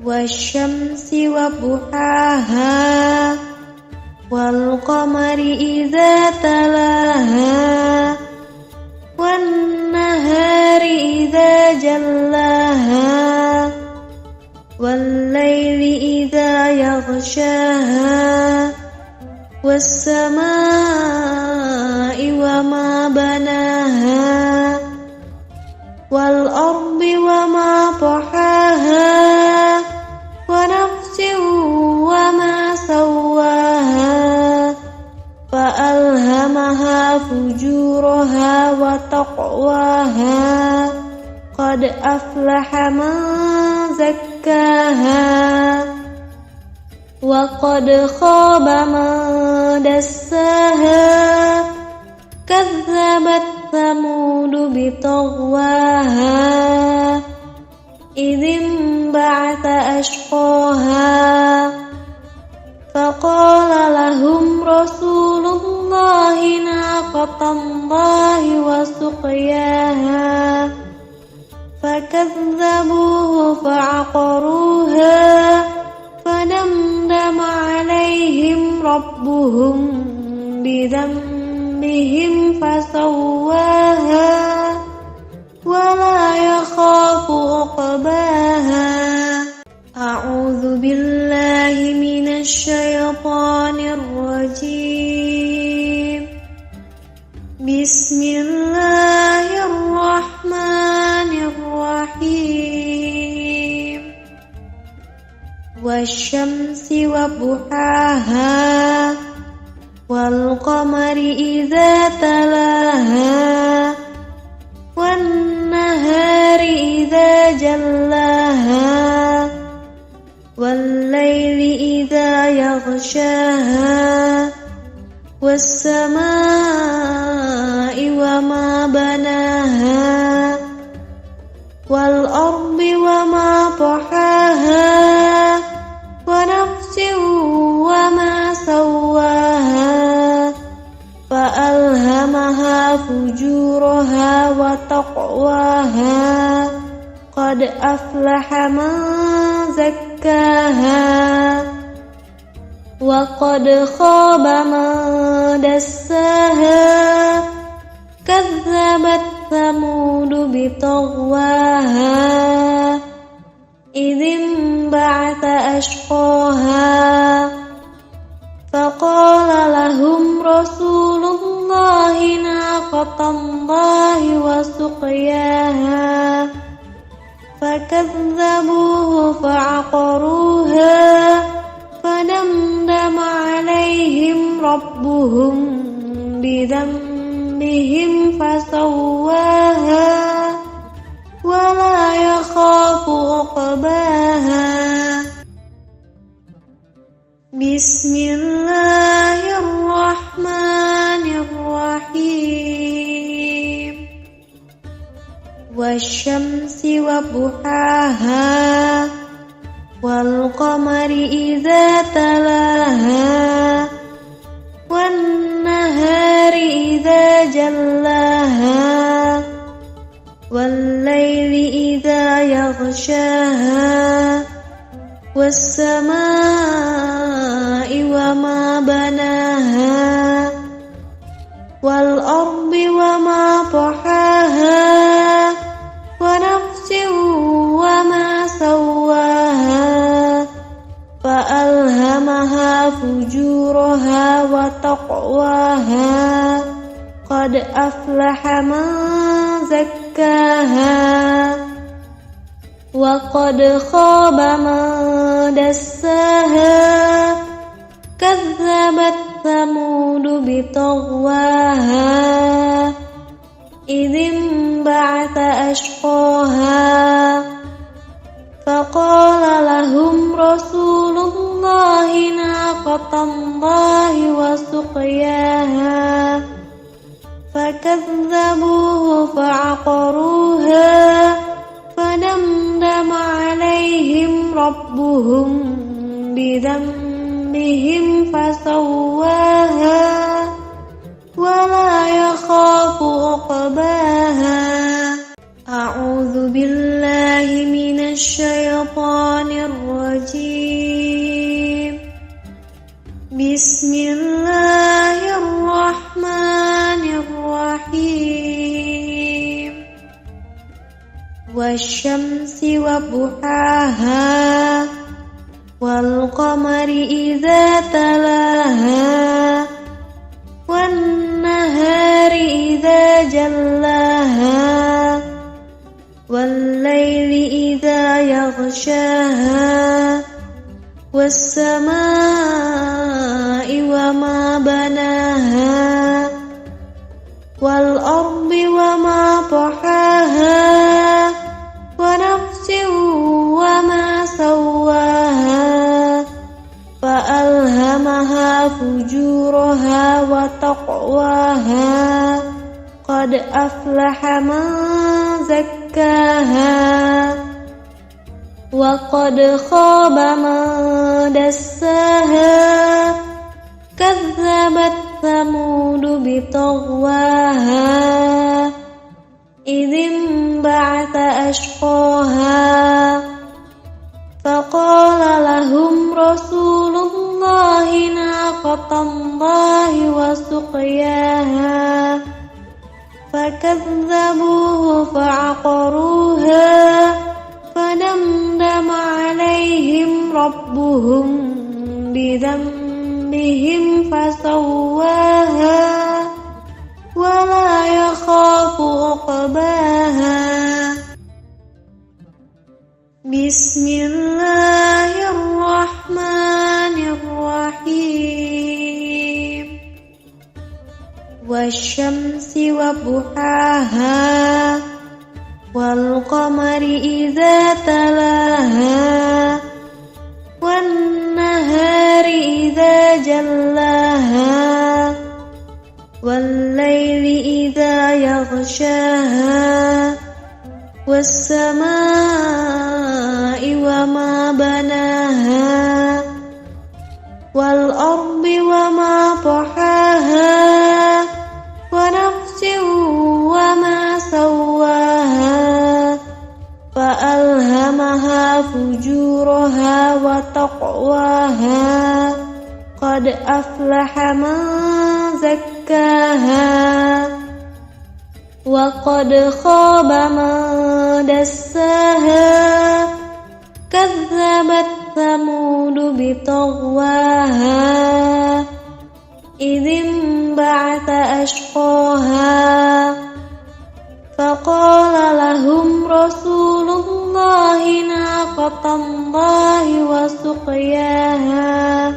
والشمس وضحاها والقمر إذا تلاها والنهار إذا جلاها والليل إذا يغشاها والسماء وما بناها والأرض وما طحاها ونفس وما سواها فألهمها فجورها وتقواها قد أفلح من زكاها وقد خاب من دساها كذبت ثمود بطغواها إذ انبعث أشقاها فقال لهم رسول الله ناقة الله وسقياها فكذبوه فعقروها فدمدم عليهم ربهم بذنبهم فسواها ولا يخاف عقباها. أعوذ بالله من الشيطان الرجيم. والشمس وضحاها والقمر إذا تلاها والنهار إذا جلاها والليل إذا يغشاها والسماء وما بناها والأرض وما طحاها ونفس وما سواها فألهمها فجورها وتقواها قد أفلح من زكاها وقد خاب من دساها كذبت ثمود بطغواها إذ انبعث أشقاها فقال لهم رسول الله ناقة الله وسقياها فكذبوه فعقروها فدمدم عليهم ربهم بذنبهم فسواها ولا يخاف عقباها بسم الله الرحمن الرحيم والشمس وضحاها والقمر إذا تلاها والنهار إذا جلاها والليل إذا يغشاها والسماء وما بناها والأرض وما طحاها ونفس وما سواها فألهمها فجورها وتقواها قد أفلح من زكاها وقد خاب من دساها كذبت ثمود بطغواها إذ انبعث أشقاها فقال لهم رسول الله ناقة الله وسقياها فكذبوه فعقروها فدمدم عليهم ربهم بذنبهم فسواها ولا يخاف عقباها أعوذ بالله من الشيطان الرجيم بسم الله الرحمن الرحيم والشمس وضحاها والقمر إذا تلاها والنهار إذا جلاها والليل إذا يغشاها والسماء وما بناها والأرض وما طحاها ونفس وما سواها فألهمها فجورها وتقواها قد أفلح من زكاها وقد خاب من دساها كذبت ثمود بطغواها إذ انبعث أشقاها فقال لهم رسول الله ناقة الله وسقياها فكذبوه فعقروها فدمدم عليهم ربهم بذنبهم فسواها ولا يخاف عقباها بسم الله الرحمن والشمس وضحاها والقمر إذا تلاها والنهار إذا جلاها والليل إذا يغشاها والسماء وما بناها والأرض وما طحاها ونفس وما سواها فألهمها فجورها وتقواها قد أفلح من زكاها وقد خاب من دساها كذبت ثمود بطغواها إذ انبعث أشقاها فقال لهم رسول الله ناقة الله وسقياها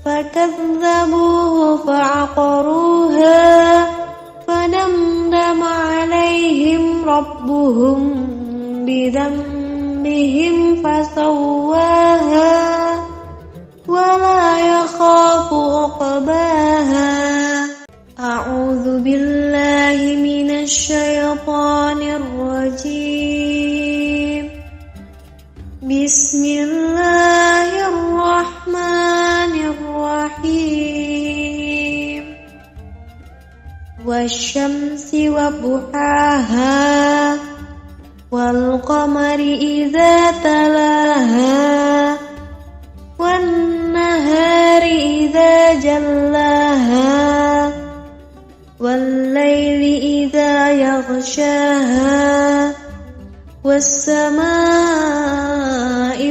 فكذبوه فعقروها فدمدم عليهم ربهم بذنبهم فسواها ولا يخاف عقباها. أعوذ بالله من الشيطان الرجيم. بسم الله الرحمن الرحيم. والشمس وضحاها والقمر إذا تلاها والنهار إذا جلاها والليل إذا يغشاها والسماء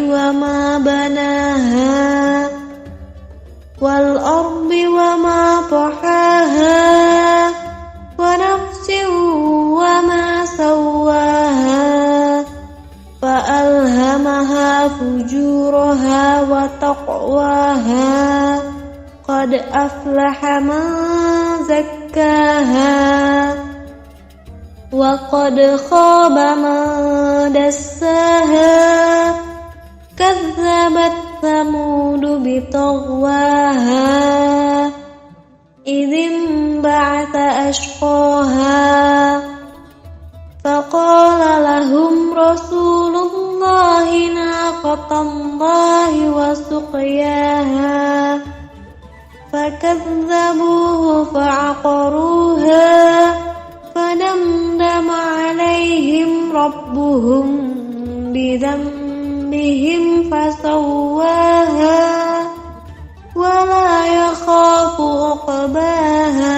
وما بناها والأرض وما طحاها ونفس وما سواها فألهمها فجورها وتقواها قد أفلح من زكاها وقد خاب من دساها كذبت ثمود بطغواها إذ انبعث أشقاها فقال لهم رسول الله ناقة الله وسقياها فكذبوه فعقروها فدمدم عليهم ربهم بذنبهم فسواها ولا يخاف عقباها.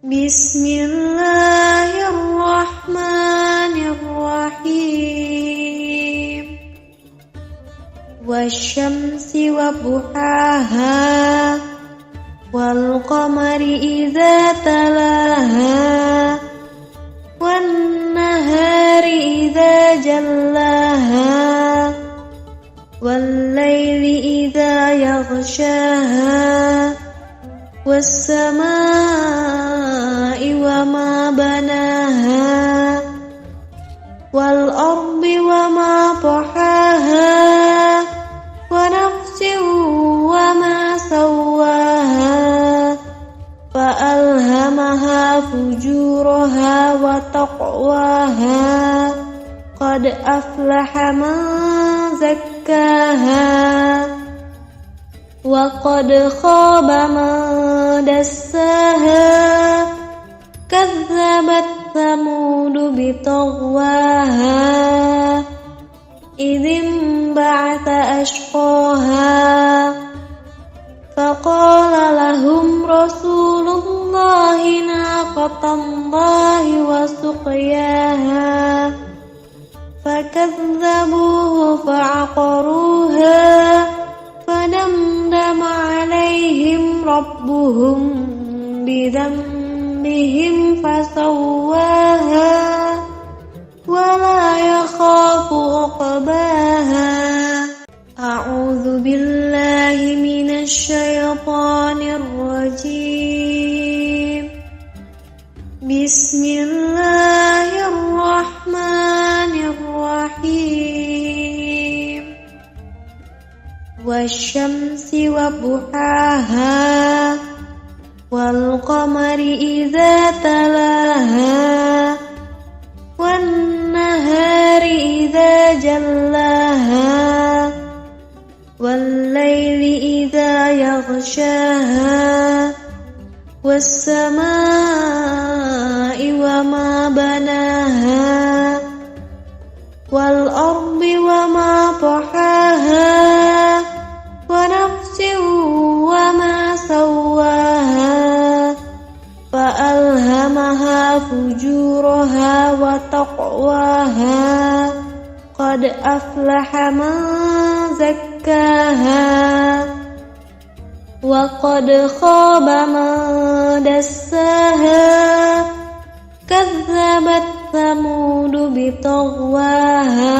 بسم الله الرحمن الرحيم. والشمس وضحاها والقمر إذا تلاها والنهار إذا جلاها والليل إذا يغشاها والسماء وما بناها والأرض وما طحاها ونفس وما سواها فألهمها فجورها وتقواها قد أفلح من زكاها وقد خاب من دساها كذبت ثمود بطغواها إذ انبعث أشقاها فقال لهم رسول الله ناقة الله وسقياها فكذبوه فعقروها فدمدم عليهم ربهم بذنبهم فسواها ولا يخاف عقباها. أعوذ بالله من الشيطان الرجيم. والشمس وضحاها والقمر إذا تلاها والنهار إذا جلاها والليل إذا يغشاها والسماء وما بناها والأرض وما طحاها ونفس وما سواها فألهمها فجورها وتقواها قد أفلح من زكاها وقد خاب من دساها كذبت ثمود بطغواها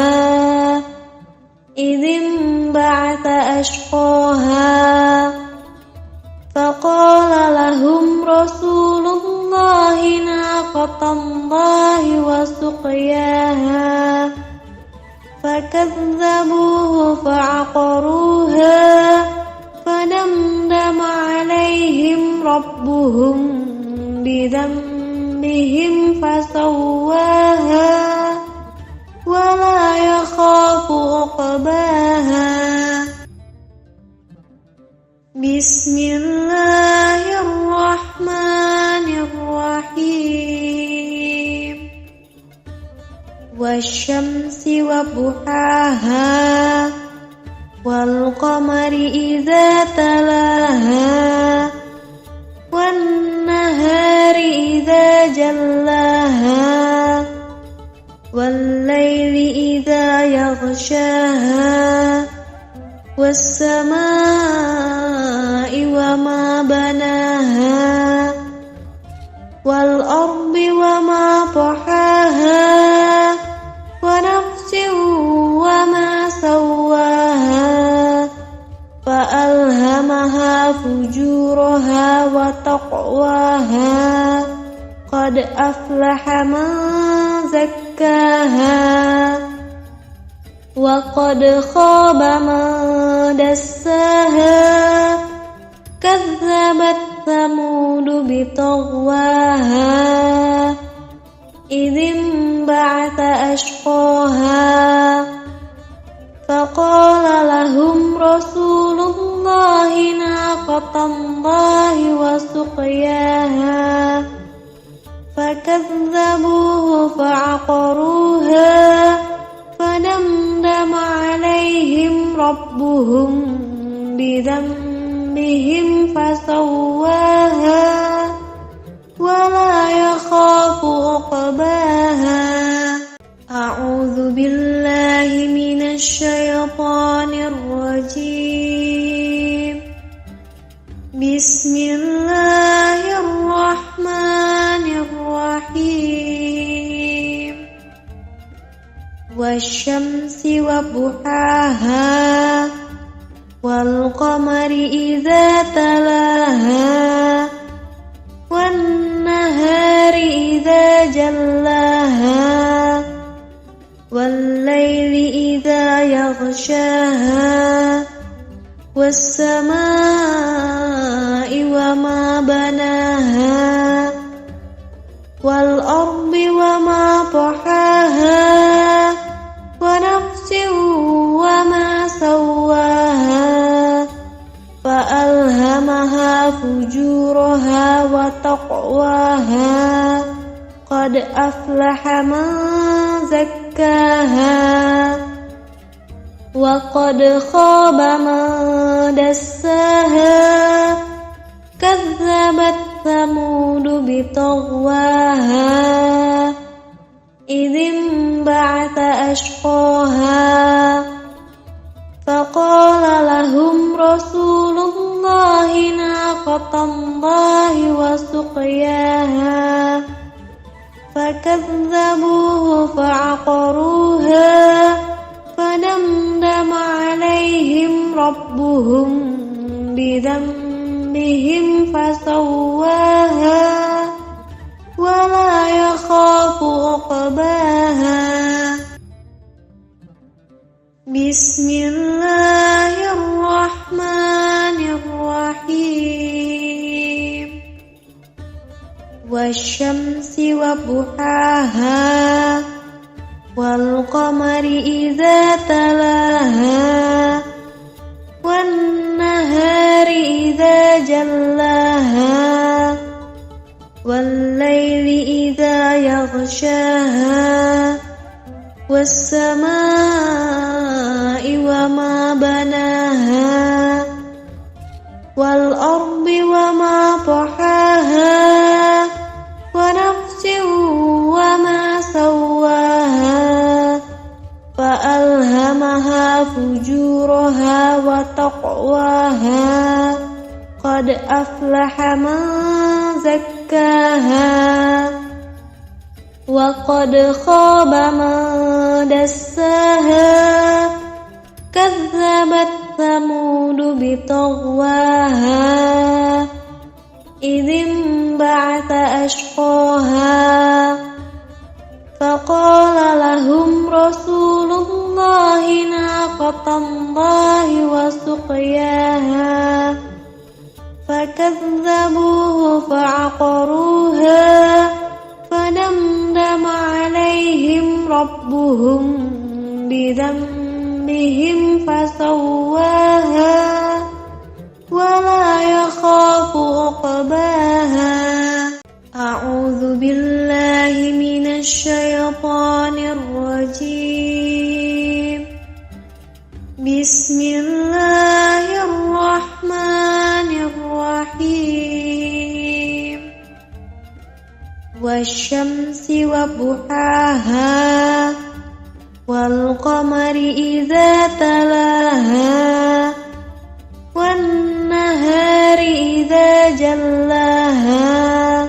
إذ انبعث أشقاها فقال لهم رسول الله ناقة الله وسقياها فكذبوه فعقروها فدمدم عليهم ربهم بذنبهم فسواها ولا يخاف عقباها بسم الله الرحمن الرحيم والشمس وضحاها والقمر إذا تلاها والنهار إذا جلاها والليل إذا يغشاها والسماء وما بناها والأرض وما طحاها ونفس وما سواها فألهمها فجورها وتقواها قد أفلح من زكاها وقد خاب من دساها كذبت ثمود بطغواها إذ انبعث أشقاها فقال لهم رسول الله ناقة الله وسقياها فكذبوه فعقروها فدمدم عليهم ربهم بذنبهم فسواها ولا يخاف عقباها أعوذ بالله من الشيطان الرجيم بسم الله الرحمن الرحيم والشمس وضحاها والقمر إذا تلاها والنهار إذا جلاها والليل إذا يغشاها والسماء وما بناها والأرض وما طحاها ونفس وما سواها فألهمها فجورها وتقواها قد أفلح من زكاها وقد خاب من دساها كذبت ثمود بطغواها إذ انبعث أشقاها فقال لهم رسول الله ناقة الله وسقياها فكذبوه فعقروها فدمدم عليهم ربهم بذنبهم فسواها ولا يخاف عقباها بسم الله الرحمن والشمس وضحاها والقمر إذا تلاها والنهار إذا جلاها والليل إذا يغشاها والسماء وما بناها والأرض وما طحاها ونفس وما سواها فألهمها فجورها وتقواها قد أفلح من زكاها وقد خاب من دساها كذبت ثمود بطغواها إذ انبعث أشقاها فقال لهم رسول الله ناقة الله وسقياها فكذبوه فعقروها فدمدم عليهم ربهم بذنبهم فسواها ولا يخاف عقباها. أعوذ بالله من الشيطان الرجيم. بسم الله الرحمن الرحيم. والشمس وضحاها والقمر إذا تلاها والنهار إذا جلاها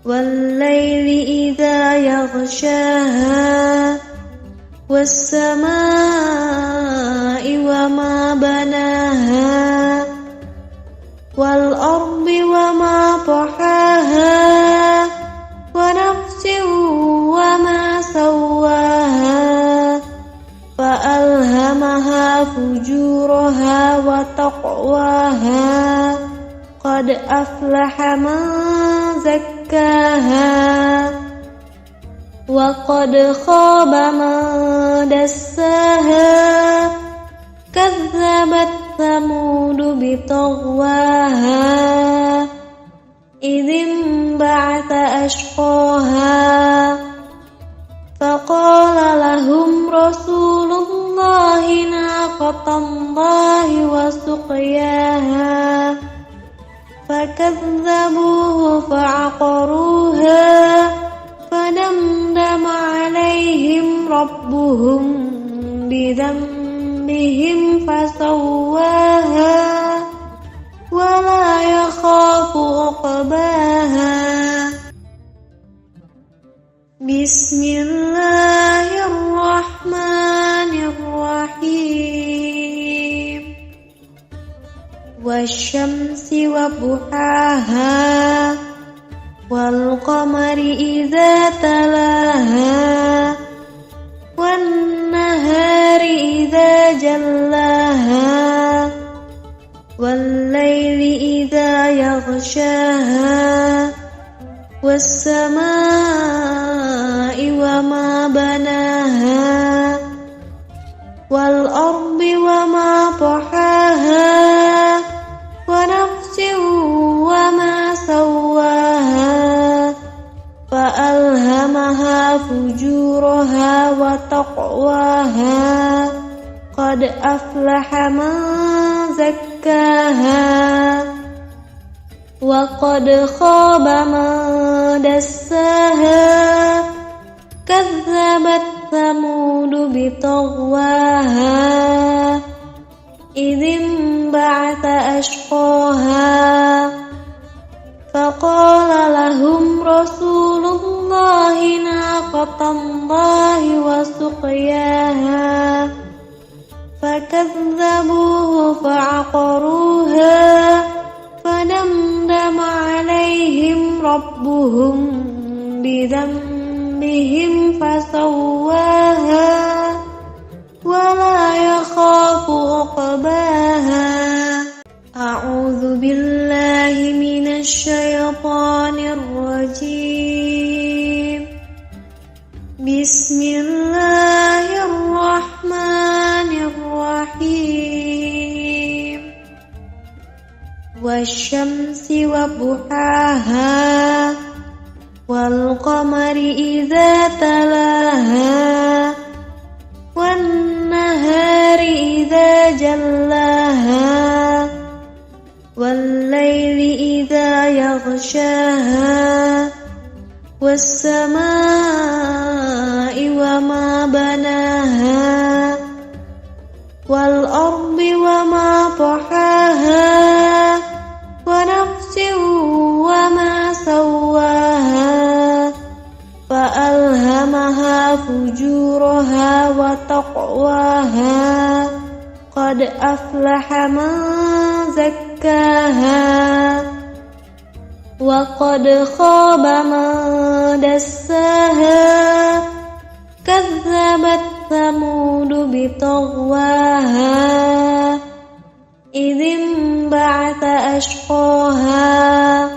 والليل إذا يغشاها والسماء وما بناها والأرض وما طحاها ونفس وما سواها فألهمها فجورها وتقواها قد أفلح من زكاها وقد خاب من دساها كذبت ثمود بطغواها إذ انبعث أشقاها فقال لهم رسول الله ناقة الله وسقياها فكذبوه فعقروها فدمدم عليهم ربهم بذنبهم فسواها ولا يخاف عقباها. بسم الله الرحمن الرحيم. والشمس وضحاها والقمر إذا تلاها والنهار إذا جلاها والليل إذا يغشاها والسماء وما بناها والأرض وما طحاها ونفس وما سواها فألهمها فجورها وتقواها قد أفلح من زكاها وقد خاب من دساها كذبت ثمود بطغواها إذ انبعث أشقاها فقال لهم رسول الله ناقة الله وسقياها فكذبوه فعقروها فدمدم عليهم ربهم بذنبهم فسواها ولا يخاف عقباها. أعوذ بالله من الشيطان الرجيم. الله الرحمن الرحيم والشمس وضحاها والقمر إذا تلاها والنهار إذا جلاها والليل إذا يغشاها والسماء وما بناها والأرض وما طحاها ونفس وما سواها فألهمها فجورها وتقواها قد أفلح من زكاها وقد خاب من دساها كذبت ثمود بطغواها إذ انبعث أشقاها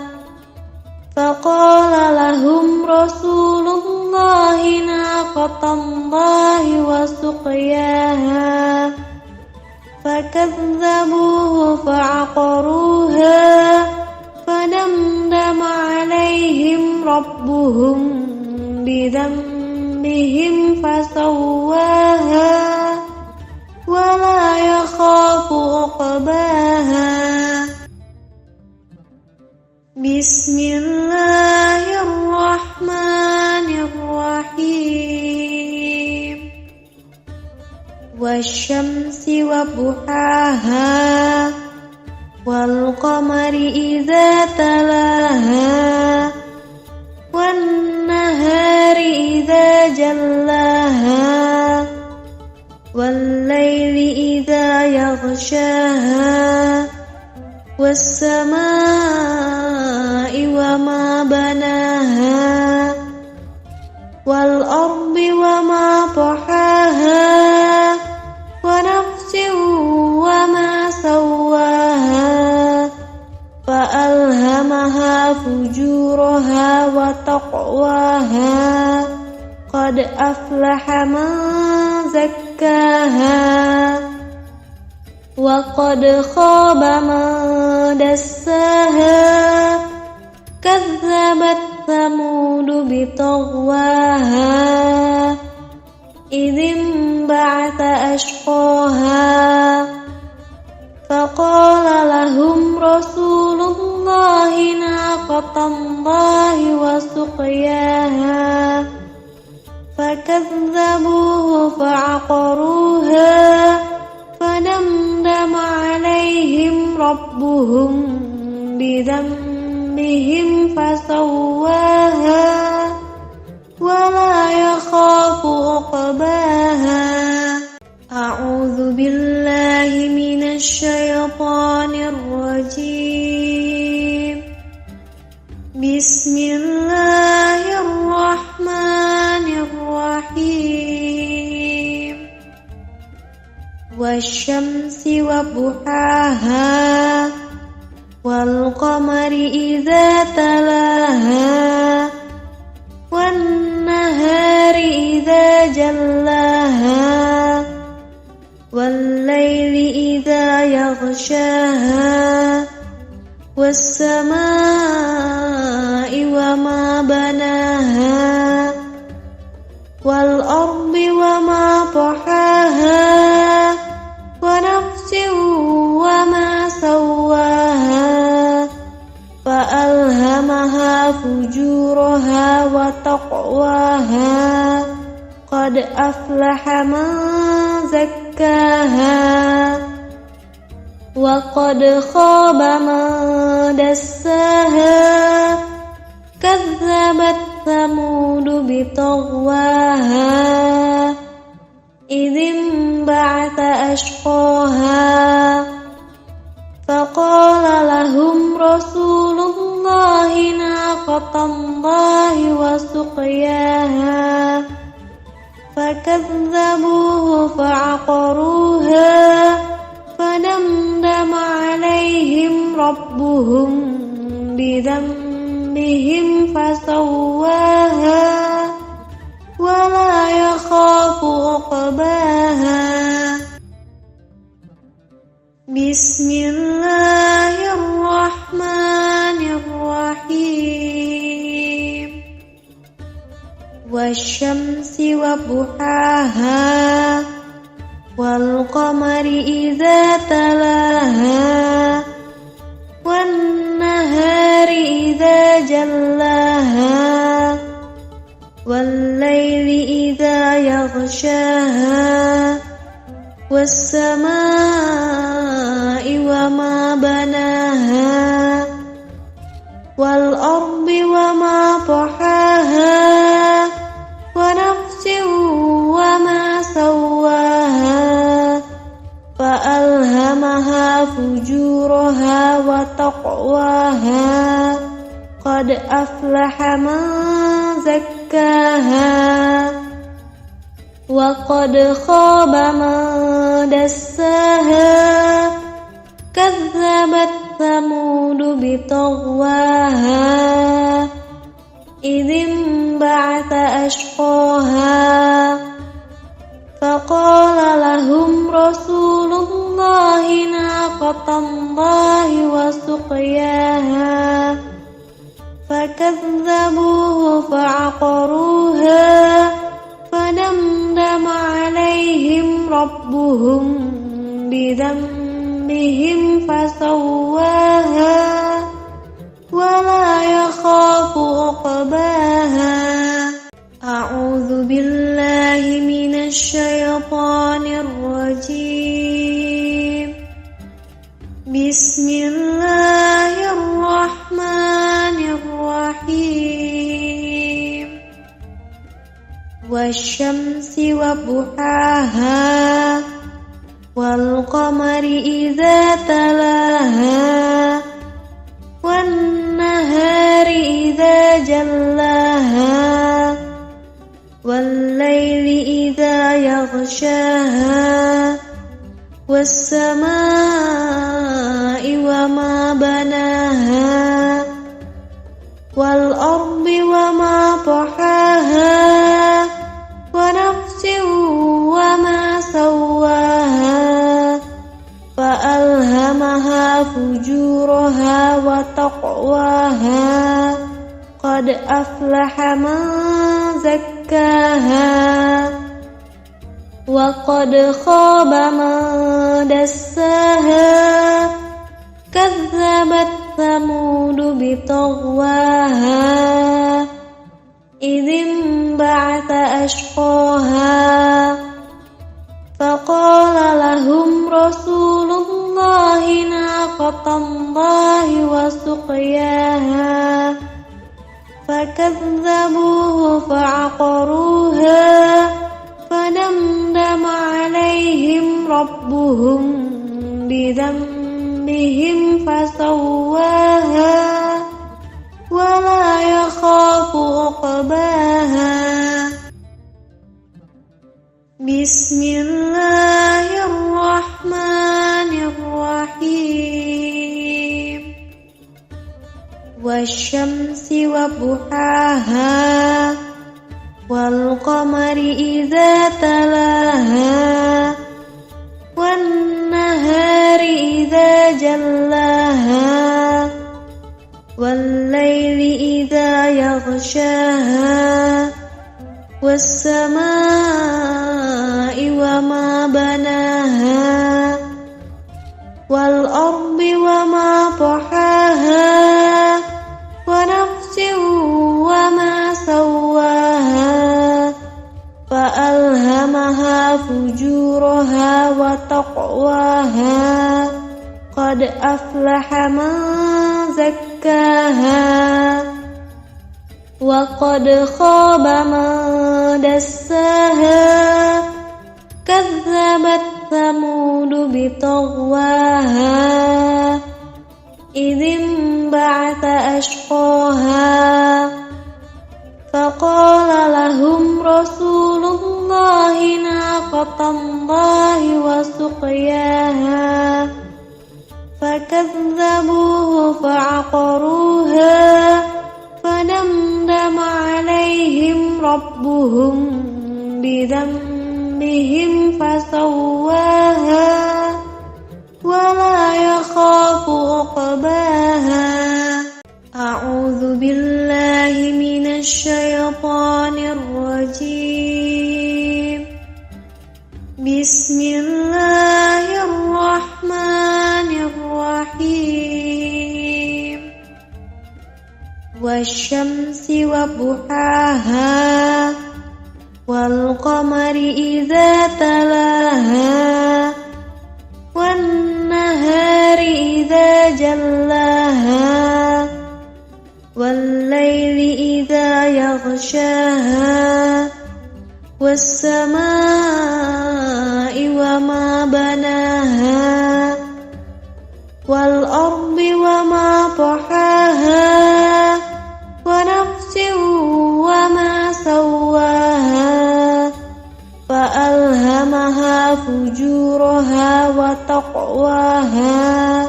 فقال لهم رسول الله ناقة الله وسقياها فكذبوه فعقروها فدمدم عليهم ربهم بذنبهم فسواها ولا يخاف عقباها بسم الله الرحمن الرحيم والشمس وضحاها والقمر إذا تلاها والنهار إذا جلاها والليل إذا يغشاها والسماء وما بناها والأرض وما طحاها ونفس وما سواها فألهمها فجورها وتقواها قد أفلح من زكاها وقد خاب من دساها كذبت ثمود بطغواها إذ انبعث أشقاها فقال لهم رسول الله ناقة الله وسقياها فكذبوه فعقروها فدمدم عليهم ربهم بذنبهم فسواها ولا يخاف عقباها أعوذ بالله من الشيطان الرجيم بسم الله الرحمن الرحيم والشمس وضحاها والقمر إذا تلاها والنهار إذا جلاها والليل إذا يغشاها والسماء وما بناها والأرض وما طحاها ونفس وما سواها فألهمها فجورها وتقواها قد أفلح من زكاها وقد خاب من دساها كذبت ثمود بطغواها إذ انبعث أشقاها فقال لهم رسول الله ناقة الله وسقياها فكذبوه فعقروها فدمدم عليهم ربهم بذنبهم فسواها ولا يخاف عقباها. بسم الله الرحمن الرحيم. والشمس وضحاها والقمر إذا تلاها والنهار إذا جلاها والليل إذا يغشاها والسماء وما بناها والأرض وما طحاها ونفس وما سواها فألهمها فجورها وتقواها. قد أفلح من زكاها وقد خاب من دساها. كذبت ثمود بطغواها إذ انبعث أشقاها فقال لهم رسول الله ناقة الله وسقياها فكذبوه فعقروها فدمدم عليهم ربهم بذنبهم فسواها ولا يخاف عقباها. أعوذ بالله من الشيطان الرجيم. بسم الله الرحمن الرحيم. والشمس وضحاها والقمر إذا تلاها والنهار إذا جلاها والليل إذا يغشاها والسماء وما بناها والأرض وما طحاها ونفس وما سواها فألهمها فجورها وتقواها. قد أفلح من زكاها وقد خاب من دساها. كذبت ثمود بطغواها إذ انبعث أشقاها فقال لهم رسول الله ناقة الله وسقياها فكذبوه فعقروها فدمدم عليهم ربهم بذنبهم فسواها ولا يخاف عقباها. بسم الله الرحمن الرحيم. والشمس وضحاها والقمر إذا تلاها والنهار إذا جلاها والليل إذا يغشاها والسماء وما بناها والأرض وما طحاها ونفس وما سواها فألهمها فجورها وتقواها. قد أفلح من زكاها وقد خاب من دساها. كذبت ثمود بطغواها إذ انبعث أشقاها فقال لهم رسول الله ناقة الله وسقياها فكذبوه فعقروها فدمدم عليهم ربهم بذنبهم فسواها ولا يخاف عقباها أعوذ بالله من الشيطان الرجيم بسم الله الرحمن الرحيم والشمس وضحاها والقمر إذا تلاها والنهار إذا جلاها والليل إذا يغشاها والسماء وما بناها والأرض وما طحاها ونفس وما سواها فألهمها فجورها وتقواها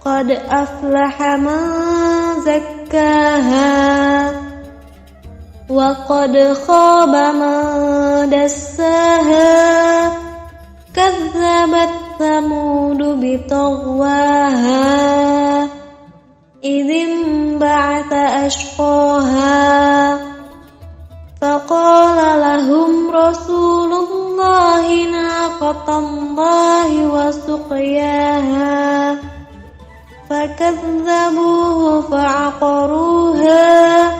قد أفلح من زكاها وقد خاب من دساها كذبت ثمود بطغواها إذ انبعث أشقاها فقال لهم رسول الله ناقة الله وسقياها فكذبوه فعقروها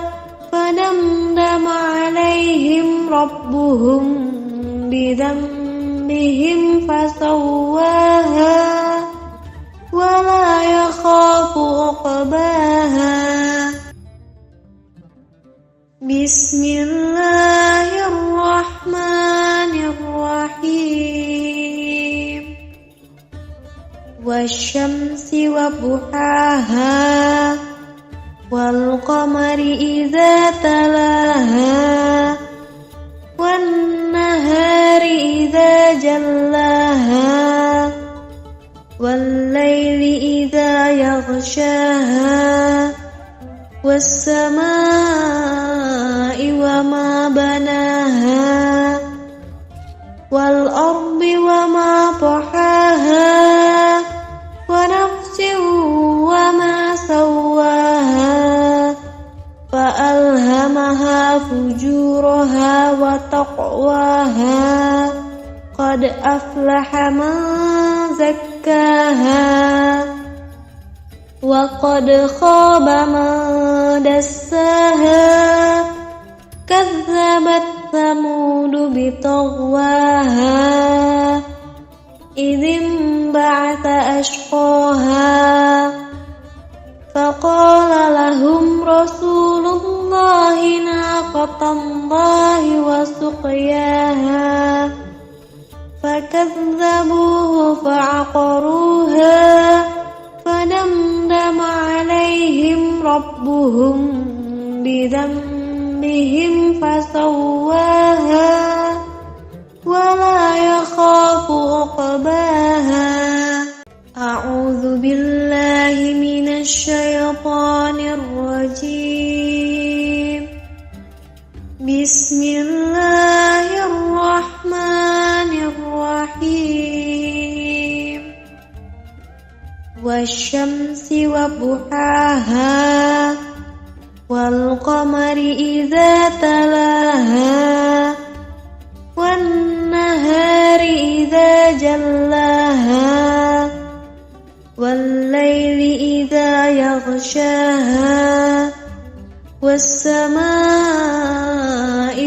فدمدم عليهم ربهم بذنبهم فسواها ولا يخاف عقباها بسم الله الرحمن الرحيم والشمس وضحاها والقمر إذا تلاها والنهار إذا جلاها والليل إذا يغشاها والسماء وما بناها والأرض وما طحاها ونفس وما سواها فألهمها فجورها وتقواها قد أفلح من زكاها وقد خاب من دساها كذبت ثمود بطغواها إذ انبعث أشقاها فقال لهم رسول الله ناقة الله وسقياها فكذبوه فعقروها فدمدم عليهم ربهم بذنبهم فسواها ولا يخاف عقباها أعوذ بالله من الشيطان الرجيم بسم الله الرحمن الرحيم والشمس وضحاها والقمر إذا تلاها والنهار إذا جلاها والليل إذا يغشاها والسماء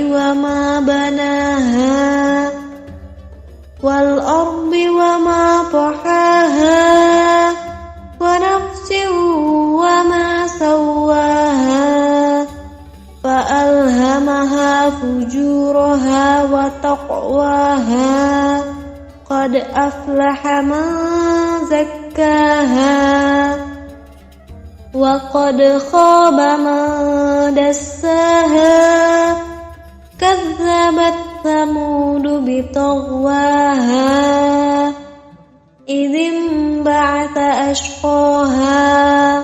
وما بناها والأرض وما طحاها ونفس وما سواها فألهمها فجورها وتقواها قد أفلح من زكاها وقد خاب من دساها كذبت ثمود بطغواها إذ انبعث أشقاها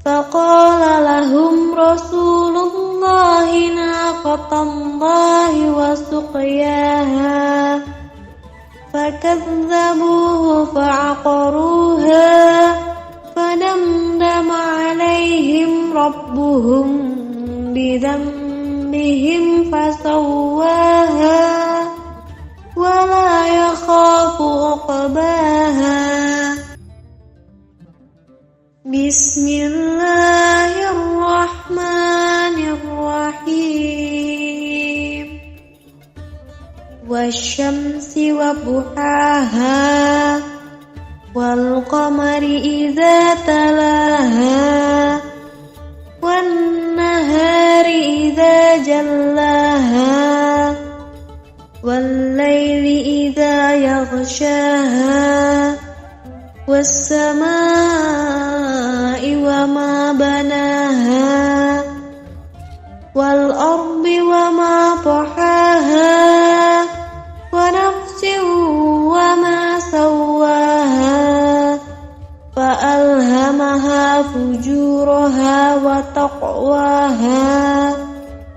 فقال لهم رسول الله ناقة ناقة الله وسقياها فكذبوه فعقروها فدمدم عليهم ربهم بذنبهم فسواها ولا يخاف عقباها بسم الله الرحمن الرحيم والشمس وضحاها والقمر إذا تلاها والنهار إذا جلاها والليل إذا يغشاها والسماء وما بناها والأرض وما طحاها ونفس وما سواها فألهمها فجورها وتقواها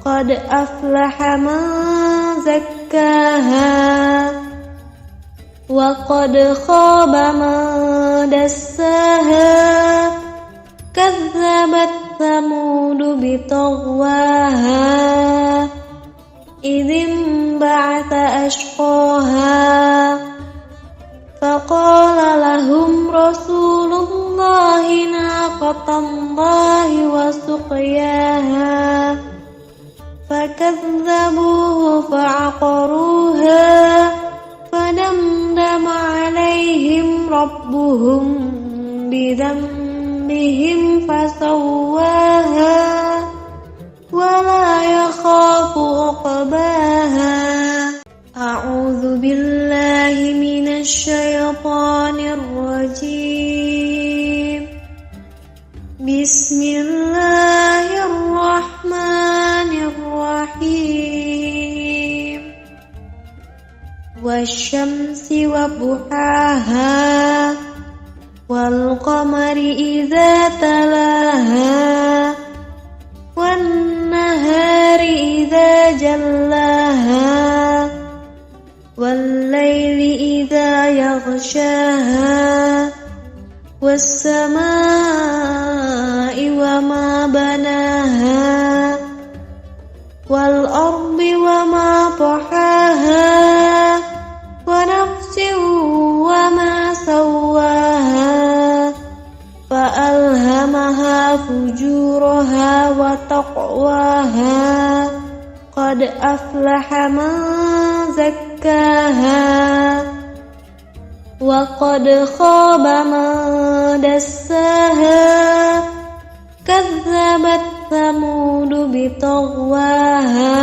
قد أفلح من زكاها وقد خاب من دساها كذبت ثمود بطغواها إذ انبعث أشقاها فقال لهم رسول الله ناقة الله وسقياها فكذبوه فعقروها فدمدم عليهم ربهم بذنبهم فسواها ولا يخاف عقباها أعوذ بالله من الشيطان الرجيم بسم الله الرحمن الرحيم والشمس وضحاها والقمر إذا تلاها والنهار إذا جلاها والليل إذا يغشاها والسماء وما بناها والأرض وما طحاها ونفس وما سواها فألهمها فجورها وتقواها قد أفلح من زكاها وقد خاب من دساها كذبت ثمود بطغواها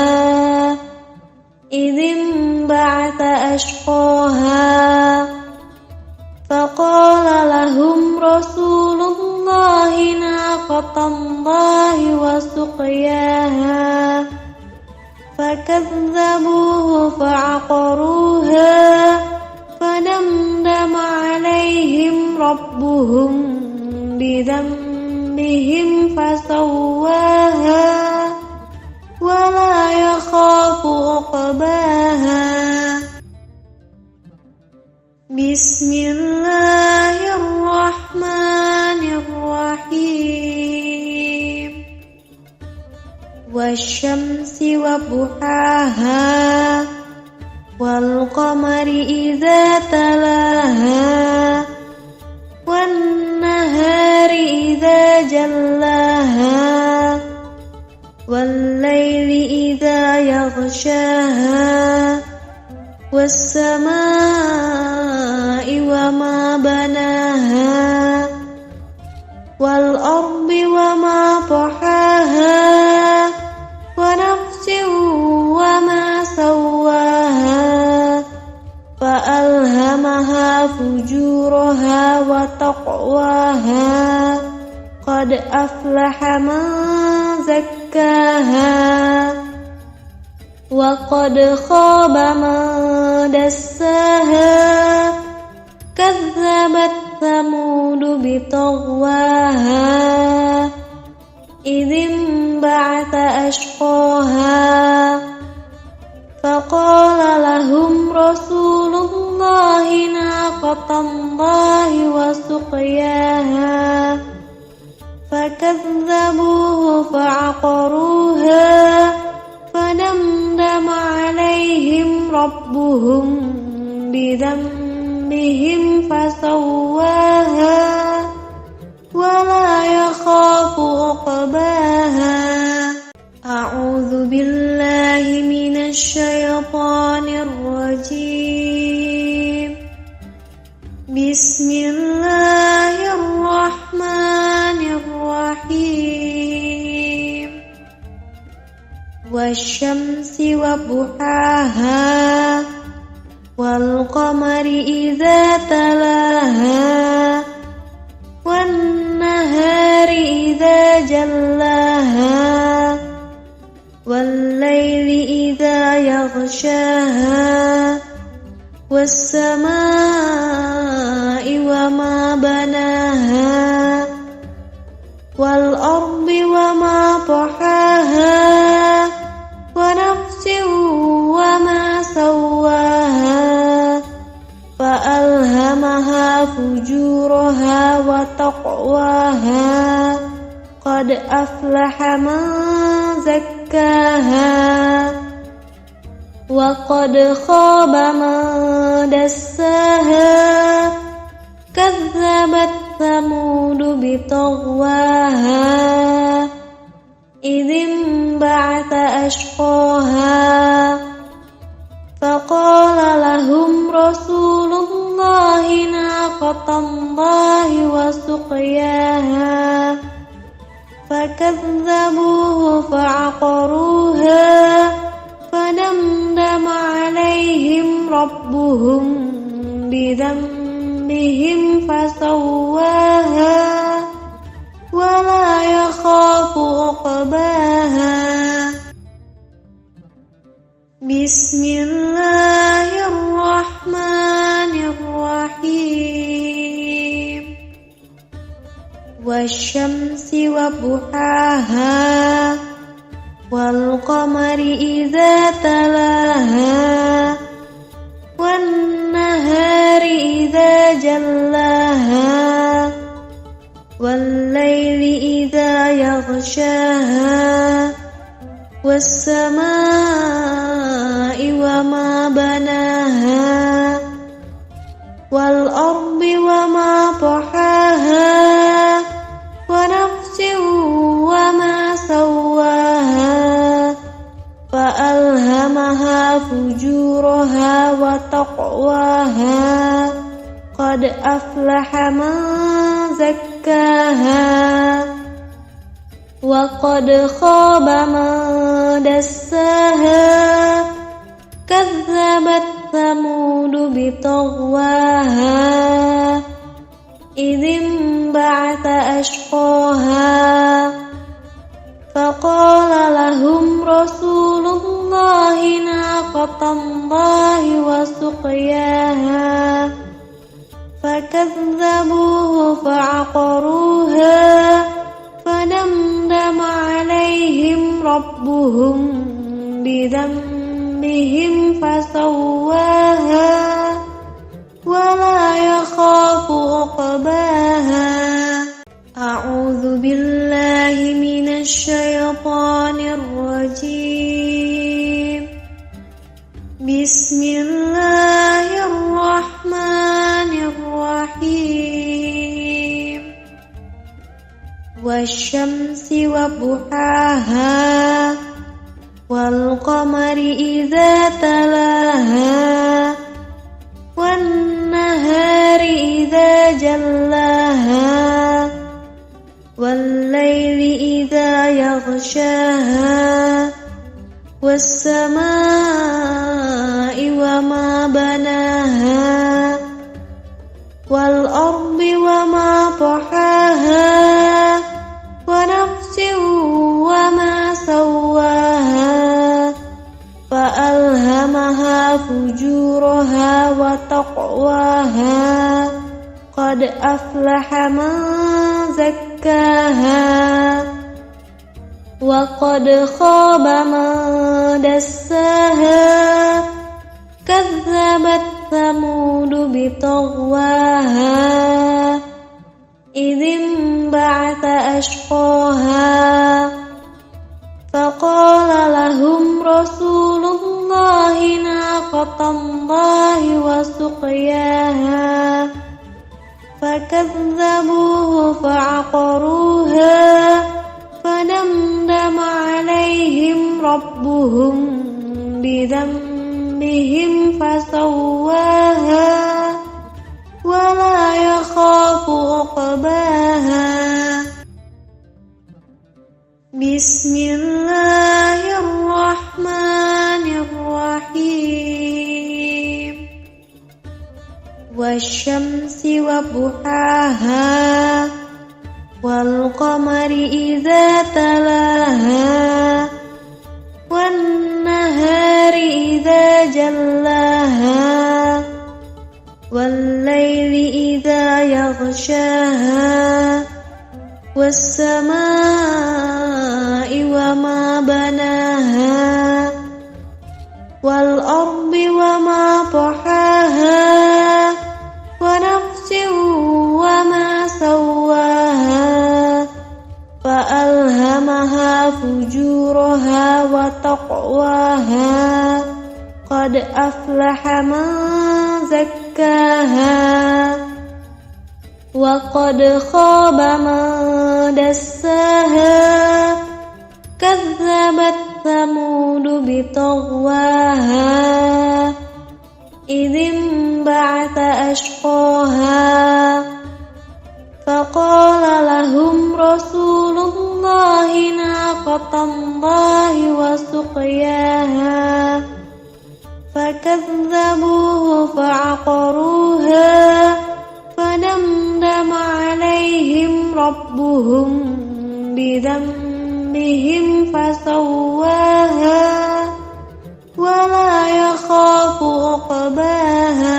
إذ انبعث أشقاها فقال لهم رسول الله ناقة الله وسقياها فكذبوه فعقروها فدمدم عليهم ربهم بذنبهم فسواها ولا يخاف عقباها بسم الله الرحمن الرحيم والشمس وضحاها والقمر إذا تلاها والنهار إذا جلاها والليل إذا يغشاها والسماء وما بناها والأرض وما طحاها ونفس وما سواها فألهمها فجورها وتقواها قد أفلح من زكاها وقد خاب من دساها كذبت ثمود بطغواها إذ انبعث أشقاها فقال لهم رسول الله ناقة الله وسقياها فكذبوه فعقروها فدمدم عليهم ربهم بذنبهم فسواها ولا يخاف عقباها. أعوذ بالله من الشيطان الرجيم. بسم الله الرحمن الرحيم. والشمس وضحاها والقمر إذا تلاها والنهار إذا جلاها والليل إذا يغشاها والسماء وما بناها والأرض وما طحاها ونفس وما سواها فألهمها فجورها وتقواها قد أفلح من زكاها وقد خاب من دساها كذبت ثمود بطغواها إذ انبعث أشقاها فقال لهم رسول الله ناقة الله وسقياها فكذبوه فعقروها فدمدم عليهم ربهم بذنبهم فسواها ولا يخاف عقباها. بسم الله الرحمن الرحيم. والشمس وضحاها والقمر إذا تلاها والنهار إذا جلاها والليل إذا يغشاها والسماء وما بناها والأرض وما طحاها ونفس وما سواها فألهمها فجورها وتقواها قد أفلح من زكاها وقد خاب من دساها كذبت ثمود بطغواها إذ انبعث أشقاها فقال لهم رسول الله ناقة الله وسقياها فكذبوه فعقروها فدمدم عليهم ربهم بذنبهم فسواها ولا يخاف عقباها. أعوذ بالله من الشيطان الرجيم. بسم الله الرحمن الرحيم. والشمس وضحاها والقمر إذا تلاها والنهار إذا جلاها والليل إذا يغشاها والسماء وما بناها والأرض وما طحاها ونفس وما سواها فألهمها فجورها وتقواها قد أفلح من زكاها وقد خاب من دساها كذبت ثمود بطغواها إذ انبعث أشقاها فقال لهم رسول الله ناقة الله وسقياها فكذبوه فعقروها فدمدم عليهم ربهم بذنبهم فسواها ولا يخاف عقباها بسم الله الرحمن الرحيم والشمس وضحاها والقمر إذا تلاها والنهار إذا جلاها والليل إذا يغشاها والسماء وما بناها والأرض وما طحاها ونفس وما سواها فألهمها فجورها وتقواها قد أفلح من زكاها وقد خاب من دساها كذبت ثمود بطغواها إذ انبعث أشقاها فقال لهم رسول الله ناقة الله وسقياها فكذبوه فعقروها فدمدم عليهم ربهم بذنبهم فسواها ولا يخاف عقباها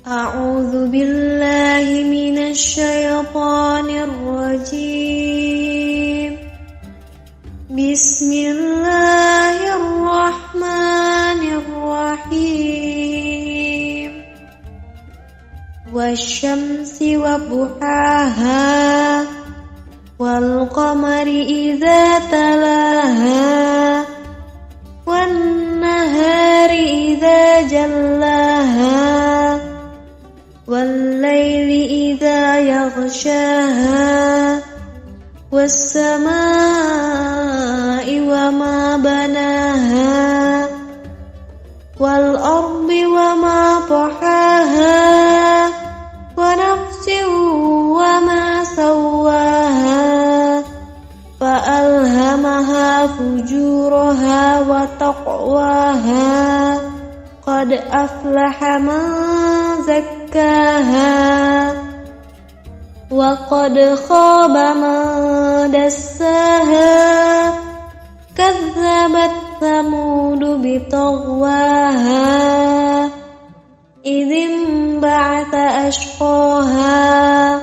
أعوذ بالله من الشيطان الرجيم بسم الله الرحمن الرحيم والشمس وضحاها والقمر إذا تلاها والنهار إذا جلاها والليل إذا يغشاها والسماء وما بناها والأرض وما طحاها ونفس وما سواها فألهمها فجورها وتقواها قد أفلح من زكاها وقد خاب من دساها كذبت ثمود بطغواها إذ انبعث أشقاها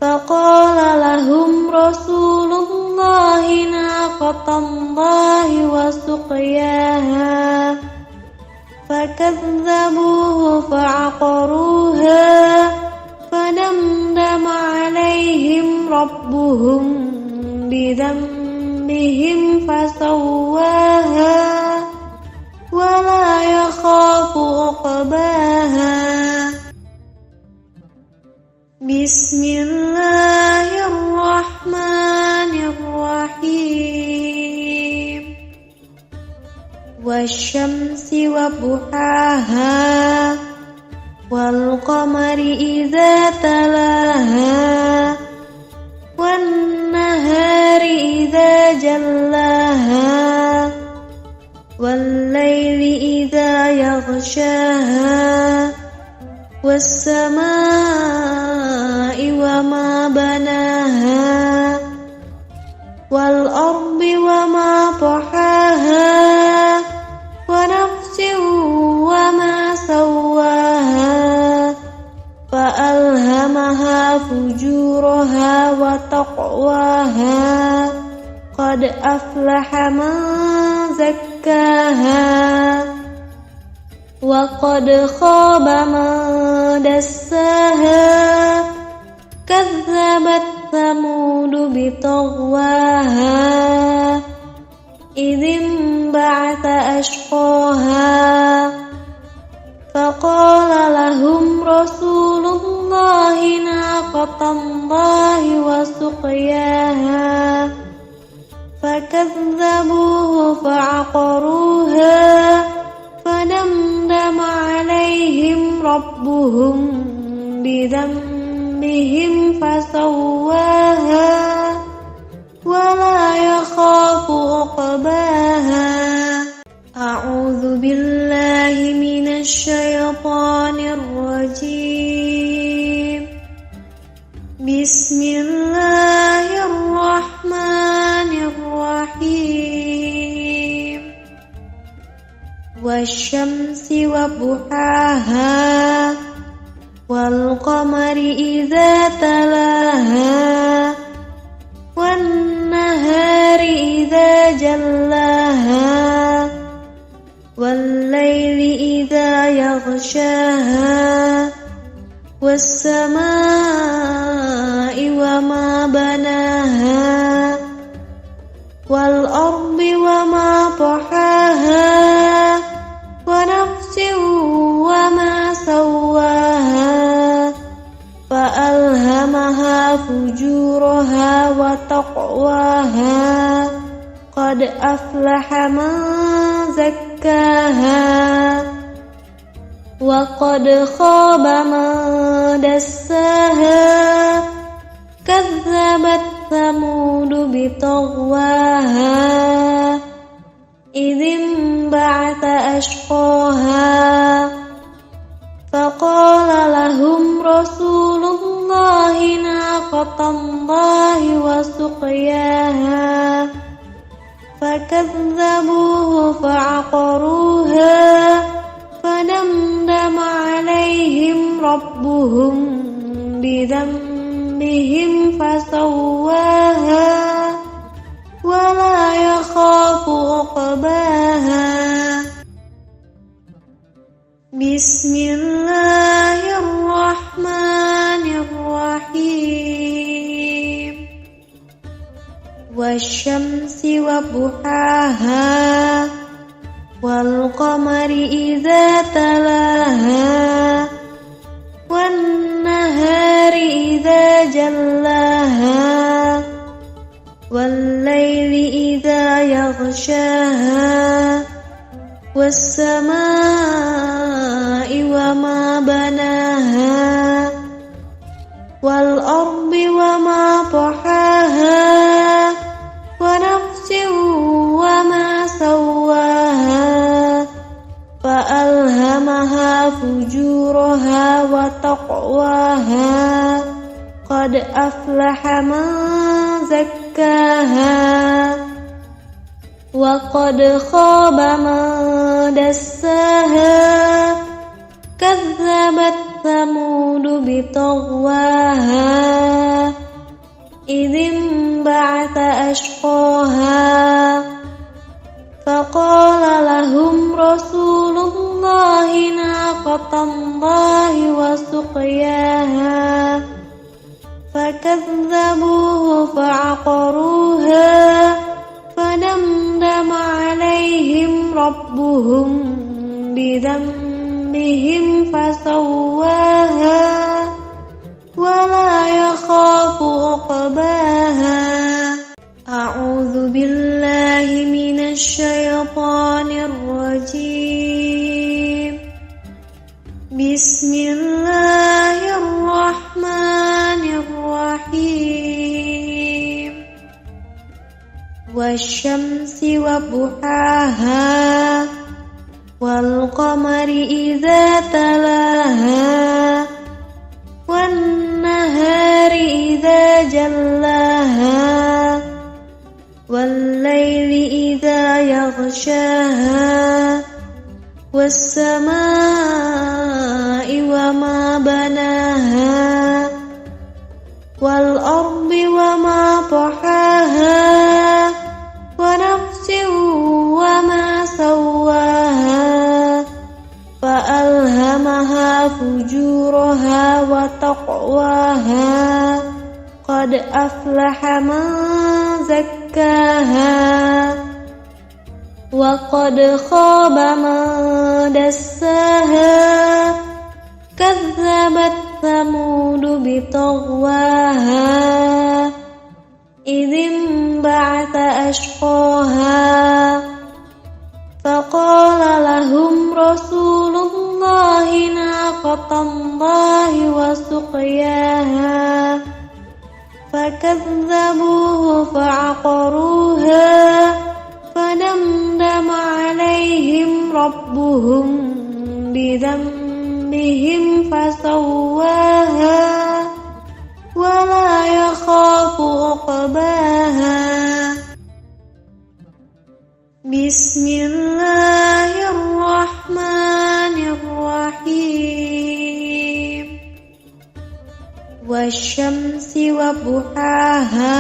فقال لهم رسول الله ناقة الله وسقياها فكذبوه فعقروها فدمدم عليهم ربهم بذنبهم فسواها ولا يخاف عقباها بسم الله الرحمن الرحيم والشمس وضحاها والقمر إذا تلاها والنهار إذا جلاها والليل إذا يغشاها والسماء وما بناها والأرض وما طحاها ونفس وما سواها فألهمها فجورها وتقواها أفلح من زكاها وقد خاب من دساها كذبت ثمود بطغواها إذ انبعث أشقاها فقال لهم رسول الله ناقة الله وسقياها فكذبوه فعقروها فدمدم عليهم ربهم بذنبهم فسواها ولا يخاف عقباها. أعوذ بالله من الشيطان الرجيم. بسم الله الرحمن الرحيم. والشمس وضحاها والقمر إذا تلاها والنهار إذا جلاها والليل إذا يغشاها والسماء وما بناها والأرض وما طحاها ونفس وما سواها فألهمها فجورها وتقواها قد أفلح من زكاها وقد خاب من دساها كذبت ثمود بطغواها إذ انبعث أشقاها فقال لهم رسول الله ناقة الله وسقياها فكذبوه فعقروها فدمدم عليهم ربهم بذنبهم فسواها ولا يخاف عقباها. بسم الله الرحمن الرحيم. والشمس وضحاها والقمر إذا تلاها والنهار إذا جلاها والليل إذا يغشاها والسماء وما بناها والأرض وما طحاها ونفس وما سواها فألهمها فجورها وتقواها قد أفلح من زكاها وقد خاب من دساها كذبت ثمود بطغواها إذ انبعث أشقاها فقال لهم رسول الله ناقة الله وسقياها فكذبوه فعقروها فدمدم عليهم ربهم بذنبهم فسواها ولا يخاف عقباها. أعوذ بالله من الشيطان الرجيم. بسم الله الرحمن الرحيم. والشمس وضحاها والقمر إذا تلاها والنهار إذا جلاها والليل إذا يغشاها والسماء وما بناها والأرض وما طحاها فألهمها فجورها وتقواها قد أفلح من زكاها وقد خاب من دساها كذبت ثمود بطغواها إذ انبعث أشقاها فقال لهم رسول الله ناقة الله وسقياها فكذبوه فعقروها فدمدم عليهم ربهم بذنبهم فسواها ولا يخاف عقباها بسم الله الرحمن الرحيم والشمس وضحاها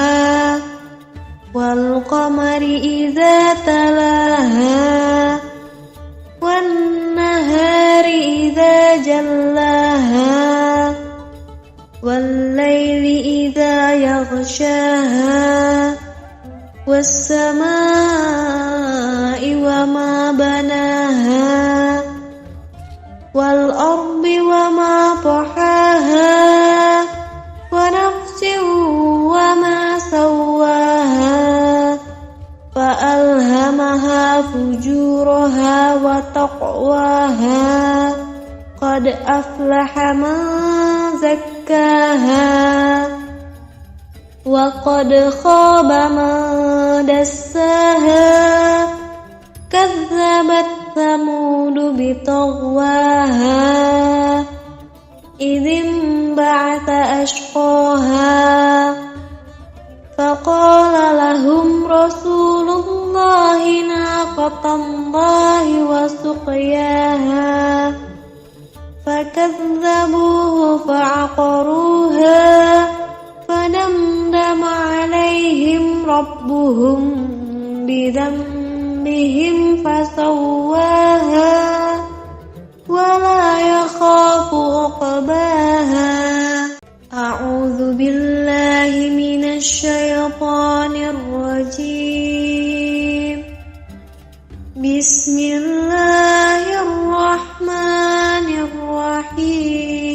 والقمر إذا تلاها والنهار إذا جلاها والليل إذا يغشاها والسماء وما بناها والأرض وما طحاها ونفس وما سواها فألهمها فجورها وتقواها قد أفلح من زكاها وقد خاب من دساها كذبت ثمود بطغواها إذ انبعث أشقاها فقال لهم رسول الله ناقة الله وسقياها فكذبوه فعقروها فدمدم عليهم ربهم بذنبهم فسواها ولا يخاف عقباها أعوذ بالله من الشيطان الرجيم بسم الله الرحمن الرحيم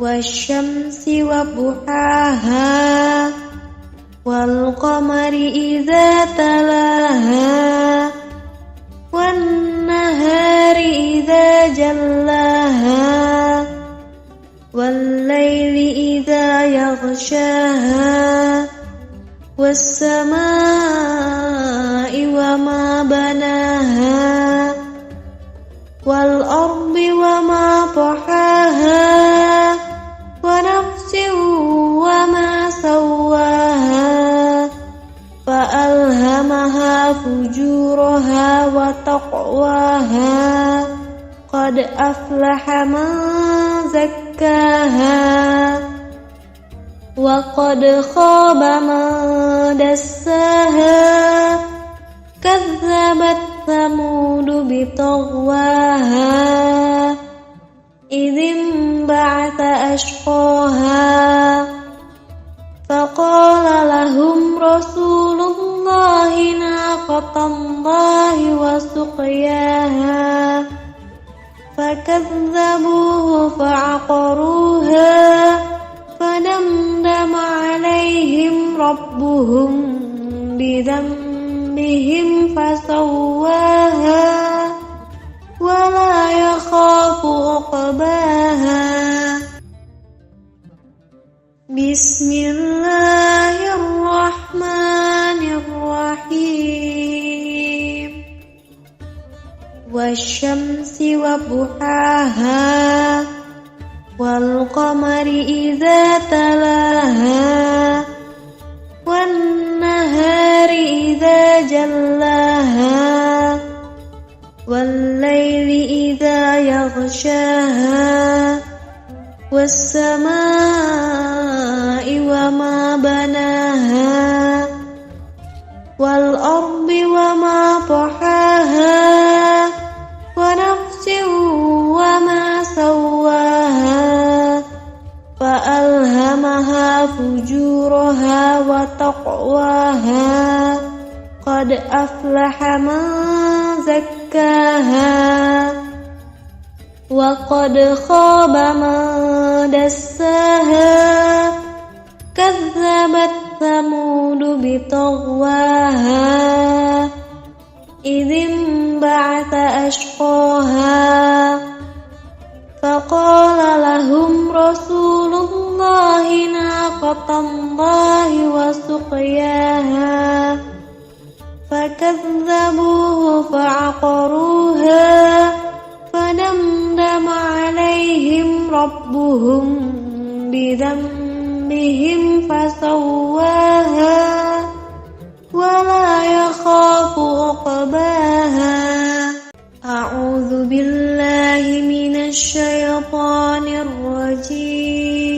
والشمس وضحاها والقمر إذا تلاها والنهار إذا جلاها والليل إذا يغشاها والسماء وما بناها والأرض وما طحاها ونفس وما سواها فألهمها فجورها وتقواها قد أفلح من زكاها وقد خاب من دساها كذبت ثمود بطغواها إذ انبعث أشقاها فقال لهم رسول الله ناقة الله وسقياها فكذبوه فعقروها فدمدم عليهم ربهم بذنبهم فسواها ولا يخاف عقباها بسم الله الرحمن الرحيم والشمس وضحاها والقمر إذا تلاها والنهار إذا جلاها والليل إذا يغشاها والسماء وما بناها والأرض وما طحاها أفلح من زكاها وقد خاب من دساها كذبت ثمود بطغواها إذ انبعث أشقاها فقال لهم رسول الله ناقة الله وسقياها فكذبوه فعقروها فدمدم عليهم ربهم بذنبهم فسواها ولا يخاف عقباها. أعوذ بالله من الشيطان الرجيم.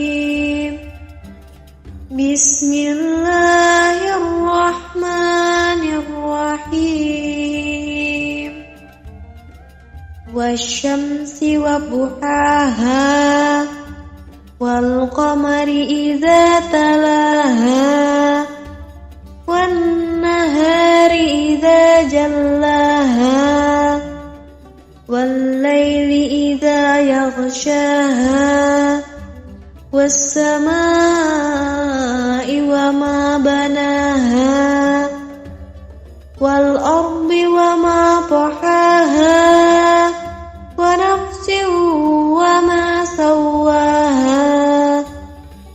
بسم الله الرحمن الرحيم. والشمس وضحاها والقمر إذا تلاها والنهار إذا جلاها والليل إذا يغشاها والسماء وما بناها والأرض وما طحاها ونفس وما سواها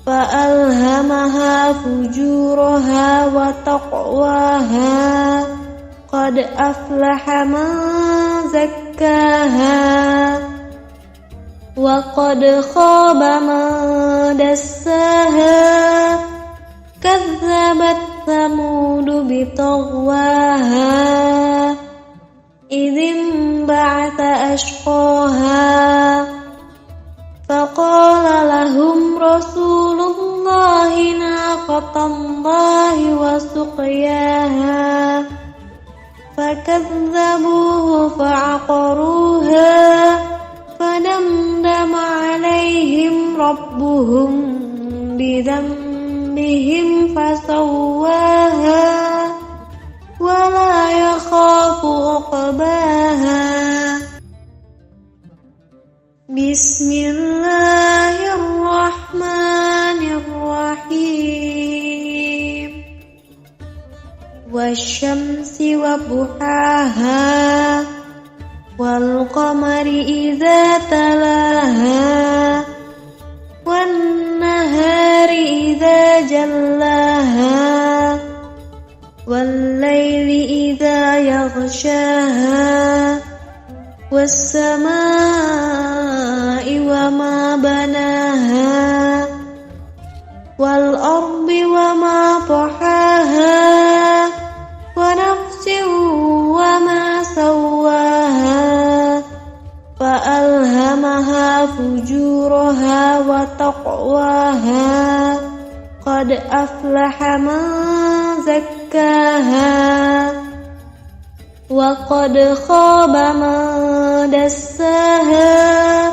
فألهمها فجورها وتقواها قد أفلح من زكاها وقد خاب من دساها كذبت ثمود بطغواها إذ انبعث أشقاها فقال لهم رسول الله ناقة الله وسقياها فكذبوه فعقروها فدمدم عليهم ربهم بذنبهم فسواها ولا يخاف عقباها. بسم الله الرحمن الرحيم. والشمس وضحاها والقمر إذا تلاها والنهار إذا جلاها والليل إذا يغشاها والسماء وما بناها والأرض وما طحاها ونفس وما سواها فألهمها فجورها وتقواها قد أفلح من زكاها وقد خاب من دساها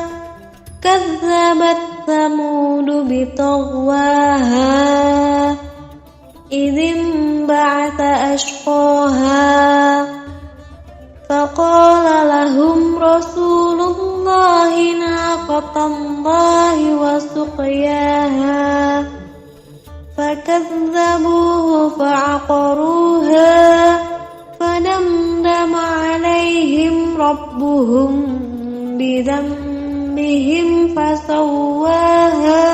كذبت ثمود بطغواها إذ انبعث أشقاها فقال لهم رسول الله ناقة الله وسقياها فكذبوه فعقروها فدمدم عليهم ربهم بذنبهم فسواها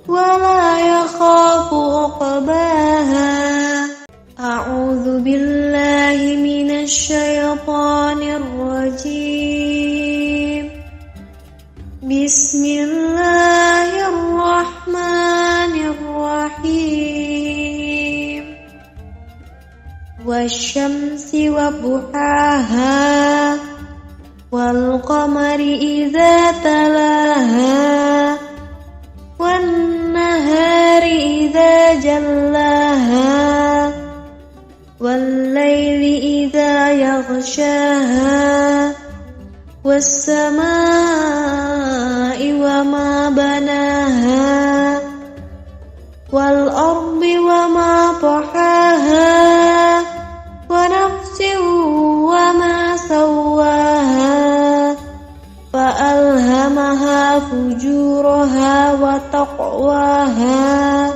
ولا يخاف عقباها. أعوذ بالله من الشيطان الرجيم. بسم الله الرحمن الرحيم. والشمس وضحاها والقمر إذا تلاها والنهار إذا جلاها والليل إذا يغشاها والسماء وما بناها والأرض وما طحاها ونفس وتقواها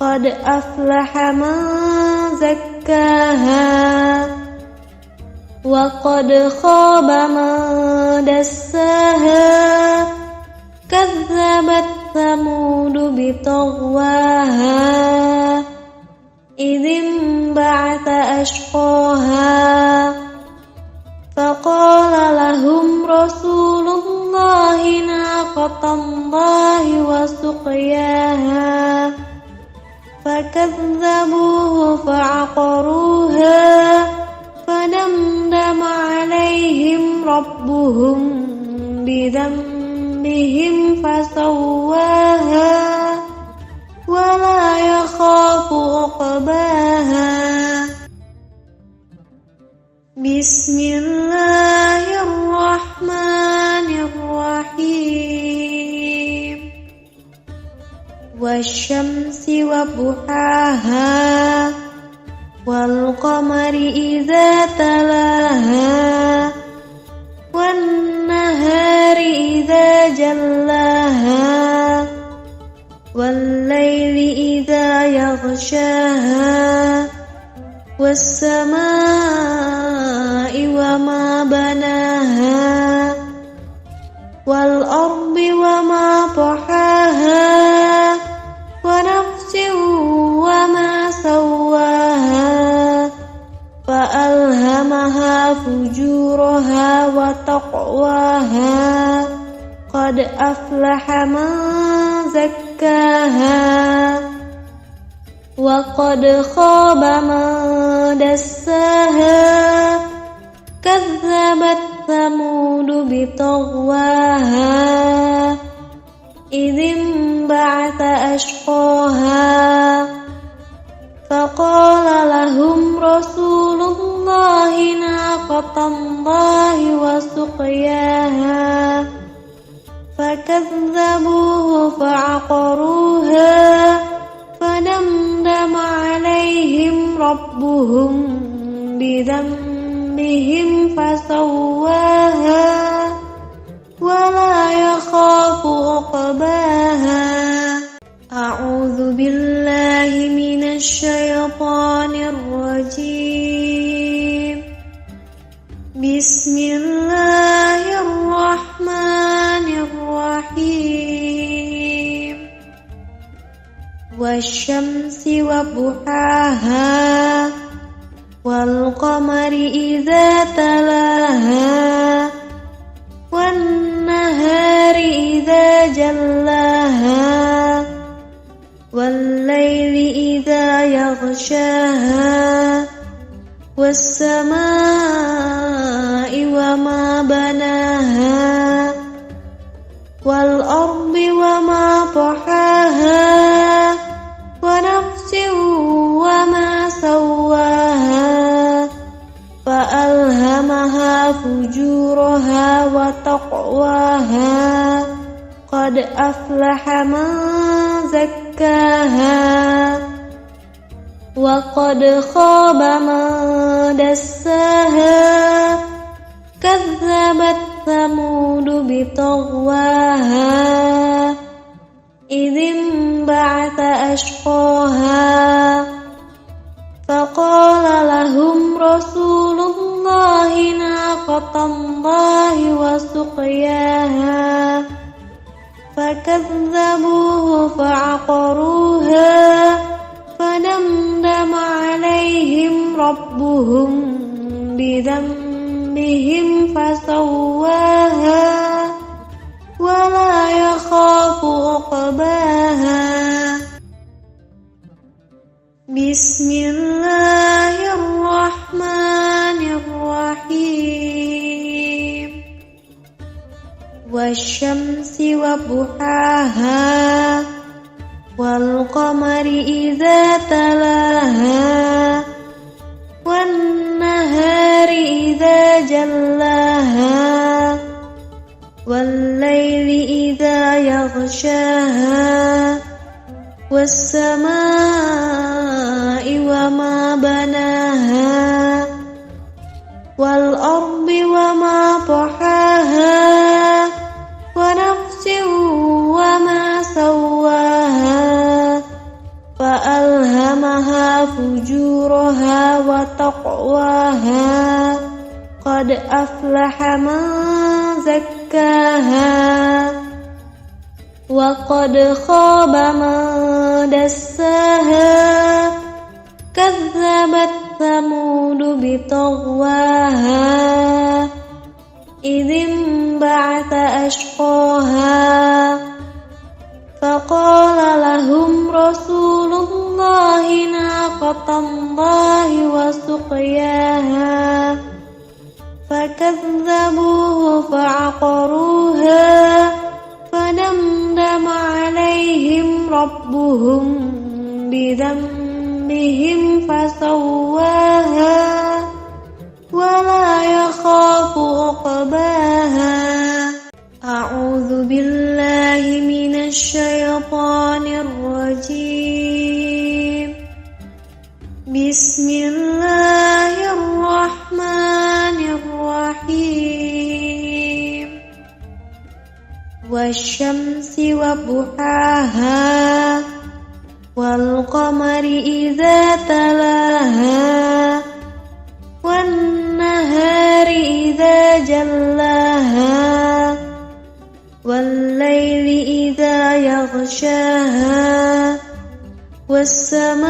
قد أفلح من زكاها وقد خاب من دساها كذبت ثمود بطغواها إذ انبعث أشقاها فقال لهم رسول الله ناقة الله وسقياها فكذبوه فعقروها فدمدم عليهم ربهم بذنبهم فسواها ولا يخاف عقباها بسم الله الرحمن الرحيم والشمس وضحاها والقمر إذا تلاها والنهار إذا جلاها والليل إذا يغشاها والسماء وما بناها والأرض وما طحاها ونفس وما سواها فألهمها فجورها وتقواها قد أفلح من زكاها وقد خاب من دساها كذبت ثمود بطغواها إذ انبعث أشقاها فقال لهم رسول الله ناقة الله وسقياها فكذبوه فعقروها فدمدم عليهم ربهم بذنبهم فسواها ولا يخاف عقباها أعوذ بالله من الشيطان الرجيم بسم الله الرحمن الرحيم والشمس وضحاها والقمر إذا تلاها والنهار إذا جلاها والليل إذا يغشاها والسماء وما بناها والأرض وما طحاها ونفس وما سواها فألهمها فجورها وتقواها قد أفلح من زكاها وقد خاب من دساها كذبت ثمود بطغواها إذ انبعث أشقاها فقال لهم رسول الله ناقة الله وسقياها فكذبوه فعقروها فدمدم عليهم ربهم بذنبهم فسواها ولا يخاف عقباها بسم الله الرحمن الرحيم والشمس وضحاها والقمر إذا تلاها والنهار إذا جلاها والليل إذا يغشاها والسماء وما بناها والأرض وما طحاها ونفس وما سواها فجورها وتقواها قد أفلح من زكاها وقد خاب من دساها كذبت ثمود بطغواها إذ انبعث أشقاها فقال لهم رسول الله ناقة الله وسقياها فكذبوه فعقروها فدمدم عليهم ربهم بذنبهم فسواها ولا يخاف عقباها أعوذ بالله من الشيطان الرجيم بسم الله الرحمن الرحيم والشمس وضحاها والقمر إذا تلاها والنهار إذا جلاها والليل إذا يغشاها والسماء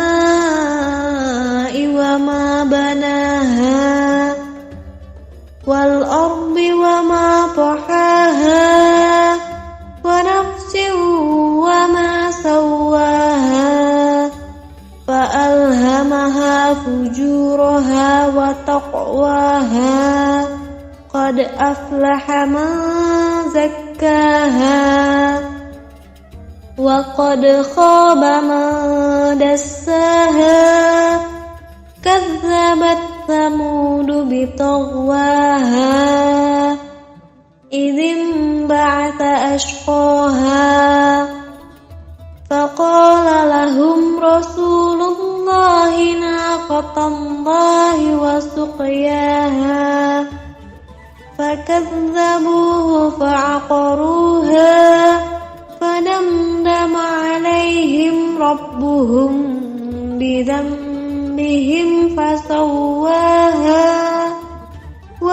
وما بناها والأرض وما طحاها ونفس وما سواها فألهمها فجورها وتقواها قد أفلح من زكاها وقد خاب من دساها كذبت ثمود بطغواها إذ انبعث أشقاها فقال لهم رسول الله ناقة الله وسقياها فكذبوه فعقروها فدمدم عليهم ربهم بذنبهم فسواها